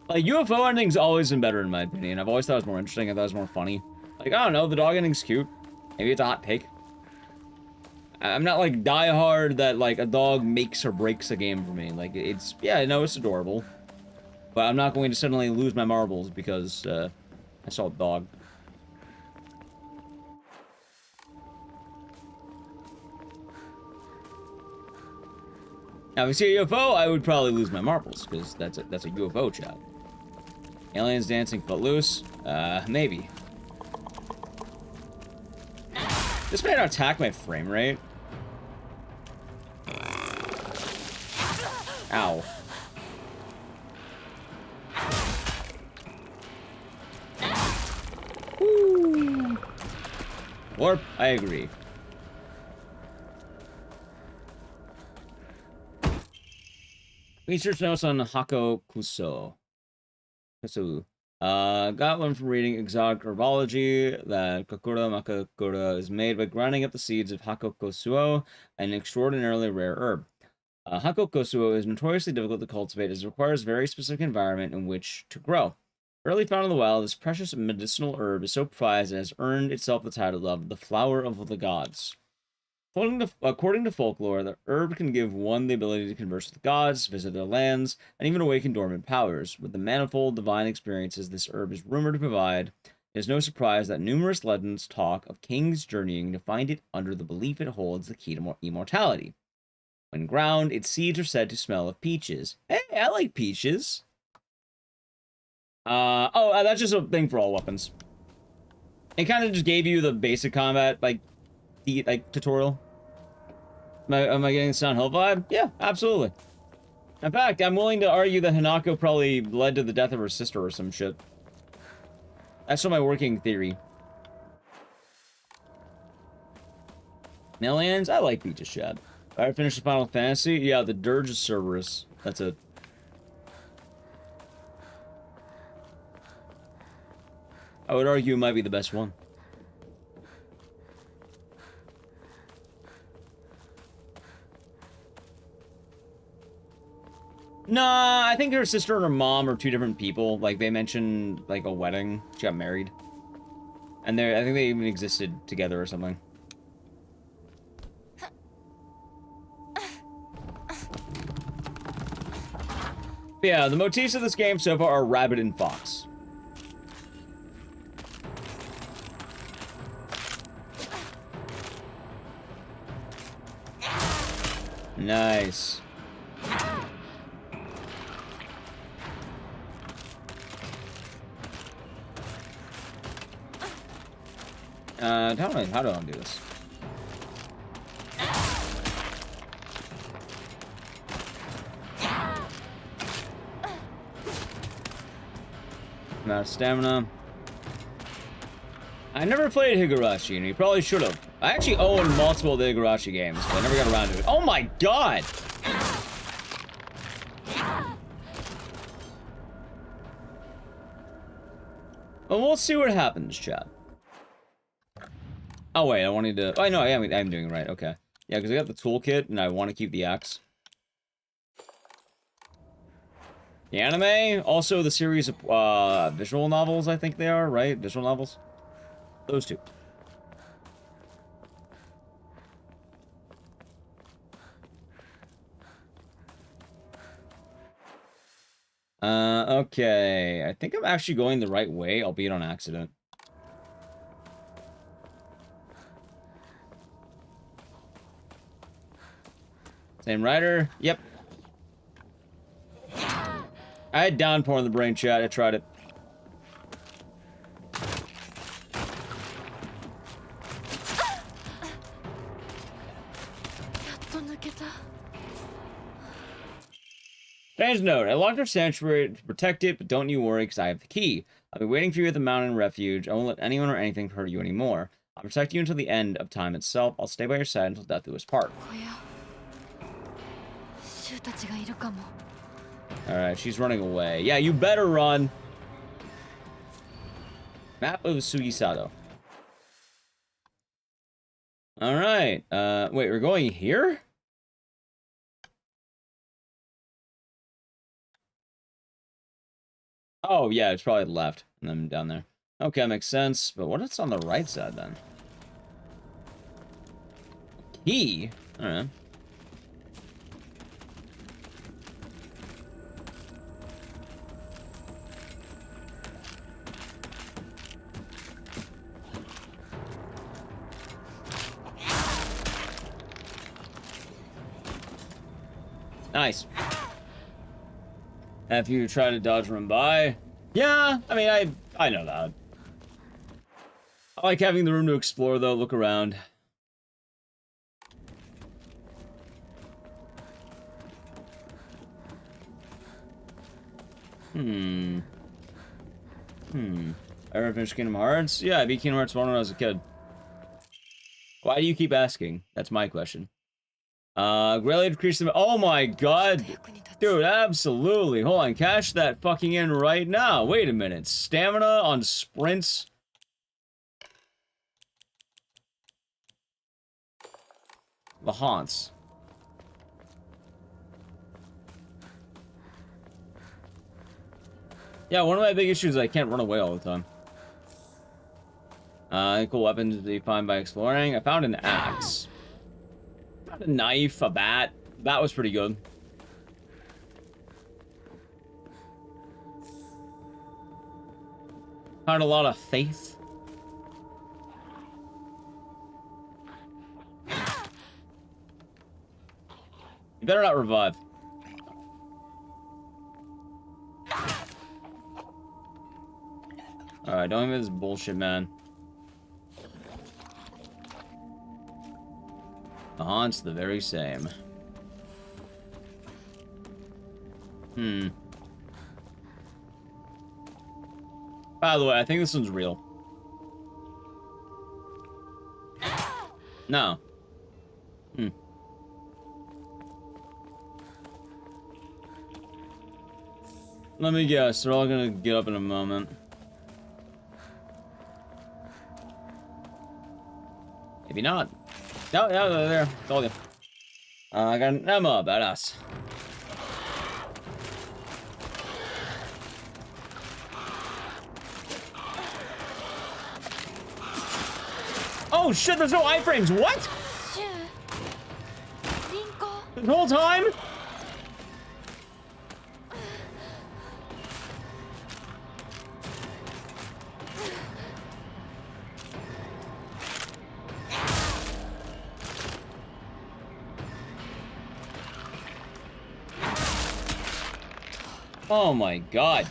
Like, UFO ending's always been better, in my opinion. I've always thought it was more interesting. I thought it was more funny. Like, I don't know, the dog ending's cute. Maybe it's a hot take. I'm not, like, diehard that, like, a dog makes or breaks a game for me. Like, it's... Yeah, no, it's adorable. But I'm not going to suddenly lose my marbles because, I saw a dog. Now, if I see a UFO, I would probably lose my marbles, because that's a UFO chat. Aliens dancing footloose? Maybe. This may not attack my frame rate. Ow. Woo. Warp, I agree. Research notes on Hako Kuso. Got one from reading exotic herbology that Kakura Makakura is made by grinding up the seeds of Hako Kosuo, an extraordinarily rare herb. Hako Kosuo is notoriously difficult to cultivate as it requires a very specific environment in which to grow. Rarely found in the wild, this precious medicinal herb is so prized it has earned itself the title of the Flower of the Gods. According to folklore, the herb can give one the ability to converse with gods, visit their lands, and even awaken dormant powers. With the manifold divine experiences this herb is rumored to provide, it is no surprise that numerous legends talk of kings journeying to find it under the belief it holds the key to immortality. When ground, its seeds are said to smell of peaches. Hey, I like peaches. That's just a thing for all weapons. It kind of just gave you the basic combat, like tutorial. Am I getting the Silent Hill vibe? Yeah, absolutely. In fact, I'm willing to argue that Hanako probably led to the death of her sister or some shit. That's still my working theory. Millions? I like Beaches Shad. I finished the Final Fantasy? Yeah, the Dirge is Cerberus. That's it. I would argue it might be the best one. Nah, I think her sister and her mom are two different people. Like, they mentioned, like, a wedding. She got married. And I think they even existed together or something. But yeah, the motifs of this game so far are rabbit and fox. Nice. How do I do this? I'm out of stamina. I never played Higurashi, and you probably should have. I actually own multiple of the Higurashi games, but I never got around to it. Oh my god! Well, we'll see what happens, chat. Oh wait, I wanted to... Oh, no, I'm doing it right, okay. Yeah, because I got the toolkit, and I want to keep the axe. The anime, also the series of visual novels, I think they are, right? Visual novels? Those two. Okay. I think I'm actually going the right way, albeit on accident. Same writer? Yep. I had downpour in the brain chat. I tried it. Strange note. I locked our sanctuary to protect it, but don't you worry, because I have the key. I'll be waiting for you at the mountain refuge. I won't let anyone or anything hurt you anymore. I'll protect you until the end of time itself. I'll stay by your side until death do us part. 小屋衆たちがいるかも。 Alright, she's running away. Yeah, you better run. Map of Sugisado. Alright. Wait, we're going here? Oh, yeah, it's probably left. And then down there. Okay, makes sense. But what is on the right side, then? Key? Alright. Nice. Have you tried to dodge run by? Yeah, I mean, I know that. I like having the room to explore, though. Look around. Ever finished Kingdom Hearts? Yeah, I beat Kingdom Hearts 1 when I was a kid. Why do you keep asking? That's my question. Greatly decrease the... Oh my god! Dude, absolutely. Hold on, cash that fucking in right now. Wait a minute. Stamina on sprints? The haunts. Yeah, one of my big issues is I can't run away all the time. Cool weapons to be found by exploring. I found an axe. Found a knife, a bat. That was pretty good. Found a lot of faith. You better not revive. Alright, don't give me this bullshit, man. The haunt's the very same. By the way, I think this one's real. No. Let me guess, they're all gonna get up in a moment. Maybe not. No, no, they're there. Told you. I got an Emma, badass. Oh shit, there's no iframes. What? The whole time? Oh my god.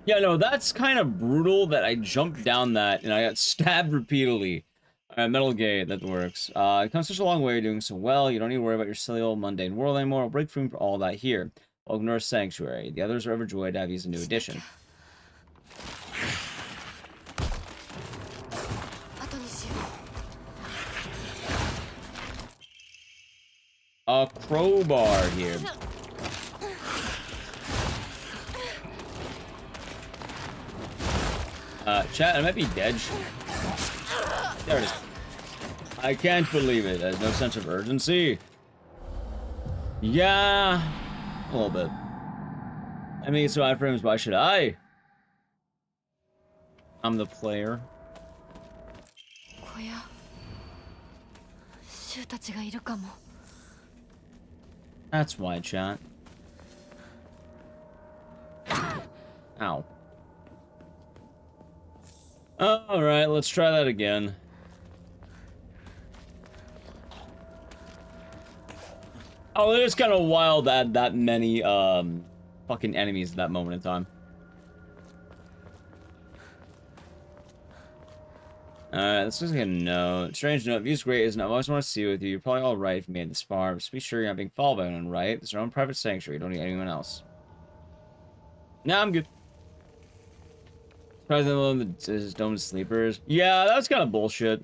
Yeah, no, that's kind of brutal that I jumped down that and I got stabbed repeatedly. Alright, Metal Gate, that works. It comes such a long way, you're doing so well. You don't need to worry about your silly old mundane world anymore. I'll break free from all that here. Welcome to our sanctuary. The others are overjoyed to have you as a new addition. A crowbar here. Chat, I might be dead. There it is. I can't believe it. There's no sense of urgency. Yeah, a little bit. I mean, so iframes, why should I? I'm the player. That's why, chat. Ow. Alright, let's try that again. Oh, it is kind of wild that that many, fucking enemies at that moment in time. This is like a note. Strange note. View's great, isn't it? I always want to see you with you. You're probably all right if you made it this far. Just be sure you're not being followed by anyone, right? It's your own private sanctuary. You don't need anyone else. Nah, I'm good. Surprisingly alone the dome sleepers. Yeah, that was kind of bullshit.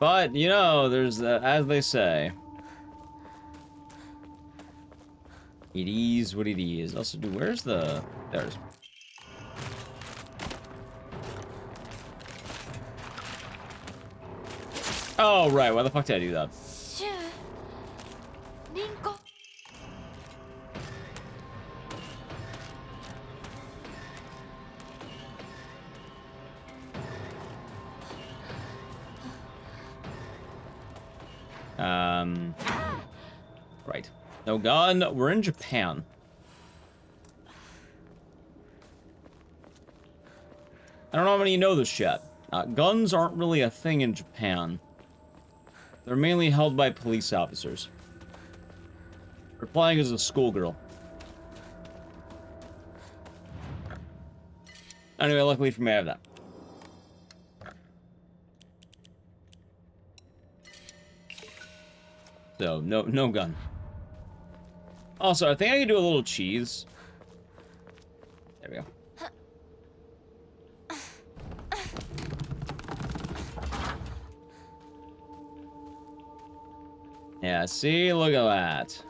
But, you know, there's, as they say, it is what it is. Also, dude, where's the... There's... Oh, right. Why the fuck did I do that? Rinko. Right. No gun. We're in Japan. I don't know how many of you know this yet. Guns aren't really a thing in Japan. They're mainly held by police officers. Replying as a schoolgirl. Anyway, luckily for me, I have that. So, no gun. Also, I think I can do a little cheese. There we go. Yeah, see? Look at that.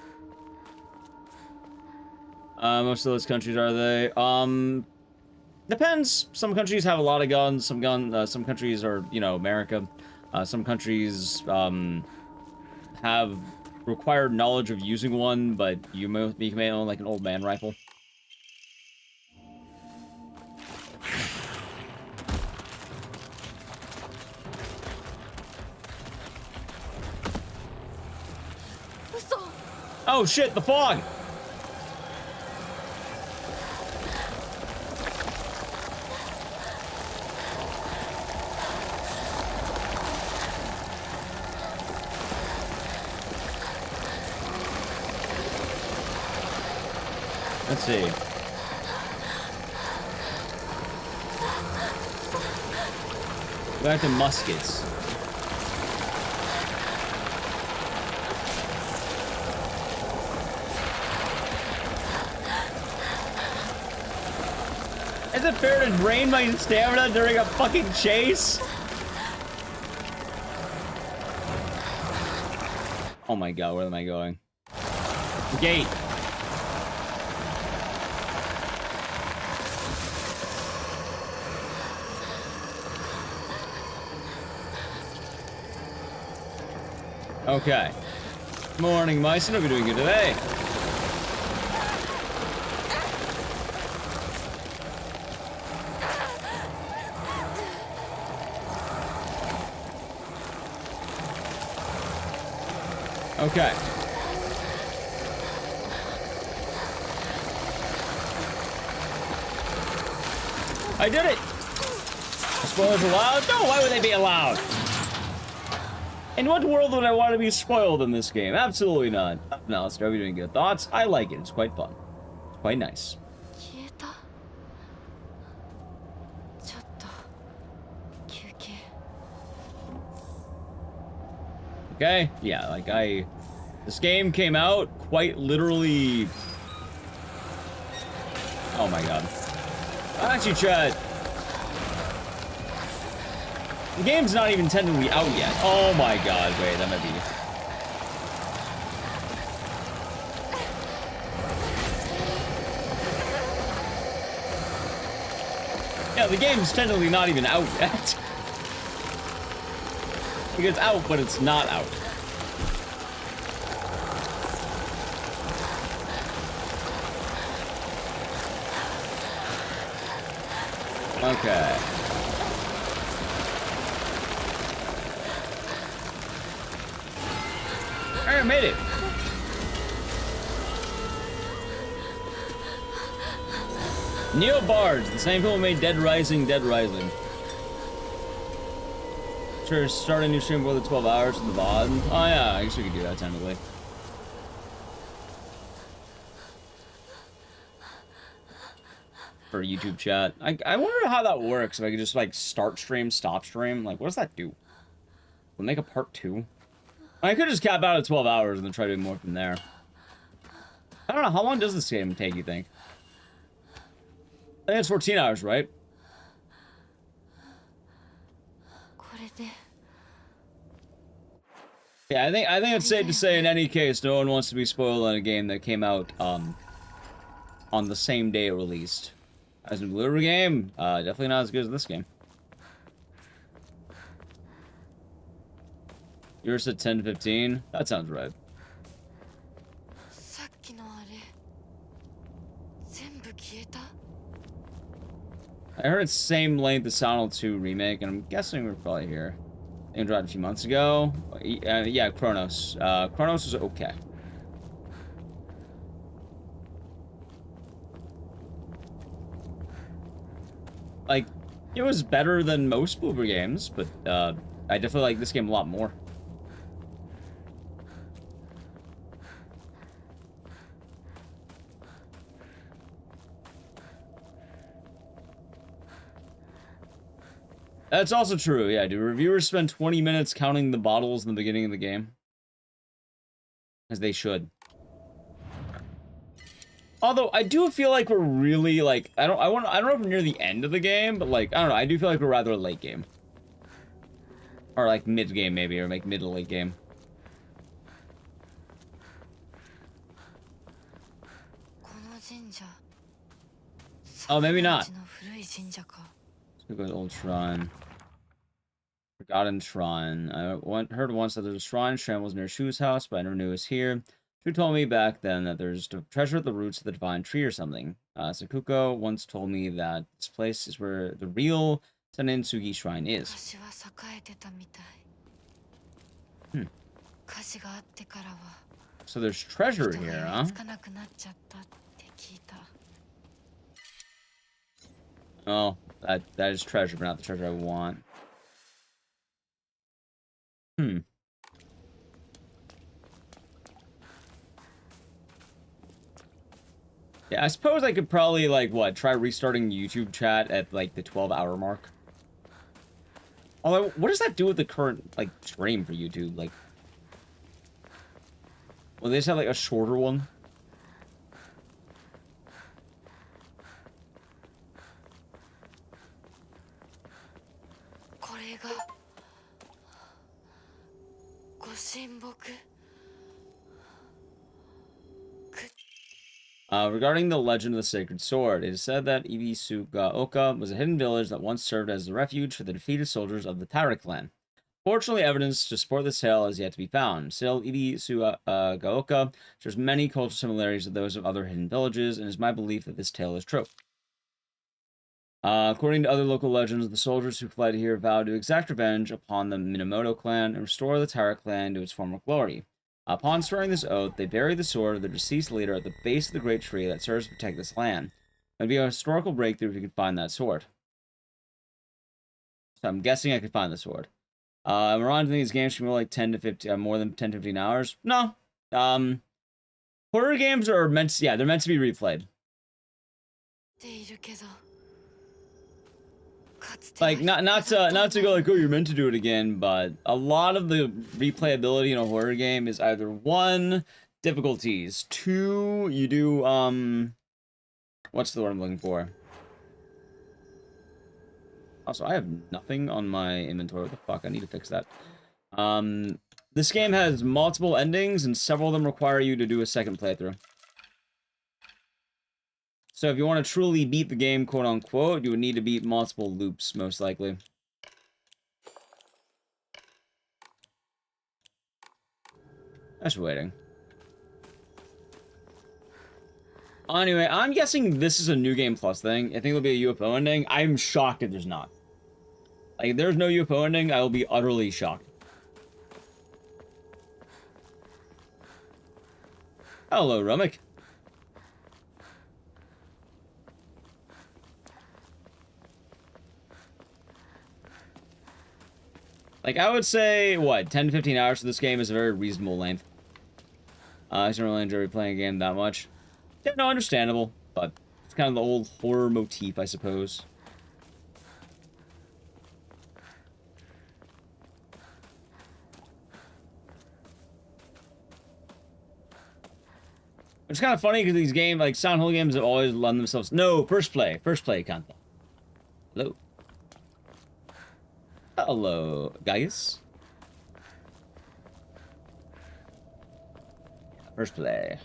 Most of those countries, are they? Depends. Some countries have a lot of guns. Some countries are, you know, America. Some countries, have required knowledge of using one, but you may own, like, an old man rifle. Oh shit, the fog! Let's see. Back to muskets. Is it fair to drain my stamina during a fucking chase? Oh my god, where am I going? Gate. Okay. Morning, mice. Hope you're doing good today. Okay. I did it! Spoilers allowed? No, why would they be allowed? In what world would I want to be spoiled in this game? Absolutely not. No, let's go. We're doing good. Thoughts? I like it. It's quite fun. It's quite nice. Okay? Yeah, like this game came out quite literally... Oh my god. Actually, Chad. The game's not even technically out yet. Oh my god, wait, that might be... Yeah, the game's technically not even out yet. It's out, but it's not out. Okay. I made it. Neo Bards, the same people who made Dead Rising. Sure, start a new stream for the 12 hours at the bottom. Oh yeah, I guess we could do that technically. for YouTube chat. I wonder how that works. If I could just like start stream, stop stream. Like, what does that do? We'll make a part 2. I could just cap out at 12 hours and then try doing more from there. I don't know. How long does this game take, you think? I think it's 14 hours, right? Yeah, I think it's safe to say in any case, no one wants to be spoiled on a game that came out on the same day it released. As a Blue game, definitely not as good as this game. Yours said 10 to 15? That sounds right. I heard it's same length as Silent 2 remake, and I'm guessing we're probably here. I think it dropped a few months ago. Yeah, Chronos. Chronos was okay. Like, it was better than most Bloober games, but I definitely like this game a lot more. That's also true, yeah. Do reviewers spend 20 minutes counting the bottles in the beginning of the game? As they should. Although, I do feel like we're really, like, I don't know if we're near the end of the game, but, like, I don't know, I do feel like we're rather late game. Or, like, mid-game, maybe, or, like, mid to late game. Oh, maybe not. Let's go to Old Shrine. Forgotten Shrine. I heard once that there's a shrine. Shrine was near Shu's house, but I never knew it was here. Shu told me back then that there's a treasure at the roots of the divine tree or something. Sakuko once told me that this place is where the real Senentsugi Shrine is. So there's treasure here, huh? Oh, that is treasure, but not the treasure I want. Yeah, I suppose I could probably, like, what, try restarting YouTube chat at, like, the 12-hour mark. Although, what does that do with the current, like, stream for YouTube? Like, will they just have, like, a shorter one? Regarding the legend of the Sacred Sword, it is said that Ibisugaoka was a hidden village that once served as the refuge for the defeated soldiers of the Taira clan. Fortunately, evidence to support this tale has yet to be found. Still, Ibisugaoka shares many cultural similarities with those of other hidden villages, and it is my belief that this tale is true. According to other local legends, the soldiers who fled here vowed to exact revenge upon the Minamoto clan and restore the Taira clan to its former glory. Upon swearing this oath, they buried the sword of the deceased leader at the base of the great tree that serves to protect this land. It would be a historical breakthrough if you could find that sword. So I'm guessing I could find the sword. We're on to these games for more like 10 to 15, more than 10 to 15 hours. No. Horror games are meant to, yeah, they're meant to be replayed. Like, not to go like, oh, you're meant to do it again, but a lot of the replayability in a horror game is either 1, difficulties, 2, you do, what's the word I'm looking for? Also, I have nothing on my inventory. What the fuck? I need to fix that. This game has multiple endings, and several of them require you to do a second playthrough. So if you want to truly beat the game, quote-unquote, you would need to beat multiple loops, most likely. Just waiting. Anyway, I'm guessing this is a New Game Plus thing. I think there'll be a UFO ending. I'm shocked if there's not. Like, if there's no UFO ending, I will be utterly shocked. Hello, Rummick. Like, I would say, what, 10 to 15 hours for this game is a very reasonable length. I don't really enjoy playing a game that much. Yeah, no, understandable, but It's kind of the old horror motif, I suppose. It's kind of funny because these games, like Silent Hill games, have always lent themselves. No, first play, content. Hello. Hello, guys. First play.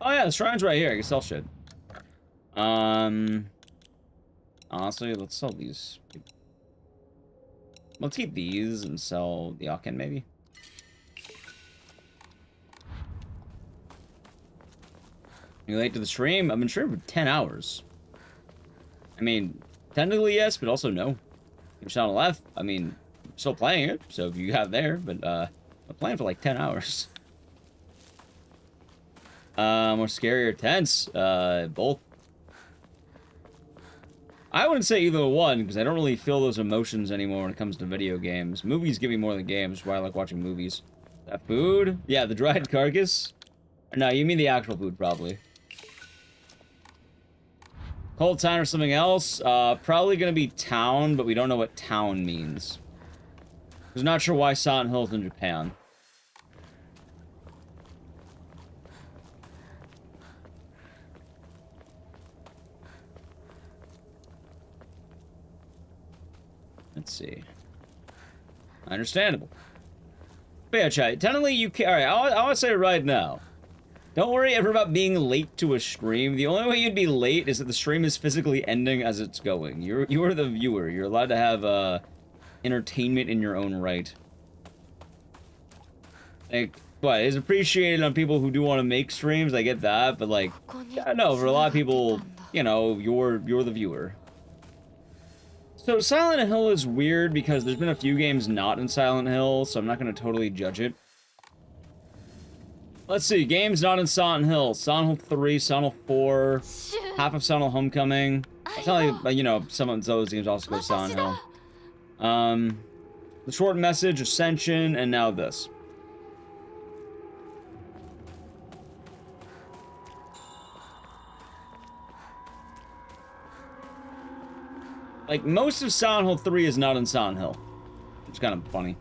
Oh yeah, the shrine's right here. I can sell shit. Honestly, let's sell these. Let's keep these and sell the Aken, maybe. You late to the stream? I've been streaming for 10 hours. I mean, technically yes, but also no. Your channel left. I mean, I'm still playing it, so if you got there, but I'm playing for like 10 hours. More scary or tense? Both. I wouldn't say either one, because I don't really feel those emotions anymore when it comes to video games. Movies give me more than games, which is why I like watching movies. That food? Yeah, the dried carcass? No, you mean the actual food, probably. Cold town or something else? Probably gonna be town, but we don't know what town means. I'm not sure why Silent Hill's in Japan. Let's see. Understandable. But yeah, chat, technically you can. Alright, I want to say it right now. Don't worry ever about being late to a stream. The only way you'd be late is that the stream is physically ending as it's going. You are the viewer. You're allowed to have entertainment in your own right. Like, what, it's appreciated on people who do want to make streams, I get that, but like, yeah, no, for a lot of people, you know, you're the viewer. So Silent Hill is weird because there's been a few games not in Silent Hill, so I'm not going to totally judge it. Let's see, games not in Silent Hill. Silent Hill 3, Silent Hill 4, half of Silent Hill Homecoming. It's not like, you know, some of those games also go to Silent Hill. The Short Message, Ascension, and now this. Like, most of Silent Hill 3 is not in Silent Hill. It's kind of funny.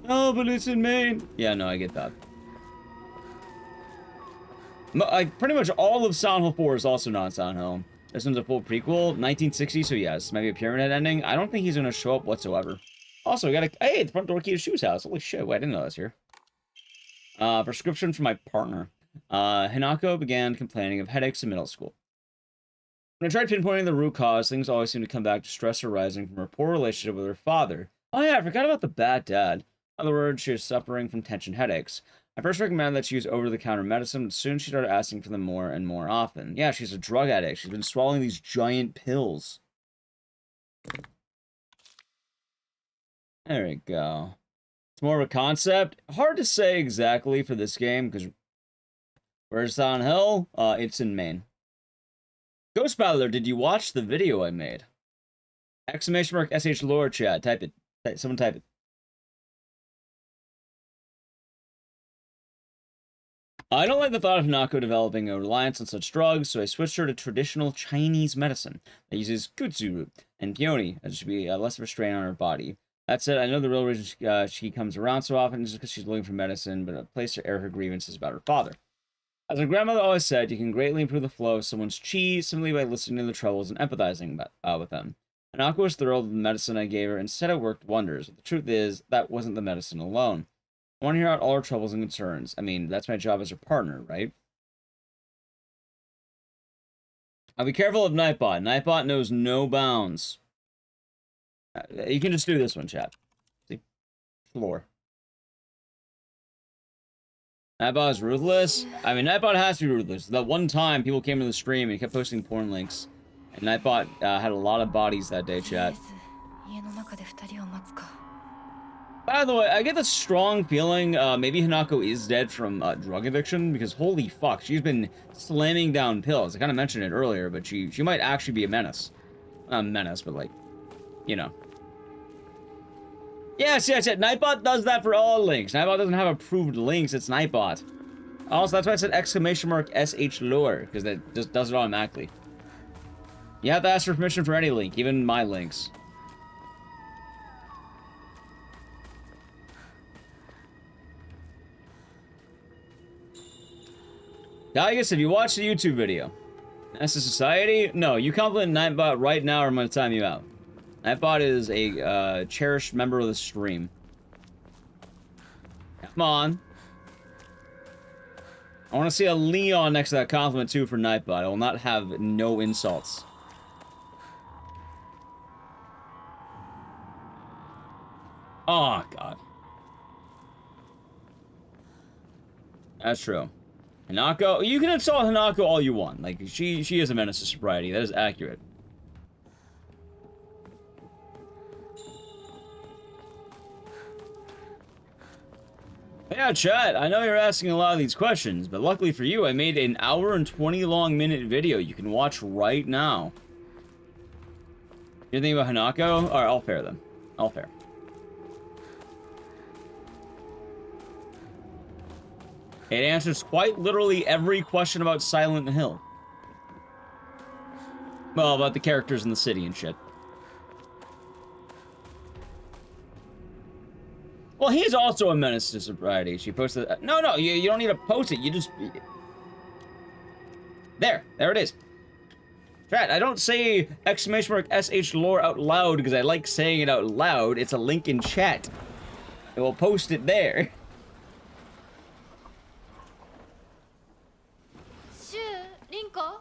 Oh, but it's in Maine. Yeah, no, I get that. Like, pretty much all of Silent Hill 4 is also not in Silent Hill. This one's a full prequel, 1960, so yes, maybe a Pyramid ending. I don't think he's gonna show up whatsoever. Also, we got a... Hey, the front door key to Shu's house. Holy shit, wait, I didn't know that's here. Prescription for my partner. Hinako began complaining of headaches in middle school. When I tried pinpointing the root cause, things always seemed to come back to stress arising from her poor relationship with her father. Oh yeah, I forgot about the bad dad. In other words, she was suffering from tension headaches. I first recommended that she use over-the-counter medicine, but soon she started asking for them more and more often. Yeah, she's a drug addict. She's been swallowing these giant pills. There we go. It's more of a concept. Hard to say exactly for this game, because where's Silent Hill? It's in Maine. Ghost Battler, did you watch the video I made? Exclamation mark SH lore chat. Type it. Someone type it. I don't like the thought of Hinako developing a reliance on such drugs, so I switched her to traditional Chinese medicine that uses kudzu root and peony, as should be less of a strain on her body. That said, I know the real reason she comes around so often is because she's looking for medicine, but a place to air her grievances about her father. As her grandmother always said, you can greatly improve the flow of someone's chi simply by listening to their troubles and empathizing with them. Hinako was thrilled with the medicine I gave her and said it worked wonders, but the truth is, that wasn't the medicine alone. I want to hear out all her troubles and concerns. I mean, that's my job as her partner, right? I'll be careful of Nightbot. Nightbot knows no bounds. You can just do this one, chat. See? Floor. Nightbot is ruthless? I mean, Nightbot has to be ruthless. That one time, people came to the stream and he kept posting porn links. And Nightbot had a lot of bodies that day, chat. By the way, I get the strong feeling maybe Hinako is dead from drug addiction, because holy fuck, she's been slamming down pills. I kind of mentioned it earlier, but she might actually be a menace. Not a menace, but like, you know. Yes, Nightbot does that for all links. Nightbot doesn't have approved links, it's Nightbot. Also, that's why I said exclamation mark SH lore, because that just does it automatically. You have to ask for permission for any link, even my links. Ecdycis, have you watched the YouTube video? That's a society? No, you compliment Nightbot right now or I'm gonna time you out. Nightbot is a cherished member of the stream. Come on. I want to see a Leon next to that compliment too for Nightbot. I will not have no insults. Oh, God. That's true. Hanako, you can insult Hanako all you want. Like, she is a menace to sobriety. That is accurate. Yeah, chat, I know you're asking a lot of these questions, but luckily for you, I made an hour and 20 long minute video you can watch right now. You think about Hanako? Alright, I'll fair them. I'll fair. It answers quite literally every question about Silent Hill. Well, about the characters in the city and shit. Well, he's also a menace to sobriety. She posted... No, you don't need to post it. You just... There it is. Chat, I don't say exclamation mark SH lore out loud because I like saying it out loud. It's a link in chat. I will post it there. Rinko?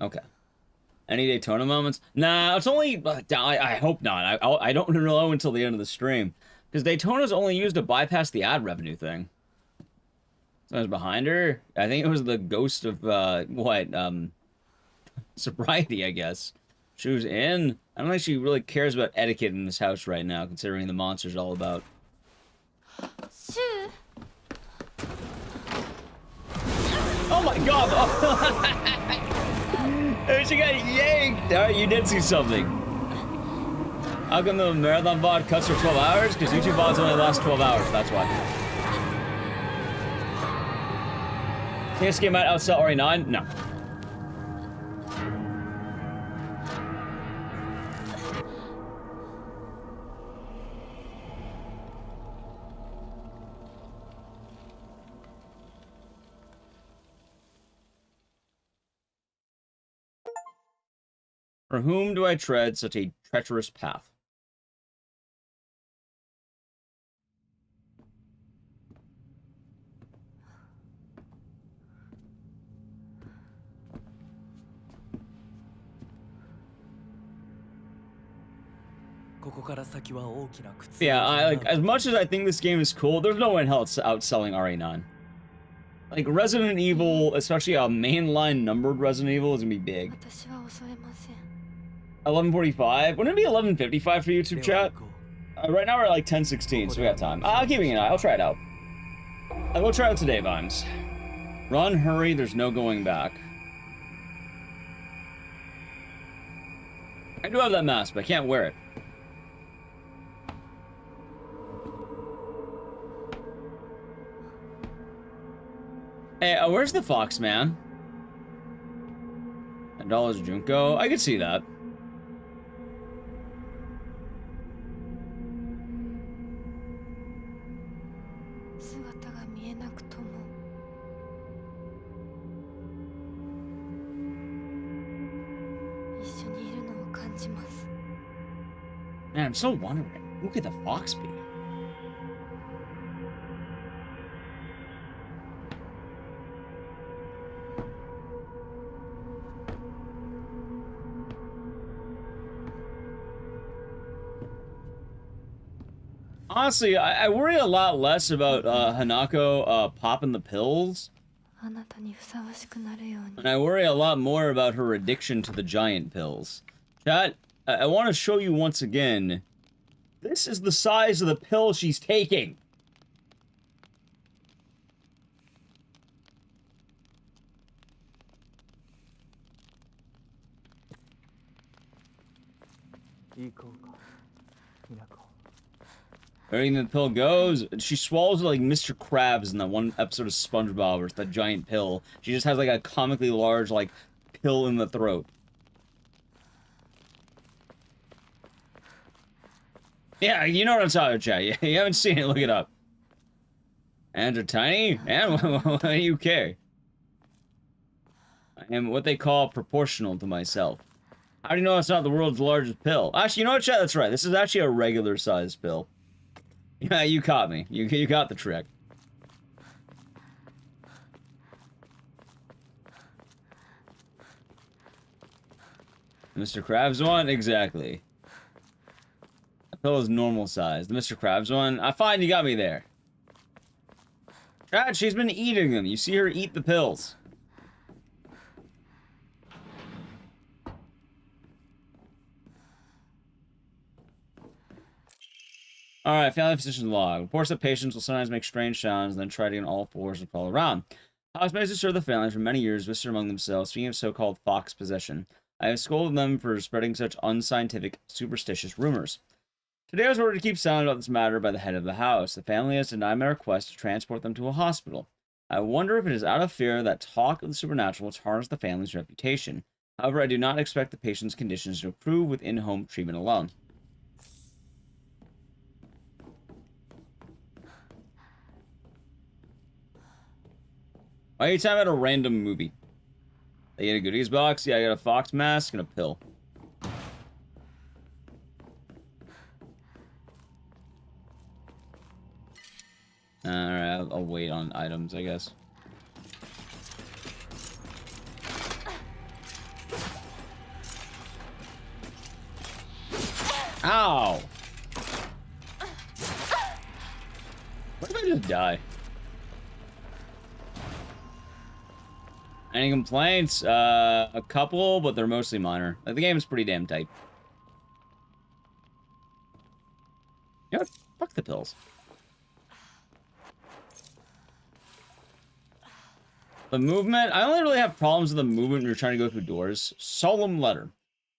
Okay. Any Daytona moments? Nah, it's only... I hope not. I don't know until the end of the stream. Because Daytona's only used to bypass the ad revenue thing. Someone's behind her? I think it was the ghost of, sobriety, I guess. She was in. I don't think she really cares about etiquette in this house right now, considering the monster's all about. Oh my god! She got yanked! Alright, you did see something. How come the marathon VOD cuts for 12 hours? Because YouTube VODs only last 12 hours, that's why. Think this game might outsell RE9? No. For whom do I tread such a treacherous path? Yeah, like as much as I think this game is cool, there's no way in hell it's outselling RE9. Like Resident Evil, especially a mainline numbered Resident Evil, is gonna be big. 11:45. Wouldn't it be 11:55 for YouTube chat? Right now we're at like 10:16, so we got time. I'll keep an eye. I'll try it out. I will try it today, Vimes. Run, hurry. There's no going back. I do have that mask, but I can't wear it. Hey, where's the fox, man? $10 Junko. I could see that. Man, I'm so wondering. Who could the fox be? Honestly, I worry a lot less about Hanako popping the pills. And I worry a lot more about her addiction to the giant pills. Chat, I want to show you once again. This is the size of the pill she's taking. Everything the pill goes, she swallows it like Mr. Krabs in that one episode of SpongeBob where it's that giant pill. She just has like a comically large like pill in the throat. Yeah, you know what I'm talking about, chat. You haven't seen it, look it up. Hands are tiny? And what do you care? I am what they call proportional to myself. How do you know it's not the world's largest pill? Actually, you know what, chat? That's right. This is actually a regular sized pill. Yeah, you caught me. You got the trick. Mr. Krabs one? Exactly. The pill is normal size. The Mr. Krabs one? I find you got me there. Chat, she's been eating them. You see her eat the pills. Alright, family physician's log. Reports that patients will sometimes make strange sounds and then try to get on all fours and crawl around. Hospitals who served the family for many years whispered among themselves, speaking of so-called fox possession. I have scolded them for spreading such unscientific, superstitious rumors. Today I was ordered to keep silent about this matter by the head of the house. The family has denied my request to transport them to a hospital. I wonder if it is out of fear that talk of the supernatural will tarnish the family's reputation. However, I do not expect the patient's conditions to improve with in-home treatment alone. Why are you talking about a random movie? I get a goodies box? Yeah, I got a fox mask and a pill. Alright, I'll wait on items, I guess. Ow! What if I just die? Any complaints? A couple, but they're mostly minor. Like, the game is pretty damn tight. You know what? Fuck the pills. The movement, I only really have problems with the movement when you're trying to go through doors. Solemn letter.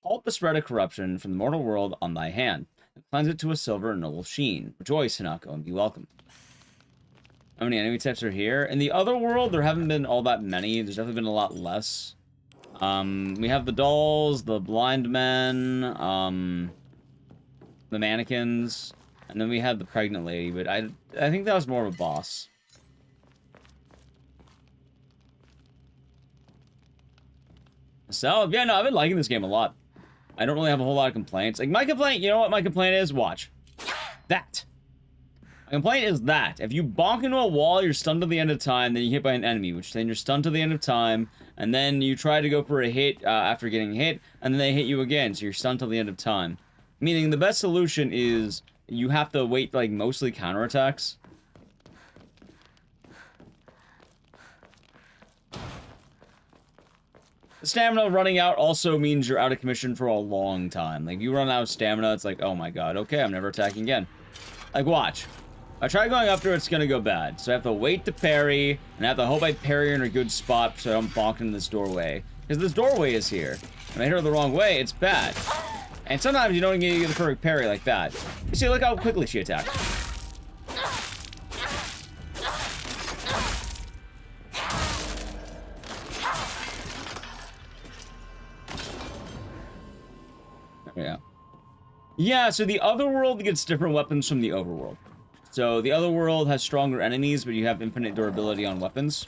Halt the spread of corruption from the mortal world on thy hand, and cleanse it to a silver and noble sheen. Rejoice, Hanako, and be welcome. How many enemy types are here? In the other world, there haven't been all that many. There's definitely been a lot less. We have the dolls, the blind men, the mannequins, and then we had the pregnant lady, but I think that was more of a boss. So, yeah, no, I've been liking this game a lot. I don't really have a whole lot of complaints. Like, my complaint, you know what my complaint is? Watch. That. My complaint is that if you bonk into a wall, you're stunned to the end of time, then you hit by an enemy, which then you're stunned to the end of time, and then you try to go for a hit after getting hit, and then they hit you again, so you're stunned till the end of time. Meaning the best solution is you have to wait, like, mostly counterattacks. The stamina running out also means you're out of commission for a long time. Like, you run out of stamina, it's like, oh my god, okay, I'm never attacking again. Like, watch. I try going up there, it's gonna go bad. So I have to wait to parry, and I have to hope I parry in a good spot so I don't bonk in this doorway. Because this doorway is here. If I hit her the wrong way, it's bad. And sometimes you don't get the perfect parry like that. You see, look how quickly she attacked. Yeah. Yeah, so the other world gets different weapons from the overworld. So the other world has stronger enemies, but you have infinite durability on weapons.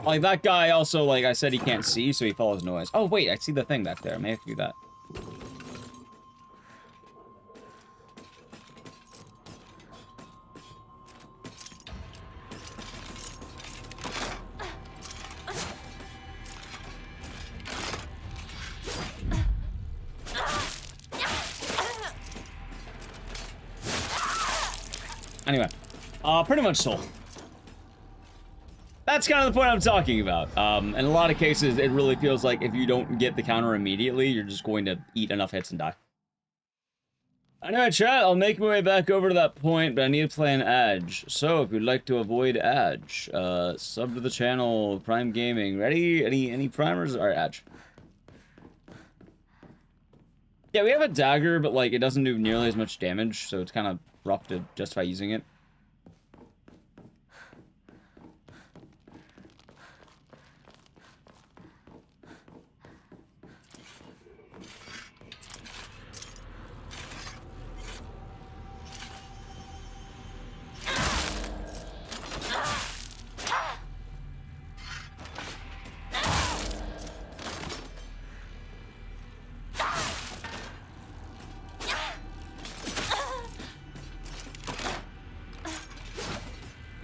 Like, that guy also, like I said, he can't see, so he follows noise. Oh, wait, I see the thing back there. I may have to do that. Anyway, pretty much so. That's kind of the point I'm talking about. In a lot of cases, it really feels like if you don't get the counter immediately, you're just going to eat enough hits and die. Anyway, chat, I'll make my way back over to that point, but I need to play an Edge. So, if you'd like to avoid Edge, sub to the channel, Prime Gaming. Ready? Any primers? Alright, Edge. Yeah, we have a dagger, but, like, it doesn't do nearly as much damage, so it's kind of rough to justify using it.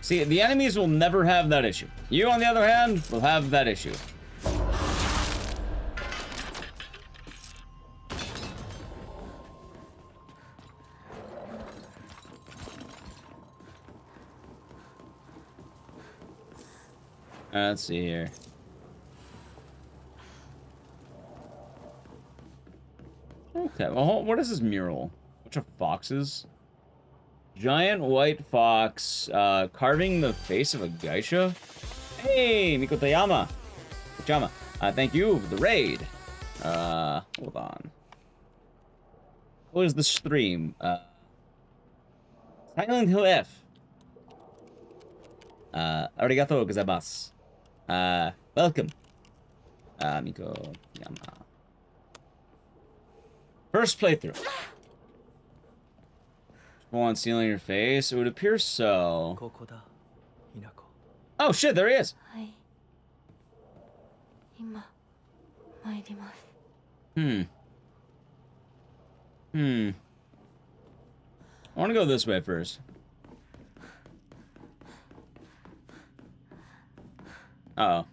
See, the enemies will never have that issue. You, on the other hand, will have that issue. Let's see here. Okay, well, what is this mural? Bunch of foxes? Giant white fox, carving the face of a geisha? Hey, Mikotayama! Chama, thank you for the raid. Hold on. What is the stream? Silent Hill F. Arigatou gozaimasu. Welcome. Mikotayama. First playthrough. On stealing your face? It would appear so. Oh shit, there he is! I wanna go this way first. Uh-oh.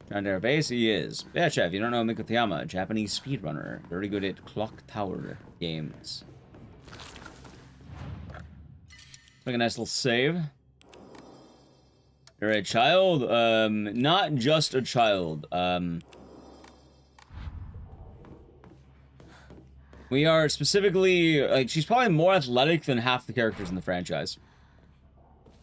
Trying to our base? He is. Yeah, chef, you don't know Mikotayama, a Japanese speedrunner. Very good at clock tower games. Make a nice little save. You're a child? Not just a child. We are specifically, like, she's probably more athletic than half the characters in the franchise.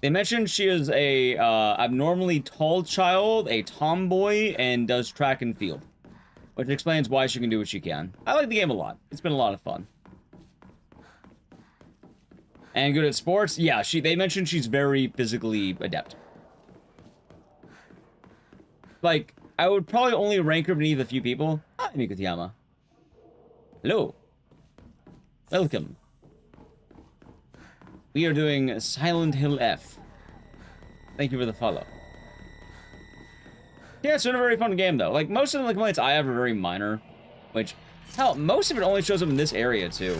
They mentioned she is a, abnormally tall child, a tomboy, and does track and field. Which explains why she can do what she can. I like the game a lot. It's been a lot of fun. And good at sports? Yeah, they mentioned she's very physically adept. Like, I would probably only rank her beneath a few people. Hi, Mikotayama. Hello. Welcome. We are doing Silent Hill F. Thank you for the follow. Yeah, it's been a very fun game, though. Like, most of the complaints I have are very minor. Which, hell, most of it only shows up in this area, too.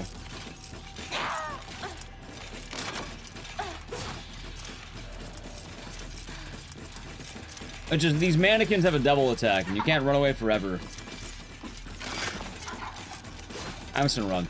Which is, these mannequins have a double attack, and you can't run away forever. I'm just gonna run.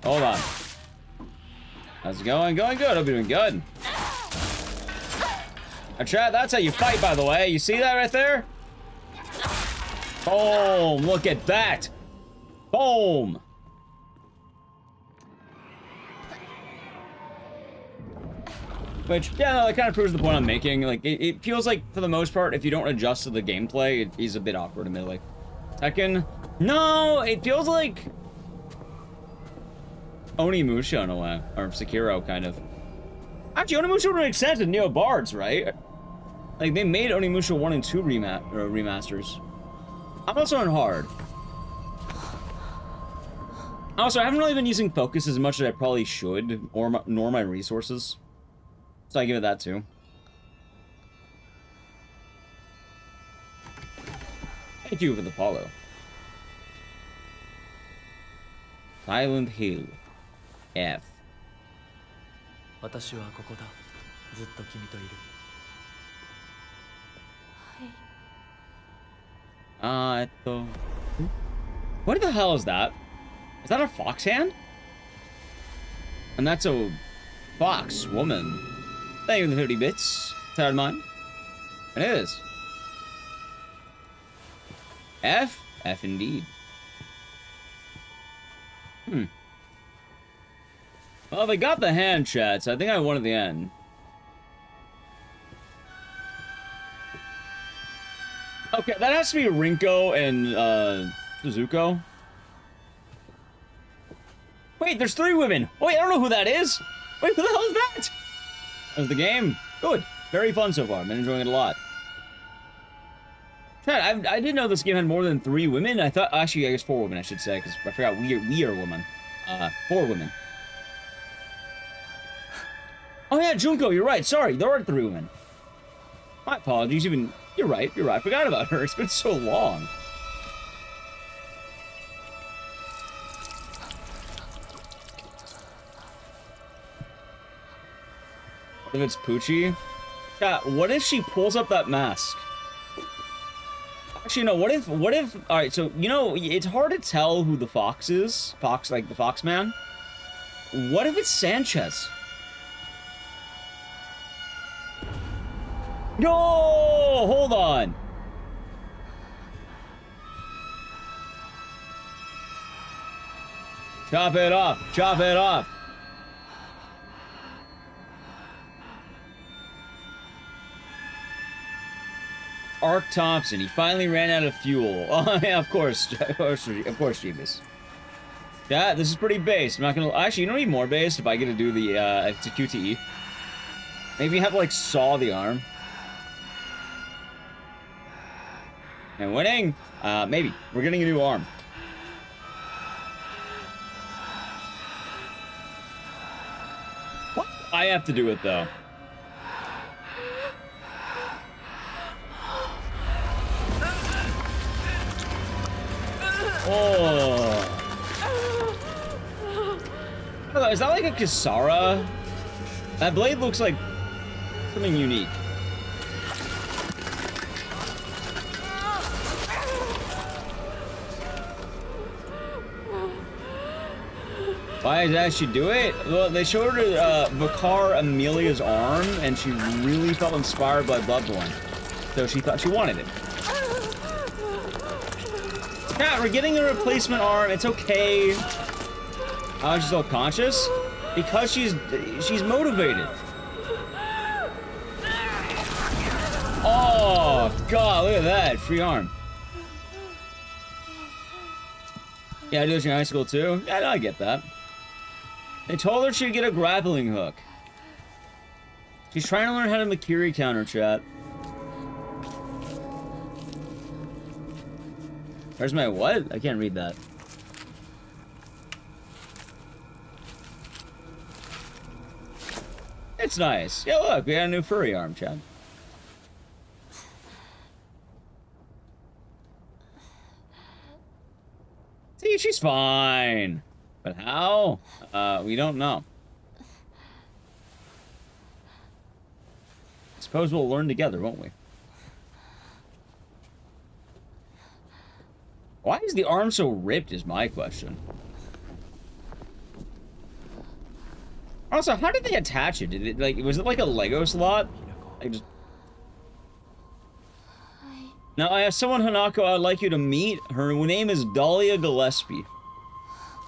Hold on. How's it going? Going good. I'll be doing good. Now, chat, that's how you fight, by the way. You see that right there? Boom! Look at that! Boom! Which, yeah, no, that kind of proves the point I'm making. Like, it feels like, for the most part, if you don't adjust to the gameplay, it is a bit awkward, admittedly. Tekken? No, it feels like Onimusha in a way, or Sekiro, kind of. Actually, Onimusha would make sense in Neo Bards, right? Like, they made Onimusha 1 and 2 remasters. I'm also on hard. Also, I haven't really been using focus as much as I probably should, nor my resources. So I give it that too. Thank you for the follow. Silent Hill F. 私はここだ。ずっと君といる。はい。What the hell is that? Is that a fox hand? And that's a fox woman. Thank you for the 50 bits. Tired mine. It is. F? F indeed. Well, they got the hand, chat, so I think I won at the end. Okay, that has to be Rinko and, Suzuko. Wait, there's 3 women! Wait, I don't know who that is! Wait, who the hell is that? That was the game. Good. Very fun so far. I've been enjoying it a lot. Chat, I didn't know this game had more than 3 women. I thought, actually, I guess 4 women, I should say, because I forgot we are women. 4 women. Oh yeah, Junko, you're right. Sorry, there are 3 women. My apologies. You're right. I forgot about her. It's been so long. What if it's Poochie? Yeah, what if she pulls up that mask? Actually, no, what if, alright, so, you know, it's hard to tell who the fox is. Fox, like the fox man. What if it's Sanchez? No, hold on. Chop it off. Chop it off. Ark Thompson. He finally ran out of fuel. Oh yeah, of course, Jeebus. Yeah, this is pretty base. I'm not gonna. Actually, you don't need more base if I get to do the it's a QTE. Maybe you have to like saw the arm. And winning! Maybe. We're getting a new arm. What? I have to do it, though. Oh. Hello, is that like a Kisara? That blade looks like something unique. Why did she do it? Well, they showed her Vicar Amelia's arm, and she really felt inspired by Bloodborne. So she thought she wanted it. Yeah, we're getting a replacement arm. It's okay. How is she still conscious? Because she's motivated. Oh, God, look at that. Free arm. Yeah, I do this in high school, too. Yeah, no, I get that. They told her she'd get a grappling hook. She's trying to learn how to Makiri counter, chat. Where's my what? I can't read that. It's nice. Yeah, look, we got a new furry arm, chat. See, she's fine. But how? We don't know. I suppose we'll learn together, won't we? Why is the arm so ripped is my question. Also, how did they attach it? Did it, like, was it like a Lego slot? I just... Now, I have someone, Hanako, I'd like you to meet. Her name is Dahlia Gillespie.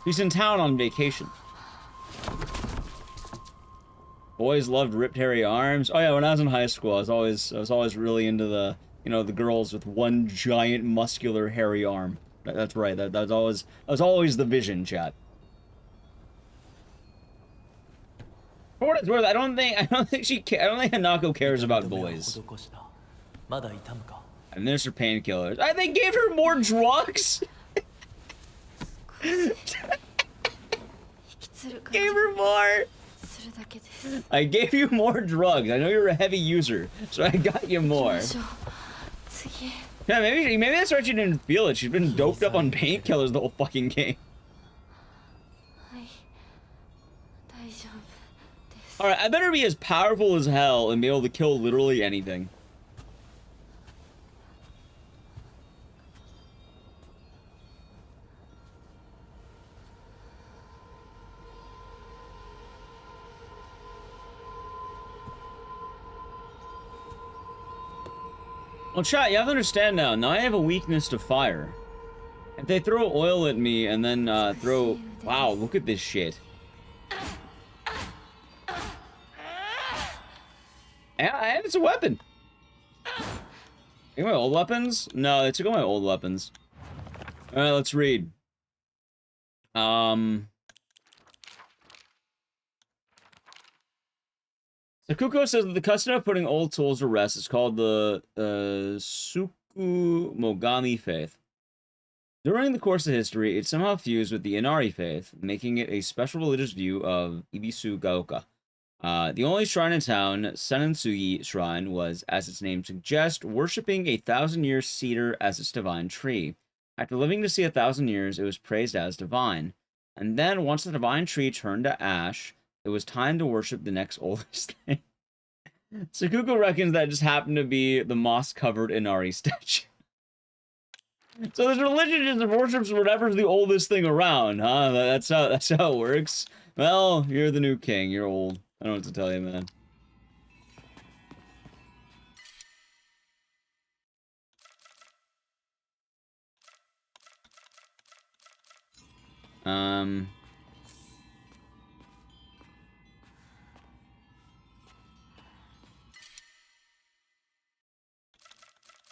She's in town on vacation. Boys loved ripped hairy arms. Oh yeah, when I was in high school, I was always really into the, you know, the girls with one giant muscular hairy arm. That's right. That was always the vision, chat. For what it's worth, I don't think Hanako cares about boys. Administer painkillers. They gave her more drugs. Gave her more. I gave you more drugs. I know you're a heavy user, so I got you more. Yeah, maybe that's why she didn't feel it. She's been doped up on painkillers the whole fucking game. Alright, I better be as powerful as hell and be able to kill literally anything. Well, chat, you have to understand now. Now I have a weakness to fire. If they throw oil at me and then throw... Wow, look at this shit. And it's a weapon. Take my old weapons? No, they took all my old weapons. Alright, let's read. Sakuko says that the custom of putting old tools to rest is called the Sukumogami faith. During the course of history, it somehow fused with the Inari faith, making it a special religious view of Ibisu Gaoka. The only shrine in town, Senentsugi Shrine, was, as its name suggests, worshipping a 1,000-year cedar as its divine tree. After living to see 1,000 years, it was praised as divine. And then, once the divine tree turned to ash, it was time to worship the next oldest thing. Sakuko reckons that just happened to be the moss-covered Inari statue. So this religion just worships whatever's the oldest thing around, huh? That's how it works. Well, you're the new king. You're old. I don't know what to tell you, man.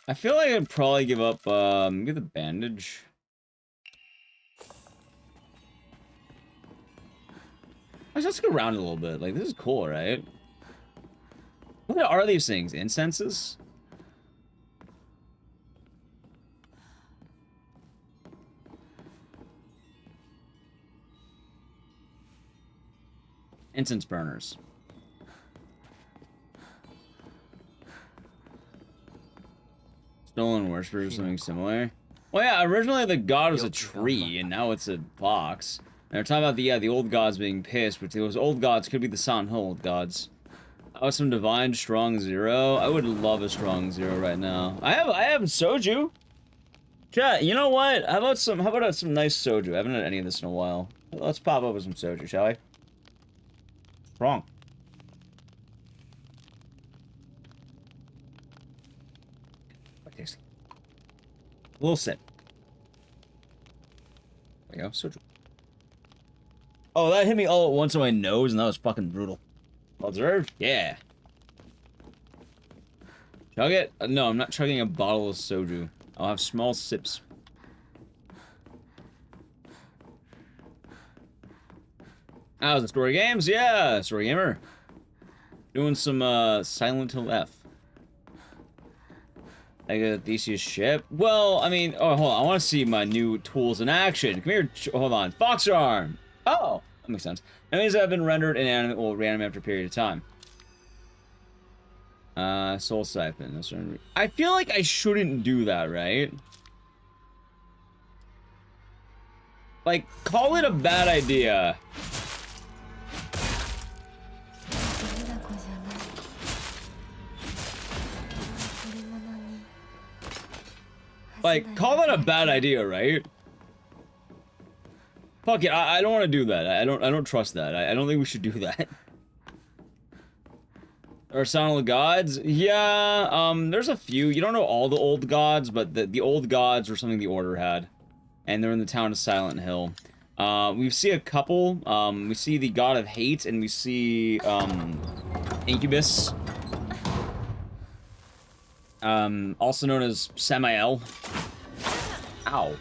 I feel like I'd probably give up, get the bandage. Let's go around a little bit. Like, this is cool, right? What are these things? Incenses? Incense burners. Stolen worshippers, something similar. Well, yeah, originally the god was a tree, and now it's a box. And they're talking about the old gods being pissed, but those old gods could be the Silent Hill old gods. Oh, some divine strong zero. I would love a strong zero right now. I have soju. Chat, you know what? How about some nice soju? I haven't had any of this in a while. Let's pop up with some soju, shall we? Strong. Tasty. A little sip. There you go, soju. Oh, that hit me all at once on my nose, and that was fucking brutal. Well deserved? Yeah. Chug it? No, I'm not chugging a bottle of soju. I'll have small sips. How's the story games? Yeah, story gamer. Doing some Silent Hill F. I got Ecdycis ship. Well, I mean, oh, hold on. I want to see my new tools in action. Come here. Hold on. Fox arm. Oh, that makes sense. Enemies that have been rendered inanimate will reanimate after a period of time. Soul siphon. I feel like I shouldn't do that, right? Like, call it a bad idea. Like, call that a bad idea, right? Fuck it, I don't want to do that. I don't trust that. I don't think we should do that. Or Son of the Gods? Yeah, there's a few. You don't know all the old gods, but the old gods were something the Order had. And they're in the town of Silent Hill. We see a couple. We see the God of Hate, and we see, Incubus. Also known as Samael. Ow.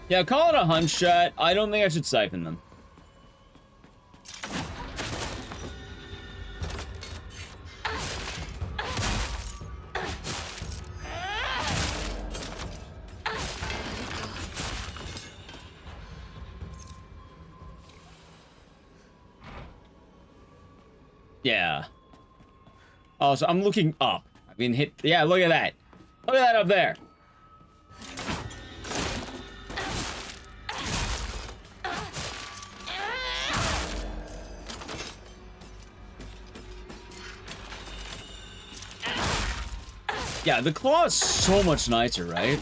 Yeah, call it a hunch shot. I don't think I should siphon them. Yeah. Oh, so I'm looking up. I've been hit. Yeah, look at that. Look at that up there. Yeah, the claw is so much nicer, right?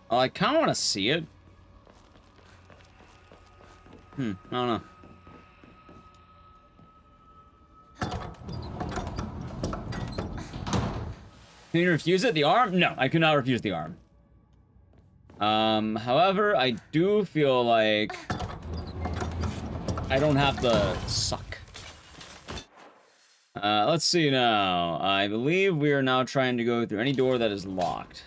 Oh, I kind of want to see it. I don't know. Can you refuse it? The arm? No, I could not refuse the arm. However, I do feel like I don't have to suck. Let's see now. I believe we are now trying to go through any door that is locked.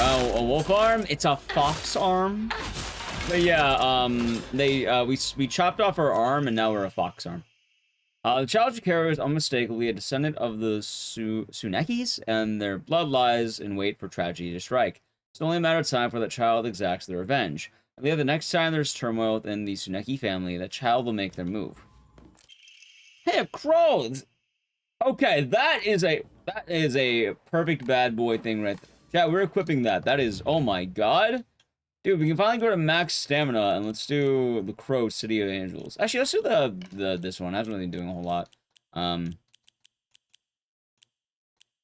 Oh, a wolf arm? It's a fox arm. But yeah, we chopped off our arm and now we're a fox arm. The child you carry is unmistakably a descendant of the Ecdycis, and their blood lies in wait for tragedy to strike. It's only a matter of time for that child exacts their revenge. I believe the next time there's turmoil within the Ecdycis family, that child will make their move. Hey, a crow! Okay, that is a perfect bad boy thing right there. Chat, we're equipping that. That is, oh my god. Dude, we can finally go to max stamina, and let's do the Crow City of Angels. Actually, let's do this one. I haven't really been doing a whole lot.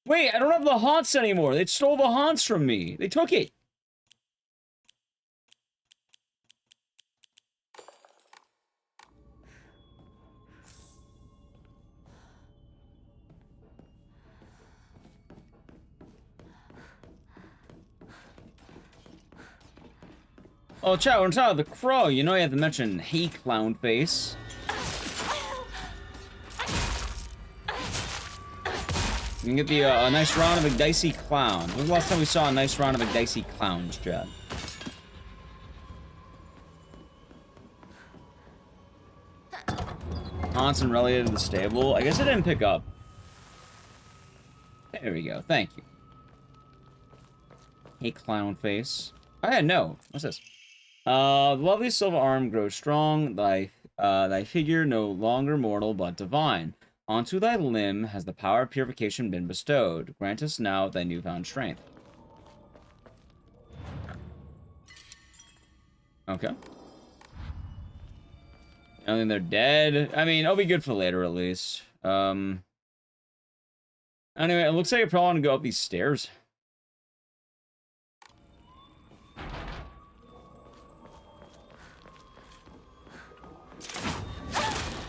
Wait, I don't have the haunts anymore. They stole the haunts from me. They took it. Oh, chat, we're talking about the crow. You know you have to mention hey, clown face. You can get the a nice round of Ecdycis clown. When was the last time we saw a nice round of Ecdycis clowns, chat? Haunts and relegated to the stable. I guess I didn't pick up. There we go. Thank you. Hey, clown face. Oh, yeah, no. What's this? The lovely silver arm grows strong, thy figure no longer mortal but divine. Onto thy limb has the power of purification been bestowed. Grant us now thy newfound strength. Okay. I think they're dead. I mean, it'll be good for later, at least. Anyway, it looks like I probably want to go up these stairs.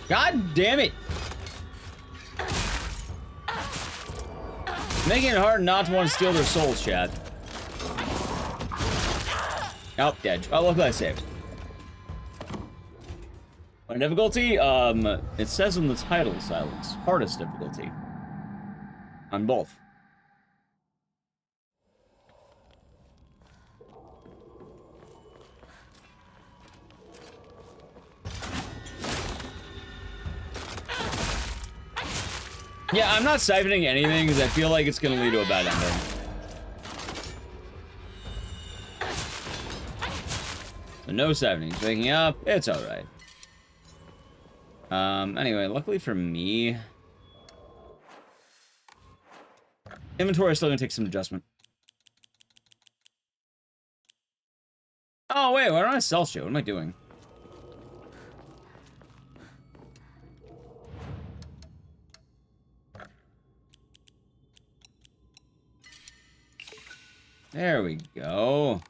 God damn it! Making it hard not to want to steal their souls, chat. Oh, dead. Oh, look what I saved. What difficulty? It says in the title, Silence. Hardest difficulty. On both. Yeah, I'm not siphoning anything because I feel like it's going to lead to a bad ending. So no siphoning. Waking up, it's alright. Anyway, luckily for me... Inventory is still going to take some adjustment. Oh, wait, why don't I sell shit? What am I doing? There we go.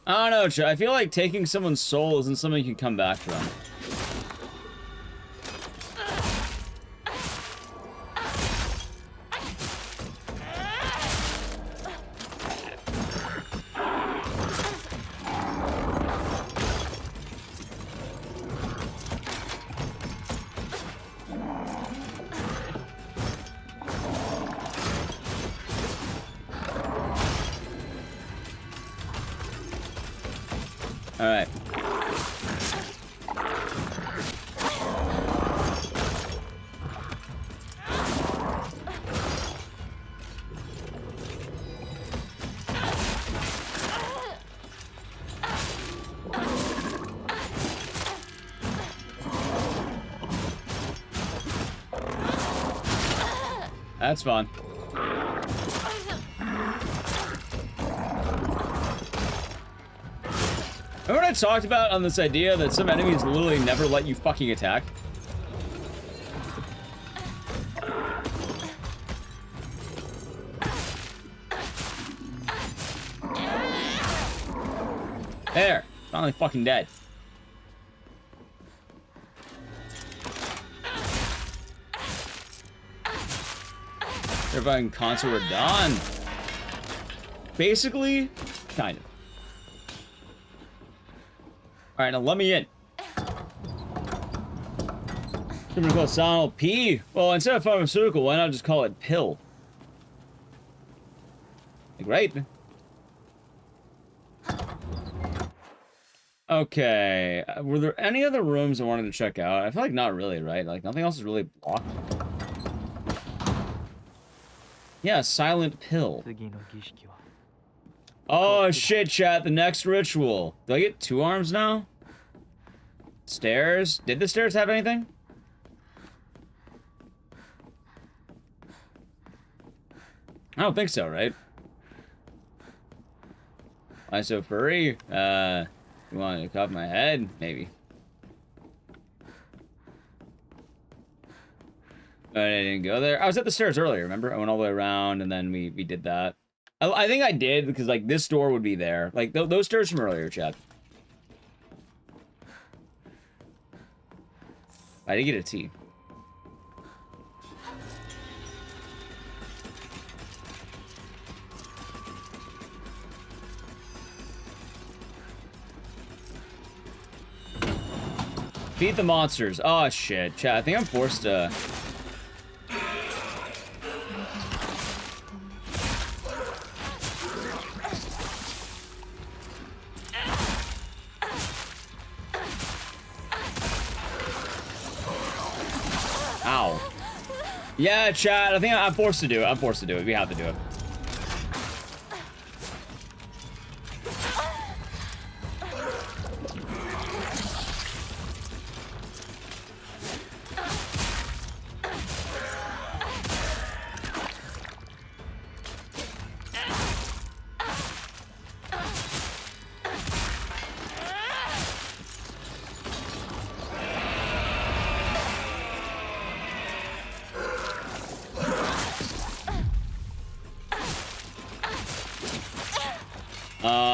I don't know, Ch. I feel like taking someone's soul isn't something you can come back from. Alright. That's fun. Remember what I talked about on this idea that some enemies literally never let you fucking attack? There! Finally fucking dead. Everybody in console, we're done. Basically, kind of. Alright, now let me in. I'm gonna call it Silent P. Well, instead of pharmaceutical, why not just call it pill? Like, right? Okay. Were there any other rooms I wanted to check out? I feel like not really, right? Like, nothing else is really blocked. Yeah, silent pill. Oh, shit, chat. The next ritual. Do I get 2 arms now? Stairs? Did the stairs have anything? I don't think so, right? Why so furry? You want to cut my head? Maybe. But I didn't go there. I was at the stairs earlier, remember? I went all the way around, and then we did that. I think I did, because, like, this door would be there. Like, those stairs from earlier, chat. I did get a T. Feed the monsters. Oh, shit. Chat, I think I'm forced to... Ow. Yeah, chat, I think I'm forced to do it. I'm forced to do it. We have to do it.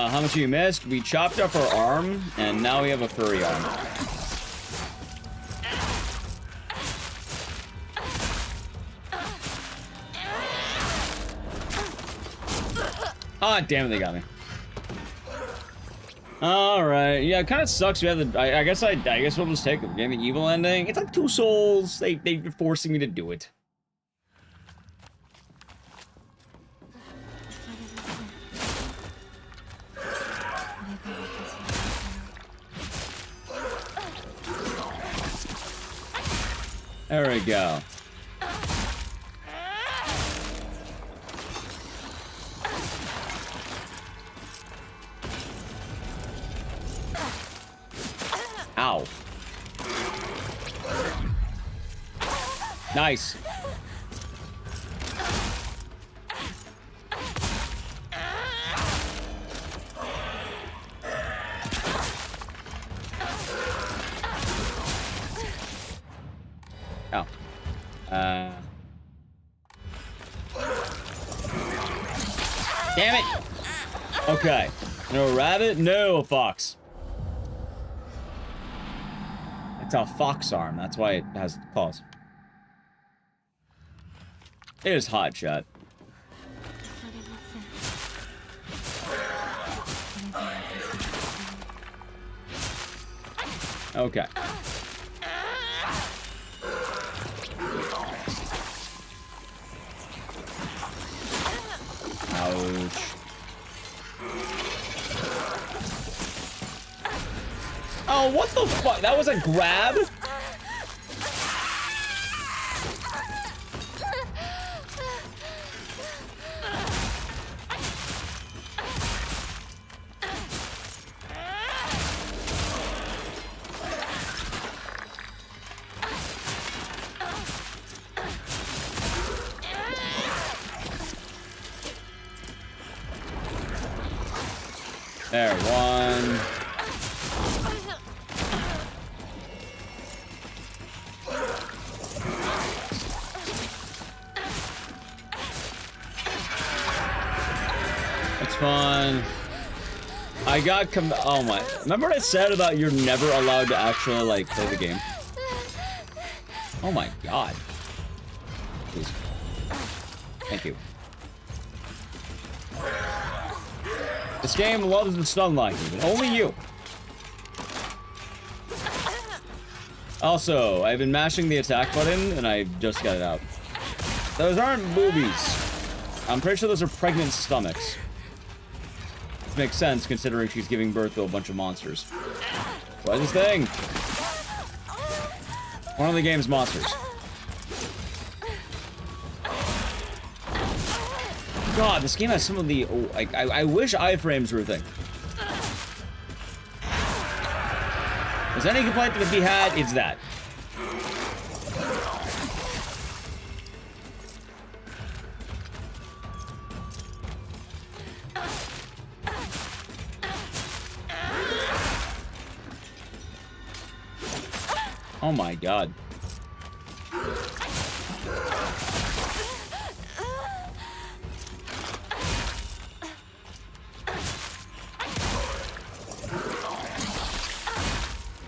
How much you missed? We chopped up our arm, and now we have a furry arm. Ah, damn it, they got me. Alright, yeah, it kind of sucks. We have the. I guess we'll just take it. Getting the evil ending. It's like 2 souls. They're forcing me to do it. There we go. Ow. Nice. Damn it! Okay. No rabbit, no fox. It's a fox arm, that's why it has claws. It is hot, chat. Okay. Ouch. Oh, what the fuck? That was a grab? There, one. That's fun. I got oh my. Remember what I said about you're never allowed to actually, like, play the game? Oh my god. Please. Thank you. This game loves the stun like you, but only you. Also, I've been mashing the attack button, and I just got it out. Those aren't boobies. I'm pretty sure those are pregnant stomachs. This makes sense, considering she's giving birth to a bunch of monsters. What is this thing? One of the game's monsters. God, this game has some of the... Oh, I wish iframes were a thing. Is there any complaint that if he had, it's that. Oh my god.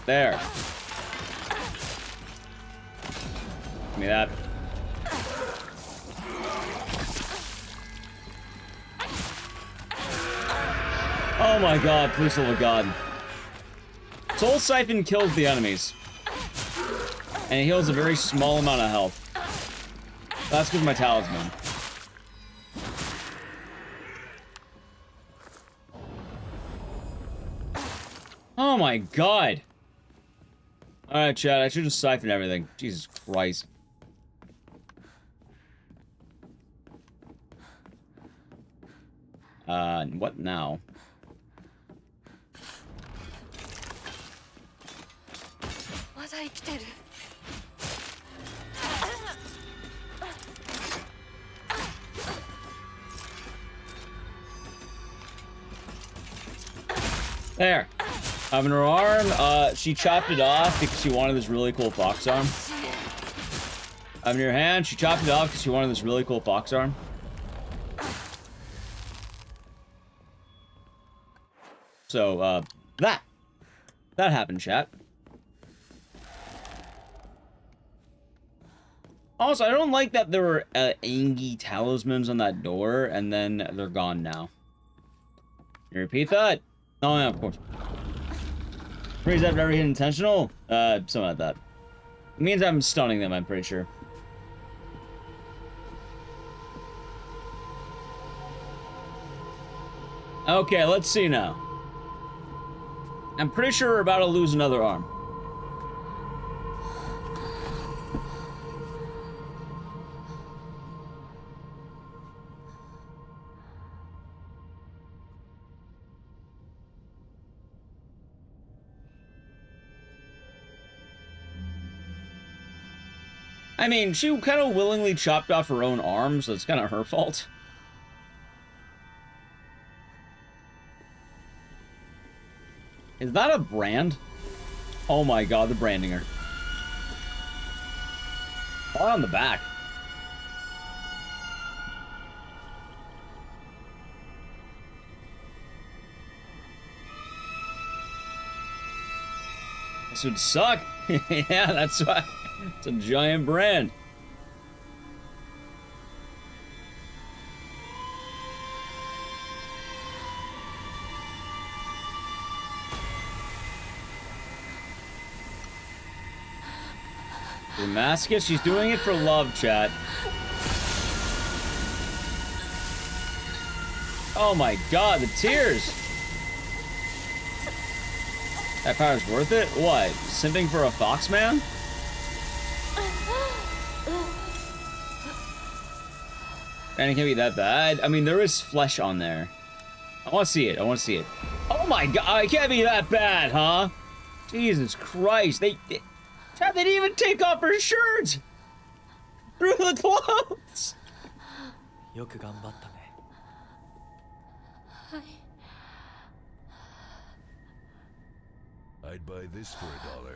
There. Give me that. Oh my god, please love a god. Soul Siphon kills the enemies. And it heals a very small amount of health. That's because of my talisman. Oh my god. Alright, chat, I should just siphon everything. Jesus Christ. What now? There. Having her arm, she chopped it off because she wanted this really cool fox arm. Having her hand, she chopped it off because she wanted this really cool fox arm. So, that happened, chat. Also, I don't like that there were Angie talismans on that door, and then they're gone now. You repeat that? Oh, yeah, of course. Is that very intentional? Something like that. It means I'm stunning them, I'm pretty sure. Okay, let's see now. I'm pretty sure we're about to lose another arm. I mean, she kind of willingly chopped off her own arm, so it's kind of her fault. Is that a brand? Oh my god, the branding her. Or on the back. This would suck. Yeah, that's why. It's a giant brand. Damascus, she's doing it for love, chat. Oh my god, the tears. That power's worth it? What? Simping for a fox man? And it can't be that bad. I mean, there is flesh on there. I want to see it. I want to see it. Oh my god, it can't be that bad, huh? Jesus Christ. They didn't even take off her shirt! Through the clothes! I'd buy this for $1.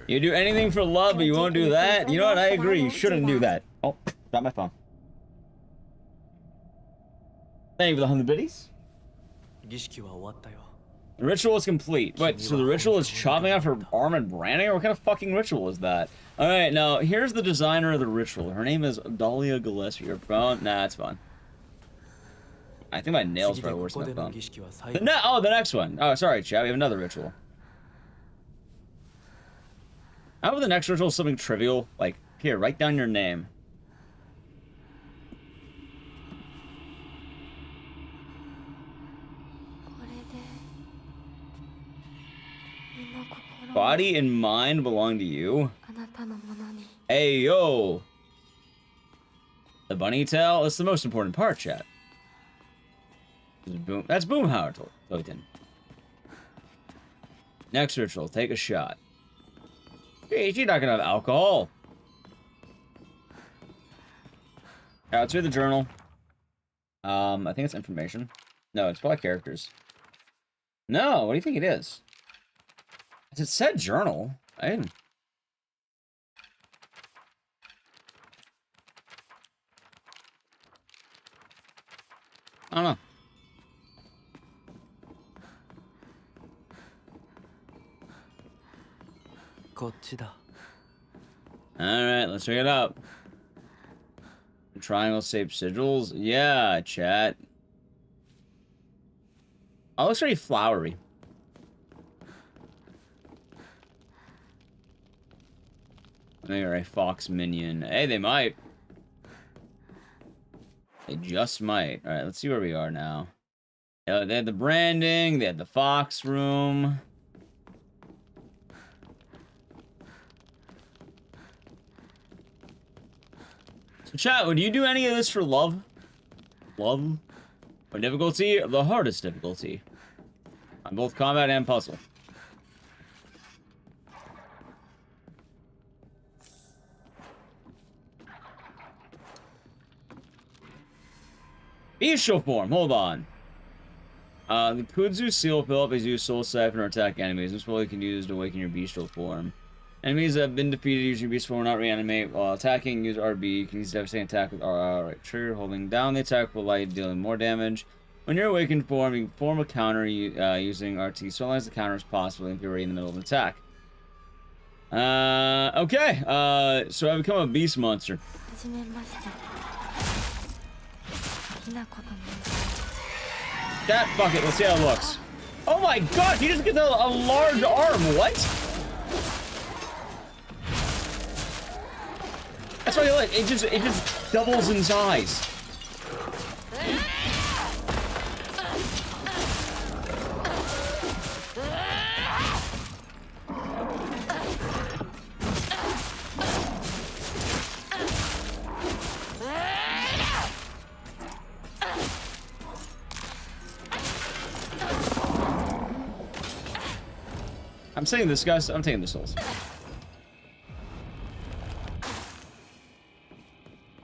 You do anything for love, but you won't do that? You know what? I agree. You shouldn't do that. Oh, got my phone. Thank you for the 100 biddies. 儀式は終わったよ。 The ritual is complete. Wait, so the ritual is chopping off her arm and branding her? What kind of fucking ritual is that? Alright, now, here's the designer of the ritual. Her name is Dahlia Gillespie. Her phone? Nah, it's fine. I think my nails probably worse than my phone. The next one. Oh, sorry, chat. We have another ritual. How about the next ritual is something trivial? Like, here, write down your name. Body and mind belong to you? Hey, yo! The bunny tail? That's the most important part, chat. Boom. That's Boomhauer Toten. Next ritual, take a shot. Hey, she's not gonna have alcohol. Alright, let's read the journal. I think it's information. No, it's probably characters. No, what do you think it is? It said journal. I didn't. I don't know. Alright, let's check it out. Triangle-shaped sigils? Yeah, chat. Oh, it looks very flowery. They are a fox minion. Hey, they might. They just might. Alright, let's see where we are now. They had the branding, they had the fox room. So chat, would you do any of this for love? Love? Or difficulty? The hardest difficulty. On both combat and puzzle. Bestial form, hold on. The Kudzu Seal Phillip is used Soul Siphon or attack enemies. This ability can be used to awaken your bestial form. Enemies that have been defeated using bestial form will not reanimate. While attacking, use RB. You can use devastating attack with right trigger. Holding down the attack will allow you to deal more damage. When you're awakened form, you can form a counter using RT so long as the counter is possible if you're already in the middle of an attack. Okay. So I become a beast monster. That bucket, let's see how it looks. Oh my god, he just gets a large arm, what? That's what I like, it just doubles in size. I'm saying this, guys. I'm taking the souls.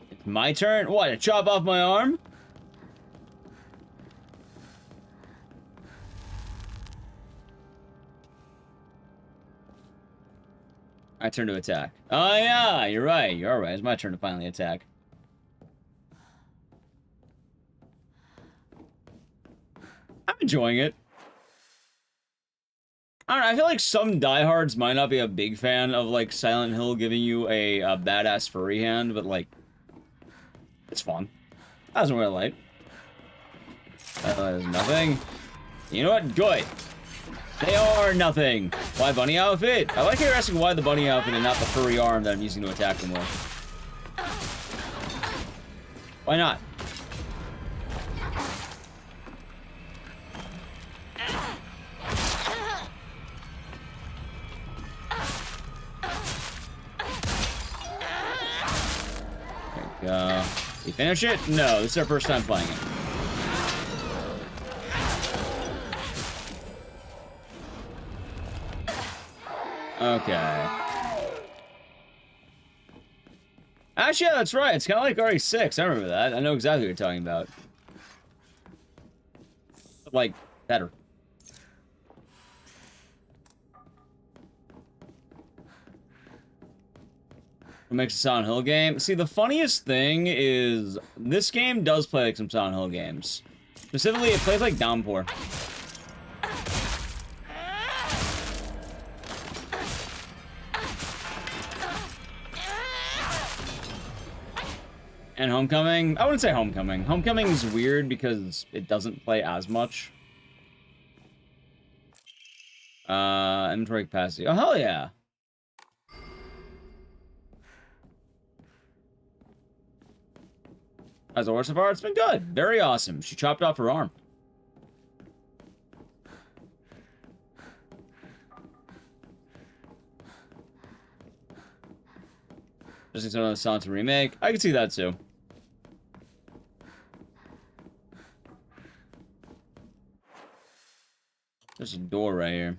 It's my turn? What, to chop off my arm? My turn to attack. Oh, yeah, you're right. You're right. It's my turn to finally attack. I'm enjoying it. I don't know, I feel like some diehards might not be a big fan of, like, Silent Hill giving you a badass furry hand, but, like, it's fun. That wasn't what I like. That is nothing. You know what? Good. They are nothing. Why bunny outfit? I like how you're asking why the bunny outfit and not the furry arm that I'm using to attack them with. Why not? You finish it? No, this is our first time playing it. Okay. Actually, yeah, that's right. It's kind of like RE6. I remember that. I know exactly what you're talking about. Like, better. What makes a Silent Hill game? See, the funniest thing is this game does play like some Silent Hill games. Specifically, it plays like Downpour. And Homecoming? I wouldn't say Homecoming. Homecoming is weird because it doesn't play as much. Inventory capacity. Oh, hell yeah. How's the horse so far? It's been good. Very awesome. She chopped off her arm. Just another Silent Hill remake. I can see that too. There's a door right here.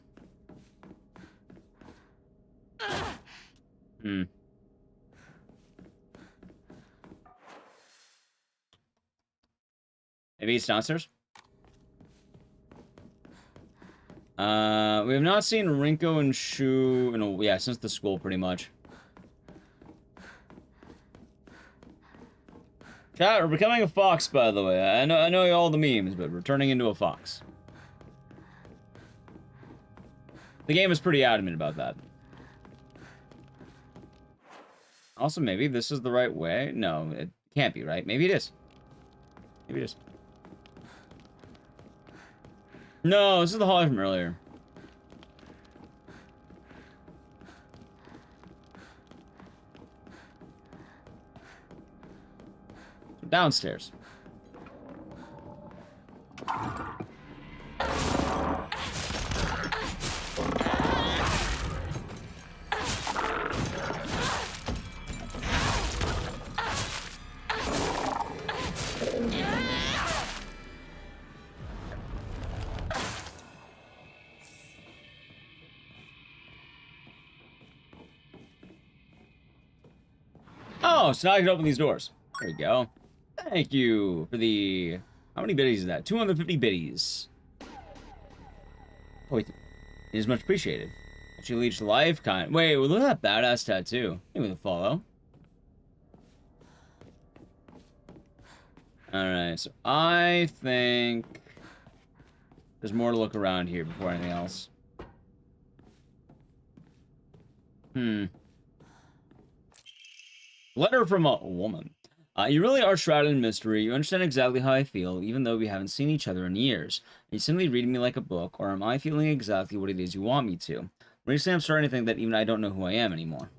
Hmm. Maybe it's downstairs? We have not seen Rinko and Shu in a, yeah, since the school pretty much. Chat, we're becoming a fox, by the way. I know all the memes, but we're turning into a fox. The game is pretty adamant about that. Also, maybe this is the right way. No, it can't be, right? Maybe it is. Maybe it is. No, this is the hallway from earlier. Downstairs. Oh, so now I can open these doors. There we go. Thank you for the... How many biddies is that? 250 biddies. Oh, it is much appreciated. She leads life kind. Wait, well, look at that badass tattoo. Maybe the follow. Alright, so I think there's more to look around here before anything else. Letter from a woman. You really are shrouded in mystery. You understand exactly how I feel, even though we haven't seen each other in years. Are you simply reading me like a book, or am I feeling exactly what it is you want me to? Recently, I'm starting to think that even I don't know who I am anymore.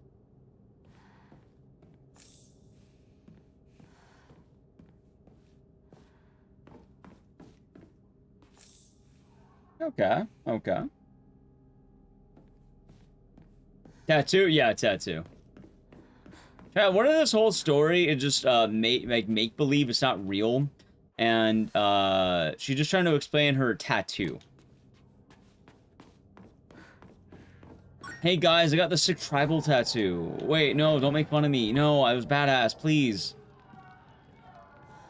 Okay, okay. Tattoo? Yeah, tattoo. Yeah, what if this whole story is just make believe it's not real, and she's just trying to explain her tattoo. Hey guys, I got the sick tribal tattoo. Wait, no, don't make fun of me. No, I was badass, please.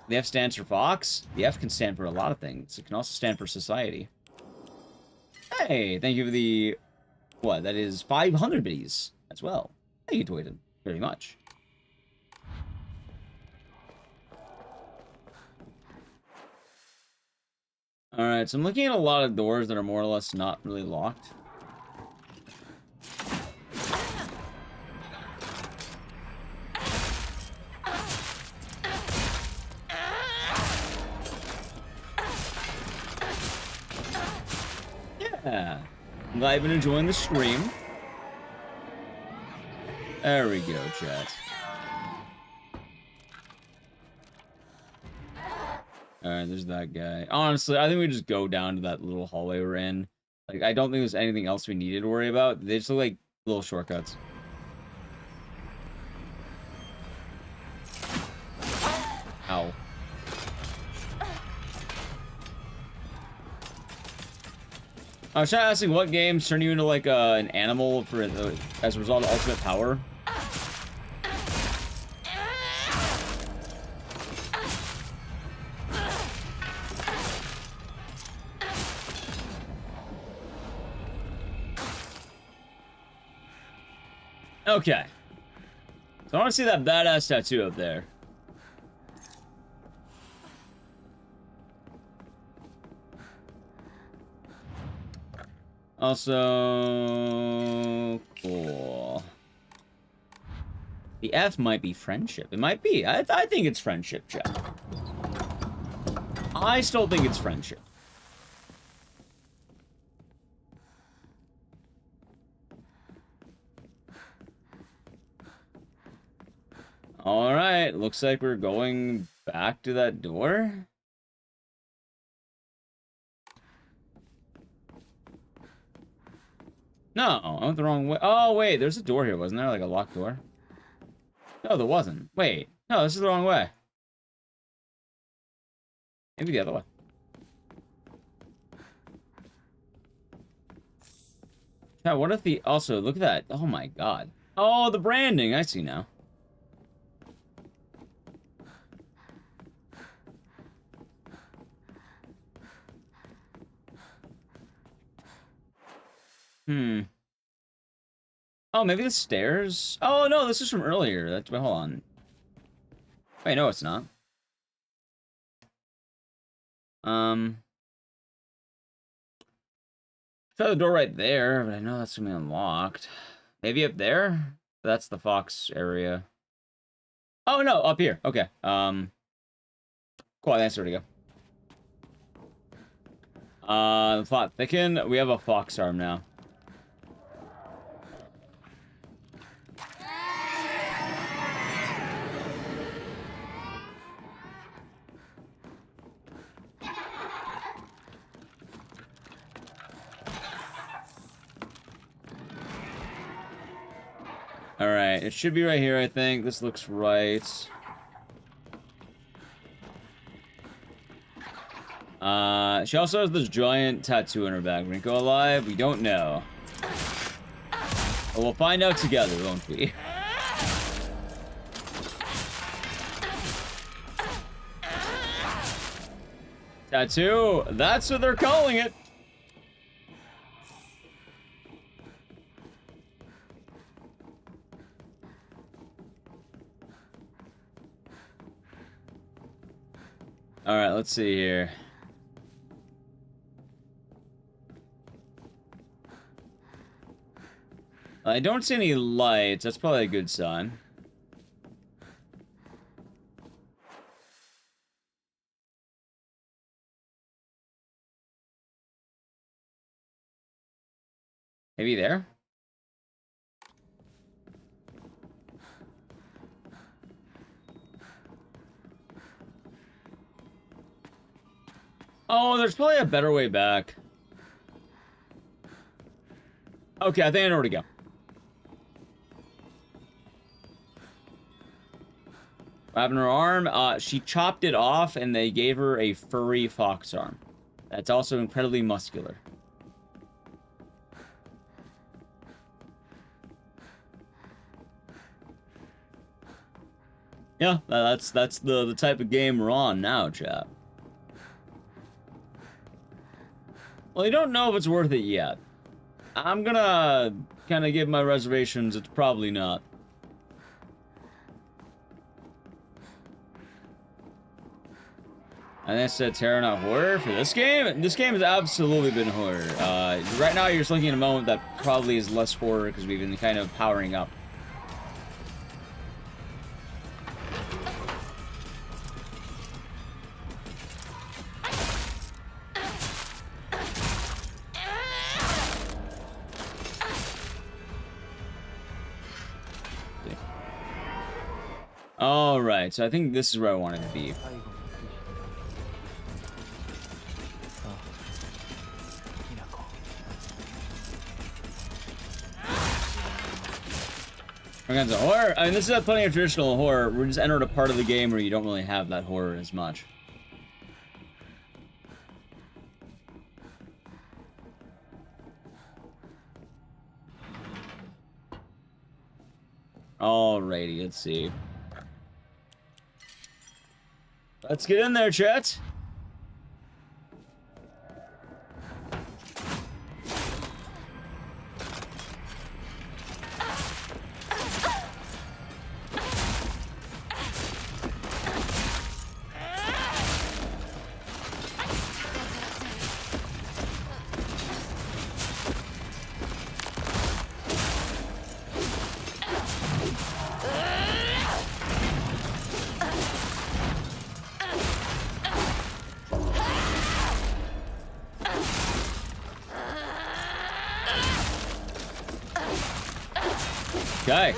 The F stands for Fox. The F can stand for a lot of things. It can also stand for society. Hey, thank you for the... What, that is 500 biddies as well. Thank you, Toyden, very much. Alright, so I'm looking at a lot of doors that are more or less not really locked. Yeah. I'm glad you've been enjoying the stream. There we go, chat. Alright, there's that guy. Honestly, I think we just go down to that little hallway we're in. Like, I don't think there's anything else we needed to worry about. They just look like little shortcuts. Ow. I was trying to ask what games turn you into like an animal for as a result of ultimate power. Okay. So I want to see that badass tattoo up there. Also, cool. The F might be friendship. It might be. I think it's friendship, chat. I still think it's friendship. All right, looks like we're going back to that door. No, I went the wrong way. Oh, wait, there's a door here, wasn't there? Like a locked door? No, there wasn't. Wait, no, this is the wrong way. Maybe the other way. Yeah, what if the... Also, look at that. Oh, my God. Oh, the branding. I see now. Oh, maybe the stairs? Oh, no, this is from earlier. That's... Wait, hold on. Wait, no, it's not. Try the door right there, but I know that's gonna be unlocked. Maybe up there? That's the fox area. Oh, no, up here. Okay. Cool, that's where to go. The plot thicken. We have a fox arm now. Alright, it should be right here, I think. This looks right. She also has this giant tattoo in her back. Rinko alive? We don't know. But we'll find out together, won't we? Tattoo! That's what they're calling it! Alright, let's see here. I don't see any lights. That's probably a good sign. Maybe there? Oh, there's probably a better way back. Okay, I think I know where to go. What happened to her arm? She chopped it off and they gave her a furry fox arm. That's also incredibly muscular. Yeah, that's the type of game we're on now, chap. Well, you don't know if it's worth it yet. I'm gonna kind of give my reservations. It's probably not. And that's a terror, not horror for this game. This game has absolutely been horror. Right now, you're just looking at a moment that probably is less horror because we've been kind of powering up. All right, so I think this is where I wanted to be. Kinds of horror. I mean, this is plenty of traditional horror. We're just entering a part of the game where you don't really have that horror as much. Alrighty, let's see. Let's get in there, chat. Okay.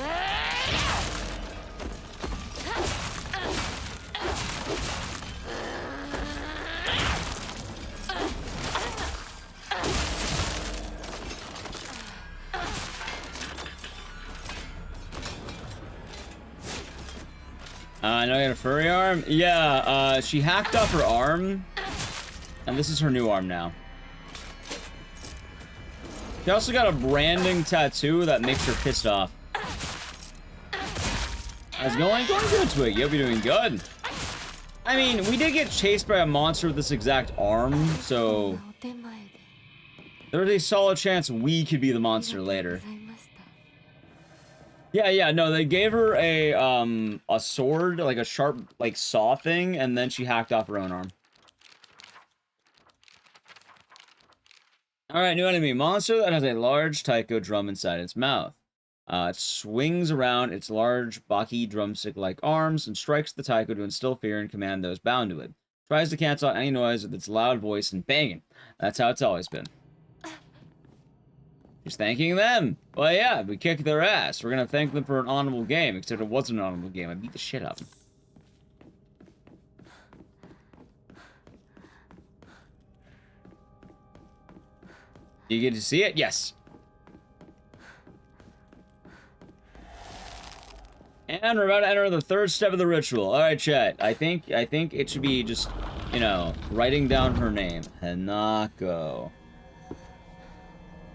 I know I got a furry arm. Yeah, she hacked off her arm, and this is her new arm now. She also got a branding tattoo that makes her pissed off. How's it going? Going good, Twig. Yep, you're doing good. I mean, we did get chased by a monster with this exact arm, so there's a solid chance we could be the monster later. Yeah, no, they gave her a sword, like a sharp, like, saw thing, and then she hacked off her own arm. Alright, new enemy. Monster that has a large taiko drum inside its mouth. It swings around its large, baki drumstick-like arms and strikes the taiko to instill fear and command those bound to it. Tries to cancel out any noise with its loud voice and banging. That's how it's always been. Just thanking them. Well, yeah, we kicked their ass. We're gonna thank them for an honorable game, except it wasn't an honorable game. I beat the shit out of them. You get to see it? Yes. And we're about to enter the third step of the ritual. All right, chat. I think it should be just, you know, writing down her name. Hanako.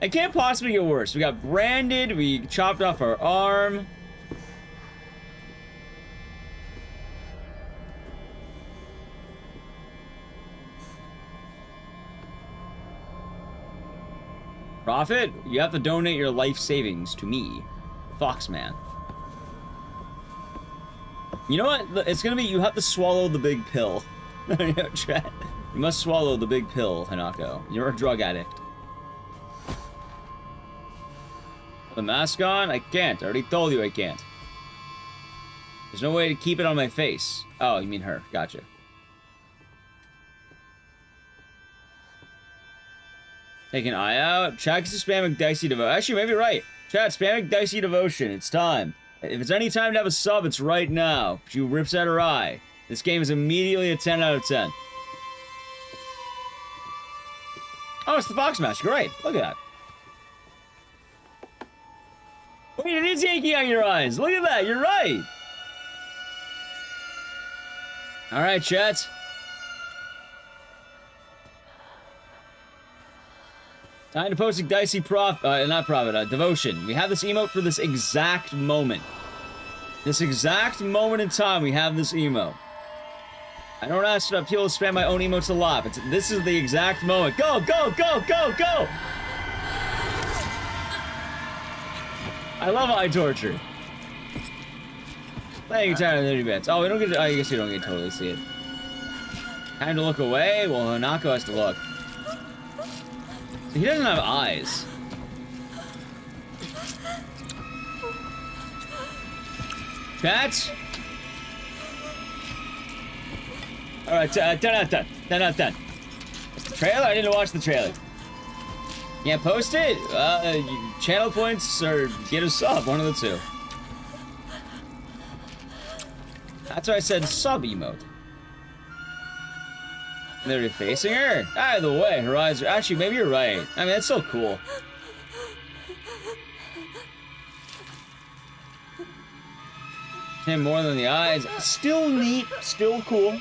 It can't possibly get worse. We got branded. We chopped off our arm. Prophet, you have to donate your life savings to me, Foxman. You know what? It's gonna be, you have to swallow the big pill. Chat. You must swallow the big pill, Hanako. You're a drug addict. The mask on? I can't. I already told you I can't. There's no way to keep it on my face. Oh, you mean her. Gotcha. Take an eye out. Chat is spam Ecdycis Devotion. Actually, maybe right. Chat, spam Ecdycis Devotion. It's time. If it's any time to have a sub, it's right now. She rips out her eye. This game is immediately a 10 out of 10. Oh, it's the Fox Mask. Great. Look at that. Wait, it is yanking out your eyes. Look at that. You're right. All right, chat. Time to post Ecdycis Devotion. We have this emote for this exact moment. This exact moment in time, we have this emote. I don't ask people to spam my own emotes a lot, but this is the exact moment. Go, go, go, go, go! I love eye torture. Thank you, Tyler, 30 bits. Oh, we don't get to, I guess we don't get to totally see it. Time to look away? Well, Hanako has to look. He doesn't have eyes. Cats? Alright, 10 out of 10. 10 out of 10. Trailer? I didn't watch the trailer. Can't post it? Channel points or get a sub, one of the two. That's why I said sub emote. They're defacing her? Either way, her eyes are... Actually, maybe you're right. I mean, that's so cool. Him more than the eyes. Still neat. Still cool.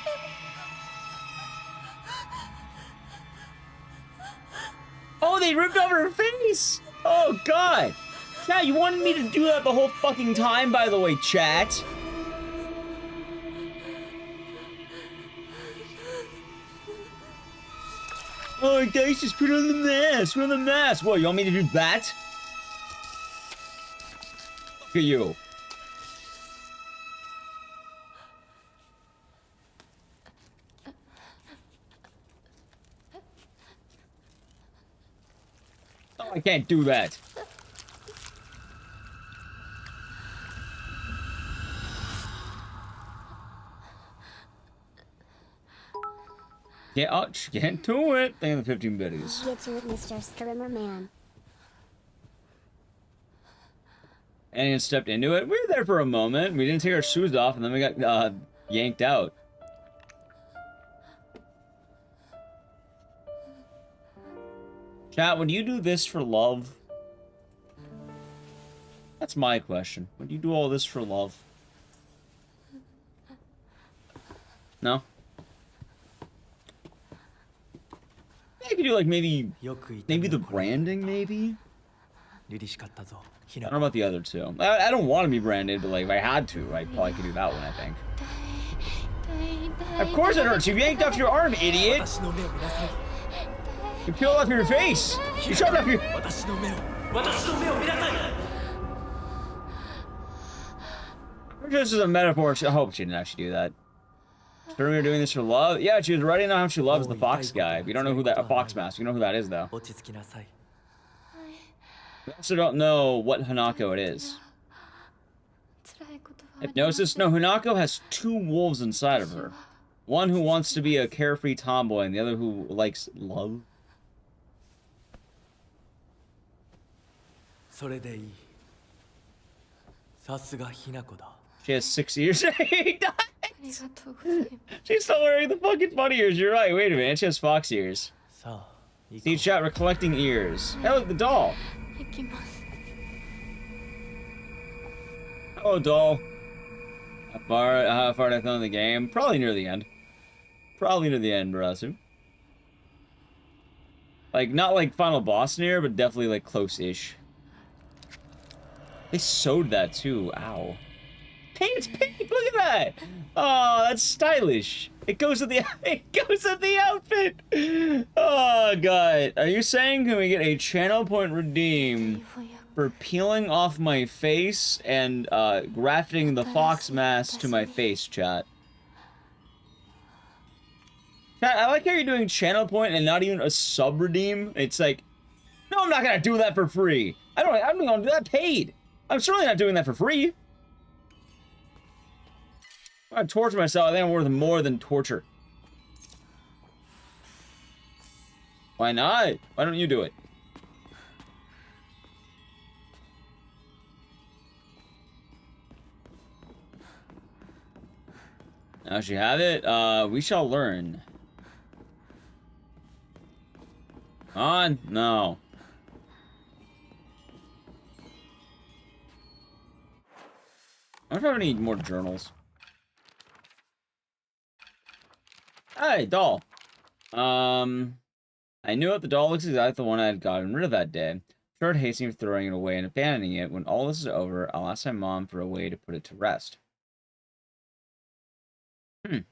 Oh, they ripped over her face! Oh, God! Yeah, you wanted me to do that the whole fucking time, by the way, chat. Oh, guys, just put on the mask. Put on the mask. What, you want me to do that? Look at you. Oh, I can't do that. Yeah, oh, she can't do it. Thank you for the 15 biddies. Get to it, Mr. Strimmer Man. and stepped into it. We were there for a moment. We didn't take our shoes off, and then we got yanked out. Chat, would you do this for love? That's my question. Would you do all this for love? No? I could do like maybe the branding, maybe? I don't know about the other two. I don't want to be branded, but like if I had to, I probably could do that one, I think. Of course it hurts. You yanked off your arm, idiot. You peeled off your face. You shoved off your... This is a metaphor. I hope she didn't actually do that. Sure, we were doing this for love? Yeah, she was writing down how she loves the fox guy. We don't know who that... A fox mask. We know who that is, though. We also don't know what Hanako it is. Hypnosis? No, Hanako has two wolves inside of her. One who wants to be a carefree tomboy, and the other who likes love. She has 6 ears. She's still wearing the fucking funny ears. You're right. Wait a minute. She has fox ears. See, chat, we're collecting ears. Hey, look, the doll. Hello, doll. How far did I throw in the game? Probably near the end. Probably near the end, Barasu. Like, not like final boss near, but definitely like close-ish. They sewed that too. Ow. It's pink. Look at that. Oh, that's stylish. It goes with the outfit. Oh god. Are you saying can we get a channel point redeem for peeling off my face and grafting the fox mask to my face, chat? Chat, I like how you're doing channel point and not even a sub redeem. It's like, no, I'm not gonna do that for free. I'm gonna do that paid. I'm certainly not doing that for free. I torture myself. I think I'm worth more than torture. Why not? Why don't you do it? Now she have it. We shall learn. On? No. I wonder if I have any more journals. Hey, doll. I knew it. The doll looks exactly the one I had gotten rid of that day. Started hastily throwing it away and abandoning it. When all this is over, I'll ask my mom for a way to put it to rest. So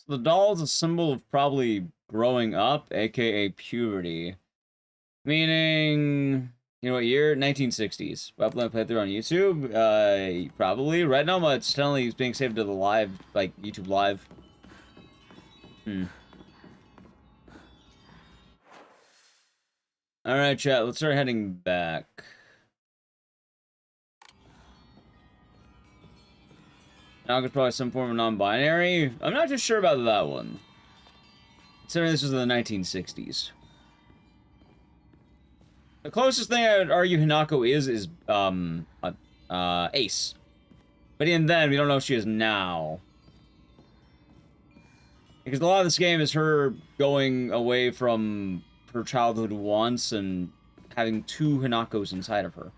the doll is a symbol of probably growing up, aka puberty. Meaning, you know what year? 1960s. Upload playthrough on YouTube? Probably. Right now, it's telling being saved to the live, like, YouTube Live. Alright, chat, let's start heading back. Now it's probably some form of non-binary. I'm not too sure about that one. Considering this was in the 1960s. The closest thing I would argue Hanako is Ace. But even then, we don't know if she is now. Because a lot of this game is her going away from her childhood once and having two Hanakos inside of her.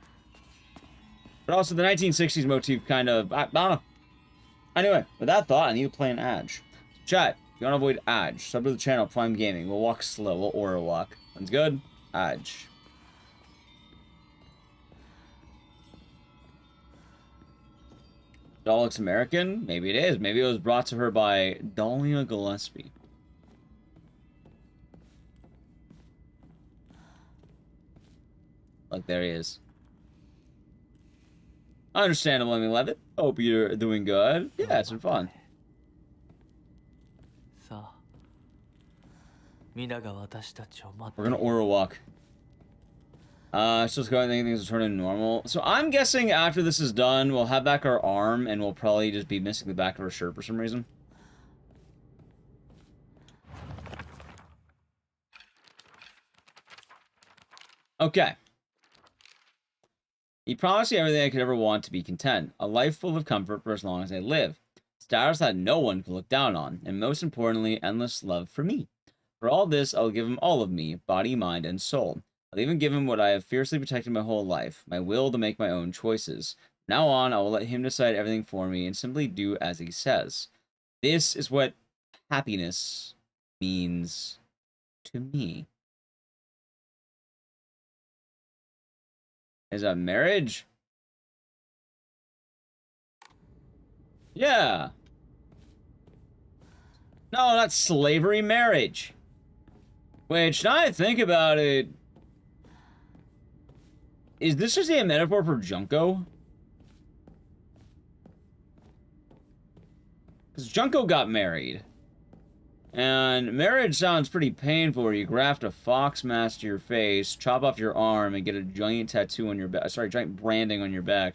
But also the 1960s motif kind of, I don't know. Anyway, with that thought, I need to play an Adge. Chat, if you want to avoid Adge, sub to the channel, Prime Gaming. We'll walk slow, we'll aura walk. Sounds good? Adge. Doll looks American? Maybe it is. Maybe it was brought to her by Dahlia Gillespie. Look, there he is. Understandable, Amy Levitt. Hope you're doing good. Yeah, it's been fun. We're gonna aura walk. It's just going, things will turn into normal. So I'm guessing after this is done, we'll have back our arm, and we'll probably just be missing the back of our shirt for some reason. Okay. He promised me everything I could ever want to be content, a life full of comfort for as long as I live, status that no one could look down on, and most importantly, endless love for me. For all this, I'll give him all of me, body, mind, and soul. I'll even give him what I have fiercely protected my whole life, my will to make my own choices. From now on, I will let him decide everything for me and simply do as he says. This is what happiness means to me. Is that marriage? Yeah. No, not slavery, marriage. Which, now I think about it, is this just a metaphor for Junko? Because Junko got married. And marriage sounds pretty painful, where you graft a fox mask to your face, chop off your arm, and get a giant tattoo on your back. Sorry, giant branding on your back.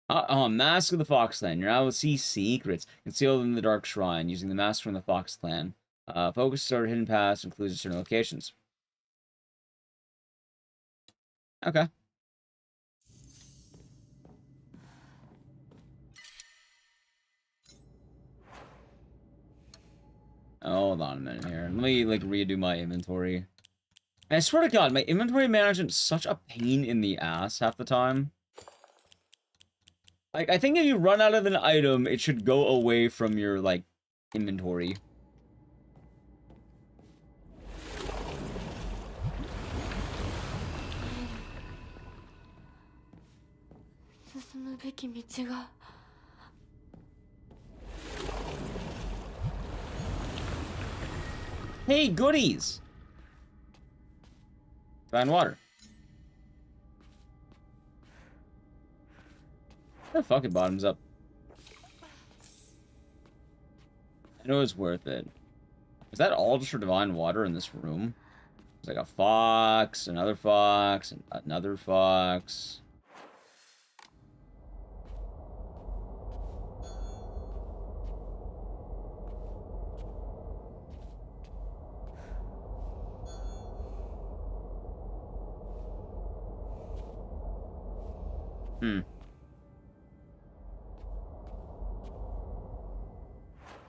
Mask of the Fox Clan. You're able to see secrets concealed in the Dark Shrine using the mask from the Fox Clan. Focus on hidden paths includes certain locations. Okay. Hold on a minute here. Let me, like, redo my inventory. I swear to God, my inventory management's such a pain in the ass half the time. Like, I think if you run out of an item, it should go away from your, like, inventory. Hey, goodies! Find water. The fucking bottom's up. I know it's worth it. Is that all just for divine water in this room? There's like a fox, another fox, and another fox.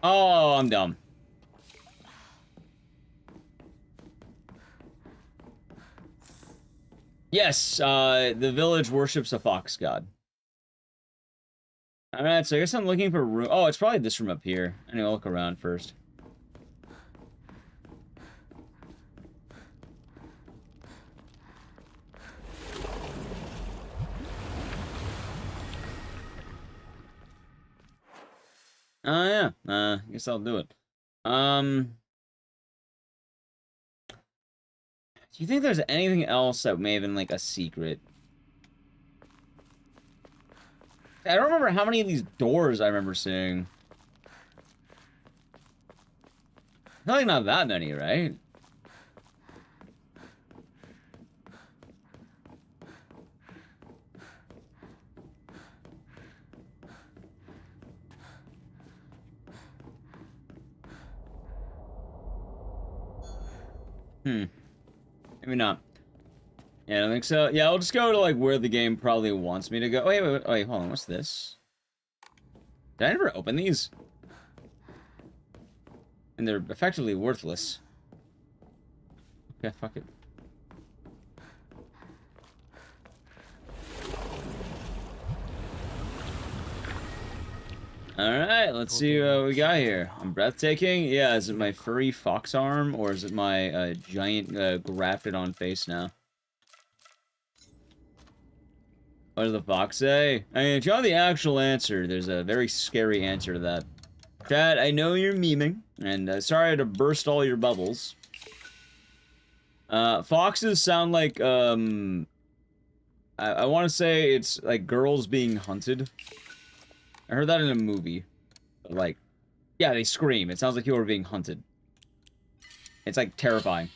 Oh, I'm dumb. Yes, the village worships a fox god. Alright, so I guess I'm looking for room. Oh, it's probably this room up here. Anyway, I'll look around first. Oh, yeah. I guess I'll do it. Do you think there's anything else that may have been, like, a secret? I don't remember how many of these doors I remember seeing. Probably not that many, right? Maybe not. Yeah, I don't think so. Yeah, I'll just go to, like, where the game probably wants me to go. Wait, hold on, what's this? Did I never open these? And they're effectively worthless. Okay, fuck it. Alright, let's see what we got here. I'm breathtaking. Yeah, is it my furry fox arm, or is it my giant grafted on face now? What does the fox say? I mean, if you want the actual answer, there's a very scary answer to that. Chat, I know you're memeing, and sorry to burst all your bubbles. Foxes sound like, I want to say it's like girls being hunted. I heard that in a movie. Like, yeah, they scream. It sounds like people are being hunted. It's, like, terrifying.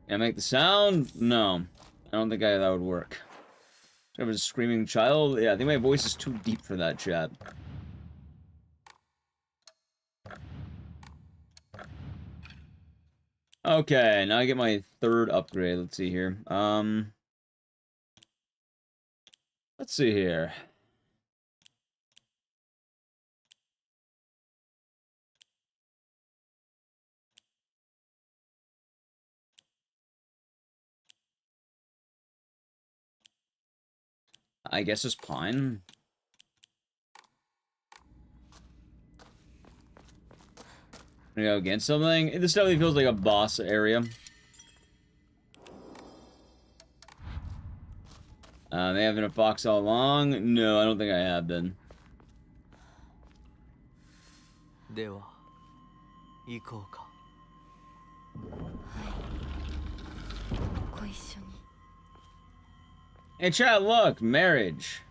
Can I make the sound? No. I don't think that would work. If it was a screaming child? Yeah, I think my voice is too deep for that, chat. Okay, now I get my third upgrade. Let's see here. Let's see here. I guess it's pine. Gonna go against something. This definitely feels like a boss area. They have been a fox all along. No, I don't think I have been. では行こうか。ご一緒に。 Hey, chat, look, marriage.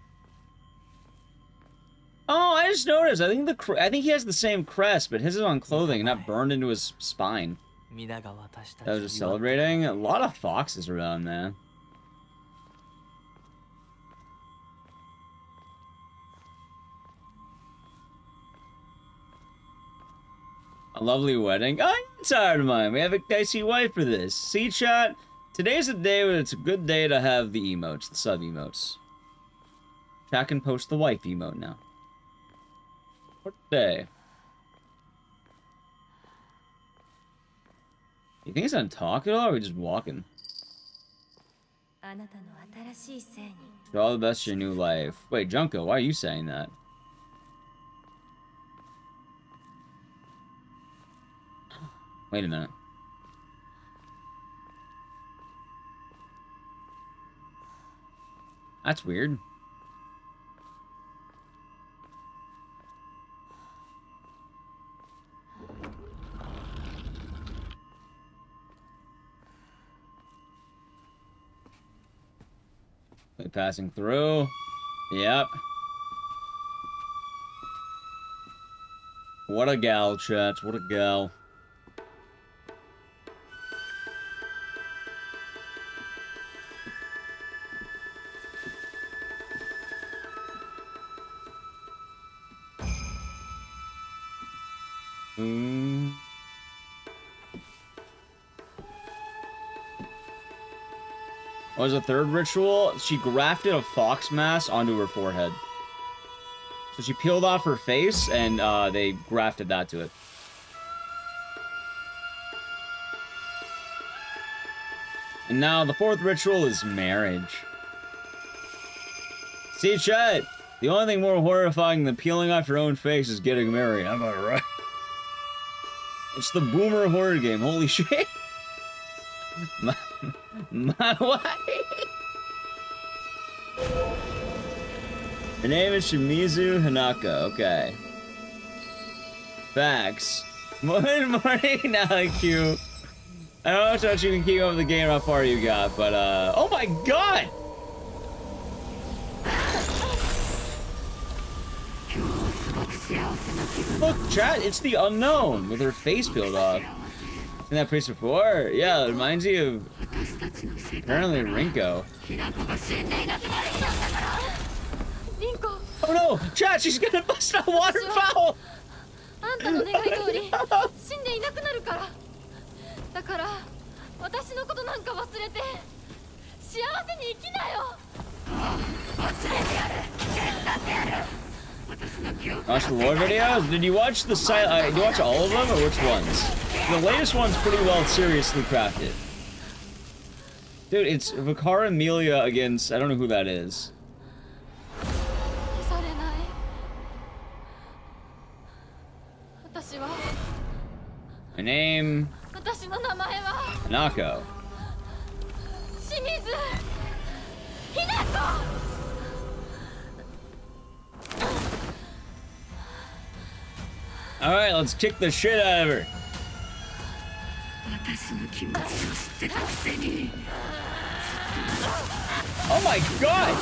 Oh, I just noticed. I think he has the same crest, but his is on clothing, not burned into his spine. That was just celebrating. A lot of foxes around, man. A lovely wedding. I'm tired of mine. We have a dicey wife for this. See, chat? Today's the day when it's a good day to have the emotes, the sub emotes. Chat can post the wife emote now. What day? You think he's gonna talk at all, or are we just walking? To all the best for your new life. Wait, Junko, why are you saying that? Wait a minute. That's weird. Wait, passing through. Yep. What a gal, chat. What a gal. What was the third ritual? She grafted a fox mask onto her forehead. So she peeled off her face, and they grafted that to it. And now the fourth ritual is marriage. See, chat? The only thing more horrifying than peeling off your own face is getting married. Am I right? It's the boomer horror game. Holy shit. My wife. Her name is Shimizu Hanako. Okay. Facts. Morning, now Q. I don't know how much you can keep up with the game, how far you got, but oh my god! Look, chat, it's the unknown with her face peeled off. Seen that place before? Yeah, it reminds you of apparently Rinko. Oh no! Chat, she's gonna bust a waterfowl! Watch the lore videos? Did you watch the did you watch all of them, or which ones? The latest one's pretty well seriously crafted. Dude, it's Vicara Amelia against, I don't know who that is. My name... Hanako. Alright, let's kick the shit out of her. Oh my god!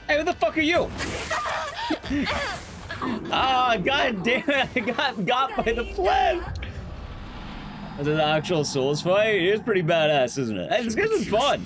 Hey, what the fuck are you? Ah, god damn it, I got by the flame! Was it an actual Souls fight? It is pretty badass, isn't it? Hey, this game's fun!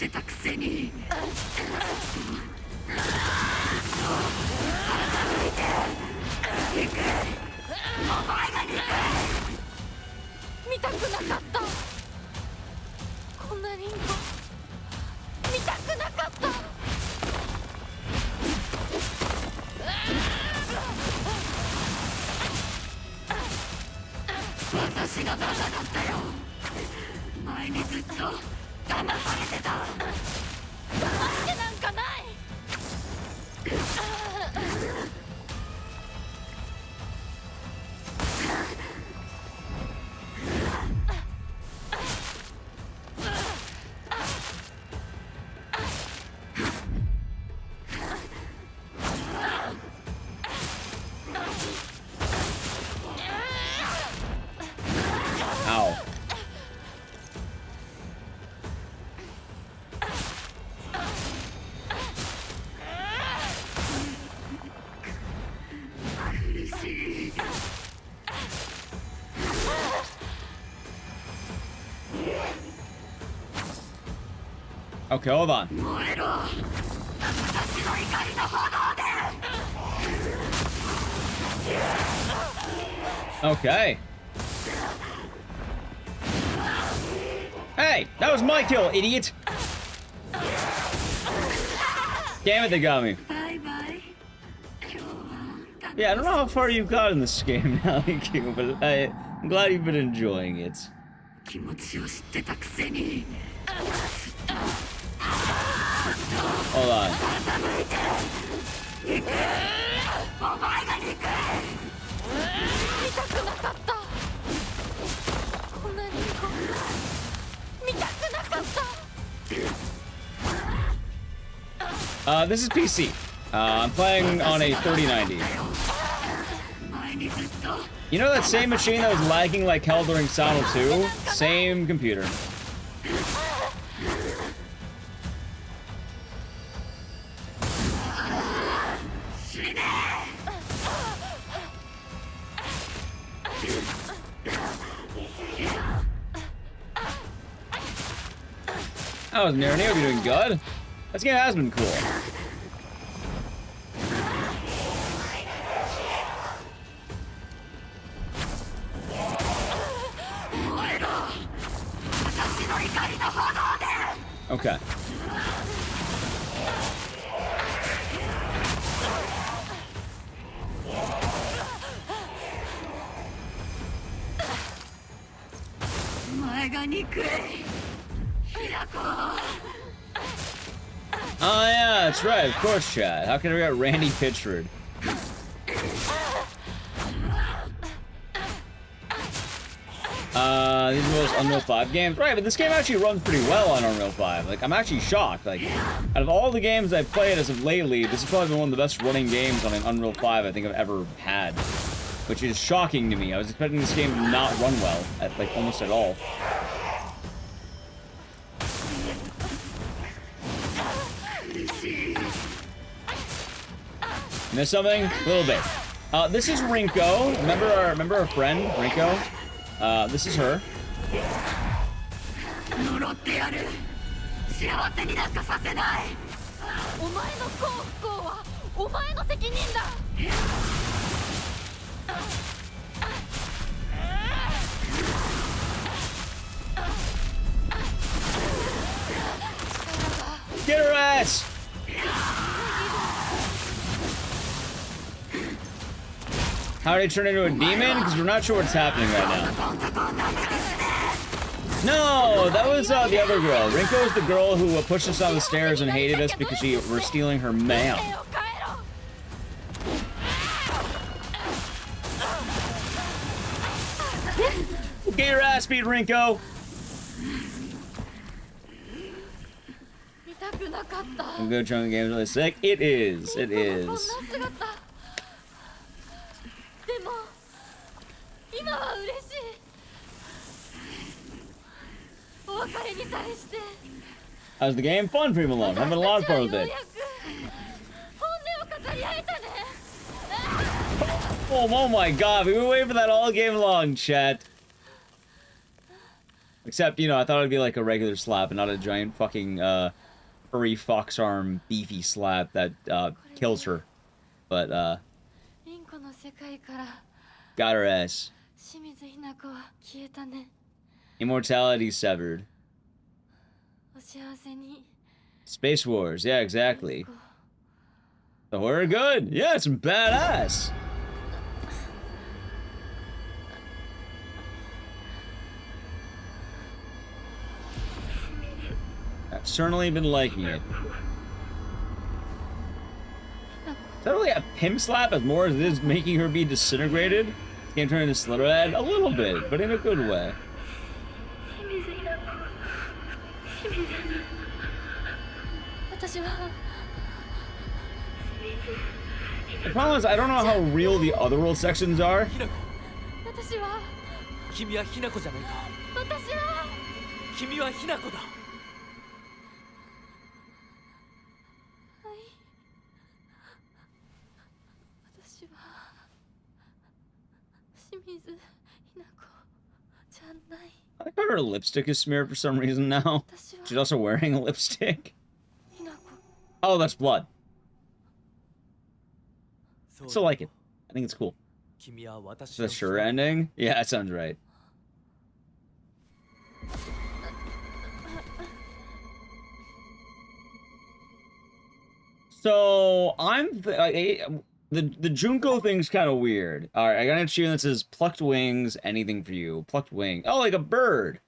Ow. Okay, hold on. Okay. Hey, that was my kill, idiot! Damn it, they got me. Yeah, I don't know how far you've got in this game now, Q, but I'm glad you've been enjoying it. Hold on. This is PC. I'm playing on a 3090. You know that same machine that was lagging like hell during Silent 2? Same computer. That was near. You're doing good. This game has been cool. Okay. Oh yeah, that's right, of course, Chad. How can I forget Randy Pitchford? These are most Unreal 5 games. Right, but this game actually runs pretty well on Unreal 5. Like, I'm actually shocked. Like, out of all the games I've played as of lately, this has probably been one of the best running games on an Unreal 5 I think I've ever had. Which is shocking to me. I was expecting this game to not run well, at like, almost at all. Miss something? A little bit. This is Rinko. Remember our friend, Rinko? This is her. Get her ass! How did he turn into a demon? Because we're not sure what's happening right now. No, that was the other girl. Rinko is the girl who pushed us down the stairs and hated us because we're stealing her mail. Get your ass beat, Rinko! A good chunk of game's really sick. It is. It is. How's the game? Fun for me alone. Having a lot of fun with it. Oh my god, we've been waiting for that all game long, chat. Except, you know, I thought it'd be like a regular slap and not a giant fucking, furry fox arm beefy slap that, kills her. But, リンコの世界から got her ass. 清水ひな子は消えたね。 Immortality severed. お幸せに。 Space Wars, yeah, リン exactly. コ So we're good. Yeah, it's badass. I've certainly been liking it. Is that really a pimp slap as more as it is making her be disintegrated? This game turned into Slitherhead? A little bit, but in a good way. 清水ひな子。清水。私は。 The problem is, I don't know how real the other world sections are. ひな子、私は。君はひな子じゃないか。私は。君はひな子だ。はい。私は。清水ひな子じゃない。 I like how her lipstick is smeared for some reason now. 私は。 She's also wearing a lipstick. ひな子。 Oh, that's blood. そう Still like it. I think it's cool. 君は私 The の sure ending? Yeah, that sounds right. So the Junko thing's kind of weird. All right, I got an achievement that says plucked wings, anything for you. Plucked wing. Oh, like a bird.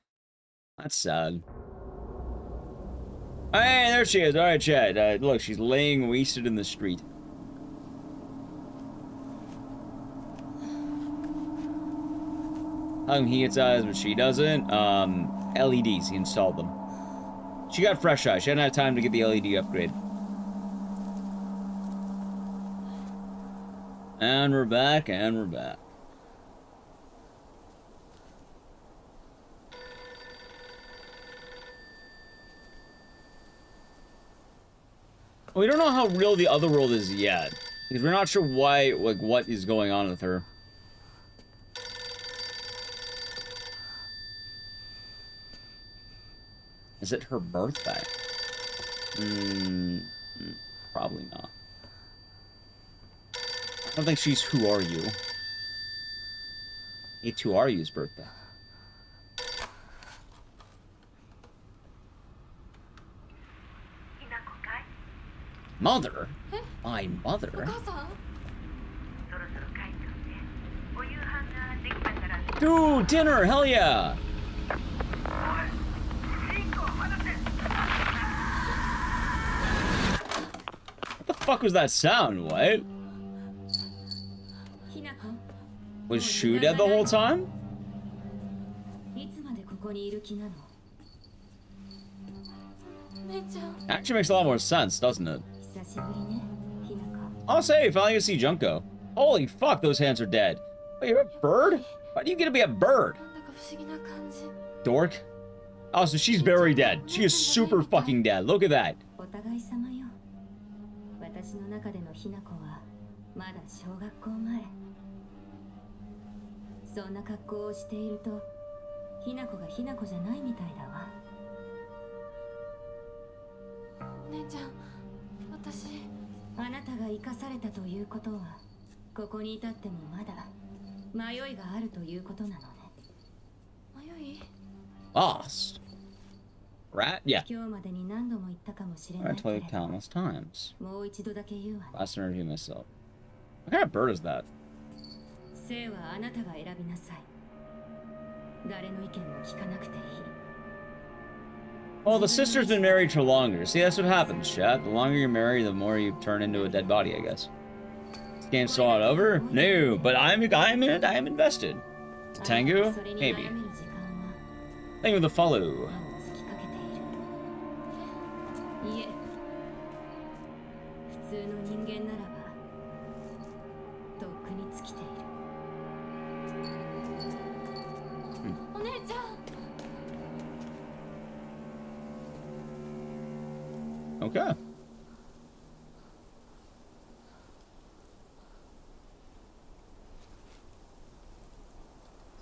That's sad. Hey, there she is. All right, Chad. Look, she's laying wasted in the street. He gets eyes, but she doesn't. LEDs, he installed them. She got fresh eyes. She hadn't had time to get the LED upgrade. And we're back, and we're back. We don't know how real the other world is yet. Because we're not sure why, like, what is going on with her. Is it her birthday? Probably not. I don't think she's Who Are You. It's Who Are You's birthday. Mother? My mother? お母さん。 Dude, dinner, hell yeah! What the fuck was that sound? What? ひなこ Was Shu dead the whole time? いつまでここにいる気なの？姉ちゃん。 Actually makes a lot more sense, doesn't it? 久しぶりね、ひなこ。 I'll say, finally get to see Junko. Holy fuck, those hands are dead. Wait, you're a bird? Why do you get to be a bird? なんだか不思議な感じ。 Dork? Oh, so she's very dead. She is super fucking dead. Look at that. お互い様よ。私の中でのひなこはまだ小学校前。そんな格好をしていると、ひなこがひなこじゃないみたいだわ。姉ちゃん、私。あなたが生かされたということは、ここに至ってもまだ迷いがあるということなのね。迷い？ Lost. Rat? Yeah. 今日までに何度も言ったかもしれな I いけ told れ you ど、 countless times. もう一度だけ言うわね。 Last interview myself. What kind of bird is that? 生はあなたが選びなさい。誰の意見も聞かなくていい。 Well, the sister's been married for longer. See, that's what happens, chat. The longer you're married, the more you turn into a dead body, I guess. This game's still not over? No, but I'm invested. Tengu? Maybe. Thank you for the follow. いえ、普通の人間ならばとっくに尽きている。お姉ちゃん。 Okay.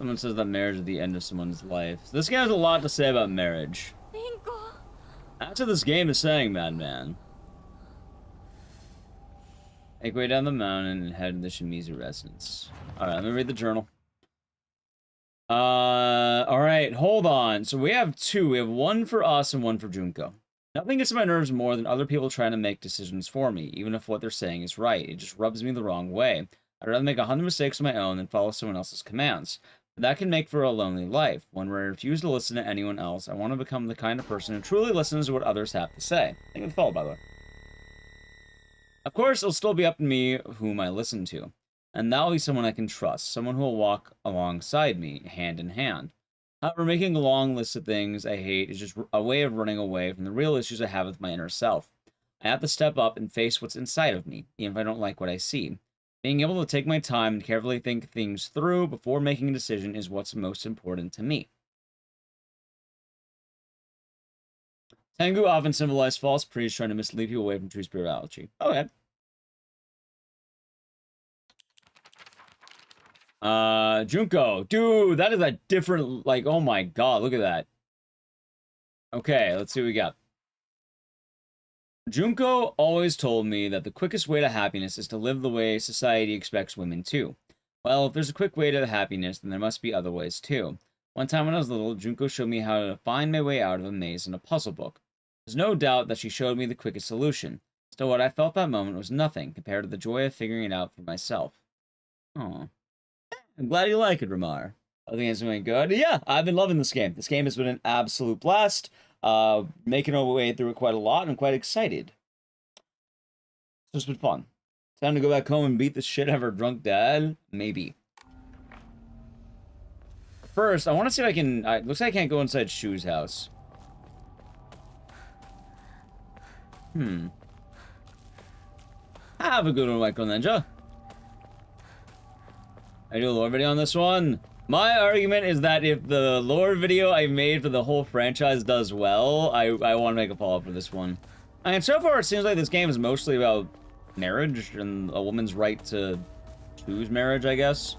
Someone says that marriage is the end of someone's life. This game has a lot to say about marriage. リンコ That's what this game is saying, madman. Make way down the mountain and head to the Shimizu residence. Alright, let me read the journal. Alright, hold on. So we have two. We have one for us and one for Junko. Nothing gets on my nerves more than other people trying to make decisions for me, even if what they're saying is right. It just rubs me the wrong way. I'd rather make 100 mistakes of my own than follow someone else's commands. But that can make for a lonely life, one where I refuse to listen to anyone else. I want to become the kind of person who truly listens to what others have to say. Thank you for the follow, by the way. Of course, it'll still be up to me whom I listen to. And that'll be someone I can trust, someone who will walk alongside me, hand in hand. However, making a long list of things I hate is just a way of running away from the real issues I have with my inner self. I have to step up and face what's inside of me, even if I don't like what I see. Being able to take my time and carefully think things through before making a decision is what's most important to me. Tengu often symbolize false priests trying to mislead people away from true spirituality. Okay. Junko. Dude, that is a different, like, oh my god, look at that. Okay, let's see what we got. Junko always told me that the quickest way to happiness is to live the way society expects women to. Well, if there's a quick way to happiness, then there must be other ways too. One time when I was little, Junko showed me how to find my way out of a maze in a puzzle book. There's no doubt that she showed me the quickest solution. Still, what I felt that moment was nothing compared to the joy of figuring it out for myself. Aw. I'm glad you like it, Ramar. I think it's been good. Yeah, I've been loving this game. This game has been an absolute blast. Making our way through it quite a lot, and I'm quite excited. So it's been fun. Time to go back home and beat the shit out of her drunk dad? Maybe. First, I want to see if I can... looks like I can't go inside Shu's house. Have a good one, Michael Ninja. I do a lore video on this one. My argument is that if the lore video I made for the whole franchise does well, I want to make a follow-up for this one. I mean, so far it seems like this game is mostly about marriage and a woman's right to choose marriage, I guess.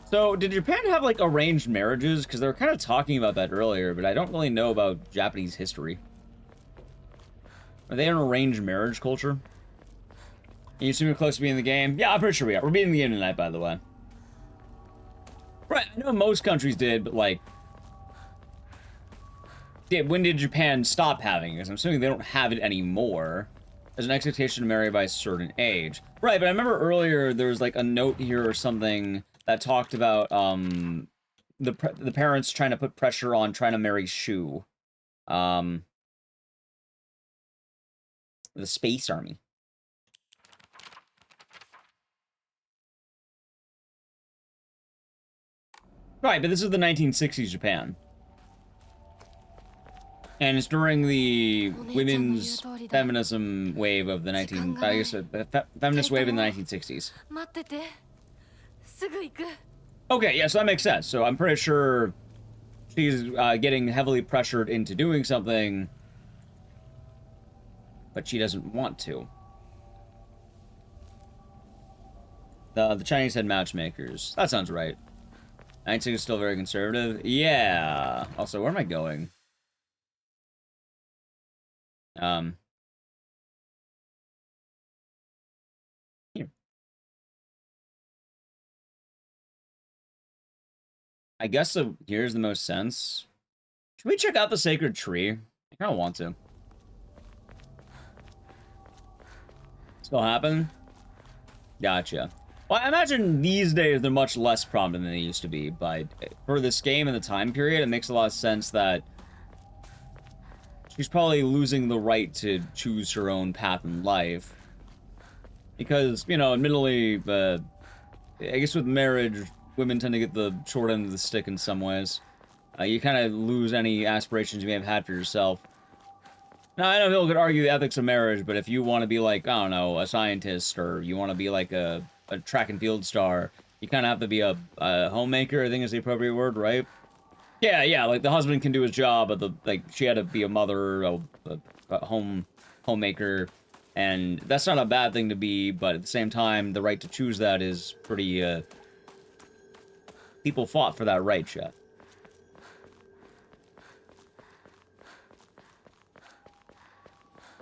So, did Japan have, like, arranged marriages? Because they were kind of talking about that earlier, but I don't really know about Japanese history. Are they an arranged marriage culture? You assume you're close to being in the game? Yeah, I'm pretty sure we are. We're beating the game tonight, by the way. Right, I know most countries did, but, like... yeah, when did Japan stop having it? Because I'm assuming they don't have it anymore. There's an expectation to marry by a certain age. Right, but I remember earlier there was, like, a note here or something that talked about, the parents trying to put pressure on trying to marry Shu. The Space Army. Right, but this is the 1960s Japan. And it's during the women's feminism wave of the feminist wave in the 1960s. 待っててすぐ行く Okay, yeah, so that makes sense. So I'm pretty sure she's getting heavily pressured into doing something, but she doesn't want to. The Chinese had matchmakers. That sounds right. 1960 is still very conservative. Yeah. Also, where am I going? Here. I guess here's the most sense. Should we check out the sacred tree? I kind of want to. Still happen? Gotcha. Well, I imagine these days they're much less prominent than they used to be, but for this game and the time period, it makes a lot of sense that she's probably losing the right to choose her own path in life. Because, you know, admittedly, I guess with marriage, women tend to get the short end of the stick in some ways. You kind of lose any aspirations you may have had for yourself. Now, I know people could argue the ethics of marriage, but if you want to be like, I don't know, a scientist, or you want to be like a track and field star, you kind of have to be a homemaker, I think is the appropriate word, right? Yeah, like the husband can do his job, but she had to be a mother, a homemaker, and that's not a bad thing to be, but at the same time, the right to choose that is pretty People fought for that right, chat.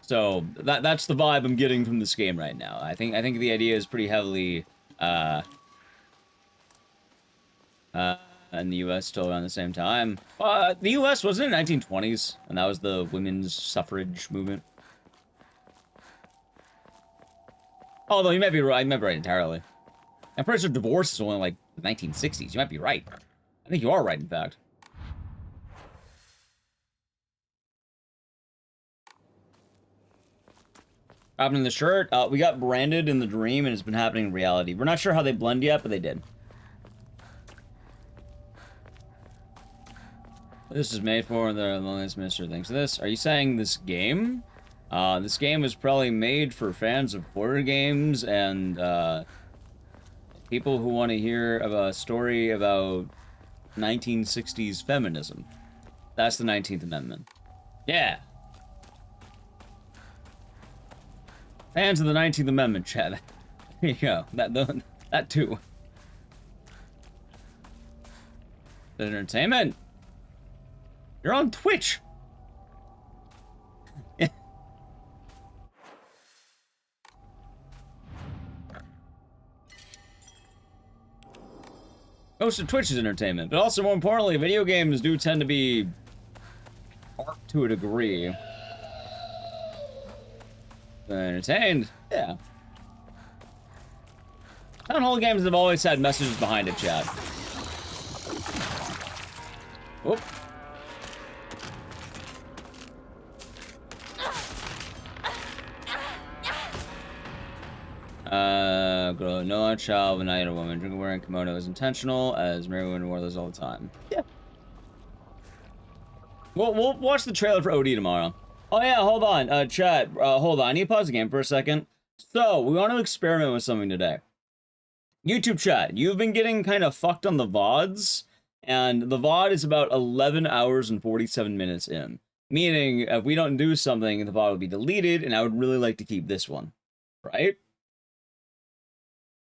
So that's the vibe I'm getting from this game right now. I think the idea is pretty heavily in the U.S. still around the same time. The U.S. wasn't it 1920s, and that was the women's suffrage movement. Although you might be right, entirely. I'm pretty sure divorce is only like the 1960s. You might be right. I think you are right, in fact. Happening in the shirt. We got branded in the dream, and it's been happening in reality. We're not sure how they blend yet, but they did. This is made for the Loneliest Minister thinks of this. Are you saying this game? This game was probably made for fans of horror games and people who want to hear of a story about 1960s feminism. That's the 19th Amendment. Yeah. Fans of the 19th Amendment, chat. There you go. That too. Entertainment. You're on Twitch. Most of Twitch is entertainment, but also more importantly, video games do tend to be art to a degree. Entertained? Yeah. Town hall games have always had messages behind it, chat. Whoop. No child, when I a woman. Drinking wearing kimono is intentional, as Mary Women wore those all the time. Yeah. We'll watch the trailer for OD tomorrow. Oh yeah, hold on, chat, hold on, I need to pause the game for a second. So, we want to experiment with something today. YouTube chat, you've been getting kind of fucked on the VODs, and the VOD is about 11 hours and 47 minutes in. Meaning, if we don't do something, the VOD will be deleted, and I would really like to keep this one. Right?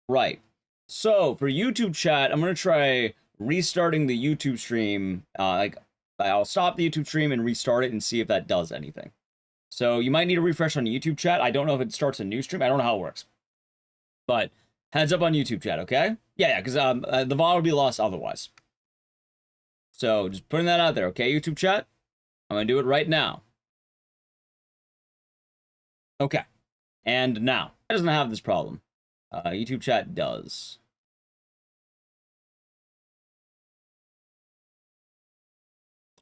Right. So, for YouTube chat, I'm going to try restarting the YouTube stream, I'll stop the YouTube stream and restart it and see if that does anything. So you might need a refresh on YouTube chat. I don't know if it starts a new stream. I don't know how it works. But heads up on YouTube chat, okay? Yeah, because the VOD will be lost otherwise. So just putting that out there, okay, YouTube chat? I'm going to do it right now. Okay. And now. It doesn't have this problem. YouTube chat does.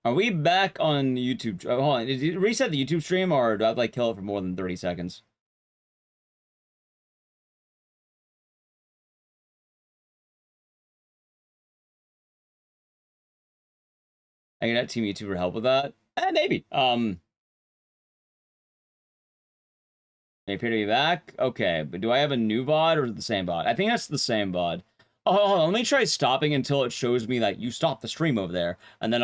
Are we back on YouTube? Hold on, did you reset the YouTube stream, or do I have to, like, kill it for more than 30 seconds? I can have Team YouTuber help with that? Maybe. They appear to be back? Okay, but do I have a new VOD, or is it the same VOD? I think that's the same VOD. Oh, hold on, let me try stopping until it shows me that you stopped the stream over there, and then